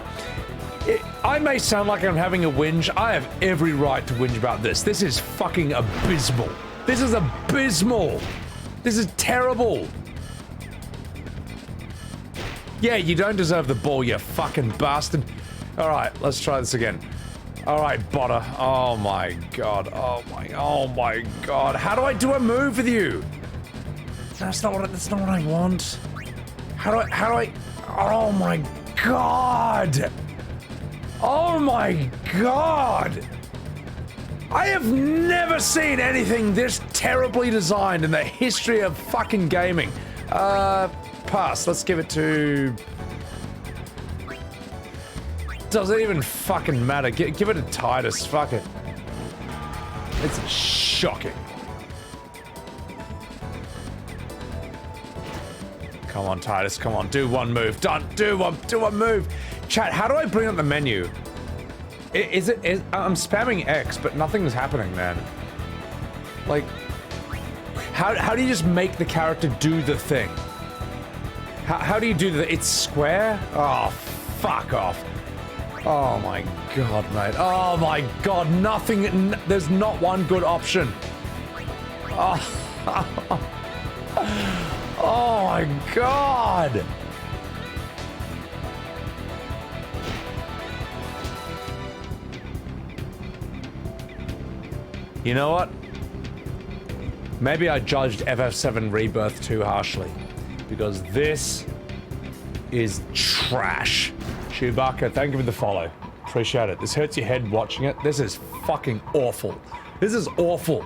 I may sound like I'm having a whinge. I have every right to whinge about this. This is fucking abysmal. This is abysmal. This is terrible. Yeah, you don't deserve the ball, you fucking bastard. Alright, let's try this again. Alright, Botter. Oh my god. Oh my god. How do I do a move with you? That's not what I want. How do I... Oh my god! Oh my god! I have never seen anything this terribly designed in the history of fucking gaming. Pass. Let's give it to... Does it even fucking matter? Give it to Tidus. Fuck it. It's shocking. Come on, Tidus. Come on. Do one move. Do one move. Chat, how do I bring up the menu? I'm spamming X, but nothing's happening, man. Like, how do you just make the character do the thing? How do you do the... It's square? Oh, fuck off. Oh my god, mate. Oh my god, nothing... There's not one good option. Oh, oh my god! You know what? Maybe I judged FF7 Rebirth too harshly. Because this is trash. Chewbacca, thank you for the follow. Appreciate it. This hurts your head watching it. This is fucking awful. This is awful.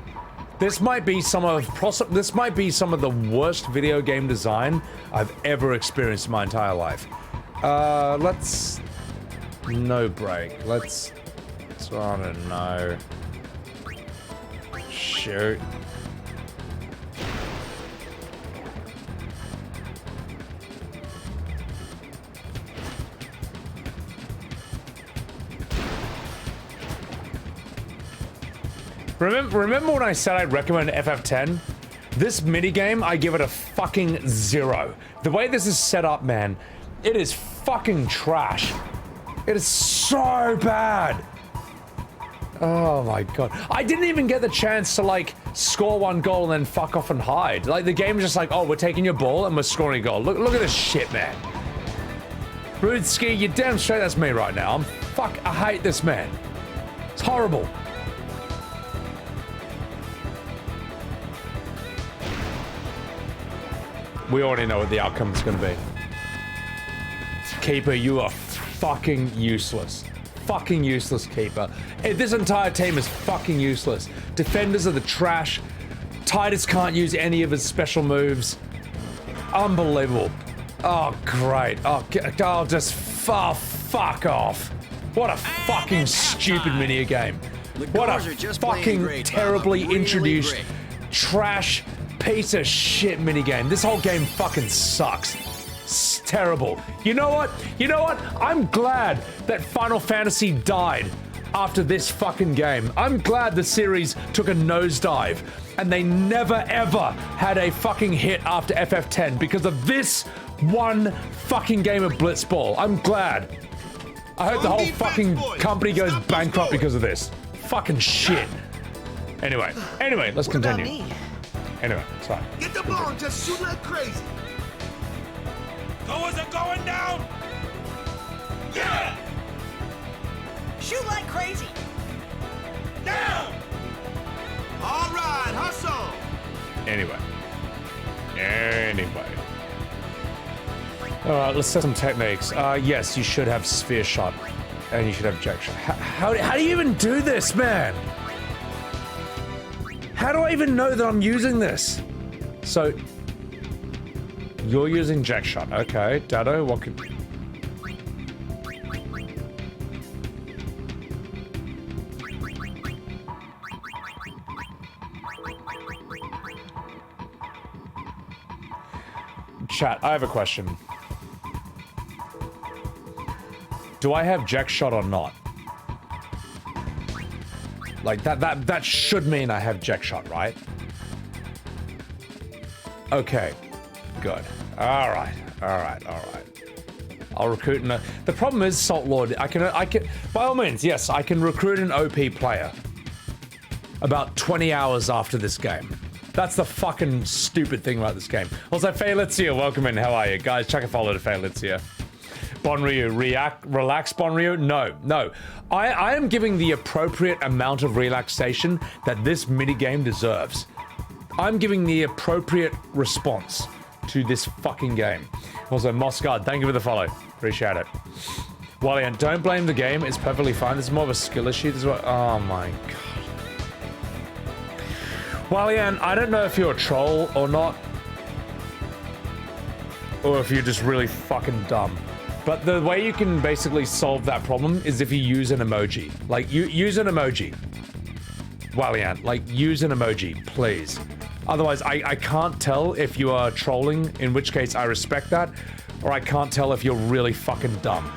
This might be some of the worst video game design I've ever experienced in my entire life. Let's... No break. Let's... I don't know. Shoot. Remember when I said I'd recommend FF10? This minigame, I give it a fucking 0. The way this is set up, man, it is fucking trash. It is so bad. Oh my god. I didn't even get the chance to like score 1 goal and then fuck off and hide. Like the game's just like, oh, we're taking your ball and we're scoring a goal. Look at this shit, man. Rude Ski, you're damn straight that's me right now. I hate this man. It's horrible. We already know what the outcome is going to be. Keeper, you are fucking useless. Fucking useless, Keeper. This entire team is fucking useless. Defenders are the trash. Tidus can't use any of his special moves. Unbelievable. Oh, great. Oh, just fuck off. What a fucking stupid mini game. What a fucking terribly introduced trash piece of shit minigame. This whole game fucking sucks. It's terrible. You know what? I'm glad that Final Fantasy died after this fucking game. I'm glad the series took a nosedive and they never ever had a fucking hit after FF10 because of this one fucking game of Blitz Ball. I'm glad. I hope the whole fucking company goes bankrupt because of this. Fucking shit. Anyway, let's continue. Anyway, sorry. Get the ball and just shoot like crazy. Goers are going down! Yeah! Shoot like crazy! Down! All right, hustle! Anyway. Alright, let's set some techniques. Yes, you should have Sphere Shot. And you should have Jecht Shot. How do you even do this, man? How do I even know that I'm using this? So, you're using Jecht Shot. Okay, Dado, what could... Chat, I have a question. Do I have Jecht Shot or not? Like, that should mean I have Jecht Shot, right? Okay. Good. Alright. I'll recruit the problem is, Salt Lord, I can, by all means, yes, I can recruit an OP player. About 20 hours after this game. That's the fucking stupid thing about this game. Also, Feilitzia, welcome in, how are you? Guys, chuck a follow to Feilitzia. Bonryu, relax Bonryu? No. I am giving the appropriate amount of relaxation that this minigame deserves. I'm giving the appropriate response to this fucking game. Also, Moscard, thank you for the follow. Appreciate it. Walian, don't blame the game. It's perfectly fine. This is more of a skill issue. This is what, oh my god. Walian, I don't know if you're a troll or not. Or if you're just really fucking dumb. But the way you can basically solve that problem is if you use an emoji. Like, use an emoji. Walian, like, use an emoji, please. Otherwise, I can't tell if you are trolling, in which case I respect that, or I can't tell if you're really fucking dumb.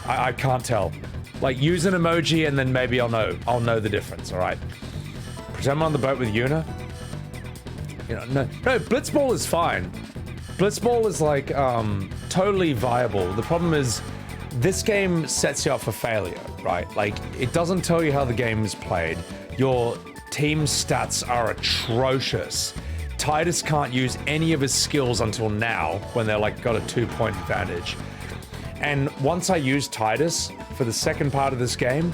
I can't tell. Like, use an emoji and then maybe I'll know the difference, alright? Pretend I'm on the boat with Yuna. You know, no, Blitz Ball is fine. Blitz Ball is like, totally viable. The problem is, this game sets you up for failure, right? Like, it doesn't tell you how the game is played. Your team stats are atrocious. Tidus can't use any of his skills until now, when they're like got a 2-point advantage. And once I use Tidus for the second part of this game,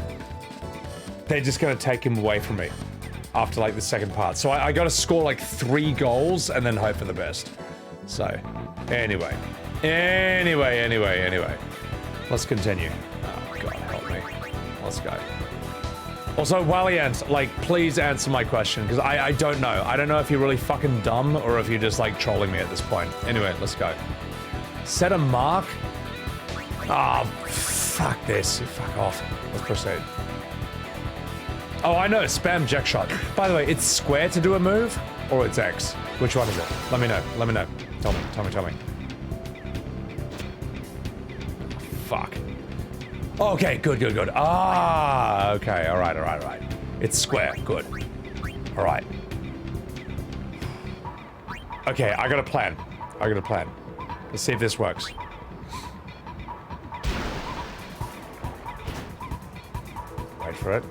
they're just gonna take him away from me after like the second part. So I gotta score like 3 goals and then hope for the best. So, anyway. Let's continue. Oh god, help me. Let's go. Also, Waliant, like, please answer my question, because I don't know. I don't know if you're really fucking dumb or if you're just, like, trolling me at this point. Anyway, let's go. Set a mark? Ah, oh, fuck this. Fuck off. Let's proceed. Oh, I know. Spam Jecht Shot. By the way, it's square to do a move, or it's X? Which one is it? Let me know. Tell me. Fuck. Okay, good. Ah, okay, all right. It's square, good. All right. Okay, I got a plan. Let's see if this works. Wait for it.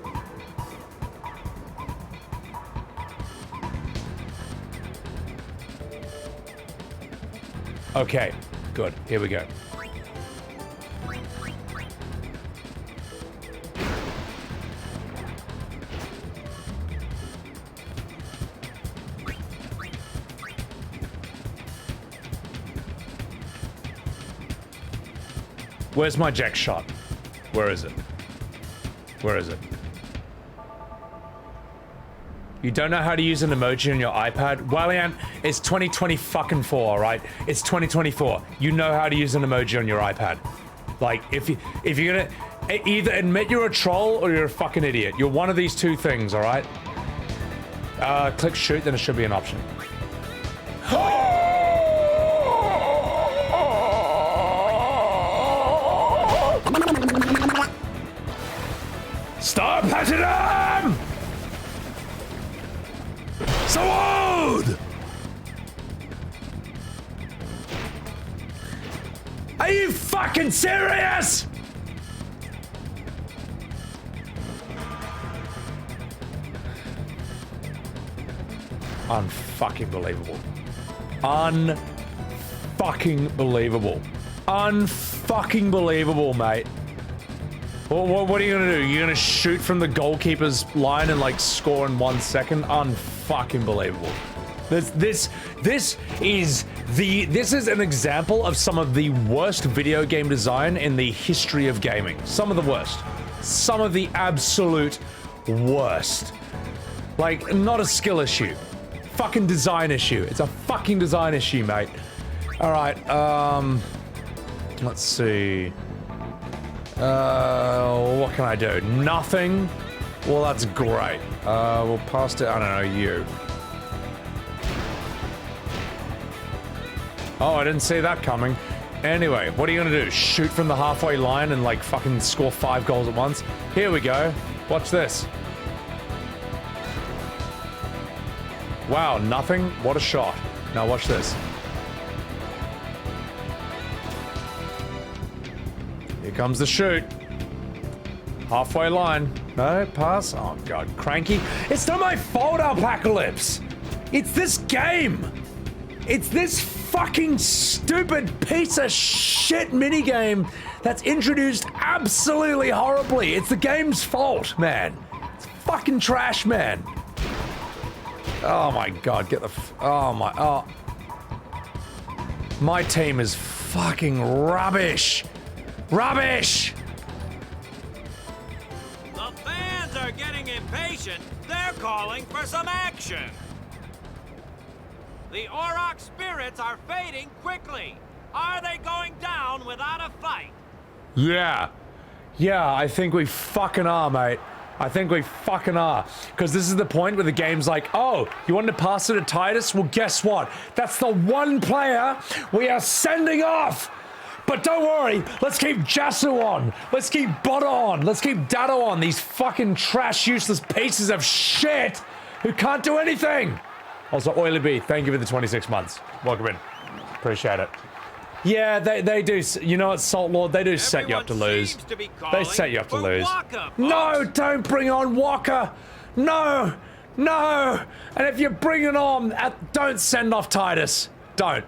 Okay, good. Here we go. Where's my Jecht shot? Where is it? Where is it? You don't know how to use an emoji on your iPad? Valiant, it's 2024, alright? It's 2024. You know how to use an emoji on your iPad. Like, if you're gonna either admit you're a troll or you're a fucking idiot. You're one of these two things, alright? Click shoot, then it should be an option. Stop patting him! So old! Are you fucking serious? Unfucking believable. Unfucking believable. Unfucking believable, mate. What are you gonna do? You're gonna shoot from the goalkeeper's line and like score in 1 second? Unfucking believable. This is an example of some of the worst video game design in the history of gaming. Some of the worst. Some of the absolute worst. Like, not a skill issue. Fucking design issue. It's a fucking design issue, mate. Alright, let's see. What can I do? Nothing? Well, that's great. We'll pass it, I don't know, you. Oh, I didn't see that coming. Anyway, what are you gonna do? Shoot from the halfway line and like fucking score 5 goals at once? Here we go. Watch this. Wow, nothing? What a shot. Now watch this. Here comes the shoot. Halfway line. No, pass. Oh god, cranky. It's not my fault, Alpacalypse. It's this game. It's this fucking stupid piece of shit minigame that's introduced absolutely horribly. It's the game's fault, man. It's fucking trash, man. Oh my god, get the oh. My team is fucking rubbish. Rubbish! The fans are getting impatient. They're calling for some action. The Auroch spirits are fading quickly. Are they going down without a fight? Yeah. Yeah, I think we fucking are, mate. I think we fucking are. Because this is the point where the game's like, oh, you want to pass it to Tidus? Well, guess what? That's the one player we are sending off! But don't worry, let's keep Jasu on. Let's keep Bhed on. Let's keep Dado on. These fucking trash, useless pieces of shit who can't do anything. Also, Oily B, thank you for the 26 months. Welcome in. Appreciate it. Yeah, they do. You know what, Salt Lord? They do set you up to lose. They set you up to lose. Wakka, no, don't bring on Wakka. No, no. And if you're bringing on, don't send off Tidus. Don't.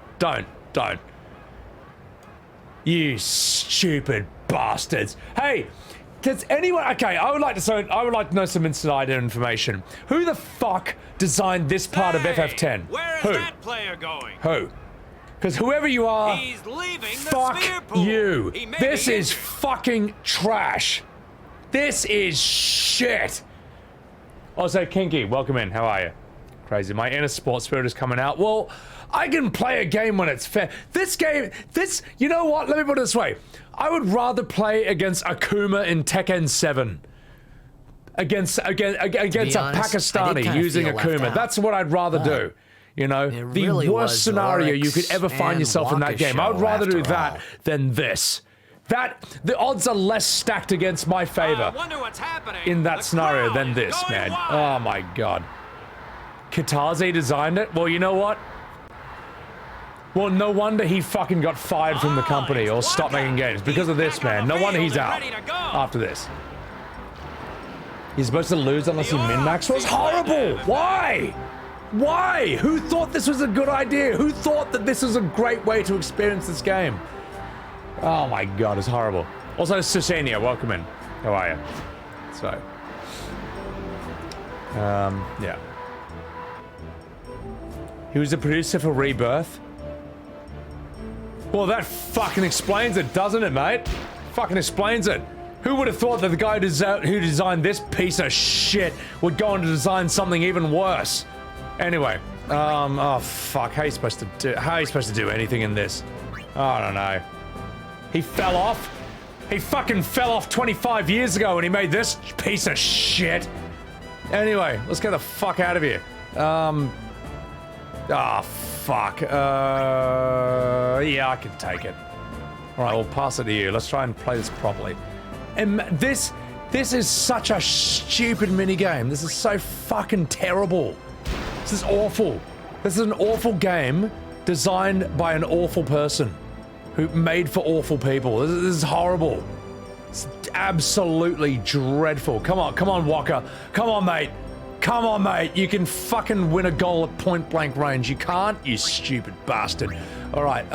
You stupid bastards. Hey, does anyone... Okay, I would like to know some insider information. Who the fuck designed this part of FF10? Where is that player going? Who? Because whoever you are, he's leaving fuck the sphere pool. You. This is fucking trash. This is shit. Also, Kinky, welcome in. How are you? Crazy. My inner sports spirit is coming out. Well, I can play a game when it's fair. This game, you know what? Let me put it this way. I would rather play against Akuma in Tekken 7. Against a Pakistani using Akuma. That's what I'd rather do. You know, the really worst scenario you could ever find yourself in that game. I would rather do that than this. The odds are less stacked against my favor in that scenario than this, man. Oh my god. Kitaze designed it? Well, you know what? Well, no wonder he fucking got fired from the company or stopped making games because of this, man. No wonder he's out after this. He's supposed to lose unless he min-max. It was horrible. Why? Why? Who thought this was a good idea? Who thought that this was a great way to experience this game? Oh my god, it's horrible. Also, Susania, welcome in. How are you? So, yeah. He was a producer for Rebirth. Well, that fucking explains it, doesn't it, mate? Fucking explains it. Who would have thought that the guy who designed this piece of shit would go on to design something even worse? Anyway, oh fuck, how are you supposed to do anything in this? I don't know. He fell off? He fucking fell off 25 years ago when he made this piece of shit. Anyway, let's get the fuck out of here. Fuck. Yeah, I can take it. Alright, we'll pass it to you. Let's try and play this properly. And this is such a stupid minigame. This is so fucking terrible. This is awful. This is an awful game designed by an awful person who made for awful people. This is horrible. It's absolutely dreadful. Come on, Wakka. Come on, mate. Come on, mate. You can fucking win a goal at point blank range. You can't, you stupid bastard. All right,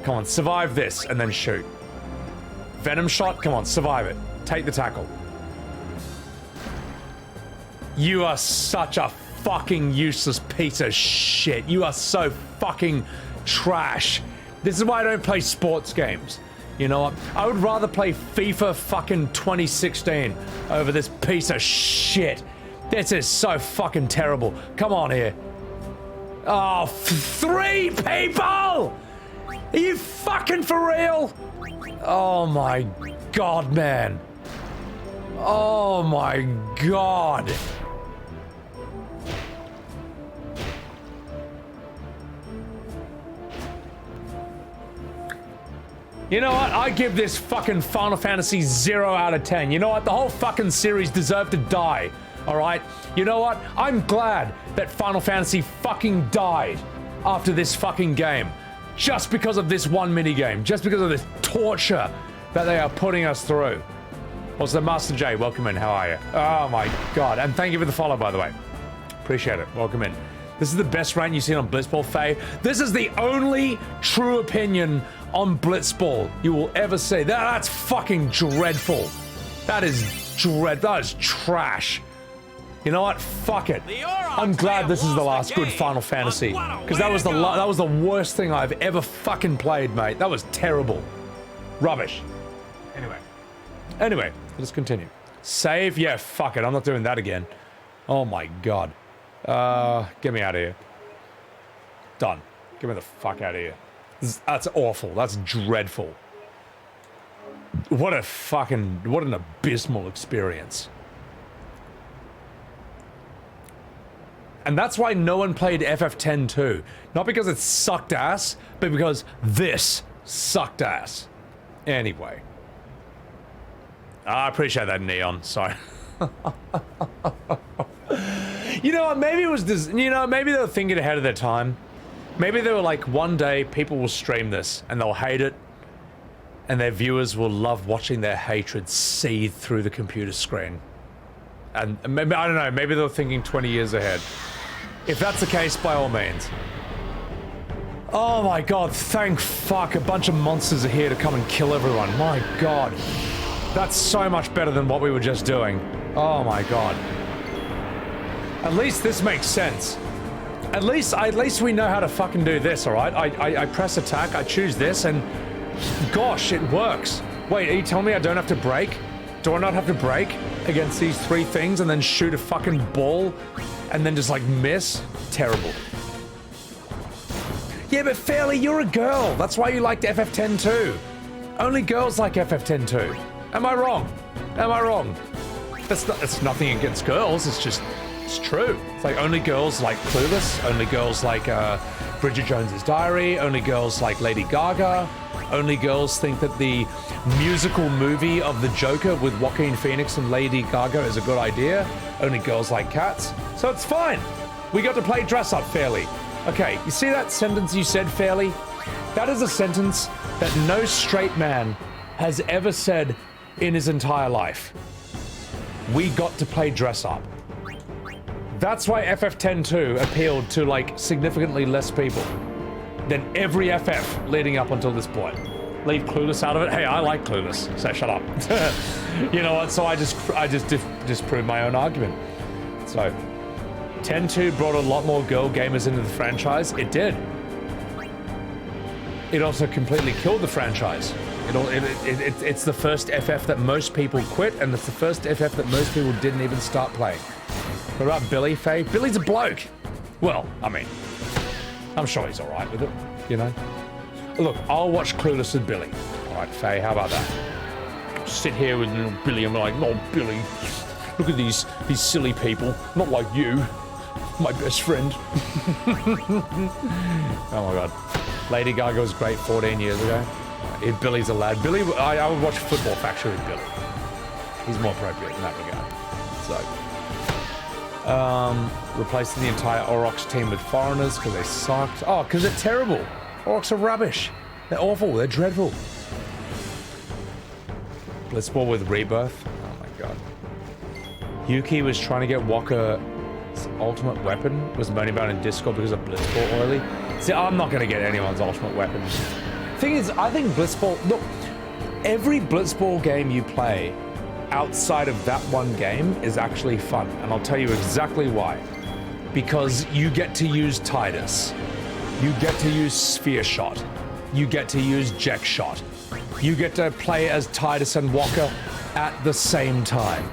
come on, survive this and then shoot. Venom shot, come on, survive it. Take the tackle. You are such a fucking useless piece of shit. You are so fucking trash. This is why I don't play sports games. You know what? I would rather play FIFA fucking 2016 over this piece of shit. This is so fucking terrible. Come on here. Oh, 3 people! Are you fucking for real? Oh my god, man. Oh my god. You know what? I give this fucking Final Fantasy 0 out of 10. You know what? The whole fucking series deserved to die. Alright? You know what? I'm glad that Final Fantasy fucking died after this fucking game. Just because of this one minigame. Just because of this torture that they are putting us through. Also, Master J, welcome in. How are you? Oh my god. And thank you for the follow, by the way. Appreciate it. Welcome in. This is the best rant you've seen on Blitz Ball, Faye. This is the only true opinion on Blitz Ball you will ever see. That's fucking dreadful. That is that is trash. You know what? Fuck it. I'm glad this is the last good Final Fantasy, because that was the worst thing I've ever fucking played, mate. That was terrible. Rubbish. Anyway, let's continue. Save? Yeah, fuck it. I'm not doing that again. Oh my god. Get me out of here. Done. Get me the fuck out of here. That's awful. That's dreadful. What an abysmal experience. And that's why no one played FF10 too. Not because it sucked ass, but because this sucked ass. Anyway. I appreciate that, Neon. Sorry. You know what? Maybe it was this. You know, maybe they were thinking ahead of their time. Maybe they were like, one day people will stream this and they'll hate it, and their viewers will love watching their hatred seethe through the computer screen. And maybe, I don't know, maybe they were thinking 20 years ahead. If that's the case, by all means. Oh my god, thank fuck, a bunch of monsters are here to come and kill everyone. My god. That's so much better than what we were just doing. Oh my god. At least this makes sense. At least we know how to fucking do this, alright? I press attack, I choose this, and gosh, it works. Wait, are you telling me I don't have to break? Do I not have to break against these 3 things and then shoot a fucking ball and then just like miss? Terrible. Yeah, but Fairly, you're a girl. That's why you liked FF10 too. Only girls like FF10 too. Am I wrong? Am I wrong? That's nothing against girls, it's just, it's true. It's like only girls like Clueless, only girls like Bridget Jones's Diary, only girls like Lady Gaga, only girls think that the musical movie of the Joker with Joaquin Phoenix and Lady Gaga is a good idea, only girls like Cats, so it's fine. We got to play dress up fairly. Okay, you see that sentence you said fairly? That is a sentence that no straight man has ever said in his entire life. We got to play dress up. That's why FF10-2 appealed to like significantly less people than every FF leading up until this point. Leave Clueless out of it. Hey, I like Clueless, so shut up. You know what? So I just proved my own argument. So 10-2 brought a lot more girl gamers into the franchise. It did. It also completely killed the franchise. It's the first FF that most people quit, and it's the first FF that most people didn't even start playing. What about Billy, Faye? Billy's a bloke. Well, I mean, I'm sure he's all right with it, you know? Look, I'll watch Clueless with Billy. All right, Faye, how about that? Sit here with little Billy and be like, oh, Billy, look at these silly people. Not like you, my best friend. Oh my God. Lady Gaga was great 14 years ago. Billy's a lad. Billy, I would watch Football Factory with Billy. He's more appropriate in that regard. So, replacing the entire Aurochs team with foreigners because they sucked. Oh, because they're terrible. Aurochs are rubbish. They're awful. They're dreadful. Blitz Ball with Rebirth. Oh my God. Yuki was trying to get Wakka's ultimate weapon. Was moaning about in Discord because of Blitz Ball early. See, I'm not going to get anyone's ultimate weapon. Thing is, I think Blitz Ball... Look, every Blitz Ball game you play outside of that one game is actually fun. And I'll tell you exactly why. Because you get to use Tidus. You get to use Sphere Shot. You get to use Jecht Shot. You get to play as Tidus and Wakka at the same time.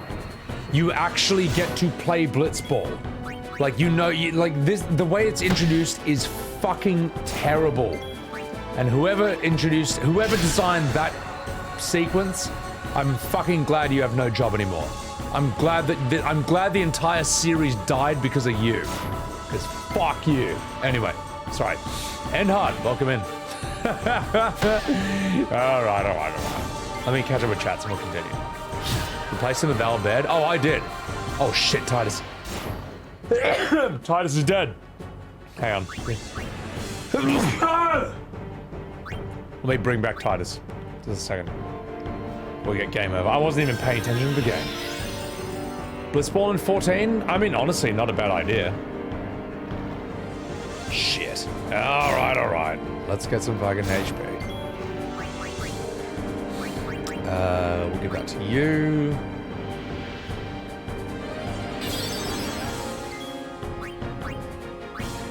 You actually get to play Blitz Ball. Like, you know, the way it's introduced is fucking terrible. And whoever designed that sequence, I'm fucking glad you have no job anymore. I'm glad the entire series died because of you. Because fuck you. Anyway, sorry. End hard. Welcome in. All right. Let me catch up with chats and we'll continue. Replace him with Bhed. Oh, I did. Oh shit, Tidus. Tidus is dead. Hang on. Let me bring back Tidus. Just a second. We'll get game over. I wasn't even paying attention to the game. Blitz Ball in 14? I mean, honestly, not a bad idea. Shit. Alright. Let's get some fucking HP. We'll give that to you.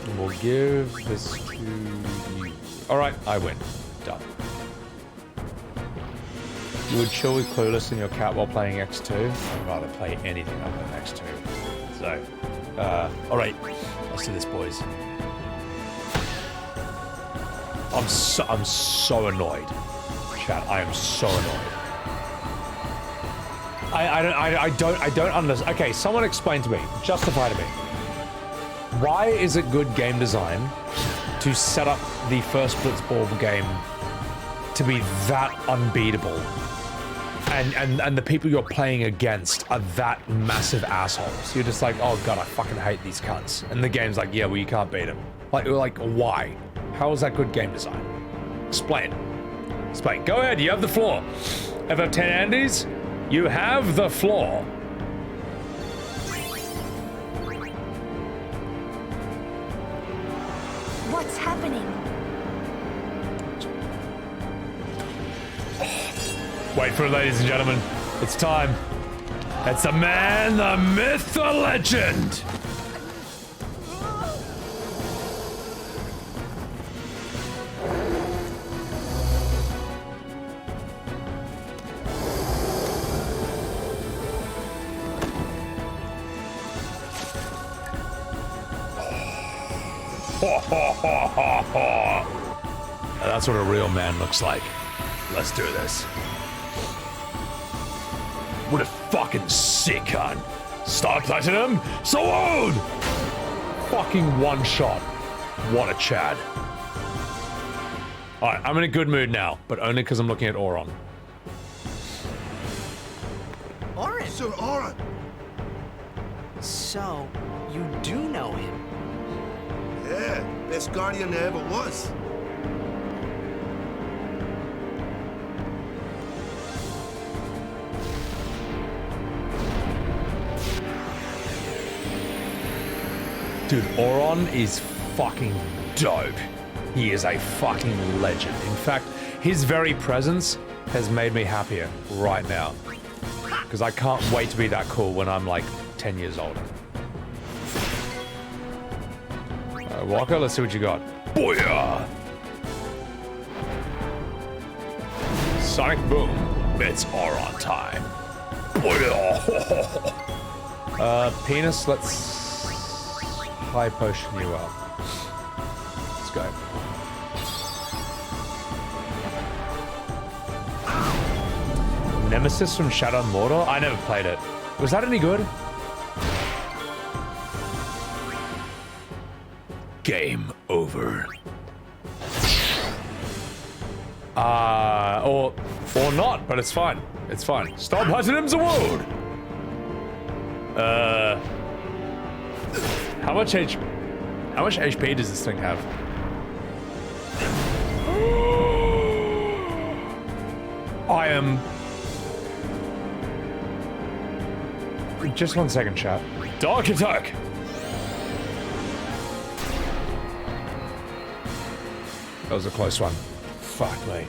And we'll give this to you. Alright, I win. Done. You would chill with Clueless and your cat while playing X2? I'd rather play anything other than X2. So, alright. Let's do this, boys. I'm so annoyed. Chat, I am so annoyed. I don't understand. Okay, someone explain to me, justify to me. Why is it good game design to set up the first Blitz Ball game to be that unbeatable? And the people you're playing against are that massive assholes. You're just like, oh god, I fucking hate these cunts. And the game's like, yeah, well, you can't beat them. Like, why? How is that good game design? Explain. Go ahead, you have the floor. FF10 Andes, you have the floor. What's happening? Wait for it, ladies and gentlemen. It's time. It's the man, the myth, the legend. That's what a real man looks like. Let's do this. What a fucking sick cunt. Star Platinum, Sword! Fucking one shot. What a Chad. Alright, I'm in a good mood now, but only because I'm looking at Auron. Auron? Sir Auron! So, you do know him? Yeah, best guardian there ever was. Dude, Auron is fucking dope. He is a fucking legend. In fact, his very presence has made me happier right now. Because I can't wait to be that cool when I'm like 10 years older. Wakka, let's see what you got. Booyah! Sonic Boom. It's Auron time. Booyah! Penis, let's high potion you up. Let's go. Nemesis from Shadow and Mordor? I never played it. Was that any good? Game over. Or not, but it's fine. It's fine. Stop hunting him's a wound! How much HP does this thing have? I am... Just 1 second, chat. Dark attack! That was a close one. Fuck me.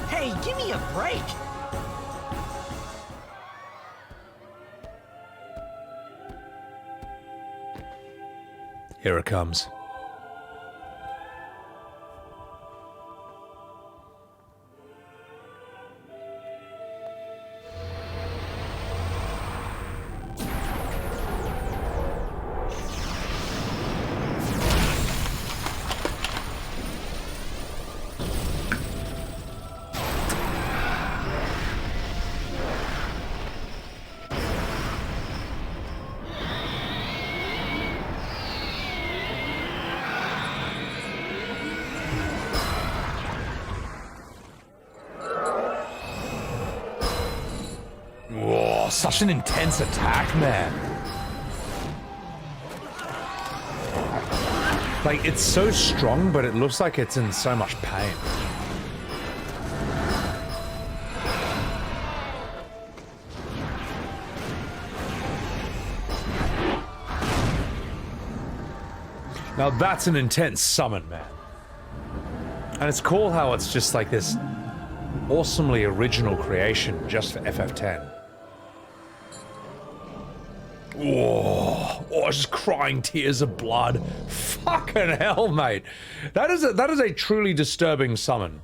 Hey, give me a break! Here it comes. Such an intense attack, man. Like, it's so strong, but it looks like it's in so much pain. Now that's an intense summon, man. And it's cool how it's just like this awesomely original creation just for FF10. Oh, just crying tears of blood. Fucking hell, mate. That is a truly disturbing summon.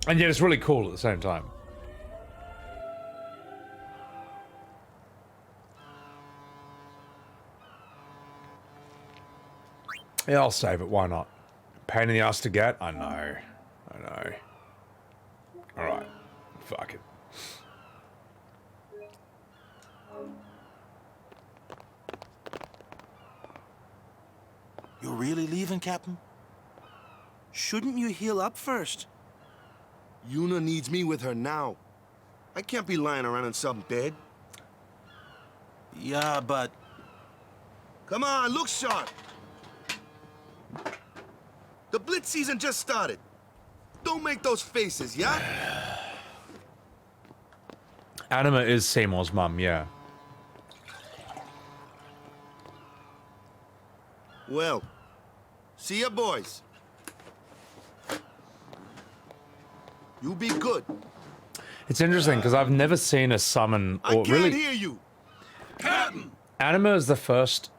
And yet it's really cool at the same time. Yeah, I'll save it. Why not? Pain in the ass to get? I know. I know. Alright. Fuck it. You're really leaving, Captain? Shouldn't you heal up first? Yuna needs me with her now. I can't be lying around in some bed. Yeah, but... Come on, look sharp! The Blitz season just started. Don't make those faces, yeah? Anima is Seymour's mum, yeah. Well, see ya, boys. You be good. It's interesting because I've never seen a summon, or I can't really, hear you. Captain! Anima is the first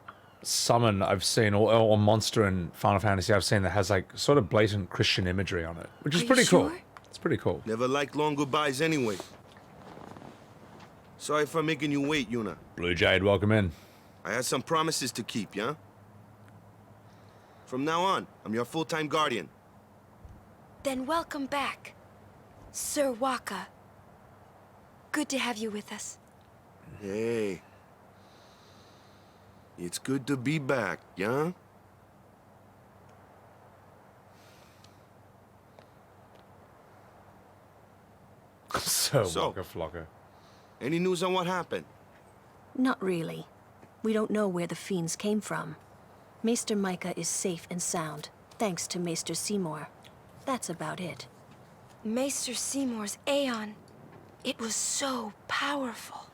summon I've seen, or monster in Final Fantasy I've seen that has like sort of blatant Christian imagery on it, which is pretty cool. It's pretty cool. Never liked long goodbyes anyway. Sorry for making you wait, Yuna. Blue Jade, welcome in. I had some promises to keep, yeah? From now on, I'm your full-time guardian. Then welcome back, Sir Wakka. Good to have you with us. Hey. It's good to be back, yeah? So, Wakka Flocka. Any news on what happened? Not really. We don't know where the fiends came from. Maester Micah is safe and sound, thanks to Maester Seymour. That's about it. Maester Seymour's Aeon. It was so powerful.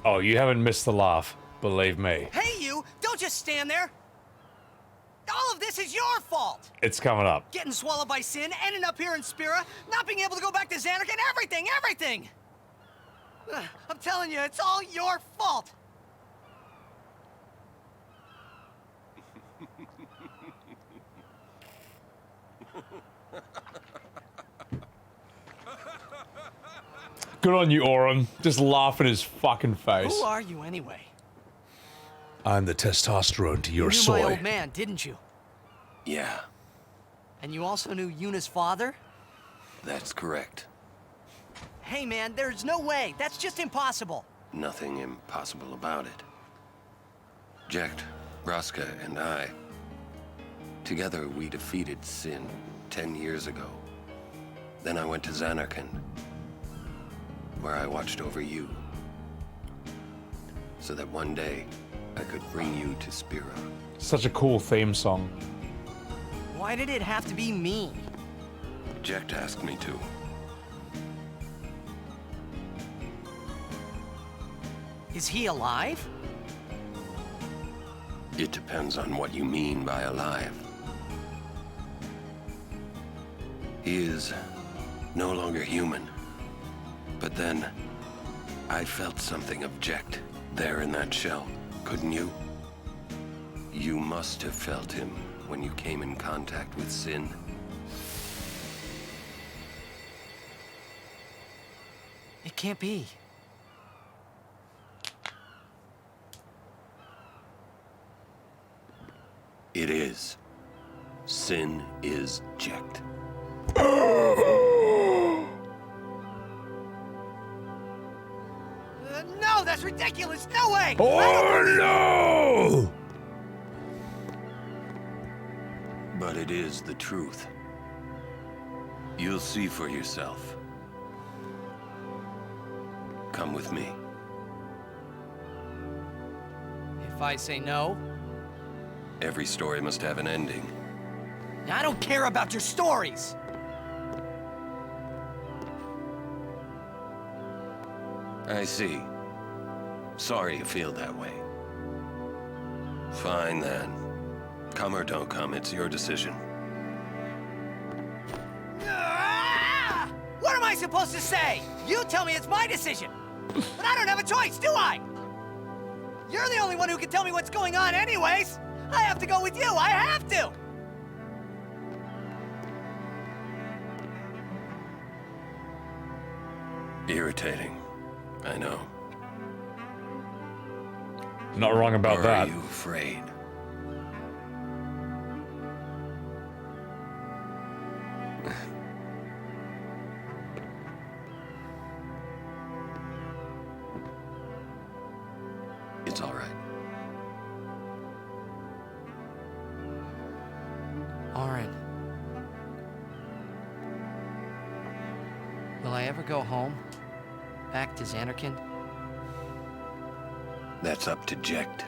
Oh, you haven't missed the laugh, believe me. Hey, you! Don't just stand there! All of this is your fault! It's coming up. Getting swallowed by sin, ending up here in Spira, not being able to go back to Zanarkand, everything! I'm telling you, it's all your fault! Good on you, Auron. Just laugh in his fucking face. Who are you anyway? I'm the testosterone to your You knew soy. my old man, didn't you? Yeah, And you also knew Yuna's father? that's correct. Hey man, there's no way. That's just impossible. Nothing impossible about it. Jecht, Braska, and I, together we defeated Sin 10 years ago. Then I went to Zanarkand, where I watched over you, so that one day I could bring you to Spira. Such a cool theme song. Why did it have to be me? Jecht asked me to. Is he alive? It depends on what you mean by alive. He is no longer human. But then, I felt something of Jecht there in that shell, couldn't you? You must have felt him when you came in contact with Sin. It can't be. It is. Sin is Jecht. No, that's ridiculous! No way! Oh no! But it is the truth. You'll see for yourself. Come with me. If I say no? Every story must have an ending. I don't care about your stories! I see. Sorry you feel that way. Fine then. Come or don't come, it's your decision. Ah! What am I supposed to say? You tell me it's my decision. But I don't have a choice, do I? You're the only one who can tell me what's going on anyways. I have to go with you, I have to! Irritating. I know. Not wrong about or that. Are you afraid? It's all right. Auron. Will I ever go home? Back to Zanarkand? That's up to Jecht.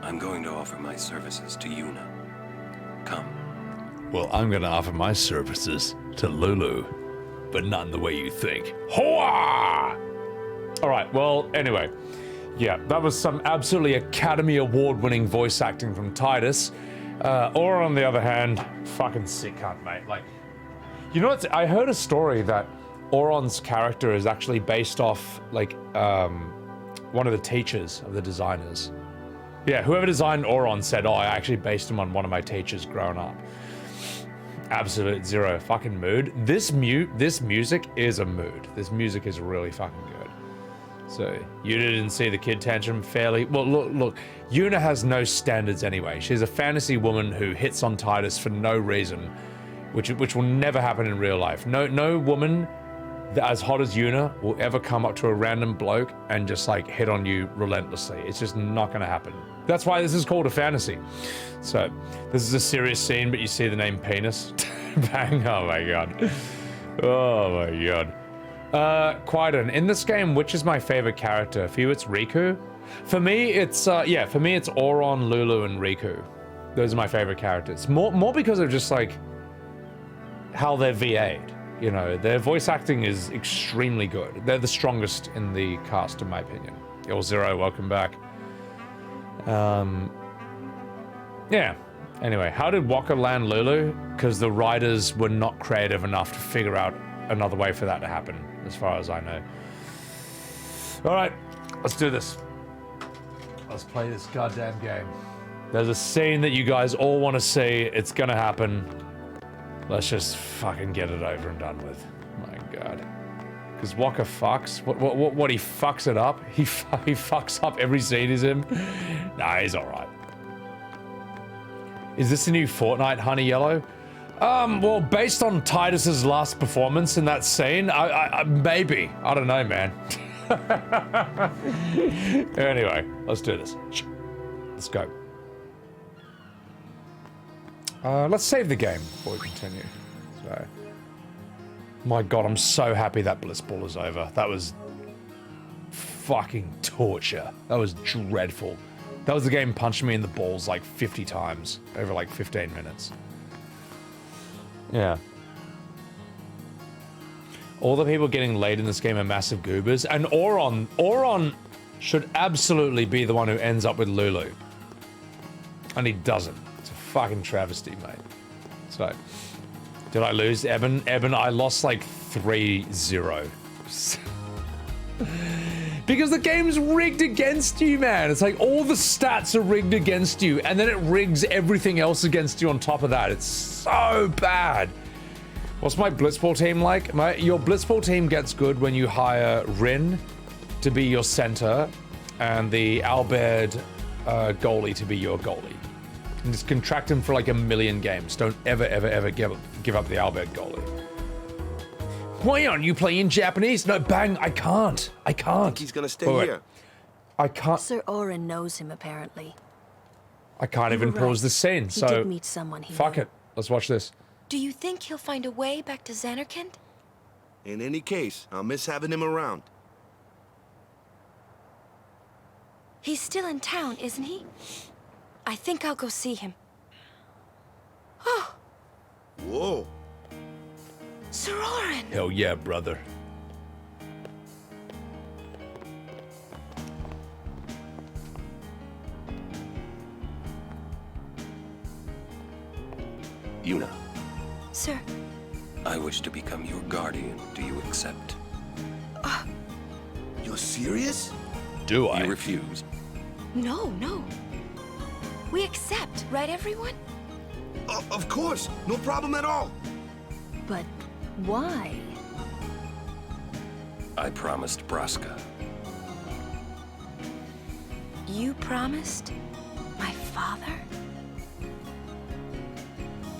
I'm going to offer my services to Yuna. Come. Well, I'm gonna offer my services to Lulu, but not in the way you think. Hoa! Alright, well, anyway. Yeah, that was some absolutely Academy Award-winning voice acting from Tidus. Or on the other hand, fucking sick cunt, mate. Like, you know what? I heard a story that Auron's character is actually based off, like, one of the teachers of the designers. Yeah, whoever designed Auron said, oh, I actually based him on one of my teachers growing up. Absolute zero fucking mood. This music is a mood. This music is really fucking good. So, you didn't see the kid tantrum fairly. Well, look. Yuna has no standards anyway. She's a fantasy woman who hits on Tidus for no reason, which will never happen in real life. No woman as hot as Yuna will ever come up to a random bloke and just like hit on you relentlessly. It's just not gonna happen. That's why this is called a fantasy. So this is a serious scene, but you see the name penis. Bang, oh my god. Oh my god. Quiden, in this game, which is my favorite character? For you, it's Rikku. For me, it's Auron, Lulu, and Rikku. Those are my favorite characters. More because of just like how they're VA'd. You know, their voice acting is extremely good. They're the strongest in the cast, in my opinion. Yo, Zero, welcome back. Yeah. Anyway, how did Wakka land Lulu? Because the writers were not creative enough to figure out another way for that to happen, as far as I know. Alright, let's do this. Let's play this goddamn game. There's a scene that you guys all want to see. It's gonna happen. Let's just fucking get it over and done with. My god. Because Wakka fucks? What, he fucks it up? He fucks up every scene he's in? Nah, he's alright. Is this a new Fortnite, Honey Yellow? Well, based on Tidus's last performance in that scene, I maybe. I don't know, man. Anyway, let's do this. Let's go. Let's save the game before we continue. So, my god, I'm so happy that Blitz Ball is over. That was fucking torture. That was dreadful. That was the game punching me in the balls like 50 times over like 15 minutes. Yeah. All the people getting laid in this game are massive goobers, and Auron should absolutely be the one who ends up with Lulu. And he doesn't. It's a fucking travesty, mate. So, did I lose Eben? Eben, I lost like 3-0. Because the game's rigged against you, man. It's like all the stats are rigged against you, and then it rigs everything else against you on top of that. It's so bad. What's my Blitzball team like? Your Blitzball team gets good when you hire Rin to be your center and the Bhed goalie to be your goalie. And just contract him for like 1 million games. Don't ever give up the Bhed goalie. Why aren't you playing Japanese? No, Bang, I can't. I can't. He's gonna stay here. I can't. Sir Auron knows him, apparently. I can't even pause the scene, He so did meet someone he fuck knew. it. Let's watch this. Do you think he'll find a way back to Zanarkand? In any case, I'll miss having him around. He's still in town, isn't he? I think I'll go see him. Oh, Whoa. Sir Auron! Hell yeah, brother. Yuna, Sir. I wish to become your guardian. Do you accept? You're serious? Do I? You refuse. No. We accept, right, everyone? Of course. No problem at all. But why? I promised Braska. You promised? My father?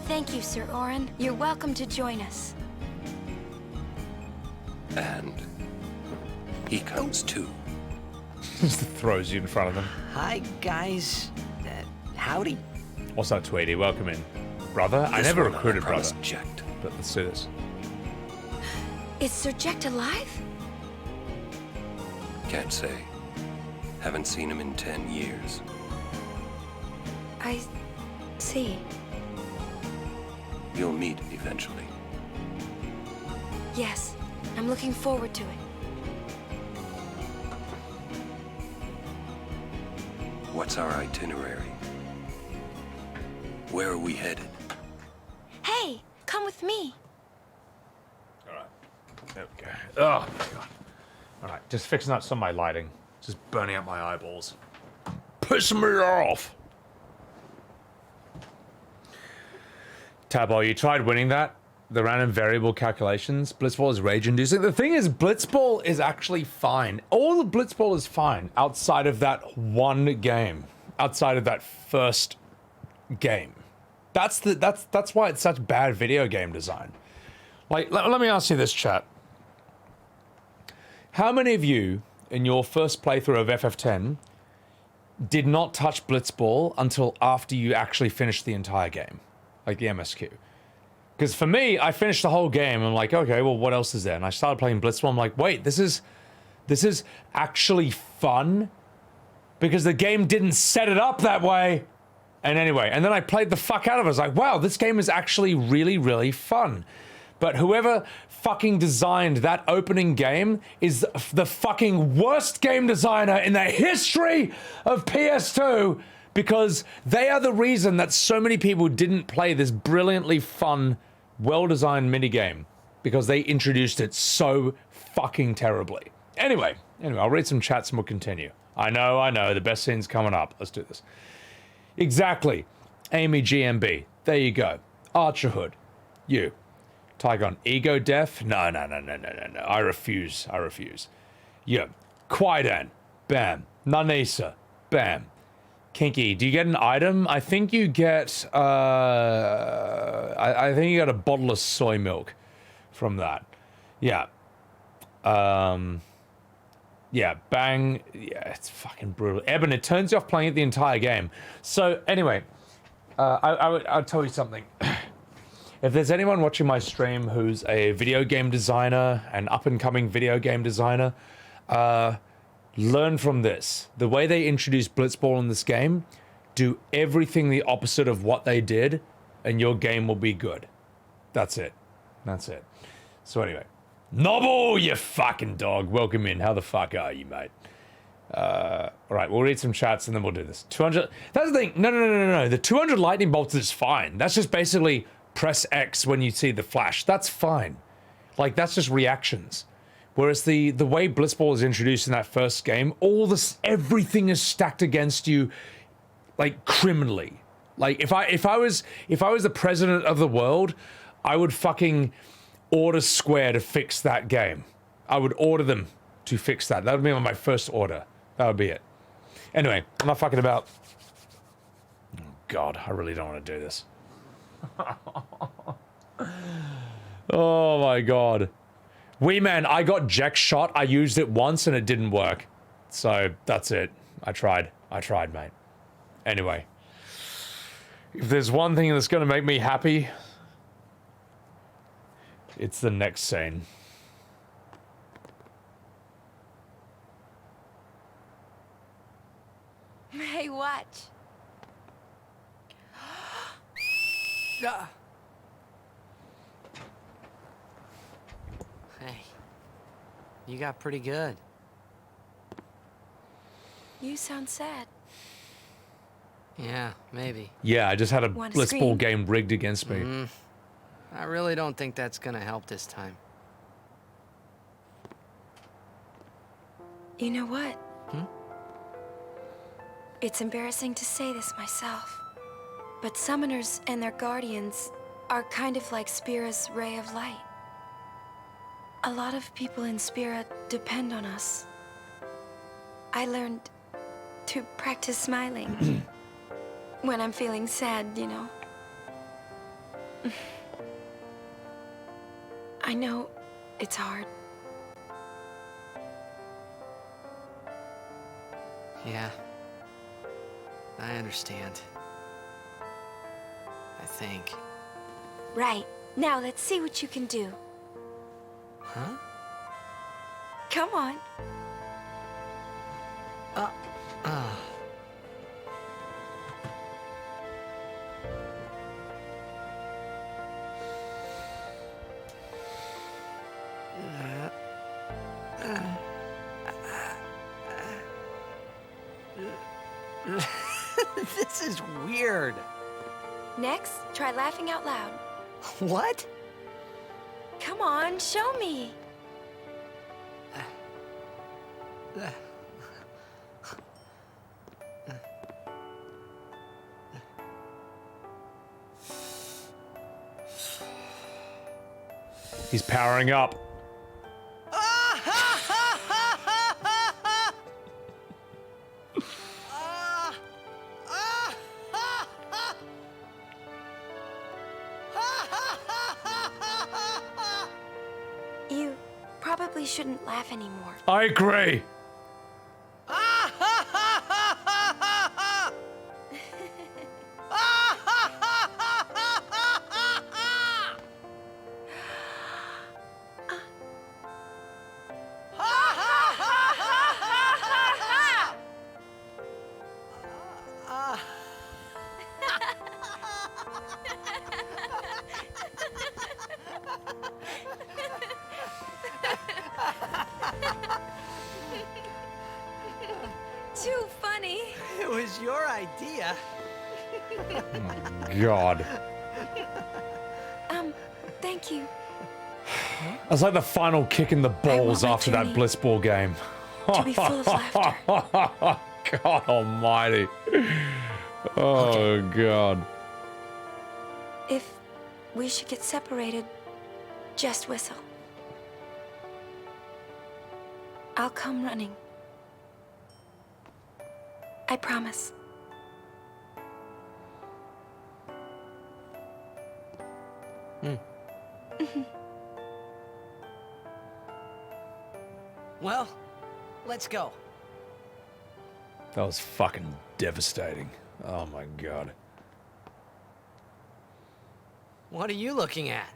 Thank you, Sir Auron. You're welcome to join us. And he comes too. Just throws you in front of them. Hi, guys. Howdy. What's up, Tweety? Welcome in. Brother? I never recruited brother. Jecht. But let's do this. Is Sir Jecht alive? Can't say. Haven't seen him in 10 years. I see. You'll meet eventually. Yes, I'm looking forward to it. What's our itinerary? Where are we headed? Hey, come with me. Alright. There we go. Oh, my God. Alright, just fixing up some of my lighting. Just burning up my eyeballs. Pissing me off! Tabo, you tried winning that? The random variable calculations? Blitzball is rage-inducing. The thing is, Blitzball is actually fine. All the Blitzball is fine outside of that one game. Outside of that first game. That's why it's such bad video game design. Like, let me ask you this, chat. How many of you in your first playthrough of FF10 did not touch Blitz Ball until after you actually finished the entire game? Like the MSQ. Because for me, I finished the whole game, and I'm like, okay, well, what else is there? And I started playing Blitz Ball, I'm like, wait, this is actually fun? Because the game didn't set it up that way. And anyway, and then I played the fuck out of it. I was like, wow, this game is actually really, really fun. But whoever fucking designed that opening game is the fucking worst game designer in the history of PS2, because they are the reason that so many people didn't play this brilliantly fun, well-designed minigame, because they introduced it so fucking terribly. Anyway, I'll read some chats and we'll continue. I know, the best scene's coming up. Let's do this. Exactly. Amy GMB. There you go. Archerhood. You. Tygon. Ego Death? No. I refuse. You. Quaidan. Bam. Nanesa. Bam. Kinky. Do you get an item? I think you get, I think you get a bottle of soy milk from that. Yeah. Yeah, bang. Yeah, it's fucking brutal. Eben, it turns you off playing it the entire game. So, anyway, I'll tell you something. If there's anyone watching my stream who's a video game designer, an up-and-coming video game designer, learn from this. The way they introduced Blitz Ball in this game, do everything the opposite of what they did, and your game will be good. That's it. So anyway. Noble, you fucking dog. Welcome in. How the fuck are you, mate? Alright, we'll read some chats and then we'll do this. 200... That's the thing. No. The 200 lightning bolts is fine. That's just basically press X when you see the flash. That's fine. Like, that's just reactions. Whereas the way Blitz Ball is introduced in that first game, everything is stacked against you, like, criminally. Like, if I was the president of the world, I would fucking order Square to fix that game. I would order them to fix that. That would be my first order. That would be it. Anyway, I'm not fucking about... Oh, God, I really don't want to do this. Oh, my God. Wee man, I got Jecht shot. I used it once and it didn't work. So, that's it. I tried, mate. Anyway. If there's one thing that's going to make me happy... it's the next scene. Hey, watch. Hey, you got pretty good. You sound sad. Yeah, maybe. Yeah, I just had a Blitz Ball game rigged against me. I really don't think that's gonna help this time. You know what? It's embarrassing to say this myself, but summoners and their guardians are kind of like Spira's ray of light. A lot of people in Spira depend on us. I learned to practice smiling when I'm feeling sad, you know. I know it's hard. Yeah. I understand. I think. Right. Now let's see what you can do. Huh? Come on. This is weird. Next, try laughing out loud. What? Come on, show me. He's powering up. You probably shouldn't laugh anymore. I agree. Too funny. It was your idea. God. Thank you. That's like the final kick in the balls after that journey Blitz Ball game. to be full of laughter. God almighty. Oh, God. If we should get separated, just whistle. I'll come running. I promise. Well, let's go. That was fucking devastating. Oh my God. What are you looking at?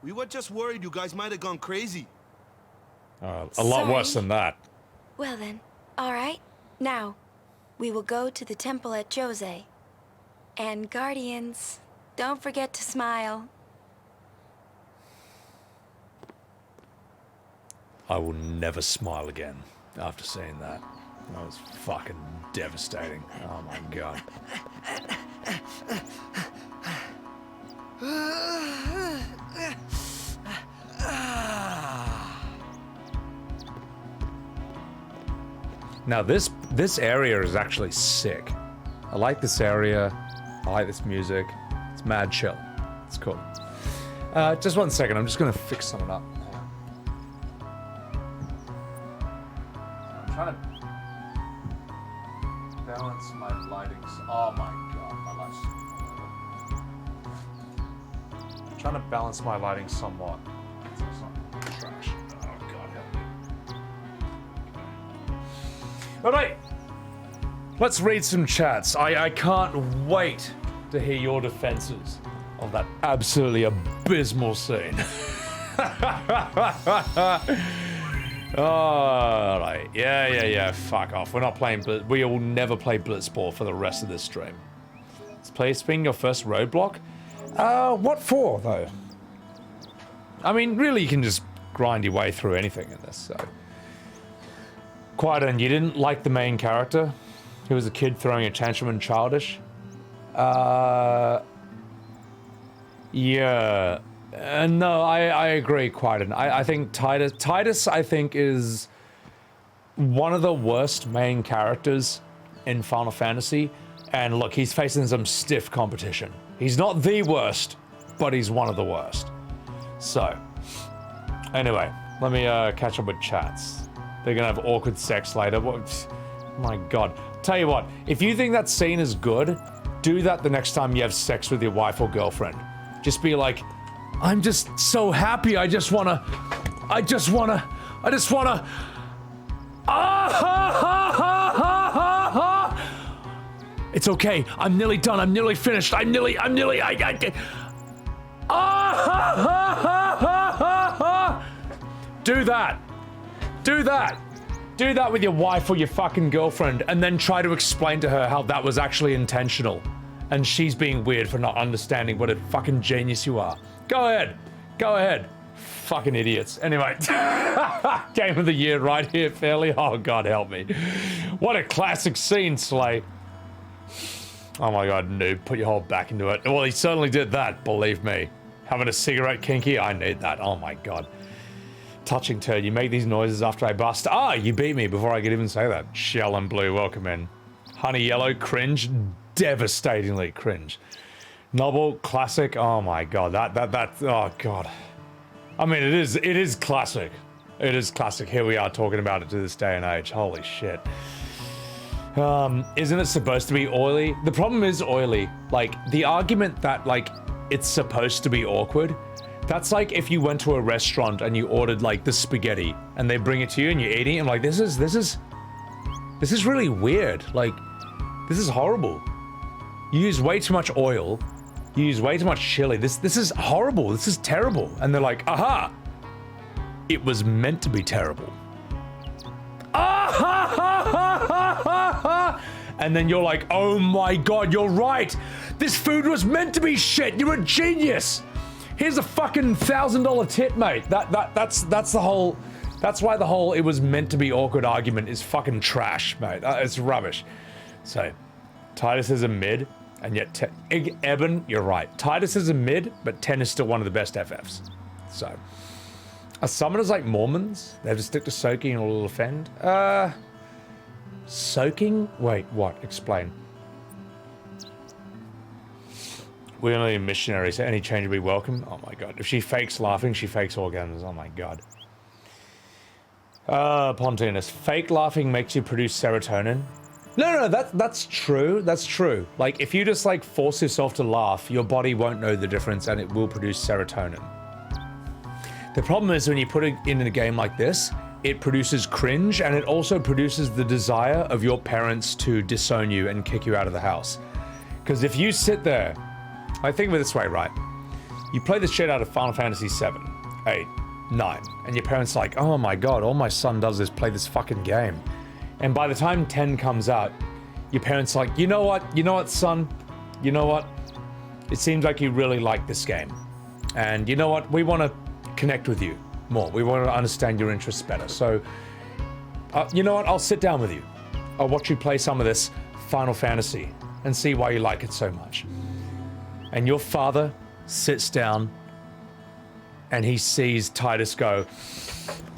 We were just worried you guys might have gone crazy. A lot worse than that. Well then, all right. Now, we will go to the temple at Jose. And Guardians, don't forget to smile. I will never smile again after seeing that. That was fucking devastating. Oh my God. Now this area is actually sick. I like this area. I like this music. It's mad chill. It's cool. Just 1 second. I'm just gonna fix something up. I'm trying to balance my lighting. Oh my God, my lights. I'm trying to balance my lighting somewhat. It's not trash. Oh God, help me. All right, let's read some chats. I can't wait to hear your defenses of that absolutely abysmal scene. All right, yeah. Fuck off. We're not playing Blitz. We will never play Blitz Ball for the rest of this stream. Is playing your first roadblock? What for though? I mean, really, you can just grind your way through anything in this. So. Quieton, you didn't like the main character? He was a kid throwing a tantrum and childish? Yeah. No, I agree, Quieton. I think Tidus, I think, is one of the worst main characters in Final Fantasy. And look, he's facing some stiff competition. He's not the worst, but he's one of the worst. So, anyway, let me catch up with chats. They're gonna have awkward sex later. What? My God. Tell you what, if you think that scene is good, do that the next time you have sex with your wife or girlfriend. Just be like, I'm just so happy. I just wanna. It's okay. I'm nearly done. I'm nearly finished. Do that. Do that. Do that with your wife or your fucking girlfriend and then try to explain to her how that was actually intentional. And she's being weird for not understanding what a fucking genius you are. Go ahead. Go ahead. Fucking idiots. Anyway. Game of the year right here, fairly. Oh, God help me. What a classic scene, Slay. Oh my God, noob. Put your whole back into it. Well, he certainly did that, believe me. Having a cigarette kinky? I need that. Oh my God. Touching turd. You make these noises after I bust. Ah, you beat me before I could even say that. Shell and blue, welcome in. Honey yellow, cringe. Devastatingly cringe. Novel, classic. Oh my God, that, oh God. I mean, it is classic. It is classic. Here we are talking about it to this day and age. Holy shit. Isn't it supposed to be oily? The problem is oily. Like, the argument that, like, it's supposed to be awkward, That's like if you went to a restaurant and you ordered like the spaghetti and they bring it to you and you're eating it and like this is really weird. Like, this is horrible. You use way too much oil. You use way too much chili. This is horrible. This is terrible. And they're like, aha! It was meant to be terrible. Ah ha ha ha ha ha ha! And then you're like, oh my god, you're right! This food was meant to be shit! You're a genius! Here's a fucking $1,000 tip, mate. That's the whole. That's why the whole "it was meant to be awkward" argument is fucking trash, mate. It's rubbish. So, Tidus is a mid, and yet Eben, you're right. Tidus is a mid, but 10 is still one of the best FFs. So, are summoners like Mormons? They have to stick to soaking or will offend? Soaking? Wait, what? Explain. We're only a missionary, so any change will be welcome. Oh my god. If she fakes laughing, she fakes organs. Oh my god. Pontinus. Fake laughing makes you produce serotonin. No, that's true. That's true. Like, if you just, like, force yourself to laugh, your body won't know the difference and it will produce serotonin. The problem is when you put it in a game like this, it produces cringe and it also produces the desire of your parents to disown you and kick you out of the house. Because if you sit there, I think of it this way, right? You play the shit out of Final Fantasy 7, 8, 9, and your parents are like, oh my god, all my son does is play this fucking game. And by the time 10 comes out, your parents are like, you know what, son? You know what? It seems like you really like this game. And you know what? We want to connect with you more. We want to understand your interests better. So, you know what? I'll sit down with you. I'll watch you play some of this Final Fantasy and see why you like it so much. And your father sits down and he sees Tidus go,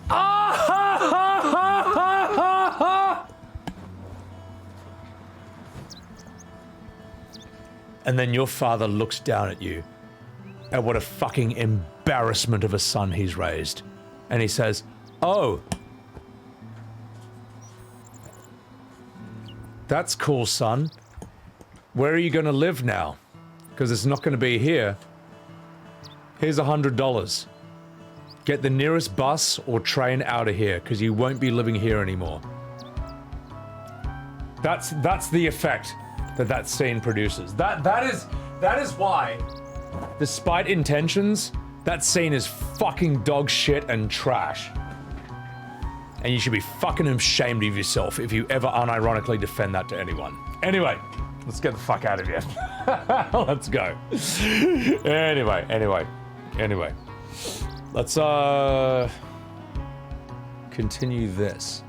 ah ha ha ha ha ha ha. And then your father looks down at you at what a fucking embarrassment of a son he's raised. And he says, oh, that's cool, son. Where are you gonna live now? Because it's not going to be here. Here's $100. Get the nearest bus or train out of here, because you won't be living here anymore. That's the effect that scene produces. That is why, despite intentions, that scene is fucking dog shit and trash. And you should be fucking ashamed of yourself if you ever unironically defend that to anyone. Anyway. Let's get the fuck out of here. Let's go. Anyway. Let's, continue this.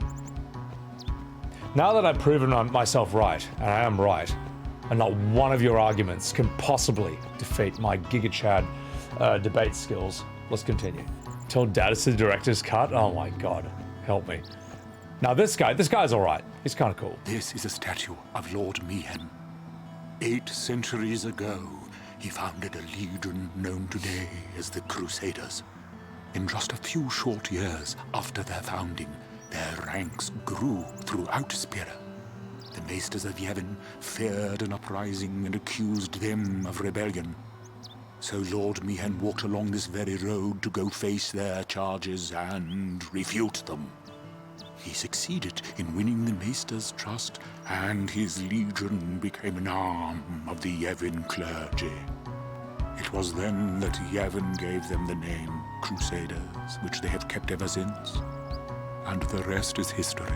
Now that I've proven myself right, and I am right, and not one of your arguments can possibly defeat my Giga Chad debate skills, let's continue. Tell Dadis the director's cut? Oh my god. Help me. Now this guy's alright. He's kind of cool. This is a statue of Lord Mihen. 8 centuries ago, he founded a legion known today as the Crusaders. In just a few short years after their founding, their ranks grew throughout Spira. The Maesters of Yevon feared an uprising and accused them of rebellion. So Lord Mihen walked along this very road to go face their charges and refute them. He succeeded in winning the Maester's trust, and his legion became an arm of the Yevon clergy. It was then that Yevon gave them the name Crusaders, which they have kept ever since. And the rest is history.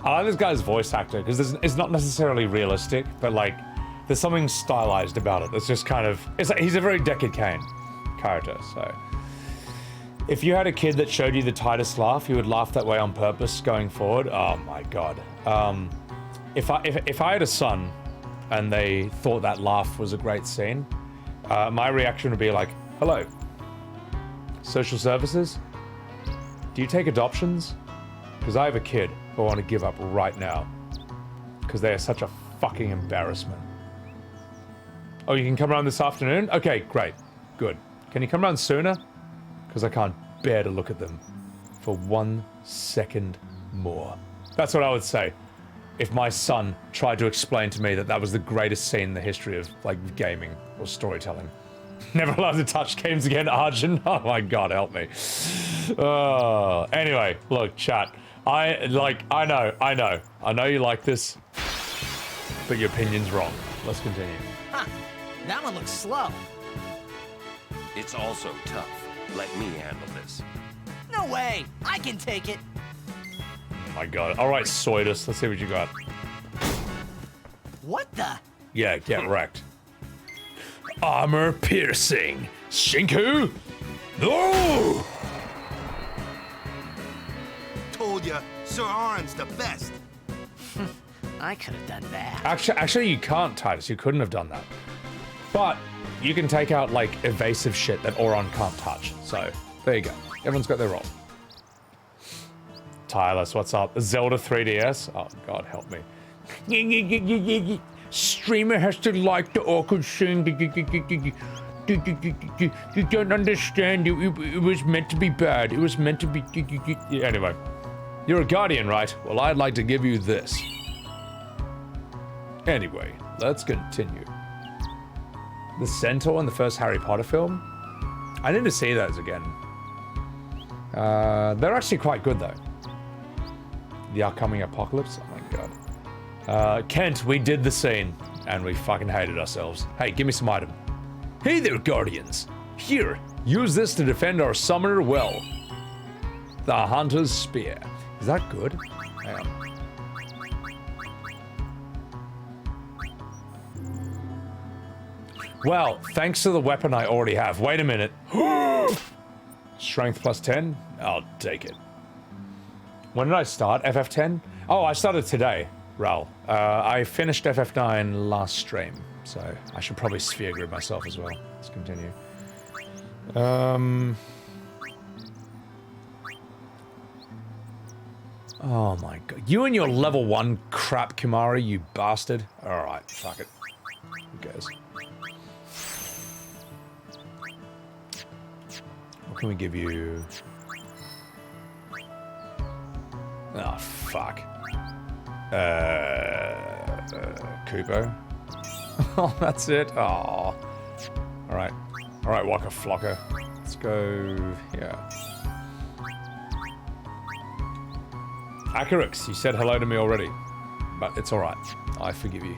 I like this guy's voice actor, because it's not necessarily realistic, but like, there's something stylized about it. It's just kind of, he's a very Deckard Cain character, so. If you had a kid that showed you the Tidus laugh, you would laugh that way on purpose going forward. Oh my god. If I had a son and they thought that laugh was a great scene, my reaction would be like, hello, social services? Do you take adoptions? Because I have a kid who I want to give up right now. Because they are such a fucking embarrassment. Oh, you can come around this afternoon? Okay, great. Good. Can you come around sooner? Because I can't bear to look at them for 1 second more. That's what I would say if my son tried to explain to me that that was the greatest scene in the history of, like, gaming or storytelling. Never allowed to touch games again, Arjun. Oh my god, help me. Anyway, look, chat. I know you like this, but your opinion's wrong. Let's continue. Huh. That one looks slow. It's also tough. Let me handle this. No way! I can take it! Oh my god. Alright, Soidus, let's see what you got. What the? Yeah, get wrecked. Armor piercing. Shinku! No! Told ya, Sir Auron's the best. I could have done that. Actually, you can't, Tidus. You couldn't have done that. But you can take out, like, evasive shit that Auron can't touch. So, there you go. Everyone's got their role. Tylus, what's up? Zelda 3DS? Oh, God, help me. Streamer has to like the awkward scene. You don't understand. It was meant to be bad. It was meant to be... Anyway. You're a guardian, right? Well, I'd like to give you this. Anyway, let's continue. The Centaur in the first Harry Potter film? I need to see those again. They're actually quite good, though. The upcoming apocalypse? Oh my god. Kent, we did the scene, and we fucking hated ourselves. Hey, give me some item. Hey there, Guardians. Here, use this to defend our summoner well. The Hunter's Spear. Is that good? Hang on. Well, thanks to the weapon I already have. Wait a minute. Strength plus 10? I'll take it. When did I start? FF10? Oh, I started today, Raul. I finished FF9 last stream, so I should probably sphere grid myself as well. Let's continue. Oh my god. You and your level 1 crap, Khimari, you bastard. Alright, fuck it. Who cares? What can we give you? Oh, fuck. Kupo? Oh, that's it? Oh. Alright. Alright, Wakka Flocka. Let's go... yeah. Acarix, you said hello to me already. But it's alright. I forgive you.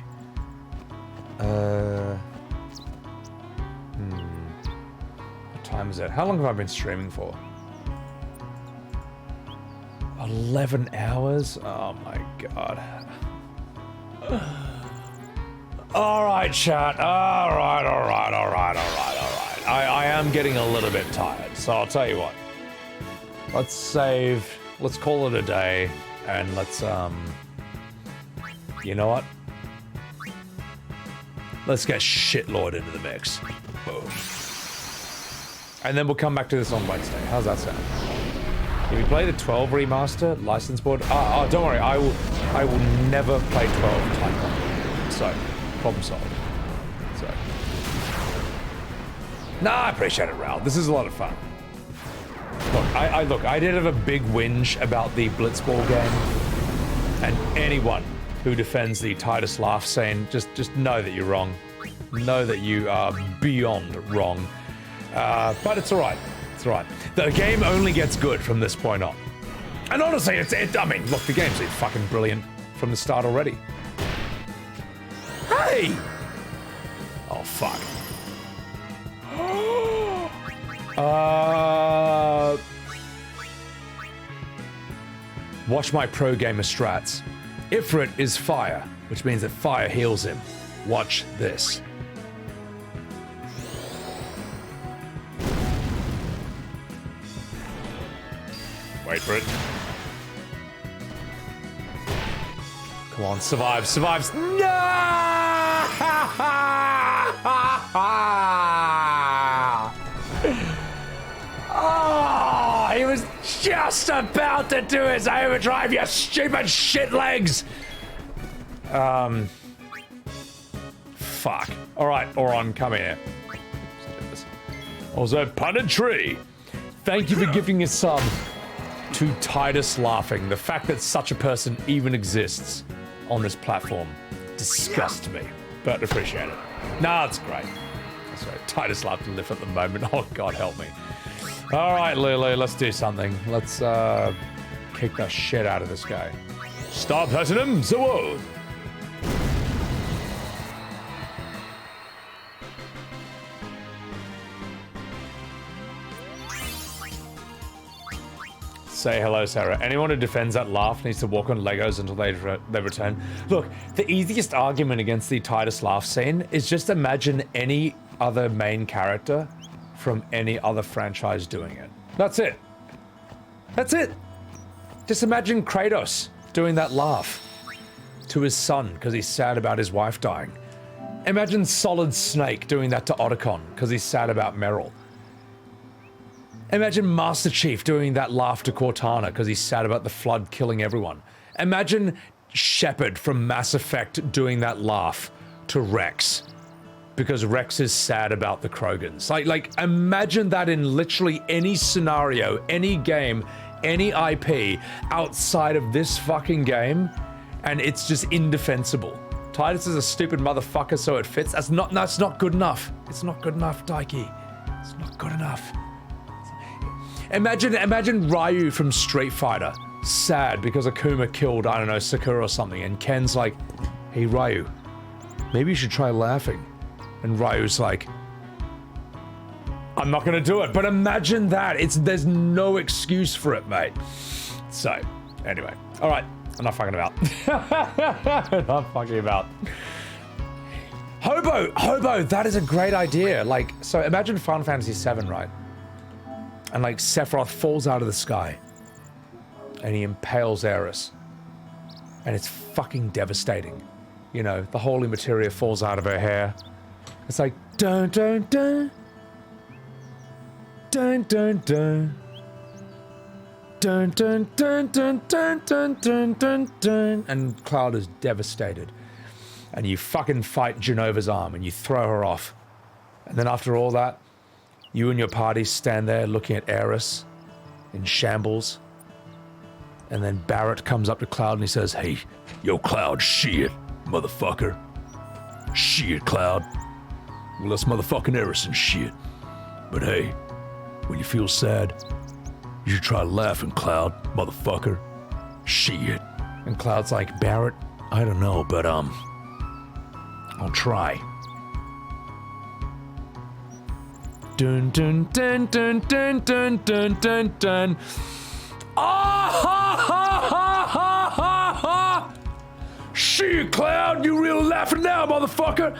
What time is it? How long have I been streaming for? 11 hours? Oh my god. Alright, chat. Alright. I am getting a little bit tired, so I'll tell you what. Let's save. Let's call it a day, and let's, you know what? Let's get shitlord into the mix. Boom. And then we'll come back to this on Wednesday. How's that sound? If you play the 12 remaster license board, oh, don't worry, I will never play 12 Tycoon. So, problem solved. So, nah, I appreciate it, Raul. This is a lot of fun. Look, I did have a big whinge about the Blitz Ball game, and anyone who defends the Tidus laugh saying, just know that you're wrong. Know that you are beyond wrong. But it's alright. It's alright. The game only gets good from this point on. And honestly, I mean, look, the game's been fucking brilliant from the start already. Hey! Oh, fuck. Watch my pro gamer strats. Ifrit is fire, which means that fire heals him. Watch this. Wait for it. Come on, survives. No! Oh, he was just about to do his overdrive, you stupid shit legs! Fuck. Alright, Auron, come here. Also, Punted Tree. Thank you for giving a sub to Tidus Laughing. The fact that such a person even exists on this platform disgusts me, but appreciate it. Nah, it's great. Sorry, Tidus laughed and lift at the moment. Oh, God help me. All right, Lulu, let's do something. Let's kick the shit out of this guy. Stop pressing him, Zoe! Say hello, Sarah. Anyone who defends that laugh needs to walk on Legos until they return. Look, the easiest argument against the Tidus laugh scene is just imagine any other main character from any other franchise doing it. That's it. That's it. Just imagine Kratos doing that laugh to his son because he's sad about his wife dying. Imagine Solid Snake doing that to Otacon because he's sad about Meryl. Imagine Master Chief doing that laugh to Cortana because he's sad about the Flood killing everyone. Imagine Shepard from Mass Effect doing that laugh to Rex because Rex is sad about the Krogans. Like imagine that in literally any scenario, any game, any IP outside of this fucking game, and it's just indefensible. Tidus is a stupid motherfucker, so it fits. That's not good enough. It's not good enough, Daiki. It's not good enough. Imagine Ryu from Street Fighter, sad because Akuma killed, I don't know, Sakura or something, and Ken's like, hey Ryu, maybe you should try laughing. And Ryu's like, I'm not gonna do it. But imagine that. There's no excuse for it, mate. So, anyway. Alright, I'm not fucking about. Not fucking about. Hobo, that is a great idea. Like, so imagine Final Fantasy VII, right? And like Sephiroth falls out of the sky and he impales Aerith. And it's fucking devastating. You know, the holy materia falls out of her hair. It's like dun dun dun. Dun dun dun. Dun dun dun dun dun dun dun dun dun. And Cloud is devastated. And you fucking fight Genova's arm and you throw her off. And then after all that, you and your party stand there looking at Aerith in shambles. And then Barrett comes up to Cloud and he says, hey, yo Cloud, shit, motherfucker. Shit, Cloud. Well, that's motherfucking Aerith and shit. But hey, when you feel sad, you should try laughing, Cloud, motherfucker. Shit. And Cloud's like, Barrett, I don't know, but I'll try. Dun dun dun dun dun dun dun dun dun. Ah ha ha ha ha ha! Shit, Cloud, you real laughing now, motherfucker!